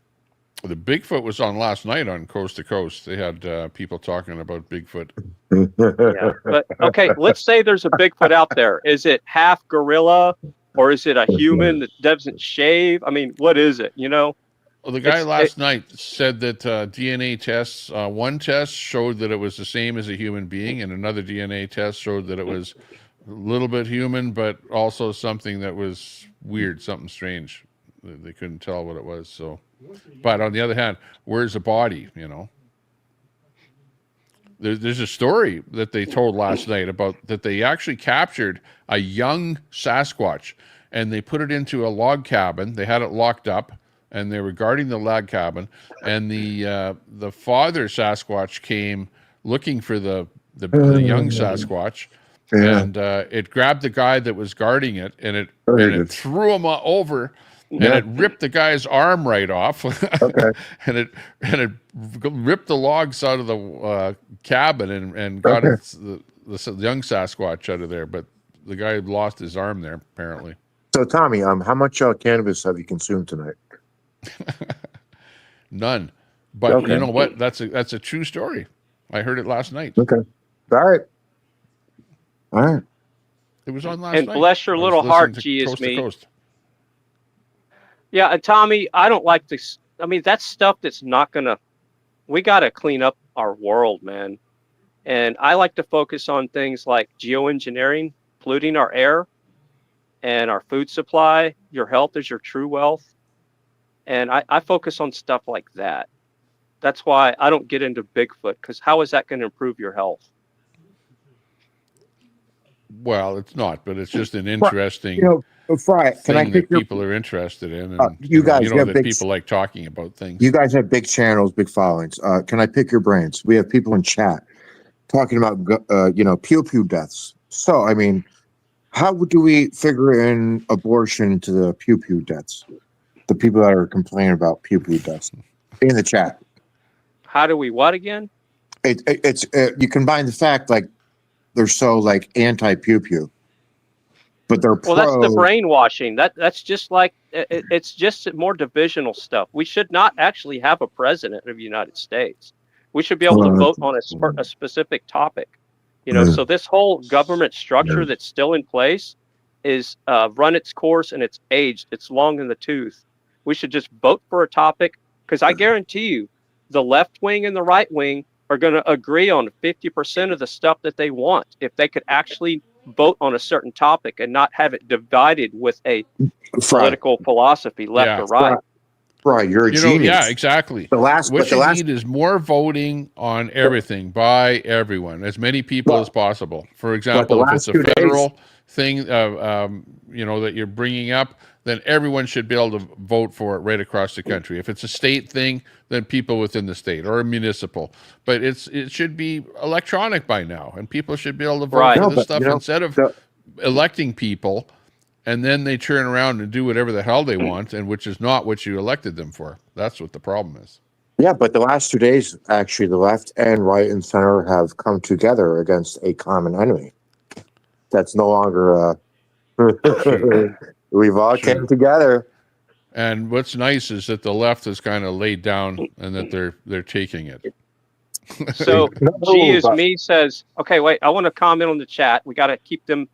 Speaker 1: The Bigfoot was on last night on Coast to Coast. They had people talking about Bigfoot.
Speaker 6: Yeah, but okay, let's say there's a Bigfoot out there. Is it half gorilla or is it a human that doesn't shave? I mean, what is it?
Speaker 1: Well, the guy last night said that DNA tests, one test showed that it was the same as a human being, and another DNA test showed that it was a little bit human, but also something that was weird, something strange. They couldn't tell what it was. So But on the other hand, where's the body? You know, there's a story that they told last night about that they actually captured a young Sasquatch and they put it into a log cabin. They had it locked up and they were guarding the log cabin. And the father Sasquatch came looking for the young Sasquatch.
Speaker 19: Yeah.
Speaker 1: And it grabbed the guy that was guarding it, and it
Speaker 19: good.
Speaker 1: threw him over, and
Speaker 19: Yeah.
Speaker 1: it ripped the guy's arm right off.
Speaker 19: Okay.
Speaker 1: and it ripped the logs out of the cabin and got
Speaker 19: Okay.
Speaker 1: the young Sasquatch out of there. But the guy lost his arm there apparently.
Speaker 19: So Tommy, how much cannabis have you consumed tonight?
Speaker 1: None. But
Speaker 19: Okay.
Speaker 1: you know what? That's a true story. I heard it last night.
Speaker 19: Okay. All right. All right.
Speaker 1: It was on last
Speaker 6: And
Speaker 1: night.
Speaker 6: bless your
Speaker 1: I was
Speaker 6: little
Speaker 1: listening
Speaker 6: heart,
Speaker 1: to
Speaker 6: G is
Speaker 1: Coast to
Speaker 6: me.
Speaker 1: Coast.
Speaker 6: Yeah, and Tommy, I don't like this. I mean, that's stuff that's not gonna. We got to clean up our world, man. And I like to focus on things like geoengineering, polluting our air, and our food supply. Your health is your true wealth, and I focus on stuff like that. That's why I don't get into Bigfoot, because how is that going to improve your health?
Speaker 1: Well, it's not, but it's just an interesting
Speaker 19: Fry, can I
Speaker 1: thing
Speaker 19: pick
Speaker 1: that people are interested in. And
Speaker 19: you guys
Speaker 1: you know
Speaker 19: have
Speaker 1: that
Speaker 19: big-
Speaker 1: people like talking about things.
Speaker 19: You guys have big channels, big followings. Can I pick your brains? We have people in chat talking about, pew pew deaths. So, I mean, how do we figure in abortion into the pew pew deaths? The people that are complaining about pew pew deaths in the chat.
Speaker 6: How do we what again?
Speaker 19: It's you combine the fact like they're so like anti pew pew, but they're pro.
Speaker 6: Well, that's the brainwashing. That's just like it's just more divisional stuff. We should not actually have a president of the United States. We should be able to vote on a specific topic. You know, so this whole government structure that's still in place is run its course and it's aged. It's long in the tooth. We should just vote for a topic, because I guarantee you, the left wing and the right wing are going to agree on 50% of the stuff that they want if they could actually vote on a certain topic and not have it divided with a political philosophy, left or right.
Speaker 19: Right, you're a genius.
Speaker 1: Yeah, exactly. What you need is more voting on everything by everyone, as many people as possible. For example, if it's a federal thing, that you're bringing up, then everyone should be able to vote for it right across the country. If it's a state thing, then people within the state, or a municipal. But it should be electronic by now, and people should be able to vote for this stuff instead of electing people. And then they turn around and do whatever the hell they want, and which is not what you elected them for. That's what the problem is.
Speaker 19: Yeah, but the last 2 days, actually, the left and right and center have come together against a common enemy. That's no longer we've all came together.
Speaker 1: And what's nice is that the left has kind of laid down and that they're taking it.
Speaker 6: So G is me says, okay, wait, I want to comment on the chat. We got to keep them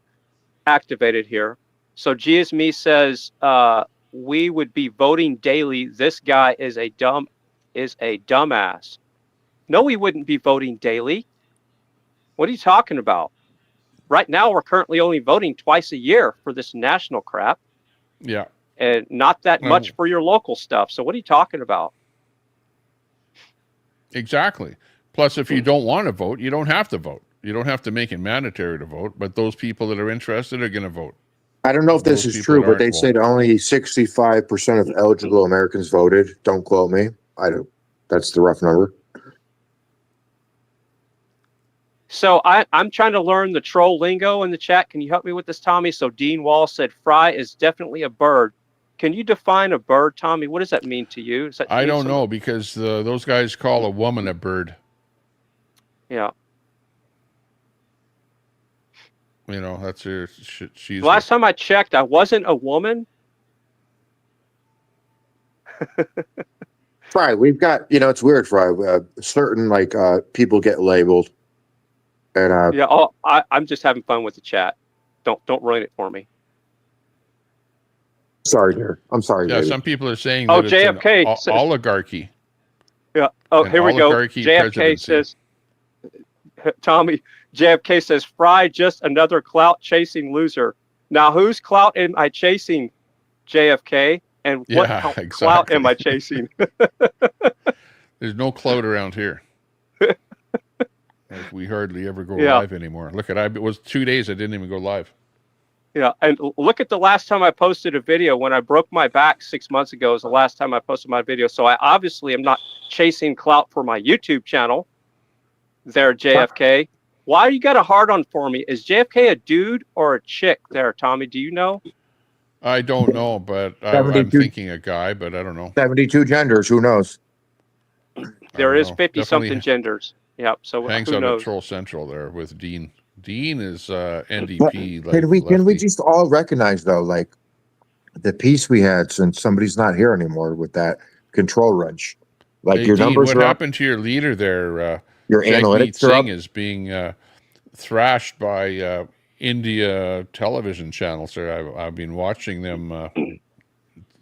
Speaker 6: activated here. So G is me says, we would be voting daily. This guy is a dumbass. No, we wouldn't be voting daily. What are you talking about? Right now, we're currently only voting twice a year for this national crap.
Speaker 1: Yeah.
Speaker 6: And not that much for your local stuff. So what are you talking about?
Speaker 1: Exactly. Plus, if you don't want to vote, you don't have to vote. You don't have to make it mandatory to vote, but those people that are interested are going to vote.
Speaker 19: I don't know if this is true, but they said only 65% of eligible Americans voted. Don't quote me. I don't. That's the rough number.
Speaker 6: So I'm trying to learn the troll lingo in the chat. Can you help me with this, Tommy? So Dean Wall said fry is definitely a bird. Can you define a bird, Tommy? What does that mean to you? Does that
Speaker 1: I
Speaker 6: mean
Speaker 1: don't know, because those guys call a woman a bird.
Speaker 6: Yeah.
Speaker 1: You know, that's her. She's
Speaker 6: last time I checked, I wasn't a woman.
Speaker 19: Fry, we've got, it's weird, Fry. Certain people get labeled, and
Speaker 6: yeah. I'm just having fun with the chat. Don't ruin it for me.
Speaker 19: Sorry, dear. I'm sorry.
Speaker 1: Yeah,
Speaker 19: baby.
Speaker 1: some people are saying that
Speaker 6: JFK
Speaker 1: it's an oligarchy.
Speaker 6: Yeah. Oh, here we go. JFK
Speaker 1: presidency.
Speaker 6: says, Tommy. JFK says, Fry, just another clout chasing loser. Now, whose clout am I chasing, JFK? And
Speaker 1: Yeah,
Speaker 6: what
Speaker 1: exactly.
Speaker 6: clout am I chasing?
Speaker 1: There's no clout around here. Like, we hardly ever go live anymore. Look at it was 2 days I didn't even go live.
Speaker 6: Yeah, and look at the last time I posted a video. When I broke my back 6 months ago is the last time I posted my video. So I obviously am not chasing clout for my YouTube channel. There, JFK. Why you got a hard on for me? Is JFK a dude or a chick there, Tommy? Do you know?
Speaker 1: I don't know, but I'm
Speaker 19: 72
Speaker 1: thinking a guy, but I don't know.
Speaker 19: 72 genders. Who knows?
Speaker 6: There is
Speaker 1: know.
Speaker 6: 50-something
Speaker 1: Definitely
Speaker 6: genders. Yep. So
Speaker 1: hangs
Speaker 6: who
Speaker 1: out
Speaker 6: knows?
Speaker 1: at Troll Central there with Dean. Dean is NDP.
Speaker 19: Can we just all recognize though, like the peace we had since somebody's not here anymore with that control wrench? Like
Speaker 1: Hey,
Speaker 19: your
Speaker 1: Dean,
Speaker 19: numbers
Speaker 1: what
Speaker 19: are
Speaker 1: happened to your leader there?
Speaker 19: your
Speaker 1: Jagmeet
Speaker 19: analytics are up.
Speaker 1: Singh is being thrashed by India television channels. There, I've been watching them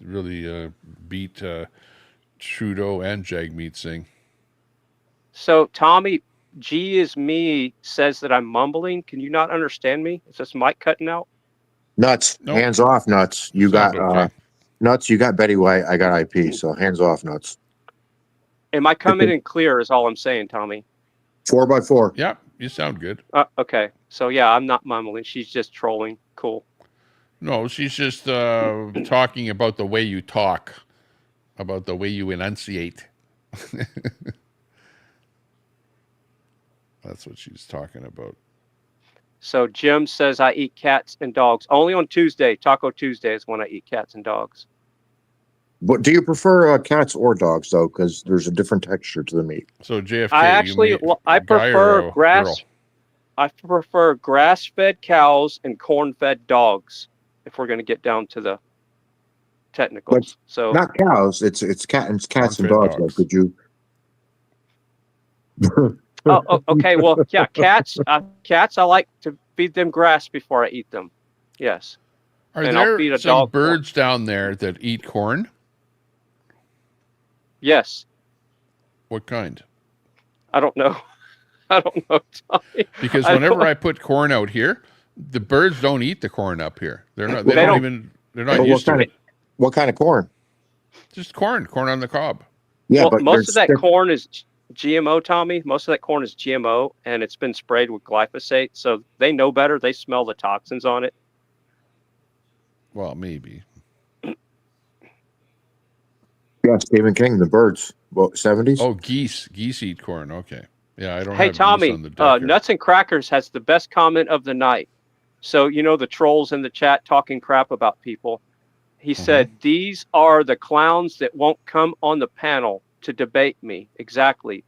Speaker 1: really beat Trudeau and Jagmeet Singh.
Speaker 6: So Tommy, G is me says that I'm mumbling. Can you not understand me? Is this mic cutting out?
Speaker 19: Nuts.
Speaker 1: Nope.
Speaker 19: Hands off, nuts. You got
Speaker 1: okay.
Speaker 19: nuts. You got Betty White. I got IP. So hands off, nuts.
Speaker 6: Am I coming in clear? Is all I'm saying, Tommy.
Speaker 19: 4x4.
Speaker 1: Yeah, you sound good.
Speaker 6: Okay. So yeah, I'm not mumbling. She's just trolling. Cool.
Speaker 1: No, she's just talking about the way you talk, about the way you enunciate. That's what she's talking about.
Speaker 6: So Jim says I eat cats and dogs. Only on Tuesday. Taco Tuesday is when I eat cats and dogs.
Speaker 19: But do you prefer cats or dogs though? Because there's a different texture to the meat.
Speaker 1: So JFK,
Speaker 6: I prefer grass. I prefer grass-fed cows and corn-fed dogs. If we're going to get down to the technicals, so
Speaker 19: not cows. It's cats and dogs. Like, could you?
Speaker 6: oh, okay. Well, yeah, cats. Cats. I like to feed them grass before I eat them. Yes.
Speaker 1: Are
Speaker 6: and
Speaker 1: there
Speaker 6: I'll feed a
Speaker 1: some
Speaker 6: dog
Speaker 1: birds down there that eat corn?
Speaker 6: Yes.
Speaker 1: What kind?
Speaker 6: I don't know. I don't know, Tommy.
Speaker 1: Because whenever I put corn out here, the birds don't eat the corn up here. They're not. They don't even. They're not used to it.
Speaker 19: What kind of corn?
Speaker 1: Just corn on the cob.
Speaker 19: Yeah,
Speaker 6: well,
Speaker 19: but
Speaker 6: most of that corn is GMO, Tommy. Most of that corn is GMO, and it's been sprayed with glyphosate. So they know better. They smell the toxins on it.
Speaker 1: Well, maybe.
Speaker 19: Yeah, Stephen King, the birds. Well, 70s.
Speaker 1: Oh, geese eat corn. Okay. Yeah, I don't.
Speaker 6: Hey,
Speaker 1: have
Speaker 6: Tommy,
Speaker 1: geese on the deck here.
Speaker 6: Nuts and Crackers has the best comment of the night. So, you know, the trolls in the chat talking crap about people. He said, these are the clowns that won't come on the panel to debate me. Exactly.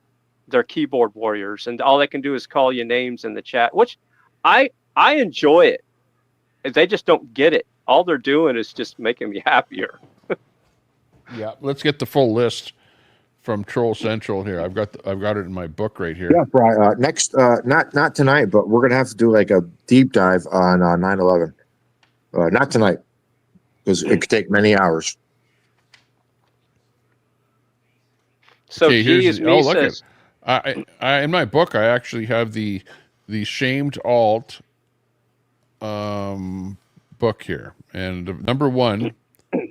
Speaker 6: They're keyboard warriors, and all they can do is call you names in the chat, which I enjoy it. They just don't get it. All they're doing is just making me happier.
Speaker 1: Yeah, let's get the full list from Troll Central here. I've got it in my book right here.
Speaker 19: Yeah, Brian. Next, not tonight, but we're gonna have to do like a deep dive on 9/11. Not tonight, because it could take many hours.
Speaker 6: So okay,
Speaker 1: look at I in my book I actually have the shamed alt book here, and number 1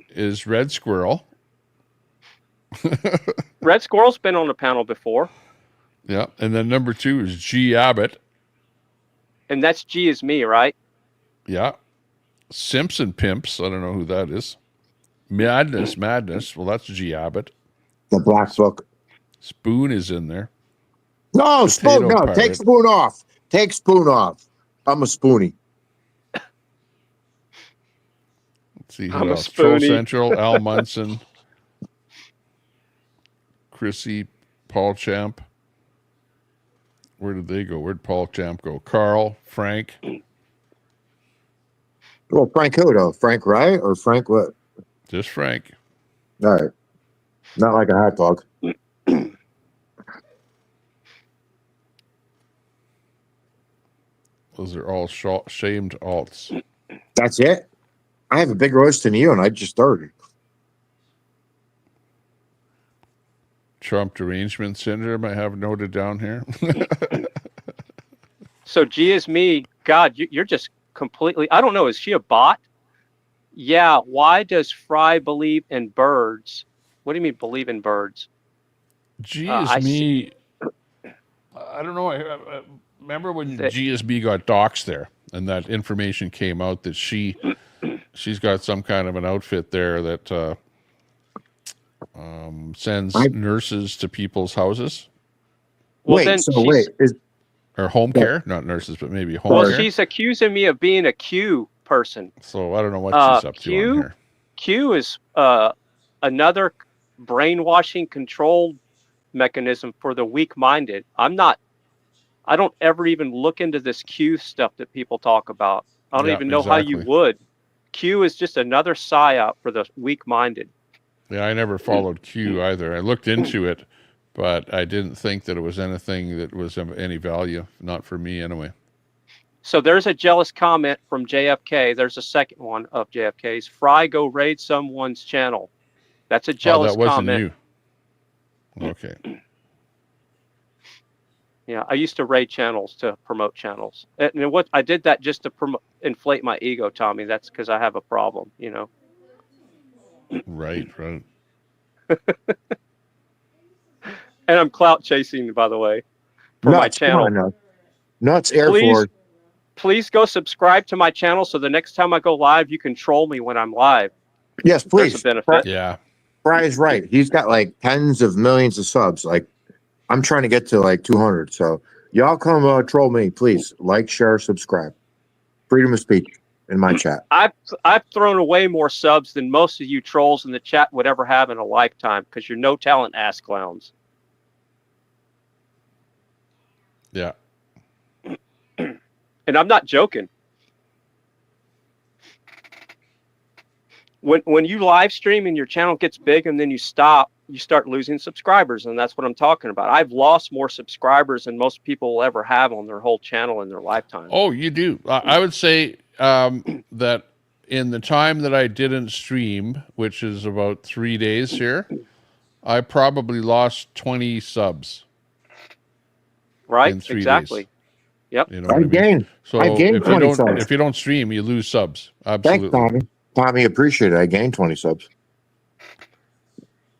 Speaker 1: is Red Squirrel.
Speaker 6: Red Squirrel's been on the panel before.
Speaker 1: Yeah, and then number 2 is G Abbott.
Speaker 6: And that's G is me, right?
Speaker 1: Yeah. Simpson Pimps, I don't know who that is. Madness, well that's G Abbott.
Speaker 19: The Black Book.
Speaker 1: Spoon is in there.
Speaker 19: No, Spoon, no,
Speaker 1: Pirate.
Speaker 19: take Spoon off. Take Spoon off. I'm a Spoonie.
Speaker 1: Let's see who else. Troll Central, Al Munson, Chrissy, Paul Champ. Where did they go? Where'd Paul Champ go? Carl, Frank.
Speaker 19: Well, Frank who though? Frank Wright or Frank what?
Speaker 1: Just Frank.
Speaker 19: All right. Not like a hot dog.
Speaker 1: Those are all shamed alts.
Speaker 19: That's it? I have a big roast than you, and I just started.
Speaker 1: Trump derangement syndrome I have noted down here.
Speaker 6: So G is me. God, you're just completely, I don't know, is she a bot? Yeah, why does Fry believe in birds? What do you mean believe in birds?
Speaker 1: GSB, I don't know. I remember when GSB got doxxed there, and that information came out that she's got some kind of an outfit there that sends nurses to people's houses.
Speaker 6: Well, then
Speaker 1: or home care, not nurses, but maybe home
Speaker 6: well,
Speaker 1: care.
Speaker 6: she's accusing me of being a Q person.
Speaker 1: So I don't know what she's up to on here.
Speaker 6: Q is another brainwashing control mechanism for the weak-minded. I don't ever even look into this Q stuff that people talk about. I don't even know how you would. Q is just another psyop for the weak-minded.
Speaker 1: Yeah, I never followed Q either. I looked into it, but I didn't think that it was anything that was of any value. Not for me, anyway.
Speaker 6: So there's a jealous comment from JFK. There's a second one of JFK's. Fry go raid someone's channel. That's a jealous comment.
Speaker 1: You. Okay.
Speaker 6: Yeah, I used to raid channels to promote channels. And I did that just to inflate my ego, Tommy. That's because I have a problem, you know.
Speaker 1: Right.
Speaker 6: And I'm clout chasing, by the way, for my channel.
Speaker 19: Nuts Air Force.
Speaker 6: Please go subscribe to my channel so the next time I go live, you can troll me when I'm live.
Speaker 19: Yes, please.
Speaker 6: There's a benefit.
Speaker 1: Yeah.
Speaker 19: Fry is right. He's got like tens of millions of subs. Like, I'm trying to get to like 200. So y'all come troll me, please. Like, share, subscribe. Freedom of speech in my chat.
Speaker 6: I've thrown away more subs than most of you trolls in the chat would ever have in a lifetime because you're no talent ass clowns.
Speaker 1: Yeah.
Speaker 6: And I'm not joking. When you live stream and your channel gets big and then you stop, you start losing subscribers, and that's what I'm talking about. I've lost more subscribers than most people will ever have on their whole channel in their lifetime.
Speaker 1: Oh, you do. I would say that in the time that I didn't stream, which is about 3 days here, I probably lost 20 subs.
Speaker 6: Right?
Speaker 1: In 3
Speaker 6: exactly.
Speaker 1: days.
Speaker 6: Yep.
Speaker 1: You know what I mean? So
Speaker 19: I gained 20 subs.
Speaker 1: If you don't stream, you lose subs. Absolutely.
Speaker 19: Thanks, Tommy. Tommy, appreciate it. I gained 20 subs.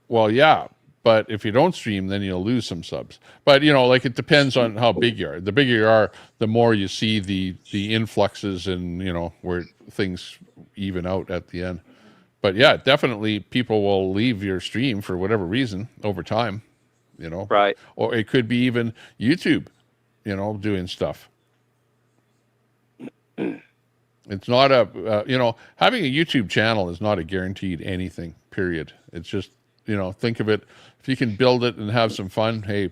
Speaker 1: Well, yeah, but if you don't stream, then you'll lose some subs. But you know, like it depends on how big you are. The bigger you are, the more you see the influxes and you know where things even out at the end. But yeah, definitely people will leave your stream for whatever reason over time. You know,
Speaker 6: right?
Speaker 1: Or it could be even YouTube. You know, doing stuff. It's not a, you know, having a YouTube channel is not a guaranteed anything, period. It's just, you know, think of it, if you can build it and have some fun, hey,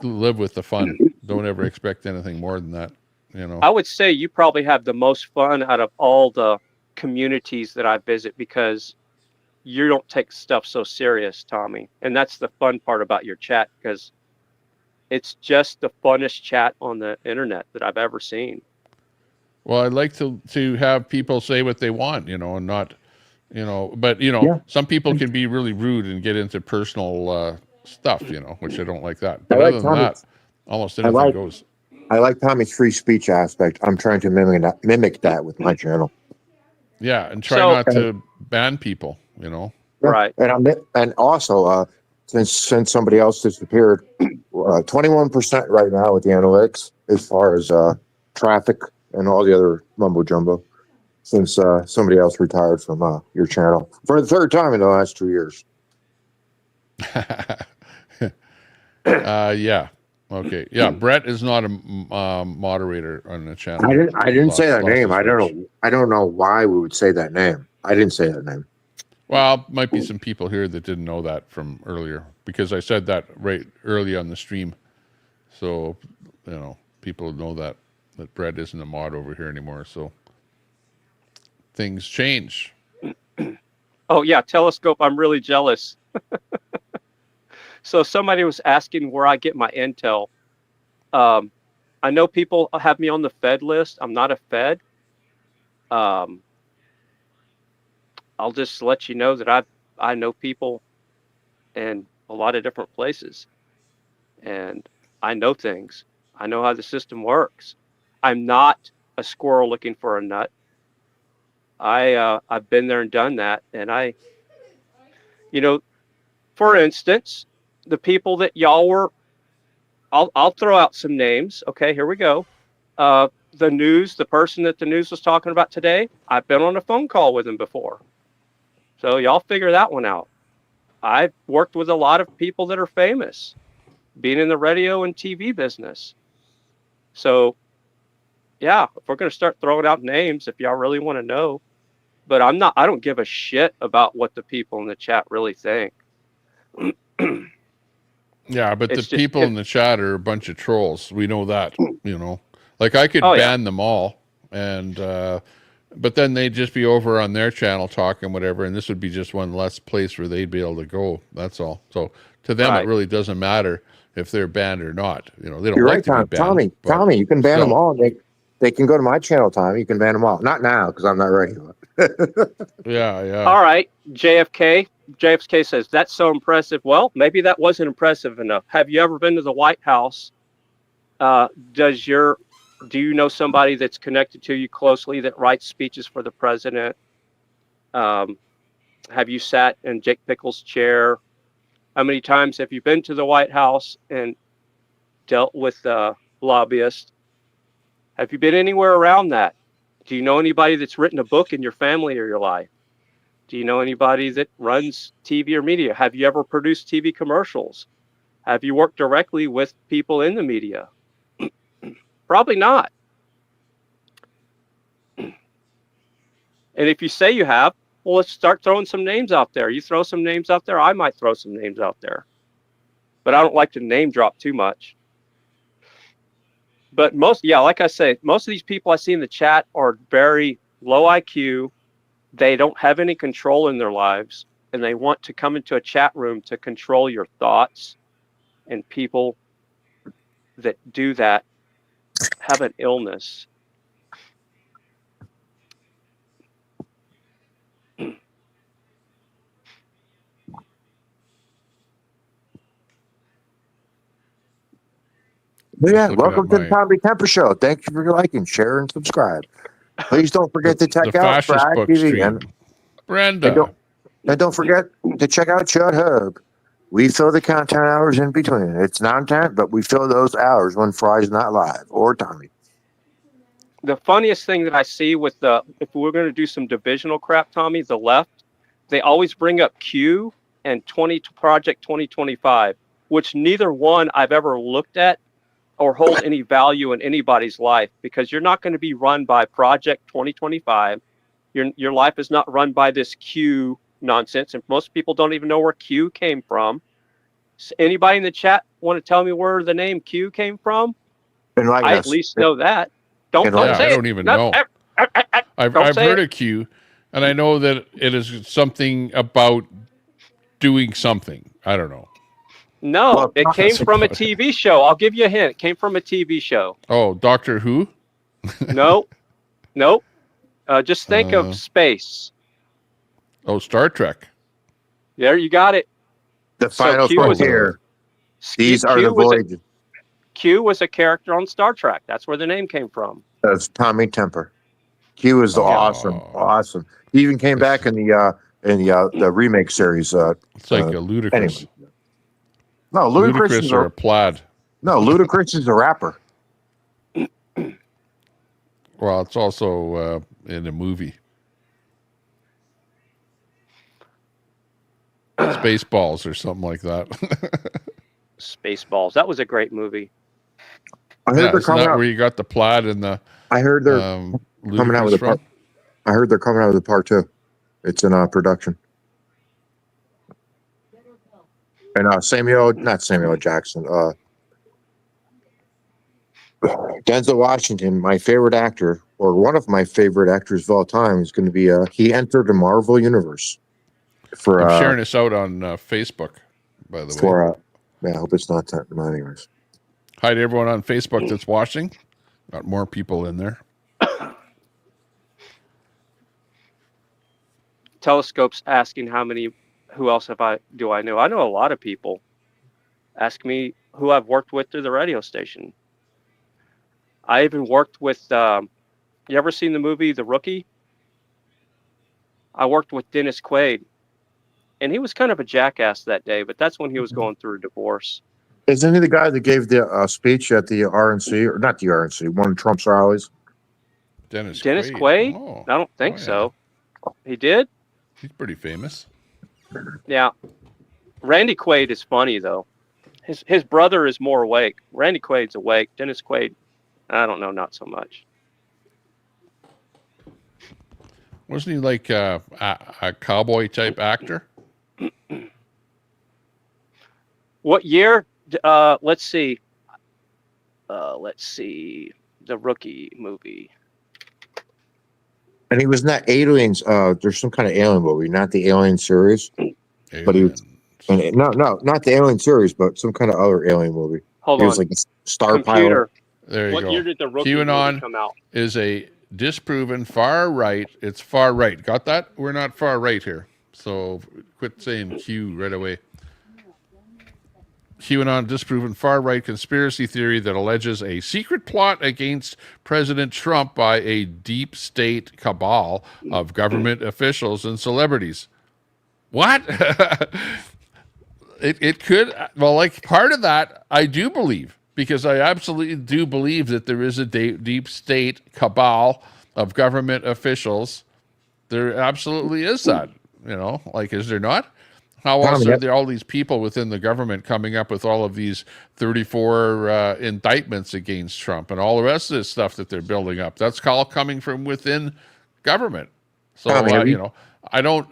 Speaker 1: live with the fun. Don't ever expect anything more than that, you know.
Speaker 6: I would say you probably have the most fun out of all the communities that I visit because you don't take stuff so serious, Tommy. And that's the fun part about your chat because it's just the funnest chat on the internet that I've ever seen.
Speaker 1: Well, I'd like to have people say what they want, you know, and not, you know, but, you know, some people can be really rude and get into personal stuff, you know, which I don't like that. But other than that, almost anything goes.
Speaker 19: I like Tommy's free speech aspect. I'm trying to mimic that with my channel.
Speaker 1: Yeah, and try not to ban people, you know.
Speaker 6: Right.
Speaker 19: And also, since somebody else disappeared, 21% right now with the analytics as far as traffic and all the other mumbo jumbo since somebody else retired from your channel for the third time in the last 2 years.
Speaker 1: Yeah. Okay. Yeah. Brett is not a moderator on the channel.
Speaker 19: I didn't say that name. I don't know why we would say that name. I didn't say that name.
Speaker 1: Well, might be some people here that didn't know that from earlier because I said that right early on the stream. So, you know, people know that Brett isn't a mod over here anymore. So things change.
Speaker 6: Oh, yeah. Telescope. I'm really jealous. So somebody was asking where I get my intel. I know people have me on the Fed list. I'm not a Fed. I'll just let you know that I know people in a lot of different places. And I know things. I know how the system works. I'm not a squirrel looking for a nut. I've been there and done that, and for instance, the people that y'all were, I'll throw out some names. Okay, here we go. The person that the news was talking about today, I've been on a phone call with him before. So y'all figure that one out. I've worked with a lot of people that are famous, being in the radio and TV business. So, yeah, if we're going to start throwing out names, if y'all really want to know, but I don't give a shit about what the people in the chat really think.
Speaker 1: Yeah, but the people in the chat are a bunch of trolls. We know that, Like I could ban them all, and but then they'd just be over on their channel talking whatever, and this would be just one less place where they'd be able to go. That's all. So to them, it really doesn't matter if they're banned or not. They don't
Speaker 19: You're
Speaker 1: like
Speaker 19: right,
Speaker 1: to be banned.
Speaker 19: Tommy, you can ban them all. They can go to my channel, Tommy. You can ban them all. Not now, because I'm not ready.
Speaker 1: Yeah.
Speaker 6: All right, JFK. JFK says, that's so impressive. Well, maybe that wasn't impressive enough. Have you ever been to the White House? Do you know somebody that's connected to you closely that writes speeches for the president? Have you sat in Jake Pickles' chair? How many times have you been to the White House and dealt with lobbyists? Have you been anywhere around that? Do you know anybody that's written a book in your family or your life? Do you know anybody that runs TV or media? Have you ever produced TV commercials? Have you worked directly with people in the media? Probably not. And if you say you have, well, let's start throwing some names out there. You throw some names out there, I might throw some names out there. But I don't like to name drop too much. But like I say, most of these people I see in the chat are very low IQ. They don't have any control in their lives, and they want to come into a chat room to control your thoughts. And people that do that have an illness.
Speaker 19: Yeah, welcome to the Tommy Temper Show. Thank you for liking, share, and subscribe. Please don't forget to check out
Speaker 1: fascist
Speaker 19: Frag
Speaker 1: book
Speaker 19: TV
Speaker 1: stream. Brenda.
Speaker 19: And don't forget to check out Chud Hub. We fill the content hours in between. It's non-content, but we fill those hours when Fry's not live or Tommy.
Speaker 6: The funniest thing that I see with if we're going to do some divisional crap, Tommy, the left, they always bring up Q and Project 2025, which neither one I've ever looked at or hold any value in anybody's life, because you're not going to be run by Project 2025. Your life is not run by this Q nonsense, and most people don't even know where Q came from. So anybody in the chat want to tell me where the name Q came from? I at least know that. Don't say
Speaker 1: I don't even know. I've heard of Q, and I know that it is something about doing something. I don't know.
Speaker 6: No, it came from a TV show. I'll give you a hint. It came from a TV show.
Speaker 1: Oh, Doctor Who?
Speaker 6: Nope. Just think of space.
Speaker 1: Oh, Star Trek.
Speaker 6: There, you got it.
Speaker 19: The final frontier. These are the voyages.
Speaker 6: Q was a character on Star Trek. That's where the name came from.
Speaker 19: That's Tommy Temper. Q is awesome. He even came back in the remake series.
Speaker 1: It's like a Ludacris.
Speaker 19: Anyway. No, Ludacris is
Speaker 1: a plaid.
Speaker 19: No, Ludacris is a rapper.
Speaker 1: Well, it's also in a movie. Spaceballs or something like that.
Speaker 6: Spaceballs. That was a great movie.
Speaker 19: I heard they're coming out
Speaker 1: where you got the plaid and the.
Speaker 19: I heard they're coming out with a part. I heard they're coming out with a part 2. It's in production. And not Samuel Jackson. Denzel Washington, my favorite actor, or one of my favorite actors of all time, is going to be. He entered the Marvel universe.
Speaker 1: I'm sharing this out on Facebook, by the way.
Speaker 19: I hope it's not that. Anyways.
Speaker 1: Hi to everyone on Facebook that's watching. Got more people in there.
Speaker 6: Telescope's asking who else do I know? I know a lot of people. Ask me who I've worked with through the radio station. I even worked with, you ever seen the movie The Rookie? I worked with Dennis Quaid, and he was kind of a jackass that day, but that's when he was going through a divorce.
Speaker 19: Isn't he the guy that gave the speech at the RNC, or not the RNC, one of Trump's rallies?
Speaker 6: Dennis Quaid?
Speaker 1: Oh.
Speaker 6: I don't think
Speaker 1: yeah.
Speaker 6: so. He did?
Speaker 1: He's pretty famous.
Speaker 6: Yeah. Randy Quaid is funny, though. His brother is more awake. Randy Quaid's awake. Dennis Quaid, I don't know, not so much.
Speaker 1: Wasn't he like a cowboy type actor?
Speaker 6: What year? Let's see. The Rookie movie.
Speaker 19: And he was not Aliens. There's some kind of alien movie, not the Alien series. But he was, no, not the Alien series, but some kind of other alien movie.
Speaker 6: Hold
Speaker 19: he
Speaker 6: on.
Speaker 19: was like a star
Speaker 6: Computer.
Speaker 19: pilot.
Speaker 1: There you
Speaker 6: What
Speaker 1: go.
Speaker 6: year did the Rookie movie come out?
Speaker 1: Is a disproven far right. It's far right. Got that? We're not far right here. So quit saying Q right away. QAnon disproven far-right conspiracy theory that alleges a secret plot against President Trump by a deep state cabal of government officials and celebrities. What? It could, well, like part of that I do believe, because I absolutely do believe that there is a deep state cabal of government officials. There absolutely is that, like, is there not? How else are there all these people within the government coming up with all of these 34 indictments against Trump and all the rest of this stuff that they're building up? That's all coming from within government. So I don't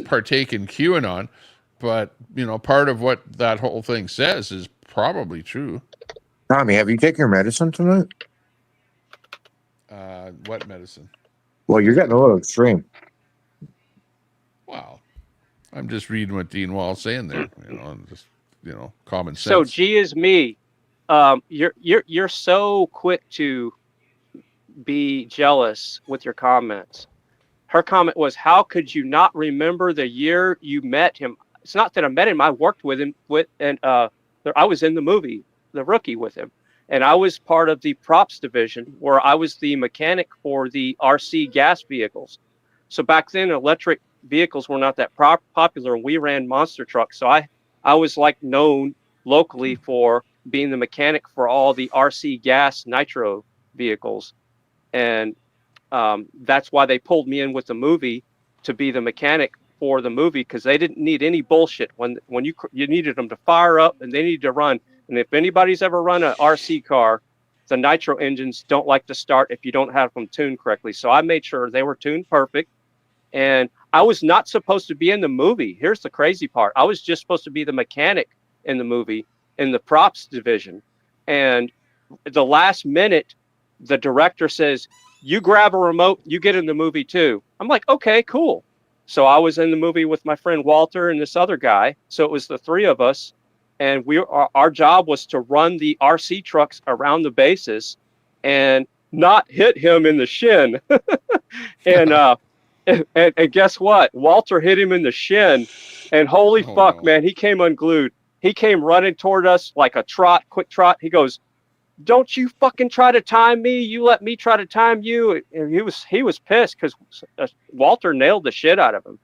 Speaker 1: partake in QAnon, but part of what that whole thing says is probably true.
Speaker 19: Tommy, have you taken your medicine tonight?
Speaker 1: What medicine?
Speaker 19: Well, you're getting a little extreme.
Speaker 1: Wow. I'm just reading what Dean Wall's saying there, just common sense.
Speaker 6: So G is me. You're so quick to be jealous with your comments. Her comment was, "How could you not remember the year you met him?" It's not that I met him. I worked with him I was in the movie, The Rookie, with him, and I was part of the props division where I was the mechanic for the RC gas vehicles. So back then, electric vehicles were not that popular, and we ran monster trucks. So I was like known locally for being the mechanic for all the RC gas nitro vehicles, and that's why they pulled me in with the movie to be the mechanic for the movie, because they didn't need any bullshit when you needed them to fire up and they needed to run. And if anybody's ever run an RC car, the nitro engines don't like to start if you don't have them tuned correctly. So I made sure they were tuned perfect. And I was not supposed to be in the movie. Here's the crazy part. I was just supposed to be the mechanic in the movie in the props division. And the last minute, the director says, "You grab a remote, you get in the movie too." I'm like, okay, cool. So I was in the movie with my friend Walter and this other guy. So it was the three of us. And our job was to run the RC trucks around the bases and not hit him in the shin. And guess what? Walter hit him in the shin, and holy fuck, man, he came unglued. He came running toward us like a quick trot. He goes, "Don't you fucking try to time me. You let me try to time you." And he was pissed because Walter nailed the shit out of him.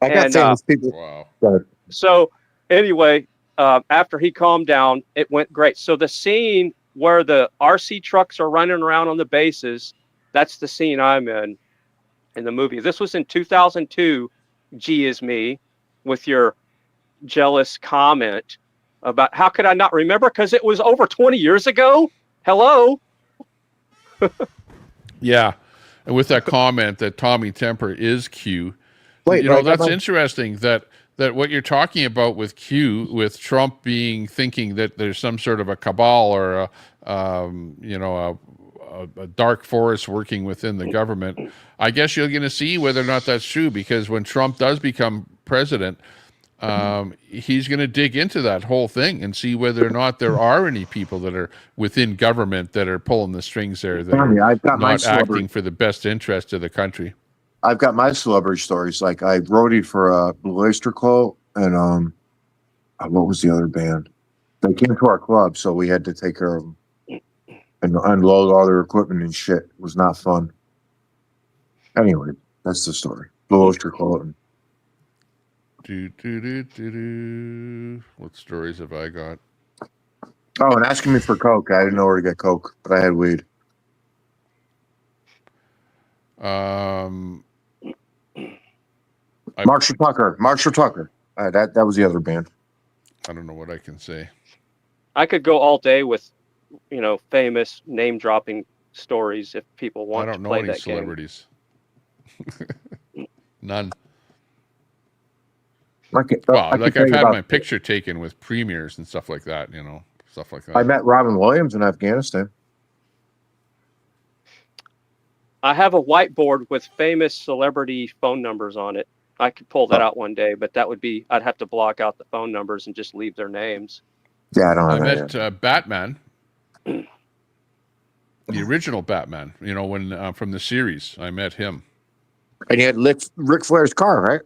Speaker 19: I got famous people. Wow.
Speaker 6: So anyway, after he calmed down, it went great. So the scene where the RC trucks are running around on the bases, that's the scene I'm in the movie. This was in 2002, G is me, with your jealous comment about how could I not remember? Because it was over 20 years ago. Hello?
Speaker 1: Yeah. And with that comment that Tommy Temper is Q, that's interesting that what you're talking about with Q, with Trump thinking that there's some sort of a cabal or a dark force working within the government. I guess you're going to see whether or not that's true, because when Trump does become president, he's going to dig into that whole thing and see whether or not there are any people that are within government that are pulling the strings there, that are not acting for the best interest of the country.
Speaker 19: I've got my celebrity stories. Like I roadied for Blue Oyster Cult and what was the other band? They came to our club, so we had to take care of them and unload all their equipment and shit. It was not fun. Anyway, That's the story. Blue Oyster Cult.
Speaker 1: What stories have I got?
Speaker 19: Oh, and asking me for Coke. I didn't know where to get Coke, but I had weed. Marshall Tucker. That was the other band.
Speaker 1: I don't know what I can say.
Speaker 6: I could go all day with, famous name dropping stories if people want to play that game. I don't know any
Speaker 1: celebrities. None. I've had my picture taken with premiers and stuff like that, stuff like that.
Speaker 19: I met Robin Williams in Afghanistan.
Speaker 6: I have a whiteboard with famous celebrity phone numbers on it. I could pull that out one day, but I'd have to block out the phone numbers and just leave their names.
Speaker 19: Yeah,
Speaker 1: I met Batman, the original Batman, when from the series. I met him.
Speaker 19: And you had Ric Flair's car, right?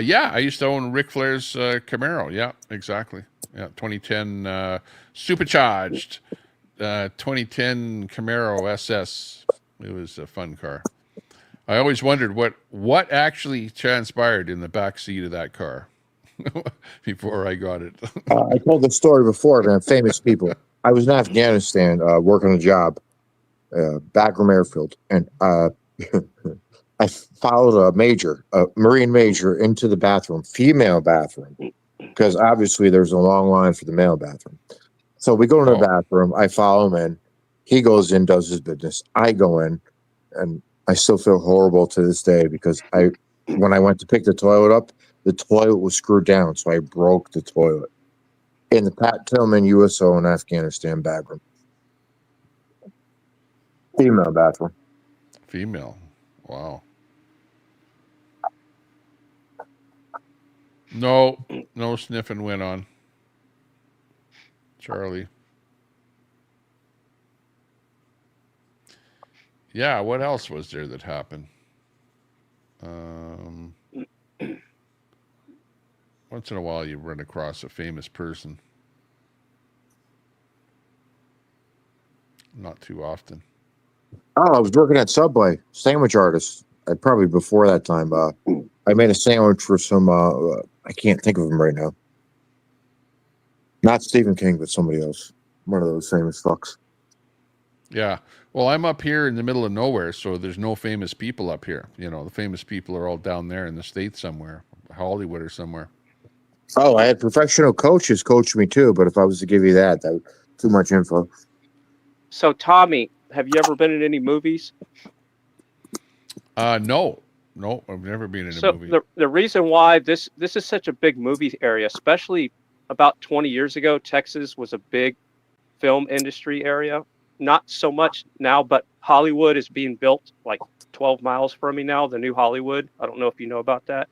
Speaker 1: Yeah, I used to own Ric Flair's Camaro. Yeah, exactly. Yeah, 2010 supercharged 2010 Camaro SS. It was a fun car. I always wondered what actually transpired in the back seat of that car before I got it.
Speaker 19: I told the story before, man. Famous people. I was in Afghanistan working a job, Bagram Airfield, and I followed a Marine major into the bathroom, female bathroom, because obviously there's a long line for the male bathroom. So we go into the bathroom. I follow him in. He goes in, does his business. I go in, and I still feel horrible to this day because when I went to pick the toilet up, the toilet was screwed down, so I broke the toilet in the Pat Tillman USO in Afghanistan bathroom. Female bathroom.
Speaker 1: Female. Wow. No sniffing went on. Charlie. Yeah, what else was there that happened? Once in a while you run across a famous person. Not too often.
Speaker 19: Oh, I was working at Subway, sandwich artist. Probably before that time. I made a sandwich for some, I can't think of him right now. Not Stephen King, but somebody else. One of those famous fucks.
Speaker 1: Yeah. Well, I'm up here in the middle of nowhere, so there's no famous people up here. The famous people are all down there in the States somewhere, Hollywood or somewhere.
Speaker 19: Oh, I had professional coaches coach me too, but if I was to give you that would too much info.
Speaker 6: So, Tommy, have you ever been in any movies?
Speaker 1: No, I've never been in a movie.
Speaker 6: The reason why this is such a big movie area, especially about 20 years ago, Texas was a big film industry area. Not so much now, but Hollywood is being built like 12 miles from me now, the new Hollywood. I don't know if you know about that.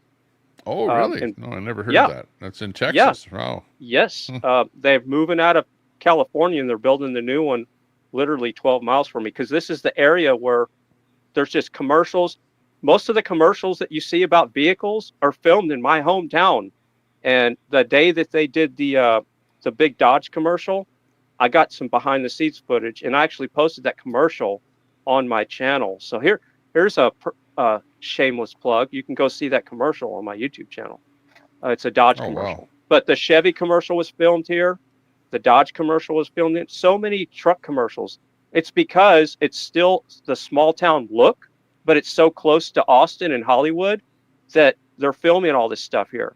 Speaker 1: Oh, really? No, I never heard of that. That's in Texas.
Speaker 6: Yeah.
Speaker 1: Wow.
Speaker 6: Yes. They're moving out of California and they're building the new one literally 12 miles from me because this is the area where there's just commercials. Most of the commercials that you see about vehicles are filmed in my hometown. And the day that they did the big Dodge commercial, I got some behind the scenes footage and I actually posted that commercial on my channel. So here's a shameless plug. You can go see that commercial on my YouTube channel. It's a Dodge commercial. Wow. But the Chevy commercial was filmed here. The Dodge commercial was filmed in. So many truck commercials. It's because it's still the small town look, but it's so close to Austin and Hollywood that they're filming all this stuff here.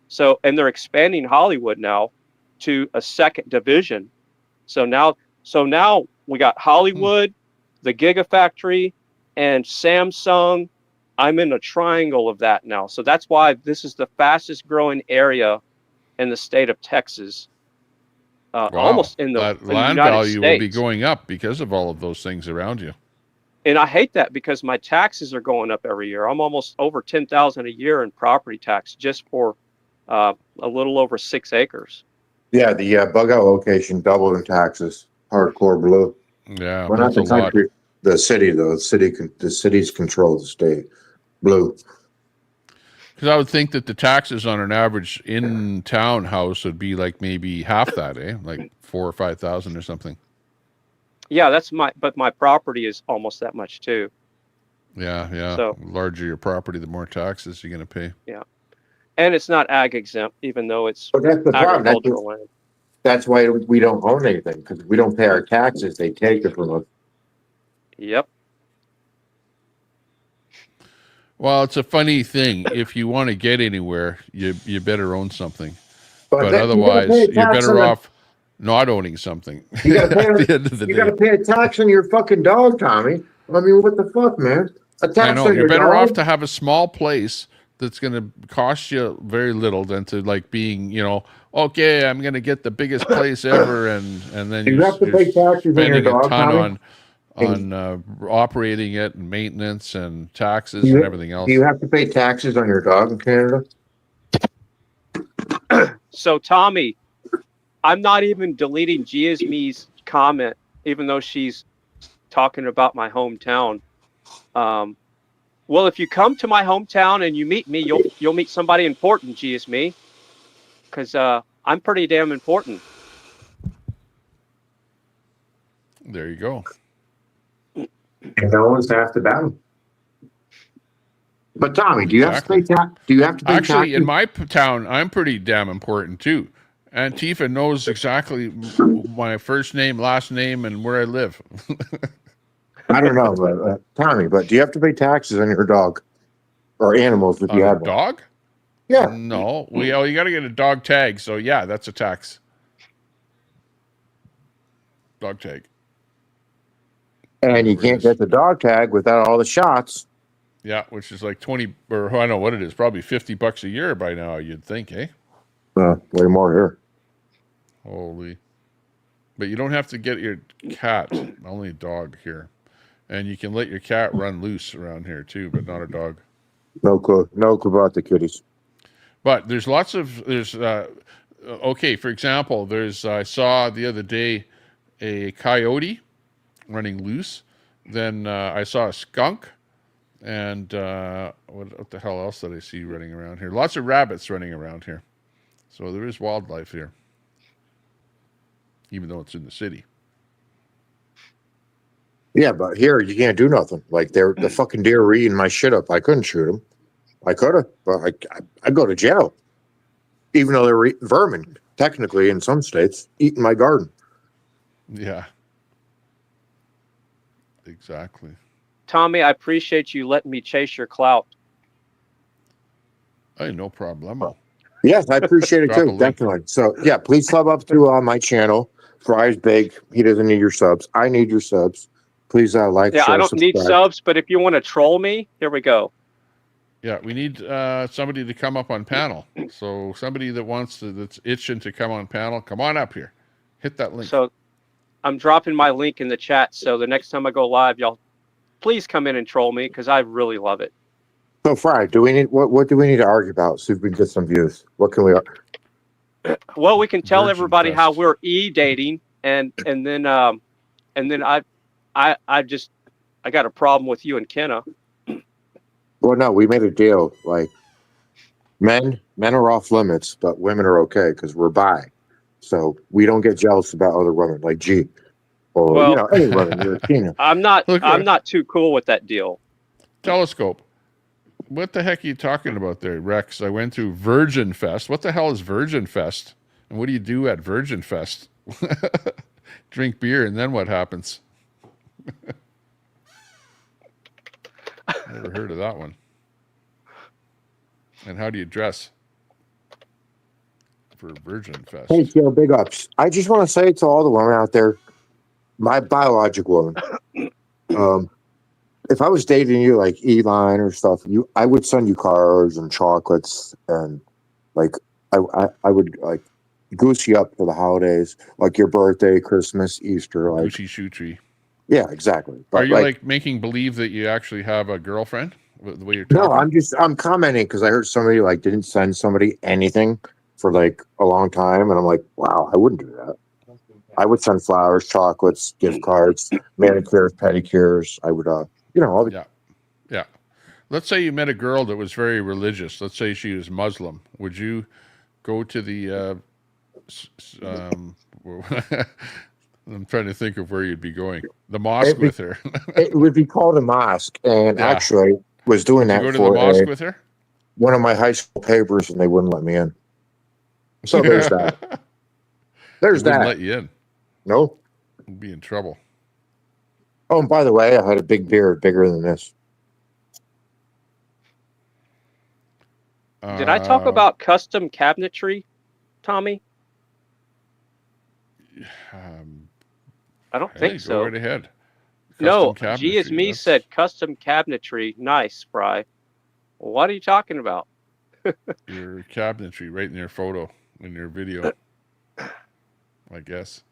Speaker 6: So, and they're expanding Hollywood now to a second division. So now we got Hollywood, the Gigafactory, and Samsung. I'm in a triangle of that now. So that's why this is the fastest growing area in the state of Texas.
Speaker 1: Wow.
Speaker 6: Almost in the
Speaker 1: land
Speaker 6: United
Speaker 1: value
Speaker 6: States.
Speaker 1: will be going up because of all of those things around you.
Speaker 6: And I hate that because my taxes are going up every year. I'm almost over $10,000 a year in property tax just for a little over 6 acres.
Speaker 19: Yeah, the bug out location doubled in taxes. Hardcore blue.
Speaker 1: Yeah,
Speaker 19: well, not the country, the city though. The cities control the state. Blue.
Speaker 1: Because I would think that the taxes on an average in-town house would be like maybe half that, like 4,000 or 5,000 or something.
Speaker 6: Yeah, but my property is almost that much too.
Speaker 1: Yeah, yeah.
Speaker 6: So
Speaker 1: The larger your property, the more taxes you're going to pay.
Speaker 6: yeah, and it's not ag exempt, even though it's
Speaker 19: But that's the problem.
Speaker 6: agricultural land.
Speaker 19: That's why we don't own anything, because we don't pay our taxes. They take it from us.
Speaker 6: Yep.
Speaker 1: Well, it's a funny thing. If you want to get anywhere, you better own something. But
Speaker 19: that,
Speaker 1: otherwise, you're better off not owning something.
Speaker 19: You gotta pay.
Speaker 1: At the end of the
Speaker 19: You
Speaker 1: day.
Speaker 19: gotta pay a tax on your fucking dog, Tommy. I mean, what the fuck, man? A tax
Speaker 1: I know.
Speaker 19: on
Speaker 1: You're
Speaker 19: your
Speaker 1: better
Speaker 19: dog?
Speaker 1: off to have a small place that's going to cost you very little than to like being, okay, I'm going to get the biggest place ever, and then
Speaker 19: You have to
Speaker 1: you're
Speaker 19: pay taxes on your
Speaker 1: spending a
Speaker 19: dog,
Speaker 1: ton
Speaker 19: Tommy?
Speaker 1: on operating it and maintenance and taxes
Speaker 19: Do
Speaker 1: and
Speaker 19: you,
Speaker 1: everything else.
Speaker 19: do you have to pay taxes on your dog in Canada?
Speaker 6: So Tommy, I'm not even deleting Giasme's comment, even though she's talking about my hometown. Well, if you come to my hometown and you meet me, you'll meet somebody important, Giasme, because I'm pretty damn important.
Speaker 1: There you go.
Speaker 19: And no one's half the battle. But Tommy, do you have to pay tax? Do you have to pay
Speaker 1: Actually,
Speaker 19: taxes?
Speaker 1: in my town, I'm pretty damn important too. Antifa knows exactly my first name, last name, and where I live.
Speaker 19: I don't know, but Tommy, but do you have to pay taxes on your dog or animals if
Speaker 1: On
Speaker 19: you
Speaker 1: a
Speaker 19: have one?
Speaker 1: dog?
Speaker 19: Yeah.
Speaker 1: No, you got to get a dog tag. So yeah, that's a tax. Dog tag.
Speaker 19: And you can't get the dog tag without all the shots.
Speaker 1: Yeah, which is like 20, or I don't know what it is, probably $50 a year by now, you'd think, eh?
Speaker 19: Way more here.
Speaker 1: Holy. But you don't have to get your cat, only a dog here. And you can let your cat run loose around here too, but not a dog.
Speaker 19: No clue about the kitties.
Speaker 1: But there's okay, for example, I saw the other day a coyote running loose. Then I saw a skunk. And what the hell else did I see running around here? Lots of rabbits running around here. So there is wildlife here, even though it's in the city.
Speaker 19: Yeah, but here you can't do nothing. Like the fucking deer were eating my shit up. I couldn't shoot them. I could have, but I go to jail. Even though they were vermin, technically in some states, eating my garden.
Speaker 1: Yeah. Exactly.
Speaker 6: Tommy, I appreciate you letting me chase your clout.
Speaker 1: Hey, no problemo.
Speaker 19: Yes, I appreciate it
Speaker 1: Drop a
Speaker 19: too,
Speaker 1: link.
Speaker 19: definitely. So yeah, please sub up to my channel. Fry's big. He doesn't need your subs. I need your subs. Please like,
Speaker 6: Yeah,
Speaker 19: share,
Speaker 6: I don't need
Speaker 19: subscribe.
Speaker 6: subs, but if you want to troll me, here we go.
Speaker 1: Yeah, we need somebody to come up on panel. So somebody that's itching to come on panel, come on up here. Hit that link.
Speaker 6: So I'm dropping my link in the chat. So the next time I go live, y'all please come in and troll me because I really love it.
Speaker 19: So Fry, do we need what do we need to argue about? See if we can get some views. What can we?
Speaker 6: Well, we can tell
Speaker 1: Virgin
Speaker 6: everybody
Speaker 1: Fest.
Speaker 6: how we're dating, and then I got a problem with you and Kenna.
Speaker 19: Well, no, we made a deal. Like men are off limits, but women are okay because we're bi. So we don't get jealous about other women, like G, or
Speaker 6: Well,
Speaker 19: any women. You're a Tina.
Speaker 6: I'm not too cool with that deal.
Speaker 1: Telescope. What the heck are you talking about there, Rex? I went to Virgin Fest. What the hell is Virgin Fest? And what do you do at Virgin Fest? Drink beer, and then what happens? Never heard of that one. And how do you dress for Virgin Fest?
Speaker 19: Hey, Joe, big ups. I just want to say to all the women out there, my biological woman, if I was dating you like Elon or stuff, I would send you cards and chocolates, and like I would like goose you up for the holidays, like your birthday, Christmas, Easter, like
Speaker 1: Gucci shoe tree.
Speaker 19: Yeah, exactly. But
Speaker 1: are you like making believe that you actually have a girlfriend? The way you're talking?
Speaker 19: No, I'm commenting because I heard somebody like didn't send somebody anything for like a long time, and I'm like, wow, I wouldn't do that. I would send flowers, chocolates, gift cards, manicures, pedicures. I would, all the
Speaker 1: Yeah. Let's say you met a girl that was very religious. Let's say she was Muslim. Would you go to the I'm trying to think of where you'd be going. The mosque with her.
Speaker 19: It would be called a mosque, and
Speaker 1: Yeah.
Speaker 19: actually was doing
Speaker 1: Did you
Speaker 19: that
Speaker 1: go to
Speaker 19: for
Speaker 1: the mosque with her?
Speaker 19: one of my high school papers, and they wouldn't let me in. So there's that. There's
Speaker 1: They wouldn't
Speaker 19: that.
Speaker 1: let you in.
Speaker 19: No.
Speaker 1: You'd be in trouble.
Speaker 19: Oh, and by the way, I had a big beard, bigger than this.
Speaker 6: Did I talk about custom cabinetry, Tommy? I don't think so.
Speaker 1: Go right ahead.
Speaker 6: No,
Speaker 1: Custom
Speaker 6: G is
Speaker 1: cabinetry,
Speaker 6: me
Speaker 1: that's-
Speaker 6: said custom cabinetry. Nice, Fry. What are you talking about?
Speaker 1: Your cabinetry right in your photo, in your video, I guess.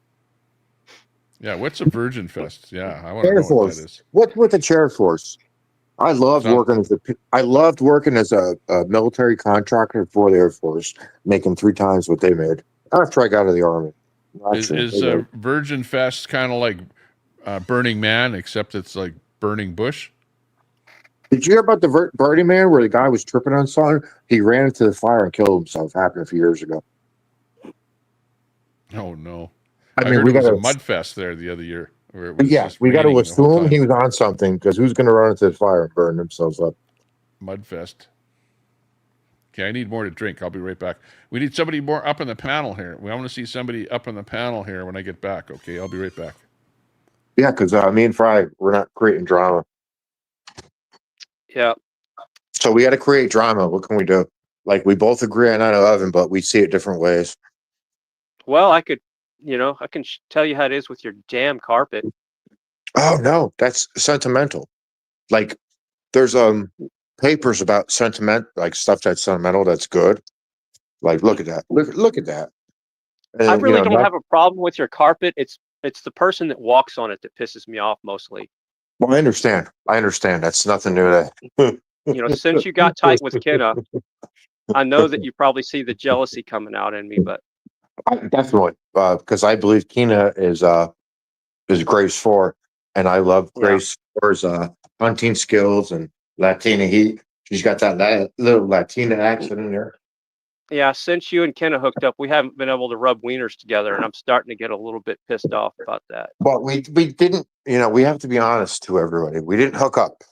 Speaker 1: Yeah, what's a Virgin Fest? Yeah, I want to know what that is.
Speaker 19: What's with the Chair Force? I loved working as a military contractor for the Air Force, making 3 times what they made after I got out of the Army.
Speaker 1: Is Virgin Fest kind of like Burning Man, except it's like burning bush?
Speaker 19: Did you hear about the Burning Man where the guy was tripping on something? He ran into the fire and killed himself. Happened a few years ago.
Speaker 1: Oh no!
Speaker 19: I mean,
Speaker 1: heard
Speaker 19: we
Speaker 1: it was
Speaker 19: got
Speaker 1: a mud fest there the other year. Where it was
Speaker 19: Yeah,
Speaker 1: just
Speaker 19: we got to
Speaker 1: raining the whole
Speaker 19: assume
Speaker 1: time.
Speaker 19: he was on something, because who's going to run into the fire and burn themselves up?
Speaker 1: Mudfest. Okay, I need more to drink. I'll be right back. We need somebody more up in the panel here. I want to see somebody up in the panel here when I get back. Okay, I'll be right back.
Speaker 19: Yeah, because me and Fry, we're not creating drama.
Speaker 6: Yeah.
Speaker 19: So we got to create drama. What can we do? Like, we both agree on 9/11, but we see it different ways.
Speaker 6: Well, I could, I can tell you how it is with your damn carpet.
Speaker 19: Oh no, that's sentimental. Like, there's papers about sentiment, like stuff that's sentimental, that's good. Like, look at that. Look at that. And,
Speaker 6: I really don't have a problem with your carpet. It's the person that walks on it that pisses me off mostly.
Speaker 19: Well, I understand. That's nothing new to
Speaker 6: Since you got tight with Kenna, I know that you probably see the jealousy coming out in me, but
Speaker 19: definitely, because I believe Kina is Grace 4, and I love Grace 4's hunting skills and Latina heat. She's got that little Latina accent in there.
Speaker 6: Yeah, since you and Kenna hooked up, we haven't been able to rub wieners together, and I'm starting to get a little bit pissed off about that.
Speaker 19: Well, we didn't, we have to be honest to everybody. We didn't hook up.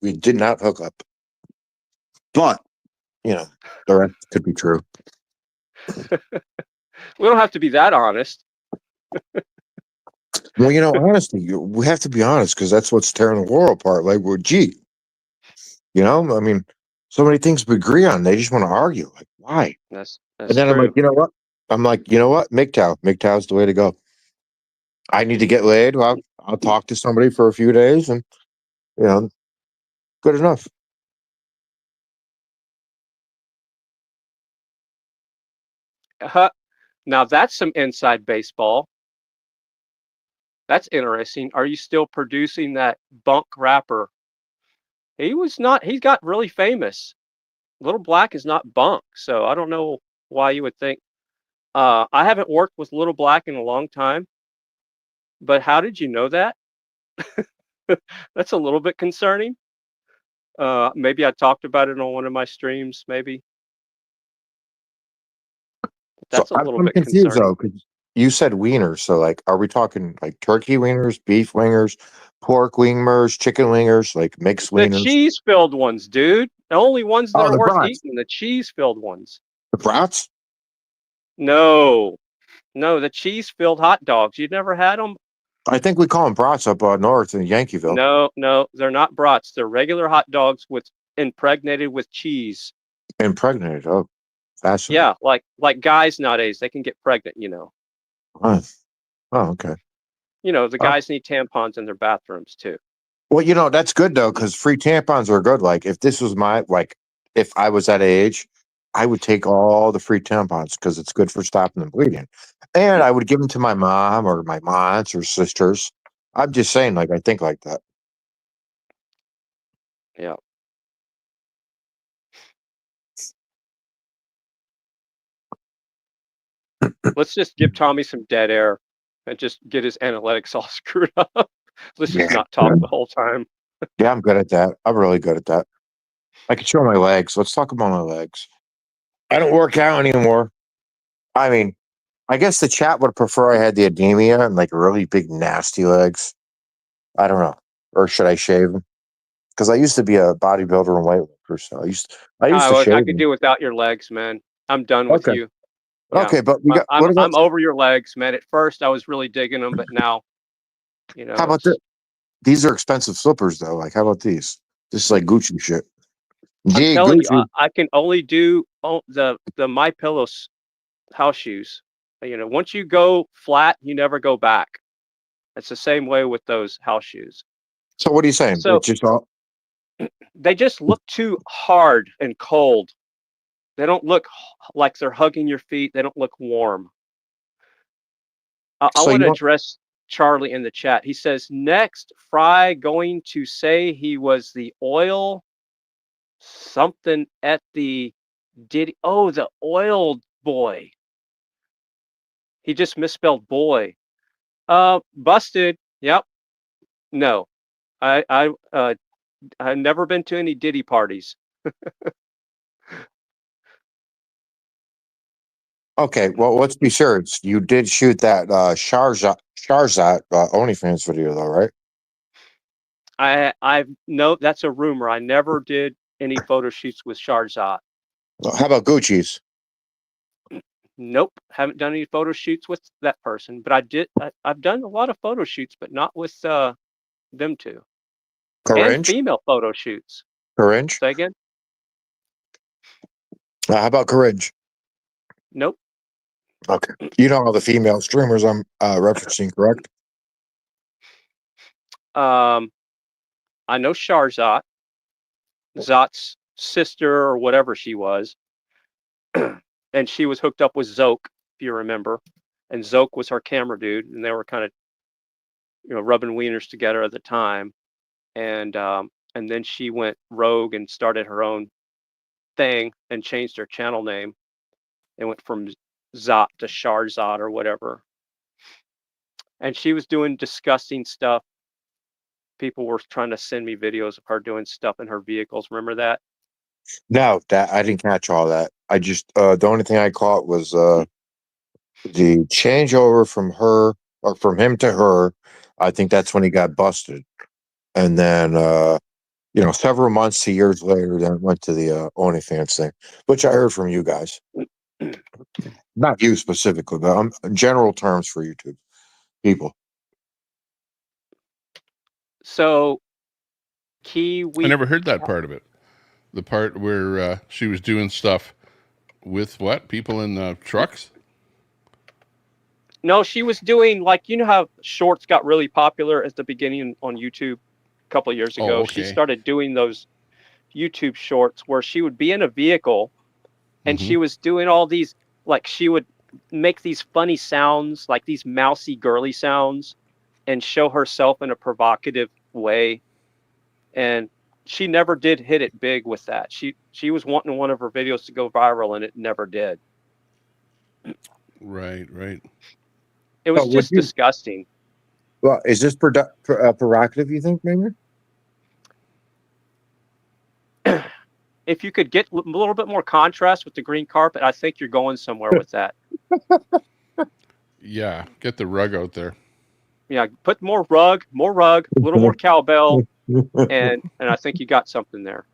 Speaker 19: We did not hook up. But, the rest could be true.
Speaker 6: We don't have to be that honest.
Speaker 19: Well, honestly, we have to be honest, because that's what's tearing the world apart. Like, I mean, so many things we agree on. They just want to argue. Like, why?
Speaker 6: That's
Speaker 19: and then
Speaker 6: true.
Speaker 19: I'm like, you know what? MGTOW is the way to go. I need to get laid. Well, I'll talk to somebody for a few days, and good enough.
Speaker 6: Now that's some inside baseball. That's interesting. Are you still producing that bunk rapper? He's got really famous. Little Black is not bunk, so I don't know why you would think. I haven't worked with Little Black in a long time, but how did you know that? That's a little bit concerning. Maybe I talked about it on one of my streams, maybe. That's a little bit
Speaker 19: confused
Speaker 6: concerning.
Speaker 19: though, because you said wieners. So, like, are we talking like turkey wieners, beef wingers, pork wingers, chicken wingers, like mixed
Speaker 6: The
Speaker 19: wieners?
Speaker 6: cheese-filled ones, dude. The only ones that are
Speaker 19: the
Speaker 6: worth
Speaker 19: brats.
Speaker 6: eating, the cheese-filled ones.
Speaker 19: The brats?
Speaker 6: No, the cheese-filled hot dogs. You've never had them?
Speaker 19: I think we call them brats up north in Yankeeville.
Speaker 6: No, they're not brats. They're regular hot dogs impregnated with cheese.
Speaker 19: Impregnated? Oh, fascinating.
Speaker 6: Yeah, like guys nowadays, they can get pregnant.
Speaker 19: Oh, okay.
Speaker 6: The guys need tampons in their bathrooms too.
Speaker 19: Well, that's good though, because free tampons are good. Like, if this was if I was that age, I would take all the free tampons because it's good for stopping the bleeding. And I would give them to my mom or my aunts or sisters. I'm just saying, I think like that.
Speaker 6: Yeah. Let's just give Tommy some dead air and just get his analytics all screwed up. Let's just not talk the whole time.
Speaker 19: Yeah, I'm good at that. I'm really good at that. I can show my legs. Let's talk about my legs. I don't work out anymore. I mean, I guess the chat would prefer I had the edemia and like really big nasty legs. I don't know, or should I shave them? Because I used to be a bodybuilder and weightlifter, so I used to
Speaker 6: I
Speaker 19: shave
Speaker 6: could
Speaker 19: them.
Speaker 6: do without your legs, man. I'm done with
Speaker 19: Okay.
Speaker 6: you. Yeah.
Speaker 19: Okay, but we got.
Speaker 6: I'm
Speaker 19: What about?
Speaker 6: I'm over your legs, man. At first, I was really digging them, but now,
Speaker 19: How about
Speaker 6: it's,
Speaker 19: these are expensive slippers though. Like, how about these? This is like Gucci shit.
Speaker 6: I'm
Speaker 19: Gee,
Speaker 6: telling you,
Speaker 19: Gucci.
Speaker 6: I can only do the My Pillows house shoes. Once you go flat, you never go back. It's the same way with those house shoes.
Speaker 19: So what are you saying?
Speaker 6: So
Speaker 19: It's just all.
Speaker 6: they just look too hard and cold. They don't look like they're hugging your feet. They don't look warm. I
Speaker 19: So
Speaker 6: want
Speaker 19: you
Speaker 6: to
Speaker 19: don't.
Speaker 6: address Charlie in the chat. He says, next, Fry going to say he was the oil something at the the oil boy. He just misspelled boy. Busted. Yep. No. I've never been to any Diddy parties.
Speaker 19: Okay, well, let's be sure. You did shoot that Sharzat OnlyFans video, though, right?
Speaker 6: I know that's a rumor. I never did any photo shoots with Sharzat.
Speaker 19: Well, how about Gucci's?
Speaker 6: Nope, haven't done any photo shoots with that person. But I've done a lot of photo shoots, but not with them two. And
Speaker 19: Coringe?
Speaker 6: female photo shoots.
Speaker 19: Coringe?
Speaker 6: Say again?
Speaker 19: How about Coringe?
Speaker 6: Nope.
Speaker 19: Okay. You know all the female streamers I'm referencing, correct?
Speaker 6: I know Sharzat, Zot's sister or whatever she was, and she was hooked up with Zoke, if you remember, and Zoke was her camera dude, and they were kind of, rubbing wieners together at the time, and then she went rogue and started her own thing and changed her channel name, and went from Zot to Sharzat or whatever, and she was doing disgusting stuff. People were trying to send me videos of her doing stuff in her vehicles. Remember that?
Speaker 19: No, that I didn't catch all that. I just the only thing I caught was the changeover from her or from him to her. I think that's when he got busted, and then several months to years later, then it went to the OnlyFans thing, which I heard from you guys. Not you specifically, but general terms for YouTube people.
Speaker 6: So, Kiwi.
Speaker 1: I never heard that part of it. The part where she was doing stuff with what? People in trucks?
Speaker 6: No, she was doing, like, how shorts got really popular at the beginning on YouTube a couple of years ago.
Speaker 1: Oh, okay.
Speaker 6: She started doing those YouTube shorts where she would be in a vehicle and she was doing all these, like, she would make these funny sounds, like these mousy girly sounds, and show herself in a provocative way. And she never did hit it big with that. She was wanting one of her videos to go viral, and it never did.
Speaker 1: Right.
Speaker 6: It was just disgusting.
Speaker 19: Well, is this provocative, you think, maybe?
Speaker 6: If you could get a little bit more contrast with the green carpet, I think you're going somewhere with that.
Speaker 1: Yeah, get the rug out there.
Speaker 6: Yeah, put more rug, a little more cowbell, and I think you got something there.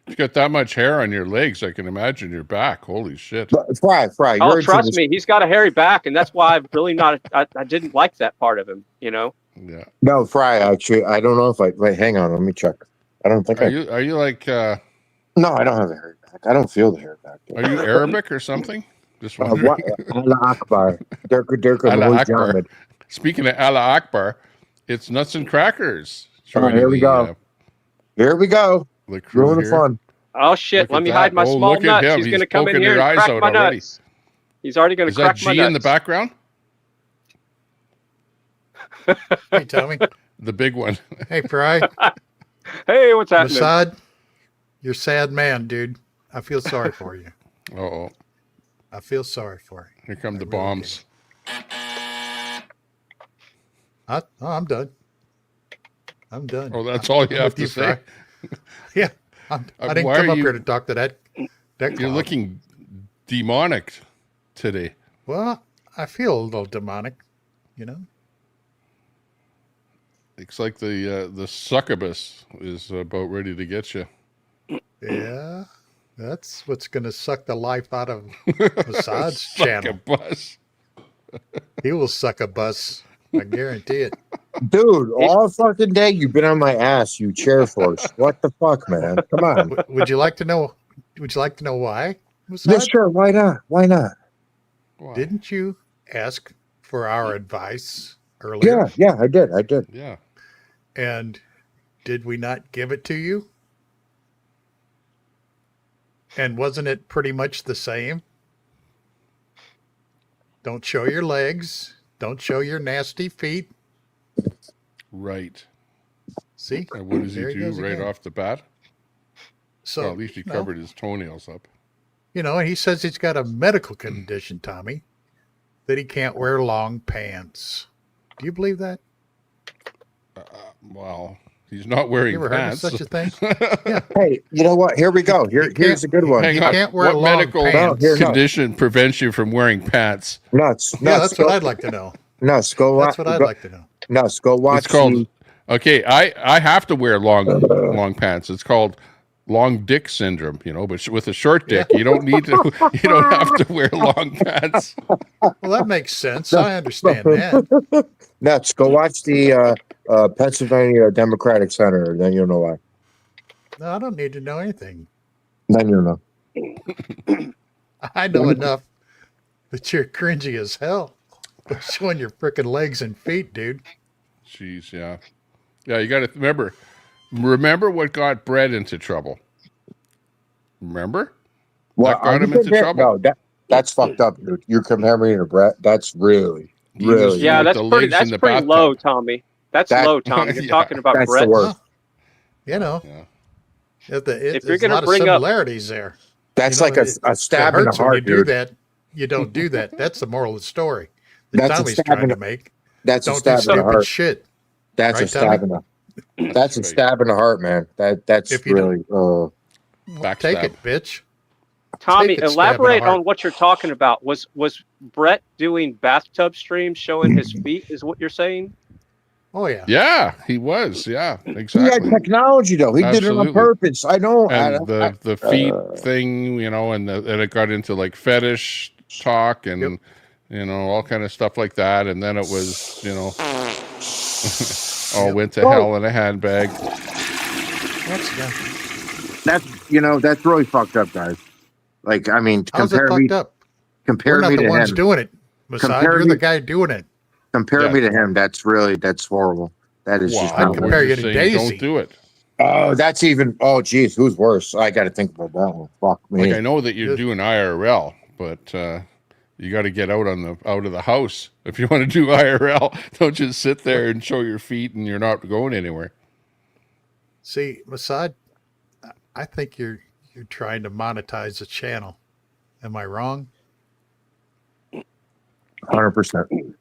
Speaker 1: You got that much hair on your legs, I can imagine your back. Holy shit.
Speaker 19: Fry.
Speaker 6: Oh, trust me, he's got a hairy back, and that's why I've really I didn't like that part of him,
Speaker 1: Yeah.
Speaker 19: No, Fry, actually, I don't know if wait, hang on, let me check. I don't think
Speaker 1: Are you like
Speaker 19: No, I don't have a hairy back. I don't feel the hair back.
Speaker 1: Are you Arabic or something? Just wondering.
Speaker 19: Allah Akbar.
Speaker 1: Allah Akbar. Speaking of Allah Akbar, it's Nuts and Crackers.
Speaker 19: Here we go. Here we go. Ruin the fun.
Speaker 6: Oh shit! Let me hide my small nuts. He's going to come in here and crack my nuts. He's already going to crack my nuts.
Speaker 1: Is that G in the background?
Speaker 21: Hey, Tommy.
Speaker 1: The big one.
Speaker 21: Hey, Fry.
Speaker 6: Hey, what's happening?
Speaker 21: Masad, you're a sad man, dude. I feel sorry for you.
Speaker 1: Uh-oh.
Speaker 21: I feel sorry for you.
Speaker 1: Here come the bombs.
Speaker 21: I'm done. I'm done.
Speaker 1: Oh, that's all you have to say?
Speaker 21: Yeah. I didn't come up here to talk to that
Speaker 1: You're looking demonic today.
Speaker 21: Well, I feel a little demonic, you know.
Speaker 1: Looks like the succubus is about ready to get you.
Speaker 21: Yeah, that's what's going to suck the life out of Massad's channel.
Speaker 1: Succubus.
Speaker 21: He will suck a bus. I guarantee it.
Speaker 19: Dude, all fucking day you've been on my ass, you chair force. What the fuck, man? Come on.
Speaker 21: Would you like to know? Would you like to know why?
Speaker 19: Yeah, sure. Why not? Why not?
Speaker 1: Why?
Speaker 21: Didn't you ask for our advice earlier?
Speaker 19: Yeah, I did.
Speaker 1: Yeah.
Speaker 21: And did we not give it to you? And wasn't it pretty much the same? Don't show your legs. Don't show your nasty feet.
Speaker 1: Right.
Speaker 21: See?
Speaker 1: And what does he
Speaker 21: There
Speaker 1: do
Speaker 21: goes
Speaker 1: right
Speaker 21: again.
Speaker 1: off the bat?
Speaker 21: So
Speaker 1: Well, at least he covered his toenails up.
Speaker 21: You know, he says he's got a medical condition, Tommy, that he can't wear long pants. Do you believe that?
Speaker 1: Well, he's not wearing
Speaker 21: You ever
Speaker 1: pants.
Speaker 21: heard of such a thing? Yeah.
Speaker 19: Hey, you know what? Here we go. Here's a good one.
Speaker 1: Hang
Speaker 21: You
Speaker 1: on.
Speaker 21: can't wear
Speaker 1: what
Speaker 21: long
Speaker 1: medical
Speaker 21: pants.
Speaker 1: condition prevents you from wearing pants?
Speaker 19: Nuts.
Speaker 21: Yeah, that's what I'd like to know.
Speaker 19: Nuts. Go
Speaker 21: That's what I'd like to know.
Speaker 19: Nuts. Go watch.
Speaker 1: It's called. Okay, I have to wear long pants. It's called long dick syndrome. You know, but with a short dick, you don't need to. You don't have to wear long pants.
Speaker 21: Well, that makes sense. I understand that.
Speaker 19: Nuts. Go watch the Pennsylvania Democratic Center. Then you'll know why.
Speaker 21: No, I don't need to know anything.
Speaker 19: Then you'll know.
Speaker 21: I know enough that you're cringy as hell. Showing your freaking legs and feet, dude.
Speaker 1: Jeez, yeah. Yeah, you got to remember what got Brett into trouble. Remember?
Speaker 19: Well,
Speaker 1: That got him into trouble.
Speaker 19: No, that's fucked up, dude. You're comparing me to Brett. That's really.
Speaker 6: Yeah,
Speaker 1: Like
Speaker 6: that's
Speaker 1: the
Speaker 6: pretty.
Speaker 1: legs
Speaker 6: That's
Speaker 1: in the
Speaker 6: pretty
Speaker 1: bathtub.
Speaker 6: low, Tommy. That's low, Tommy. You're
Speaker 1: Yeah,
Speaker 6: talking about
Speaker 19: that's
Speaker 6: Brett.
Speaker 19: the worst.
Speaker 21: You know,
Speaker 6: If
Speaker 21: there's
Speaker 6: you're
Speaker 21: a
Speaker 6: gonna
Speaker 21: lot of
Speaker 6: bring up-
Speaker 21: similarities there.
Speaker 19: That's
Speaker 21: You know,
Speaker 19: like a stab in the
Speaker 21: hurts when
Speaker 19: heart,
Speaker 21: you do
Speaker 19: dude.
Speaker 21: that. You don't do that. That's the moral of the story that
Speaker 19: That's a
Speaker 21: Tommy's
Speaker 19: stab
Speaker 21: trying
Speaker 19: in
Speaker 21: to
Speaker 19: the-
Speaker 21: make.
Speaker 19: That's a
Speaker 21: Don't
Speaker 19: stab
Speaker 21: do
Speaker 19: in the
Speaker 21: stupid
Speaker 19: heart.
Speaker 21: shit.
Speaker 19: That's
Speaker 21: Right,
Speaker 19: a stab in the. That's a stab in the heart, man. That's
Speaker 21: If you
Speaker 19: really.
Speaker 21: Take it, bitch.
Speaker 6: Tommy,
Speaker 21: Take it, stab in the
Speaker 6: elaborate
Speaker 21: heart.
Speaker 6: on what you're talking about. Was Brett doing bathtub streams showing his feet? Is what you're saying?
Speaker 21: Oh yeah.
Speaker 1: Yeah, he was. Yeah,
Speaker 19: He
Speaker 1: exactly.
Speaker 19: had technology though. He did it
Speaker 1: Absolutely.
Speaker 19: on purpose. I know.
Speaker 1: And the feet thing, you know, and it got into like fetish talk and you know all kind of stuff like that. And then it was, you know, all went to hell in a handbag.
Speaker 19: That's really fucked up, guys. Like, I mean,
Speaker 21: How's it
Speaker 19: compare me.
Speaker 21: fucked up?
Speaker 19: Compare
Speaker 21: We're not
Speaker 19: me
Speaker 21: the
Speaker 19: to
Speaker 21: ones
Speaker 19: him.
Speaker 21: doing it. Masad,
Speaker 19: Compare
Speaker 21: you're
Speaker 19: me-
Speaker 21: the guy doing it.
Speaker 19: Compare me to him. That's horrible. That is just.
Speaker 21: I'd
Speaker 19: not
Speaker 21: compare
Speaker 19: right.
Speaker 21: you to Daisy.
Speaker 1: Don't do it.
Speaker 19: Oh, that's even. Oh, geez, who's worse? I got to think about that one. Fuck me.
Speaker 1: Like I know that you're doing IRL, but you got to get out of the house if you want to do IRL. Don't just sit there and show your feet and you're not going anywhere.
Speaker 21: See, Masad, I think you're trying to monetize the channel. Am I wrong?
Speaker 19: 100%.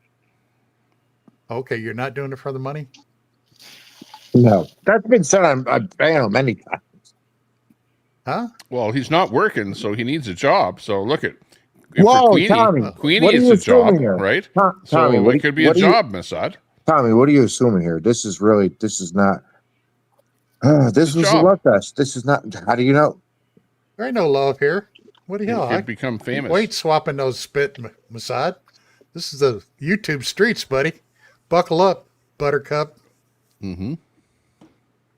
Speaker 21: Okay, you're not doing it for the money?
Speaker 19: No, that's been said on many times.
Speaker 21: Huh?
Speaker 1: Well, he's not working, so he needs a job. So look at
Speaker 19: Whoa,
Speaker 1: Queenie.
Speaker 19: Tommy,
Speaker 1: Queenie
Speaker 19: what are
Speaker 1: is
Speaker 19: you
Speaker 1: a job,
Speaker 19: assuming here?
Speaker 1: right?
Speaker 19: Tommy,
Speaker 1: So
Speaker 19: what
Speaker 1: it could be a
Speaker 19: what are you-
Speaker 1: job, Masad.
Speaker 19: Tommy, what are you assuming here? This is not. This was a
Speaker 1: job.
Speaker 19: love fest. This is not. How do you know?
Speaker 21: There ain't no love here. What the
Speaker 1: You
Speaker 21: hell?
Speaker 1: could become famous.
Speaker 21: Wait, swapping those spit, Masad. This is the YouTube streets, buddy. Buckle up, Buttercup.
Speaker 1: Mm-hmm.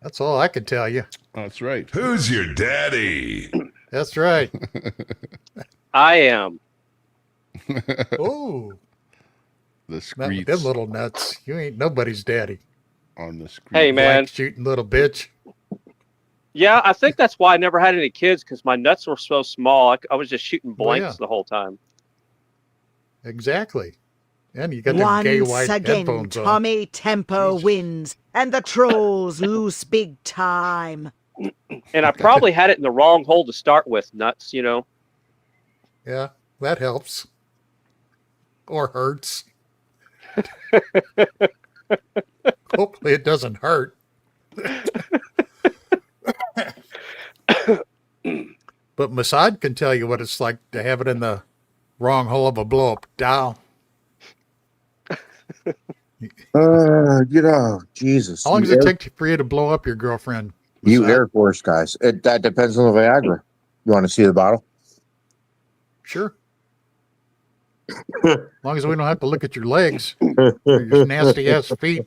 Speaker 21: That's all I can tell you.
Speaker 1: That's right.
Speaker 5: Who's your daddy?
Speaker 21: That's right.
Speaker 6: I am.
Speaker 21: Oh,
Speaker 1: The
Speaker 21: not with
Speaker 1: screeds
Speaker 21: them little nuts. You ain't nobody's daddy.
Speaker 1: on the screen.
Speaker 6: Hey, man.
Speaker 21: Blank shooting little bitch.
Speaker 6: Yeah, I think that's why I never had any kids because my nuts were so small. I was just shooting blanks
Speaker 21: yeah.
Speaker 6: the whole time.
Speaker 21: Exactly. And you got them gay
Speaker 7: Once
Speaker 21: white
Speaker 7: again,
Speaker 21: headphones on.
Speaker 7: Tommy Tempo wins, and the trolls lose big time.
Speaker 6: And I probably had it in the wrong hole to start with, nuts, you know.
Speaker 21: Yeah, that helps. Or hurts. Hopefully it doesn't hurt. But Masad can tell you what it's like to have it in the Wrong hell of a blow up dial.
Speaker 19: Jesus.
Speaker 21: How long does it take for you to blow up your girlfriend?
Speaker 19: You
Speaker 21: Mossad?
Speaker 19: Air Force guys. That depends on the Viagra. You want to see the bottle?
Speaker 21: Sure. As long as we don't have to look at your legs or your nasty ass feet.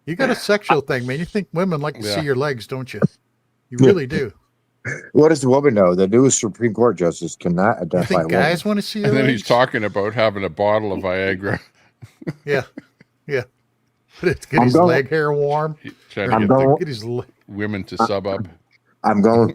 Speaker 21: You got a sexual thing, man. You think women like to see your legs, don't you? You really do.
Speaker 19: What does the woman know? The new Supreme Court justice cannot identify.
Speaker 21: You think guys want to see your
Speaker 1: And then
Speaker 21: legs?
Speaker 1: he's talking about having a bottle of Viagra.
Speaker 21: Yeah. Get his leg hair warm.
Speaker 1: Trying
Speaker 19: I'm
Speaker 1: to
Speaker 19: going-
Speaker 1: get the women to sub up.
Speaker 19: I'm going.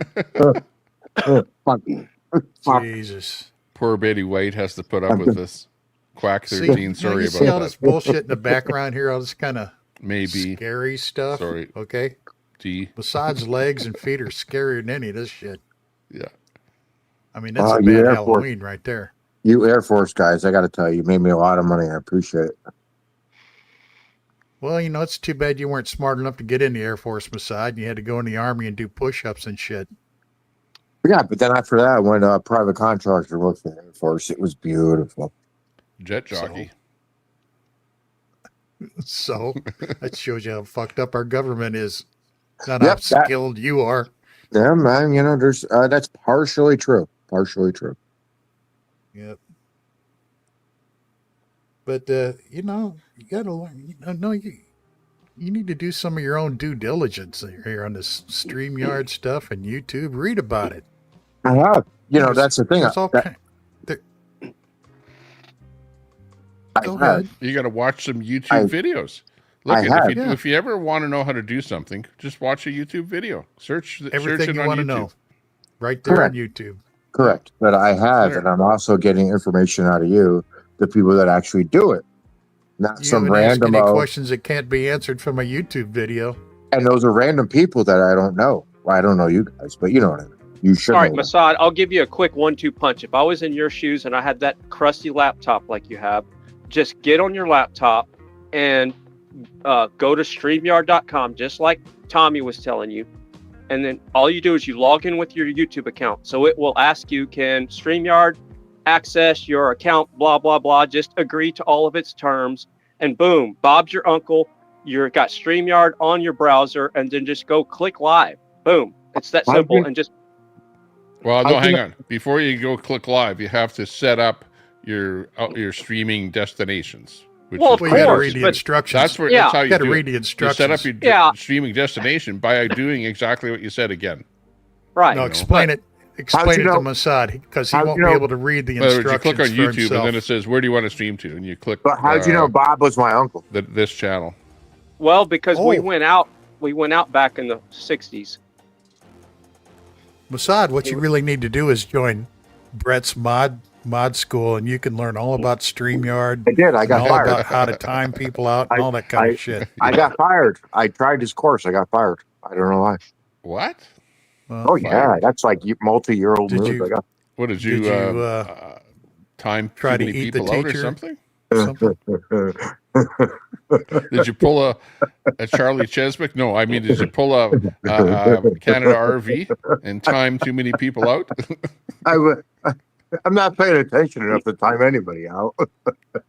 Speaker 21: Jesus.
Speaker 1: Poor Betty White has to put up with this. Quack
Speaker 21: See,
Speaker 1: 13. Sorry
Speaker 21: you
Speaker 1: about
Speaker 21: see all
Speaker 1: that.
Speaker 21: this bullshit in the background here, all this kind of
Speaker 1: Maybe
Speaker 21: scary stuff.
Speaker 1: Sorry.
Speaker 21: Okay.
Speaker 1: D.
Speaker 21: Besides legs and feet are scarier than any of this shit.
Speaker 1: Yeah.
Speaker 21: I mean, that's a
Speaker 19: you
Speaker 21: bad
Speaker 19: Air
Speaker 21: Halloween
Speaker 19: Force.
Speaker 21: right there.
Speaker 19: You Air Force guys, I got to tell you, you made me a lot of money. I appreciate it.
Speaker 21: Well, it's too bad you weren't smart enough to get in the Air Force, Mossad. You had to go in the Army and do push-ups and shit.
Speaker 19: Yeah, but then after that, I went private contractor, worked for the Air Force. It was beautiful.
Speaker 1: Jet jockey.
Speaker 21: So that shows you how fucked up our government is. Not
Speaker 19: Yep,
Speaker 21: how skilled you are.
Speaker 19: Yeah, man. There's that's partially true. Partially true.
Speaker 21: Yep. But you gotta learn. You need to do some of your own due diligence here on this StreamYard stuff and YouTube. Read about it.
Speaker 19: I have. That's the thing.
Speaker 21: There's all
Speaker 19: That-
Speaker 21: kind.
Speaker 19: I
Speaker 21: Go
Speaker 19: have.
Speaker 21: ahead.
Speaker 1: You got to watch some YouTube videos. Look,
Speaker 19: I have.
Speaker 1: if you ever want to know how to do something, just watch a YouTube video. Search
Speaker 21: Everything
Speaker 1: it
Speaker 21: you
Speaker 1: on
Speaker 21: want to
Speaker 1: YouTube.
Speaker 21: know, right there
Speaker 19: Correct.
Speaker 21: on YouTube.
Speaker 19: Correct. But I have,
Speaker 1: There.
Speaker 19: and I'm also getting information out of you, the people that actually do it. Not
Speaker 21: You
Speaker 19: some
Speaker 21: haven't asked
Speaker 19: random.
Speaker 21: any questions that can't be answered from a YouTube video.
Speaker 19: And those are random people that I don't know. Well, I don't know you guys, but you know what I mean. You should
Speaker 6: All right,
Speaker 19: know them.
Speaker 6: Mossad, I'll give you a quick 1-2 punch. If I was in your shoes and I had that crusty laptop like you have, just get on your laptop and go to StreamYard.com, just like Tommy was telling you. And then all you do is you log in with your YouTube account. So it will ask you, can StreamYard access your account, blah, blah, blah. Just agree to all of its terms. And boom, Bob's your uncle. You've got StreamYard on your browser, and then just go click live. Boom. It's that simple. And just
Speaker 1: Well, no, hang on. Before you go click live, you have to set up your streaming destinations.
Speaker 6: Well, of
Speaker 21: you got to
Speaker 6: course,
Speaker 21: read the
Speaker 6: but-
Speaker 21: instructions.
Speaker 1: That's where
Speaker 6: Yeah.
Speaker 1: that's how you
Speaker 21: got to
Speaker 1: do
Speaker 21: read
Speaker 1: it.
Speaker 21: the instructions.
Speaker 1: You set up your
Speaker 6: Yeah.
Speaker 1: streaming destination by doing exactly what you said again.
Speaker 6: right.
Speaker 21: No, explain it. Explain
Speaker 19: How'd
Speaker 21: it
Speaker 19: you
Speaker 21: to
Speaker 19: know-
Speaker 21: Mossad because he
Speaker 19: how'd
Speaker 21: won't
Speaker 19: you
Speaker 21: be
Speaker 19: know-
Speaker 21: able to read the
Speaker 1: In other words, you
Speaker 21: instructions
Speaker 1: click on
Speaker 21: for
Speaker 1: YouTube
Speaker 21: himself.
Speaker 1: and then it says, where do you want to stream to? And you click
Speaker 19: But how'd you know Bob was my uncle?
Speaker 1: this channel.
Speaker 6: Well, because we
Speaker 21: Oh.
Speaker 6: went out back in the 60s.
Speaker 21: Mossad, what you really need to do is join Brett's mod school, and you can learn all about StreamYard.
Speaker 19: I did. I got
Speaker 21: and all
Speaker 19: fired.
Speaker 21: about how to time people out and all that kind of shit.
Speaker 19: I got fired. I tried his course. I got fired. I don't know why.
Speaker 1: What?
Speaker 21: Well,
Speaker 19: Oh yeah, that's like multi-year-old
Speaker 21: Did
Speaker 19: move.
Speaker 21: you-
Speaker 19: I got.
Speaker 1: What did you,
Speaker 21: Did you,
Speaker 1: time
Speaker 21: try
Speaker 1: too
Speaker 21: to
Speaker 1: many
Speaker 21: eat the
Speaker 1: people out or
Speaker 21: teacher?
Speaker 1: something?
Speaker 21: Something?
Speaker 1: Did you pull a Charlie Cheswick? No, I mean, did you pull a Canada RV and time too many people out?
Speaker 19: I'm not paying attention enough to time anybody out.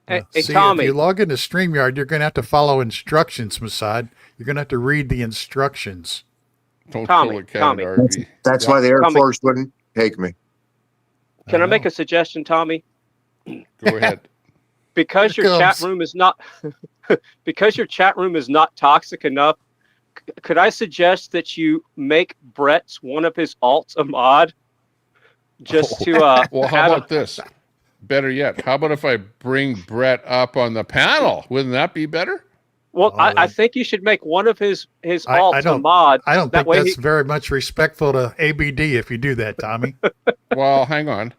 Speaker 6: Hey,
Speaker 21: See,
Speaker 6: Tommy.
Speaker 21: if you log into StreamYard, you're going to have to follow instructions, Mossad. You're going to have to read the instructions.
Speaker 1: Don't
Speaker 6: Tommy,
Speaker 1: pull a Canada RV.
Speaker 19: That's why the Air
Speaker 6: Tommy.
Speaker 19: Force wouldn't take me.
Speaker 6: Can I make a suggestion, Tommy?
Speaker 1: Go ahead.
Speaker 6: Because
Speaker 21: Here
Speaker 6: your chat
Speaker 21: comes.
Speaker 6: room is not because your chat room is not toxic enough, could I suggest that you make Brett's one of his alts a mod? Just to
Speaker 1: Well, how about this? Better yet, how about if I bring Brett up on the panel? Wouldn't that be better?
Speaker 6: Well,
Speaker 21: Oh,
Speaker 6: I think you should make one of his alts
Speaker 21: I
Speaker 6: a
Speaker 21: don't-
Speaker 6: mod.
Speaker 21: I don't
Speaker 6: That
Speaker 21: think
Speaker 6: way
Speaker 21: that's
Speaker 6: he-
Speaker 21: very much respectful to ABD if you do that, Tommy.
Speaker 1: Well, hang on.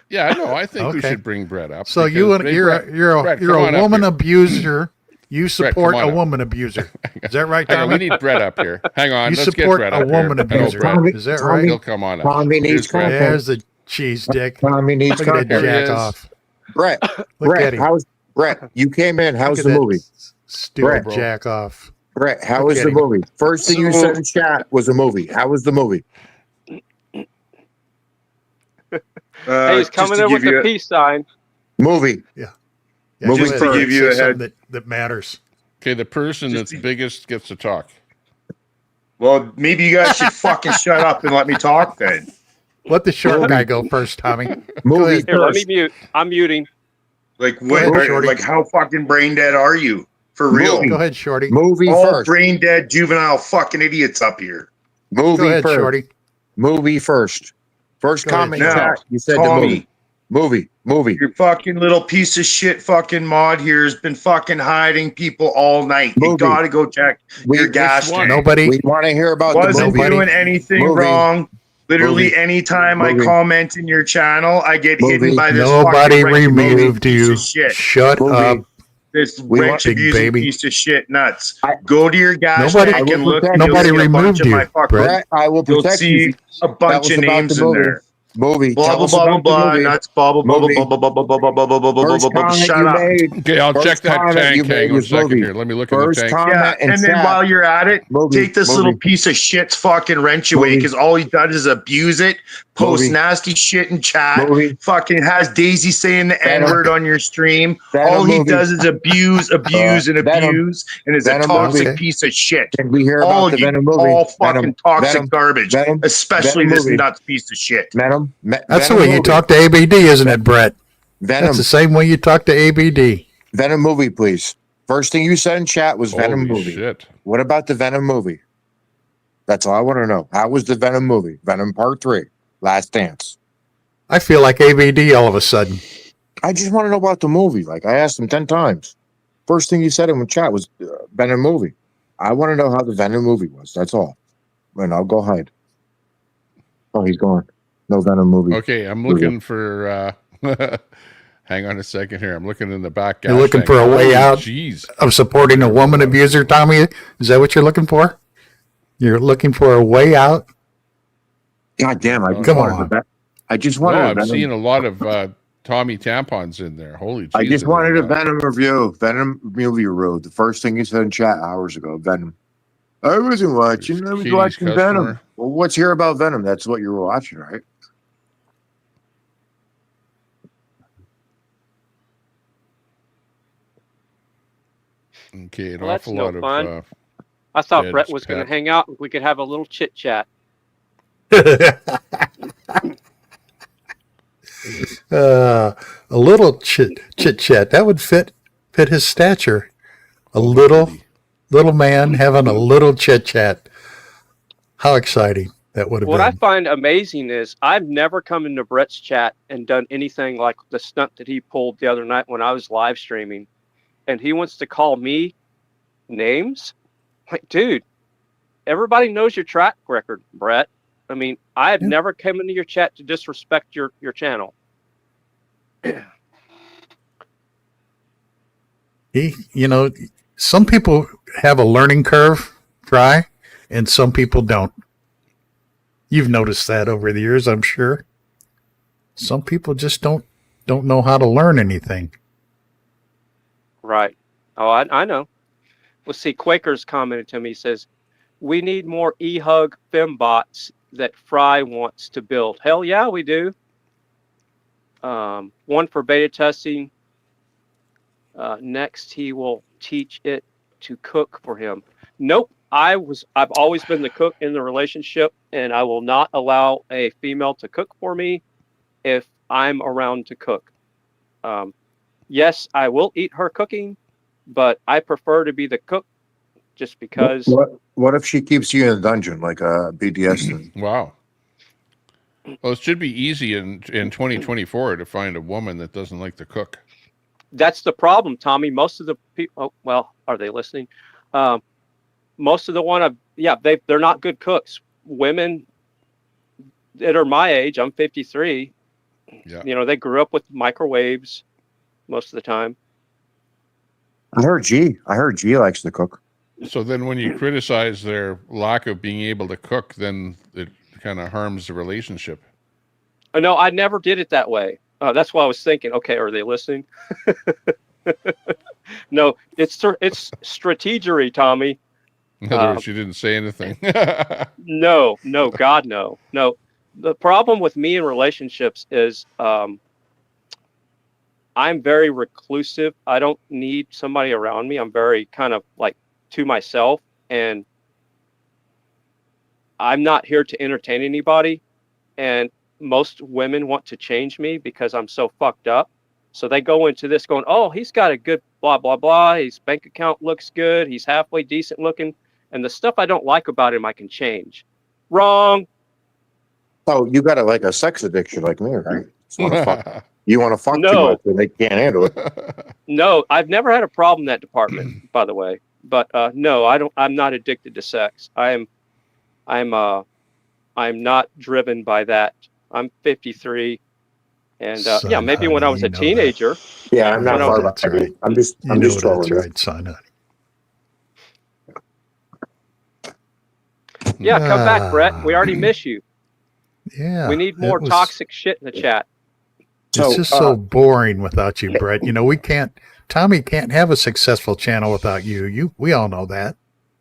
Speaker 1: Yeah, no, I think we
Speaker 21: Okay.
Speaker 1: should bring Brett up.
Speaker 21: So
Speaker 1: because-
Speaker 21: you and
Speaker 1: Hey,
Speaker 21: you're
Speaker 1: Brett,
Speaker 21: a, you're
Speaker 1: Brett,
Speaker 21: a, you're
Speaker 1: come on
Speaker 21: a
Speaker 1: up
Speaker 21: woman
Speaker 1: here.
Speaker 21: abuser. You support
Speaker 1: come on
Speaker 21: a
Speaker 1: up.
Speaker 21: woman abuser. Is that right,
Speaker 1: Hang on,
Speaker 21: Tommy?
Speaker 1: we need Brett up here. Hang on,
Speaker 21: You
Speaker 1: let's get
Speaker 21: support
Speaker 1: Brett
Speaker 21: a
Speaker 1: up
Speaker 21: woman
Speaker 1: here. I know
Speaker 21: abuser.
Speaker 1: Brett.
Speaker 21: Is that
Speaker 19: Tommy-
Speaker 21: right?
Speaker 1: He'll come on up.
Speaker 19: Tommy needs
Speaker 1: Here's Brett.
Speaker 19: content.
Speaker 21: There's the cheese dick.
Speaker 19: Tommy needs
Speaker 21: Look at that
Speaker 19: content.
Speaker 1: Here he
Speaker 21: jack
Speaker 1: is.
Speaker 21: off.
Speaker 19: Brett,
Speaker 21: Look at him.
Speaker 19: Brett, you came in. How's
Speaker 21: Look
Speaker 19: the
Speaker 21: at that
Speaker 19: movie?
Speaker 21: Stupid
Speaker 1: Bro.
Speaker 21: jack off.
Speaker 19: Brett, how
Speaker 21: Look
Speaker 19: was
Speaker 21: at
Speaker 19: the
Speaker 21: him.
Speaker 19: movie? First thing you said in chat was a movie. How was the movie?
Speaker 6: Hey, he's coming in with the peace sign.
Speaker 19: Movie.
Speaker 21: Yeah.
Speaker 19: Movie
Speaker 21: just
Speaker 19: to give you
Speaker 21: say
Speaker 19: a head.
Speaker 21: something that matters.
Speaker 1: Okay, the person that's biggest gets to talk.
Speaker 17: Well, maybe you guys should fucking shut up and let me talk then.
Speaker 21: Let the short guy go first, Tommy.
Speaker 19: Movie
Speaker 21: ahead.
Speaker 6: Here, let me mute. I'm muting.
Speaker 17: Like
Speaker 21: Go ahead, Shorty.
Speaker 17: like how fucking brain dead are you? For real?
Speaker 21: Go ahead, Shorty.
Speaker 19: Movie
Speaker 17: All
Speaker 19: first.
Speaker 17: brain dead juvenile fucking idiots up here.
Speaker 19: Movie
Speaker 21: Go ahead,
Speaker 19: first.
Speaker 21: Shorty.
Speaker 19: Movie first. First
Speaker 21: Go ahead,
Speaker 19: comment.
Speaker 17: Now,
Speaker 19: Chat, you said
Speaker 17: Tommy,
Speaker 19: the movie.
Speaker 17: your fucking little piece of shit fucking mod here has been fucking hiding people all night. You
Speaker 19: Movie.
Speaker 17: gotta go check your gas tank.
Speaker 21: Nobody.
Speaker 19: We want to hear about
Speaker 17: Wasn't
Speaker 19: the movie.
Speaker 17: doing anything
Speaker 19: Movie.
Speaker 17: wrong. Literally,
Speaker 19: Movie.
Speaker 17: anytime I
Speaker 19: Movie.
Speaker 17: comment in your channel, I get hidden
Speaker 19: Movie.
Speaker 17: by this
Speaker 21: Nobody
Speaker 17: fucking retributing
Speaker 21: removed
Speaker 17: piece
Speaker 21: you.
Speaker 17: of shit.
Speaker 21: Shut
Speaker 19: Movie.
Speaker 21: up.
Speaker 17: This
Speaker 19: We want-
Speaker 17: rich
Speaker 21: Big
Speaker 17: abusing
Speaker 21: baby.
Speaker 17: piece of shit nuts. Go to your gas
Speaker 21: Nobody-
Speaker 17: tank
Speaker 19: I
Speaker 17: and
Speaker 19: will
Speaker 17: look.
Speaker 19: protect
Speaker 17: And you'll
Speaker 21: Nobody
Speaker 17: see a bunch
Speaker 21: removed
Speaker 17: of
Speaker 21: you,
Speaker 17: my fucking.
Speaker 21: Brett.
Speaker 19: I will
Speaker 17: You'll
Speaker 19: protect
Speaker 17: see
Speaker 19: you.
Speaker 17: a
Speaker 19: That
Speaker 17: bunch
Speaker 19: was
Speaker 17: of
Speaker 19: about
Speaker 17: names
Speaker 19: the
Speaker 17: in
Speaker 19: movie.
Speaker 17: there.
Speaker 19: Movie.
Speaker 17: Blah
Speaker 19: Tell
Speaker 17: blah
Speaker 19: us
Speaker 17: blah blah
Speaker 19: about the
Speaker 17: blah.
Speaker 19: movie.
Speaker 17: Nuts. Blah blah blah blah
Speaker 19: Movie.
Speaker 17: blah blah blah blah blah blah blah blah blah
Speaker 19: First
Speaker 17: blah.
Speaker 19: comment
Speaker 17: Shut
Speaker 19: you
Speaker 17: up.
Speaker 19: made.
Speaker 1: Okay, I'll
Speaker 19: First
Speaker 1: check that
Speaker 19: comment
Speaker 1: tank.
Speaker 19: you
Speaker 1: Hang
Speaker 19: made
Speaker 1: on a
Speaker 19: was
Speaker 1: second
Speaker 19: movie.
Speaker 1: here. Let me look in
Speaker 19: First
Speaker 1: the tank.
Speaker 19: comment
Speaker 17: Yeah,
Speaker 19: and
Speaker 17: and then
Speaker 19: chat.
Speaker 17: while you're at it,
Speaker 19: Movie,
Speaker 17: take this
Speaker 19: movie.
Speaker 17: little piece of shit's fucking wrench away
Speaker 19: Movie.
Speaker 17: because all he does is abuse it, post
Speaker 19: Movie.
Speaker 17: nasty shit in chat,
Speaker 19: Movie.
Speaker 17: fucking has Daisy saying the
Speaker 19: Venom.
Speaker 17: N-word on your stream.
Speaker 19: Venom
Speaker 17: All he
Speaker 19: movie.
Speaker 17: does is abuse, abuse, and
Speaker 19: Venom.
Speaker 17: abuse, and is a
Speaker 19: Venom
Speaker 17: toxic
Speaker 21: movie.
Speaker 17: piece of shit.
Speaker 19: Can we hear
Speaker 17: All
Speaker 19: about the
Speaker 17: you,
Speaker 19: Venom movie?
Speaker 17: all fucking
Speaker 19: Venom.
Speaker 17: toxic
Speaker 19: Venom.
Speaker 17: garbage,
Speaker 19: Venom.
Speaker 17: especially
Speaker 19: Venom
Speaker 17: this
Speaker 19: movie.
Speaker 17: nuts piece of shit.
Speaker 19: Venom.
Speaker 21: That's
Speaker 19: Venom
Speaker 21: the way you
Speaker 19: movie.
Speaker 21: talk to ABD, isn't it, Brett?
Speaker 19: Venom.
Speaker 21: That's the same way you talk to ABD.
Speaker 19: Venom movie, please. First thing you said in chat was Venom
Speaker 1: Holy
Speaker 19: movie.
Speaker 1: shit.
Speaker 19: What about the Venom movie? That's all I want to know. How was the Venom movie? Venom Part 3. Last Dance.
Speaker 21: I feel like ABD all of a sudden.
Speaker 19: I just want to know about the movie. Like, I asked him 10 times. First thing you said in the chat was Venom movie. I want to know how the Venom movie was. That's all. And I'll go hide. Oh, he's gone. No Venom movie.
Speaker 1: Okay, I'm looking for hang on a second here. I'm looking in the back.
Speaker 21: You're looking for a way out
Speaker 1: Jeez.
Speaker 21: of supporting a woman abuser, Tommy? Is that what you're looking for? You're looking for a way out?
Speaker 19: God damn, I just
Speaker 21: Come
Speaker 19: wanted
Speaker 21: on.
Speaker 19: to I just
Speaker 1: No,
Speaker 19: wanted a
Speaker 1: I'm
Speaker 19: Venom.
Speaker 1: seeing a lot of Tommy tampons in there. Holy Jesus.
Speaker 19: I just wanted a Venom review. Venom movie review. The first thing you said in chat hours ago, Venom. I wasn't watching. I was
Speaker 1: Katie's
Speaker 19: watching
Speaker 1: customer.
Speaker 19: Venom. Well, what's here about Venom? That's what you were watching, right?
Speaker 1: Okay, an
Speaker 6: Well, that's
Speaker 1: awful
Speaker 6: no
Speaker 1: lot
Speaker 6: fun.
Speaker 1: of
Speaker 6: I thought
Speaker 1: Ed's
Speaker 6: Brett was going to
Speaker 1: pet.
Speaker 6: hang out and we could have a little chit chat.
Speaker 21: A little chit chat. That would fit his stature. A little man having a little chit chat. How exciting that would have
Speaker 6: What
Speaker 21: been.
Speaker 6: I find amazing is I've never come into Brett's chat and done anything like the stunt that he pulled the other night when I was live streaming, and he wants to call me names. Like, dude, everybody knows your track record, Brett. I mean, I have never come into your chat to disrespect your channel.
Speaker 21: Some people have a learning curve, and some people don't. You've noticed that over the years, I'm sure. Some people just don't know how to learn anything.
Speaker 6: Right. Oh, I know. Well, see, Quaker's commented to me, he says, we need more eHug fembots that Fry wants to build. Hell yeah, we do. One for beta testing. Next, he will teach it to cook for him. Nope. I've always been the cook in the relationship, and I will not allow a female to cook for me if I'm around to cook. Yes, I will eat her cooking, but I prefer to be the cook just because.
Speaker 19: What if she keeps you in a dungeon like a BDS thing?
Speaker 1: Wow. Well, it should be easy in 2024 to find a woman that doesn't like to cook.
Speaker 6: That's the problem, Tommy. Most of the people, are they listening? Most of the they're not good cooks. Women that are my age, I'm 53.
Speaker 1: Yeah.
Speaker 6: They grew up with microwaves most of the time.
Speaker 19: I heard G likes to cook.
Speaker 1: So then when you criticize their lack of being able to cook, then it kind of harms the relationship.
Speaker 6: No, I never did it that way. That's why I was thinking, okay, are they listening? No, it's strategery, Tommy.
Speaker 1: In other words, you didn't say anything.
Speaker 6: No, God, no. The problem with me in relationships is I'm very reclusive. I don't need somebody around me. I'm very kind of like to myself, and I'm not here to entertain anybody. And most women want to change me because I'm so fucked up. So they go into this going, oh, he's got a good blah, blah, blah. His bank account looks good. He's halfway decent looking. And the stuff I don't like about him, I can change. Wrong.
Speaker 19: Oh, you got a sex addiction like me, right? You want to fuck too much and they can't handle it.
Speaker 6: No, I've never had a problem in that department, by the way. But no, I don't. I'm not addicted to sex. I'm not driven by that. I'm 53, and yeah, maybe when I was a teenager.
Speaker 19: Yeah, I'm not far behind you. I'm just trolling.
Speaker 21: That's right, son.
Speaker 6: Yeah, come back, Brett. We already miss you.
Speaker 21: Yeah,
Speaker 6: we need more toxic shit in the chat.
Speaker 21: It's just so boring without you, Brett. You know, Tommy can't have a successful channel without you. We all know that.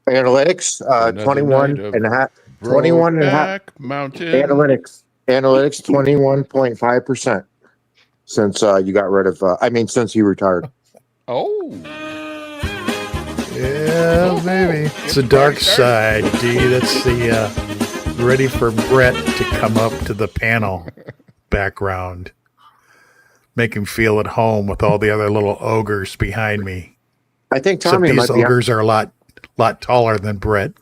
Speaker 19: Analytics, 21 and a half.
Speaker 1: Mountain.
Speaker 19: Analytics 21.5% since you got rid of, since you retired.
Speaker 1: Oh.
Speaker 21: Yeah, maybe. It's the dark side, D. That's the ready for Brett to come up to the panel background. Make him feel at home with all the other little ogres behind me.
Speaker 19: I think Tommy
Speaker 21: these ogres are a lot taller than Brett.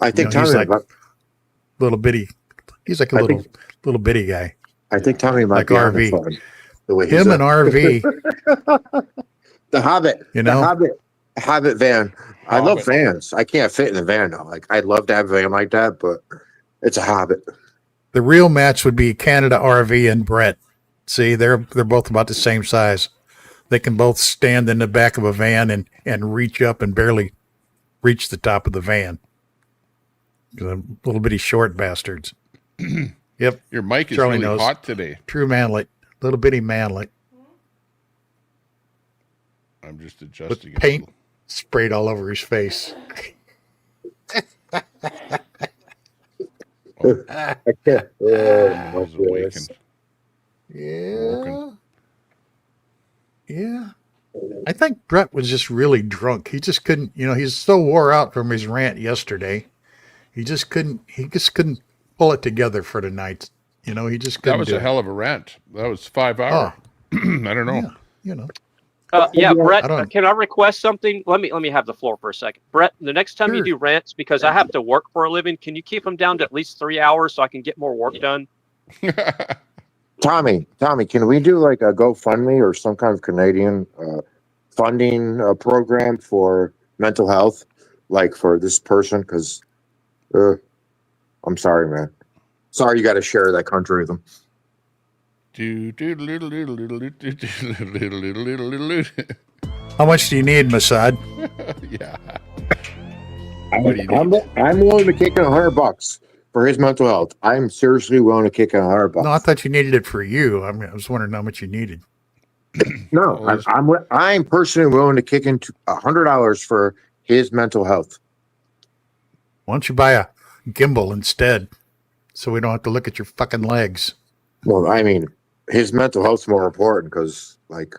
Speaker 19: I think Tommy's
Speaker 21: like little bitty. He's like a little bitty guy.
Speaker 19: I think Tommy might
Speaker 21: like
Speaker 19: be
Speaker 21: RV.
Speaker 19: The way
Speaker 21: him and RV.
Speaker 19: The Hobbit.
Speaker 21: You know,
Speaker 19: the Hobbit van. I love vans. I can't fit in the van though. Like I'd love to have a van like that, but it's a Hobbit.
Speaker 21: The real match would be Canada RV and Brett. See, they're both about the same size. They can both stand in the back of a van and reach up and barely reach the top of the van. Little bitty short bastards. Yep.
Speaker 1: Your mic is
Speaker 21: Charlie
Speaker 1: really
Speaker 21: knows.
Speaker 1: hot today.
Speaker 21: True manlet. Little bitty manlet.
Speaker 1: I'm just adjusting
Speaker 21: With paint sprayed all over his face.
Speaker 19: I can't. Oh,
Speaker 21: Yeah. I think Brett was just really drunk. He just couldn't, he's so wore out from his rant yesterday. He just couldn't pull it together for tonight. He just couldn't.
Speaker 1: That was a hell of a rant. That was 5 hours. I don't know.
Speaker 6: Yeah, Brett, can I request something? Let me have the floor for a second. Brett, the next time you do rants, because I have to work for a living, can you keep them down to at least 3 hours so I can get more work done?
Speaker 19: Tommy, can we do like a GoFundMe or some kind of Canadian funding program for mental health, like for this person? Because I'm sorry, man. Sorry, you got to share that country with them.
Speaker 21: How much do you need, Masad?
Speaker 1: Yeah.
Speaker 19: I'm willing to kick in $100 for his mental health. I'm seriously willing to kick in $100.
Speaker 21: No, I thought you needed it for you. I was wondering how much you needed.
Speaker 19: No, I'm personally willing to kick in $100 for his mental health.
Speaker 21: Why don't you buy a gimbal instead, so we don't have to look at your fucking legs?
Speaker 19: Well, I mean, his mental health's more important because, like.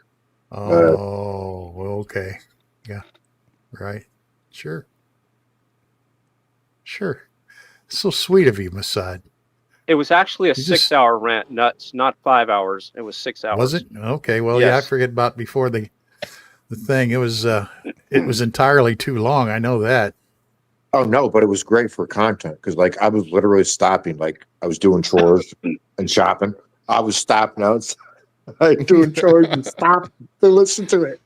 Speaker 21: Okay. Yeah. Right. Sure. So sweet of you, Masad.
Speaker 6: It was actually a 6-hour rant, nuts, not 5 hours. It was 6 hours.
Speaker 21: Was it? Okay. Well,
Speaker 6: yes.
Speaker 21: Yeah, I forget about before the thing. It was entirely too long. I know that.
Speaker 19: Oh no, but it was great for content because, like, I was literally stopping, like, I was doing chores and shopping. I was stopping out, doing chores and stop to listen to it.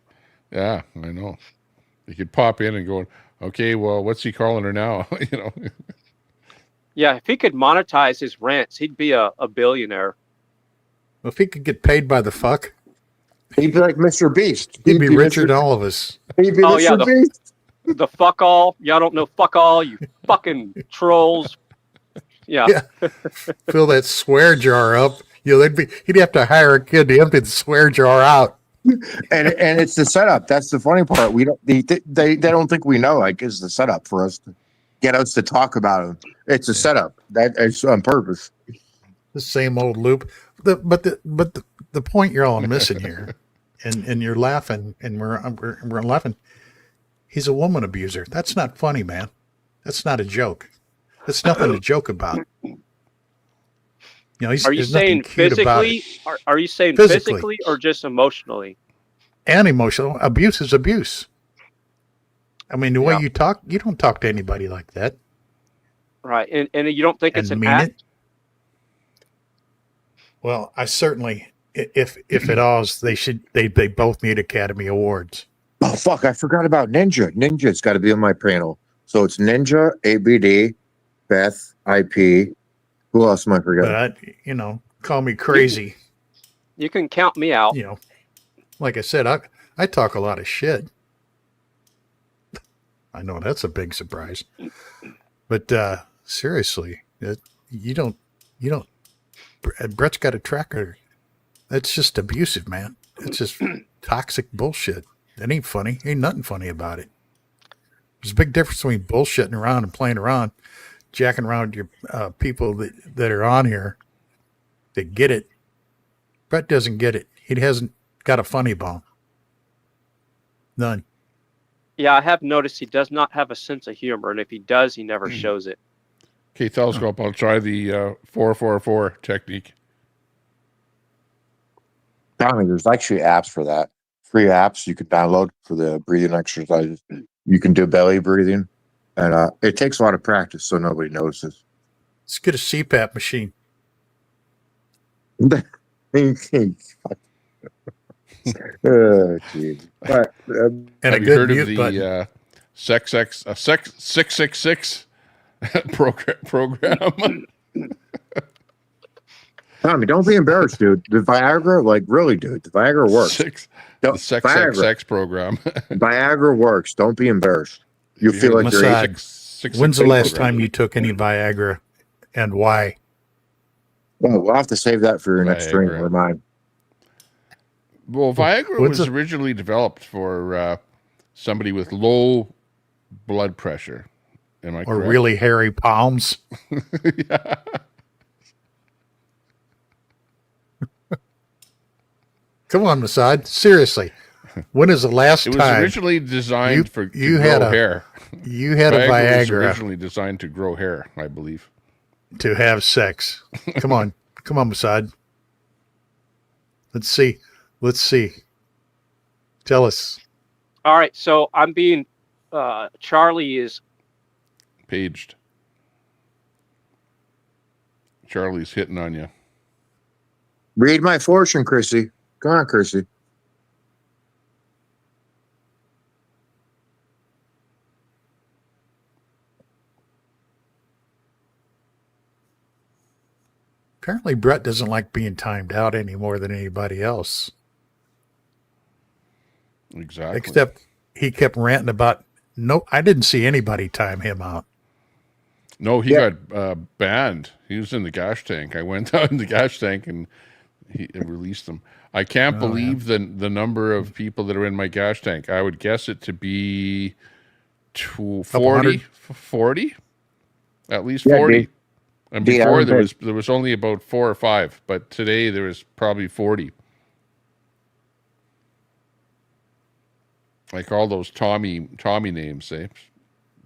Speaker 1: Yeah, I know. You could pop in and go, okay, well, what's he calling her now?
Speaker 6: Yeah, if he could monetize his rants, he'd be a billionaire.
Speaker 21: Well, if he could get paid by the fuck,
Speaker 19: he'd be like Mr. Beast.
Speaker 21: He'd be richer than all of us.
Speaker 19: He'd be Mr. Beast.
Speaker 6: The fuck all. Y'all don't know fuck all, you fucking trolls. Yeah.
Speaker 21: Fill that swear jar up. He'd have to hire a kid to empty the swear jar out.
Speaker 19: And it's the setup. That's the funny part. We don't. They don't think we know. Like, it's the setup for us to get us to talk about them. It's a setup. That it's on purpose.
Speaker 21: The same old loop. The point you're all missing here, and you're laughing, and we're laughing. He's a woman abuser. That's not funny, man. That's not a joke. That's nothing to joke about. You know,
Speaker 6: are you saying physically? Are you saying physically or just emotionally?
Speaker 21: And emotional. Abuse is abuse. I mean, the way you talk, you don't talk to anybody like that.
Speaker 6: Right, and you don't think it's an
Speaker 21: mean
Speaker 6: act?
Speaker 21: It? Well, I certainly, if it alls, they both need Academy Awards.
Speaker 19: Oh fuck! I forgot about Ninja. Ninja's got to be on my panel. So it's Ninja, ABD, Beth, IP. Who else am I forgetting?
Speaker 21: But call me crazy.
Speaker 6: You can count me out.
Speaker 21: You know, like I said, I talk a lot of shit. I know that's a big surprise, but seriously, you don't. Brett's got a tracker. That's just abusive, man. It's just toxic bullshit. That ain't funny. Ain't nothing funny about it. There's a big difference between bullshitting around and playing around, jacking around your people that are on here. They get it. Brett doesn't get it. He hasn't got a funny bone. None.
Speaker 6: Yeah, I have noticed he does not have a sense of humor, and if he does, he never shows it.
Speaker 1: Okay, Telescope, I'll try the 444 technique.
Speaker 19: Tommy, there's actually apps for that. Free apps you can download for the breathing exercises. You can do belly breathing, and it takes a lot of practice, so nobody notices.
Speaker 21: Let's get a CPAP machine.
Speaker 19: Oh, geez. But,
Speaker 21: and
Speaker 1: have you heard of the 666 program?
Speaker 19: Tommy, don't be embarrassed, dude. The Viagra, really, dude, the Viagra works.
Speaker 1: The sex program.
Speaker 19: Viagra works. Don't be embarrassed. You feel like you're
Speaker 21: When's the last time you took any Viagra, and why?
Speaker 19: Well, we'll have to save that for your next stream or mine.
Speaker 1: Well, Viagra was originally developed for somebody with low blood pressure. Am I correct?
Speaker 21: Or really hairy palms.
Speaker 1: Yeah.
Speaker 21: Come on, Masad. Seriously. When is the last time?
Speaker 1: It was originally designed to grow hair.
Speaker 21: You had a Viagra.
Speaker 1: Was originally designed to grow hair, I believe.
Speaker 21: To have sex. Come on. Come on, Masad. Let's see. Tell us.
Speaker 6: All right, so I'm being Charlie is
Speaker 1: paged. Charlie's hitting on you.
Speaker 19: Read my fortune, Chrissy. Go on, Chrissy.
Speaker 21: Apparently, Brett doesn't like being timed out any more than anybody else.
Speaker 1: Exactly.
Speaker 21: Except he kept ranting about, no, I didn't see anybody time him out.
Speaker 1: No, he got banned. He was in the gas tank. I went out in the gas tank and he released them. I can't believe the number of people that are in my gas tank. I would guess it to be 40, at least 40. And before there was only about 4 or 5, but today there was probably 40. Like all those Tommy names, eh?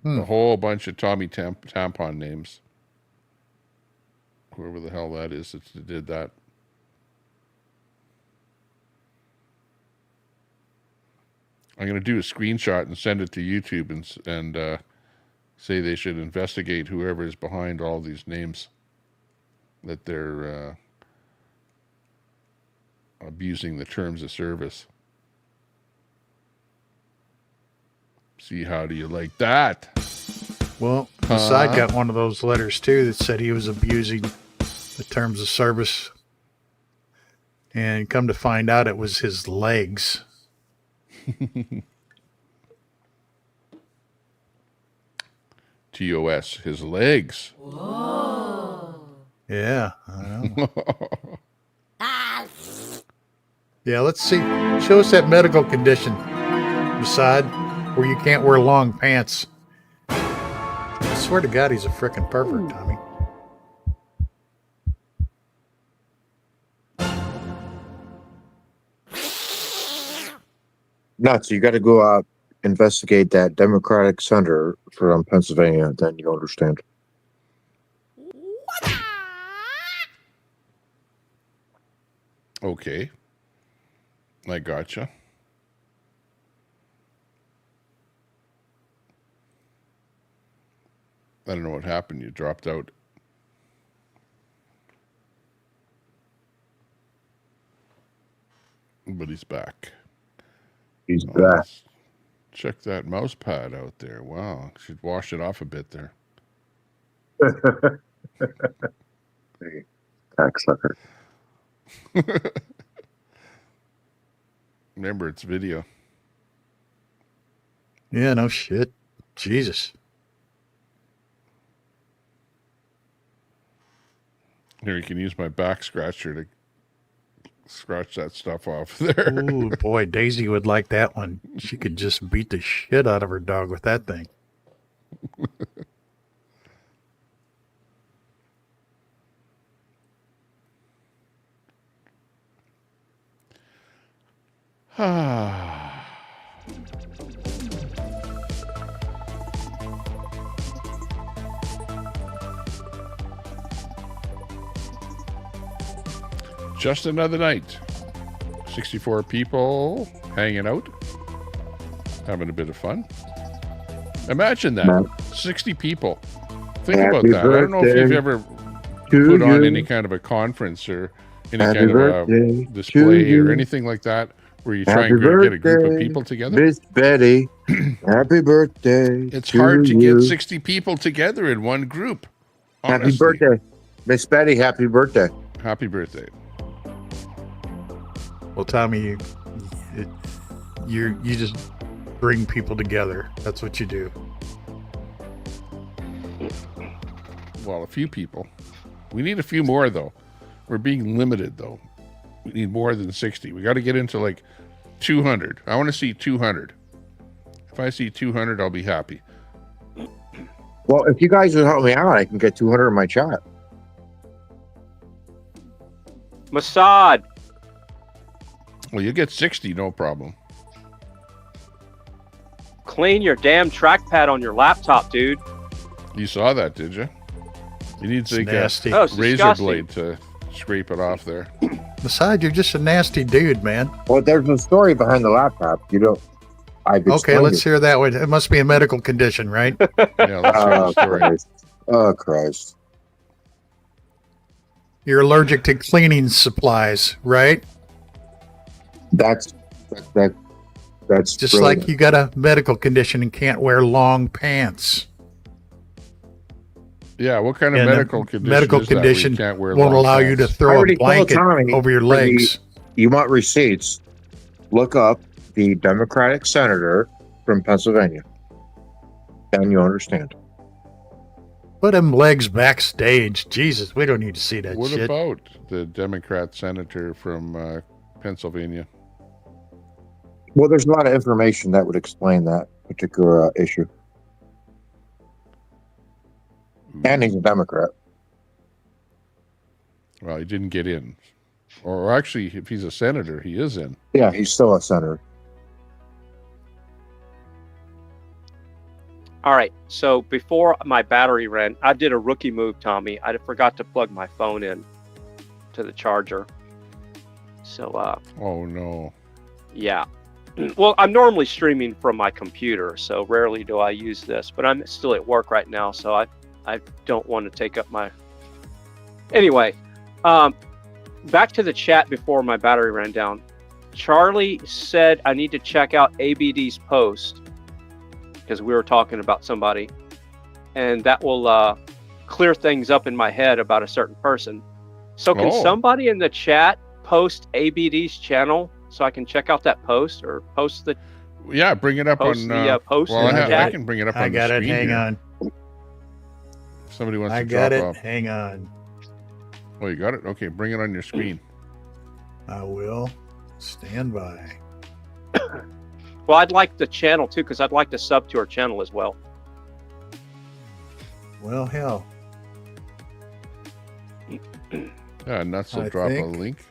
Speaker 1: A whole bunch of Tommy tampon names. Whoever the hell that is that did that. I'm going to do a screenshot and send it to YouTube and say they should investigate whoever is behind all these names that they're abusing the terms of service. See, how do you like that?
Speaker 21: Well, Masad got one of those letters too that said he was abusing the terms of service, and come to find out it was his legs.
Speaker 1: TOS, his legs.
Speaker 2: Whoa.
Speaker 21: Yeah, I know. Yeah, let's see. Show us that medical condition, Masad, where you can't wear long pants. I swear to God, he's a frickin' pervert, Tommy.
Speaker 19: Nuts. You got to go investigate that Democratic senator from Pennsylvania. Then you understand.
Speaker 1: Okay. I gotcha. I don't know what happened. You dropped out. But he's back.
Speaker 19: He's back.
Speaker 1: Let's check that mouse pad out there. Wow. Should wash it off a bit there.
Speaker 19: Cocksucker.
Speaker 1: Remember, it's video.
Speaker 21: Yeah, no shit. Jesus.
Speaker 1: Here, you can use my back scratcher to scratch that stuff off there.
Speaker 21: Ooh, boy, Daisy would like that one. She could just beat the shit out of her dog with that thing.
Speaker 1: Just another night. 64 people hanging out, having a bit of fun. Imagine that. 60 people. Think about that. I don't know if you've ever put on any kind of a conference or any kind of a display or anything like that where you try and get a group of people together.
Speaker 19: Miss Betty, happy birthday.
Speaker 1: It's hard to get 60 people together in one group. Honestly.
Speaker 19: Happy birthday. Miss Betty, happy birthday.
Speaker 1: Happy birthday.
Speaker 21: Well, Tommy, you just bring people together. That's what you do.
Speaker 1: Well, a few people. We need a few more, though. We're being limited, though. We need more than 60. We got to get into like 200. I want to see 200. If I see 200, I'll be happy.
Speaker 19: Well, if you guys will help me out, I can get 200 in my chat.
Speaker 6: Mossad.
Speaker 1: Well, you get 60, no problem.
Speaker 6: Clean your damn trackpad on your laptop, dude.
Speaker 1: You saw that, did you? You need to take
Speaker 21: nasty.
Speaker 1: a razor blade to scrape it off there.
Speaker 21: Besides, you're just a nasty dude, man.
Speaker 19: Well, there's a story behind the laptop. You don't.
Speaker 21: Okay, let's hear that one. It must be a medical condition, right?
Speaker 1: Yeah, let's hear the story.
Speaker 19: Christ. Oh, Christ.
Speaker 21: You're allergic to cleaning supplies, right?
Speaker 19: That's
Speaker 21: just
Speaker 19: brilliant.
Speaker 21: like you got a medical condition and can't wear long pants.
Speaker 1: Yeah, what kind of medical condition
Speaker 21: medical
Speaker 1: is that where
Speaker 21: condition
Speaker 1: you can't wear
Speaker 21: won't
Speaker 1: long
Speaker 21: allow you
Speaker 1: pants?
Speaker 21: to throw a blanket over your legs.
Speaker 19: You want receipts? Look up the Democratic senator from Pennsylvania. Then you understand.
Speaker 21: Put them legs backstage. Jesus, we don't need to see that
Speaker 1: What
Speaker 21: shit.
Speaker 1: about the Democrat senator from Pennsylvania?
Speaker 19: Well, there's a lot of information that would explain that particular issue. And he's a Democrat.
Speaker 1: Well, he didn't get in. Or actually, if he's a senator, he is in.
Speaker 19: Yeah, he's still a senator.
Speaker 6: All right. So before my battery ran, I did a rookie move, Tommy. I forgot to plug my phone in to the charger. So,
Speaker 1: oh no.
Speaker 6: Yeah. Well, I'm normally streaming from my computer, so rarely do I use this, but I'm still at work right now, so I don't want to take up my... Anyway, back to the chat before my battery ran down. Charlie said I need to check out ABD's post because we were talking about somebody, and that will clear things up in my head about a certain person. So can somebody in the chat post ABD's channel so I can check out that post or post the...
Speaker 1: Yeah, bring it up on...
Speaker 6: post
Speaker 1: well,
Speaker 6: in the chat.
Speaker 1: I can bring it up on
Speaker 21: I got
Speaker 1: the
Speaker 21: it.
Speaker 1: screen
Speaker 21: Hang
Speaker 1: here.
Speaker 21: on.
Speaker 1: Somebody wants
Speaker 21: I
Speaker 1: to
Speaker 21: got
Speaker 1: drop
Speaker 21: it.
Speaker 1: off.
Speaker 21: Hang on.
Speaker 1: Oh, you got it? Okay, bring it on your screen.
Speaker 21: I will. Stand by.
Speaker 6: Well, I'd like the channel too, because I'd like to sub to her channel as well.
Speaker 21: Well, hell.
Speaker 1: Yeah, nuts will
Speaker 21: I
Speaker 1: drop a
Speaker 21: think
Speaker 1: link.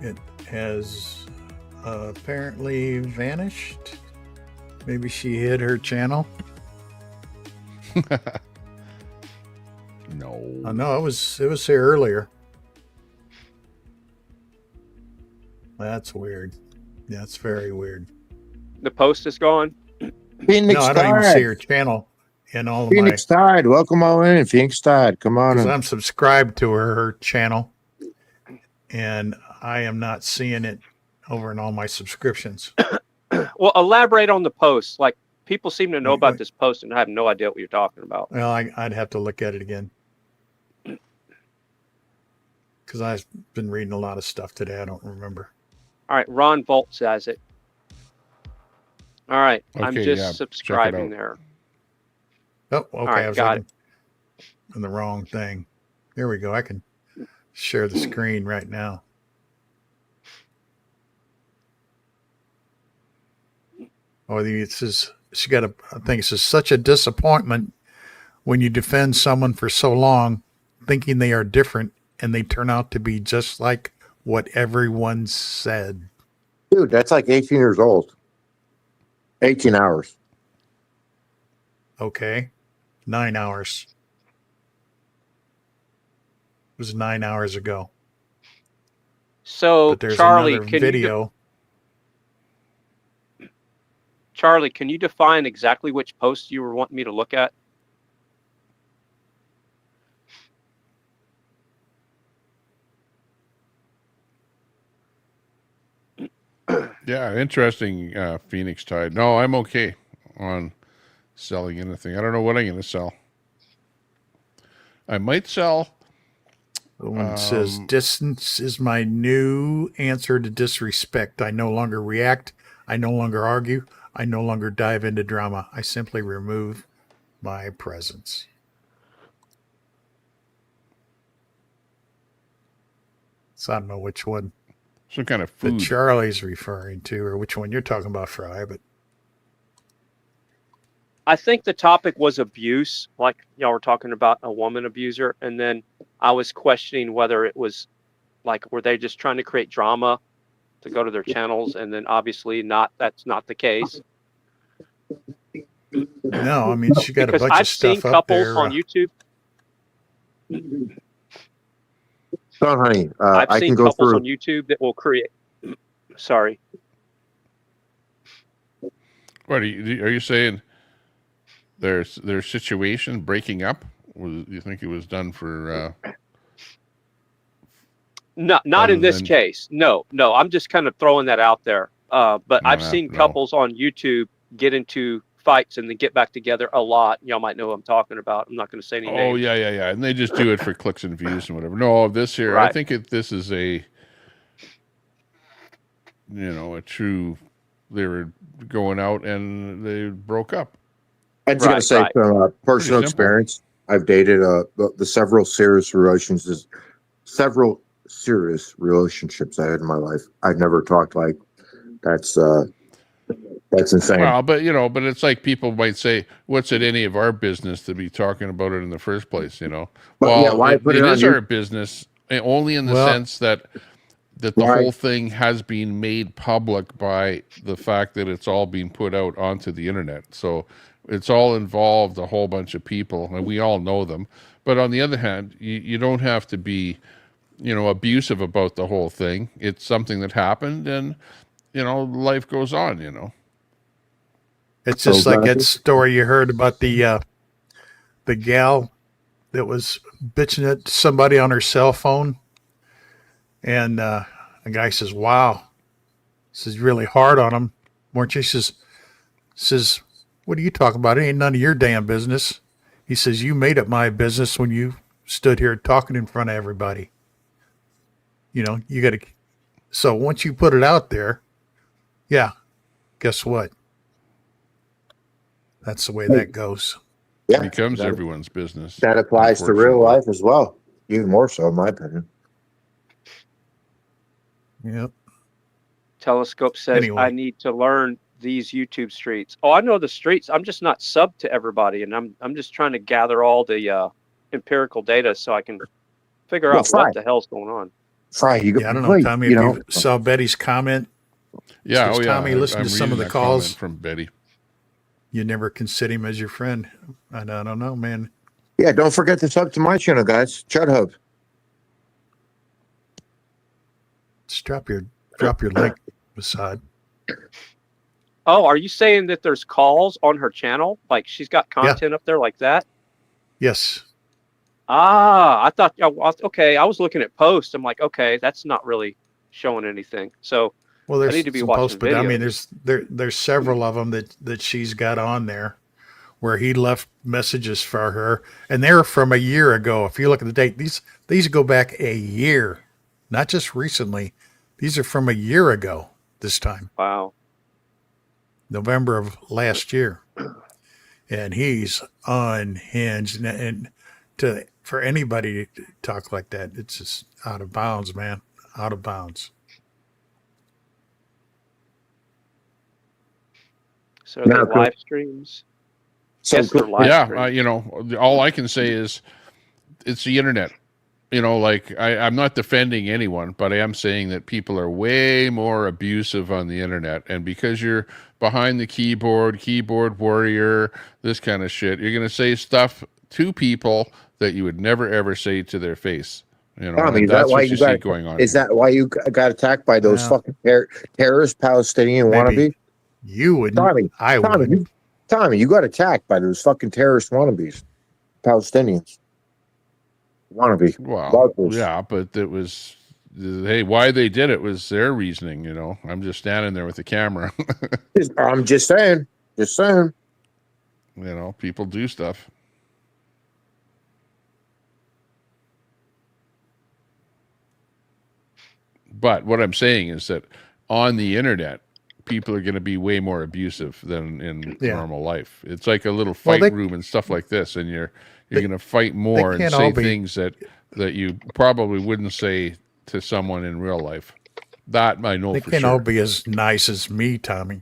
Speaker 21: It has apparently vanished. Maybe she hid her channel.
Speaker 1: No.
Speaker 21: Oh, no, it was here earlier. That's weird. That's very weird.
Speaker 6: The post is gone.
Speaker 19: Phoenix
Speaker 21: No, I don't even
Speaker 19: Tide.
Speaker 21: see her channel in all of
Speaker 19: Phoenix Tide, welcome all in. Phoenix Tide, come on
Speaker 21: because
Speaker 19: in.
Speaker 21: I'm subscribed to her channel, and I am not seeing it over in all my subscriptions.
Speaker 6: Well, elaborate on the post. Like, people seem to know about this post and I have no idea what you're talking about.
Speaker 21: Well, I'd have to look at it again because I've been reading a lot of stuff today. I don't remember.
Speaker 6: All right, Ron Volt says it. All right, I'm
Speaker 1: Okay,
Speaker 6: just
Speaker 1: yeah, check it
Speaker 6: subscribing
Speaker 1: out.
Speaker 6: there.
Speaker 21: Oh, okay.
Speaker 6: All right,
Speaker 21: I was
Speaker 6: got
Speaker 21: looking on the wrong thing. There we go. I can share the screen right now. Oh, it says she got a. I think it says such a disappointment when you defend someone for so long, thinking they are different, and they turn out to be just like what everyone said.
Speaker 19: Dude, that's like 18 years old. 18 hours.
Speaker 21: Okay, 9 hours. It was 9 hours ago.
Speaker 6: So,
Speaker 21: But there's
Speaker 6: Charlie,
Speaker 21: another
Speaker 6: can
Speaker 21: video.
Speaker 6: Charlie, can you define exactly which post you were wanting me to look at?
Speaker 1: Yeah, interesting, Phoenix Tide. No, I'm okay on selling anything. I don't know what I'm going to sell. I might sell.
Speaker 21: The one that says, distance is my new answer to disrespect. I no longer react. I no longer argue. I no longer dive into drama. I simply remove my presence. So I don't know which one
Speaker 1: some kind of food
Speaker 21: that Charlie's referring to, or which one you're talking about, Fry. But
Speaker 6: I think the topic was abuse, like y'all were talking about a woman abuser, and then I was questioning whether it was like, were they just trying to create drama to go to their channels, and then obviously not. That's not the case.
Speaker 21: No, I mean, she got
Speaker 6: because
Speaker 21: a bunch
Speaker 6: I've
Speaker 21: of stuff
Speaker 6: seen
Speaker 21: up
Speaker 6: couples
Speaker 21: there.
Speaker 6: on YouTube.
Speaker 19: So, honey,
Speaker 6: I've
Speaker 19: I
Speaker 6: seen
Speaker 19: can go
Speaker 6: couples
Speaker 19: through.
Speaker 6: on YouTube that will create. Sorry.
Speaker 1: What are you saying? Their situation breaking up? You think it was done for?
Speaker 6: Not in this case. No. I'm just kind of throwing that out there. But I've seen couples on YouTube get into fights and then get back together a lot. Y'all might know what I'm talking about. I'm not going to say any names.
Speaker 1: Oh yeah, and they just do it for clicks and views and whatever. No, this here,
Speaker 6: Right.
Speaker 1: I think this is a true. They were going out and they broke up.
Speaker 19: I'm just going to say from personal experience, I've dated the several serious relationships I had in my life. I've never talked like that's insane.
Speaker 1: Well, but it's like people might say, "What's it any of our business to be talking about it in the first place?"
Speaker 19: But
Speaker 1: well,
Speaker 19: yeah, why put
Speaker 1: it
Speaker 19: on
Speaker 1: is
Speaker 19: you?
Speaker 1: our business only in the sense that the whole thing has been made public by the fact that it's all being put out onto the internet. So it's all involved a whole bunch of people, and we all know them. But on the other hand, you don't have to be, abusive about the whole thing. It's something that happened, and life goes on.
Speaker 21: It's just like that story you heard about the gal that was bitching at somebody on her cell phone. And a guy says, "Wow, this is really hard on him, weren't you?" She says, "What are you talking about? It ain't none of your damn business." He says, "You made it my business when you stood here talking in front of everybody. You got to." So once you put it out there, yeah, guess what? That's the way that goes.
Speaker 19: Yeah,
Speaker 1: it becomes everyone's business.
Speaker 19: That applies to real life as well, even more so, in my opinion.
Speaker 21: Yep.
Speaker 6: Telescope says,
Speaker 21: Anyway.
Speaker 6: I need to learn these YouTube streets. Oh, I know the streets. I'm just not sub to everybody, and I'm just trying to gather all the empirical data so I can figure out what the hell's going on.
Speaker 19: Fry,
Speaker 21: I don't know, Tommy, if you saw Betty's comment
Speaker 1: Yeah,
Speaker 21: Because
Speaker 1: oh yeah.
Speaker 21: Tommy listened
Speaker 1: I'm
Speaker 21: to some of
Speaker 1: reading
Speaker 21: the
Speaker 1: that comment
Speaker 21: calls.
Speaker 1: from Betty.
Speaker 21: You never consider him as your friend. I don't know, man.
Speaker 19: Yeah, don't forget to sub to my channel, guys. Chat Hub.
Speaker 21: Just drop your link, Masad.
Speaker 6: Oh, are you saying that there's calls on her channel? Like she's got content up there like that?
Speaker 21: Yes.
Speaker 6: Ah, I thought, okay, I was looking at posts. I'm like, okay, that's not really showing anything. So
Speaker 21: Well, there's
Speaker 6: I need to be
Speaker 21: some
Speaker 6: watching
Speaker 21: posts, but
Speaker 6: videos.
Speaker 21: I mean, there's several of them that she's got on there where he left messages for her, and they're from a year ago. If you look at the date, these go back a year, not just recently. These are from a year ago this time.
Speaker 6: Wow.
Speaker 21: November of last year. And he's unhinged. And for anybody to talk like that, it's just out of bounds, man. Out of bounds.
Speaker 6: So are they live streams? Yes, they're live streams.
Speaker 1: You know, all I can say is it's the internet. You know, like I'm not defending anyone, but I am saying that people are way more abusive on the internet. And because you're behind the keyboard warrior, this kind of shit, you're going to say stuff to people that you would never, ever say to their face. You know,
Speaker 19: Tommy,
Speaker 1: and that's what you see going on.
Speaker 19: Is that why you got attacked by those fucking terrorist Palestinian wannabes?
Speaker 21: You wouldn't. I would.
Speaker 19: Tommy, you got attacked by those fucking terrorist wannabes. Palestinians. Wannabe.
Speaker 1: Well, yeah, but it was, hey, why they did it was their reasoning, you know. I'm just standing there with the camera.
Speaker 19: I'm just saying. Just saying.
Speaker 1: You know, people do stuff. But what I'm saying is that on the internet, people are going to be way more abusive than in normal life. It's like a little fight room and stuff like this, and you're going to fight more and say things that you probably wouldn't say to someone in real life. That I know for sure.
Speaker 21: They can't all be as nice as me, Tommy.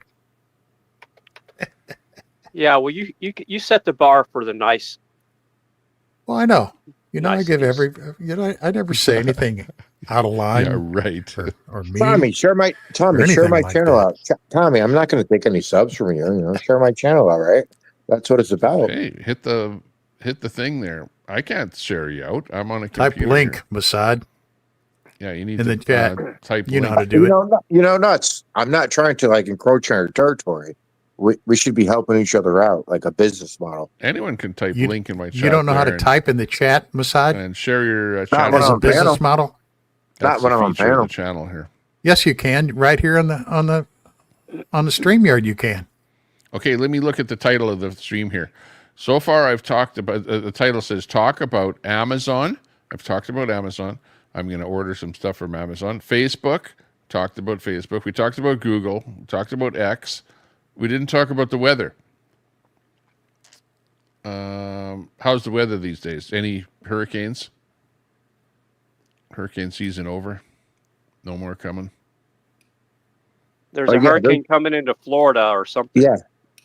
Speaker 6: Yeah, well, you set the bar for the nice.
Speaker 21: Well, I know. You know, I give I never say anything out of line.
Speaker 1: Yeah, right.
Speaker 21: Or mean.
Speaker 19: Tommy, share my channel out. Tommy, I'm not going to take any subs from you. You know, share my channel out, right? That's what it's about.
Speaker 1: Hey, hit the thing there. I can't share you out. I'm on a computer.
Speaker 21: Type link, Masad.
Speaker 1: Yeah, you need
Speaker 21: in
Speaker 1: to
Speaker 21: the chat.
Speaker 1: Type
Speaker 21: you
Speaker 1: link.
Speaker 21: know how to do it.
Speaker 19: You know, nuts. I'm not trying to like encroach on your territory. We should be helping each other out, like a business model.
Speaker 1: Anyone can type link in my chat.
Speaker 21: You don't know how to type in the chat, Masad?
Speaker 1: And share your
Speaker 21: chat as a business model.
Speaker 19: Not when I'm on panel.
Speaker 1: The channel here.
Speaker 21: Yes, you can. Right here on the StreamYard, you can.
Speaker 1: Okay, let me look at the title of the stream here. So far, I've talked about the title says "Talk About Amazon." I've talked about Amazon. I'm going to order some stuff from Amazon. Facebook. Talked about Facebook. We talked about Google. We talked about X. We didn't talk about the weather. How's the weather these days? Any hurricanes? Hurricane season over? No more coming?
Speaker 6: There's a hurricane coming into Florida or something.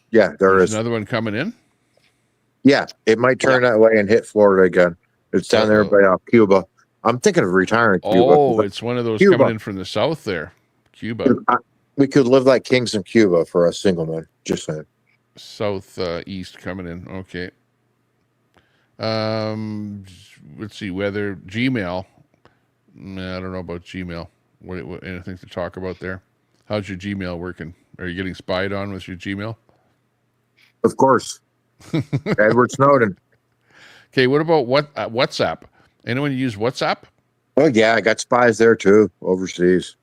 Speaker 19: Yeah,
Speaker 1: There's another one coming in?
Speaker 19: Yeah, it might turn that way and hit Florida again. It's down there by Cuba. I'm thinking of retiring Cuba.
Speaker 1: Oh, it's one of those coming in from the south there. Cuba.
Speaker 19: We could live like kings in Cuba for us single men. Just saying.
Speaker 1: South east coming in. Okay. Let's see. Weather. Gmail. I don't know about Gmail. What anything to talk about there? How's your Gmail working? Are you getting spied on with your Gmail?
Speaker 19: Of course. Edward Snowden.
Speaker 1: Okay. What about WhatsApp? Anyone use WhatsApp?
Speaker 19: Oh yeah, I got spies there too, overseas.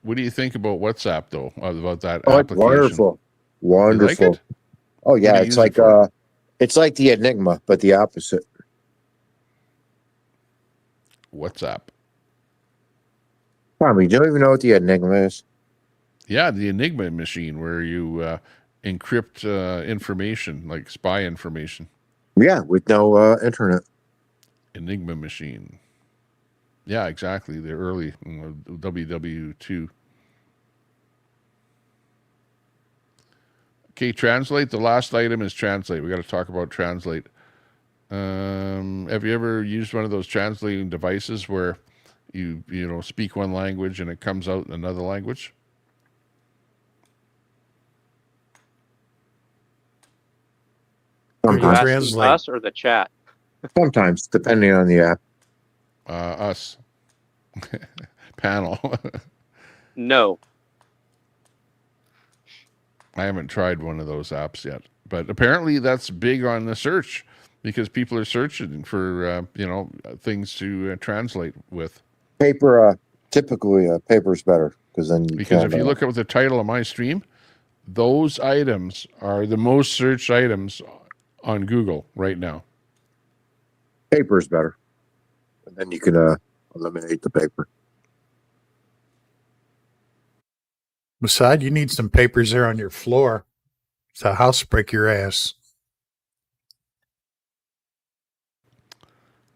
Speaker 1: What do you think about WhatsApp though? About that
Speaker 19: application?
Speaker 1: It's
Speaker 19: Wonderful. Wonderful.
Speaker 1: You like it?
Speaker 19: Oh yeah, it's like it's like the Enigma, but the opposite.
Speaker 1: WhatsApp.
Speaker 19: Tommy, you don't even know what the Enigma is?
Speaker 1: Yeah, the Enigma machine where you encrypt information, like spy information.
Speaker 19: Yeah, with no internet.
Speaker 1: Enigma machine. Yeah, exactly. The early WW2. Okay, translate. The last item is translate. We got to talk about translate. Have you ever used one of those translating devices where you speak one language and it comes out in another language?
Speaker 6: Are you
Speaker 19: Sometimes.
Speaker 6: asking
Speaker 21: Translate.
Speaker 6: us or the chat?
Speaker 19: Sometimes, depending on the app.
Speaker 1: Us. Panel.
Speaker 6: No.
Speaker 1: I haven't tried one of those apps yet, but apparently that's big on the search because people are searching for things to translate with.
Speaker 19: Paper, typically, paper's better because then you
Speaker 1: Because
Speaker 19: can.
Speaker 1: if you look up the title of my stream, those items are the most searched items on Google right now.
Speaker 19: Paper's better, and then you can eliminate the paper.
Speaker 21: Masad, you need some papers there on your floor. It's a house break your ass.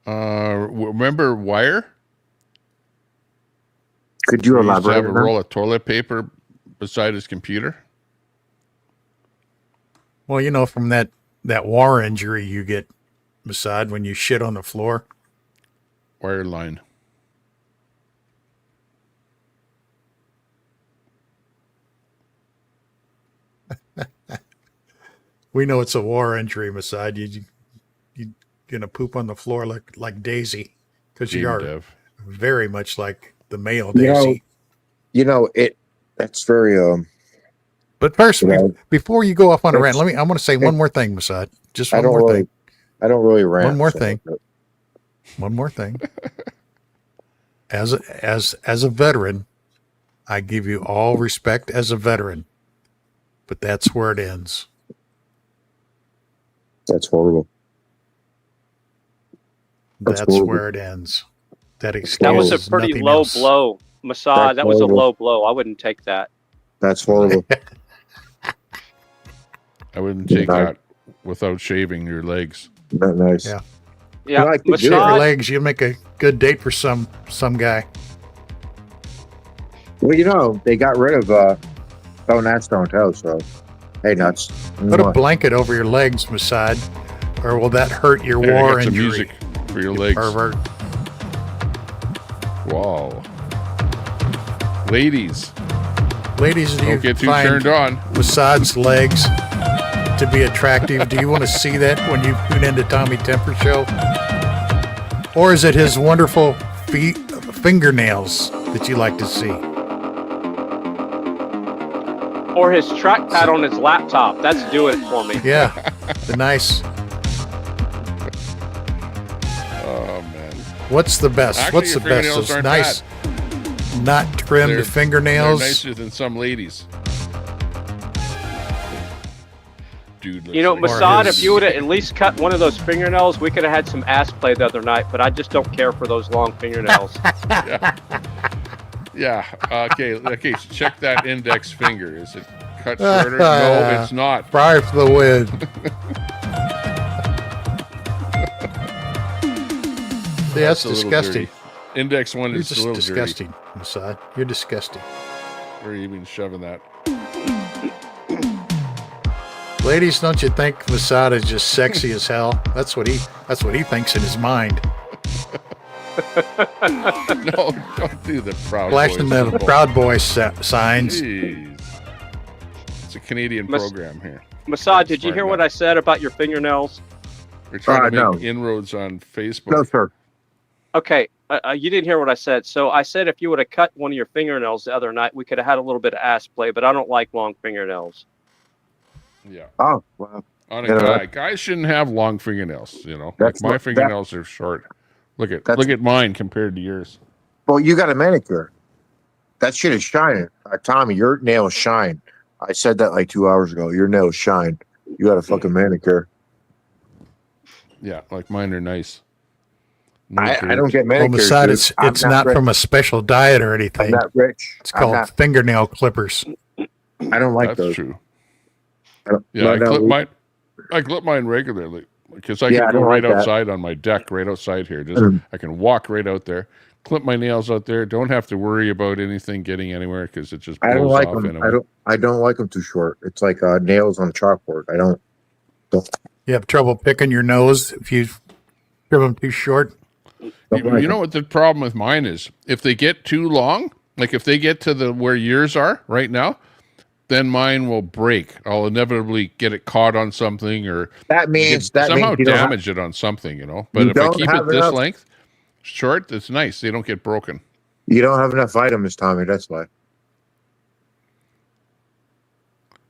Speaker 1: Remember Wire?
Speaker 19: Could you
Speaker 1: He used to
Speaker 19: elaborate?
Speaker 1: have a
Speaker 19: on that?
Speaker 1: roll of toilet paper beside his computer.
Speaker 21: Well, from that war injury you get, Masad, when you shit on the floor.
Speaker 1: Wire line.
Speaker 21: We know it's a war injury, Masad. You gonna poop on the floor like Daisy, because you
Speaker 1: Game
Speaker 21: are
Speaker 1: dev.
Speaker 21: very much like the male
Speaker 19: You know,
Speaker 21: Daisy.
Speaker 19: That's very.
Speaker 21: But first,
Speaker 19: you know,
Speaker 21: before you go off on a rant,
Speaker 19: it's-
Speaker 21: I want to say one more thing, Masad. Just
Speaker 19: I
Speaker 21: one
Speaker 19: don't
Speaker 21: more
Speaker 19: really.
Speaker 21: thing.
Speaker 19: I don't really rant.
Speaker 21: One more
Speaker 19: so-
Speaker 21: thing. One more thing. As a veteran, I give you all respect as a veteran, but that's where it ends.
Speaker 19: That's horrible.
Speaker 21: That's
Speaker 19: horrible.
Speaker 21: where it ends. That
Speaker 6: That was
Speaker 21: excuses
Speaker 6: a pretty
Speaker 21: nothing
Speaker 6: low
Speaker 21: else.
Speaker 6: blow, Masad.
Speaker 19: That's
Speaker 6: That was a
Speaker 19: horrible.
Speaker 6: low blow. I wouldn't take that.
Speaker 19: That's horrible.
Speaker 1: I wouldn't take
Speaker 19: Yeah.
Speaker 1: that without shaving your legs.
Speaker 19: Not nice.
Speaker 21: Yeah.
Speaker 6: Yeah,
Speaker 19: I could do
Speaker 21: Your
Speaker 6: Masad.
Speaker 21: legs, you'll make a good date for some guy.
Speaker 19: Well, they got rid of Don't Ask, Don't Tell. So, hey, nuts.
Speaker 21: Put a blanket over your legs, Masad, or will that hurt your
Speaker 1: Here, I
Speaker 21: war
Speaker 1: got some
Speaker 21: injury?
Speaker 1: music for your legs.
Speaker 21: Pervert.
Speaker 1: Wow. Ladies,
Speaker 21: Ladies, do you
Speaker 1: don't get too
Speaker 21: find
Speaker 1: turned on.
Speaker 21: Masad's legs to be attractive? Do you want to see that when you tune into Tommy Temper Show? Or is it his wonderful fingernails that you like to see?
Speaker 6: Or his trackpad on his laptop. That's doing it for me.
Speaker 21: Yeah, the nice.
Speaker 1: Oh man.
Speaker 21: What's the best?
Speaker 1: Actually,
Speaker 21: What's
Speaker 1: your
Speaker 21: the best?
Speaker 1: fingernails
Speaker 21: Those
Speaker 1: aren't
Speaker 21: nice, not trimmed
Speaker 1: They're
Speaker 21: fingernails.
Speaker 1: nicer than some ladies. Dude, looks
Speaker 6: You know,
Speaker 1: like
Speaker 6: Masad,
Speaker 21: his-
Speaker 6: if you would have at least cut one of those fingernails, we could have had some ass play the other night, but I just don't care for those long fingernails.
Speaker 1: Yeah. Okay. So check that index finger. Is it cut shorter? No, it's not.
Speaker 21: Fry for the win. See, that's
Speaker 1: It's a little
Speaker 21: disgusting.
Speaker 1: dirty. Index one
Speaker 21: You're
Speaker 1: is a
Speaker 21: just
Speaker 1: little
Speaker 21: disgusting, Masad. You're disgusting.
Speaker 1: dirty. Where are you even shoving that?
Speaker 21: Ladies, don't you think Masad is just sexy as hell? That's what he thinks in his mind.
Speaker 1: No, don't do the Proud
Speaker 21: Flashing
Speaker 1: Boys.
Speaker 21: the Proud Boy signs.
Speaker 1: Jeez. It's a Canadian program here.
Speaker 6: Masad, did you hear what I said about your fingernails?
Speaker 1: We're trying to
Speaker 19: no.
Speaker 1: make inroads on Facebook.
Speaker 19: No, sir.
Speaker 6: Okay, you didn't hear what I said. So I said if you would have cut one of your fingernails the other night, we could have had a little bit of ass play, but I don't like long fingernails.
Speaker 1: Yeah.
Speaker 19: Oh, well.
Speaker 1: On a
Speaker 19: You know,
Speaker 1: guy. Guys shouldn't have long fingernails, you know. Like
Speaker 19: That's
Speaker 1: my
Speaker 19: what-
Speaker 1: fingernails are short. Look at mine compared to yours.
Speaker 19: Well, you got a manicure. That shit is shining. Tommy, your nails shine. I said that like 2 hours ago. Your nails shine. You got a fucking manicure.
Speaker 1: Yeah, like mine are nice.
Speaker 19: I don't get
Speaker 21: Well,
Speaker 19: manicures.
Speaker 21: Masad,
Speaker 19: dude.
Speaker 21: it's not
Speaker 19: rich.
Speaker 21: from a special diet or
Speaker 19: I'm
Speaker 21: anything.
Speaker 19: not rich.
Speaker 21: It's
Speaker 19: I'm
Speaker 21: called
Speaker 19: not-
Speaker 21: fingernail clippers.
Speaker 19: I don't like
Speaker 1: That's
Speaker 19: those.
Speaker 1: true.
Speaker 19: I don't-
Speaker 1: Yeah,
Speaker 19: no,
Speaker 1: I
Speaker 19: no,
Speaker 1: clip
Speaker 19: we-
Speaker 1: mine. I clip mine regularly because I
Speaker 19: Yeah, I
Speaker 1: can go
Speaker 19: don't
Speaker 1: right
Speaker 19: like that.
Speaker 1: outside on my deck, right outside here. Just I can walk right out there, clip my nails out there. Don't have to worry about anything getting anywhere because it just
Speaker 19: I don't
Speaker 1: blows
Speaker 19: like
Speaker 1: off
Speaker 19: them.
Speaker 1: anyway.
Speaker 19: I don't like them too short. It's like nails on a chalkboard. I don't.
Speaker 21: You have trouble picking your nose if you trim them too short.
Speaker 1: You know what the problem with mine is? If they get too long, like if they get to where yours are right now, then mine will break. I'll inevitably get it caught on something, or somehow damage it on something, you know. But if I keep it this length, short, it's nice. They don't get broken.
Speaker 19: You don't have enough vitamins, Tommy. That's why.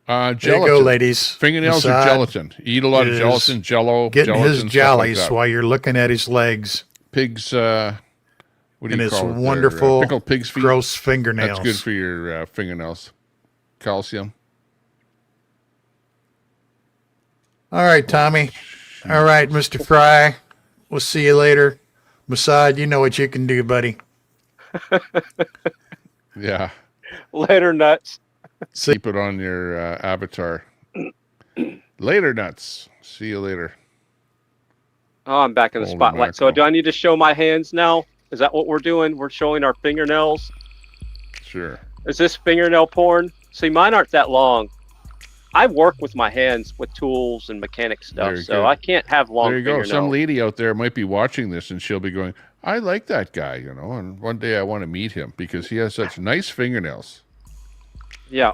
Speaker 1: Gelatin.
Speaker 21: There you go, ladies.
Speaker 1: Fingernails
Speaker 21: Assad
Speaker 1: are gelatin. Eat a lot of gelatin, Jello,
Speaker 21: getting
Speaker 1: gelatin,
Speaker 21: his
Speaker 1: stuff
Speaker 21: jollies
Speaker 1: like that.
Speaker 21: while you're looking at his legs.
Speaker 1: Pigs. What do
Speaker 21: and
Speaker 1: you
Speaker 21: his
Speaker 1: call it?
Speaker 21: wonderful,
Speaker 1: pickled pig's feet.
Speaker 21: gross fingernails.
Speaker 1: That's good for your fingernails. Calcium.
Speaker 21: All right, Tommy. All right, Mr. Fry. We'll see you later. Mossad, you know what you can do, buddy.
Speaker 1: Yeah.
Speaker 6: Later, nuts.
Speaker 1: Keep it on your avatar. Later, nuts. See you later.
Speaker 6: Oh, I'm back in the
Speaker 1: Holy
Speaker 6: spotlight.
Speaker 1: mackerel.
Speaker 6: So do I need to show my hands now? Is that what we're doing? We're showing our fingernails?
Speaker 1: Sure.
Speaker 6: Is this fingernail porn? See, mine aren't that long. I work with my hands with tools and mechanic stuff,
Speaker 1: Very
Speaker 6: so
Speaker 1: good.
Speaker 6: I can't have long
Speaker 1: There you go.
Speaker 6: fingernails.
Speaker 1: Some lady out there might be watching this, and she'll be going, I like that guy, you know, and one day I want to meet him because he has such nice fingernails.
Speaker 6: Yeah.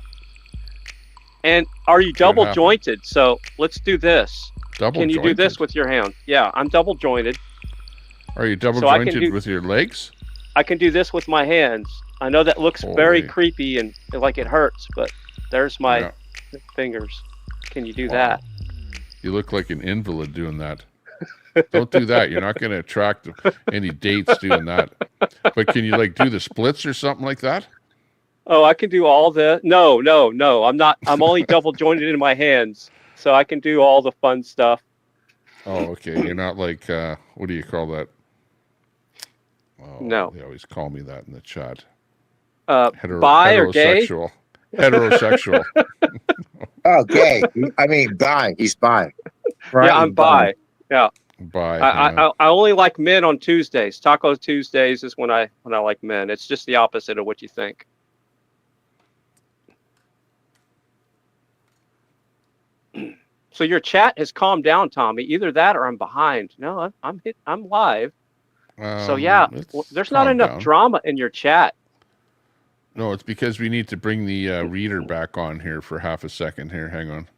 Speaker 6: And are you double jointed? So let's do this.
Speaker 1: Double
Speaker 6: Can you do
Speaker 1: jointed?
Speaker 6: this with your hand? Yeah, I'm double jointed.
Speaker 1: Are you double
Speaker 6: So I can
Speaker 1: jointed
Speaker 6: do-
Speaker 1: with your legs?
Speaker 6: I can do this with my hands. I know that looks very creepy and like it hurts, but there's my fingers. Can you do that?
Speaker 1: You look like an invalid doing that. Don't do that. You're not going to attract any dates doing that. But can you like do the splits or something like that?
Speaker 6: Oh, I can do all the no. I'm not. I'm only double jointed in my hands, so I can do all the fun stuff.
Speaker 1: Oh, okay. You're not like what do you call that? Oh,
Speaker 6: No.
Speaker 1: They always call me that in the chat.
Speaker 6: Bi or gay?
Speaker 1: Heterosexual. Heterosexual.
Speaker 19: Oh, gay. I mean, bi. He's bi. Right?
Speaker 6: Yeah, I'm bi. Yeah.
Speaker 1: Bi.
Speaker 6: I only like men on Tuesdays. Taco Tuesdays is when I like men. It's just the opposite of what you think. So your chat has calmed down, Tommy. Either that or I'm behind. No, I'm live. So yeah, there's not enough
Speaker 1: down.
Speaker 6: drama in your chat.
Speaker 1: No, it's because we need to bring the reader back on here for half a second here. Hang on.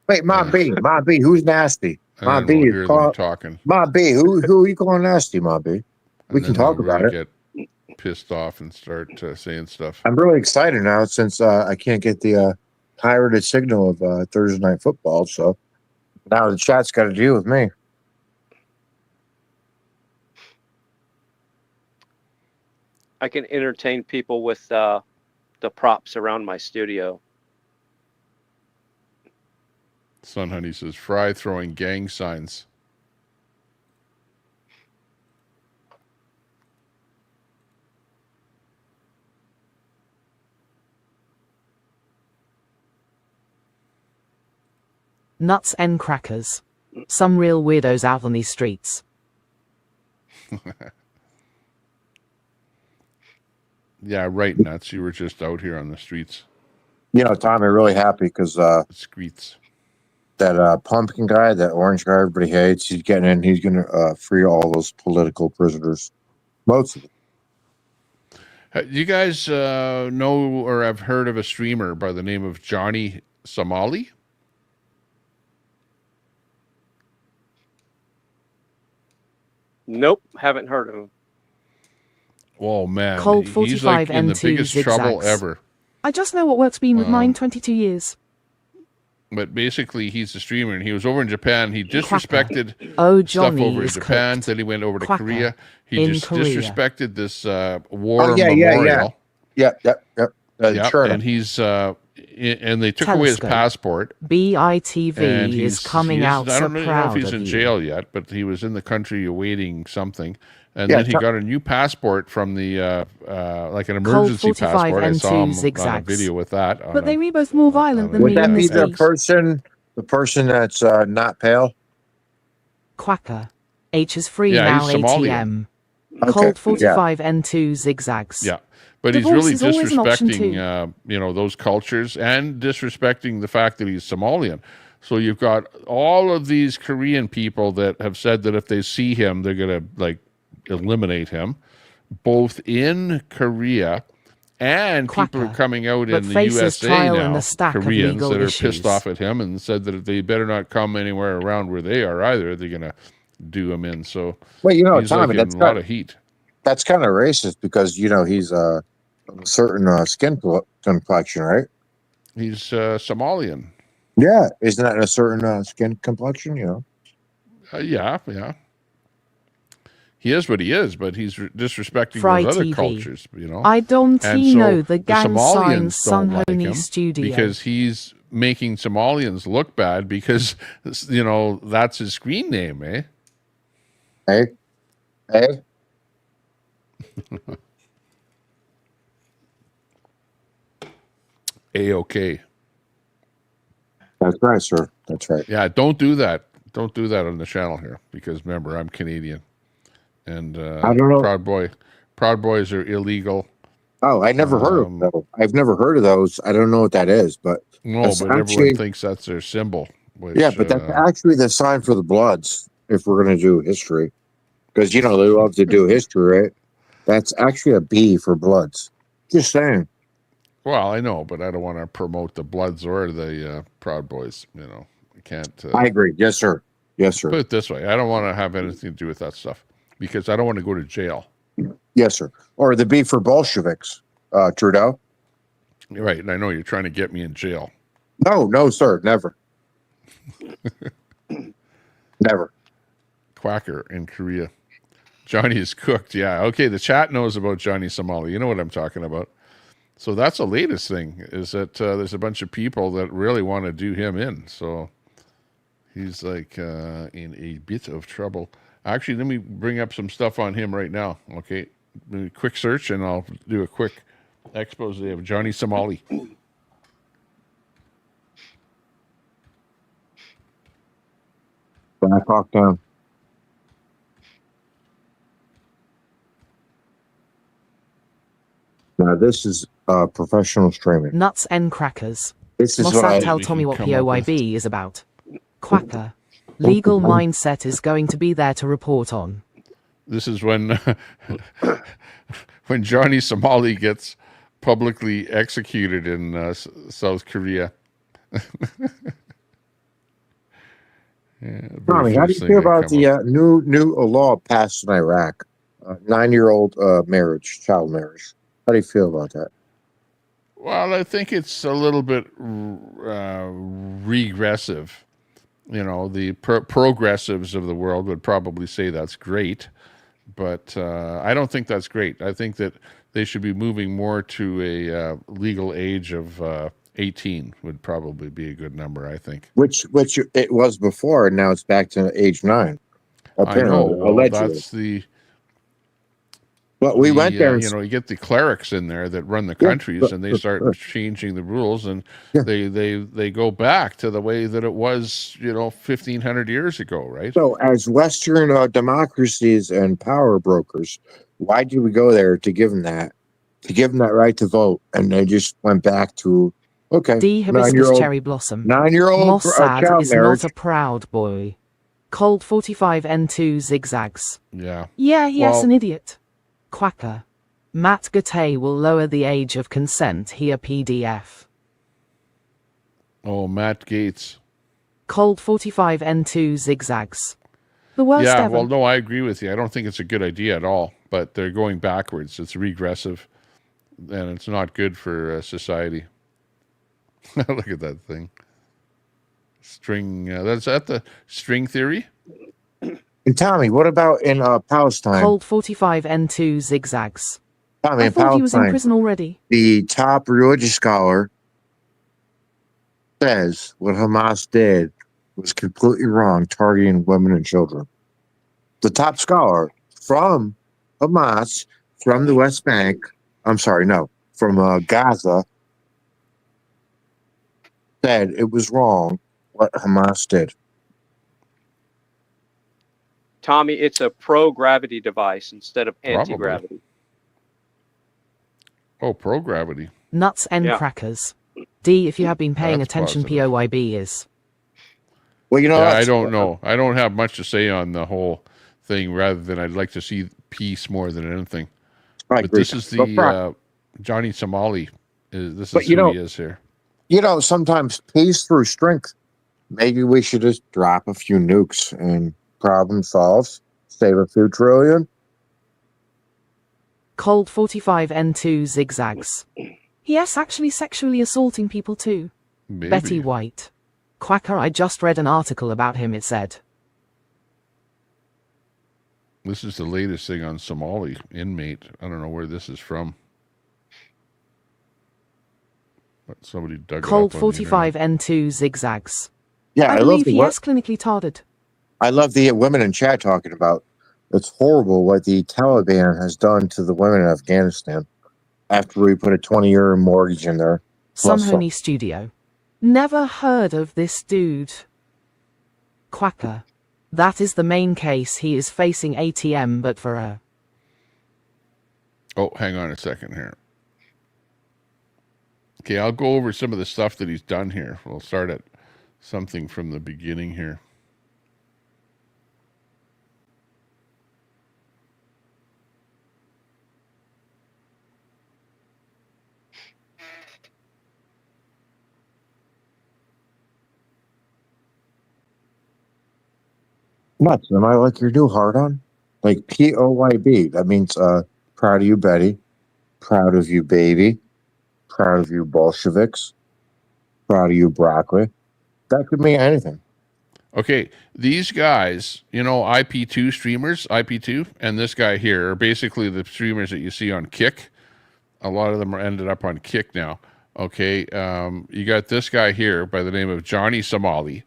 Speaker 19: Wait, Ma B, who's nasty? Ma
Speaker 1: And
Speaker 19: B
Speaker 1: we'll
Speaker 19: is
Speaker 1: hear them
Speaker 19: call,
Speaker 1: talking.
Speaker 19: Ma B, who are you calling nasty, Ma B? We can talk about it.
Speaker 1: Get pissed off and start saying stuff.
Speaker 19: I'm really excited now since I can't get the pirated signal of Thursday Night Football. So now the chat's got to deal with me.
Speaker 6: I can entertain people with the props around my studio.
Speaker 1: Sun Honey says, Fry throwing gang signs.
Speaker 9: Nuts and crackers. Some real weirdos out on these streets.
Speaker 1: Yeah, right, Nuts. You were just out here on the streets.
Speaker 19: You know, Tom, I'm really happy because
Speaker 1: streets.
Speaker 19: That pumpkin guy, that orange guy everybody hates, he's getting in. He's going to free all those political prisoners. Most of them.
Speaker 1: You guys know or have heard of a streamer by the name of Johnny Somali?
Speaker 6: Nope, haven't heard of him.
Speaker 1: Oh, man.
Speaker 9: Cold
Speaker 1: He's
Speaker 9: 45
Speaker 1: like in the
Speaker 9: N2
Speaker 1: biggest trouble
Speaker 9: zigzags.
Speaker 1: ever.
Speaker 9: I just know what work's been with mine 22 years.
Speaker 1: But basically, he's a streamer, and he was over in Japan. He disrespected
Speaker 9: Oh,
Speaker 1: stuff
Speaker 9: Johnny
Speaker 1: over in
Speaker 9: is
Speaker 1: Japan.
Speaker 9: cooked.
Speaker 1: Then he went over to
Speaker 9: Quacker
Speaker 1: Korea. He
Speaker 9: in
Speaker 1: just
Speaker 9: Korea.
Speaker 1: disrespected this war
Speaker 19: Yeah.
Speaker 1: memorial.
Speaker 19: Yep.
Speaker 1: Yep,
Speaker 19: sure.
Speaker 1: and he's and they took away his
Speaker 9: Telescope.
Speaker 1: passport.
Speaker 9: BITV
Speaker 1: And
Speaker 9: is coming out
Speaker 1: I
Speaker 9: so
Speaker 1: don't know
Speaker 9: proud
Speaker 1: if he's
Speaker 9: of
Speaker 1: in
Speaker 9: you.
Speaker 1: jail yet, but he was in the country awaiting something. And
Speaker 19: Yeah,
Speaker 1: then he got a new passport from the like an emergency
Speaker 9: 45
Speaker 1: passport. I
Speaker 9: and
Speaker 1: saw
Speaker 9: two
Speaker 1: him on a
Speaker 9: zigzags.
Speaker 1: video with that. on
Speaker 9: But
Speaker 1: a-
Speaker 9: they were both more violent than
Speaker 19: Would
Speaker 9: me
Speaker 19: that
Speaker 9: in
Speaker 19: be
Speaker 9: this
Speaker 19: the
Speaker 9: piece.
Speaker 19: person that's not pale?
Speaker 9: Quacker. H is free
Speaker 1: Yeah,
Speaker 9: now
Speaker 1: he's Somalian.
Speaker 9: ATM.
Speaker 19: Okay,
Speaker 9: Cold 45 N2 zigzags.
Speaker 1: Yeah, but
Speaker 9: Divorce
Speaker 1: he's really
Speaker 9: is always an option
Speaker 1: disrespecting, those cultures and disrespecting the fact that he's Somalian. So you've got all of these Korean people that have said that if they see him, they're going to like eliminate him, both in Korea And people are
Speaker 9: Quacker.
Speaker 1: coming out
Speaker 9: But
Speaker 1: in the
Speaker 9: faces
Speaker 1: USA
Speaker 9: trial
Speaker 1: now,
Speaker 9: and a stack of
Speaker 1: Koreans
Speaker 9: legal
Speaker 1: that are
Speaker 9: issues.
Speaker 1: pissed off at him and said that they better not come anywhere around where they are either. They're going to do him in. So
Speaker 19: Well,
Speaker 1: he's
Speaker 19: Tommy,
Speaker 1: like in a lot of heat.
Speaker 19: That's kind of racist because he's a certain skin complexion, right?
Speaker 1: He's Somalian.
Speaker 19: Yeah, isn't that a certain skin complexion?
Speaker 1: Yeah. He is what he is, but he's disrespecting
Speaker 9: Fry
Speaker 1: those other
Speaker 9: TV.
Speaker 1: cultures,
Speaker 9: I don't
Speaker 1: And
Speaker 9: know
Speaker 1: so
Speaker 9: the gang signs
Speaker 1: Somalians don't like
Speaker 9: Sunhoney
Speaker 1: him
Speaker 9: Studio.
Speaker 1: because he's making Somalians look bad because, that's his screen name, eh?
Speaker 19: Hey?
Speaker 1: A-OK.
Speaker 19: That's right, sir. That's right.
Speaker 1: Yeah, don't do that. Don't do that on the channel here because remember, I'm Canadian. And
Speaker 19: I don't know.
Speaker 1: Proud Boys are illegal.
Speaker 19: Oh, I never heard of those. I've never heard of those. I don't know what that is, but
Speaker 1: No, but everyone thinks that's their symbol. Which,
Speaker 19: yeah, but that's actually the sign for the Bloods if we're going to do history. Because, they love to do history, right? That's actually a B for Bloods. Just saying.
Speaker 1: Well, I know, but I don't want to promote the Bloods or the Proud Boys. I can't.
Speaker 19: I agree. Yes, sir. Yes, sir.
Speaker 1: Put it this way. I don't want to have anything to do with that stuff because I don't want to go to jail.
Speaker 19: Yes, sir. Or the B for Bolsheviks, Trudeau.
Speaker 1: Right. And I know you're trying to get me in jail.
Speaker 19: No, sir. Never. Never.
Speaker 1: Quacker in Korea. Johnny is cooked. Yeah. Okay. The chat knows about Johnny Somali. You know what I'm talking about. So that's the latest thing is that there's a bunch of people that really want to do him in. So he's like in a bit of trouble. Actually, let me bring up some stuff on him right now. Okay. Quick search and I'll do a quick expose of Johnny Somali.
Speaker 19: Back off down. Now this is professional streaming.
Speaker 9: Nuts and crackers.
Speaker 19: This is
Speaker 9: Mossad
Speaker 19: what I
Speaker 9: tell Tommy what POYB is about. Quacker. Legal mindset is going to be there to report on.
Speaker 1: This is when when Johnny Somali gets publicly executed in South Korea.
Speaker 19: Tommy, how do you feel about the new law passed in Iraq? 9-year-old child marriage. How do you feel about that?
Speaker 1: Well, I think it's a little bit regressive. The progressives of the world would probably say that's great, but I don't think that's great. I think that they should be moving more to a legal age of 18 would probably be a good number, I think.
Speaker 19: Which it was before, and now it's back to age 9. Apparently,
Speaker 1: I know. Well,
Speaker 19: allegedly.
Speaker 1: that's the...
Speaker 19: But we went there.
Speaker 1: You get the clerics in there that run the countries, and they start changing the rules, and they go back to the way that it was, 1,500 years ago, right?
Speaker 19: So, as Western democracies and power brokers, why did we go there to give them that right to vote, and they just went back to
Speaker 9: D hibiscus cherry blossom.
Speaker 19: 9-year-old
Speaker 9: Mossad
Speaker 19: child
Speaker 9: is
Speaker 19: marriage.
Speaker 9: not a proud boy. Cold 45 N2 zigzags.
Speaker 1: Yeah.
Speaker 9: Yeah, yes, an idiot. Quacker. Matt Gattay will lower the age of consent here PDF.
Speaker 1: Oh, Matt Gaetz.
Speaker 9: Cold 45 N2 zigzags. The worst ever.
Speaker 1: Well, no, I agree with you. I don't think it's a good idea at all, but they're going backwards. It's regressive, and it's not good for society. Look at that thing. String, that's that the string theory?
Speaker 19: And Tommy, what about in Palestine?
Speaker 9: Cold 45 N2 zigzags.
Speaker 19: Tommy,
Speaker 9: I thought he was in prison already.
Speaker 19: The top religious scholar says what Hamas did was completely wrong, targeting women and children. The top scholar from Hamas, from the West Bank, from Gaza, said it was wrong what Hamas did.
Speaker 6: Tommy, it's a pro-gravity device instead of anti-gravity.
Speaker 1: Oh, pro-gravity.
Speaker 9: Nuts and crackers. D, if you have been paying attention, POYB is.
Speaker 19: Well,
Speaker 1: I don't know. I don't have much to say on the whole thing, rather than I'd like to see peace more than anything. But this is the Johnny Somali this
Speaker 19: But
Speaker 1: is who he is here.
Speaker 19: You know, sometimes peace through strength. Maybe we should just drop a few nukes and problem solves. Save a few trillion.
Speaker 9: Cold 45N2 zigzags. Yes, actually sexually assaulting people too.
Speaker 1: Maybe.
Speaker 9: Betty White. Quacker, I just read an article about him, it said.
Speaker 1: This is the latest thing on Somali inmate. I don't know where this is from. But somebody dug
Speaker 9: Cold
Speaker 1: it up on the internet.
Speaker 9: 45N2 zigzags.
Speaker 19: Yeah,
Speaker 9: I believe he is clinically tarded.
Speaker 19: I love the women in chat talking about it's horrible what the Taliban has done to the women in Afghanistan after we put a 20-year mortgage in there.
Speaker 9: Sunhoney Studio. Never heard of this dude. Quacker. That is the main case. He is facing ATM, but for a...
Speaker 1: Oh, hang on a second here. Okay, I'll go over some of the stuff that he's done here. We'll start at something from the beginning here.
Speaker 19: Nuts. Am I like your new hard on? Like POYB. That means proud of you, Betty. Proud of you, baby. Proud of you, Bolsheviks. Proud of you, broccoli. That could mean anything.
Speaker 1: Okay, these guys, you know, IP2 streamers, IP2, and this guy here are basically the streamers that you see on Kick. A lot of them are ended up on Kick now. Okay, you got this guy here by the name of Johnny Somali,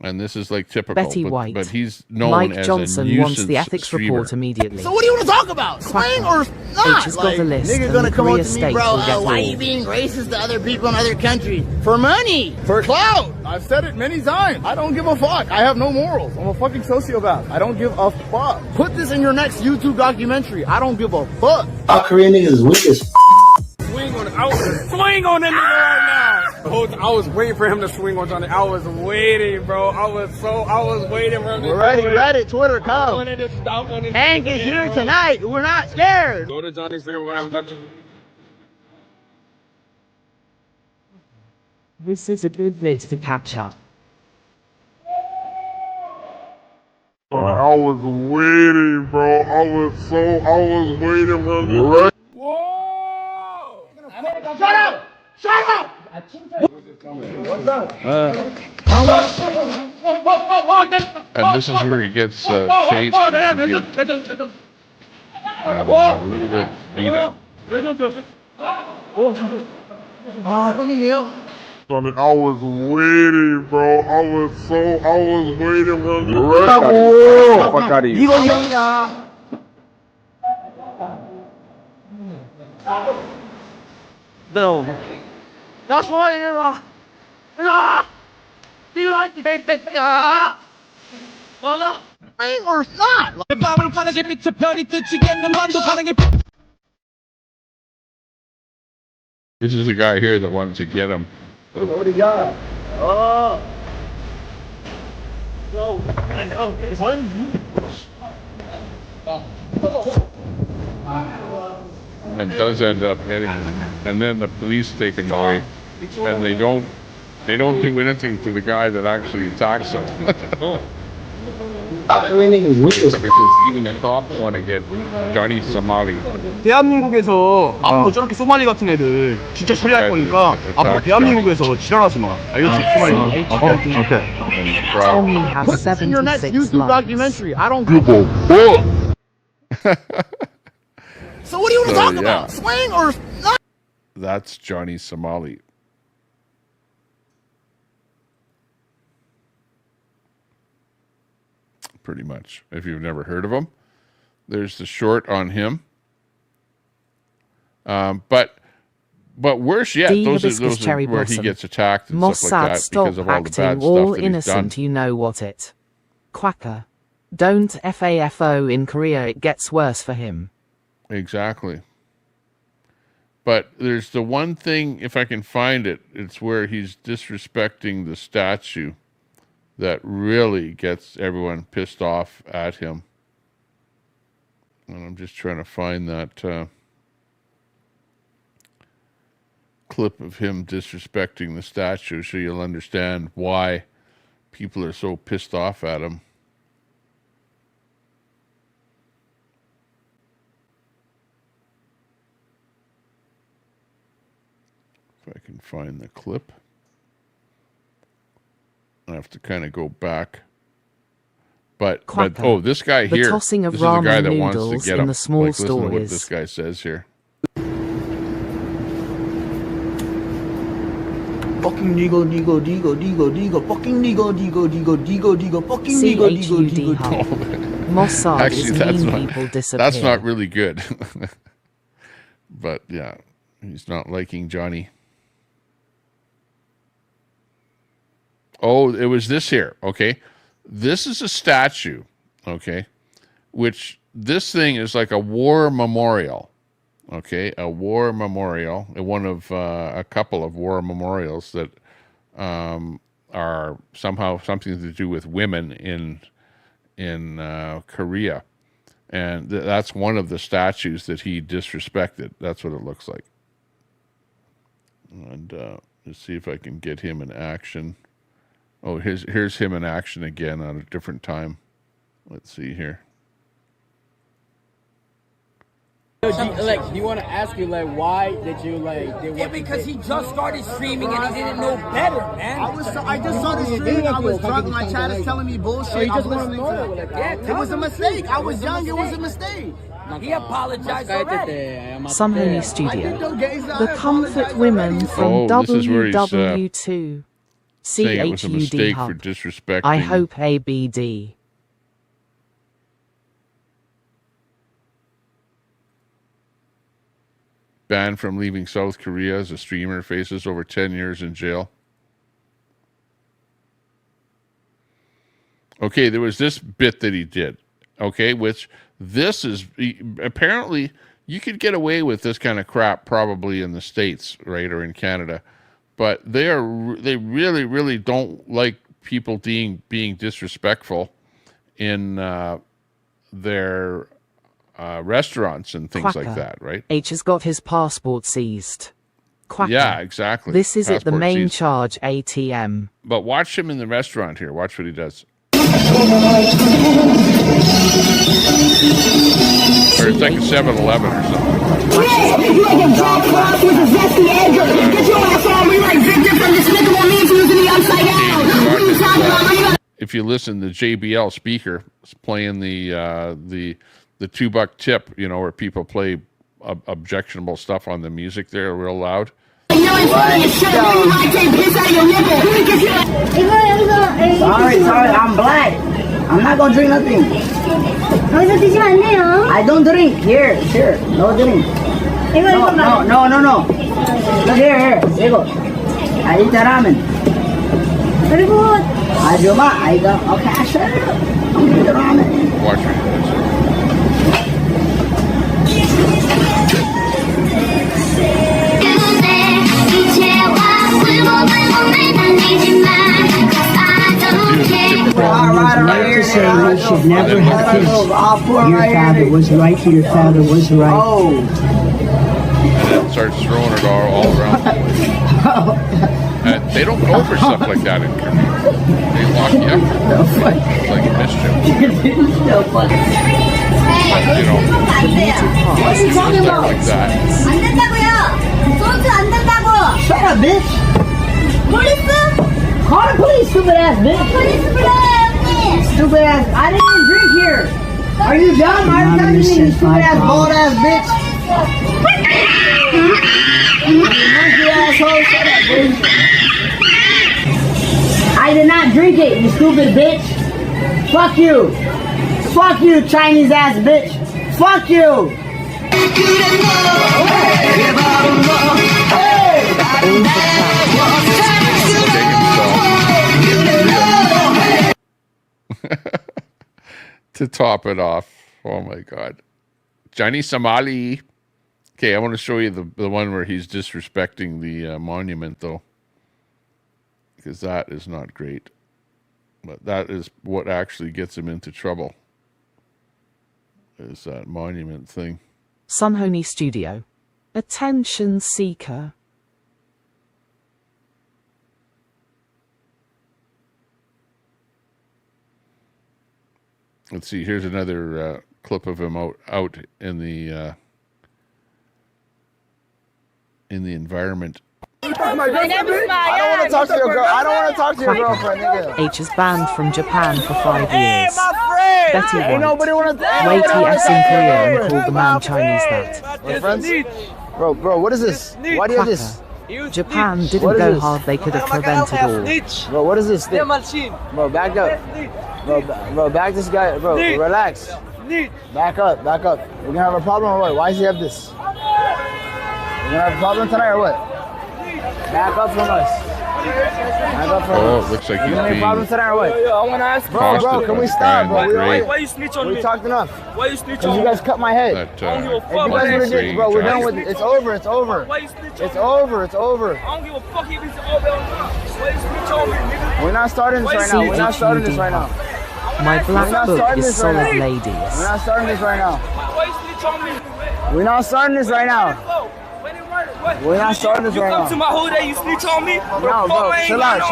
Speaker 1: and this is like typical.
Speaker 9: Betty White.
Speaker 1: But he's known
Speaker 9: Mike
Speaker 1: as
Speaker 9: Johnson
Speaker 1: a nuisance
Speaker 9: wants the ethics
Speaker 1: streamer.
Speaker 9: report immediately.
Speaker 4: So what do you want to talk about? Swing or not?
Speaker 9: H has got the list,
Speaker 4: nigga
Speaker 9: and
Speaker 4: gonna
Speaker 9: the
Speaker 4: come up
Speaker 9: Korea
Speaker 4: to me,
Speaker 9: state
Speaker 4: bro.
Speaker 9: will get
Speaker 4: Why are
Speaker 9: all.
Speaker 4: you being racist to other people in other countries? For money, for clout. I've said it many times. I don't give a fuck. I have no morals. I'm a fucking sociopath. I don't give a fuck. Put this in your next YouTube documentary. I don't give a fuck.
Speaker 22: Our Korean niggas is weak as
Speaker 23: Swing on that nigga right now. I was waiting for him to swing on Johnny. I was waiting, bro. I was waiting for him to
Speaker 4: We're ready, Reddit, Twitter, come. Hank is here tonight. We're not scared.
Speaker 23: Go to Johnny's favorite when I'm done.
Speaker 9: This is a good place to capture.
Speaker 24: I was waiting, bro. I was waiting for him.
Speaker 4: Shut up! Shut up!
Speaker 1: And this is where he gets chased.
Speaker 24: Sonny, I was waiting, bro. I was waiting for him.
Speaker 23: Fuck out of you.
Speaker 4: No. That's why do you like the big well, no. Or not.
Speaker 1: This is the guy here that wanted to get him.
Speaker 4: What do you got? Oh. No. I know. It's one.
Speaker 1: And does end up hitting him. And then the police take him away. And they don't do anything to the guy that actually attacks him. Because even the cop want to get Johnny Somali.
Speaker 4: 대한민국에서 앞으로 저렇게 소말리 같은 애들 진짜 처리할 거니까 앞으로 대한민국에서 지랄하지 마. 알겠지? 소말리. 오케이.
Speaker 9: Only has
Speaker 4: Put in your next
Speaker 9: 76
Speaker 4: YouTube
Speaker 9: likes.
Speaker 4: documentary. I don't give a fuck. So what do you want to talk about? Swing or not?
Speaker 1: That's Johnny Somali. Pretty much. If you've never heard of him, there's the short on him. But worse yet, those are where he gets attacked and
Speaker 9: Mossad,
Speaker 1: stuff like that
Speaker 9: stop
Speaker 1: because of all the
Speaker 9: acting
Speaker 1: bad
Speaker 9: all
Speaker 1: stuff that
Speaker 9: innocent,
Speaker 1: he's done.
Speaker 9: you know what it. Quacker. Don't FAFO in Korea, it gets worse for him.
Speaker 1: Exactly. But there's the one thing, if I can find it, it's where he's disrespecting the statue that really gets everyone pissed off at him. And I'm just trying to find that. clip of him disrespecting the statue so you'll understand why people are so pissed off at him. If I can find the clip. I have to kind of go back. But oh, this guy
Speaker 9: the
Speaker 1: here,
Speaker 9: tossing of
Speaker 1: this is the guy
Speaker 9: ramen
Speaker 1: that wants to
Speaker 9: noodles
Speaker 1: get
Speaker 9: in
Speaker 1: him.
Speaker 9: the small
Speaker 1: Like, listen to what
Speaker 9: stores.
Speaker 1: this guy says here.
Speaker 11: Fucking Digo, Digo, Digo, Digo, Digo, fucking Digo, Digo, Digo, Digo, Digo, fucking Digo, Digo, Digo, Digo.
Speaker 9: Mossad
Speaker 1: Actually,
Speaker 9: is
Speaker 1: that's
Speaker 9: mean
Speaker 1: not,
Speaker 9: people disappear.
Speaker 1: that's not really good. But yeah, he's not liking Johnny. Oh, it was this here. Okay. This is a statue. Okay. Which this thing is like a war memorial. Okay. A war memorial. One of a couple of war memorials that are somehow something to do with women in Korea. And that's one of the statues that he disrespected. That's what it looks like. And let's see if I can get him in action. Oh, here's him in action again on a different time. Let's see here.
Speaker 23: Do you want to ask you, why did you, did what
Speaker 3: because he just started streaming and he didn't know better, man.
Speaker 4: I just saw the stream. I was drunk. My chat is telling me bullshit. I was listening to it. It was a mistake. I was young. It was a mistake.
Speaker 3: He apologized already.
Speaker 9: Sunhoney Studio. The Comfort Women from
Speaker 1: this is where he's,
Speaker 9: WW2.
Speaker 1: saying it was a mistake
Speaker 9: Hub.
Speaker 1: for disrespecting.
Speaker 9: I hope ABD.
Speaker 1: Banned from leaving South Korea as a streamer, faces over 10 years in jail. Okay, there was this bit that he did. Okay, which this is apparently you could get away with this kind of crap probably in the States, right, or in Canada, but they really, really don't like people being disrespectful in their restaurants and things like that, right?
Speaker 9: H has got his passport seized. Quacker.
Speaker 1: Yeah, exactly.
Speaker 9: This is at the
Speaker 1: Passport
Speaker 9: main
Speaker 1: seized.
Speaker 9: charge ATM.
Speaker 1: But watch him in the restaurant here. Watch what he does. Or it's like a 7-Eleven or something. If you listen, the JBL speaker is playing the $2 tip, where people play objectionable stuff on the music there real loud.
Speaker 3: Sorry, I'm black. I'm not gonna drink nothing. I don't drink. Here, no drink. No. Look here. I eat the ramen. Very good. I don't. Okay, sure. I'm eating the ramen.
Speaker 1: Watch it.
Speaker 3: To say we should never have kids. Your father was right. Your father was right. Oh.
Speaker 1: And then starts throwing it all around the place. And they don't go for stuff like that in Korea. They lock you up. It's like mischief.
Speaker 3: What are you talking about?
Speaker 1: Like that.
Speaker 3: Shut up, bitch. Police? Call the police, stupid ass bitch. Stupid ass. I didn't even drink here. Are you dumb? Are you talking to me, you stupid ass, bald ass bitch? Monkey asshole. Shut up, bitch. I did not drink it, you stupid bitch. Fuck you. Fuck you, Chinese ass bitch. Fuck you.
Speaker 1: To top it off. Oh my God. Johnny Somali. Okay, I want to show you the one where he's disrespecting the monument, though. Because that is not great. But that is what actually gets him into trouble. Is that monument thing.
Speaker 9: Sunhoney Studio. Attention seeker.
Speaker 1: Let's see. Here's another clip of him out in the environment.
Speaker 4: I don't want to talk to your girl. I don't want to talk to your girlfriend, nigga.
Speaker 9: H is banned from Japan for 5 years. Betty
Speaker 4: Ain't
Speaker 9: White.
Speaker 4: nobody want to.
Speaker 9: Wait TS in Korea and call the man Chinese that.
Speaker 4: We're friends? Bro, what is this? Why do you have this?
Speaker 9: Japan didn't go hard, they could have prevented all.
Speaker 4: Bro, what is this thing? Bro, back up. Bro, back this guy. Bro, relax. Back up. We're gonna have a problem or what? Why does he have this? We're gonna have a problem tonight or what? Back up from us.
Speaker 1: It looks like he's
Speaker 4: being... Any problem tonight or what?
Speaker 23: I want to ask
Speaker 4: Bro, can we stop, bro?
Speaker 23: Why you snitch on me?
Speaker 4: We talked enough.
Speaker 23: Why you snitch on
Speaker 4: Because
Speaker 23: me?
Speaker 4: you guys cut my head.
Speaker 23: I don't give a fuck.
Speaker 4: If you guys would've did, bro, we're done with it. It's over.
Speaker 23: Why you snitch on me?
Speaker 4: It's over.
Speaker 23: I don't give a fuck if it's over or not. Why you snitch on me, nigga?
Speaker 4: We're not starting this right now.
Speaker 9: My black book is solid
Speaker 4: We're
Speaker 9: ladies.
Speaker 4: not starting this right now.
Speaker 23: Why you snitch on me?
Speaker 4: We're not starting this right now. We're not starting this right now.
Speaker 23: You come to my hood and you snitch on me?
Speaker 4: No, bro, chill out.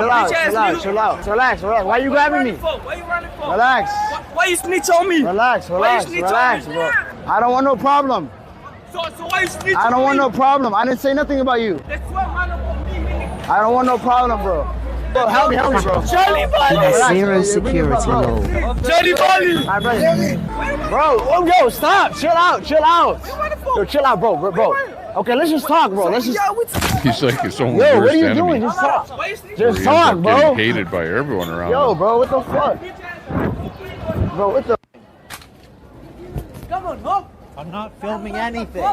Speaker 4: Relax. Why you grabbing me?
Speaker 23: Why you running for?
Speaker 4: Relax.
Speaker 23: Why you snitch on me?
Speaker 4: Relax, bro. I don't want no problem.
Speaker 23: So why you snitch on me?
Speaker 4: I don't want no problem. I didn't say nothing about you.
Speaker 23: That's what run up on me, nigga.
Speaker 4: I don't want no problem, bro. Bro, help me, bro.
Speaker 23: Johnny
Speaker 9: There's
Speaker 23: Somali.
Speaker 9: zero security law.
Speaker 23: Johnny Somali.
Speaker 4: Bro, yo, stop. Chill out. Yo, chill out, bro. Okay, let's just talk, bro. He's
Speaker 1: like his own
Speaker 4: Yo,
Speaker 1: worst
Speaker 4: what are you
Speaker 1: enemy.
Speaker 4: doing? Just talk.
Speaker 1: Just
Speaker 4: talk, bro.
Speaker 1: Getting hated by everyone around.
Speaker 4: Yo,
Speaker 1: him.
Speaker 4: bro, what the fuck? Bro, what the?
Speaker 23: Come on, hop.
Speaker 11: I'm not filming anything.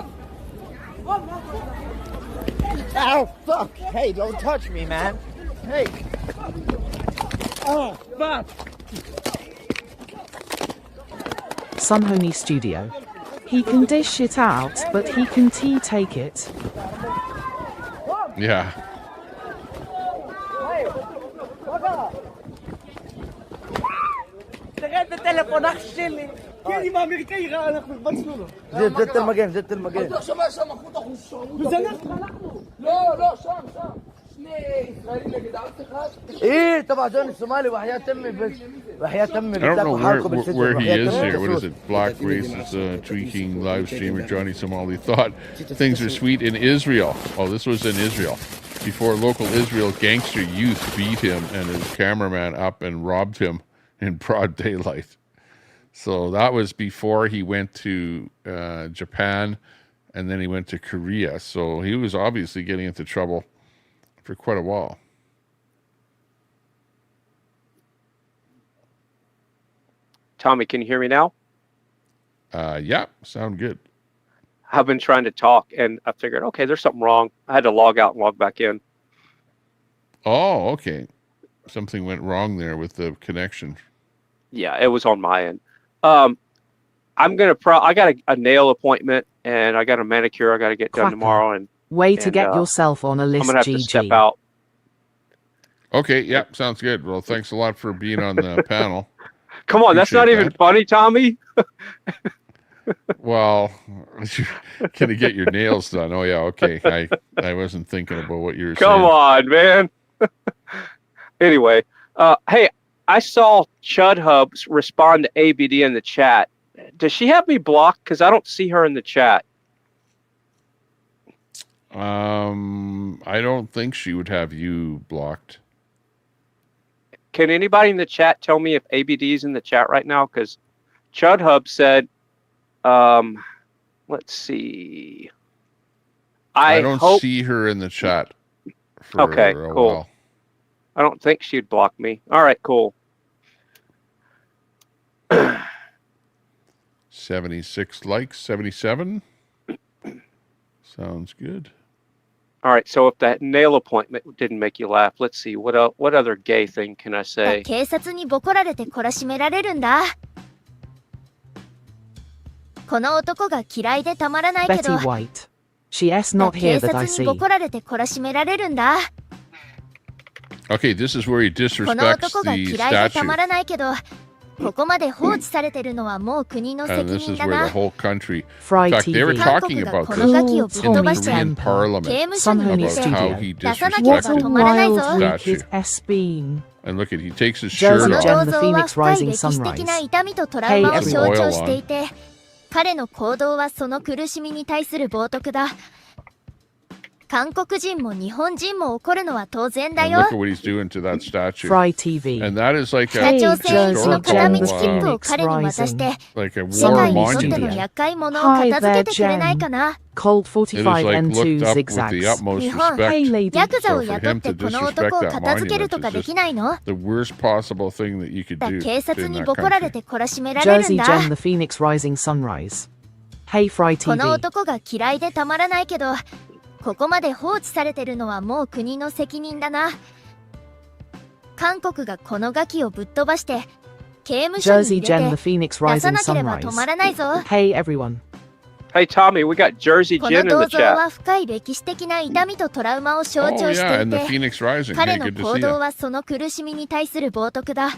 Speaker 4: Ow, fuck. Hey, don't touch me, man. Hey.
Speaker 23: Oh, fuck.
Speaker 9: Sunhoney Studio. He can dish it out, but he can take it.
Speaker 1: Yeah.
Speaker 11: زدت المكان ايه تبع جوني الصومالي وحياة امي
Speaker 1: I don't know where he is here. What is it? Black racist tweaking live streamer Johnny Somali thought things are sweet in Israel. Oh, this was in Israel. Before local Israel gangster youth beat him and his cameraman up and robbed him in broad daylight. So that was before he went to Japan, and then he went to Korea. So he was obviously getting into trouble for quite a while.
Speaker 6: Tommy, can you hear me now?
Speaker 1: Yeah, sound good.
Speaker 6: I've been trying to talk, and I figured, okay, there's something wrong. I had to log out and log back in.
Speaker 1: Oh, okay. Something went wrong there with the connection.
Speaker 6: Yeah, it was on my end. I'm gonna I got a nail appointment, and I got a manicure I got to get done tomorrow. And
Speaker 9: way to get yourself on a list.
Speaker 6: I'm gonna have to step out.
Speaker 1: Okay, yeah, sounds good. Well, thanks a lot for being on the panel.
Speaker 6: Come on, that's not even funny, Tommy.
Speaker 1: Well, can you get your nails done? Oh yeah, okay. I wasn't thinking about what you were saying.
Speaker 6: Come on, man. Anyway, hey, I saw Chud Hubs respond to ABD in the chat. Does she have me blocked? Because I don't see her in the chat.
Speaker 1: I don't think she would have you blocked.
Speaker 6: Can anybody in the chat tell me if ABD is in the chat right now? Because Chud Hub said, let's see.
Speaker 1: I don't see her in the chat for
Speaker 6: okay,
Speaker 1: a
Speaker 6: cool.
Speaker 1: while.
Speaker 6: I don't think she'd block me. All right, cool.
Speaker 1: 76 likes, 77. Sounds good.
Speaker 6: All right, so if that nail appointment didn't make you laugh, let's see what other gay thing can I say?
Speaker 8: 警察にボコられて懲らしめられるんだ。この男が嫌いでたまらないけど。
Speaker 9: Betty White. She s not here that I
Speaker 8: 警察にボ
Speaker 9: see.
Speaker 8: コられて懲らしめられるんだ。
Speaker 1: Okay, this is where he
Speaker 8: この
Speaker 1: disrespects
Speaker 8: 男が
Speaker 1: the
Speaker 8: 嫌いでた
Speaker 1: statue.
Speaker 8: まらないけど、ここまで放置されてるのはもう国の
Speaker 1: And
Speaker 8: 責
Speaker 1: this
Speaker 8: 任
Speaker 1: is
Speaker 8: だ
Speaker 1: where
Speaker 8: な
Speaker 1: the。whole country. In
Speaker 9: Fried
Speaker 1: fact, they were
Speaker 9: TV.
Speaker 1: talking about this
Speaker 8: Cool
Speaker 1: in
Speaker 8: Tommy
Speaker 1: the Korean
Speaker 9: temper.
Speaker 1: Parliament
Speaker 8: 刑務所に
Speaker 9: Sunhoney
Speaker 8: 入れ
Speaker 1: about
Speaker 8: て
Speaker 1: how
Speaker 9: Studio.
Speaker 1: he
Speaker 8: 出さなければ
Speaker 1: disrespected
Speaker 8: 止まらないぞ。
Speaker 9: Wild week
Speaker 1: statue.
Speaker 9: is S been.
Speaker 1: And look at, he takes his
Speaker 9: Jersey
Speaker 1: shirt
Speaker 9: Jen,
Speaker 1: off.
Speaker 9: the
Speaker 8: 像は
Speaker 9: Phoenix
Speaker 8: 深い
Speaker 9: Rising
Speaker 8: 歴史的な
Speaker 9: Sunrise.
Speaker 8: 痛みとトラ
Speaker 9: Hey
Speaker 8: ウマを
Speaker 9: everyone.
Speaker 8: 象徴していて、彼の行動はその苦しみに対する冒涜だ。韓国人も日本人も怒るのは当然だ
Speaker 1: And
Speaker 8: よ。
Speaker 1: look at what he's doing to that statue.
Speaker 9: Fry TV.
Speaker 1: And that is like
Speaker 8: 北
Speaker 1: a
Speaker 8: 朝鮮行きの片道
Speaker 1: historical,
Speaker 8: 切符を彼に渡して、
Speaker 1: like a
Speaker 8: 世
Speaker 1: war
Speaker 8: 界にとっての
Speaker 1: monument.
Speaker 8: 厄介者を片付けてくれないかな。
Speaker 9: Cold
Speaker 1: It is
Speaker 9: 45
Speaker 1: like
Speaker 9: and 2
Speaker 1: looked up with the
Speaker 9: zigzags.
Speaker 1: utmost
Speaker 8: 日本、
Speaker 1: respect.
Speaker 8: ヤクザ
Speaker 1: So
Speaker 8: を
Speaker 1: for
Speaker 8: 雇っ
Speaker 1: him
Speaker 8: て
Speaker 1: to
Speaker 8: この男
Speaker 1: disrespect
Speaker 8: を
Speaker 1: that
Speaker 8: 片付ける
Speaker 1: monument
Speaker 8: とか
Speaker 1: is
Speaker 8: でき
Speaker 1: just
Speaker 8: ないの？
Speaker 1: the worst possible thing that you could do
Speaker 8: 警察
Speaker 1: in
Speaker 8: に
Speaker 1: that
Speaker 8: ボコられ
Speaker 1: country.
Speaker 8: て懲らしめられるん
Speaker 9: Jersey
Speaker 8: だ。
Speaker 9: Jen, the Phoenix Rising Sunrise. Hey Fry
Speaker 8: この
Speaker 9: TV.
Speaker 8: 男が嫌いでたまらないけど、ここまで放置されてるのはもう国の責任だな。韓国がこのガキをぶっ飛ばして刑務所に
Speaker 9: Jersey
Speaker 8: 入れ
Speaker 9: Jen, the
Speaker 8: て
Speaker 9: Phoenix
Speaker 8: 出さ
Speaker 9: Rising
Speaker 8: なければ
Speaker 9: Sunrise.
Speaker 8: 止まらないぞ。
Speaker 9: Hey everyone.
Speaker 6: Hey, Tommy, we got Jersey
Speaker 8: こ
Speaker 6: Jen
Speaker 8: の
Speaker 6: in the
Speaker 8: 銅像
Speaker 6: chat.
Speaker 8: は深い歴史的な痛みとトラウマを象
Speaker 1: Oh
Speaker 8: 徴し
Speaker 1: yeah,
Speaker 8: てい
Speaker 1: and the
Speaker 8: て、
Speaker 1: Phoenix Rising.
Speaker 8: 彼
Speaker 1: Hey,
Speaker 8: の
Speaker 1: good to
Speaker 8: 行
Speaker 1: see
Speaker 8: 動
Speaker 1: you.
Speaker 8: はその苦しみに対する冒涜だ。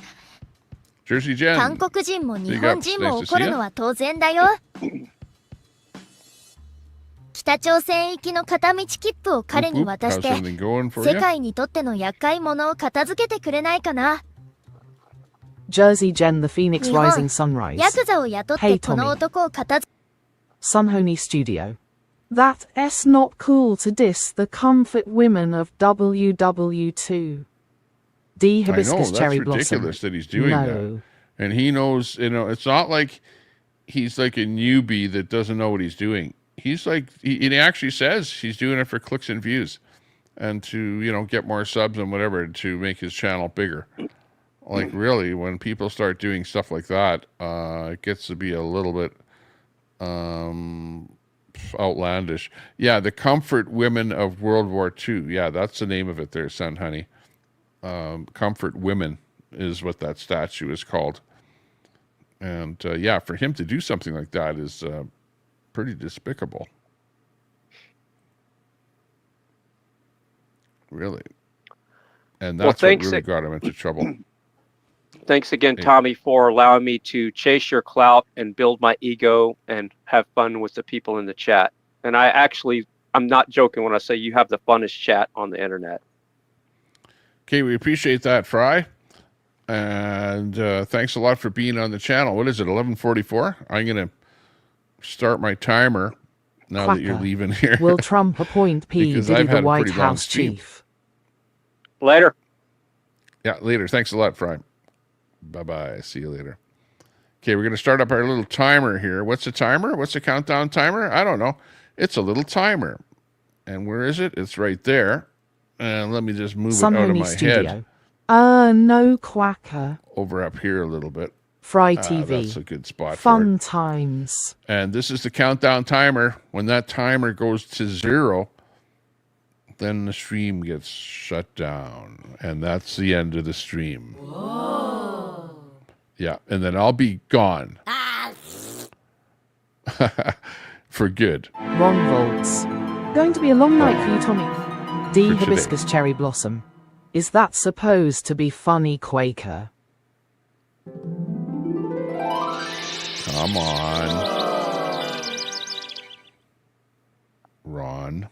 Speaker 1: Jersey Jen.
Speaker 8: 韓国人も日
Speaker 1: Big
Speaker 8: 本
Speaker 1: ups.
Speaker 8: 人
Speaker 1: Nice
Speaker 8: も
Speaker 1: to
Speaker 8: 怒
Speaker 1: see
Speaker 8: る
Speaker 1: you.
Speaker 8: のは当然だよ。北朝鮮行きの片道切符を彼に
Speaker 1: Whoop, whoop.
Speaker 8: 渡し
Speaker 1: How's
Speaker 8: て、
Speaker 1: something going for
Speaker 8: 世
Speaker 1: you?
Speaker 8: 界にとっての厄介者を片付けてくれないかな。
Speaker 9: Jersey Jen, the Phoenix
Speaker 8: 日本、
Speaker 9: Rising Sunrise.
Speaker 8: ヤクザを雇っ
Speaker 9: Hey
Speaker 8: てこの
Speaker 9: Tommy.
Speaker 8: 男を片付
Speaker 9: Sunhoney Studio. That S not cool to diss the comfort women of WW2. D
Speaker 1: I know,
Speaker 9: Hibiscus
Speaker 1: that's
Speaker 9: Cherry Blossom.
Speaker 1: ridiculous that he's doing
Speaker 9: No.
Speaker 1: that. And he knows, you know, it's not like he's like a newbie that doesn't know what he's doing. He's like, he actually says he's doing it for clicks and views and to, you know, get more subs and whatever to make his channel bigger. Like, really, when people start doing stuff like that, it gets to be a little bit outlandish. Yeah, the comfort women of World War II. Yeah, that's the name of it there, son, honey. Comfort women is what that statue is called. And yeah, for him to do something like that is pretty despicable. Really. And that's what really got him into trouble.
Speaker 6: Thanks again, Tommy, for allowing me to chase your clout and build my ego and have fun with the people in the chat. And I'm not joking when I say you have the funnest chat on the internet.
Speaker 1: Okay, we appreciate that, Fry. And thanks a lot for being on the channel. What is it, 11:44? I'm going to start my timer now
Speaker 9: Quacker.
Speaker 1: that you're leaving here.
Speaker 9: Will Trump appoint P.
Speaker 1: Because
Speaker 9: Diddy
Speaker 1: I've
Speaker 9: the
Speaker 1: had a
Speaker 9: White
Speaker 1: pretty long
Speaker 9: House
Speaker 1: stream.
Speaker 9: chief?
Speaker 6: Later.
Speaker 1: Yeah, later. Thanks a lot, Fry. Bye-bye. See you later. Okay, we're going to start up our little timer here. What's a timer? What's a countdown timer? I don't know. It's a little timer. And where is it? It's right there. And let me just move it out of
Speaker 9: Sunhoney
Speaker 1: my
Speaker 9: Studio.
Speaker 1: head.
Speaker 9: No Quacker.
Speaker 1: Over up here a little bit.
Speaker 9: Fry TV.
Speaker 1: That's a good spot for
Speaker 9: Fun
Speaker 1: it.
Speaker 9: times.
Speaker 1: And this is the countdown timer. When that timer goes to 0, then the stream gets shut down. And that's the end of the stream. Whoa. Yeah, and then I'll be gone. For good.
Speaker 9: Ron Volts. Going to be a long night for you, Tommy. D.
Speaker 1: For
Speaker 9: Hibiscus Cherry Blossom. Is that supposed to be funny, Quaker?
Speaker 1: Come on. Ron.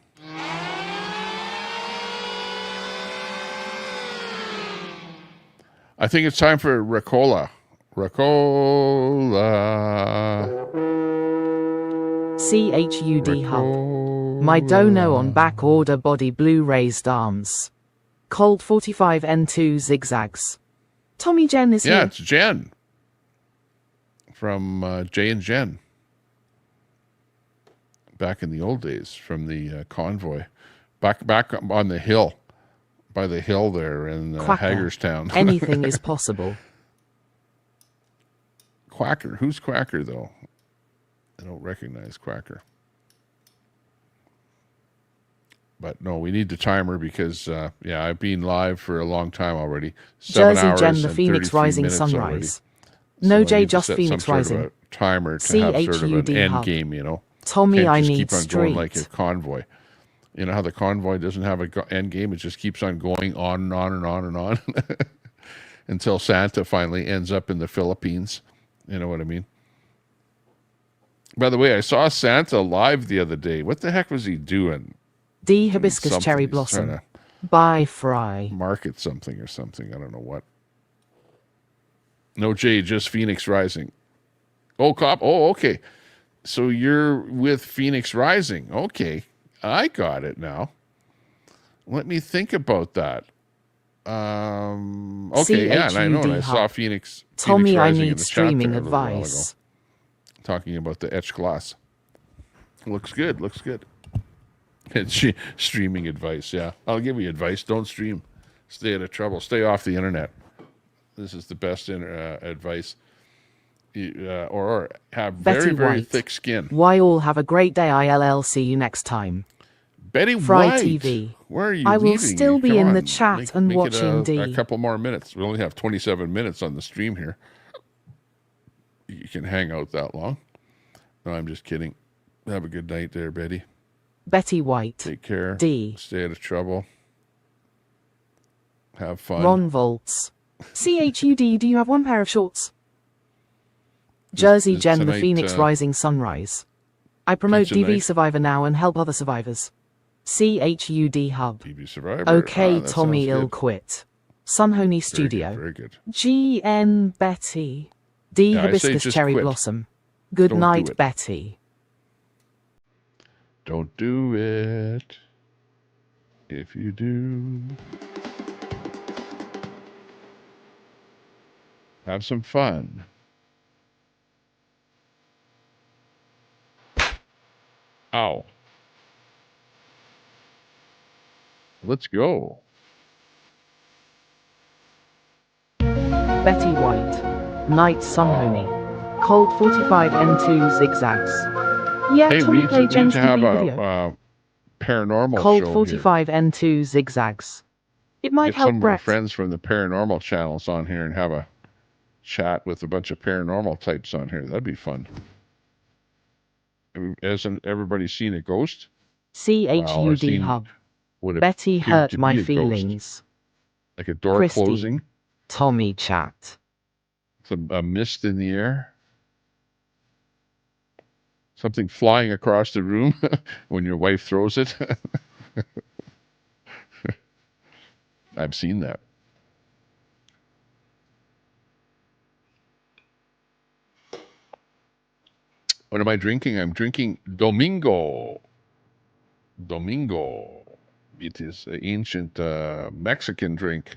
Speaker 1: I think it's time for Ricola. Ricola.
Speaker 9: CHUD Hub. My dono on back order body blue raised arms. Cold 45 N2 zigzags. Tommy Jen is
Speaker 1: Yeah,
Speaker 9: here.
Speaker 1: it's Jen. From Jay and Jen. Back in the old days, from the convoy. Back on the hill. By the hill there in
Speaker 9: Quacker.
Speaker 1: Hagerstown.
Speaker 9: Anything is possible.
Speaker 1: Quacker. Who's Quacker, though? I don't recognize Quacker. But no, we need the timer because, yeah, I've been live for a long time already. 7
Speaker 9: Jersey
Speaker 1: hours
Speaker 9: Jen, the
Speaker 1: and
Speaker 9: Phoenix
Speaker 1: 33
Speaker 9: Rising
Speaker 1: minutes
Speaker 9: Sunrise.
Speaker 1: already.
Speaker 9: No
Speaker 1: So I
Speaker 9: J,
Speaker 1: need to
Speaker 9: just
Speaker 1: set
Speaker 9: Phoenix
Speaker 1: some
Speaker 9: Rising.
Speaker 1: sort of a timer to have sort of an
Speaker 9: CHUD
Speaker 1: end
Speaker 9: hub.
Speaker 1: game, you know.
Speaker 9: Tommy,
Speaker 1: Can't
Speaker 9: I
Speaker 1: just
Speaker 9: need
Speaker 1: keep on going like a
Speaker 9: street.
Speaker 1: convoy. You know how the convoy doesn't have an end game? It just keeps on going on and on and on and on until Santa finally ends up in the Philippines. You know what I mean? By the way, I saw Santa live the other day. What the heck was he doing?
Speaker 9: D. Hibiscus
Speaker 1: Something.
Speaker 9: Cherry
Speaker 1: He's
Speaker 9: Blossom.
Speaker 1: trying to
Speaker 9: Bye, Fry.
Speaker 1: Market something or something. I don't know what. No J, just Phoenix Rising. Oh, cop. Oh, okay. So you're with Phoenix Rising. Okay. I got it now. Let me think about that. Okay, yeah, and I know, and I saw Phoenix
Speaker 9: Tommy, I
Speaker 1: Rising in
Speaker 9: need
Speaker 1: the chat
Speaker 9: streaming
Speaker 1: there a little while ago,
Speaker 9: advice.
Speaker 1: talking about the etch glass. Looks good, looks good. It's streaming advice, yeah. I'll give you advice. Don't stream. Stay out of trouble. Stay off the internet. This is the best advice. Or have very,
Speaker 9: Betty
Speaker 1: very
Speaker 9: White.
Speaker 1: thick skin.
Speaker 9: Why all have a great day. ILL. See you next time.
Speaker 1: Betty
Speaker 9: Fry
Speaker 1: White.
Speaker 9: TV.
Speaker 1: Where are you
Speaker 9: I will
Speaker 1: leaving?
Speaker 9: still be
Speaker 1: Come
Speaker 9: in the
Speaker 1: on,
Speaker 9: chat and
Speaker 1: make
Speaker 9: watching
Speaker 1: it
Speaker 9: D.
Speaker 1: a couple more minutes. We only have 27 minutes on the stream here. You can hang out that long. No, I'm just kidding. Have a good night there, Betty.
Speaker 9: Betty White.
Speaker 1: Take care.
Speaker 9: D.
Speaker 1: Stay out of trouble. Have fun.
Speaker 9: Ron Volts. CHUD. Do you have one pair of shorts? Jersey
Speaker 1: is
Speaker 9: Jen, the
Speaker 1: tonight,
Speaker 9: Phoenix Rising Sunrise. I promote
Speaker 1: pizza
Speaker 9: DV
Speaker 1: night?
Speaker 9: Survivor now and help other survivors. CHUD Hub.
Speaker 1: DV Survivor.
Speaker 9: Okay,
Speaker 1: that
Speaker 9: Tommy
Speaker 1: sounds
Speaker 9: Ill
Speaker 1: good.
Speaker 9: Quit. Sunhoney Studio.
Speaker 1: Very good.
Speaker 9: GN Betty. D
Speaker 1: Yeah, I say
Speaker 9: Hibiscus
Speaker 1: just
Speaker 9: Cherry
Speaker 1: quit.
Speaker 9: Blossom. Good
Speaker 1: Don't do
Speaker 9: night,
Speaker 1: it.
Speaker 9: Betty.
Speaker 1: Don't do it. If you do, have some fun. Ow. Let's go.
Speaker 9: Betty White. Night Sunhoney. Colt 45 N2 Zigzags. Yeah,
Speaker 1: Hey,
Speaker 9: Tommy
Speaker 1: we
Speaker 9: play
Speaker 1: need
Speaker 9: Jen's
Speaker 1: to have
Speaker 9: TV
Speaker 1: a
Speaker 9: video.
Speaker 1: paranormal
Speaker 9: Colt
Speaker 1: show
Speaker 9: 45 N2 Zigzags. It
Speaker 1: here.
Speaker 9: might
Speaker 1: Get
Speaker 9: help
Speaker 1: some of our
Speaker 9: Brett.
Speaker 1: friends from the paranormal channels on here and have a chat with a bunch of paranormal types on here. That'd be fun. Hasn't everybody seen a ghost? Well, or
Speaker 9: CHUD
Speaker 1: seen
Speaker 9: Hub.
Speaker 1: what
Speaker 9: Betty
Speaker 1: appeared
Speaker 9: hurt
Speaker 1: to
Speaker 9: my
Speaker 1: be a ghost?
Speaker 9: feelings.
Speaker 1: Like a door
Speaker 9: Christy.
Speaker 1: closing?
Speaker 9: Tommy Chat.
Speaker 1: A mist in the air? Something flying across the room when your wife throws it? I've seen that. What am I drinking? I'm drinking Domingo. Domingo. It is an ancient Mexican drink,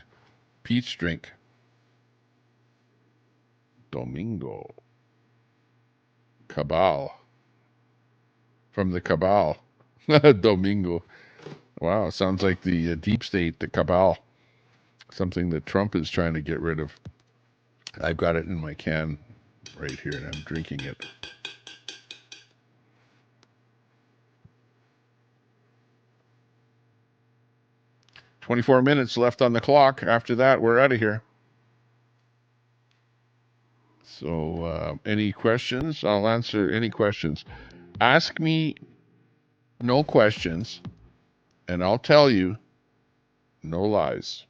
Speaker 1: peach drink. Domingo. Cabal. From the Cabal. Domingo. Wow, sounds like the deep state, the Cabal. Something that Trump is trying to get rid of. I've got it in my can right here, and I'm drinking it. "24 minutes left on the clock. After that, we're out of here." So, any questions? I'll answer any questions. Ask me no questions, and I'll tell you no lies.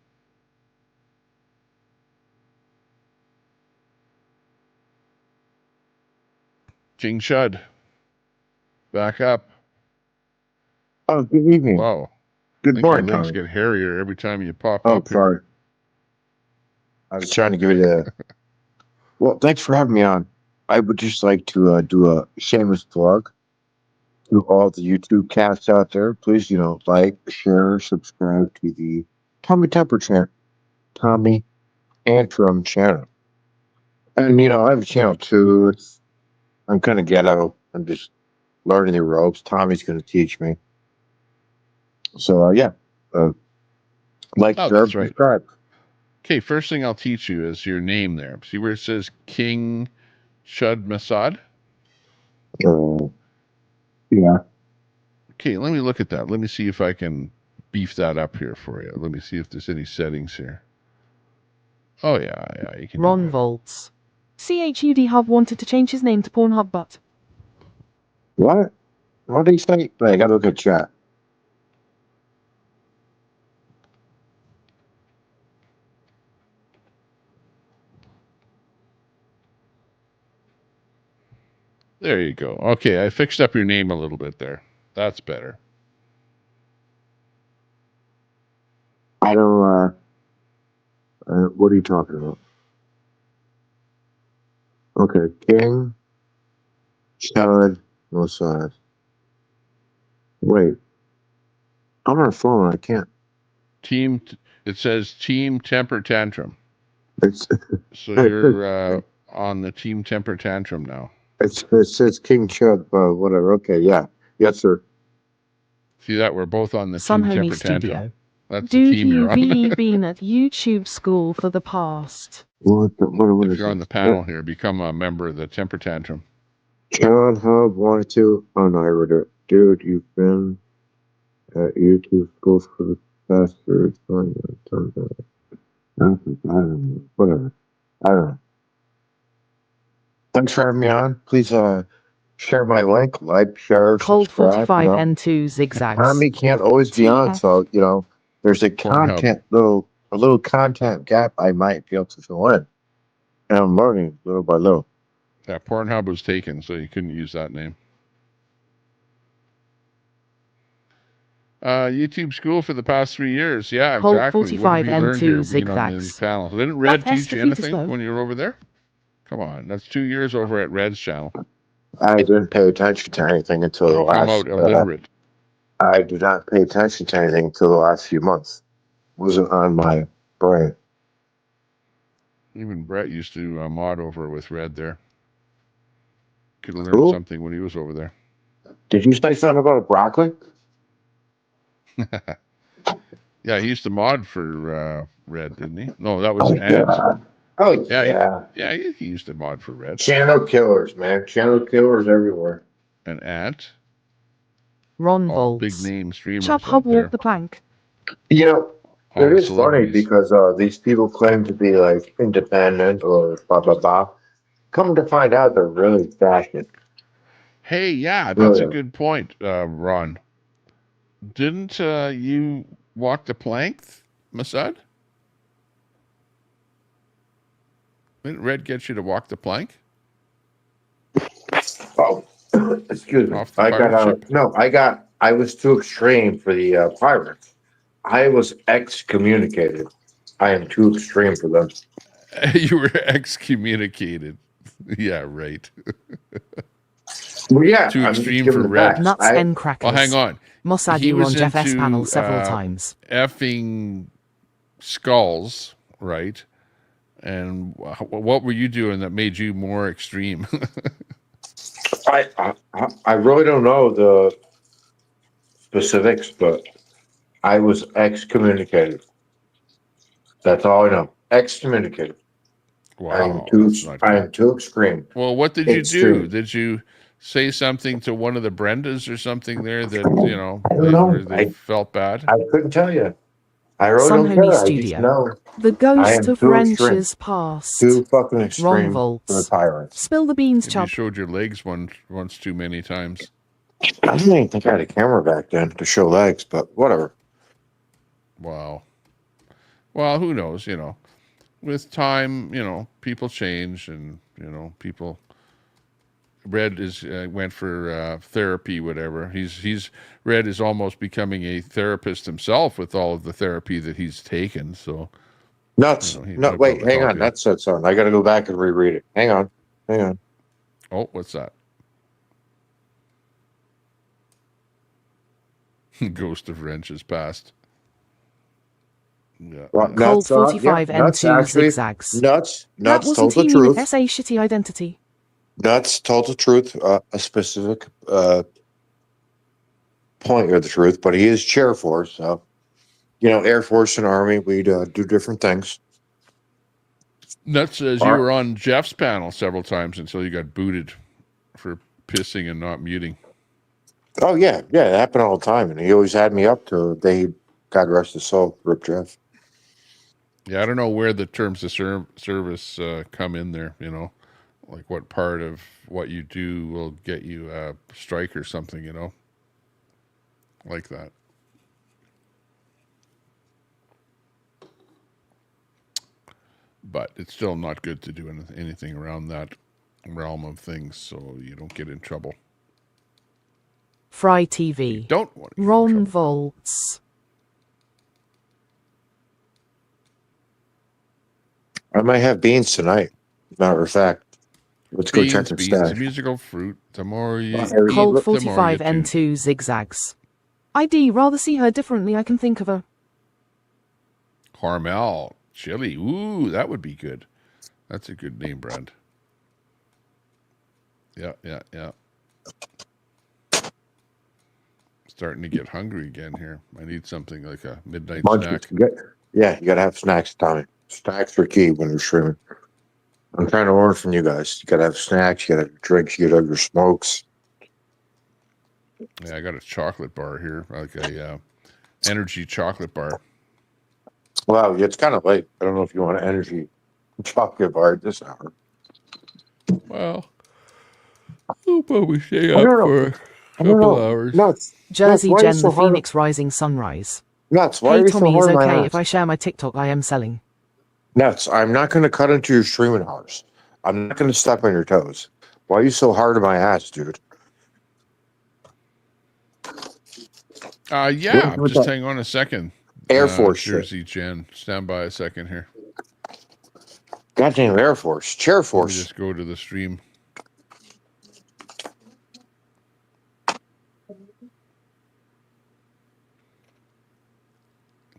Speaker 1: Jing Shud, back up.
Speaker 19: Oh, good evening.
Speaker 1: Wow.
Speaker 19: Good
Speaker 1: I think your
Speaker 19: morning,
Speaker 1: legs
Speaker 19: Tommy.
Speaker 1: get hairier every time you pop
Speaker 19: Oh,
Speaker 1: up here.
Speaker 19: sorry. I was trying to give it a. Well, thanks for having me on. I would just like to do a shameless plug to all the YouTube cats out there. Please, like, share, subscribe to the Tommy Temper channel, Tommy Antrim channel. And, I have a channel too. I'm kind of ghetto. I'm just learning the ropes. Tommy's going to teach me. So, yeah. Like,
Speaker 1: Oh,
Speaker 19: share,
Speaker 1: that's right.
Speaker 19: subscribe.
Speaker 1: Okay, first thing I'll teach you is your name there. See where it says King Shud Masad?
Speaker 19: Yeah.
Speaker 1: Okay, let me look at that. Let me see if I can beef that up here for you. Let me see if there's any settings here. Oh, yeah, you can do
Speaker 9: Ron
Speaker 1: that.
Speaker 9: Volts. CHUD Hub wanted to change his name to Pornhub, but
Speaker 19: What? What do you say? Wait, I gotta look at chat.
Speaker 1: There you go. Okay, I fixed up your name a little bit there. That's better.
Speaker 19: I don't. What are you talking about? Okay, King, Chud, Mossad. Wait, I'm on a phone. I can't.
Speaker 1: Team. It says Team Temper Tantrum.
Speaker 19: It's
Speaker 1: So you're on the Team Temper Tantrum now.
Speaker 19: it says King Chud. Whatever. Okay, yeah, yes, sir.
Speaker 1: See that? We're both on the
Speaker 9: Sun
Speaker 1: Team
Speaker 9: Homie
Speaker 1: Temper Tantrum.
Speaker 9: Studio.
Speaker 1: That's the
Speaker 9: Dude,
Speaker 1: team you're
Speaker 9: you've
Speaker 1: on.
Speaker 9: been at YouTube school for the past.
Speaker 19: What
Speaker 1: If
Speaker 19: is
Speaker 1: you're on
Speaker 19: this?
Speaker 1: the panel here, become a member of the Temper Tantrum.
Speaker 19: John Hub wanted to. Oh no, I read it. Dude, you've been at YouTube school for the past year. Whatever. I don't know. Thanks for having me on. Please share my link, like, share,
Speaker 9: Cold
Speaker 19: subscribe.
Speaker 9: 45N2 zigzags.
Speaker 19: Tommy can't always be on, so there's a little content gap I might be able to fill in. And I'm learning little by little.
Speaker 1: Yeah, Pornhub was taken, so you couldn't use that name. YouTube school for the past 3 years. Yeah, exactly. What have you learned here being on these panels? Didn't Red teach you anything when you were over there? Come on, that's 2 years over at Red's channel.
Speaker 19: I didn't pay attention to anything until the last.
Speaker 1: Come out illiterate.
Speaker 19: I did not pay attention to anything until the last few months. Wasn't on my brain.
Speaker 1: Even Brett used to mod over with Red there. Could have learned something when he was over there.
Speaker 19: Did you say something about a broccoli?
Speaker 1: Yeah, he used to mod for Red, didn't he? No, that was Ant.
Speaker 19: Yeah. Oh, yeah.
Speaker 1: Yeah, he used to mod for Red.
Speaker 19: Channel killers, man. Channel killers everywhere.
Speaker 1: And Ant.
Speaker 9: Ron Volts.
Speaker 1: Big name streamers.
Speaker 9: Chub Hub walk the plank.
Speaker 19: It is funny because these people claim to be like independent or blah, blah, blah. Come to find out they're really fashion.
Speaker 1: Hey, yeah, that's a good point, Ron. Didn't you walk the plank, Masad? Didn't Red get you to walk the plank?
Speaker 19: Oh, excuse me. I was too extreme for the pirates. I was excommunicated. I am too extreme for them.
Speaker 1: You were excommunicated. Yeah, right.
Speaker 19: Well, yeah,
Speaker 1: too extreme for Red.
Speaker 9: Nuts and crackers.
Speaker 1: Well, hang on.
Speaker 9: Mossad, you were on Jeff S. panel several times.
Speaker 1: Effing skulls, right? And what were you doing that made you more extreme?
Speaker 19: I really don't know the specifics, but I was excommunicated. That's all I know. Excommunicated.
Speaker 1: Wow.
Speaker 19: I am too extreme.
Speaker 1: Well, what did you do? Did you say something to one of the Brendas or something there that they felt bad?
Speaker 19: I couldn't tell you. I really don't care. I just know.
Speaker 9: The ghost of wrenches past.
Speaker 19: Too fucking extreme
Speaker 9: for
Speaker 19: the pirates.
Speaker 9: Spill the beans,
Speaker 1: You
Speaker 9: Chub.
Speaker 1: showed your legs once too many times.
Speaker 19: I didn't even think I had a camera back then to show legs, but whatever.
Speaker 1: Wow. Well, who knows, With time, people change and, people... Red went for therapy, whatever. Red is almost becoming a therapist himself with all of the therapy that he's taken, so...
Speaker 19: Nuts. No, wait, hang on. That said something. I got to go back and reread it. Hang on.
Speaker 1: Oh, what's that? Ghost of Wrenches past. Yeah.
Speaker 9: Well, Cold 45 and 2 zigzags.
Speaker 19: Nuts
Speaker 9: that wasn't
Speaker 19: told the
Speaker 9: teaming
Speaker 19: truth.
Speaker 9: With SA shitty identity.
Speaker 19: Nuts told the truth, a specific point of the truth, but he is Chair Force, so Air Force and Army, we do different things.
Speaker 1: Nuts says you were on Jeff's panel several times until you got booted for pissing and not muting.
Speaker 19: Oh yeah, it happened all the time, and he always had me up till they God rest his soul, Rip Jeff.
Speaker 1: Yeah, I don't know where the terms of service come in there. Like what part of what you do will get you a strike or something. Like that. But it's still not good to do anything around that realm of things, so you don't get in trouble.
Speaker 9: Fry TV.
Speaker 1: Don't want to
Speaker 9: Ron Volts.
Speaker 19: I might have beans tonight. Matter of fact, let's go check the
Speaker 1: Beans,
Speaker 19: stash.
Speaker 1: musical fruit. The more you
Speaker 9: Colt
Speaker 1: eat, the more you
Speaker 9: 45 N2 zigzags. I'd rather see her differently. I can think of her.
Speaker 1: Carmel chili. Ooh, that would be good. That's a good name, Brand. Yeah. Starting to get hungry again here. I need something like a midnight snack.
Speaker 19: You gotta have snacks, Tommy. Snacks are key when you're streaming. I'm trying to learn from you guys. You gotta have snacks, you gotta have drinks, you gotta have your smokes.
Speaker 1: Yeah, I got a chocolate bar here, like a energy chocolate bar.
Speaker 19: Wow, it's kind of late. I don't know if you want an energy chocolate bar at this hour.
Speaker 1: Well, I'll probably stay up for a couple hours.
Speaker 19: Nuts.
Speaker 9: Jersey
Speaker 19: Why are you
Speaker 9: Jen,
Speaker 19: so
Speaker 9: the
Speaker 19: hard?
Speaker 9: Phoenix Rising Sunrise.
Speaker 19: Nuts. Why are
Speaker 9: Hey
Speaker 19: you so
Speaker 9: Tommy, is
Speaker 19: hard on my
Speaker 9: okay
Speaker 19: ass?
Speaker 9: if I share my TikTok I am selling?
Speaker 19: Nuts. I'm not going to cut into your streaming hours. I'm not going to step on your toes. Why are you so hard on my ass, dude?
Speaker 1: Yeah, just hang on a second.
Speaker 19: Air Force
Speaker 1: Jersey Jen. Stand by a second here.
Speaker 19: Goddamn Air Force. Chair
Speaker 1: Let
Speaker 19: Force.
Speaker 1: me just go to the stream.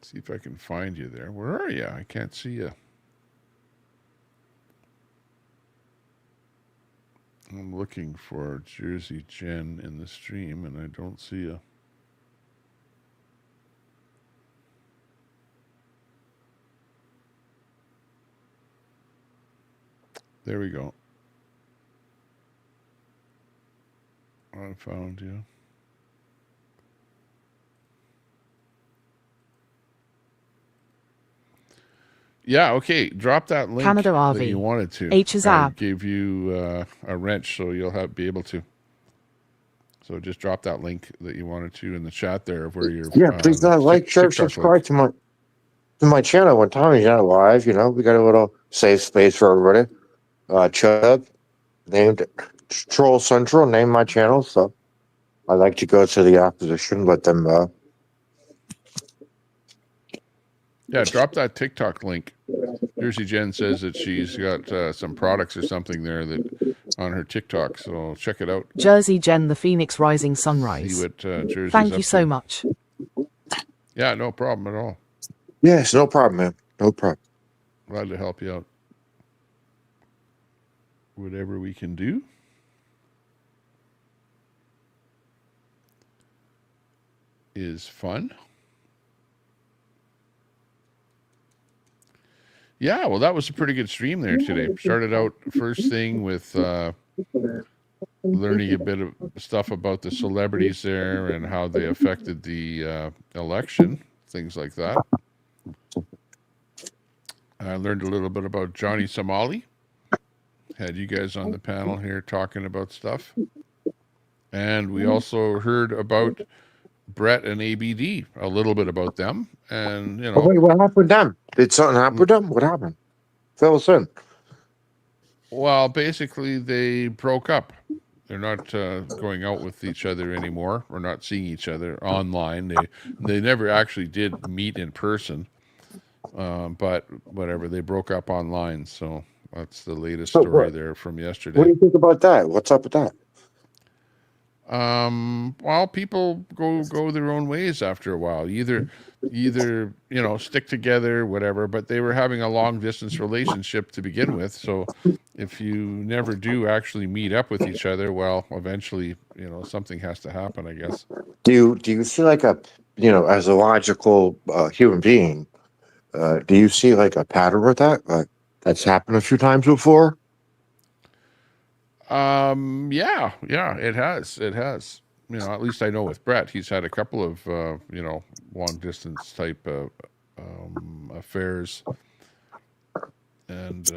Speaker 1: See if I can find you there. Where are you? I can't see you. I'm looking for Jersey Jen in the stream, and I don't see you. There we go. I found you. Yeah, okay. Drop that link
Speaker 9: Canada RV.
Speaker 1: that you wanted to.
Speaker 9: H is
Speaker 1: I
Speaker 9: up.
Speaker 1: gave you a wrench, so you'll be able to. So just drop that link that you wanted to in the chat there, where you're.
Speaker 19: Yeah, please like, share, subscribe to my channel when Tommy's not live. You know, we got a little safe space for everybody. Chub named Troll Central named my channel, so I like to go to the opposition, let them.
Speaker 1: Yeah, drop that TikTok link. Jersey Jen says that she's got some products or something there that on her TikTok, so check it out.
Speaker 9: Jersey Jen, the Phoenix Rising Sunrise.
Speaker 1: See what Jersey's
Speaker 9: Thank
Speaker 1: up
Speaker 9: you so
Speaker 1: to.
Speaker 9: much.
Speaker 1: Yeah, no problem at all.
Speaker 19: Yes, no problem, man. No problem.
Speaker 1: Glad to help you out. Whatever we can do. Is fun. Yeah, well, that was a pretty good stream there today. Started out first thing with learning a bit of stuff about the celebrities there and how they affected the election, things like that. I learned a little bit about Johnny Somali. Had you guys on the panel here talking about stuff. And we also heard about Brett and ABD, a little bit about them. And, you know.
Speaker 19: Oh, wait, what happened with them? Did something happen with them? What happened? Fill us in.
Speaker 1: Well, basically, they broke up. They're not going out with each other anymore. We're not seeing each other online. They never actually did meet in person. But whatever, they broke up online. So that's the latest story there from yesterday.
Speaker 19: What do you think about that? What's up with that?
Speaker 1: Well, people go their own ways after a while. Either stick together, whatever. But they were having a long distance relationship to begin with. So if you never do actually meet up with each other, well, eventually, something has to happen, I guess.
Speaker 19: Do you see like as a logical human being, do you see like a pattern with that? That's happened a few times before.
Speaker 1: Yeah, it has. At least I know with Brett, he's had a couple of, long distance type affairs. And,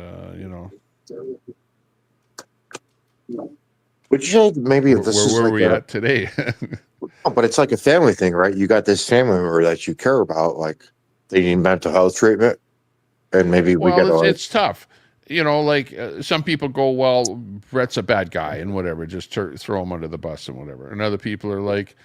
Speaker 19: Would you say maybe this is
Speaker 1: where
Speaker 19: like
Speaker 1: we at today?
Speaker 19: But it's like a family thing, right? You got this family member that you care about, like they need mental health treatment, and maybe
Speaker 1: it's tough. Some people go, well, Brett's a bad guy and whatever, just throw him under the bus and whatever. And other people are like,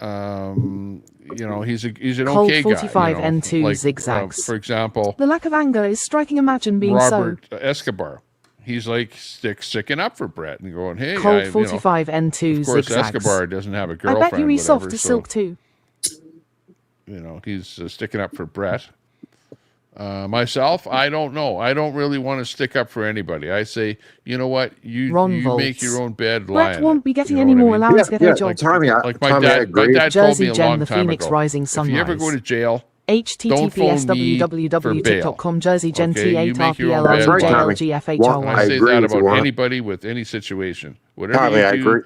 Speaker 1: You know, he's an
Speaker 9: Cold
Speaker 1: okay
Speaker 9: 45
Speaker 1: guy. You know,
Speaker 9: N2
Speaker 1: like,
Speaker 9: zigzags.
Speaker 1: for example,
Speaker 9: The lack of anger is striking. Imagine being
Speaker 1: Robert Escobar. He's like sticking up for Brett and going, "Hey,
Speaker 9: Cold 45 N2
Speaker 1: of course,
Speaker 9: zigzags.
Speaker 1: Escobar doesn't have a
Speaker 9: I
Speaker 1: girlfriend.
Speaker 9: bet you he's
Speaker 1: whatever,
Speaker 9: soft to
Speaker 1: so,
Speaker 9: silk too.
Speaker 1: You know, he's sticking up for Brett. Myself, I don't know. I don't really want to stick up for anybody. I say, you know what, you make your own bed.
Speaker 9: Brett won't be getting
Speaker 1: you know
Speaker 9: any
Speaker 1: what I
Speaker 9: more
Speaker 1: mean?
Speaker 9: allowance to get a job.
Speaker 1: Like my dad told
Speaker 9: Jersey
Speaker 1: me a
Speaker 9: Jen,
Speaker 1: long
Speaker 9: the
Speaker 1: time
Speaker 9: Phoenix
Speaker 1: ago.
Speaker 9: Rising
Speaker 1: If you ever go
Speaker 9: Sunrise.
Speaker 1: to jail,
Speaker 9: https
Speaker 1: don't phone me for bail.
Speaker 9: www.tiktok.com Jersey Gen
Speaker 1: Okay, you make your own
Speaker 19: That's right, Tommy.
Speaker 9: TATRPLGFHRY.
Speaker 1: I say that about anybody with any situation. Whatever
Speaker 19: Tommy,
Speaker 1: you
Speaker 19: I
Speaker 1: do,
Speaker 19: agree.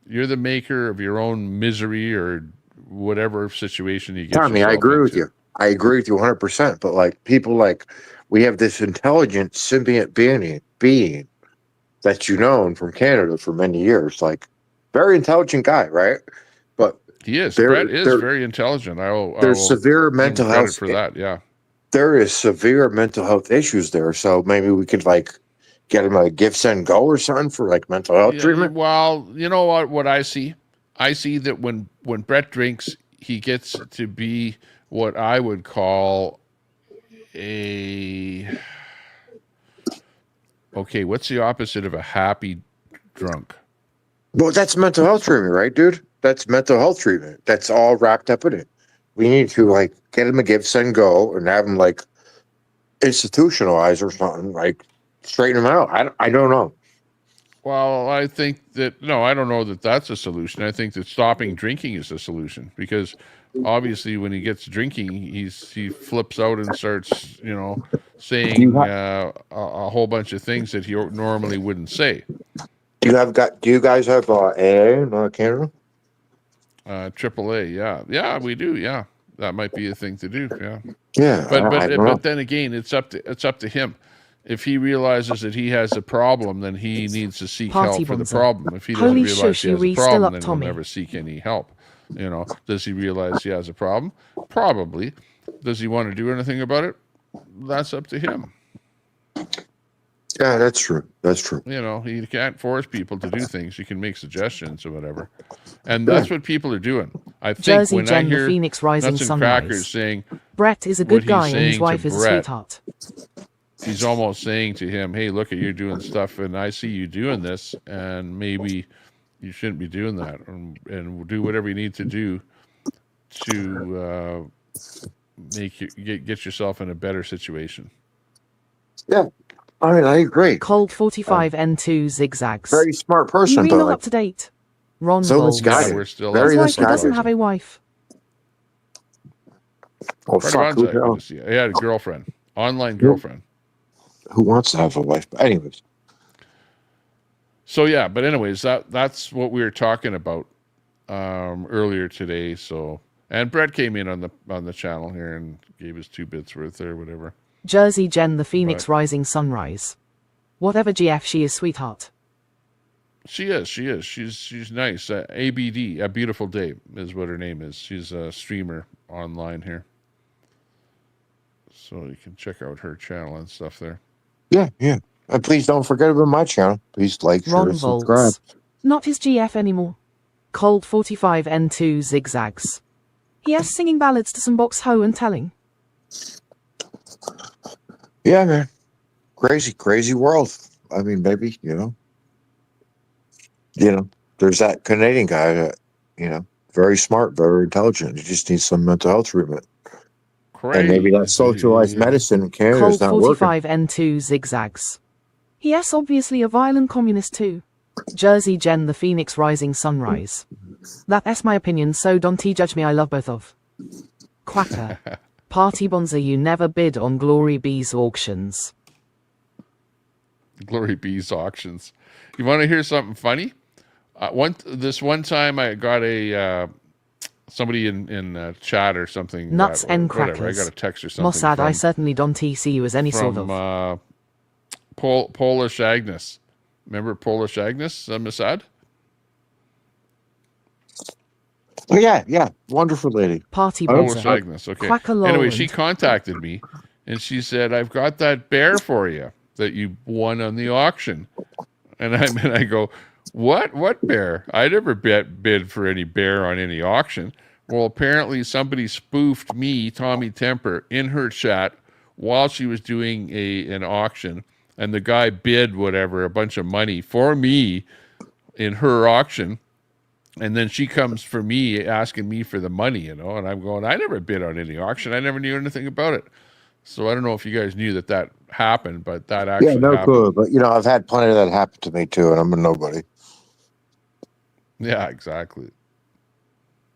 Speaker 1: you're the maker of your own misery or whatever situation you get
Speaker 19: Tommy, I
Speaker 1: yourself
Speaker 19: agree with
Speaker 1: into.
Speaker 19: you. I agree with you 100%. But like people, like we have this intelligent symbiont being that you known from Canada for many years, like very intelligent guy, right? But
Speaker 1: He is. Brett is very intelligent. I will
Speaker 19: severe
Speaker 1: give him
Speaker 19: mental
Speaker 1: credit
Speaker 19: health
Speaker 1: for that. Yeah.
Speaker 19: There is severe mental health issues there. So maybe we could like get him a give, send, go or something for like mental health treatment.
Speaker 1: Well, you know what I see? I see that when Brett drinks, he gets to be what I would call what's the opposite of a happy drunk?
Speaker 19: Well, that's mental health treatment, right, dude? That's mental health treatment. That's all wrapped up in it. We need to like get him a give, send, go, and have him like institutionalized or something, like straighten him out. I don't know.
Speaker 1: Well, I think that I don't know that that's a solution. I think that stopping drinking is a solution because obviously when he gets drinking, he flips out and starts, saying a whole bunch of things that he normally wouldn't say.
Speaker 19: Do you guys have AA in Canada?
Speaker 1: AAA, yeah, we do, yeah. That might be a thing to do, yeah.
Speaker 19: Yeah,
Speaker 1: but then again, it's up to him. If he realizes that he has a problem, then he needs to seek help for the problem. If he doesn't realize he has a problem, then he'll never seek any help. Does he realize he has a problem? Probably. Does he want to do anything about it? That's up to him.
Speaker 19: Yeah, that's true. That's true.
Speaker 1: You can't force people to do things. You can make suggestions or whatever. And that's what people are doing. I think
Speaker 9: Jersey
Speaker 1: when
Speaker 9: Jen,
Speaker 1: I hear
Speaker 9: the Phoenix Rising
Speaker 1: Nuts and
Speaker 9: Sunrise.
Speaker 1: Crackers saying
Speaker 9: Brett is a good guy and his wife is a sweetheart.
Speaker 1: He's almost saying to him, hey, look, you're doing stuff and I see you doing this and maybe you shouldn't be doing that and do whatever you need to do to make you get yourself in a better situation.
Speaker 19: Yeah, I mean, I agree.
Speaker 9: Cold 45 N2 zigzags.
Speaker 19: Very smart person,
Speaker 9: You
Speaker 19: but
Speaker 9: not
Speaker 19: like,
Speaker 9: up to date. Ron
Speaker 19: so
Speaker 9: Volz.
Speaker 19: misguided.
Speaker 1: We're still
Speaker 19: Very
Speaker 9: his wife, he
Speaker 19: misguided.
Speaker 9: doesn't have a wife.
Speaker 19: Oh, fuck. Who,
Speaker 1: He had a girlfriend, online girlfriend.
Speaker 19: who wants to have a wife? But anyways.
Speaker 1: So yeah, but anyways, that's what we were talking about earlier today. So, and Brett came in on the channel here and gave us 2 bits worth or whatever.
Speaker 9: Jersey Jen, the Phoenix Rising Sunrise. Whatever GF, she is sweetheart.
Speaker 1: She is. She's nice. ABD, A Beautiful Day is what her name is. She's a streamer online here. So you can check out her channel and stuff there.
Speaker 19: Yeah. And please don't forget about my channel. Please like, share,
Speaker 9: Ron
Speaker 19: and subscribe.
Speaker 9: Volz. Not his GF anymore. Cold 45 N2 zigzags. He has singing ballads to some box ho and telling.
Speaker 19: Yeah, man. Crazy world. I mean, maybe, there's that Canadian guy that, very smart, very intelligent. He just needs some mental health treatment.
Speaker 1: Crazy.
Speaker 19: And maybe that socialized medicine in Canada
Speaker 9: Cold
Speaker 19: is not
Speaker 9: 45
Speaker 19: working.
Speaker 9: N2 zigzags. He is obviously a violent communist too. Jersey Jen, the Phoenix Rising Sunrise. That's my opinion, so don't judge me, I love both of. Quacker. Party bonza, you never bid on Glory Bees auctions.
Speaker 1: Glory Bees auctions. You want to hear something funny? This one time I got somebody in chat or something.
Speaker 9: Nuts and
Speaker 1: whatever.
Speaker 9: crackers.
Speaker 1: I got a text or something.
Speaker 9: Mossad, I certainly don't see you as any sort of.
Speaker 1: Polish Agnes. Remember Polish Agnes, Mossad?
Speaker 19: Oh, yeah. Wonderful lady.
Speaker 9: Party
Speaker 1: Polish
Speaker 9: bonza.
Speaker 1: Agnes, okay.
Speaker 9: Quacker
Speaker 1: Anyway, she contacted me and she said, I've got that bear for you that you won on the auction. And I go, What bear? I never bid for any bear on any auction. Well, apparently somebody spoofed me, Tommy Temper, in her chat while she was doing an auction, and the guy bid whatever, a bunch of money for me in her auction, and then she comes for me asking me for the money, and I'm going, I never bid on any auction. I never knew anything about it. So I don't know if you guys knew that happened, but that actually
Speaker 19: no
Speaker 1: happened.
Speaker 19: clue. But I've had plenty of that happen to me too, and I'm a nobody.
Speaker 1: Yeah, exactly.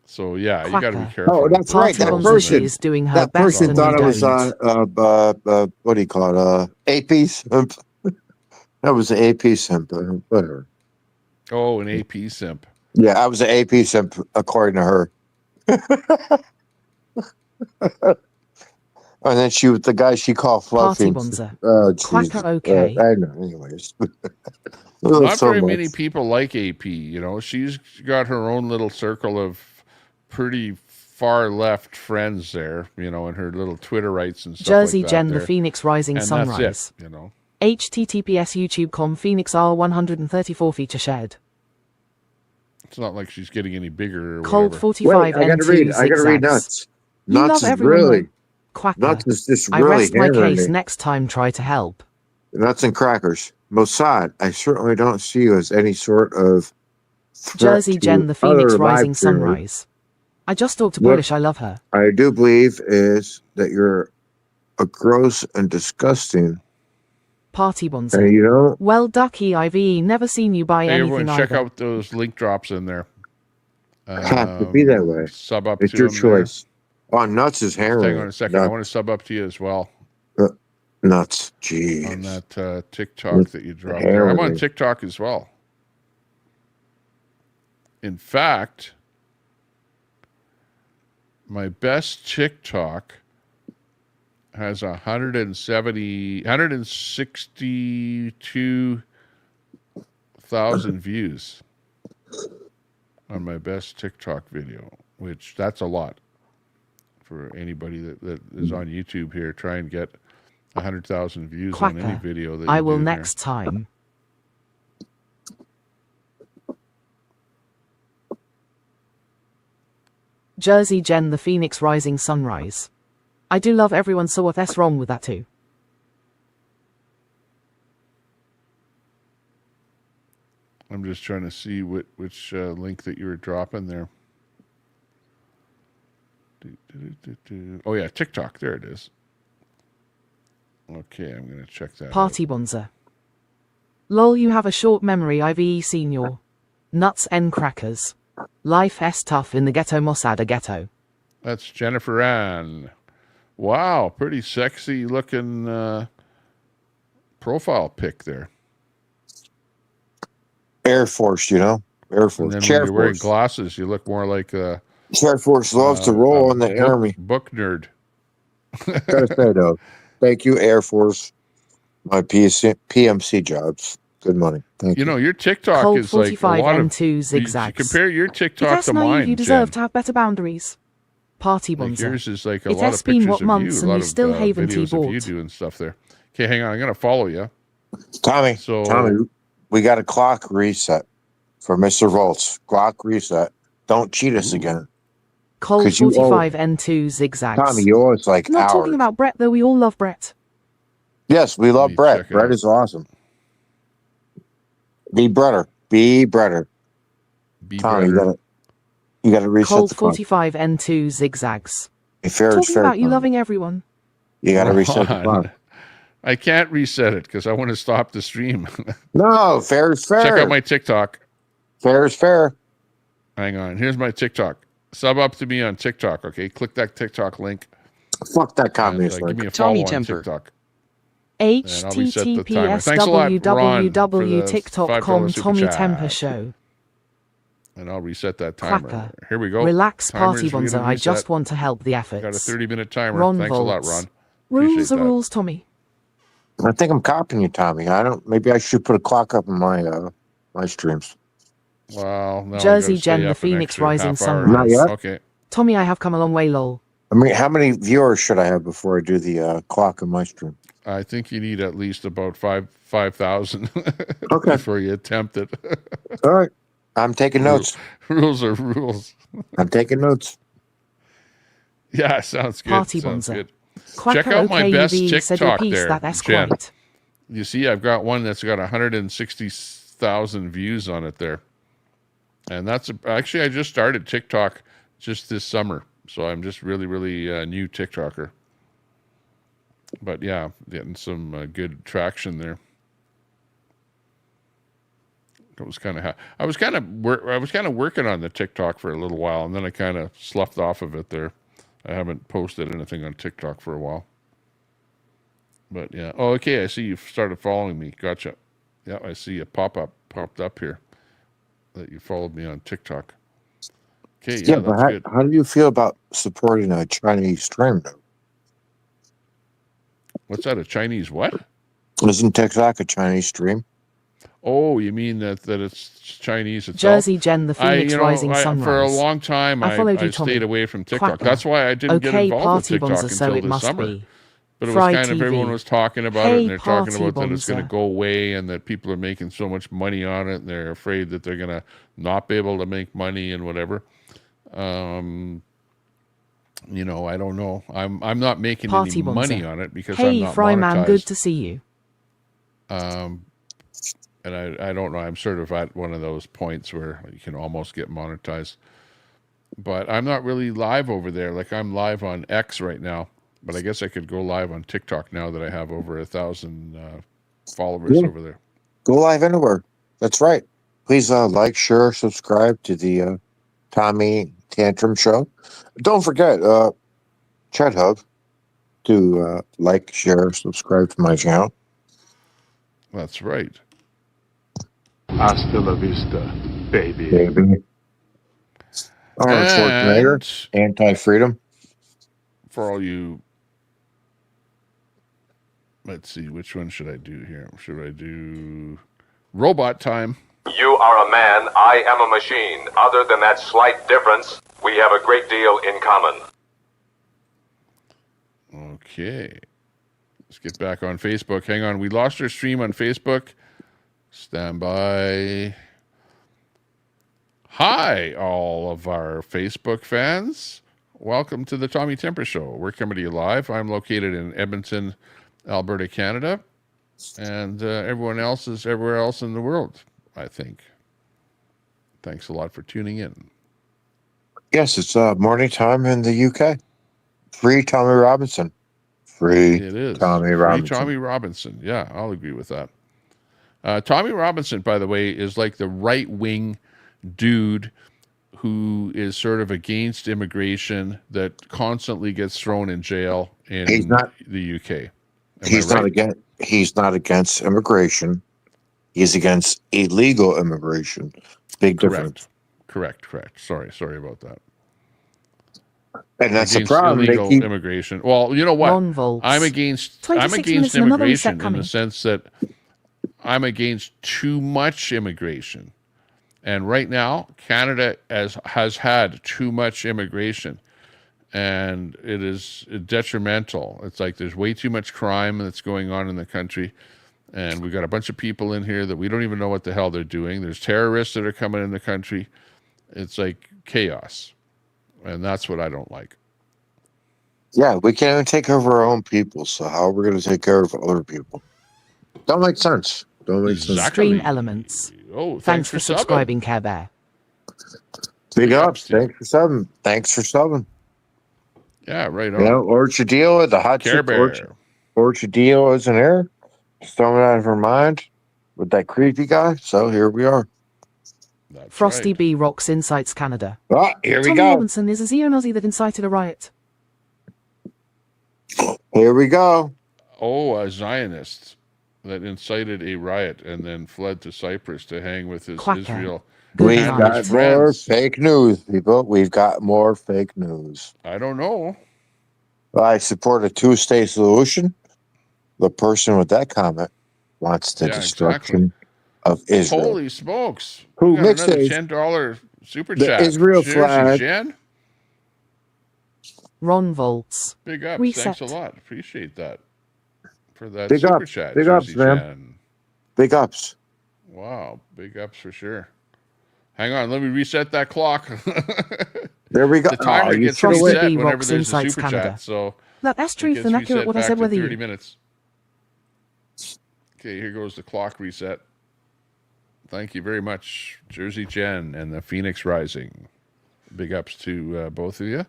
Speaker 1: So yeah, you got to be careful.
Speaker 19: Oh, that's right. That person
Speaker 9: is doing her
Speaker 19: that
Speaker 9: best
Speaker 19: person
Speaker 9: and
Speaker 19: thought
Speaker 9: you
Speaker 19: it was
Speaker 9: don't.
Speaker 19: what do you call it? AP simp. That was an AP simp. Whatever.
Speaker 1: Oh, an AP simp.
Speaker 19: Yeah, I was an AP simp according to her. And then the guy she called Fluffy.
Speaker 9: Quacker, okay.
Speaker 19: I know. Anyways,
Speaker 1: not
Speaker 19: so
Speaker 1: very
Speaker 19: much.
Speaker 1: many people like AP. She's got her own little circle of pretty far left friends there. In her little Twitterites and stuff
Speaker 9: Jersey
Speaker 1: like that.
Speaker 9: Jen,
Speaker 1: there.
Speaker 9: the Phoenix Rising
Speaker 1: and
Speaker 9: Sunrise.
Speaker 1: That's it,
Speaker 9: HTTPS YouTube.com Phoenix R134 feature shared.
Speaker 1: It's not like she's getting any bigger. Or
Speaker 9: Cold
Speaker 1: whatever.
Speaker 9: 45
Speaker 19: Wait, I gotta read Nuts.
Speaker 9: You
Speaker 19: Nuts
Speaker 9: love
Speaker 19: is
Speaker 9: everyone.
Speaker 19: really.
Speaker 9: Quacker.
Speaker 19: Nuts is just
Speaker 9: I
Speaker 19: really
Speaker 9: rest my
Speaker 19: hammering
Speaker 9: case
Speaker 19: me.
Speaker 9: next time. Try to help.
Speaker 19: Nuts and crackers. Mossad, I certainly don't see you as any sort of threat
Speaker 9: Jersey
Speaker 19: to
Speaker 9: Jen, the Phoenix
Speaker 19: other
Speaker 9: Rising
Speaker 19: live streamers.
Speaker 9: Sunrise. I just talked to
Speaker 19: What
Speaker 9: Polish. I love her.
Speaker 19: I do believe is that you're a gross and disgusting.
Speaker 9: Party bonza.
Speaker 19: And
Speaker 9: Well, Ducky, I've never seen you buy
Speaker 1: Hey,
Speaker 9: anything
Speaker 1: everyone, check
Speaker 9: either.
Speaker 1: out those link drops in there.
Speaker 19: have to be that way.
Speaker 1: Sub up
Speaker 19: It's
Speaker 1: to
Speaker 19: your
Speaker 1: them there.
Speaker 19: choice. Oh, Nuts is hammering.
Speaker 1: Hang on a second. I want to sub up to you as well.
Speaker 19: Nuts. Jeez.
Speaker 1: On that TikTok that you dropped there. I'm on TikTok as well. In fact, my best TikTok has 162,000 views on my best TikTok video, which that's a lot for anybody that is on YouTube here. Try and get 100,000 views on any
Speaker 9: Quacker.
Speaker 1: video that you
Speaker 9: I will
Speaker 1: do
Speaker 9: next time. Jersey Jen, the Phoenix Rising Sunrise. I do love everyone, so what's wrong with that too?
Speaker 1: I'm just trying to see which link that you were dropping there. Oh yeah, TikTok. There it is. Okay, I'm going to check that
Speaker 9: Party bonza. Lol, you have a short memory, I've seen your nuts and crackers. Life s tough in the ghetto, Mossad a ghetto.
Speaker 1: That's Jennifer Ann. Wow, pretty sexy looking profile pic there.
Speaker 19: Air Force, Air Force.
Speaker 1: And then
Speaker 19: Chair
Speaker 1: when you're wearing
Speaker 19: Force.
Speaker 1: glasses, you look more like a
Speaker 19: Chair Force loves to roll in the Army.
Speaker 1: Book nerd.
Speaker 19: Gotta say though, thank you, Air Force. My PMC jobs. Good money. Thank you.
Speaker 1: Your TikTok
Speaker 9: Cold
Speaker 1: is like a
Speaker 9: 45
Speaker 1: lot of
Speaker 9: N2 zigzags.
Speaker 1: compare your
Speaker 9: If
Speaker 1: TikTok
Speaker 9: that's
Speaker 1: to
Speaker 9: naive,
Speaker 1: mine.
Speaker 9: you deserve
Speaker 1: Jen.
Speaker 9: to have better boundaries. Party
Speaker 1: Like
Speaker 9: bonza.
Speaker 1: yours is like a
Speaker 9: It
Speaker 1: lot
Speaker 9: has
Speaker 1: of
Speaker 9: been
Speaker 1: pictures
Speaker 9: what
Speaker 1: of
Speaker 9: months
Speaker 1: you, a
Speaker 9: and
Speaker 1: lot
Speaker 9: you
Speaker 1: of
Speaker 9: still haven't
Speaker 1: videos of you
Speaker 9: bought.
Speaker 1: doing stuff there. Okay, hang on. I'm going to follow you.
Speaker 19: Tommy, we got a clock reset for Mr. Volts. Clock reset. Don't cheat us again.
Speaker 9: Cold
Speaker 19: 'Cause you owe-
Speaker 9: 45 N2 zigzags.
Speaker 19: Tommy, you owe us like
Speaker 9: Not
Speaker 19: hours.
Speaker 9: talking about Brett, though. We all love Brett.
Speaker 19: Yes, we love Brett. Brett is awesome. Be Bretter. Be Bretter. Tommy, you gotta reset
Speaker 9: Cold
Speaker 19: the clock.
Speaker 9: 45 N2 zigzags.
Speaker 19: Fair is
Speaker 9: Talking
Speaker 19: fair,
Speaker 9: about you
Speaker 19: Tommy.
Speaker 9: loving everyone.
Speaker 19: You gotta reset the
Speaker 1: Ron.
Speaker 19: clock.
Speaker 1: I can't reset it because I want to stop the stream.
Speaker 19: No, fair is fair.
Speaker 1: Check out my TikTok.
Speaker 19: Fair is fair.
Speaker 1: Hang on. Here's my TikTok. Sub up to me on TikTok, okay? Click that TikTok link.
Speaker 19: Fuck that communist
Speaker 1: Give
Speaker 19: link.
Speaker 1: me a follow
Speaker 16: Tommy
Speaker 1: on
Speaker 16: Temper.
Speaker 1: TikTok. And I'll reset the timer.
Speaker 9: HTTPS
Speaker 1: Thanks a lot, Ron, for the
Speaker 9: www.tiktok.com
Speaker 1: $5 super
Speaker 9: Tommy
Speaker 1: chat.
Speaker 9: Temper Show.
Speaker 1: And I'll reset that timer.
Speaker 9: Quacker.
Speaker 1: Here we go.
Speaker 9: Relax,
Speaker 1: Timer's
Speaker 9: Party
Speaker 1: gonna
Speaker 9: bonza. I
Speaker 1: reset.
Speaker 9: just want to help the efforts.
Speaker 1: Got a 30-minute timer.
Speaker 9: Ron
Speaker 1: Thanks a lot,
Speaker 9: Volts.
Speaker 1: Ron.
Speaker 9: Rules
Speaker 1: Appreciate
Speaker 9: are
Speaker 1: that.
Speaker 9: rules, Tommy.
Speaker 19: I think I'm copying you, Tommy. Maybe I should put a clock up in my streams.
Speaker 1: Well, no,
Speaker 9: Jersey Jen, the Phoenix Rising Sunrise.
Speaker 19: Not yet?
Speaker 1: Okay.
Speaker 9: Tommy, I have come a long way, lol.
Speaker 19: I mean, how many viewers should I have before I do the clock in my stream?
Speaker 1: I think you need at least about 5,000
Speaker 19: Okay.
Speaker 1: before you attempt it.
Speaker 19: All right. I'm taking notes.
Speaker 1: Rules are rules.
Speaker 19: I'm taking notes.
Speaker 1: Yeah, sounds good.
Speaker 9: Party
Speaker 1: Sounds
Speaker 9: bonza.
Speaker 1: good.
Speaker 9: Quacker
Speaker 1: Check out my best
Speaker 9: OKUV said
Speaker 1: TikTok
Speaker 9: repeat
Speaker 1: there,
Speaker 9: that. That's
Speaker 1: Jen.
Speaker 9: quite.
Speaker 1: You see, I've got one that's got 160,000 views on it there. And that's actually, I just started TikTok just this summer. So I'm just really, really new TikToker. But yeah, getting some good traction there. I was kind of working on the TikTok for a little while, and then I kind of sloughed off of it there. I haven't posted anything on TikTok for a while. But yeah. Oh, okay. I see you've started following me. Gotcha. Yeah, I see a pop-up popped up here that you followed me on TikTok. Okay, yeah,
Speaker 19: but
Speaker 1: that's good.
Speaker 19: how do you feel about supporting a Chinese stream, though?
Speaker 1: What's that, a Chinese what?
Speaker 19: Isn't TikTok a Chinese stream?
Speaker 1: Oh, you mean that it's Chinese itself?
Speaker 9: Jersey Jen, the Phoenix Rising Sunrise.
Speaker 1: For a long time, I
Speaker 9: followed you, Tommy.
Speaker 1: stayed away from TikTok.
Speaker 9: Quacker.
Speaker 1: That's why I didn't get
Speaker 9: Okay,
Speaker 1: involved
Speaker 9: party
Speaker 1: with TikTok
Speaker 9: bonza, so
Speaker 1: until
Speaker 9: it
Speaker 1: this
Speaker 9: must
Speaker 1: summer.
Speaker 9: be.
Speaker 1: But it
Speaker 9: Fry
Speaker 1: was kind of
Speaker 9: TV.
Speaker 1: everyone was talking about it,
Speaker 9: Hey,
Speaker 1: and they're talking
Speaker 9: party
Speaker 1: about that it's going to
Speaker 9: bonza.
Speaker 1: go away, and that people are making so much money on it, and they're afraid that they're going to not be able to make money and whatever. You know, I don't know. I'm not making
Speaker 9: Party
Speaker 1: any money
Speaker 9: bonza.
Speaker 1: on it because
Speaker 9: Hey,
Speaker 1: I'm not
Speaker 9: Fryman,
Speaker 1: monetized.
Speaker 9: good to see you.
Speaker 1: And I don't know. I'm sort of at one of those points where you can almost get monetized. But I'm not really live over there. Like, I'm live on X right now. But I guess I could go live on TikTok now that I have over 1,000 followers over there.
Speaker 19: Go live anywhere. That's right. Please like, share, subscribe to the Tommy Tantrum Show. Don't forget, Chat Hub, to like, share, subscribe to my channel.
Speaker 1: That's right.
Speaker 10: Hasta la vista, baby.
Speaker 19: Arnold Schwarzenegger, anti-freedom.
Speaker 1: For all you... Let's see, which one should I do here? Should I do robot time?
Speaker 5: You are a man, I am a machine. Other than that slight difference, we have a great deal in common.
Speaker 1: Okay. Let's get back on Facebook. Hang on. We lost our stream on Facebook. Stand by. Hi, all of our Facebook fans. Welcome to the Tommy Temper Show. We're coming to you live. I'm located in Edmonton, Alberta, Canada. And everyone else is everywhere else in the world, I think. Thanks a lot for tuning in.
Speaker 19: Yes, it's morning time in the UK. Free Tommy Robinson. Free
Speaker 1: It is.
Speaker 19: Tommy
Speaker 1: Free
Speaker 19: Robinson.
Speaker 1: Tommy Robinson. Yeah, I'll agree with that. Tommy Robinson, by the way, is like the right-wing dude who is sort of against immigration that constantly gets thrown in jail in the UK.
Speaker 19: He's not against immigration. He's against illegal immigration. Big difference.
Speaker 1: Correct. Sorry about that.
Speaker 19: And that's the
Speaker 1: Against
Speaker 19: problem.
Speaker 1: Illegal immigration. Well, you know what? I'm against
Speaker 9: 26 minutes and another reset
Speaker 1: immigration in
Speaker 9: coming.
Speaker 1: the sense that I'm against too much immigration. And right now, Canada has had too much immigration. And it is detrimental. It's like there's way too much crime that's going on in the country. And we've got a bunch of people in here that we don't even know what the hell they're doing. There's terrorists that are coming in the country. It's like chaos. And that's what I don't like.
Speaker 19: Yeah, we can't even take over our own people. So how are we going to take care of other people? Don't make sense.
Speaker 9: Stream Elements.
Speaker 1: Oh,
Speaker 9: thanks for subscribing, Care Bear.
Speaker 19: Big ups. Thanks for subbing.
Speaker 1: Yeah, right on.
Speaker 19: You know, Orchidillo with the hot
Speaker 1: Care
Speaker 19: chip.
Speaker 1: Bear.
Speaker 19: Orchidillo isn't here. Throwing it out of her mind with that creepy guy. So here we are.
Speaker 1: That's
Speaker 9: Frosty
Speaker 1: right.
Speaker 9: B Rocks Incites Canada.
Speaker 19: Ah, here we
Speaker 9: Tommy
Speaker 19: go.
Speaker 9: Robinson is a Zeo-Nazi that incited a riot.
Speaker 19: Here we go.
Speaker 1: Oh, a Zionist that incited a riot and then fled to Cyprus to hang with his
Speaker 9: Quacker.
Speaker 1: Israel.
Speaker 9: Good
Speaker 19: We've
Speaker 9: night.
Speaker 19: got more fake news, people. We've got more fake news.
Speaker 1: I don't know.
Speaker 19: I support a two-state solution. The person with that comment wants the destruction of Israel.
Speaker 1: Holy smokes.
Speaker 19: Who
Speaker 1: We got
Speaker 19: mixed
Speaker 1: another
Speaker 19: it?
Speaker 1: $10 super
Speaker 19: The
Speaker 1: chat.
Speaker 19: Israel
Speaker 1: Cheers,
Speaker 19: flag.
Speaker 1: Jen.
Speaker 9: Ron Volts.
Speaker 1: Big up.
Speaker 9: Reset.
Speaker 1: Thanks a lot. Appreciate that. for that
Speaker 19: Big
Speaker 1: super
Speaker 19: ups.
Speaker 1: chat,
Speaker 19: Big ups,
Speaker 1: Jersey
Speaker 19: man.
Speaker 1: Jen.
Speaker 19: Big ups.
Speaker 1: Wow, big ups for sure. Hang on, let me reset that clock.
Speaker 19: There we go.
Speaker 1: The timer
Speaker 19: You
Speaker 1: gets
Speaker 19: should have
Speaker 1: reset
Speaker 19: waited.
Speaker 1: whenever
Speaker 9: Rocks
Speaker 1: there's a
Speaker 9: Insights
Speaker 1: super
Speaker 9: Canada.
Speaker 1: chat. So
Speaker 9: That's
Speaker 1: it
Speaker 9: truth
Speaker 1: gets
Speaker 9: and accurate
Speaker 1: reset
Speaker 9: what I
Speaker 1: back
Speaker 9: said
Speaker 1: to
Speaker 9: with
Speaker 1: 30
Speaker 9: you.
Speaker 1: minutes. Okay, here goes the clock reset. Thank you very much, Jersey Jen and the Phoenix Rising. Big ups to both of you.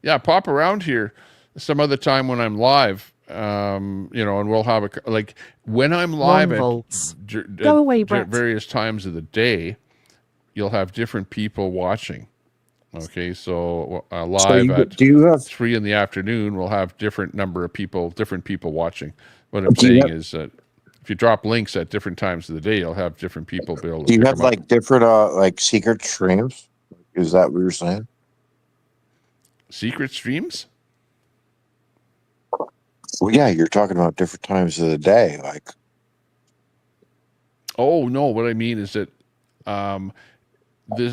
Speaker 1: Yeah, pop around here some other time when I'm live. And we'll have like when I'm live
Speaker 9: volts.
Speaker 1: at
Speaker 9: Go away, Brett.
Speaker 1: various times of the day, you'll have different people watching. Okay, so live at 3 in the afternoon, we'll have different people watching. What I'm saying is that if you drop links at different times of the day, you'll have different people be able to
Speaker 19: Do you
Speaker 1: pick
Speaker 19: have
Speaker 1: them up.
Speaker 19: like different like secret streams? Is that what you're saying?
Speaker 1: Secret streams?
Speaker 19: Well, yeah, you're talking about different times of the day, like.
Speaker 1: Oh no, what I mean is that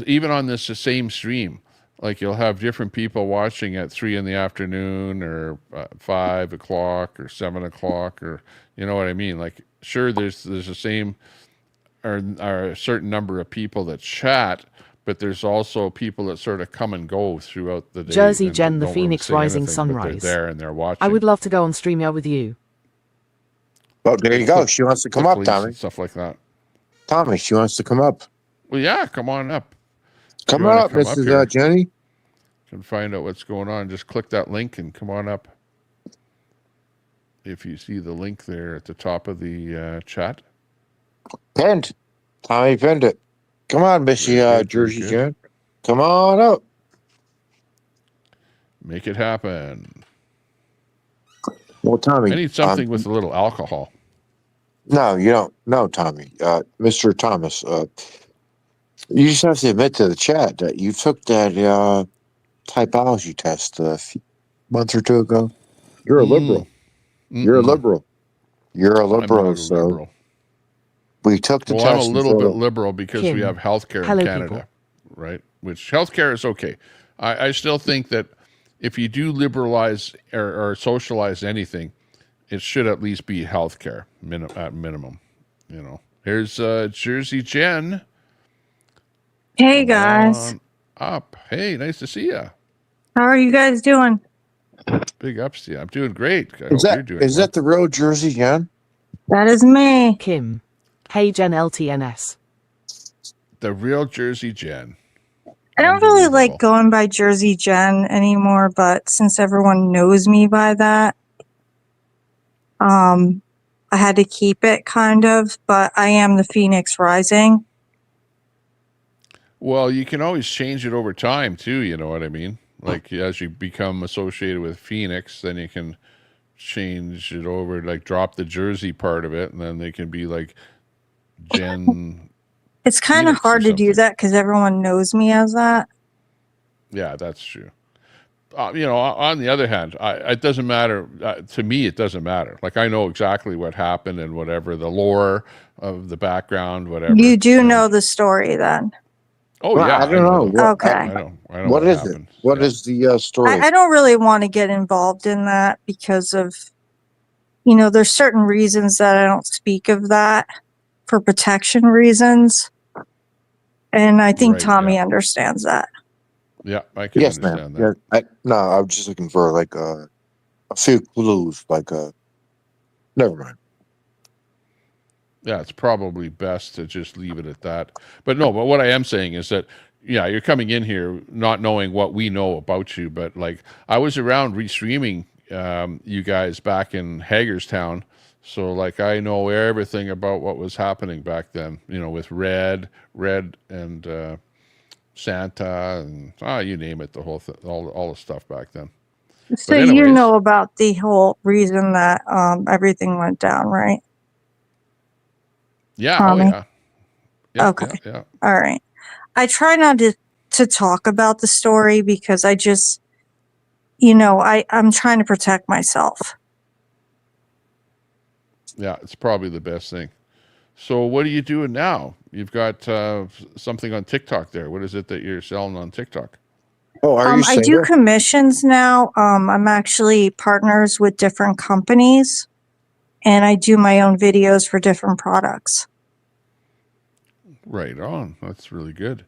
Speaker 1: even on this same stream, like you'll have different people watching at 3 in the afternoon or 5 o'clock or 7 o'clock, or you know what I mean? Like, sure, there's the same or a certain number of people that chat, but there's also people that sort of come and go throughout the day.
Speaker 9: Jersey
Speaker 1: and
Speaker 9: Jen, the
Speaker 1: don't really
Speaker 9: Phoenix
Speaker 1: say
Speaker 9: Rising
Speaker 1: anything, but
Speaker 9: Sunrise.
Speaker 1: they're there and they're watching.
Speaker 9: I would love to go on StreamYard with you.
Speaker 19: Oh, there you go. She wants to come up,
Speaker 1: Click links
Speaker 19: Tommy.
Speaker 1: and stuff like that.
Speaker 19: Tommy, she wants to come up.
Speaker 1: Well, yeah, come on up.
Speaker 19: Come
Speaker 1: You wanna
Speaker 19: up, Mrs. Jenny.
Speaker 1: Can find out what's going on. Just click that link and come on up. If you see the link there at the top of the chat.
Speaker 19: Pinned. Tommy pinned it. Come on, Missy Jersey Jen. Come on up.
Speaker 1: Make it happen.
Speaker 19: Well, Tommy.
Speaker 1: I need something with a little alcohol.
Speaker 19: No, you don't. No, Tommy. Mr. Thomas, you just have to admit to the chat that you took that typology test a month or two ago. You're a liberal. You're a liberal. You're a liberal.
Speaker 1: I'm not a liberal.
Speaker 19: We took the test.
Speaker 1: I'm a little bit liberal because we have healthcare
Speaker 9: Hello,
Speaker 1: in Canada,
Speaker 9: people.
Speaker 1: right? Which healthcare is okay. I still think that if you do liberalize or socialize anything, it should at least be healthcare at minimum. You know. Here's Jersey Jen.
Speaker 12: Hey guys.
Speaker 1: Up. Hey, nice to see you.
Speaker 12: How are you guys doing?
Speaker 1: Big ups to you. I'm doing great.
Speaker 19: Is that the real Jersey Jen?
Speaker 12: That is me.
Speaker 9: Kim. Hey Jen LTNS.
Speaker 1: The real Jersey Jen.
Speaker 12: I don't really like going by Jersey Jen anymore, but since everyone knows me by that, I had to keep it kind of, but I am the Phoenix Rising.
Speaker 1: Well, you can always change it over time too, you know what I mean? Like as you become associated with Phoenix, then you can change it over, like drop the Jersey part of it, and then they can be like Jen.
Speaker 12: It's kind of hard to do that because everyone knows me as that.
Speaker 1: Yeah, that's true. On the other hand, it doesn't matter. To me, it doesn't matter. Like, I know exactly what happened and whatever, the lore of the background, whatever.
Speaker 12: You do know the story then.
Speaker 1: Oh,
Speaker 19: well,
Speaker 1: yeah.
Speaker 19: I don't know.
Speaker 12: Okay.
Speaker 1: I know
Speaker 19: what is happened. It? What is the story?
Speaker 12: I don't really want to get involved in that because of, there's certain reasons that I don't speak of that for protection reasons. And I think Tommy understands that.
Speaker 1: Yeah, I can understand that.
Speaker 19: Yeah, I was just looking for like a few clues, never mind.
Speaker 1: Yeah, it's probably best to just leave it at that. But what I am saying is that, yeah, you're coming in here not knowing what we know about you, but like I was around restreaming you guys back in Hagerstown. So like I know everything about what was happening back then, with Red and Santa and you name it, the whole all the stuff back then.
Speaker 12: So you know about the whole reason that everything went down, right?
Speaker 1: Yeah.
Speaker 12: Tommy?
Speaker 1: Oh yeah.
Speaker 12: Okay.
Speaker 1: Yeah.
Speaker 12: All right. I try not to talk about the story because I just, I'm trying to protect myself.
Speaker 1: Yeah, it's probably the best thing. So what are you doing now? You've got something on TikTok there. What is it that you're selling on TikTok?
Speaker 19: Oh, are you
Speaker 12: I do commissions now. I'm actually partners with different companies. and I do my own videos for different products.
Speaker 1: Right on. That's really good.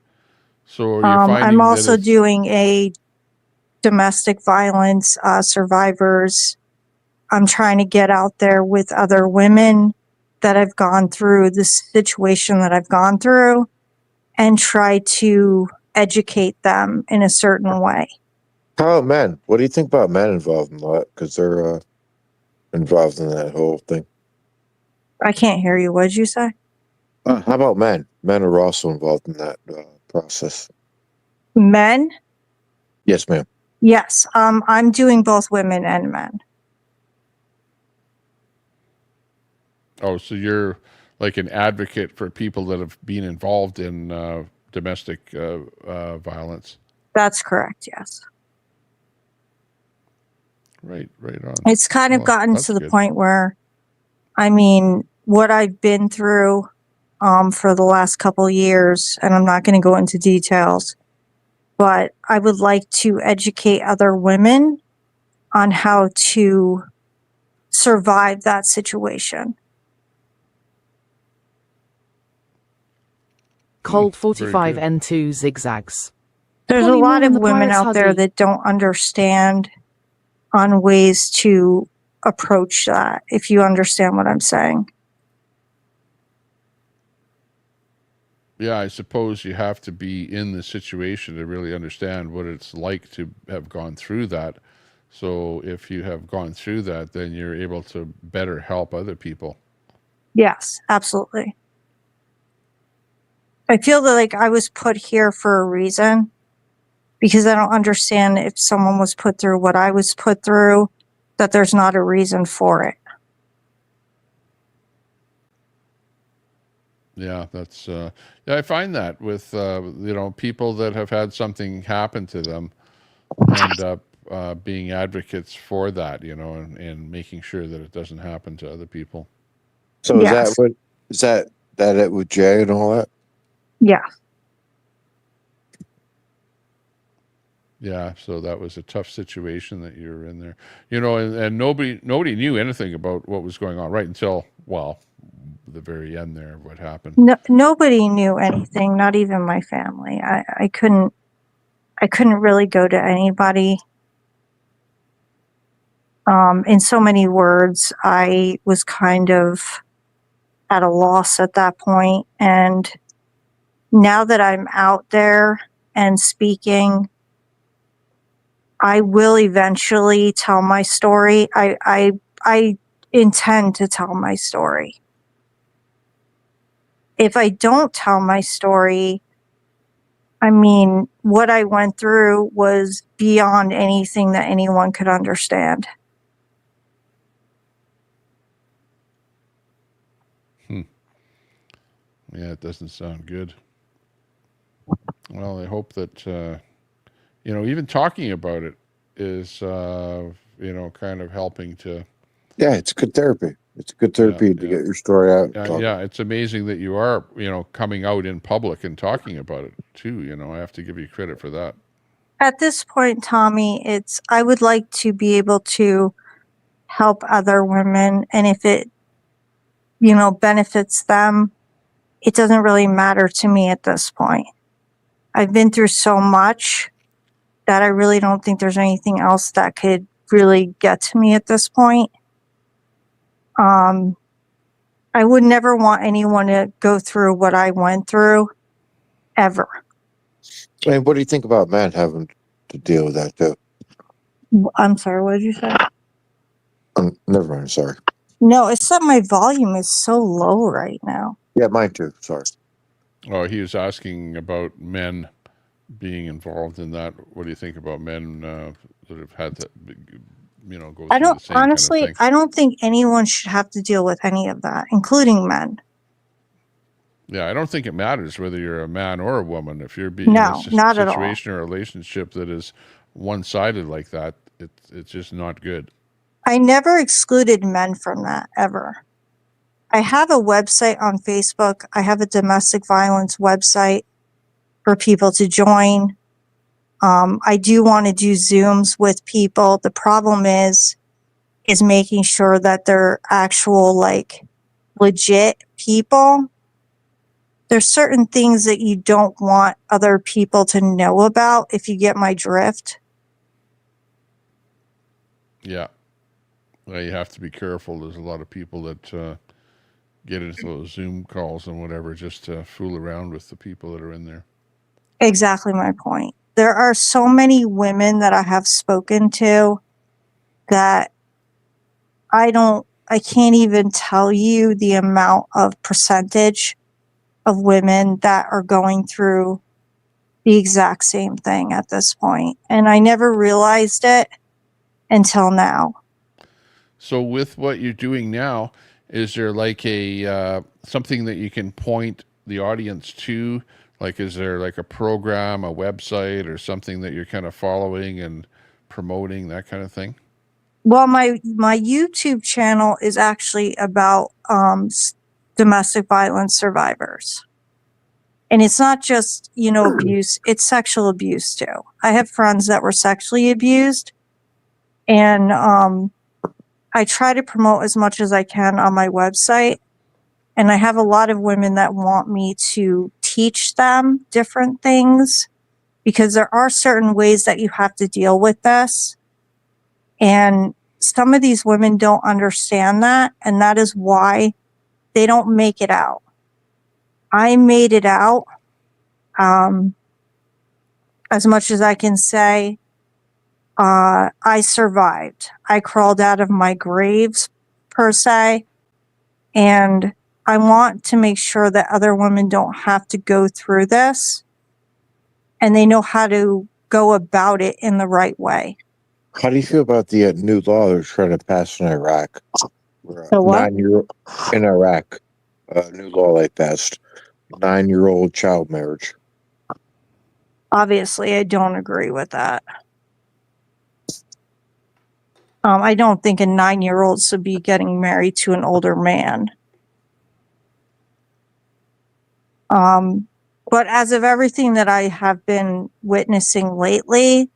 Speaker 1: So you're finding
Speaker 12: I'm
Speaker 1: that
Speaker 12: also
Speaker 1: it's
Speaker 12: doing a domestic violence survivors. I'm trying to get out there with other women that have gone through this situation that I've gone through and try to educate them in a certain way.
Speaker 19: How about men? What do you think about men involved in that? Because they're involved in that whole thing.
Speaker 12: I can't hear you. What did you say?
Speaker 19: How about men? Men are also involved in that process.
Speaker 12: Men?
Speaker 19: Yes, ma'am.
Speaker 12: Yes. I'm doing both women and men.
Speaker 1: Oh, so you're like an advocate for people that have been involved in domestic violence.
Speaker 12: That's correct. Yes.
Speaker 1: Right on.
Speaker 12: It's kind of gotten to the point where, I mean, what I've been through for the last couple of years, and I'm not going to go into details, but I would like to educate other women on how to survive that situation.
Speaker 9: Cold 45 N2 zigzags.
Speaker 12: There's a lot of women out there that don't understand on ways to approach that, if you understand what I'm saying.
Speaker 1: Yeah, I suppose you have to be in the situation to really understand what it's like to have gone through that. So if you have gone through that, then you're able to better help other people.
Speaker 12: Yes, absolutely. I feel that like I was put here for a reason, because I don't understand if someone was put through what I was put through, that there's not a reason for it.
Speaker 1: Yeah, that's yeah, I find that with people that have had something happen to them end up being advocates for that, and making sure that it doesn't happen to other people.
Speaker 19: So is that it with Jay and all that?
Speaker 12: Yeah.
Speaker 1: Yeah, so that was a tough situation that you were in there, and nobody knew anything about what was going on right until, well, the very end there of what happened.
Speaker 12: No, nobody knew anything, not even my family. I couldn't really go to anybody. In so many words, I was kind of at a loss at that point. And now that I'm out there and speaking, I will eventually tell my story. I intend to tell my story. If I don't tell my story, I mean, what I went through was beyond anything that anyone could understand.
Speaker 1: Yeah, it doesn't sound good. Well, I hope that, even talking about it is, kind of helping to...
Speaker 19: Yeah, it's good therapy. It's good therapy to get your story out.
Speaker 1: Yeah, it's amazing that you are, coming out in public and talking about it too. I have to give you credit for that.
Speaker 12: At this point, Tommy, I would like to be able to help other women. And if it, benefits them, it doesn't really matter to me at this point. I've been through so much that I really don't think there's anything else that could really get to me at this point. I would never want anyone to go through what I went through, ever.
Speaker 19: And what do you think about men having to deal with that too?
Speaker 12: I'm sorry, what did you say?
Speaker 19: Never mind, sorry.
Speaker 12: No, it's that my volume is so low right now.
Speaker 19: Yeah, mine too, sorry.
Speaker 1: Oh, he was asking about men being involved in that. What do you think about men that have had to, go through
Speaker 12: I don't,
Speaker 1: the same
Speaker 12: honestly,
Speaker 1: kind of thing?
Speaker 12: I don't think anyone should have to deal with any of that, including men.
Speaker 1: Yeah, I don't think it matters whether you're a man or a woman. If you're being
Speaker 12: No,
Speaker 1: in a
Speaker 12: not at all.
Speaker 1: situation or a relationship that is one-sided like that, it's just not good.
Speaker 12: I never excluded men from that, ever. I have a website on Facebook. I have a domestic violence website for people to join. I do want to do Zooms with people. The problem is is making sure that they're actual, like, legit people. There's certain things that you don't want other people to know about, if you get my drift.
Speaker 1: Yeah. Well, you have to be careful. There's a lot of people that get into those Zoom calls and whatever just to fool around with the people that are in there.
Speaker 12: Exactly my point. There are so many women that I have spoken to that I can't even tell you the amount of percentage of women that are going through the exact same thing at this point. And I never realized it until now.
Speaker 1: So with what you're doing now, is there like a something that you can point the audience to? Like, is there like a program, a website, or something that you're kind of following and promoting, that kind of thing?
Speaker 12: Well, my YouTube channel is actually about domestic violence survivors. And it's not just, abuse, it's sexual abuse too. I have friends that were sexually abused, and I try to promote as much as I can on my website. And I have a lot of women that want me to teach them different things, because there are certain ways that you have to deal with this. And some of these women don't understand that, and that is why they don't make it out. I made it out. As much as I can say, I survived. I crawled out of my graves, per se, and I want to make sure that other women don't have to go through this, and they know how to go about it in the right way.
Speaker 19: How do you feel about the new law they're trying to pass in Iraq?
Speaker 12: The what?
Speaker 19: In Iraq, new law they passed, 9-year-old child marriage.
Speaker 12: Obviously, I don't agree with that. I don't think a 9-year-old should be getting married to an older man. But as of everything that I have been witnessing lately,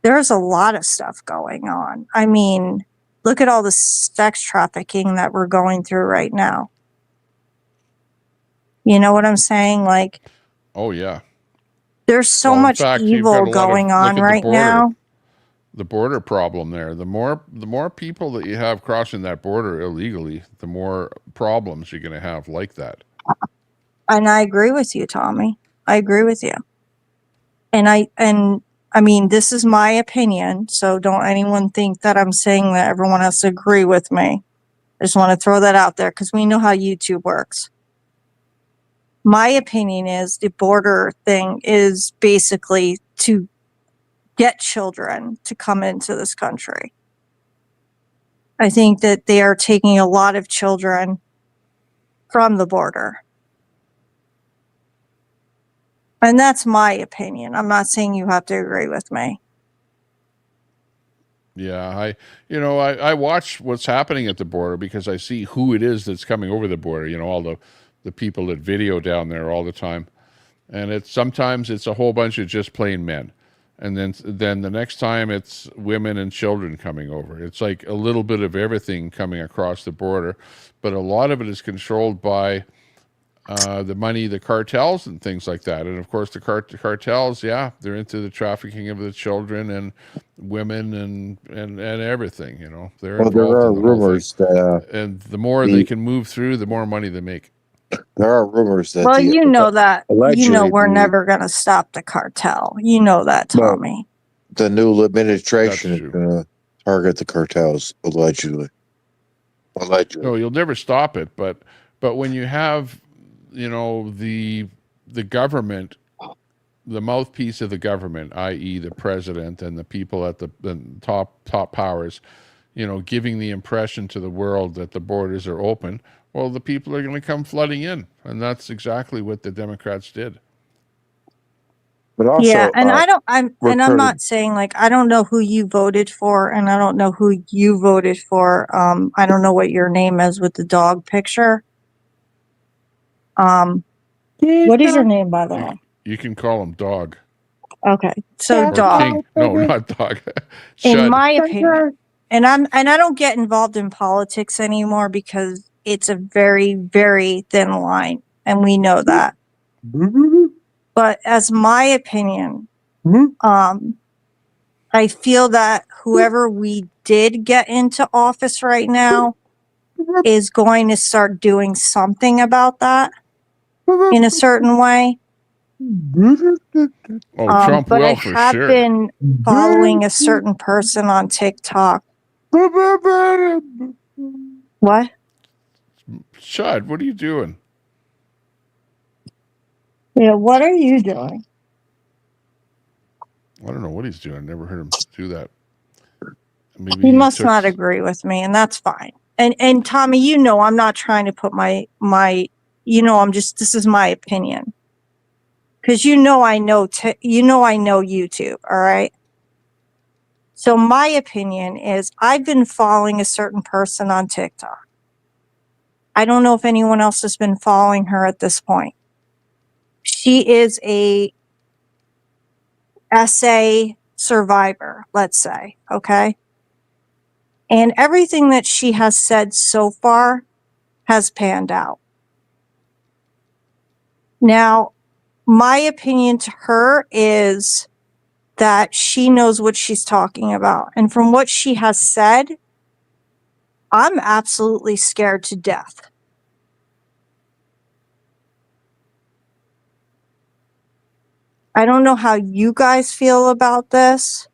Speaker 12: there's a lot of stuff going on. I mean, look at all the sex trafficking that we're going through right now. You know what I'm saying? Like,
Speaker 1: oh yeah,
Speaker 12: there's so much evil going on right now.
Speaker 1: The border problem there. The more people that you have crossing that border illegally, the more problems you're going to have like that.
Speaker 12: And I agree with you, Tommy. I agree with you. And I mean, this is my opinion, so don't anyone think that I'm saying that everyone has to agree with me. I just want to throw that out there, because we know how YouTube works. My opinion is the border thing is basically to get children to come into this country. I think that they are taking a lot of children from the border. And that's my opinion. I'm not saying you have to agree with me.
Speaker 1: Yeah, I watch what's happening at the border, because I see who it is that's coming over the border. All the people that video down there all the time, and sometimes it's a whole bunch of just plain men, and then the next time it's women and children coming over. It's like a little bit of everything coming across the border, but a lot of it is controlled by the money, the cartels and things like that. And of course the cartels, yeah, they're into the trafficking of the children and women and everything, they're involved.
Speaker 19: There are
Speaker 1: in the whole
Speaker 19: rumors
Speaker 1: thing.
Speaker 19: that
Speaker 1: and the more they can move through, the more money they make.
Speaker 19: there are rumors that
Speaker 12: Well, you know that,
Speaker 19: allegedly
Speaker 12: we're never going to stop the cartel. You know that, Tommy.
Speaker 19: the new administration is going to target the cartels, allegedly.
Speaker 1: No, you'll never stop it, but when you have the government, the mouthpiece of the government, i.e. the president and the people at the top powers, giving the impression to the world that the borders are open, well, the people are going to come flooding in. And that's exactly what the Democrats did.
Speaker 19: But also,
Speaker 12: yeah, and I'm not saying, like, I don't know who you voted for, and I don't know who you voted for. I don't know what your name is with the dog picture. What is your name, by the way?
Speaker 1: You can call him Dog.
Speaker 12: Okay, so
Speaker 1: Or
Speaker 12: Dog.
Speaker 1: King. No, not Dog.
Speaker 12: In my opinion, And I don't get involved in politics anymore because it's a very, very thin line, and we know that. But as my opinion, I feel that whoever we did get into office right now is going to start doing something about that in a certain way.
Speaker 1: Oh, Trump
Speaker 12: But I
Speaker 1: will for
Speaker 12: have
Speaker 1: sure.
Speaker 12: been following a certain person on TikTok. What?
Speaker 1: Chad, what are you doing?
Speaker 12: Yeah, what are you doing?
Speaker 1: I don't know what he's doing. I never heard him do that. Maybe
Speaker 12: He
Speaker 1: he
Speaker 12: must
Speaker 1: took.
Speaker 12: not agree with me, and that's fine. And Tommy, you know, I'm not trying to put my I'm just, this is my opinion. Because I know I know YouTube, all right? So my opinion is I've been following a certain person on TikTok. I don't know if anyone else has been following her at this point. She is a essay survivor, let's say, okay? And everything that she has said so far has panned out. Now, my opinion to her is that she knows what she's talking about. And from what she has said, I'm absolutely scared to death. I don't know how you guys feel about this.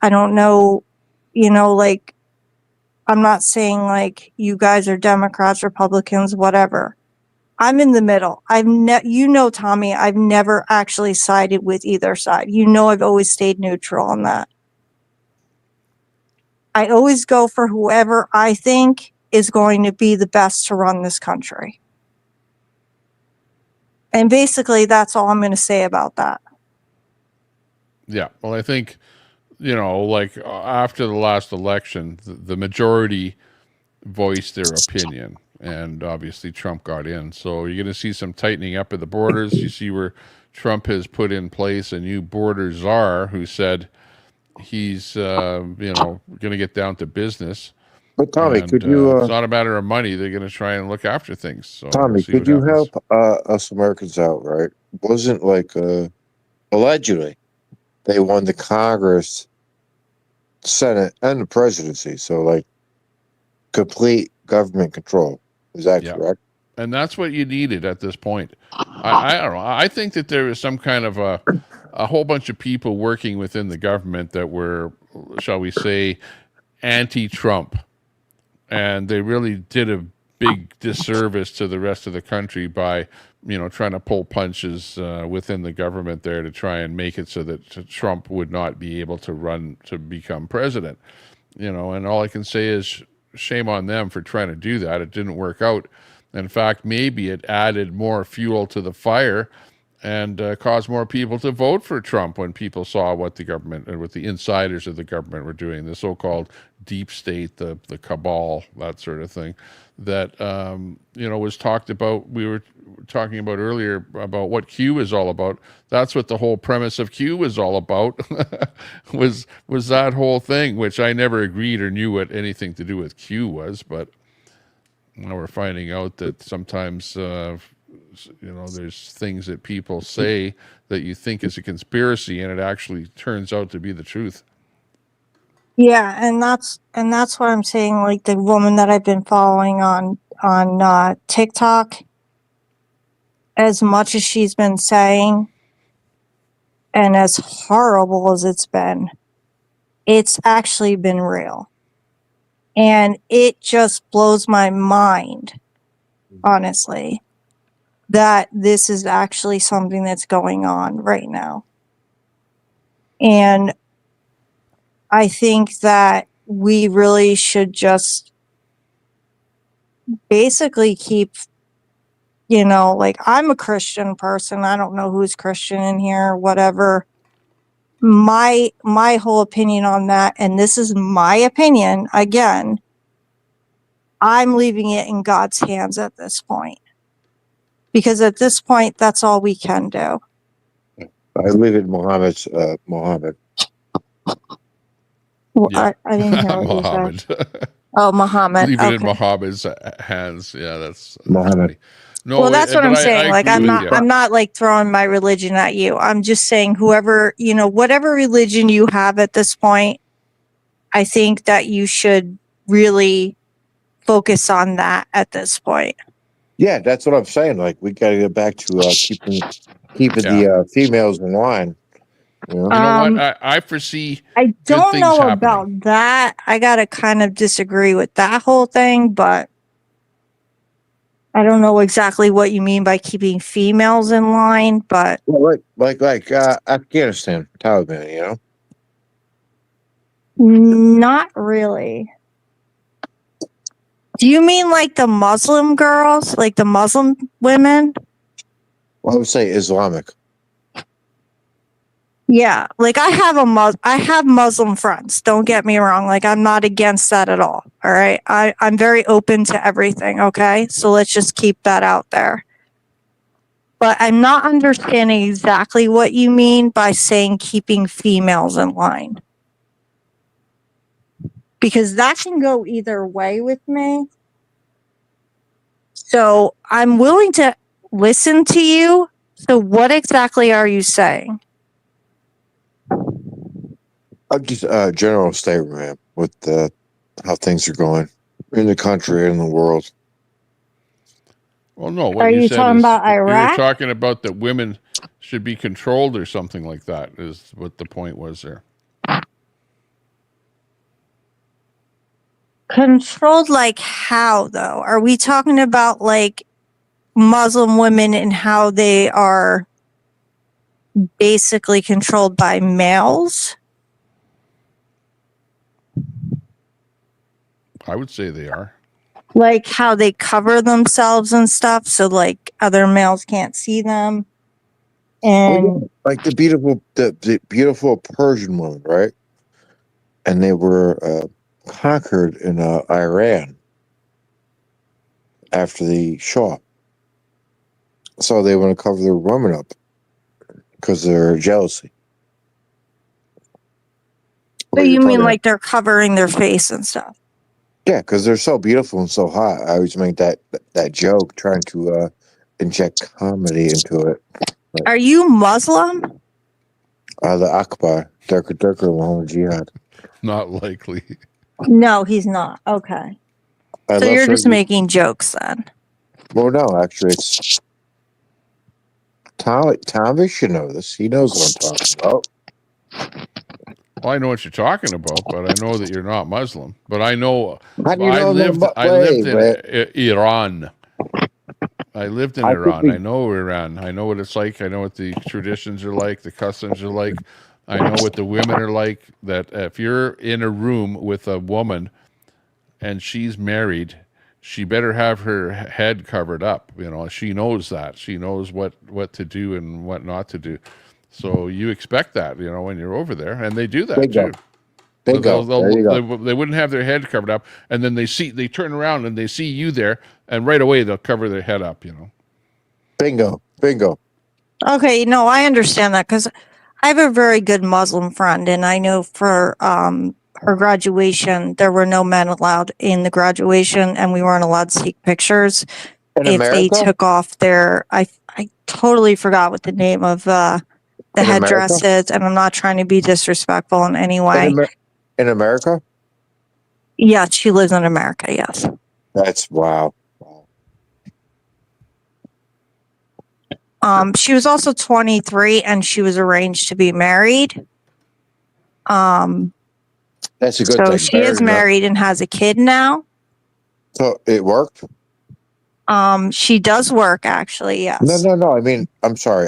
Speaker 12: I don't know, like, I'm not saying like you guys are Democrats, Republicans, whatever. I'm in the middle. Tommy, I've never actually sided with either side. I've always stayed neutral on that. I always go for whoever I think is going to be the best to run this country. And basically, that's all I'm going to say about that.
Speaker 1: Yeah. Well, I think, like after the last election, the majority voiced their opinion, and obviously Trump got in. So you're going to see some tightening up at the borders. You see where Trump has put in place a new border czar who said he's, going to get down to business.
Speaker 19: But Tommy,
Speaker 1: And
Speaker 19: could you,
Speaker 1: it's not a matter of money. They're going to try and look after things. So we'll
Speaker 19: Tommy,
Speaker 1: see
Speaker 19: could
Speaker 1: what
Speaker 19: you
Speaker 1: happens.
Speaker 19: help us Americans out? Right? Wasn't like allegedly they won the Congress, Senate, and the presidency. So like complete government control. Is that correct?
Speaker 1: And that's what you needed at this point. I don't know. I think that there is some kind of a whole bunch of people working within the government that were, shall we say, anti-Trump. And they really did a big disservice to the rest of the country by, trying to pull punches within the government there to try and make it so that Trump would not be able to run to become president. And all I can say is shame on them for trying to do that. It didn't work out. In fact, maybe it added more fuel to the fire and caused more people to vote for Trump when people saw what the government and what the insiders of the government were doing, the so-called deep state, the cabal, that sort of thing, that, was talked about. We were talking about earlier about what Q is all about. That's what the whole premise of Q was all about, was that whole thing, which I never agreed or knew what anything to do with Q was, but now we're finding out that sometimes, there's things that people say that you think is a conspiracy, and it actually turns out to be the truth.
Speaker 12: Yeah, and that's what I'm saying. Like the woman that I've been following on TikTok, as much as she's been saying, and as horrible as it's actually been real. And it just blows my mind, honestly, that this is actually something that's going on right now. And I think that we really should just basically keep, like I'm a Christian person. I don't know who's Christian in here, whatever. My whole opinion on that, and this is my opinion, again, I'm leaving it in God's hands at this point. Because at this point, that's all we can do.
Speaker 19: I live in Muhammad.
Speaker 12: Well,
Speaker 1: Yeah.
Speaker 12: I didn't hear what you said.
Speaker 1: Muhammad.
Speaker 12: Oh, Muhammad.
Speaker 1: Leave it in
Speaker 12: Okay.
Speaker 1: Muhammad's hands. Yeah, that's
Speaker 19: Mohammed.
Speaker 1: funny. No,
Speaker 12: Well, that's what
Speaker 1: but
Speaker 12: I'm
Speaker 1: I
Speaker 12: saying. Like,
Speaker 1: agree with you.
Speaker 12: I'm not like throwing my religion at you. I'm just saying, whoever, whatever religion you have at this point, I think that you should really focus on that at this point.
Speaker 19: Yeah, that's what I'm saying. Like, we got to get back to keeping
Speaker 1: Yeah.
Speaker 19: the females in line. You know?
Speaker 1: You know what? I foresee
Speaker 12: I
Speaker 1: good
Speaker 12: don't
Speaker 1: things
Speaker 12: know
Speaker 1: happening.
Speaker 12: about that. I got to kind of disagree with that whole thing, but I don't know exactly what you mean by keeping females in line, but
Speaker 19: Well, like Afghanistan, Taliban, you know?
Speaker 12: not really. Do you mean like the Muslim girls, like the Muslim women?
Speaker 19: Well, I would say Islamic.
Speaker 12: Yeah, like I have Muslim friends. Don't get me wrong. Like I'm not against that at all. All right. I'm very open to everything. Okay. So let's just keep that out there. But I'm not understanding exactly what you mean by saying keeping females in line. Because that can go either way with me. So I'm willing to listen to you. So what exactly are you saying?
Speaker 19: I'm just general statement, man, with how things are going in the country and in the world.
Speaker 1: Well, no, what
Speaker 12: Are
Speaker 1: you
Speaker 12: you
Speaker 1: said
Speaker 12: talking
Speaker 1: is
Speaker 12: about
Speaker 1: you're
Speaker 12: Iraq?
Speaker 1: talking about that women should be controlled or something like that is what the point was there.
Speaker 12: Controlled like how though? Are we talking about like Muslim women and how they are basically controlled by males?
Speaker 1: I would say they are.
Speaker 12: Like how they cover themselves and stuff so like other males can't see them? And
Speaker 19: like the beautiful Persian woman, right? And they were conquered in Iran after the Shah. So they want to cover their women up because of their jealousy.
Speaker 12: so you mean like they're covering their face and stuff?
Speaker 19: Yeah, because they're so beautiful and so hot. I always make that joke, trying to inject comedy into it. But,
Speaker 12: Are you Muslim?
Speaker 19: the Akbar, Durka, Muhammad Jihad.
Speaker 1: Not likely.
Speaker 12: No, he's not. Okay.
Speaker 19: I
Speaker 12: So
Speaker 19: love
Speaker 12: you're just
Speaker 19: certain-
Speaker 12: making jokes then.
Speaker 19: Well, no, actually, it's Tommy should know this. He knows what I'm talking about.
Speaker 1: Well, I know what you're talking about, but I know that you're not Muslim. But I know
Speaker 19: How do you
Speaker 1: I
Speaker 19: know
Speaker 1: lived
Speaker 19: that?
Speaker 1: I lived in
Speaker 19: Wait.
Speaker 1: Iran. I lived in
Speaker 19: I
Speaker 1: Iran.
Speaker 19: think
Speaker 1: I know Iran. I know what it's like. I know what the traditions are like, the customs are like. I know what the women are like. That if you're in a room with a woman and she's married, she better have her head covered up. You know, she knows that. She knows what to do and what not to do. So you expect that, you know, when you're over there, and they do that
Speaker 19: Bingo.
Speaker 1: too.
Speaker 19: Bingo. There you go.
Speaker 1: They wouldn't have their head covered up, and then they turn around and they see you there, and right away they'll cover their head up, you know.
Speaker 19: Bingo.
Speaker 12: Okay, no, I understand that because I have a very good Muslim friend, and I know for her graduation, there were no men allowed in the graduation, and we weren't allowed to take pictures
Speaker 19: In
Speaker 12: if
Speaker 19: America?
Speaker 12: they took off their. I totally forgot what the name of the
Speaker 19: In
Speaker 12: headdress
Speaker 19: America?
Speaker 12: is, and I'm not trying to be disrespectful in any way.
Speaker 19: In America?
Speaker 12: Yeah, she lives in America. Yes.
Speaker 19: That's wow.
Speaker 12: She was also 23 and she was arranged to be married.
Speaker 19: That's a good
Speaker 12: so
Speaker 19: thing.
Speaker 12: she
Speaker 19: Better
Speaker 12: is
Speaker 19: than that.
Speaker 12: married and has a kid now.
Speaker 19: So it worked?
Speaker 12: She does work actually, yes.
Speaker 19: No. I mean, I'm sorry,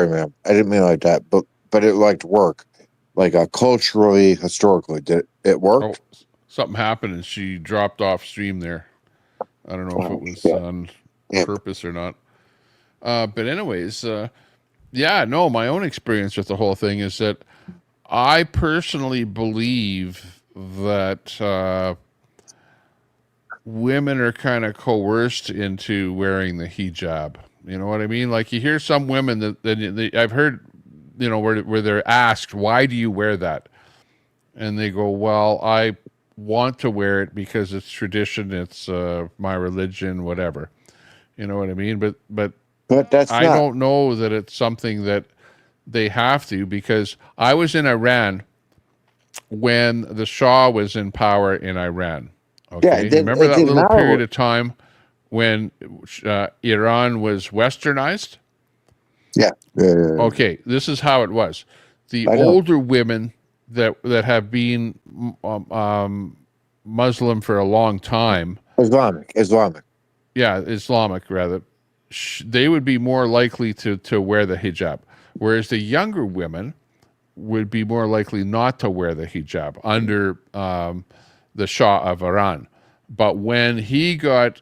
Speaker 19: ma'am. I didn't mean like that. But it liked work, like culturally, historically. Did it work?
Speaker 1: Oh, something happened and she dropped off stream there. I don't know if it was on purpose or not. But anyways, my own experience with the whole thing is that I personally believe that women are kind of coerced into wearing the hijab. You know what I mean? Like you hear some women that I've heard, you know, where they're asked, why do you wear that? and they go, well, I want to wear it because it's tradition, it's my religion, whatever. You know what I mean? But
Speaker 19: that's
Speaker 1: I
Speaker 19: not.
Speaker 1: don't know that it's something that they have to, because I was in Iran when the Shah was in power in Iran. Okay, remember
Speaker 19: it
Speaker 1: that
Speaker 19: didn't
Speaker 1: little
Speaker 19: matter
Speaker 1: period
Speaker 19: what-
Speaker 1: of time when Iran was westernized?
Speaker 19: Yeah.
Speaker 1: Okay, this is how it was. The
Speaker 19: I know.
Speaker 1: older women that have been Muslim for a long time,
Speaker 19: Islamic.
Speaker 1: yeah, Islamic rather, they would be more likely to wear the hijab, whereas the younger women would be more likely not to wear the hijab under the Shah of Iran. But when he got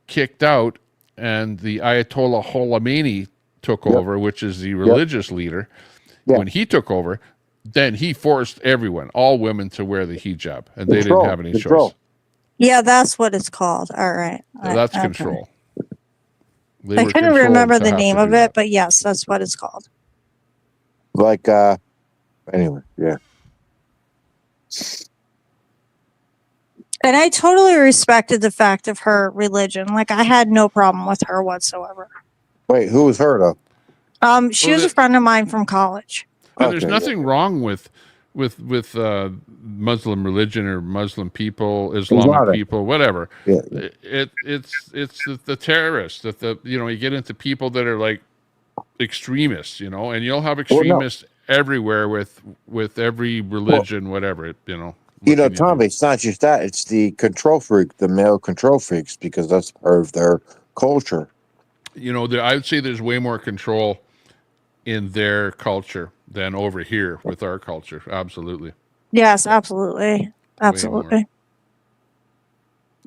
Speaker 1: kicked out and the Ayatollah Khomeini took over, which is the religious leader, when he took over, then he forced everyone, all women, to wear the hijab, and they didn't have any choice.
Speaker 12: Yeah, that's what it's called. All right.
Speaker 1: That's
Speaker 12: Okay.
Speaker 1: control. They
Speaker 12: I
Speaker 1: were
Speaker 12: couldn't
Speaker 1: controlled
Speaker 12: remember
Speaker 1: to
Speaker 12: the
Speaker 1: have
Speaker 12: name
Speaker 1: to
Speaker 12: of
Speaker 1: do
Speaker 12: it,
Speaker 1: that.
Speaker 12: but yes, that's what it's called.
Speaker 19: Like, anyway, yeah.
Speaker 12: And I totally respected the fact of her religion. Like, I had no problem with her whatsoever.
Speaker 19: Wait, who was her though?
Speaker 12: She was a friend of mine from college.
Speaker 1: And there's nothing wrong with Muslim religion or Muslim people, Islamic people, whatever.
Speaker 19: Yeah.
Speaker 1: It's the terrorists that you get into people that are like extremists, and you'll have extremists everywhere with every religion, whatever.
Speaker 19: Tom, it's not just that; it's the control freak, the male control freaks, because that's part of their culture.
Speaker 1: I would say there's way more control in their culture than over here with our culture. Absolutely.
Speaker 12: Yes, absolutely. Absolutely.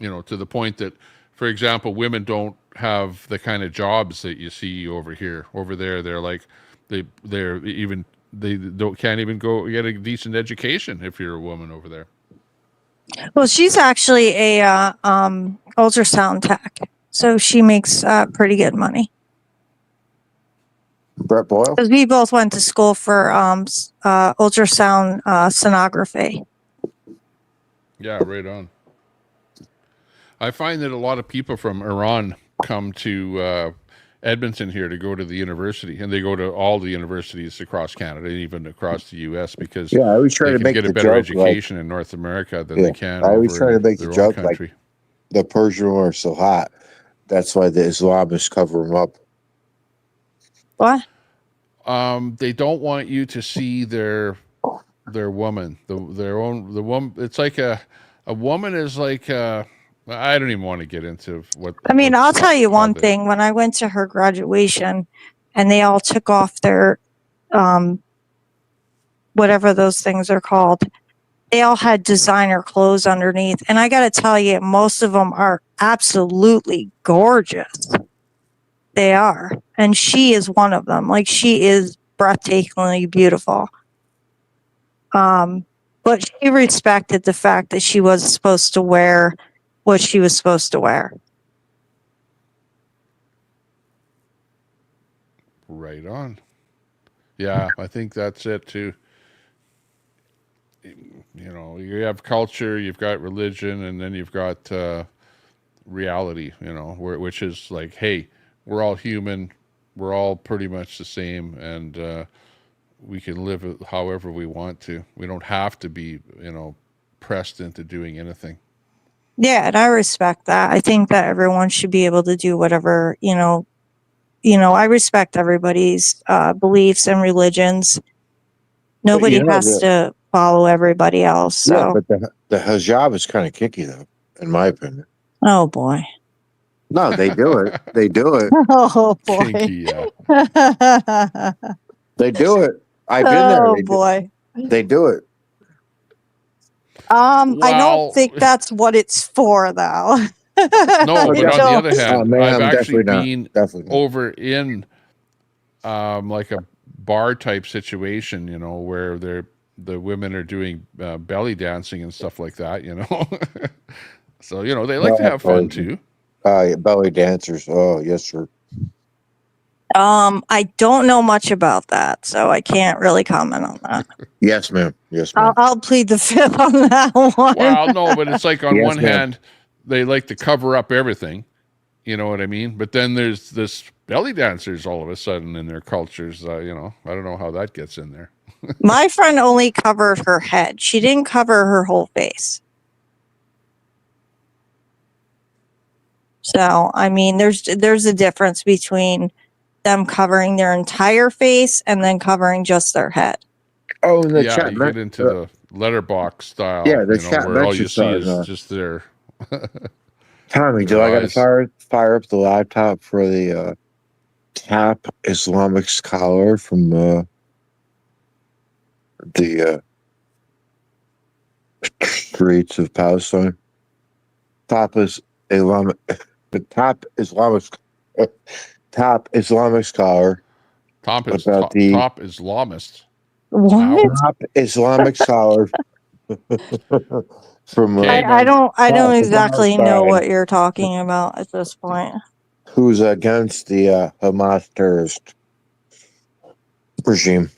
Speaker 1: To the point that, for example, women don't have the kind of jobs that you see over here. Over there, they're like, they can't even go get a decent education if you're a woman over there.
Speaker 12: Well, she's actually a ultrasound tech, so she makes pretty good money.
Speaker 19: Brett Boyle?
Speaker 12: Because we both went to school for ultrasound sonography.
Speaker 1: Yeah, right on. I find that a lot of people from Iran come to Edmonton here to go to the university, and they go to all the universities across Canada, even across the U.S., because
Speaker 19: I always try
Speaker 1: they
Speaker 19: to
Speaker 1: can
Speaker 19: make
Speaker 1: get a
Speaker 19: the
Speaker 1: better
Speaker 19: joke, like-
Speaker 1: education in North America than they can
Speaker 19: I always
Speaker 1: over
Speaker 19: try to
Speaker 1: in
Speaker 19: make
Speaker 1: their
Speaker 19: the
Speaker 1: own
Speaker 19: joke
Speaker 1: country.
Speaker 19: like the Persian War is so hot. That's why the Islamists cover them up.
Speaker 12: What?
Speaker 1: They don't want you to see their woman, the woman. It's like a woman is like I don't even want to get into what.
Speaker 12: I mean, I'll tell you one thing. When I went to her graduation and they all took off their whatever those things are called, they all had designer clothes underneath. And I got to tell you, most of them are absolutely gorgeous. They are. And she is one of them. Like, she is breathtakingly beautiful. But she respected the fact that she was supposed to wear what she was supposed to wear.
Speaker 1: Right on. Yeah, I think that's it too. You have culture, you've got religion, and then you've got reality, which is like, hey, we're all human, we're all pretty much the same, and we can live it however we want to. We don't have to be, pressed into doing anything.
Speaker 12: Yeah, and I respect that. I think that everyone should be able to do whatever, I respect everybody's beliefs and religions. Nobody has to follow everybody else. So.
Speaker 19: Yeah, but the hijab is kind of kicky, though, in my opinion.
Speaker 12: Oh, boy.
Speaker 19: No, they do it. They do it.
Speaker 12: Oh, boy.
Speaker 1: Kinky, yeah.
Speaker 19: They do it. I've been there.
Speaker 12: Oh, boy.
Speaker 19: They do it.
Speaker 12: I don't think that's what it's for, though.
Speaker 1: No, but on the other hand, I've actually been
Speaker 19: definitely
Speaker 1: over in like a bar type situation, where the women are doing belly dancing and stuff like that, So, they like to have fun too.
Speaker 19: Belly dancers. Oh, yes, sir.
Speaker 12: I don't know much about that, so I can't really comment on that.
Speaker 19: Yes, ma'am. Yes, ma'am.
Speaker 12: I'll plead the fifth on that one.
Speaker 1: Well, no, but it's like on
Speaker 19: Yes,
Speaker 1: one
Speaker 19: ma'am.
Speaker 1: hand, they like to cover up everything. You know what I mean? But then there's this belly dancers all of a sudden in their cultures. You know, I don't know how that gets in there.
Speaker 12: My friend only covered her head. She didn't cover her whole face. So, I mean, there's a difference between them covering their entire face and then covering just their head.
Speaker 19: Oh, in the
Speaker 1: Yeah,
Speaker 19: chat.
Speaker 1: you get into the letterbox style.
Speaker 19: Yeah, the
Speaker 1: you know,
Speaker 19: chat
Speaker 1: where all you
Speaker 19: mentioned
Speaker 1: see is
Speaker 19: something,
Speaker 1: just their.
Speaker 19: Tommy, do
Speaker 1: their
Speaker 19: I got to
Speaker 1: eyes.
Speaker 19: fire up the laptop for the TAP Islamic scholar from the streets of Palestine? Top is Islamic. The top Islamic scholar.
Speaker 1: Top is
Speaker 19: about
Speaker 1: top Islamist.
Speaker 12: What?
Speaker 19: Top Islamic scholar from
Speaker 12: I don't exactly know
Speaker 19: Palestine,
Speaker 12: what you're talking about at this point.
Speaker 19: who's against the Hamas terrorist regime.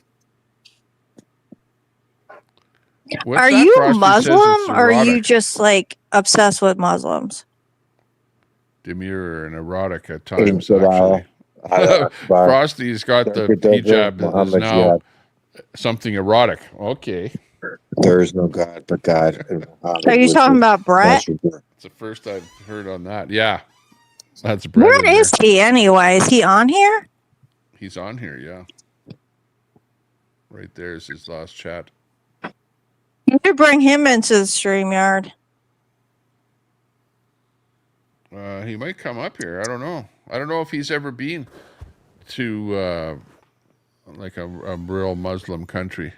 Speaker 1: What's
Speaker 12: Are
Speaker 1: that?
Speaker 12: you
Speaker 1: Frosty says
Speaker 12: Muslim
Speaker 1: it's
Speaker 12: or are you
Speaker 1: erotic.
Speaker 12: just like obsessed with Muslims?
Speaker 1: Demure and erotic at times,
Speaker 19: Inshallah.
Speaker 1: actually. Frosty's got the hijab that is now something erotic. Okay.
Speaker 19: There is no God but God.
Speaker 12: Are you talking about Brett?
Speaker 1: It's the first I've heard on that. Yeah. That's Brett.
Speaker 12: Where is he anyway? Is he on here?
Speaker 1: He's on here, yeah. Right there is his last chat.
Speaker 12: You should bring him into the StreamYard.
Speaker 1: He might come up here. I don't know. I don't know if he's ever been to like a real Muslim country.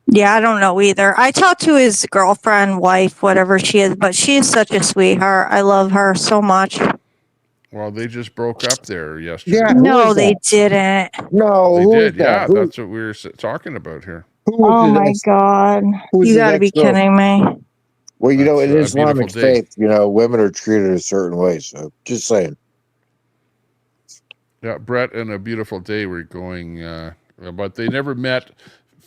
Speaker 12: Yeah, I don't know either. I talked to his girlfriend, wife, whatever she is, but she's such a sweetheart. I love her so much.
Speaker 1: Well, they just broke up there yesterday.
Speaker 19: Yeah,
Speaker 12: No, they didn't.
Speaker 19: No,
Speaker 1: They
Speaker 19: who
Speaker 1: did.
Speaker 19: is that?
Speaker 1: Yeah,
Speaker 19: Who-
Speaker 1: that's what we were talking about here.
Speaker 12: Oh my God.
Speaker 19: who's
Speaker 12: You
Speaker 19: the
Speaker 12: gotta be
Speaker 19: next door?
Speaker 12: kidding me.
Speaker 19: Well, you know,
Speaker 1: That's
Speaker 19: in
Speaker 1: a
Speaker 19: Islamic
Speaker 1: beautiful day.
Speaker 19: faith, you know, women are treated a certain way. So, just saying.
Speaker 1: Yeah, Brett and A Beautiful Day were going, but they never met.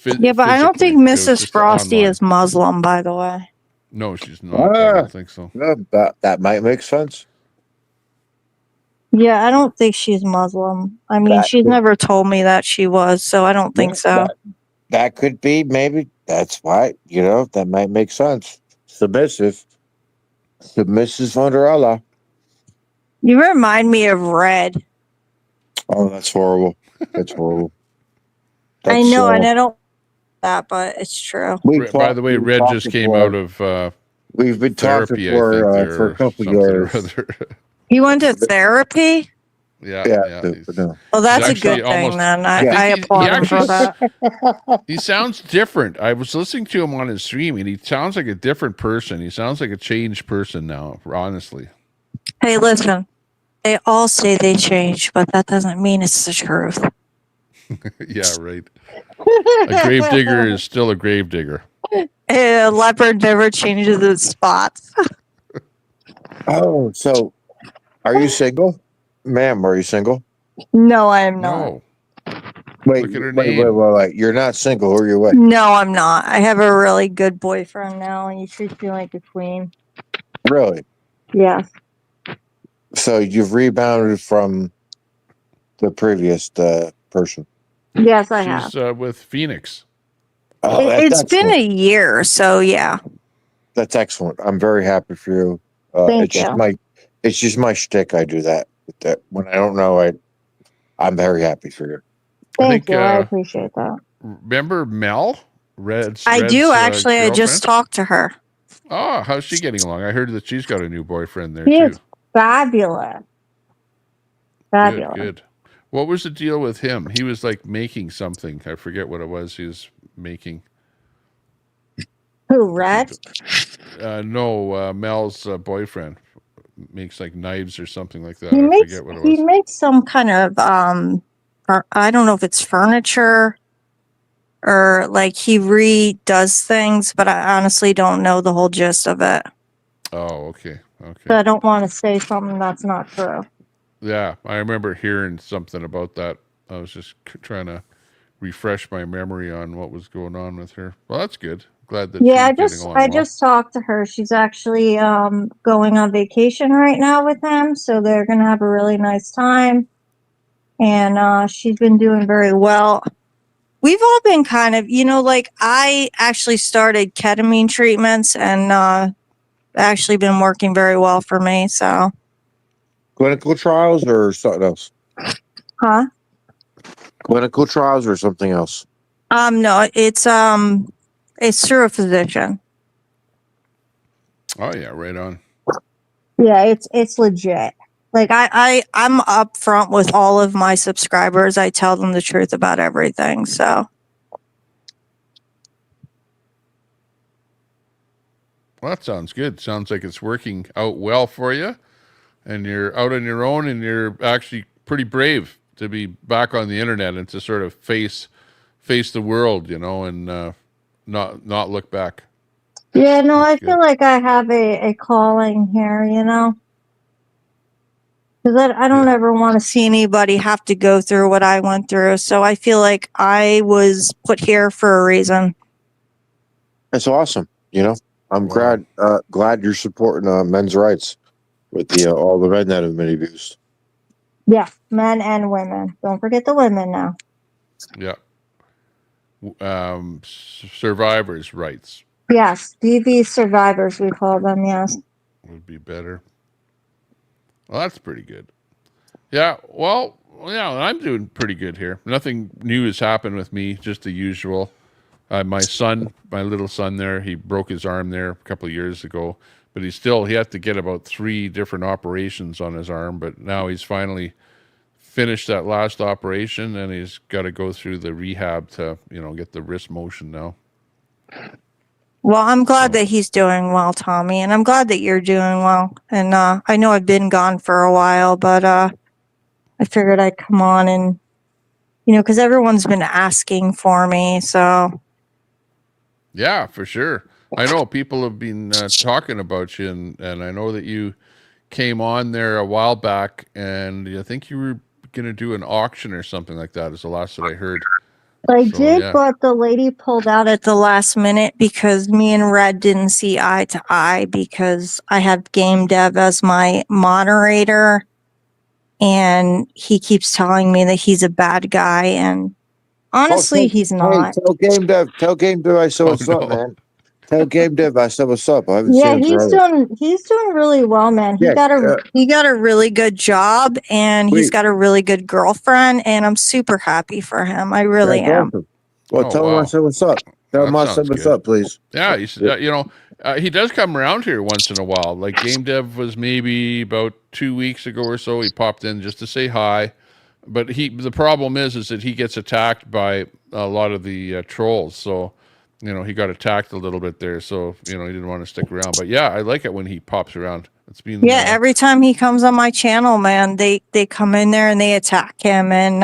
Speaker 12: Yeah, but I don't think
Speaker 1: physically. It was
Speaker 12: Mrs.
Speaker 1: just
Speaker 12: Frosty
Speaker 1: online.
Speaker 12: is Muslim, by the way.
Speaker 1: No, she's not. I don't think so.
Speaker 19: No, that might make sense.
Speaker 12: Yeah, I don't think she's Muslim. I mean, she's never told me that she was, so I don't think so.
Speaker 19: That could be, maybe. That's why, you know, that might make sense. Submissive under Allah.
Speaker 12: You remind me of Red.
Speaker 19: Oh, that's horrible. That's horrible.
Speaker 12: I know, and I don't that, but it's true.
Speaker 1: By the way, Red just came out of
Speaker 19: we've been
Speaker 1: therapy,
Speaker 19: talking for,
Speaker 1: I think,
Speaker 19: for a couple
Speaker 1: something or
Speaker 19: years.
Speaker 1: other.
Speaker 12: You went to therapy?
Speaker 1: Yeah.
Speaker 12: Well, that's a
Speaker 1: He's actually
Speaker 12: good thing then. I
Speaker 1: think he
Speaker 12: applaud him for
Speaker 1: actually
Speaker 12: that.
Speaker 1: He sounds different. I was listening to him on his stream, and he sounds like a different person. He sounds like a changed person now, honestly.
Speaker 12: Hey, listen. They all say they change, but that doesn't mean it's the truth.
Speaker 1: Yeah, right. A gravedigger is still a gravedigger.
Speaker 12: A leopard never changes its spots.
Speaker 19: Oh, so are you single? Ma'am, are you single?
Speaker 12: No, I am not.
Speaker 1: No.
Speaker 19: Wait,
Speaker 1: Look at her
Speaker 19: wait,
Speaker 1: name.
Speaker 19: wait. You're not single. Who are you with?
Speaker 12: No, I'm not. I have a really good boyfriend now, and he treats me like a queen.
Speaker 19: Really?
Speaker 12: Yes.
Speaker 19: So you've rebounded from the previous person?
Speaker 12: Yes, I have.
Speaker 1: She's with Phoenix.
Speaker 19: Oh,
Speaker 12: It's been a year, so yeah.
Speaker 19: That's excellent. I'm very happy for you.
Speaker 12: Thank
Speaker 19: It's just my shtick. I do that. When I don't know, I'm very happy for you.
Speaker 12: Thank you. I appreciate that.
Speaker 1: Remember Mel? Red's
Speaker 12: I do actually. I just
Speaker 1: girlfriend?
Speaker 12: talked to her.
Speaker 1: Oh, how's she getting along? I heard that she's got a new boyfriend there
Speaker 12: She
Speaker 1: too.
Speaker 12: is fabulous. Fabulous.
Speaker 1: Good. What was the deal with him? He was like making something. I forget what it was he was making.
Speaker 12: Who, Red?
Speaker 1: No, Mel's boyfriend makes like knives or something like that.
Speaker 12: He
Speaker 1: I
Speaker 12: makes
Speaker 1: forget what it
Speaker 12: he
Speaker 1: was.
Speaker 12: makes some kind of I don't know if it's furniture or like he redoes things, but I honestly don't know the whole gist of it.
Speaker 1: Oh, okay.
Speaker 12: So I don't want to say something that's not true.
Speaker 1: Yeah, I remember hearing something about that. I was just trying to refresh my memory on what was going on with her. Well, that's good. Glad that
Speaker 12: Yeah,
Speaker 1: she's getting along
Speaker 12: I
Speaker 1: well.
Speaker 12: just talked to her. She's actually going on vacation right now with him, so they're gonna have a really nice time. And she's been doing very well. We've all been kind of, like I actually started ketamine treatments and actually been working very well for me. So,
Speaker 19: Clinical trials or something else?
Speaker 12: huh?
Speaker 19: Clinical trials or something else?
Speaker 12: No, it's through a physician.
Speaker 1: Oh yeah, right on.
Speaker 12: Yeah, it's legit. Like I'm upfront with all of my subscribers. I tell them the truth about everything. So
Speaker 1: Well, that sounds good. Sounds like it's working out well for you, and you're out on your own, and you're actually pretty brave to be back on the internet and to sort of face the world, and not look back.
Speaker 12: yeah, no,
Speaker 1: That's
Speaker 12: I
Speaker 1: good.
Speaker 12: feel like I have a calling here, because I don't ever want to see anybody have to go through what I went through. So I feel like I was put here for a reason.
Speaker 19: That's awesome. I'm glad you're supporting men's rights with the all the men that have been abused.
Speaker 12: Yeah, men and women. Don't forget the women now.
Speaker 1: Yeah. Survivors' rights
Speaker 12: Yes, DV survivors, we call them. Yes.
Speaker 1: would be better. Well, that's pretty good. Yeah. Well, yeah, I'm doing pretty good here. Nothing new has happened with me. Just the usual. My little son there, he broke his arm there a couple of years ago, but he had to get about 3 different operations on his arm, but now he's finally finished that last operation, and he's got to go through the rehab to, get the wrist motion now.
Speaker 12: Well, I'm glad that he's doing well, Tommy, and I'm glad that you're doing well. And I know I've been gone for a while, but I figured I'd come on and, because everyone's been asking for me, so.
Speaker 1: Yeah, for sure. I know people have been talking about you, and I know that you came on there a while back, and I think you were going to do an auction or something like that is the last that I heard.
Speaker 12: I
Speaker 1: So,
Speaker 12: did,
Speaker 1: yeah.
Speaker 12: but the lady pulled out at the last minute because me and Red didn't see eye to eye because I have Game Dev as my moderator, and he keeps telling me that he's a bad guy, and honestly, he's not.
Speaker 19: Hey, tell Game Dev I said what's up, man. Tell Game Dev I said what's up. I haven't
Speaker 12: Yeah,
Speaker 19: seen him
Speaker 12: he's doing really well, man. He
Speaker 19: Yeah,
Speaker 12: got a really good job, and he's got a really good girlfriend, and I'm super happy for him. I really am.
Speaker 19: Awesome. Well,
Speaker 1: Oh,
Speaker 19: tell him I
Speaker 1: wow.
Speaker 19: said what's up. Tell him I said
Speaker 1: sounds
Speaker 19: what's
Speaker 1: good.
Speaker 19: up, please.
Speaker 1: Yeah, he does come around here once in a while. Like Game Dev was maybe about 2 weeks ago or so. He popped in just to say hi, but the problem is that he gets attacked by a lot of the trolls. So, he got attacked a little bit there. So, he didn't want to stick around. But yeah, I like it when he pops around. It's been
Speaker 12: Yeah, every time he comes on my channel, man, they come in there and they attack him, and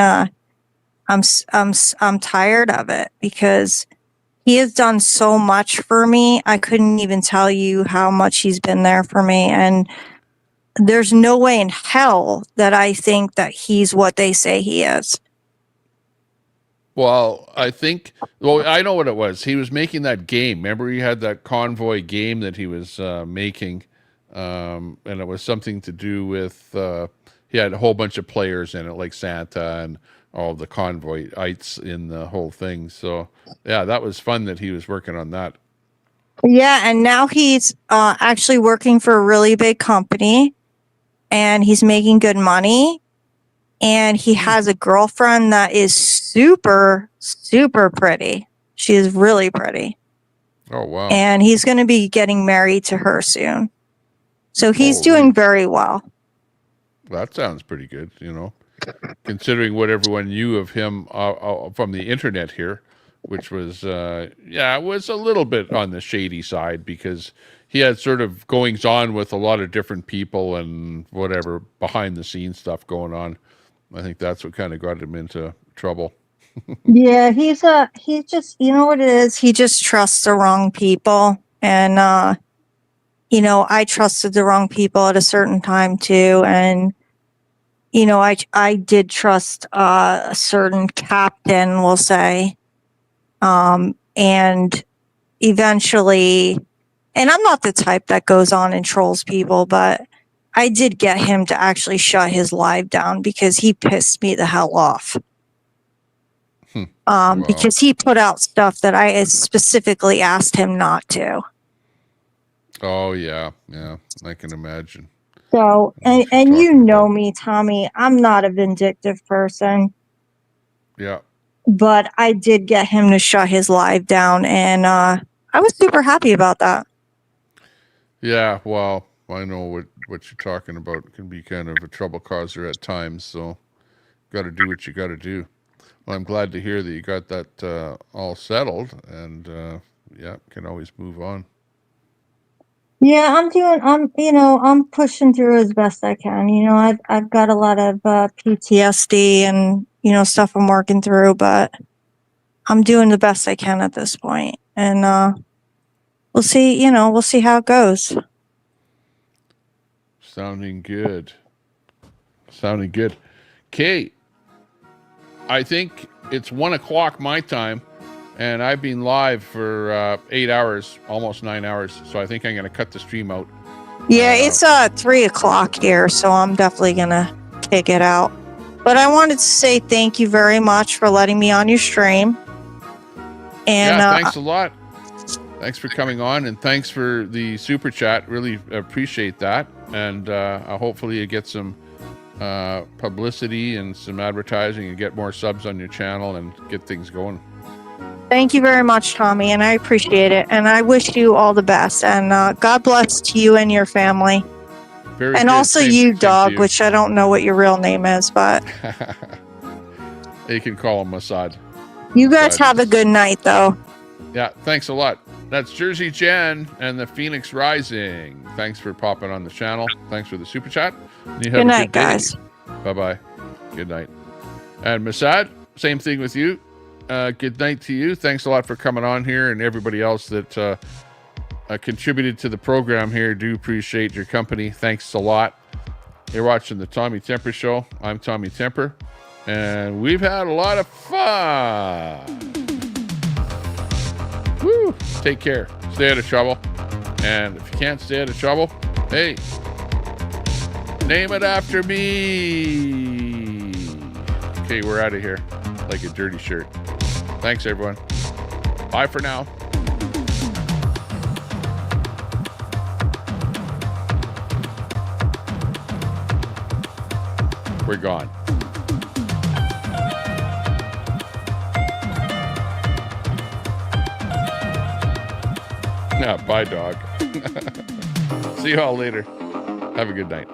Speaker 12: I'm tired of it because he has done so much for me. I couldn't even tell you how much he's been there for me, and there's no way in hell that I think that he's what they say he is.
Speaker 1: Well, I know what it was. He was making that game. Remember, he had that convoy game that he was making, and it was something to do with. He had a whole bunch of players in it, like Santa and all the convoyites in the whole thing. So, yeah, that was fun that he was working on that.
Speaker 12: Yeah, and now he's actually working for a really big company, and he's making good money. And he has a girlfriend that is super, super pretty. She is really pretty.
Speaker 1: Oh, wow.
Speaker 12: And he's going to be getting married to her soon. So he's doing very well.
Speaker 1: That sounds pretty good, considering what everyone knew of him from the internet here, which was, it was a little bit on the shady side because he had sort of goings on with a lot of different people and whatever behind the scenes stuff going on. I think that's what kind of got him into trouble.
Speaker 12: Yeah, he's just, you know what it is? He just trusts the wrong people. And, I trusted the wrong people at a certain time too. And, you know, I did trust a certain captain, we'll say. And eventually, and I'm not the type that goes on and trolls people, but I did get him to actually shut his live down because he pissed me the hell off.
Speaker 1: Wow.
Speaker 12: Because he put out stuff that I specifically asked him not to.
Speaker 1: Oh yeah, yeah, I can imagine.
Speaker 12: So, and you know me, Tommy, I'm not a vindictive person,
Speaker 1: Yeah.
Speaker 12: but I did get him to shut his live down, and I was super happy about that.
Speaker 1: Yeah, well, I know what you're talking about. It can be kind of a trouble causer at times, so got to do what you got to do. Well, I'm glad to hear that you got that all settled, and yeah, can always move on.
Speaker 12: Yeah, I'm pushing through as best I can. You know, I've got a lot of PTSD and, you know, stuff I'm working through, but I'm doing the best I can at this point. And we'll see how it goes.
Speaker 1: Sounding good. Okay, I think it's 1:00 my time, and I've been live for 8 hours, almost 9 hours. So I think I'm going to cut the stream out.
Speaker 12: Yeah, it's 3:00 here, so I'm definitely gonna kick it out. But I wanted to say thank you very much for letting me on your stream. And
Speaker 1: yeah, thanks a lot. Thanks for coming on, and thanks for the super chat. Really appreciate that. And hopefully you get some publicity and some advertising and get more subs on your channel and get things going.
Speaker 12: thank you very much, Tommy, and I appreciate it. And I wish you all the best. And God bless to you and your family.
Speaker 1: Very
Speaker 12: and
Speaker 1: good.
Speaker 12: also
Speaker 1: Same
Speaker 12: you,
Speaker 1: to
Speaker 12: dog,
Speaker 1: you.
Speaker 12: which I don't know what your real name is, but
Speaker 1: You can call him Mossad.
Speaker 12: you guys have a good night, though.
Speaker 1: Yeah, thanks a lot. That's Jersey Jen and the Phoenix Rising. Thanks for popping on the channel. Thanks for the super chat. You have
Speaker 12: Good
Speaker 1: a
Speaker 12: night,
Speaker 1: day.
Speaker 12: guys.
Speaker 1: Bye-bye. Good night. And Mossad, same thing with you. Good night to you. Thanks a lot for coming on here, and everybody else that contributed to the program here. Do appreciate your company. Thanks a lot. You're watching the Tommy Temper Show. I'm Tommy Temper, and we've had a lot of fun. Woo! Take care. Stay out of trouble. And if you can't stay out of trouble, hey, name it after me. Okay, we're out of here like a dirty shirt. Thanks, everyone. Bye for now. We're gone. Bye, dog. See you all later. Have a good night.